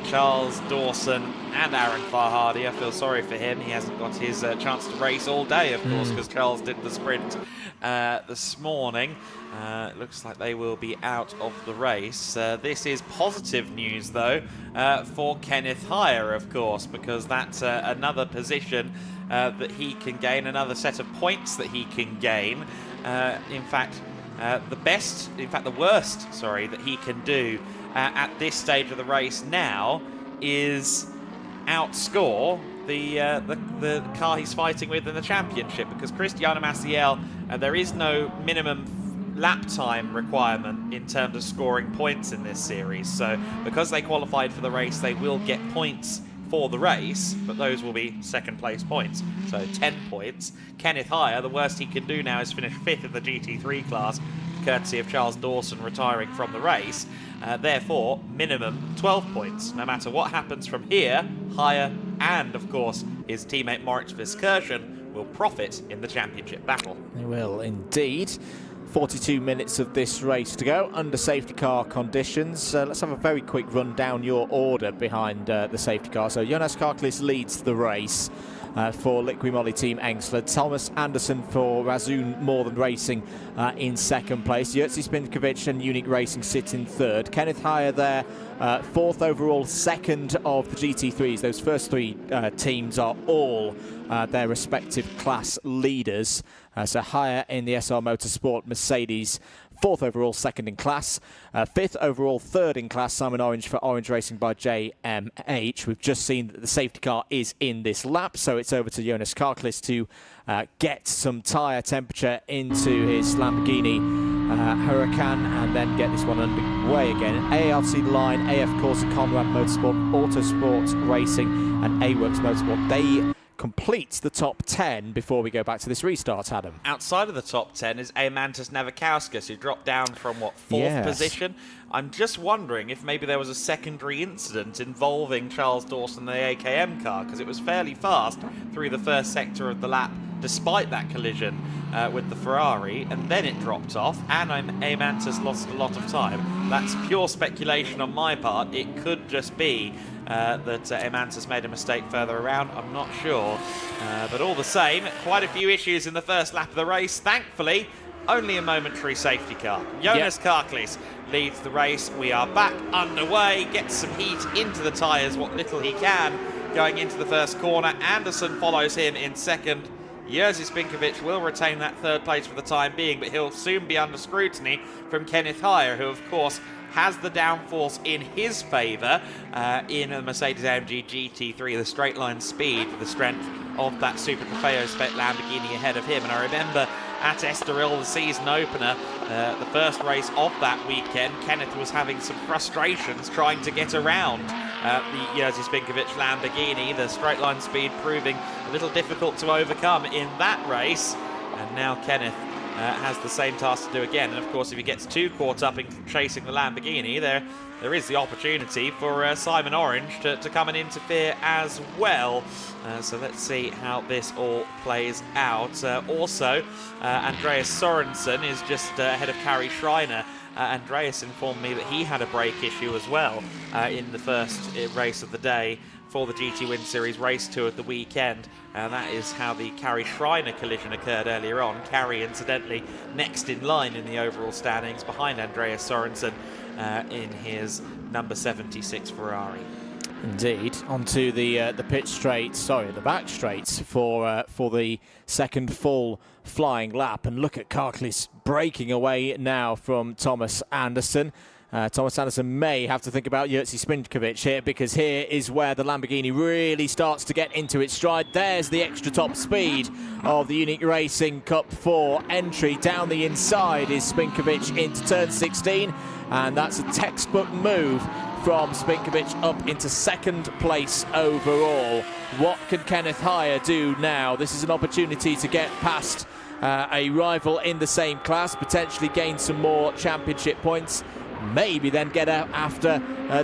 Charles Dawson and Aaron Farhadi, I feel sorry for him. He hasn't got his chance to race all day, of course, because Charles did the sprint this morning. It looks like they will be out of the race. This is positive news, though, for Kenneth Heyer, of course, because that's another position that he can gain, another set of points that he can gain. In fact, the worst, that he can do at this stage of the race now is outscore the car he's fighting with in the championship, because Cristiano Maciel, there is no minimum lap time requirement in terms of scoring points in this series. So because they qualified for the race, they will get points for the race, but those will be second place points. So 10 points. Kenneth Heyer, the worst he can do now is finish 5th in the GT3 class, courtesy of Charles Dawson retiring from the race. Therefore, minimum 12 points. No matter what happens from here, Heyer and, of course, his teammate Moritz Viskersen will profit in the championship battle. They will indeed. 42 minutes of this race to go under safety car conditions. Let's have a very quick run down your order behind the safety car. So Jonas Karklis leads the race for Liqui Moly Team Engsler. Thomas Anderson for Razun More Than Racing in second place. Jerzy Spinkovic and Unique Racing sit in third. Kenneth Heyer there, fourth overall, second of the GT3s. Those first three teams are all their respective class leaders. So Heyer in the SR Motorsport Mercedes, fourth overall, second in class. Fifth overall, third in class, Simon Orange for Orange Racing by JMH. We've just seen that the safety car is in this lap, so it's over to Jonas Karklis to get some tyre temperature into his Lamborghini Huracan and then get this one underway again. ARC Line, AF Corsa Conrad Motorsport, Autosport Racing and AWorks Motorsport, they complete the top 10 before we go back to this restart, Adam. Outside of the top 10 is Eimantas Navikauskas, who dropped down from, fourth position? I'm just wondering if maybe there was a secondary incident involving Charles Dawson and the AKM car, because it was fairly fast through the first sector of the lap, despite that collision with the Ferrari, and then it dropped off, and Eimantas lost a lot of time. That's pure speculation on my part. It could just be that Eimantas made a mistake further around. I'm not sure. But all the same, quite a few issues in the first lap of the race. Thankfully, only a momentary safety car. Jonas Karklis leads the race. We are back underway. Gets some heat into the tyres, what little he can, going into the first corner. Anderson follows him in second. Jerzy Spinkovic will retain that third place for the time being, but he'll soon be under scrutiny from Kenneth Heyer, who, of course, has the downforce in his favour in a Mercedes-AMG GT3, the straight line speed, the strength of that Super Trofeo spec Lamborghini ahead of him. And I remember at Estoril, the season opener, the first race of that weekend, Kenneth was having some frustrations trying to get around the Jerzy Spinkovic Lamborghini, the straight line speed proving a little difficult to overcome in that race. And now Kenneth has the same task to do again. And of course, if he gets too caught up in chasing the Lamborghini, there is the opportunity for Simon Orange to come and interfere as well. So let's see how this all plays out. Also, Andreas Sorensen is just ahead of Kari Schreiner. Andreas informed me that he had a brake issue as well in the first race of the day for the GT Winter Series race 2 of the weekend. That is how the Kari Schreiner collision occurred earlier on. Kari, incidentally, next in line in the overall standings behind Andreas Sorensen in his number 76 Ferrari. Indeed. Onto the pit straight, sorry, the back straights for the second full flying lap. And look at Karklis breaking away now from Thomas Anderson. Thomas Anderson may have to think about Jerzy Spinkovic here, because here is where the Lamborghini really starts to get into its stride. There's the extra top speed of the Unique Racing Cup 4 entry. Down the inside is Spinkovic into turn 16, and that's a textbook move from Spinkovic up into second place overall. What can Kenneth Heyer do now? This is an opportunity to get past a rival in the same class, potentially gain some more championship points, maybe then get out after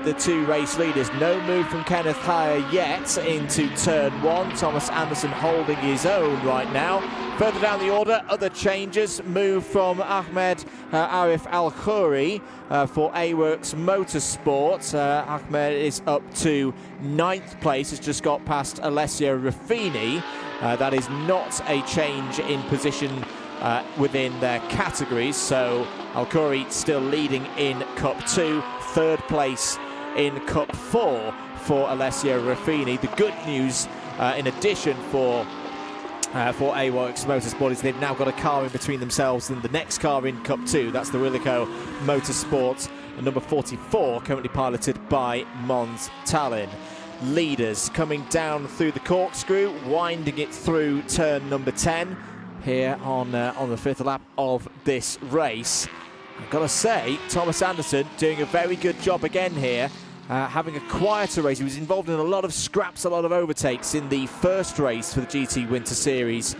the two race leaders. No move from Kenneth Heyer yet into turn 1. Thomas Anderson holding his own right now. Further down the order, other changes. Move from Ahmed Arif Al-Khouri for A-Works Motorsport. Ahmed is up to 9th place, has just got past Alessio Ruffini. That is not a change in position within their categories, so Al-Khouri still leading in Cup 2, 3rd place in Cup 4 for Alessio Ruffini. The good news, in addition for A-Works Motorsport, is they've now got a car in between themselves and the next car in Cup 2. That's the Willico Motorsport, number 44, currently piloted by Mons Tallinn. Leaders coming down through the corkscrew, winding it through turn number 10 here on the 5th lap of this race. I've got to say, Thomas Anderson doing a very good job again here, having a quieter race. He was involved in a lot of scraps, a lot of overtakes in the first race for the GT Winter Series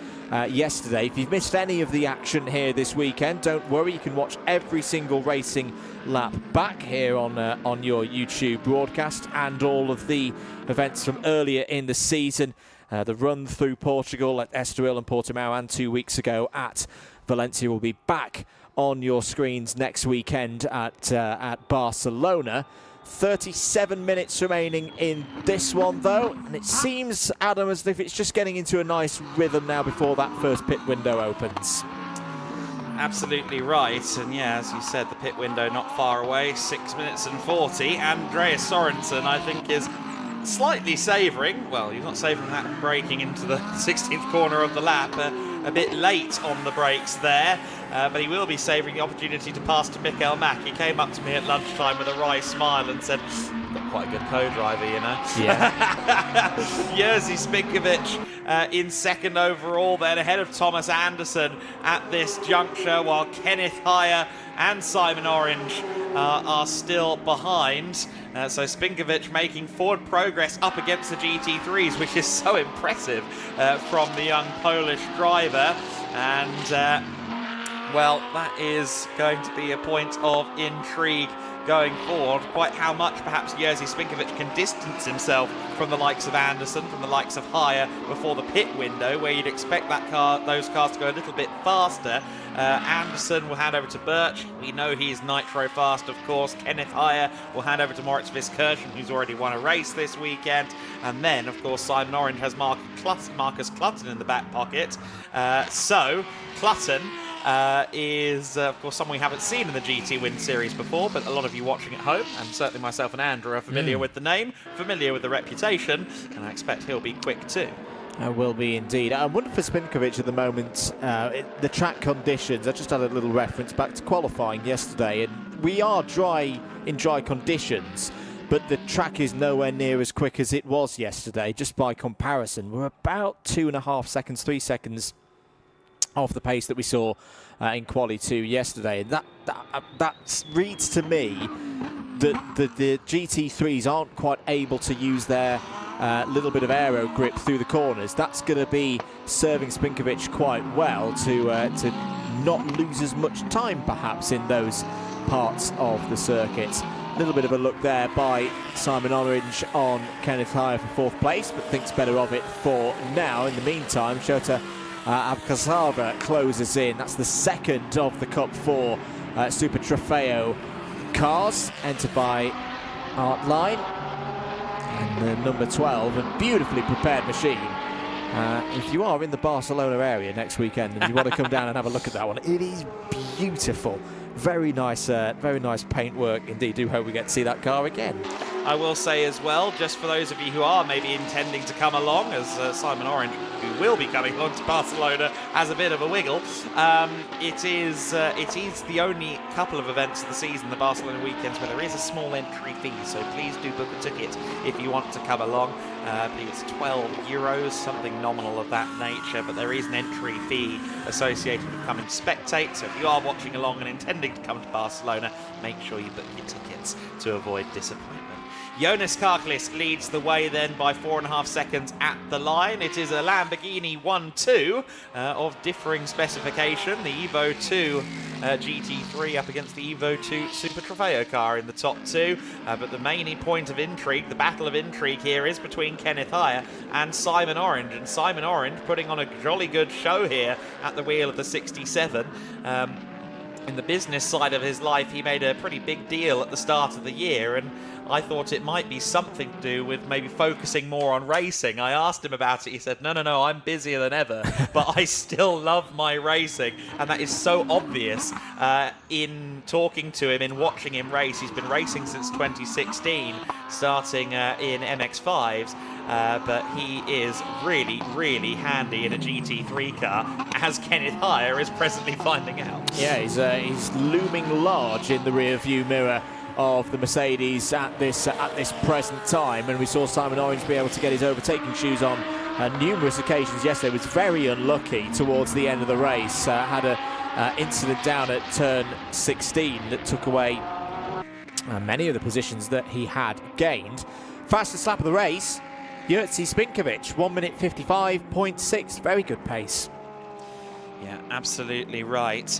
yesterday. If you've missed any of the action here this weekend, don't worry, you can watch every single racing lap back here on your YouTube broadcast, and all of the events from earlier in the season. The run through Portugal at Estoril and Portimao, and 2 weeks ago at Valencia, will be back on your screens next weekend at Barcelona. 37 minutes remaining in this one, though, and it seems, Adam, as if it's just getting into a nice rhythm now before that first pit window opens. Absolutely right, and yeah, as you said, the pit window not far away, 6 minutes and 40. Andreas Sorensen, I think, is slightly savouring, well, he's not savouring that braking into the 16th corner of the lap, a bit late on the brakes there, but he will be savouring the opportunity to pass to Mikael Mack. He came up to me at lunchtime with a wry smile and said, "Got quite a good co-driver, you know." Yeah. Jerzy Spinkovic in second overall, then ahead of Thomas Anderson at this juncture, while Kenneth Heyer and Simon Orange are still behind. So Spinkovic making forward progress up against the GT3s, which is so impressive from the young Polish driver. And, well, that is going to be a point of intrigue going forward. Quite how much perhaps Jerzy Spinkovic can distance himself from the likes of Anderson, from the likes of Heyer before the pit window, where you'd expect those cars to go a little bit faster. Anderson will hand over to Birch. We know he's nitro fast, of course. Kenneth Heyer will hand over to Moritz Viskirchen, who's already won a race this weekend. And then, of course, Simon Orange has Marcus Clutton in the back pocket. So, Clutton is, of course, someone we haven't seen in the GT Win Series before, but a lot of you watching at home, and certainly myself and Andrew, are familiar with the name, familiar with the reputation, and I expect he'll be quick too. Will be indeed. I wonder for Spinkovic at the moment, the track conditions. I just had a little reference back to qualifying yesterday, and we are in dry conditions, but the track is nowhere near as quick as it was yesterday. Just by comparison, we're about 2.5 seconds, 3 seconds off the pace that we saw in Quali 2 yesterday. That reads to me that the GT3s aren't quite able to use their little bit of aero grip through the corners. That's going to be serving Spinkovic quite well to not lose as much time perhaps in those parts of the circuit. A little bit of a look there by Simon Orange on Kenneth Heyer for 4th place, but thinks better of it for now. In the meantime, Shota Abkasava closes in. That's the second of the Cup 4 Super Trofeo cars, entered by Art Line. And number 12, a beautifully prepared machine. If you are in the Barcelona area next weekend and you want to come down and have a look at that one, it is beautiful. Very nice paintwork indeed. Do hope we get to see that car again. I will say as well, just for those of you who are maybe intending to come along, as Simon Orange, who will be coming along to Barcelona, has a bit of a wiggle. It is the only couple of events of the season, the Barcelona weekends, where there is a small entry fee. So please do book a ticket if you want to come along. I believe it's €12, something nominal of that nature, but there is an entry fee associated with coming to spectate. So if you are watching along and intending to come to Barcelona, make sure you book your tickets to avoid disappointment. Jonas Karklis leads the way then by 4.5 seconds at the line. It is a Lamborghini 1-2 of differing specification. The Evo 2 GT3 up against the Evo 2 Super Trofeo car in the top two. But the main point of intrigue, the battle of intrigue here, is between Kenneth Heyer and Simon Orange. And Simon Orange putting on a jolly good show here at the wheel of the 67. In the business side of his life, he made a pretty big deal at the start of the year, and I thought it might be something to do with maybe focusing more on racing. I asked him about it. He said, no, I'm busier than ever, but I still love my racing. And that is so obvious in talking to him, in watching him race. He's been racing since 2016, starting in MX-5s. But he is really, really handy in a GT3 car, as Kenneth Heyer is presently finding out. Yeah, he's looming large in the rear-view mirror of the Mercedes at this present time, and we saw Simon Orange be able to get his overtaking shoes on numerous occasions yesterday. Was very unlucky towards the end of the race. Had an incident down at turn 16 that took away many of the positions that he had gained. Fastest lap of the race, Jerzy Spinkovic, 1 minute 55.6, very good pace. Yeah, absolutely right.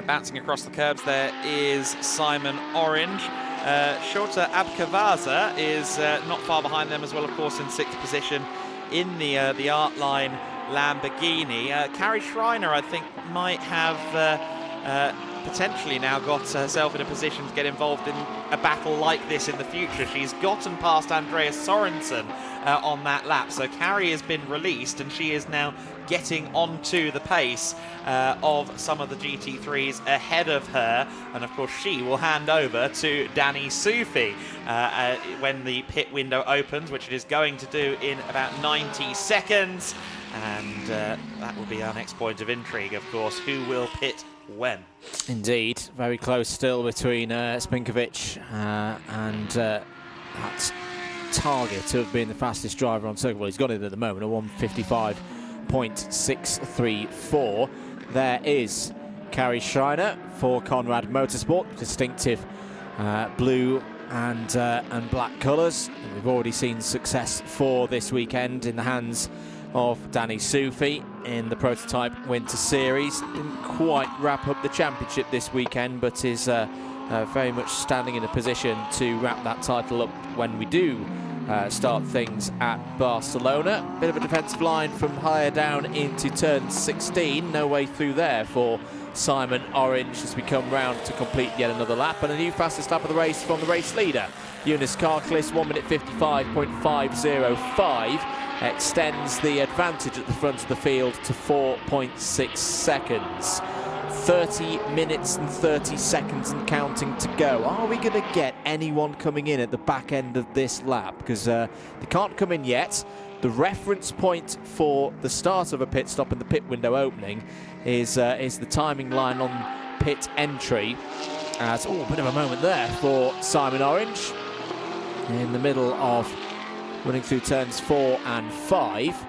Bouncing across the curbs there is Simon Orange. Shota Abkavaza is not far behind them as well, of course, in 6th position in the Artline Lamborghini. Carrie Schreiner, I think, might have potentially now got herself in a position to get involved in a battle like this in the future. She's gotten past Andreas Sorensen on that lap, so Carrie has been released and she is now getting onto the pace of some of the GT3s ahead of her, and of course she will hand over to Danny Sufi when the pit window opens, which it is going to do in about 90 seconds, and that will be our next point of intrigue, of course. Who will pit when? Indeed, very close still between Spinkovic and that target of being the fastest driver on circuit. Well, he's got it at the moment, a 1:55.634. There is Carrie Schreiner for Conrad Motorsport, distinctive blue and black colours. We've already seen success for this weekend in the hands of Danny Sufi in the Prototype Winter Series. Didn't quite wrap up the championship this weekend, but is very much standing in a position to wrap that title up when we do start things at Barcelona. Bit of a defensive line from higher down into turn 16. No way through there for Simon Orange as we come round to complete yet another lap, and a new fastest lap of the race from the race leader, Jonas Karklis, 1:55.505. Extends the advantage at the front of the field to 4.6 seconds. 30 minutes and 30 seconds and counting to go. Are we going to get anyone coming in at the back end of this lap? Because they can't come in yet. The reference point for the start of a pit stop and the pit window opening is the timing line on pit entry. A bit of a moment there for Simon Orange in the middle of running through turns 4 and 5.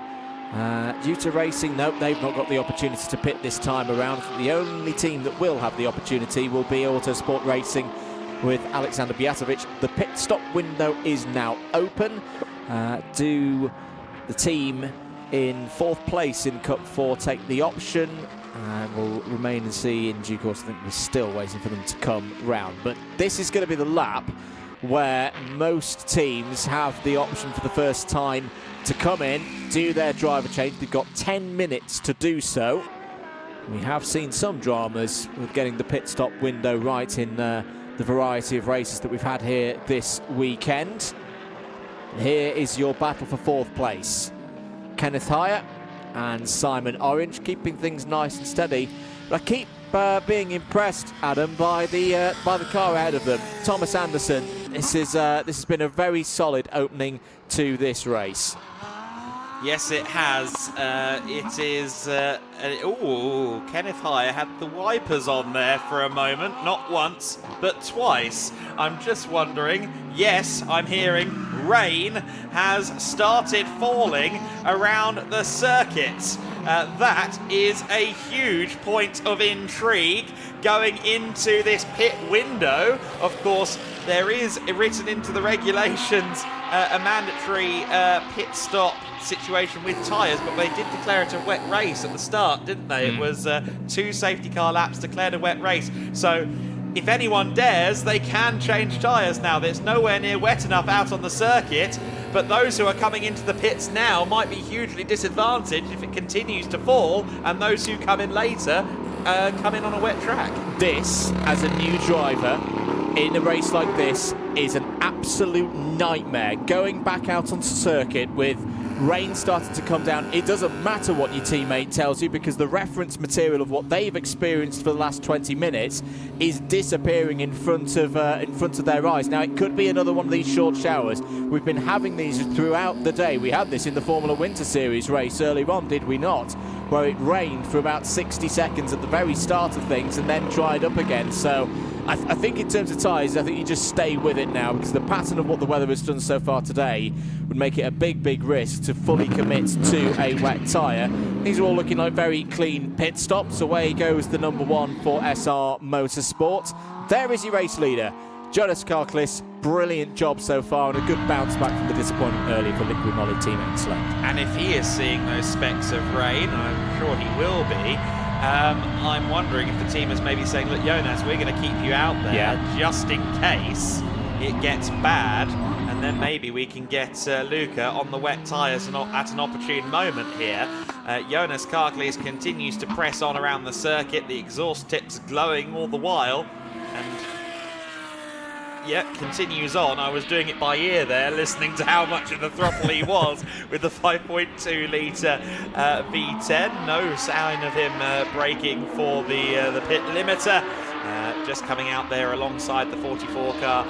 Due to racing, nope, they've not got the opportunity to pit this time around. The only team that will have the opportunity will be Autosport Racing with Alexander Bjatovic. The pit stop window is now open. Do the team in 4th place in Cup 4 take the option? We'll remain and see in due course. I think we're still waiting for them to come round. But this is going to be the lap where most teams have the option for the first time to come in, do their driver change. They've got 10 minutes to do so. We have seen some dramas with getting the pit stop window right in the variety of races that we've had here this weekend. Here is your battle for 4th place. Kenneth Heyer and Simon Orange keeping things nice and steady. But I keep being impressed, Adam, by the car ahead of them. Thomas Anderson. This has been a very solid opening to this race. Yes, it has. It is... Kenneth Heyer had the wipers on there for a moment. Not once, but twice. I'm just wondering... Yes, I'm hearing rain has started falling around the circuit. That is a huge point of intrigue going into this pit window. Of course, there is written into the regulations a mandatory pit stop situation with tyres, but they did declare it a wet race at the start, didn't they? It was 2 safety car laps declared a wet race. So if anyone dares, they can change tyres now. There's nowhere near wet enough out on the circuit, but those who are coming into the pits now might be hugely disadvantaged if it continues to fall, and those who come in later come in on a wet track. This, as a new driver, in a race like this, is an absolute nightmare. Going back out onto circuit with rain starting to come down, it doesn't matter what your teammate tells you, because the reference material of what they've experienced for the last 20 minutes is disappearing in front of their eyes. Now, it could be another one of these short showers. We've been having these throughout the day. We had this in the Formula Winter Series race earlier on, did we not? Where it rained for about 60 seconds at the very start of things and then dried up again. So I think in terms of tyres, I think you just stay with it now, because the pattern of what the weather has done so far today would make it a big risk to fully commit to a wet tyre. These are all looking like very clean pit stops. Away goes the number 1 for SR Motorsport. There is your race leader, Jonas Karklis. Brilliant job so far, and a good bounce back from the disappointment earlier for Liquid Molly teammate Sloan. And if he is seeing those specks of rain, I'm sure he will be, I'm wondering if the team is maybe saying, look, Jonas, we're going to keep you out there just in case it gets bad, and then maybe we can get Luca on the wet tyres at an opportune moment here. Jonas Karklis continues to press on around the circuit, the exhaust tips glowing all the while, and continues on. I was doing it by ear there, listening to how much of the throttle he was with the 5.2 litre V10. No sign of him braking for the pit limiter. Just coming out there alongside the 44 car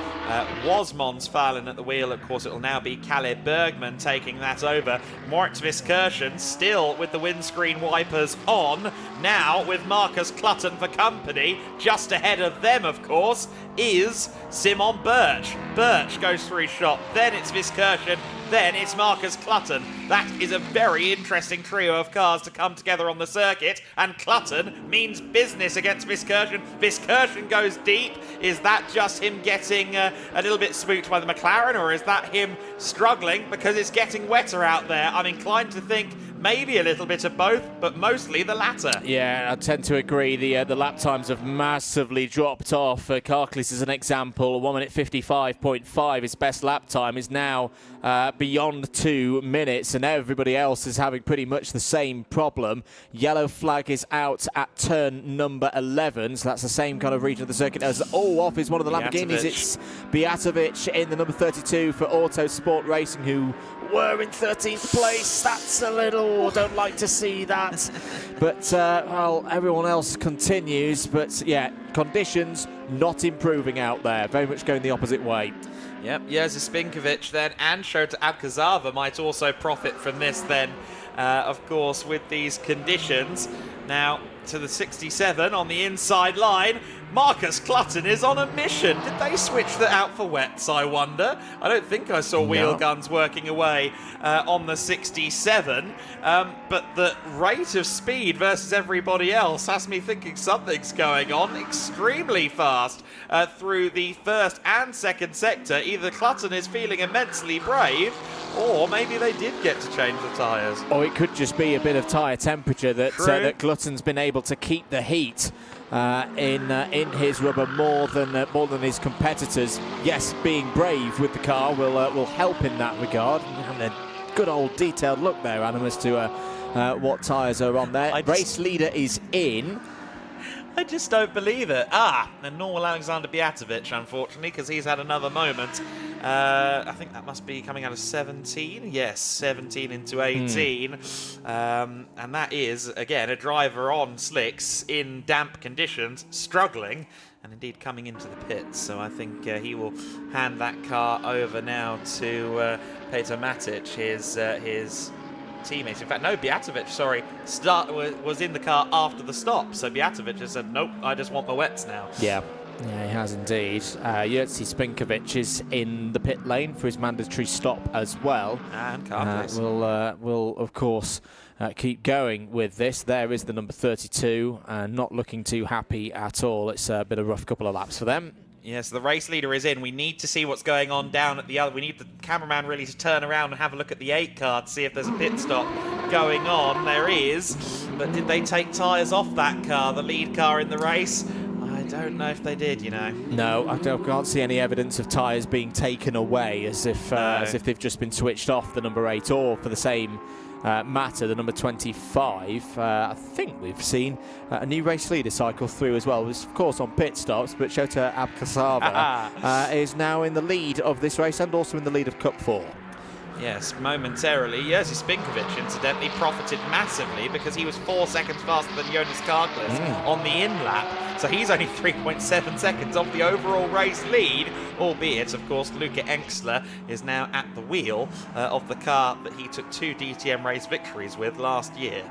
was Mons Fallon at the wheel. Of course, it will now be Caleb Bergman taking that over. Moritz Viskirchen still with the windscreen wipers on, now with Marcus Clutton for company. Just ahead of them, of course, is Simon Birch. Birch goes through his shot, then it's Viskirchen, then it's Marcus Clutton. That is a very interesting trio of cars to come together on the circuit, and Clutton means business against Viskirchen. Viskirchen goes deep. Is that just him getting a little bit spooked by the McLaren, or is that him struggling because it's getting wetter out there? I'm inclined to think maybe a little bit of both, but mostly the latter. Yeah, I tend to agree. The lap times have massively dropped off. Karklis is an example. 1 minute 55.5, his best lap time, is now beyond 2 minutes, and everybody else is having pretty much the same problem. Yellow flag is out at turn number 11, so that's the same kind of region of the circuit as off is one of the Lamborghinis. It's Bijatovic in the number 32 for Autosport Racing, who were in 13th place. That's a little, don't like to see that. But, well, everyone else continues. But, yeah, conditions not improving out there. Very much going the opposite way. Yep, Jerzy Spinkovic then and Shota Abkazava might also profit from this then, of course, with these conditions. Now, to the 67 on the inside line, Marcus Clutton is on a mission. Did they switch that out for wets, I wonder? I don't think I saw wheel guns working away on the 67. But the rate of speed versus everybody else has me thinking something's going on extremely fast through the first and second sector. Either Clutton is feeling immensely brave, or maybe they did get to change the tyres. Or it could just be a bit of tyre temperature that Clutton's been able to keep the heat in his rubber more than his competitors. Yes, being brave with the car will help in that regard. And a good old detailed look there, Animus, to what tyres are on there. Race leader is in. I just don't believe it. And normal Alexander Bijatovic, unfortunately, because he's had another moment. I think that must be coming out of 17. Yes, 17 into 18. And that is, again, a driver on slicks in damp conditions, struggling, and indeed coming into the pits. So I think he will hand that car over now to Peter Matic, his teammates. In fact, no, Bijatovic, was in the car after the stop. So Bijatovic just said, nope, I just want my wets now. Yeah, he has indeed. Jerzy Spinkovic is in the pit lane for his mandatory stop as well. And Karklis. Will of course, keep going with this. There is the number 32, not looking too happy at all. It's been a rough couple of laps for them. Yes, the race leader is in. We need to see what's going on down at the other. We need the cameraman really to turn around and have a look at the 8 car to see if there's a pit stop going on. There is, but did they take tyres off that car, the lead car in the race? I don't know if they did, you know. No, I can't see any evidence of tyres being taken away, as if they've just been switched off, the number 8, or for the same matter, the number 25. I think we've seen a new race leader cycle through as well. It was, of course, on pit stops, but Shota Abkasava is now in the lead of this race and also in the lead of Cup 4. Yes, momentarily. Jerzy Spinkovic, incidentally, profited massively because he was 4 seconds faster than Jonas Karklis on the in-lap. So he's only 3.7 seconds off the overall race lead, albeit, of course, Luca Engstler is now at the wheel of the car that he took 2 DTM race victories with last year.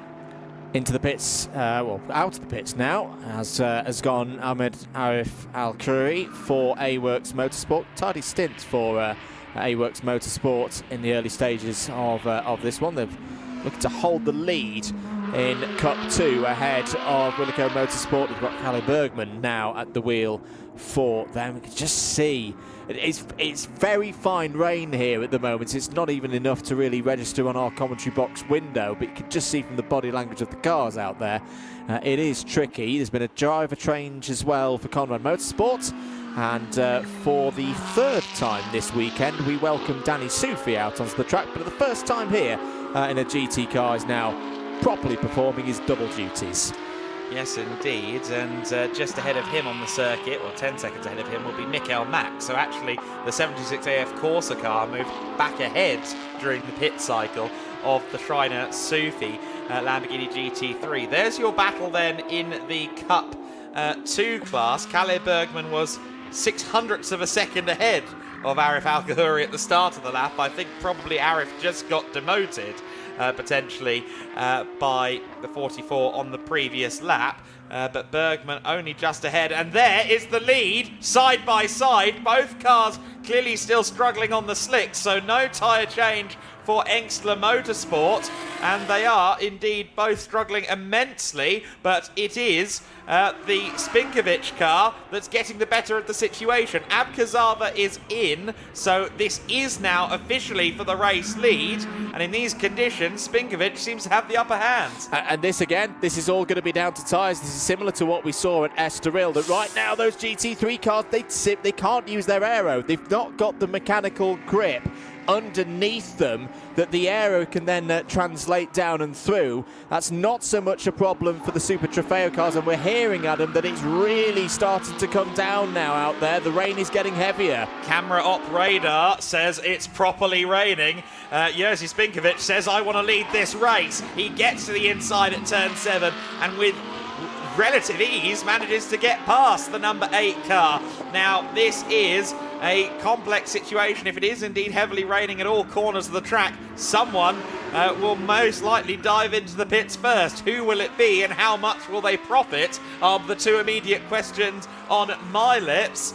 Into the pits, well, out of the pits now, has gone Ahmed Arif Al-Khoury for A-Works Motorsport. Tardy stint for A-Works Motorsport in the early stages of this one. They've looked to hold the lead in Cup 2 ahead of Willico Motorsport. We've got Kalle Bergman now at the wheel for them. We can just see it's very fine rain here at the moment. It's not even enough to really register on our commentary box window, but you can just see from the body language of the cars out there, it is tricky. There's been a driver change as well for Conrad Motorsport. And for the 3rd time this weekend, we welcome Danny Sufi out onto the track, but for the first time here in a GT car is now properly performing his double duties. Yes, indeed, and just ahead of him on the circuit, or 10 seconds ahead of him, will be Mikael Mack. So actually, the 76AF Corsa car moved back ahead during the pit cycle of the Shriner Sufi Lamborghini GT3. There's your battle then in the Cup 2 class. Kalle Bergman was 0.06 of a second ahead of Arif Al-Khoury at the start of the lap. I think probably Arif just got demoted potentially by the 44 on the previous lap, but Bergman only just ahead, and there is the lead side by side. Both cars clearly still struggling on the slicks, so no tyre change for Engstler Motorsport, and they are indeed both struggling immensely, but it is the Spinkovic car that's getting the better of the situation. Abkasava is in, so this is now officially for the race lead, and in these conditions, Spinkovic seems to have the upper hand. And this again, this is all going to be down to tyres. This is similar to what we saw at Estoril, that right now those GT3 cars, they can't use their aero. They've not got the mechanical grip underneath them that the aero can then translate down and through. That's not so much a problem for the Super Trofeo cars, and we're hearing, Adam, that it's really starting to come down now out there. The rain is getting heavier. Camera op radar says it's properly raining. Jerzy Spinkovic says, I want to lead this race. He gets to the inside at turn 7 and with relative ease manages to get past the number 8 car. Now this is a complex situation. If it is indeed heavily raining at all corners of the track, someone will most likely dive into the pits first. Who will it be and how much will they profit are the 2 immediate questions on my lips.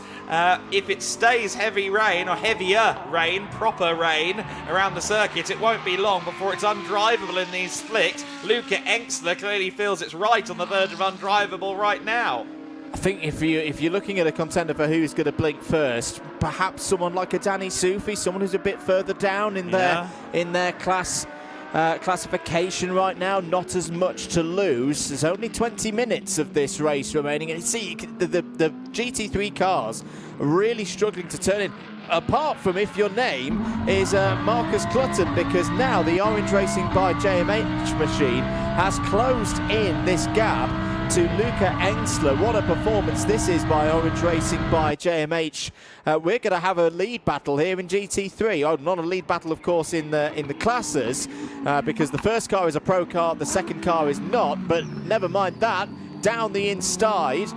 If it stays heavy rain, or heavier rain, proper rain around the circuit, it won't be long before it's undrivable in these slicks. Luca Engstler clearly feels it's right on the verge of undrivable right now. I think if you're looking at a contender for who's going to blink first, perhaps someone like a Danny Sufi, someone who's a bit further down in their classification right now, not as much to lose. There's only 20 minutes of this race remaining, and you see the GT3 cars are really struggling to turn in. Apart from if your name is Marcus Clutton, because now the Orange Racing by JMH machine has closed in this gap to Luca Engstler. What a performance this is by Orange Racing by JMH. We're going to have a lead battle here in GT3. Oh, not a lead battle, of course, in the classes, because the first car is a pro car, the second car is not, but never mind that. Down the inside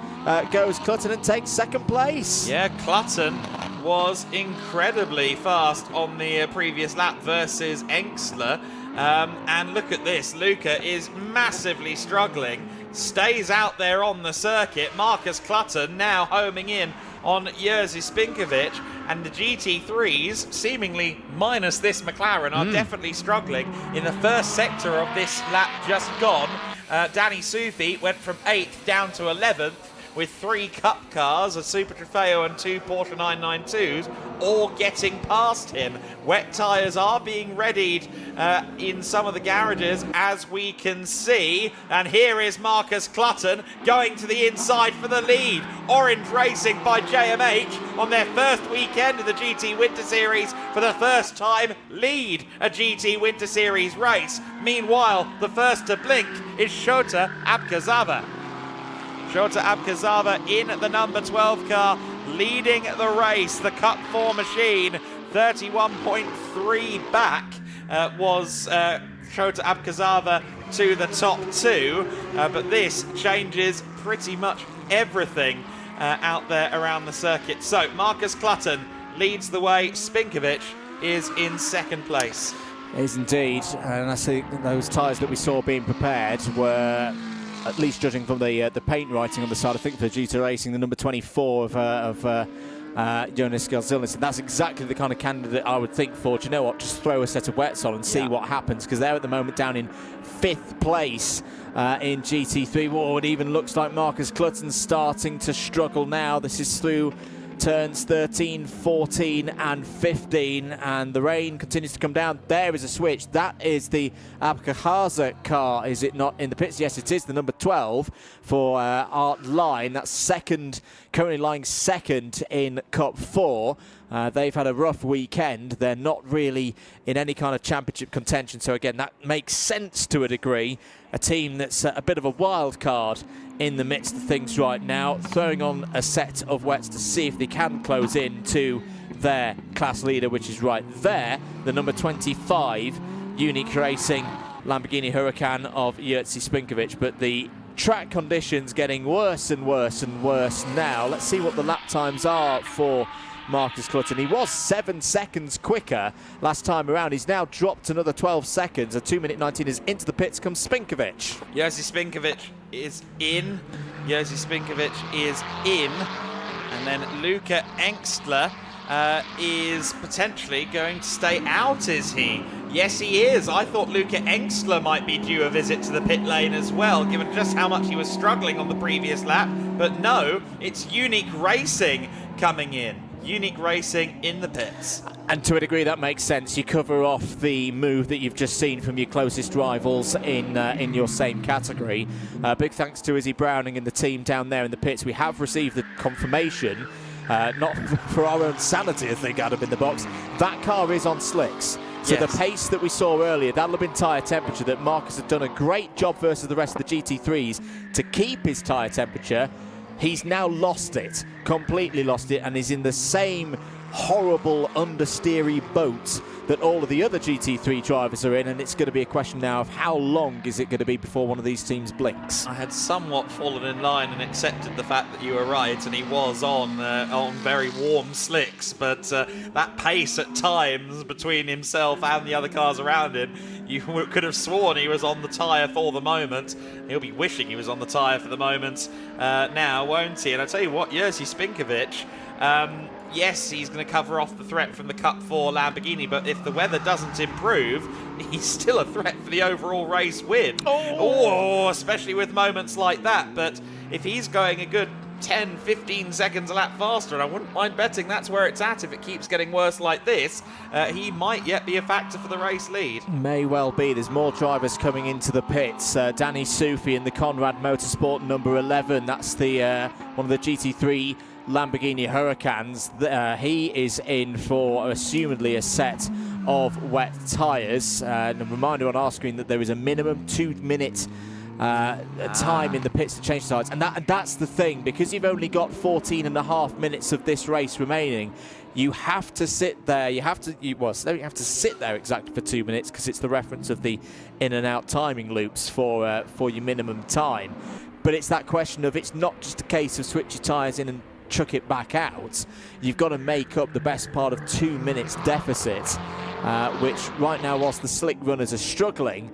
goes Clutton and takes second place. Yeah, Clutton was incredibly fast on the previous lap versus Engstler. And look at this, Luca is massively struggling, stays out there on the circuit. Marcus Clutton now homing in on Jerzy Spinkovic, and the GT3s, seemingly minus this McLaren, are definitely struggling in the first sector of this lap just gone. Danny Sufi went from 8th down to 11th with 3 Cup cars, a Super Trofeo and 2 Porsche 992s, all getting past him. Wet tyres are being readied in some of the garages, as we can see. And here is Marcus Clutton going to the inside for the lead. Orange Racing by JMH on their first weekend of the GT Winter Series for the first time lead a GT Winter Series race. Meanwhile, the first to blink is Shota Abkazava. Shota Abkazava in the number 12 car, leading the race. The Cup 4 machine, 31.3 back, was Shota Abkazava to the top 2. But this changes pretty much everything out there around the circuit. So Marcus Clutton leads the way. Spinkovic is in 2nd place. Is indeed, and I think those tyres that we saw being prepared were, at least judging from the paint writing on the side, I think for GT Racing, the number 24 of Jonas Galzilnis, and that's exactly the kind of candidate I would think for, do you know what, just throw a set of wets on and see what happens, because they're at the moment down in 5th place in GT3. Whoa, it even looks like Marcus Clutton's starting to struggle now. This is through turns 13, 14 and 15, and the rain continues to come down. There is a switch. That is the Abkhaza car, is it not, in the pits? Yes, it is the number 12 for Art Line. That's second, currently lying second in Cup 4. They've had a rough weekend. They're not really in any kind of championship contention, so again, that makes sense to a degree. A team that's a bit of a wild card in the midst of things right now, throwing on a set of wets to see if they can close in to their class leader, which is right there, the number 25 Unique Racing Lamborghini Huracan of Jerzy Spinkovic. But the track conditions getting worse and worse and worse now. Let's see what the lap times are for Marcus Clutton. He was 7 seconds quicker last time around. He's now dropped another 12 seconds. A 2:19 is into the pits. Comes Spinkovic. Jerzy Spinkovic is in. Jerzy Spinkovic is in. And then Luca Engstler is potentially going to stay out, is he? Yes, he is. I thought Luca Engstler might be due a visit to the pit lane as well, given just how much he was struggling on the previous lap. But no, it's Unique Racing coming in. Unique Racing in the pits. And to a degree that makes sense. You cover off the move that you've just seen from your closest rivals in your same category. Big thanks to Izzy Browning and the team down there in the pits. We have received the confirmation, not for our own sanity, I think, Adam, in the box. That car is on slicks. So the pace that we saw earlier, that'll have been tyre temperature, that Marcus had done a great job versus the rest of the GT3s to keep his tyre temperature. He's now lost it, completely lost it, and is in the same horrible understeery boat that all of the other GT3 drivers are in, and it's going to be a question now of how long is it going to be before one of these teams blinks. I had somewhat fallen in line and accepted the fact that you were right, and he was on very warm slicks, but that pace at times between himself and the other cars around him, you could have sworn he was on the tyre for the moment. He'll be wishing he was on the tyre for the moment now, won't he? And I tell you what, Jerzy Spinkovic, yes, he's going to cover off the threat from the Cup 4 Lamborghini, but if the weather doesn't improve, he's still a threat for the overall race win. Oh, especially with moments like that. But if he's going a good 10, 15 seconds a lap faster, and I wouldn't mind betting that's where it's at if it keeps getting worse like this, he might yet be a factor for the race lead. May well be. There's more drivers coming into the pits. Danny Sufi in the Conrad Motorsport number 11. That's the one of the GT3 Lamborghini Huracans. He is in for assumedly a set of wet tyres. And a reminder on our screen that there is a minimum 2-minute time in the pits to change tyres, and that's the thing, because you've only got 14.5 minutes of this race remaining. You have to sit there. You have to sit there exactly for 2 minutes, because it's the reference of the in and out timing loops for your minimum time. But it's that question of, it's not just a case of switch your tyres in and chuck it back out. You've got to make up the best part of 2 minutes deficit, which right now, whilst the slick runners are struggling,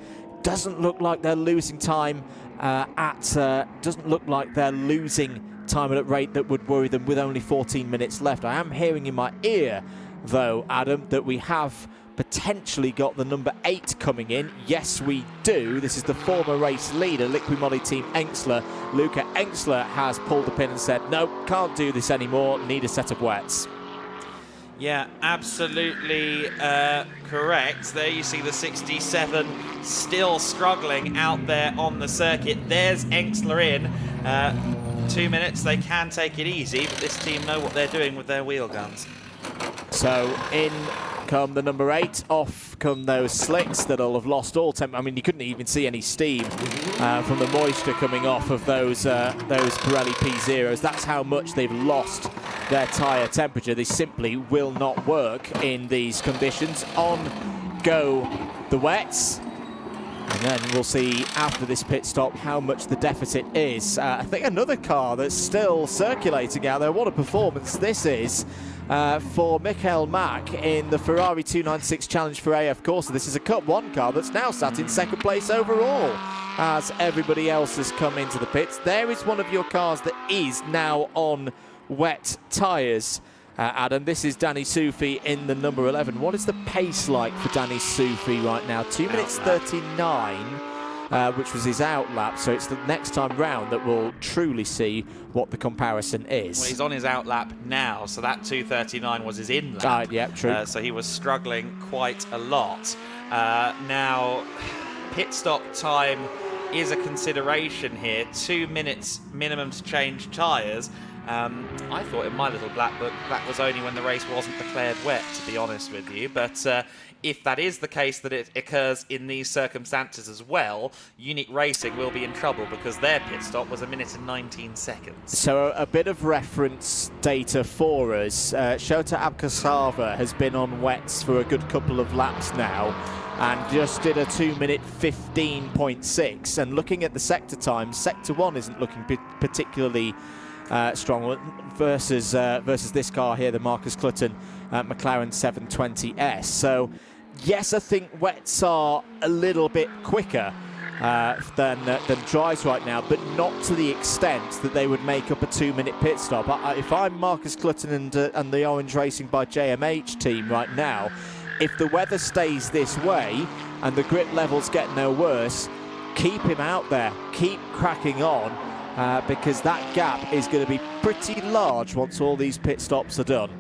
doesn't look like they're losing time doesn't look like they're losing time at a rate that would worry them with only 14 minutes left. I am hearing in my ear, though, Adam, that we have potentially got the number 8 coming in. Yes, we do. This is the former race leader, Liqui Moly Team Engstler. Luca Engstler has pulled the pin and said, no, can't do this anymore, need a set of wets. Yeah, absolutely correct. There you see the 67 still struggling out there on the circuit. There's Engstler in. 2 minutes, they can take it easy, but this team know what they're doing with their wheel guns. So in come the number 8, off come those slicks that'll have lost all temp. I mean, you couldn't even see any steam from the moisture coming off of those Pirelli P0s. That's how much they've lost their tyre temperature. They simply will not work in these conditions. On go the wets. And then we'll see after this pit stop how much the deficit is. I think another car that's still circulating out there. What a performance this is for Michael Mack in the Ferrari 296 Challenge for AF Corsa. This is a Cup 1 car that's now sat in second place overall as everybody else has come into the pits. There is one of your cars that is now on wet tyres. Adam, this is Danny Soufi in the number 11. What is the pace like for Danny Soufi right now? 2 minutes 39, which was his out lap. So it's the next time round that we'll truly see what the comparison is. Well, he's on his out lap now, so that 2:39 was his in lap. Yeah, true. So he was struggling quite a lot. Now, pit stop time is a consideration here. 2 minutes minimum to change tyres. I thought in my little black book that was only when the race wasn't declared wet, to be honest with you. But if that is the case, that it occurs in these circumstances as well, Unique Racing will be in trouble because their pit stop was 1 minute and 19 seconds. So a bit of reference data for us. Shota Abkasava has been on wets for a good couple of laps now and just did a 2 minute 15.6. And looking at the sector times, Sector 1 isn't looking particularly strong versus this car here, the Marcus Clutton McLaren 720S. So yes, I think wets are a little bit quicker than dries right now, but not to the extent that they would make up a 2 minute pit stop. If I'm Marcus Clutton and the Orange Racing by JMH team right now, if the weather stays this way and the grip levels get no worse, keep him out there, keep cracking on. Because that gap is going to be pretty large once all these pit stops are done.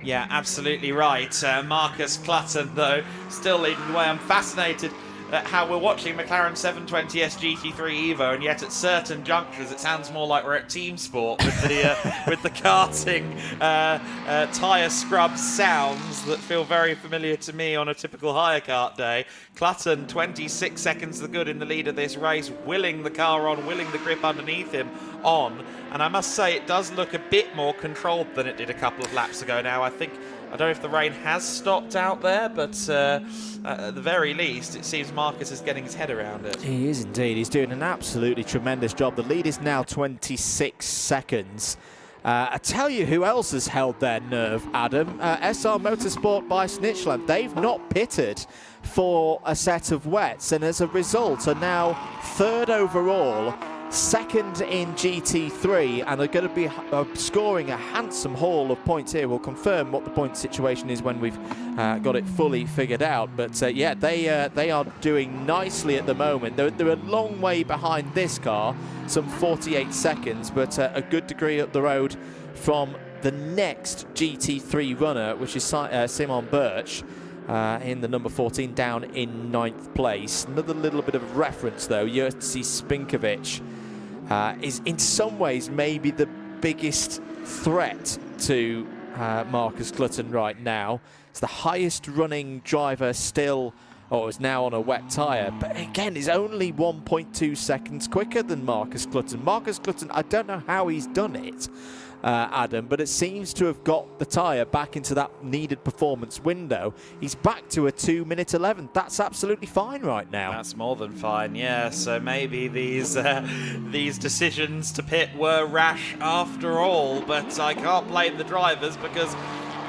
Yeah, absolutely right. Marcus Clutton, though, still leading the way. I'm fascinated at how we're watching McLaren 720S GT3 Evo, and yet at certain junctures it sounds more like we're at Team Sport with the with the karting tyre scrub sounds that feel very familiar to me on a typical hire kart day. Clutton, 26 seconds the good in the lead of this race, willing the car on, willing the grip underneath him on, and I must say it does look a bit more controlled than it did a couple of laps ago now. I don't know if the rain has stopped out there, but at the very least, it seems Marcus is getting his head around it. He is indeed. He's doing an absolutely tremendous job. The lead is now 26 seconds. I tell you who else has held their nerve, Adam. SR Motorsport by Snitchland. They've not pitted for a set of wets, and as a result are now third overall, second in GT3, and are going to be scoring a handsome haul of points here. We'll confirm what the point situation is when we've got it fully figured out. But yeah, they are doing nicely at the moment. They're a long way behind this car, some 48 seconds, but a good degree up the road from the next GT3 runner, which is Simon Birch. In the number 14, down in 9th place. Another little bit of reference though, Jerzy Spinkovic is in some ways maybe the biggest threat to Marcus Clutton right now. It's the highest running driver still, or is now on a wet tyre, but again is only 1.2 seconds quicker than Marcus Clutton. Marcus Clutton, I don't know how he's done it, Adam, but it seems to have got the tyre back into that needed performance window. He's back to a 2 minute 11. That's absolutely fine right now. That's more than fine, yeah. So maybe these decisions to pit were rash after all, but I can't blame the drivers because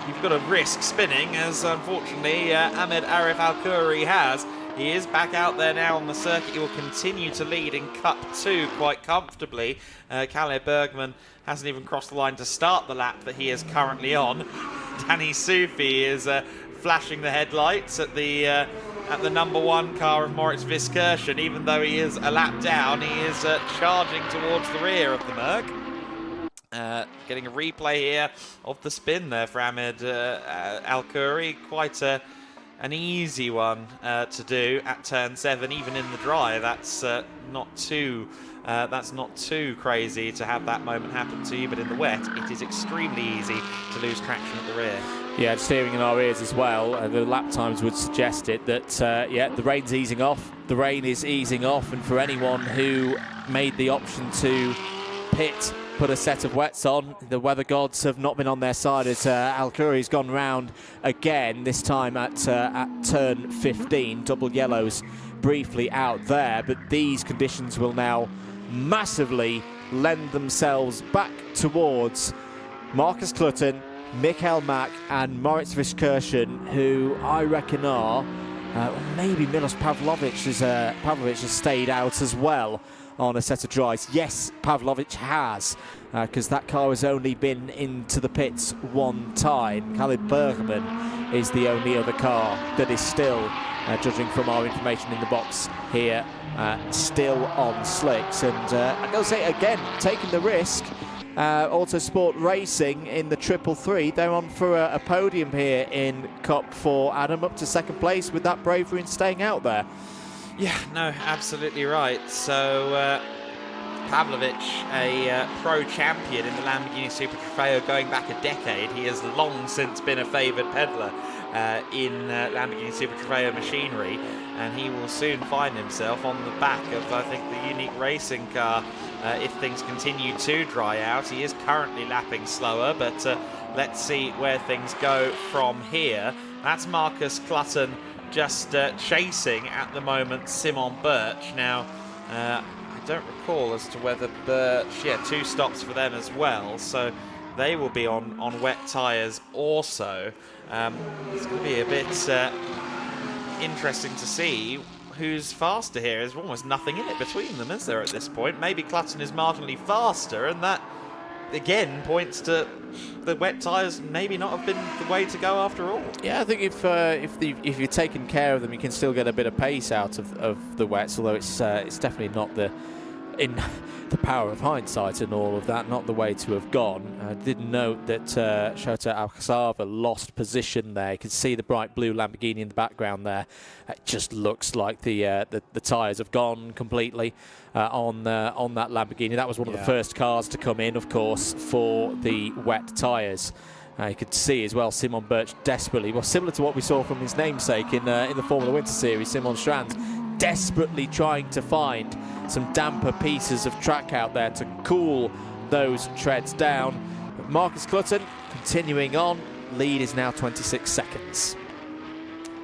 you've got to risk spinning, as unfortunately Ahmed Arif Al-Khoury has. He is back out there now on the circuit. He will continue to lead in Cup 2 quite comfortably. Kalle Bergman hasn't even crossed the line to start the lap that he is currently on. Danny Sufi is flashing the headlights at the number 1 car of Moritz Viskirchen. Even though he is a lap down, he is charging towards the rear of the Merc. Getting a replay here of the spin there for Ahmed Al-Khoury. Quite an easy one to do at turn 7, even in the dry. That's not too crazy to have that moment happen to you, but in the wet, it is extremely easy to lose traction at the rear. Yeah, steering in our ears as well. The lap times would suggest it that, yeah, the rain's easing off. The rain is easing off, and for anyone who made the option to pit, put a set of wets on, the weather gods have not been on their side as Al-Khoury's gone round again, this time at turn 15. Double yellows briefly out there, but these conditions will now massively lend themselves back towards Marcus Clutton, Michael Mack and Moritz Viskirchen, who I reckon are, maybe Milos Pavlovic has stayed out as well on a set of dries. Yes, Pavlovic has, because that car has only been into the pits 1 time. Kalle Bergman is the only other car that is still, judging from our information in the box here, still on slicks. And I've got to say again, taking the risk. Autosport Racing in the 333, they're on for a podium here in Cup 4. Adam, up to 2nd place with that bravery and staying out there. Yeah, no, absolutely right. So Pavlovic, a pro champion in the Lamborghini Super Trofeo going back a decade. He has long since been a favoured peddler in Lamborghini Super Trofeo machinery, and he will soon find himself on the back of, I think, the unique racing car if things continue to dry out. He is currently lapping slower, but let's see where things go from here. That's Marcus Clutton just chasing at the moment Simon Birch. Now, I don't recall as to whether Birch, 2 stops for them as well, so they will be on wet tyres also. It's going to be a bit interesting to see who's faster here. There's almost nothing in it between them, is there, at this point? Maybe Clutton is marginally faster, and that again points to the wet tyres maybe not have been the way to go after all. Yeah, I think if you're taking care of them, you can still get a bit of pace out of the wets, although it's definitely not in the power of hindsight and all of that, not the way to have gone. I did note that Shota Alcazava lost position there. You can see the bright blue Lamborghini in the background there. It just looks like the tyres have gone completely on that Lamborghini. That was one of the first cars to come in, of course, for the wet tyres. You could see as well Simon Birch desperately, well, similar to what we saw from his namesake in the Formula Winter Series, Simon Strands, desperately trying to find some damper pieces of track out there to cool those treads down. But Marcus Clutton continuing on. Lead is now 26 seconds.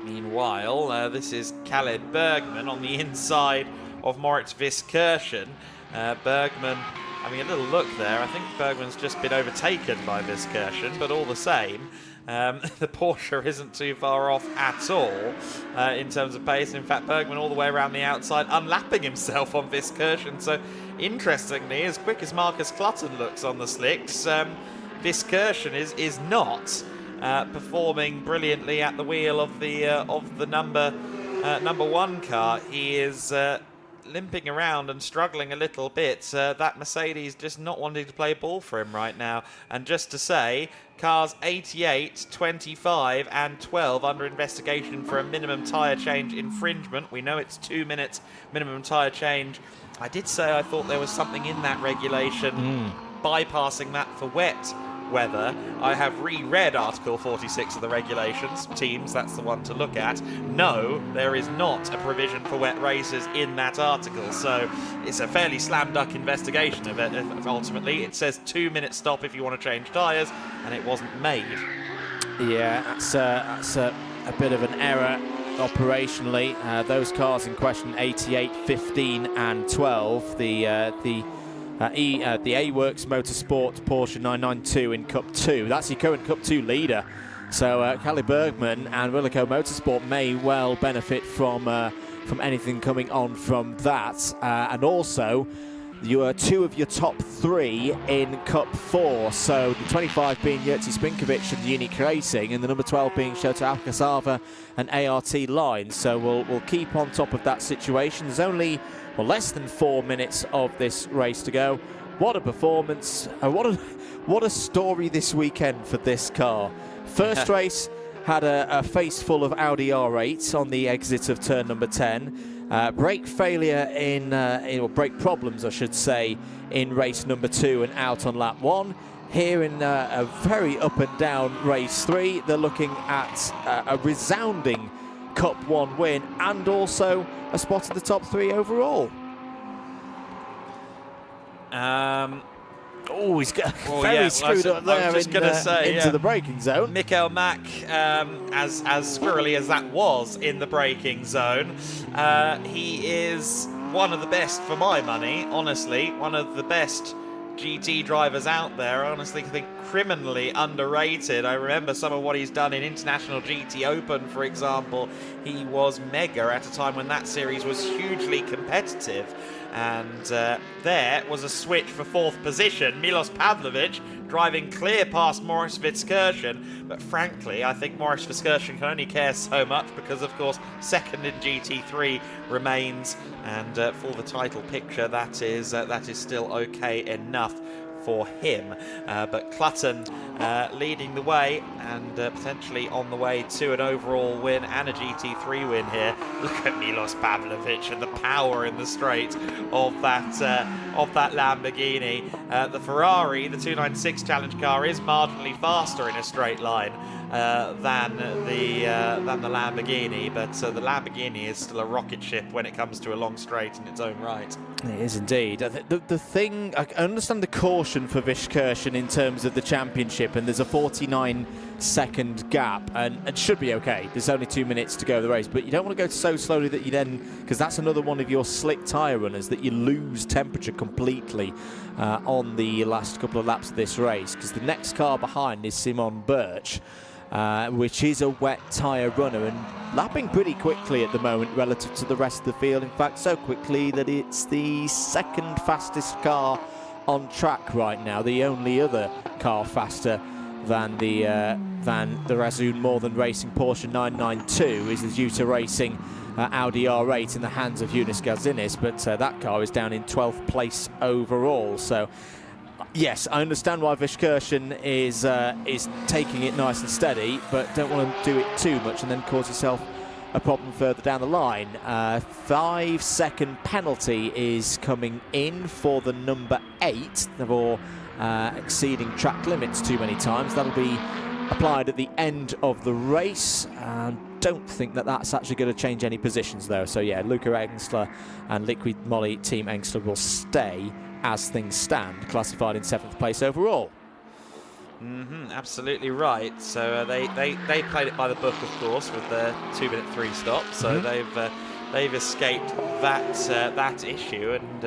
Meanwhile, this is Kalle Bergman on the inside of Moritz Viskirchen. Bergman having a little look there. I think Bergman's just been overtaken by Viskirchen, but all the same, the Porsche isn't too far off at all in terms of pace. In fact, Bergman all the way around the outside, unlapping himself on Viskirchen. So, interestingly, as quick as Marcus Clutton looks on the slicks, Viskirchen is not performing brilliantly at the wheel of the number 1 car. He is limping around and struggling a little bit. That Mercedes just not wanting to play ball for him right now. And just to say, cars 88, 25 and 12 under investigation for a minimum tyre change infringement. We know it's 2 minutes minimum tyre change. I did say I thought there was something in that regulation bypassing that for wet weather. I have reread Article 46 of the regulations. Teams, that's the one to look at. No, there is not a provision for wet races in that article, so it's a fairly slam dunk investigation of it. Ultimately, it says 2 minute stop if you want to change tyres, and it wasn't made. Yeah, that's a bit of an error operationally. Those cars in question, 88, 15 and 12, the A-Works Motorsport Porsche 992 in Cup 2. That's your current Cup 2 leader, So Callie Bergman and Willico Motorsport may well benefit from anything coming on from that. And also, you are 2 of your top 3 in Cup 4. So the 25 being Yurtsi Spinkovic and Unique Racing, and the number 12 being Shota Alcazava and ART Lines. So we'll keep on top of that situation. There's only less than 4 minutes of this race to go. What a performance! What a story this weekend for this car. First race had a face full of Audi R8s on the exit of turn number 10. Brake failure or brake problems, I should say, in race number 2 and out on lap 1. Here in a very up and down race 3, they're looking at a resounding Cup 1 win and also a spot in the top 3 overall. Oh, he's got very screwed up there into the braking zone. Mikael Mack, as squirrely as that was in the braking zone, he is one of the best for my money, honestly. One of the best GT drivers out there. I honestly think criminally underrated. I remember some of what he's done in International GT Open, for example. He was mega at a time when that series was hugely competitive. And there was a switch for 4th position. Milos Pavlovic driving clear past Morris Fitzgerson. But frankly, I think Morris Fitzgerson can only care so much because, of course, 2nd in GT3 remains. And for the title picture, that is still okay enough for him. But Clutton leading the way and potentially on the way to an overall win and a GT3 win here. Look at Milos Pavlovic and the power in the straight of that Lamborghini. The Ferrari, the 296 Challenge car, is marginally faster in a straight line than the Lamborghini, but the Lamborghini is still a rocket ship when it comes to a long straight in its own right. It is indeed. The thing, I understand the caution for Fitzgerson in terms of the championship, and there's a 49-second gap, and it should be okay. There's only 2 minutes to go of the race, but you don't want to go so slowly that you then, because that's another one of your slick tyre runners, that you lose temperature completely on the last couple of laps of this race, because the next car behind is Simon Birch, which is a wet tyre runner and lapping pretty quickly at the moment relative to the rest of the field. In fact, so quickly that it's the 2nd fastest car on track right now. The only other car faster than the Razzoon More Than Racing Porsche 992 is the Jutta Racing Audi R8 in the hands of Eunice Garzinis, but that car is down in 12th place overall. So yes, I understand why Fitzgerson is taking it nice and steady, but don't want to do it too much and then cause yourself a problem further down the line. 5-second penalty is coming in for the number 8 for exceeding track limits too many times. That'll be applied at the end of the race. Don't think that that's actually going to change any positions though. So yeah, Luca Engsler and Liquid Moly Team Engsler will stay as things stand, classified in 7th place overall. Absolutely right. So they played it by the book, of course, with the 2-minute 3 stop. So they've escaped that issue and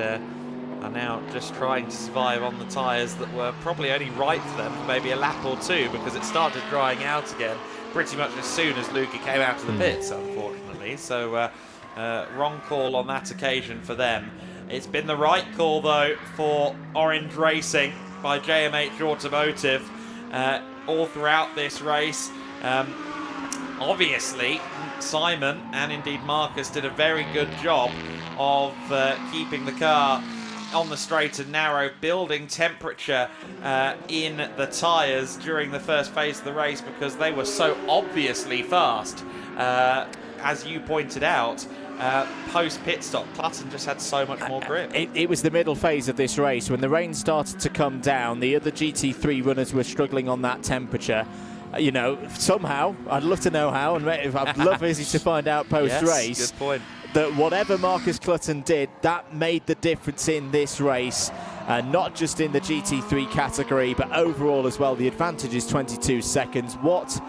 are now just trying to survive on the tyres that were probably only right for them for maybe a lap or 2, because it started drying out again pretty much as soon as Luca came out of the pits, unfortunately. So wrong call on that occasion for them. It's been the right call, though, for Orange Racing by JMH Automotive all throughout this race. Obviously, Simon and indeed Marcus did a very good job of keeping the car on the straight and narrow, building temperature in the tyres during the first phase of the race because they were so obviously fast. As you pointed out, post pit stop, Clutton just had so much more grip. It was the middle phase of this race when the rain started to come down. The other GT3 runners were struggling on that temperature. You know, somehow, I'd love to know how, and I'd love to find out post-race. Yes, good point. That whatever Marcus Clutton did, that made the difference in this race, not just in the GT3 category, but overall as well. The advantage is 22 seconds. What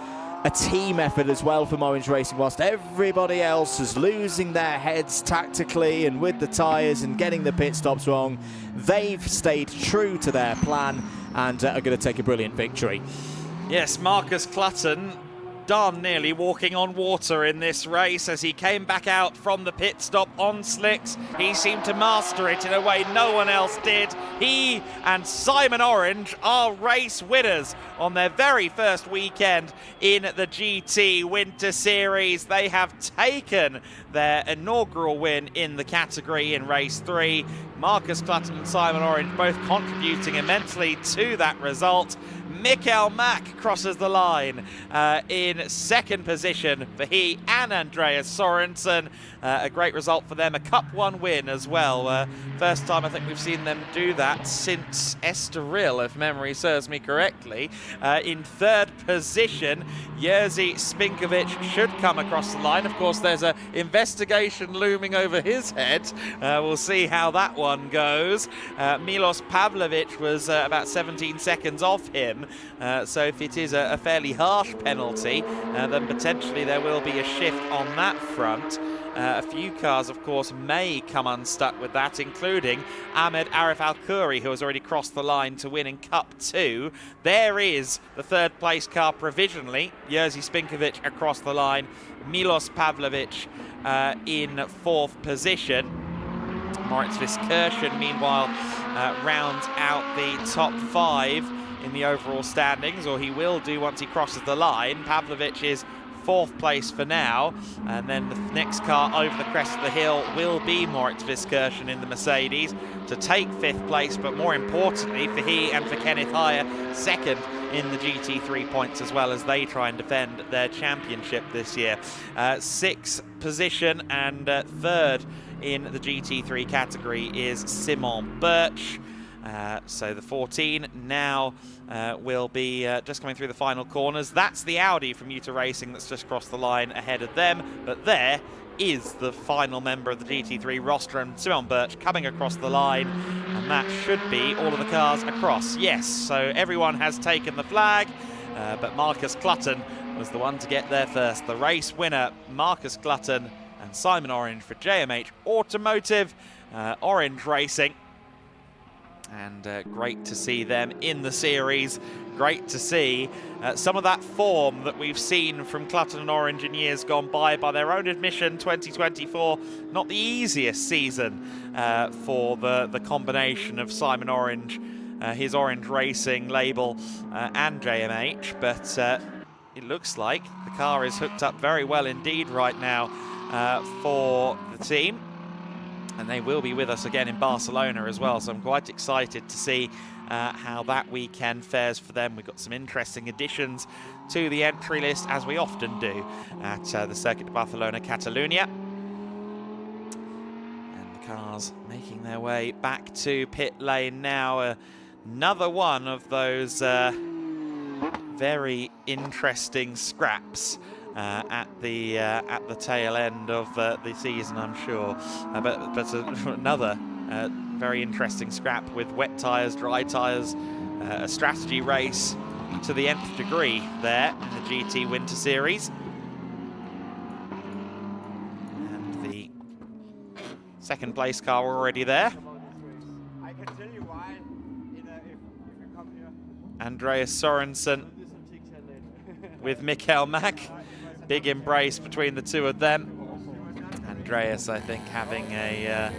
a team effort as well from Orange Racing, whilst everybody else is losing their heads tactically and with the tyres and getting the pit stops wrong. They've stayed true to their plan and are going to take a brilliant victory. Yes, Marcus Clutton darn nearly walking on water in this race as he came back out from the pit stop on slicks. He seemed to master it in a way no one else did. He and Simon Orange are race winners on their very first weekend in the GT Winter Series. They have taken their inaugural win in the category in race 3. Marcus Clutton and Simon Orange both contributing immensely to that result. Mikael Mack crosses the line in second position for he and Andreas Sorensen. A great result for them, a Cup 1 win as well. First time I think we've seen them do that since Estoril, if memory serves me correctly. In third position, Jerzy Spinkovic should come across the line. Of course, there's an investigation looming over his head. We'll see how that one goes. Milos Pavlovic was about 17 seconds off him. So if it is a fairly harsh penalty, then potentially there will be a shift on that front. A few cars, of course, may come unstuck with that, including Ahmed Arif Al-Khoury, who has already crossed the line to win in Cup 2. There is the third place car provisionally. Jerzy Spinkovic across the line. Milos Pavlovic in fourth position. Moritz Viskirchen, meanwhile, rounds out the top 5 in the overall standings, or he will do once he crosses the line. Pavlovic is fourth place for now, and then the next car over the crest of the hill will be Moritz Viskirchen in the Mercedes to take fifth place, but more importantly for he and for Kenneth Heyer, second in the GT3 points as well as they try and defend their championship this year. Sixth position and third in the GT3 category is Simon Birch. So the 14 now will be just coming through the final corners. That's the Audi from Utah Racing that's just crossed the line ahead of them. But there is the final member of the GT3 roster, and Simon Birch coming across the line. And that should be all of the cars across. Yes, so everyone has taken the flag, but Marcus Clutton was the one to get there first. The race winner, Marcus Clutton and Simon Orange for JMH Automotive. Orange Racing. And great to see them in the series. Great to see some of that form that we've seen from Clutton and Orange in years gone by their own admission. 2024, not the easiest season for the combination of Simon Orange, his Orange Racing label, and JMH. But it looks like the car is hooked up very well indeed right now for the team. And they will be with us again in Barcelona as well, so I'm quite excited to see how that weekend fares for them. We've got some interesting additions to the entry list, as we often do at the Circuit de Barcelona, Catalunya. And the cars making their way back to pit lane now. Another one of those very interesting scraps at the tail end of the season, I'm sure. But another very interesting scrap with wet tyres, dry tyres, a strategy race to the nth degree there in the GT Winter Series. And the second place car already there. I can tell you why if you come here. Andreas Sorensen with Mikael Mack. Big embrace between the two of them. Andreas, I think, having a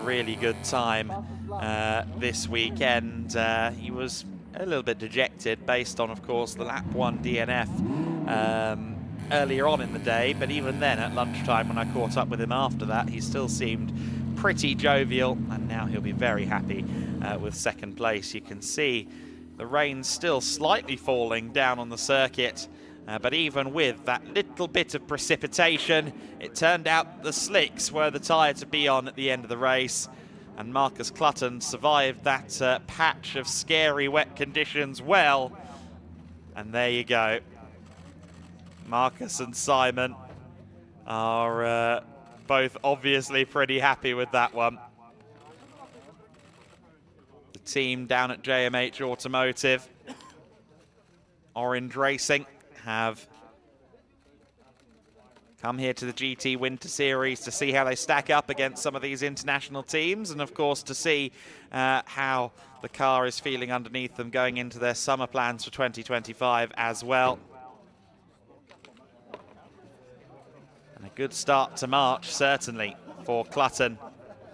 really good time this weekend. He was a little bit dejected based on, of course, the lap 1 DNF earlier on in the day, but even then at lunchtime when I caught up with him after that, he still seemed pretty jovial, and now he'll be very happy with second place. You can see the rain's still slightly falling down on the circuit. But even with that little bit of precipitation, it turned out the slicks were the tyre to be on at the end of the race. And Marcus Clutton survived that patch of scary wet conditions well. And there you go. Marcus and Simon are both obviously pretty happy with that one. The team down at JMH Automotive, Orange Racing, have come here to the GT Winter Series to see how they stack up against some of these international teams, and of course to see how the car is feeling underneath them going into their summer plans for 2025 as well. And a good start to March, certainly, for Clutton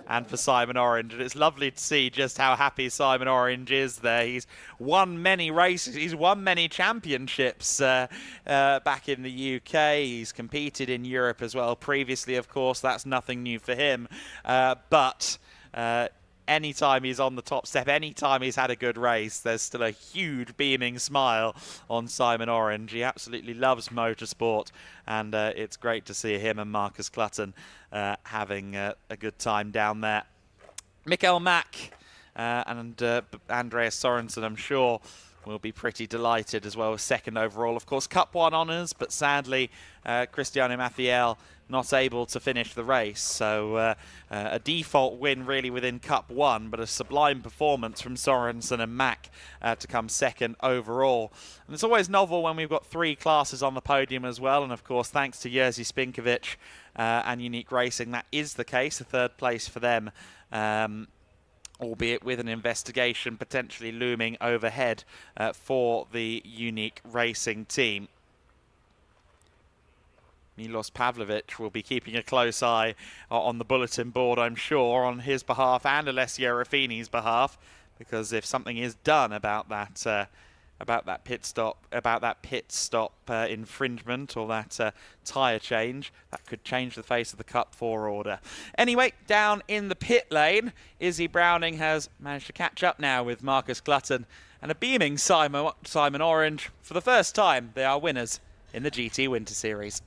and for Simon Orange. And it's lovely to see just how happy Simon Orange is there. He's won many races, he's won many championships back in the UK. He's competed in Europe as well previously, of course. That's nothing new for him. But anytime he's on the top step, anytime he's had a good race, there's still a huge beaming smile on Simon Orange. He absolutely loves motorsport, and it's great to see him and Marcus Clutton having a good time down there. Mikael Mack and Andreas Sorensen, I'm sure, will be pretty delighted as well, second overall. Of course, Cup 1 honours, but sadly, Cristiano Mathiel not able to finish the race. So a default win really within Cup 1, but a sublime performance from Sorensen and Mack to come second overall. And it's always novel when we've got 3 classes on the podium as well. And of course, thanks to Jerzy Spinkovic and Unique Racing, that is the case, a 3rd place for them. Albeit with an investigation potentially looming overhead for the Unique Racing team. Milos Pavlovic will be keeping a close eye on the bulletin board, I'm sure, on his behalf and Alessio Ruffini's behalf, because if something is done about that pit stop infringement or that tyre change, that could change the face of the Cup 4 order. Anyway, down in the pit lane, Izzy Browning has managed to catch up now with Marcus Clutton, and a beaming Simon Orange. For the first time, they are winners in the GT Winter Series.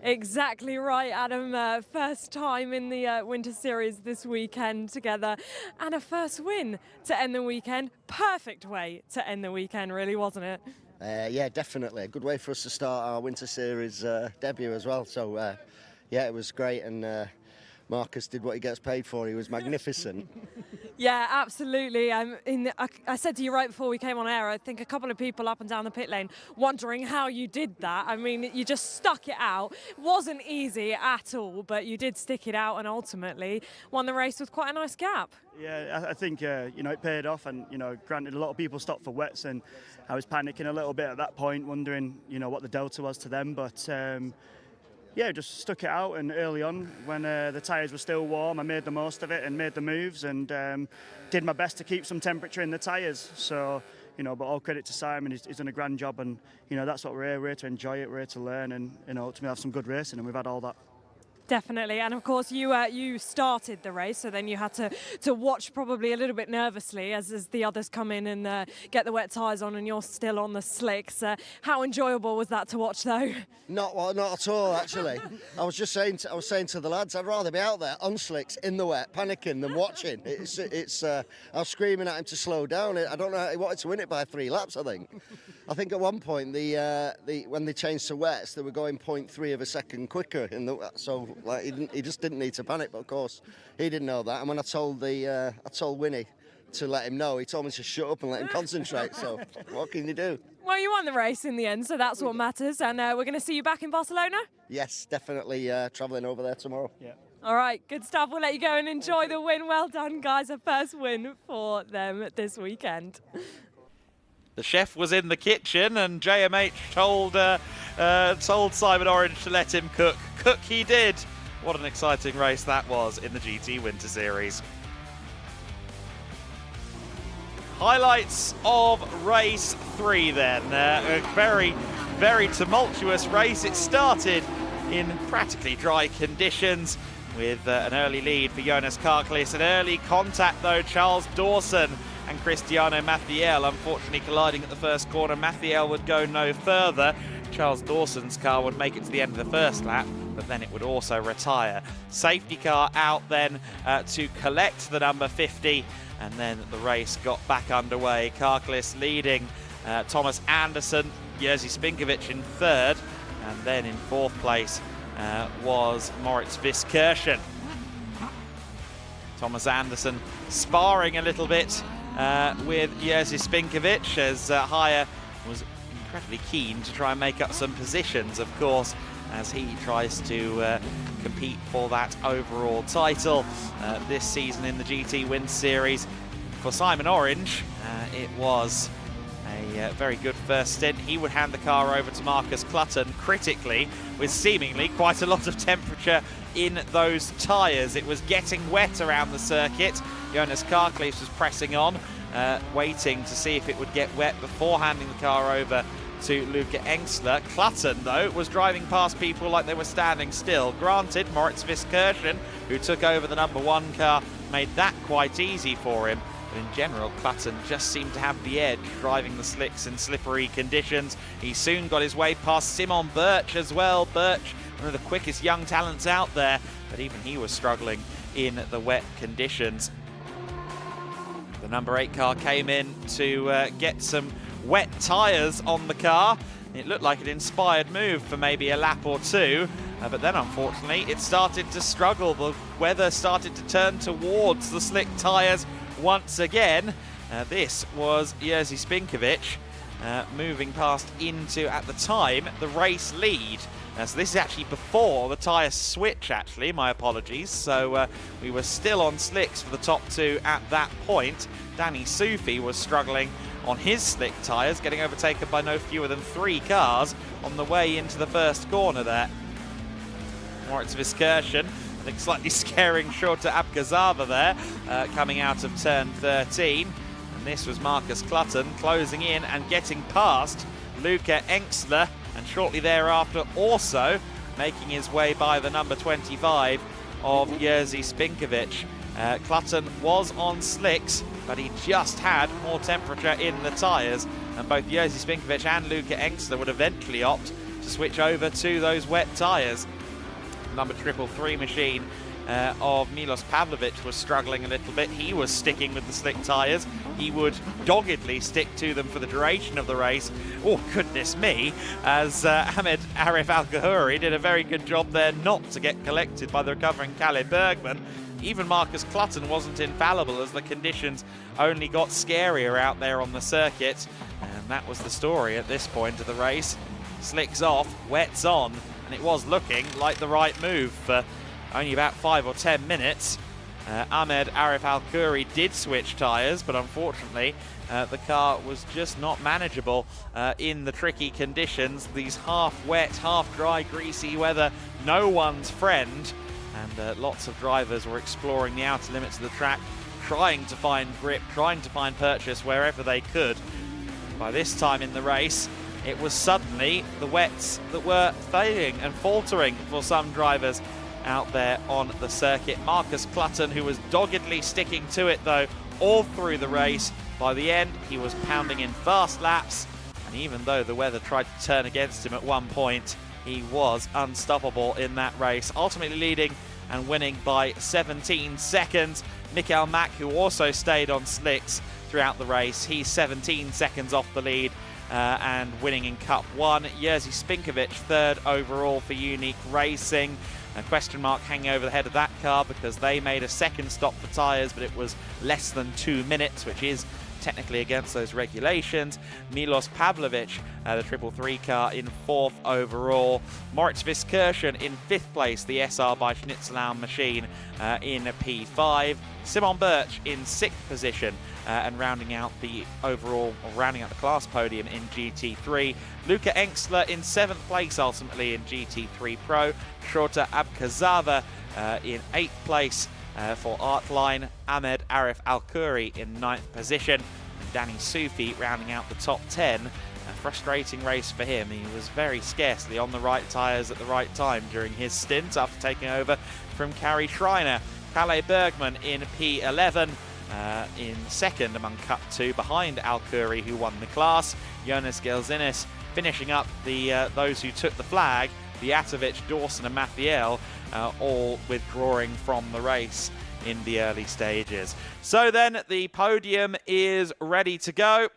Exactly right, Adam. First time in the Winter Series this weekend together, and a first win to end the weekend. Perfect way to end the weekend, really, wasn't it? Yeah, definitely. A good way for us to start our Winter Series debut as well. So, yeah, it was great, and Marcus did what he gets paid for. He was magnificent. Yeah, absolutely. I said to you right before we came on air, I think a couple of people up and down the pit lane wondering how you did that. I mean, you just stuck it out. It wasn't easy at all, but you did stick it out and ultimately won the race with quite a nice gap. Yeah, I think, you know, it paid off, and, you know, granted, a lot of people stopped for wets, and I was panicking a little bit at that point, wondering, you know, what the delta was to them, but yeah, just stuck it out, and early on when the tyres were still warm, I made the most of it and made the moves, and did my best to keep some temperature in the tyres. So, you know, but all credit to Simon, he's done a grand job, and, you know, that's what we're here. We're here to enjoy it, we're here to learn, and, you know, ultimately have some good racing, and we've had all that. Definitely, and of course you started the race, so then you had to watch probably a little bit nervously as the others come in and get the wet tyres on, and you're still on the slicks. How enjoyable was that to watch, though? Not at all, actually. I was saying to the lads, I'd rather be out there on slicks in the wet, panicking than watching. I was screaming at him to slow down. I don't know. He wanted to win it by 3 laps, I think. I think at one point when they changed to wets, they were going 0.3 of a second quicker so. Like he just didn't need to panic, but of course he didn't know that. And when I told Winnie to let him know, he told me to shut up and let him concentrate. So what can you do? Well, you won the race in the end, so that's what matters. And we're going to see you back in Barcelona? Yes, definitely travelling over there tomorrow. Yeah. All right, good stuff. We'll let you go and enjoy the win. Well done, guys. A first win for them this weekend. The chef was in the kitchen, and JMH told Simon Orange to let him cook. Cook he did. What an exciting race that was in the GT Winter Series. Highlights of race 3 then. A very, very tumultuous race. It started in practically dry conditions with an early lead for Jonas Karklis. An early contact though, Charles Dawson and Cristiano Mathiel unfortunately colliding at the first corner. Mathiel would go no further. Charles Dawson's car would make it to the end of the first lap, but then it would also retire. Safety car out then to collect the number 50, and then the race got back underway. Karklis leading Thomas Anderson, Jerzy Spinkovic in 3rd, and then in 4th place was Moritz Viskirchen. Thomas Anderson sparring a little bit with Jerzy Spinkovic as Haya was incredibly keen to try and make up some positions, of course, as he tries to compete for that overall title this season in the GT Winter Series. For Simon Orange, it was a very good first stint. He would hand the car over to Marcus Clutton critically, with seemingly quite a lot of temperature in those tyres. It was getting wet around the circuit. Jonas Karkleefs was pressing on, waiting to see if it would get wet before handing the car over to Luca Engsler. Clutton, though, was driving past people like they were standing still. Granted, Moritz Viskirchen, who took over the #1 car, made that quite easy for him. But in general, Clutton just seemed to have the edge, driving the slicks in slippery conditions. He soon got his way past Simon Birch as well. Birch, one of the quickest young talents out there, but even he was struggling in the wet conditions. The #8 car came in to get some wet tyres on the car. It looked like an inspired move for maybe a lap or two, but then unfortunately it started to struggle. The weather started to turn towards the slick tyres once again. This was Jerzy Spinkovic moving past into, at the time, the race lead. So this is actually before the tyre switch, actually, my apologies. So we were still on slicks for the top two at that point. Danny Sufi was struggling on his slick tyres, getting overtaken by no fewer than 3 cars on the way into the first corner there. Moritz Viskirchen, I think slightly scaring Shorter Abgazava there, coming out of turn 13. And this was Marcus Clutton closing in and getting past Luca Engsler, and shortly thereafter also making his way by the number 25 of Jerzy Spinkovic. Clutton was on slicks, but he just had more temperature in the tyres, and both Jerzy Spinkovic and Luca Engsler would eventually opt to switch over to those wet tyres. Number 333 machine of Milos Pavlovic was struggling a little bit. He was sticking with the slick tyres. He would doggedly stick to them for the duration of the race. Oh, goodness me, as Ahmed Arif Al-Ghahuri did a very good job there not to get collected by the recovering Kalle Bergman. Even Marcus Clutton wasn't infallible, as the conditions only got scarier out there on the circuit. And that was the story at this point of the race. Slicks off, wets on, and it was looking like the right move for only about 5 or 10 minutes. Ahmed Arif Al-Khoury did switch tyres, but unfortunately the car was just not manageable in the tricky conditions. These half-wet, half-dry, greasy weather, no one's friend. And lots of drivers were exploring the outer limits of the track, trying to find grip, trying to find purchase wherever they could. By this time in the race, it was suddenly the wets that were failing and faltering for some drivers out there on the circuit. Marcus Clutton, who was doggedly sticking to it though all through the race, by the end he was pounding in fast laps, and even though the weather tried to turn against him at one point, he was unstoppable in that race, ultimately leading and winning by 17 seconds. Mikael Mack, who also stayed on slicks throughout the race, he's 17 seconds off the lead and winning in Cup 1. Jerzy Spinkovic, third overall for Unique Racing. A question mark hanging over the head of that car because they made a second stop for tyres, but it was less than 2 minutes, which is technically against those regulations. Milos Pavlovic, the 333 car, in 4th overall. Moritz Viskirchen in 5th place, the SR by Schnitzelau machine in P5. Simon Birch in 6th position and rounding out the overall, or rounding out the class podium in GT3. Luca Engsler in 7th place ultimately in GT3 Pro. Shorter Abkazava in 8th place for Artline. Ahmed Arif Al-Khoury in 9th position. And Danny Sufi rounding out the top 10. A frustrating race for him. He was very scarcely on the right tyres at the right time during his stint after taking over from Kari Schreiner. Kalle Bergman in P11. In 2nd among Cup 2 behind Al-Khoury, who won the class. Jonas Gelzinis finishing up those who took the flag. Vjatovic, Dawson and Mathiel all withdrawing from the race in the early stages. So then the podium is ready to go.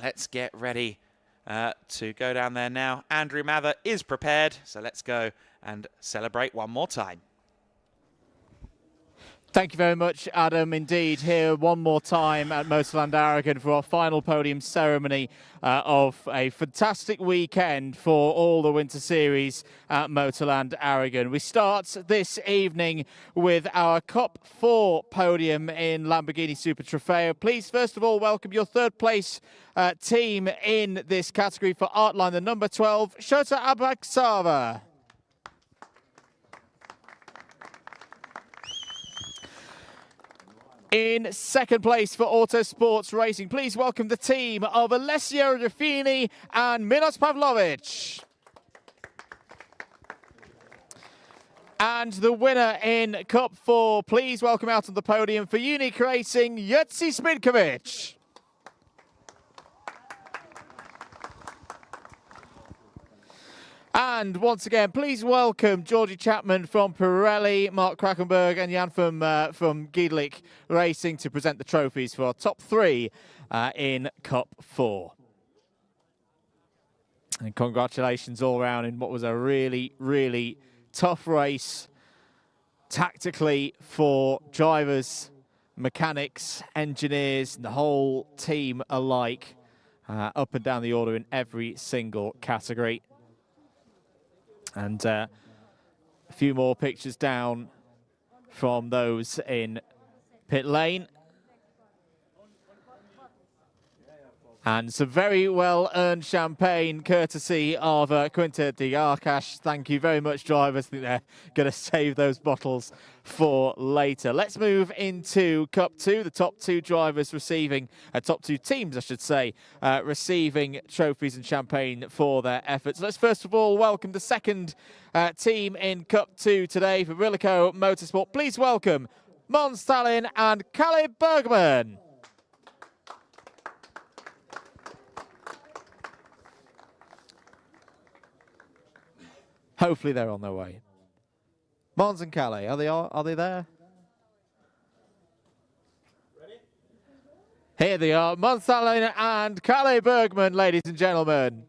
Let's get ready to go down there now. Andrew Mather is prepared, so let's go and celebrate one more time. Thank you very much, Adam. Indeed, here one more time at Motorland Aragón for our final podium ceremony of a fantastic weekend for all the Winter Series at Motorland Aragón. We start this evening with our Cup 4 podium in Lamborghini Super Trofeo. Please, first of all, welcome your third place team in this category for Artline, the number 12, Shota Abaksava. In second place for Autosports Racing, please welcome the team of Alessio Ruffini and Milos Pavlovic. And the winner in Cup 4, please welcome out on the podium for Unique Racing, Jutsi Smidkovic. And once again, please welcome Georgie Chapman from Pirelli, Mark Krakenberg and Jan from Giedlich Racing to present the trophies for our top 3 in Cup 4. And congratulations all round in what was a really, really tough race tactically for drivers, mechanics, engineers, and the whole team alike, up and down the order in every single category. And a few more pictures down from those in pit lane. And some very well-earned champagne courtesy of Quinta de Arcash. Thank you very much, drivers. I think they're going to save those bottles for later. Let's move into Cup 2. The top 2 drivers receiving, top 2 teams, I should say, receiving trophies and champagne for their efforts. Let's first of all welcome the second team in Cup 2 today for Rilico Motorsport. Please welcome Mons Tallinn and Kalle Bergman. Hopefully they're on their way. Mons and Kalle, are they there? Ready? Here they are, Mons Tallinn and Kalle Bergman, ladies and gentlemen.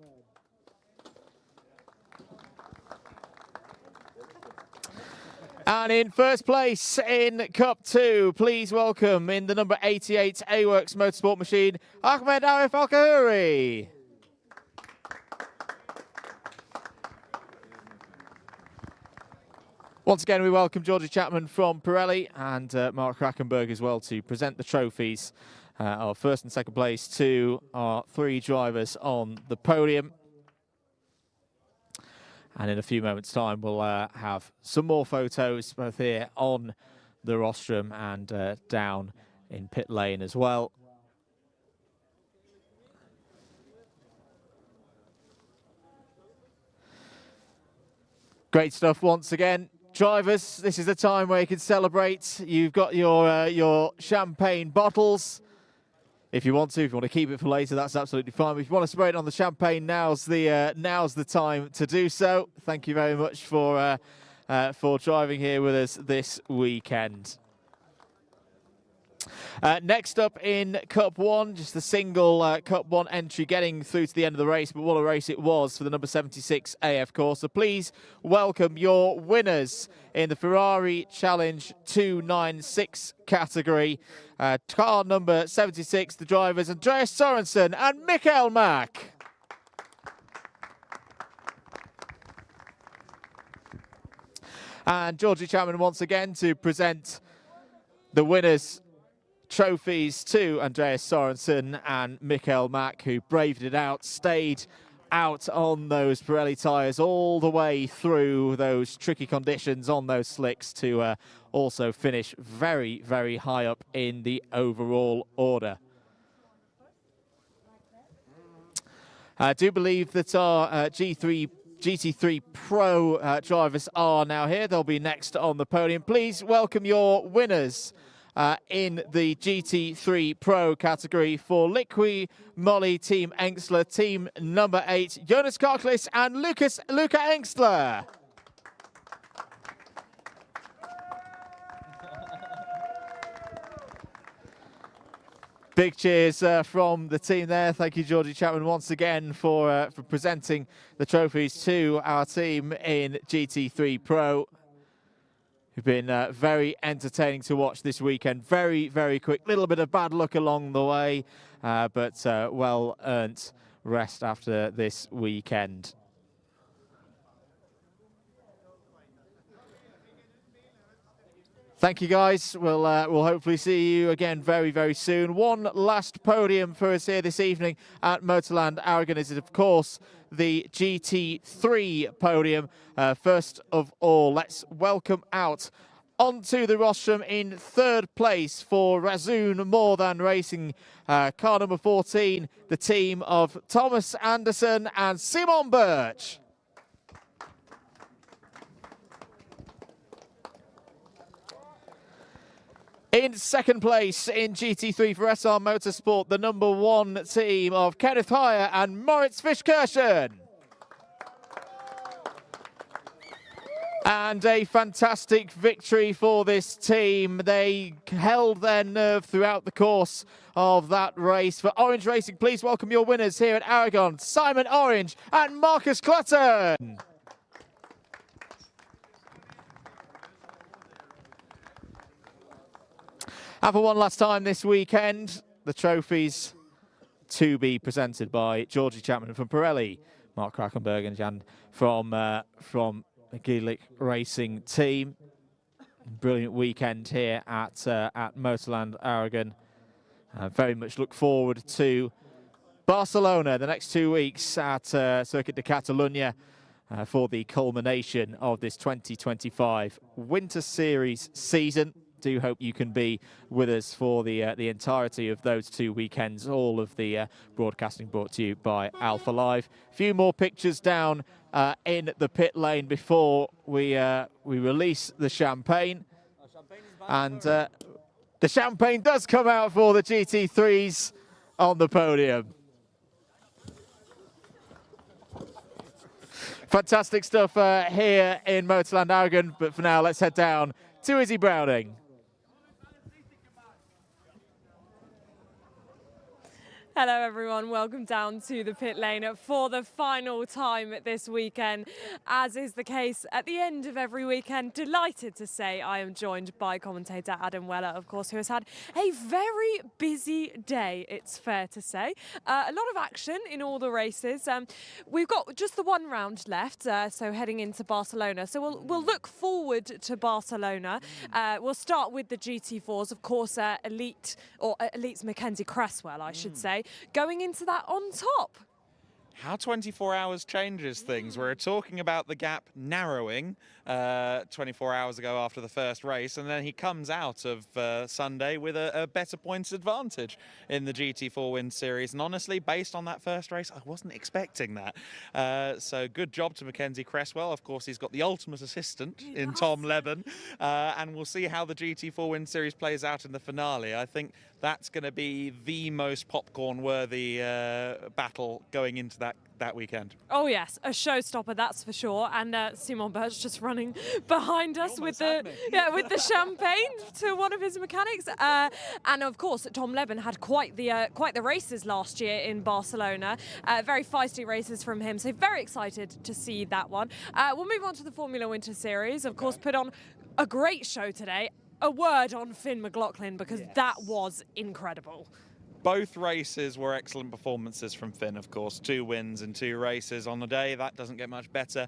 And in first place in Cup 2, please welcome in the number 88 A-Works Motorsport machine, Ahmed Arif Al-Kahuri. Once again, we welcome Georgie Chapman from Pirelli and Mark Krakenberg as well to present the trophies of first and second place to our 3 drivers on the podium. And in a few moments' time, we'll have some more photos both here on the rostrum and down in pit lane as well. Great stuff once again. Drivers, this is the time where you can celebrate. You've got your champagne bottles. If you want to keep it for later, that's absolutely fine. But if you want to spray it on the champagne, now's the time to do so. Thank you very much for driving here with us this weekend. Next up in Cup 1, just the single Cup 1 entry getting through to the end of the race, but what a race it was for the number 76 AF course. So please welcome your winners in the Ferrari Challenge 296 category. Car number 76, the drivers Andreas Sorensen and Mikael Mack. And Georgie Chapman once again to present the winners' trophies to Andreas Sorensen and Mikael Mack, who braved it out, stayed out on those Pirelli tyres all the way through those tricky conditions on those slicks to also finish very, very high up in the overall order. I do believe that our GT3 Pro drivers are now here. They'll be next on the podium. Please welcome your winners in the GT3 Pro category for Liqui Moly Team Engstler, team number 8, Jonas Karklis and Luca Engstler. Big cheers from the team there. Thank you, Georgie Chapman, once again for presenting the trophies to our team in GT3 Pro, who've been very entertaining to watch this weekend. Very, very quick. Little bit of bad luck along the way, but well-earned rest after this weekend. Thank you, guys. We'll hopefully see you again very, very soon. One last podium for us here this evening at Motorland Aragón is, of course, the GT3 podium. First of all, let's welcome out onto the rostrum in third place for Razzoon More Than Racing, car number 14, the team of Thomas Anderson and Simon Birch. In second place in GT3 for SR Motorsport, the number 1 team of Kenneth Heyer and Moritz Fischkirchen. And a fantastic victory for this team. They held their nerve throughout the course of that race. For Orange Racing, please welcome your winners here at Aragón, Simon Orange and Marcus Clutton. And for one last time this weekend, the trophies to be presented by Georgie Chapman from Pirelli, Mark Krackenberg and Jan from the Gielich Racing team. Brilliant weekend here at Motorland Aragón. Very much look forward to Barcelona the next 2 weeks at Circuit de Catalunya for the culmination of this 2025 Winter Series season. Do hope you can be with us for the entirety of those 2 weekends. All of the broadcasting brought to you by Alpha Live. A few more pictures down in the pit lane before we release the champagne. And the champagne does come out for the GT3s on the podium. Fantastic stuff here in Motorland Aragón. But for now, let's head down to Izzy Browning. Hello everyone, welcome down to the pit lane for the final time this weekend. As is the case at the end of every weekend, delighted to say I am joined by commentator Adam Weller, of course, who has had a very busy day, it's fair to say. A lot of action in all the races. We've got just the one round left, so heading into Barcelona. So we'll look forward to Barcelona. We'll start with the GT4s, of course, Elite's Mackenzie Cresswell, I should say, going into that on top. How 24 hours changes things. We're talking about the gap narrowing 24 hours ago after the first race, and then he comes out of Sunday with a better points advantage in the GT4 Winter Series. And honestly, based on that first race, I wasn't expecting that. So good job to Mackenzie Cresswell. Of course, he's got the ultimate assistant in Tom Leben, and we'll see how the GT4 Winter Series plays out in the finale. I think that's going to be the most popcorn-worthy battle going into that weekend. Oh yes, a showstopper, that's for sure. And Simon Birch just running behind us with the champagne to one of his mechanics. And of course, Tom Leben had quite the races last year in Barcelona. Very feisty races from him. So very excited to see that one. We'll move on to the Formula Winter Series. Of course, put on a great show today. A word on Finn McLaughlin, because that was incredible. Both races were excellent performances from Finn, of course. 2 wins in 2 races on the day. That doesn't get much better.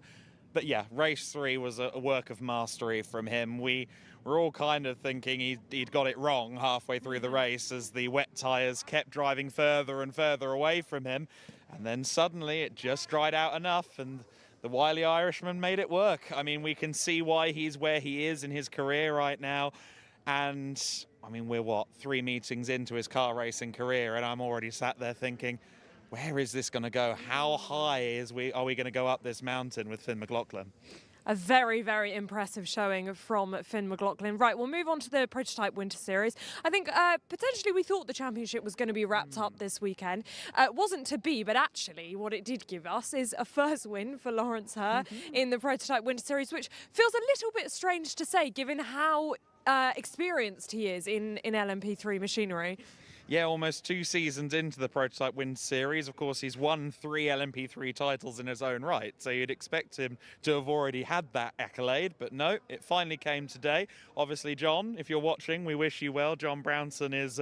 But yeah, race 3 was a work of mastery from him. We were all kind of thinking he'd got it wrong halfway through the race as the wet tyres kept driving further and further away from him. And then suddenly it just dried out enough and the wily Irishman made it work. I mean, we can see why he's where he is in his career right now. And I mean, we're what, 3 meetings into his car racing career, and I'm already sat there thinking, where is this going to go? How high are we going to go up this mountain with Finn McLaughlin? A very, very impressive showing from Finn McLaughlin. Right, we'll move on to the Prototype Winter Series. I think potentially we thought the championship was going to be wrapped up this weekend. It wasn't to be, but actually what it did give us is a first win for Lawrence Herr in the Prototype Winter Series, which feels a little bit strange to say given how experienced he is in LMP3 machinery. Yeah, almost 2 seasons into the Prototype Winter Series. Of course, he's won 3 LMP3 titles in his own right, so you'd expect him to have already had that accolade, but no, it finally came today. Obviously, John, if you're watching, we wish you well. John Brownson is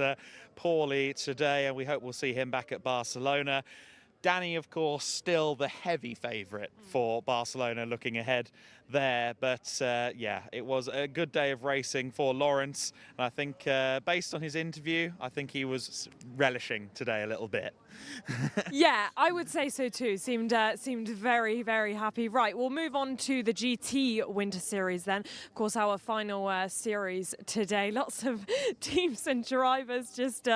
poorly today, and we hope we'll see him back at Barcelona. Danny, of course, still the heavy favourite for Barcelona looking ahead there. But yeah, it was a good day of racing for Lawrence. And I think based on his interview, I think he was relishing today a little bit. Yeah, I would say so too. Seemed very, very happy. Right, we'll move on to the GT Winter Series then. Of course, our final series today. Lots of teams and drivers just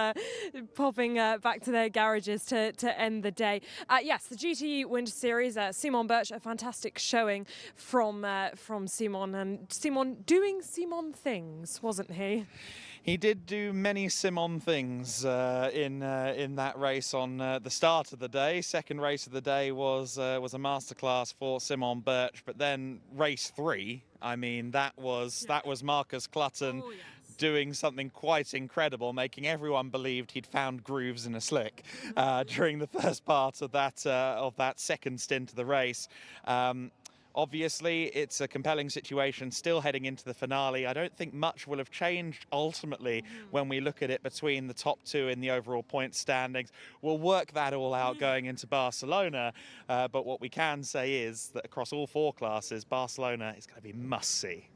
popping back to their garages to end the day. Yes, the GT Winter Series. Simon Birch, a fantastic showing from Simon, and Simon doing Simon things, wasn't he? He did do many Simon things in that race on the start of the day. Second race of the day was a masterclass for Simon Birch, but then race 3, I mean, that was Marcus Clutton doing something quite incredible, making everyone believed he'd found grooves in a slick during the first part of that second stint of the race. Obviously, it's a compelling situation still heading into the finale. I don't think much will have changed ultimately when we look at it between the top 2 in the overall point standings. We'll work that all out going into Barcelona, but what we can say is that across all 4 classes, Barcelona is going to be must-see.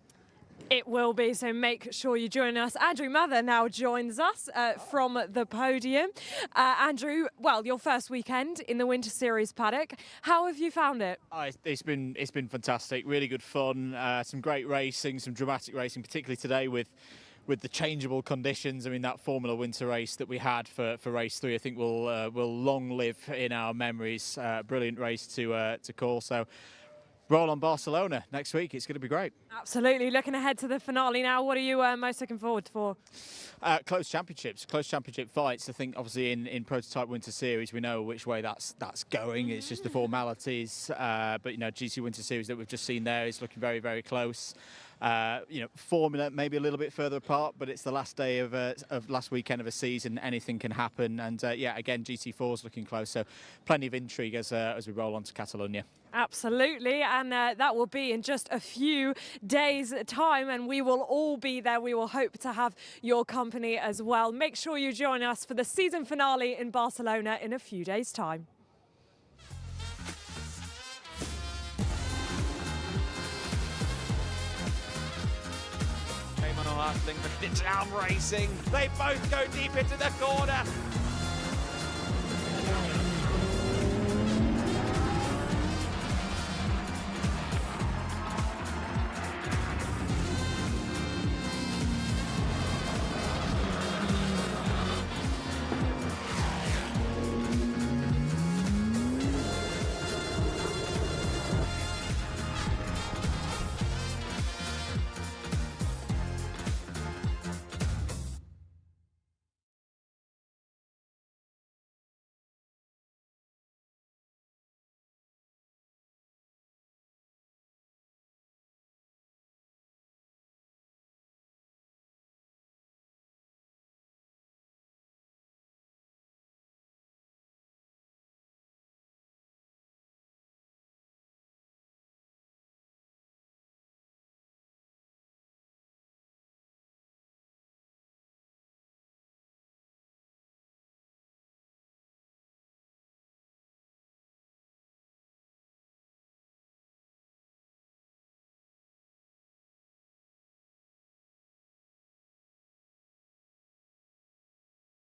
It will be, so make sure you join us. Andrew Mather now joins us from the podium. Andrew, well, your first weekend in the Winter Series paddock. How have you found it? It's been fantastic, really good fun, some great racing, some dramatic racing, particularly today with the changeable conditions. I mean, that Formula Winter race that we had for race 3, I think will long live in our memories. Brilliant race to call. So roll on Barcelona next week. It's going to be great. Absolutely. Looking ahead to the finale now, what are you most looking forward for? Close championship fights. I think obviously in Prototype Winter Series we know which way that's going. It's just the formalities. But you know, GT Winter Series that we've just seen there is looking very, very close. You know, Formula maybe a little bit further apart, but it's the last day of last weekend of a season. Anything can happen, and yeah, again, GT4 is looking close. So plenty of intrigue as we roll on to Catalonia. Absolutely, and that will be in just a few days' time, and we will all be there. We will hope to have your company as well. Make sure you join us for the season finale in Barcelona in a few days' time. Hastings, but it's down racing. They both go deep into the corner.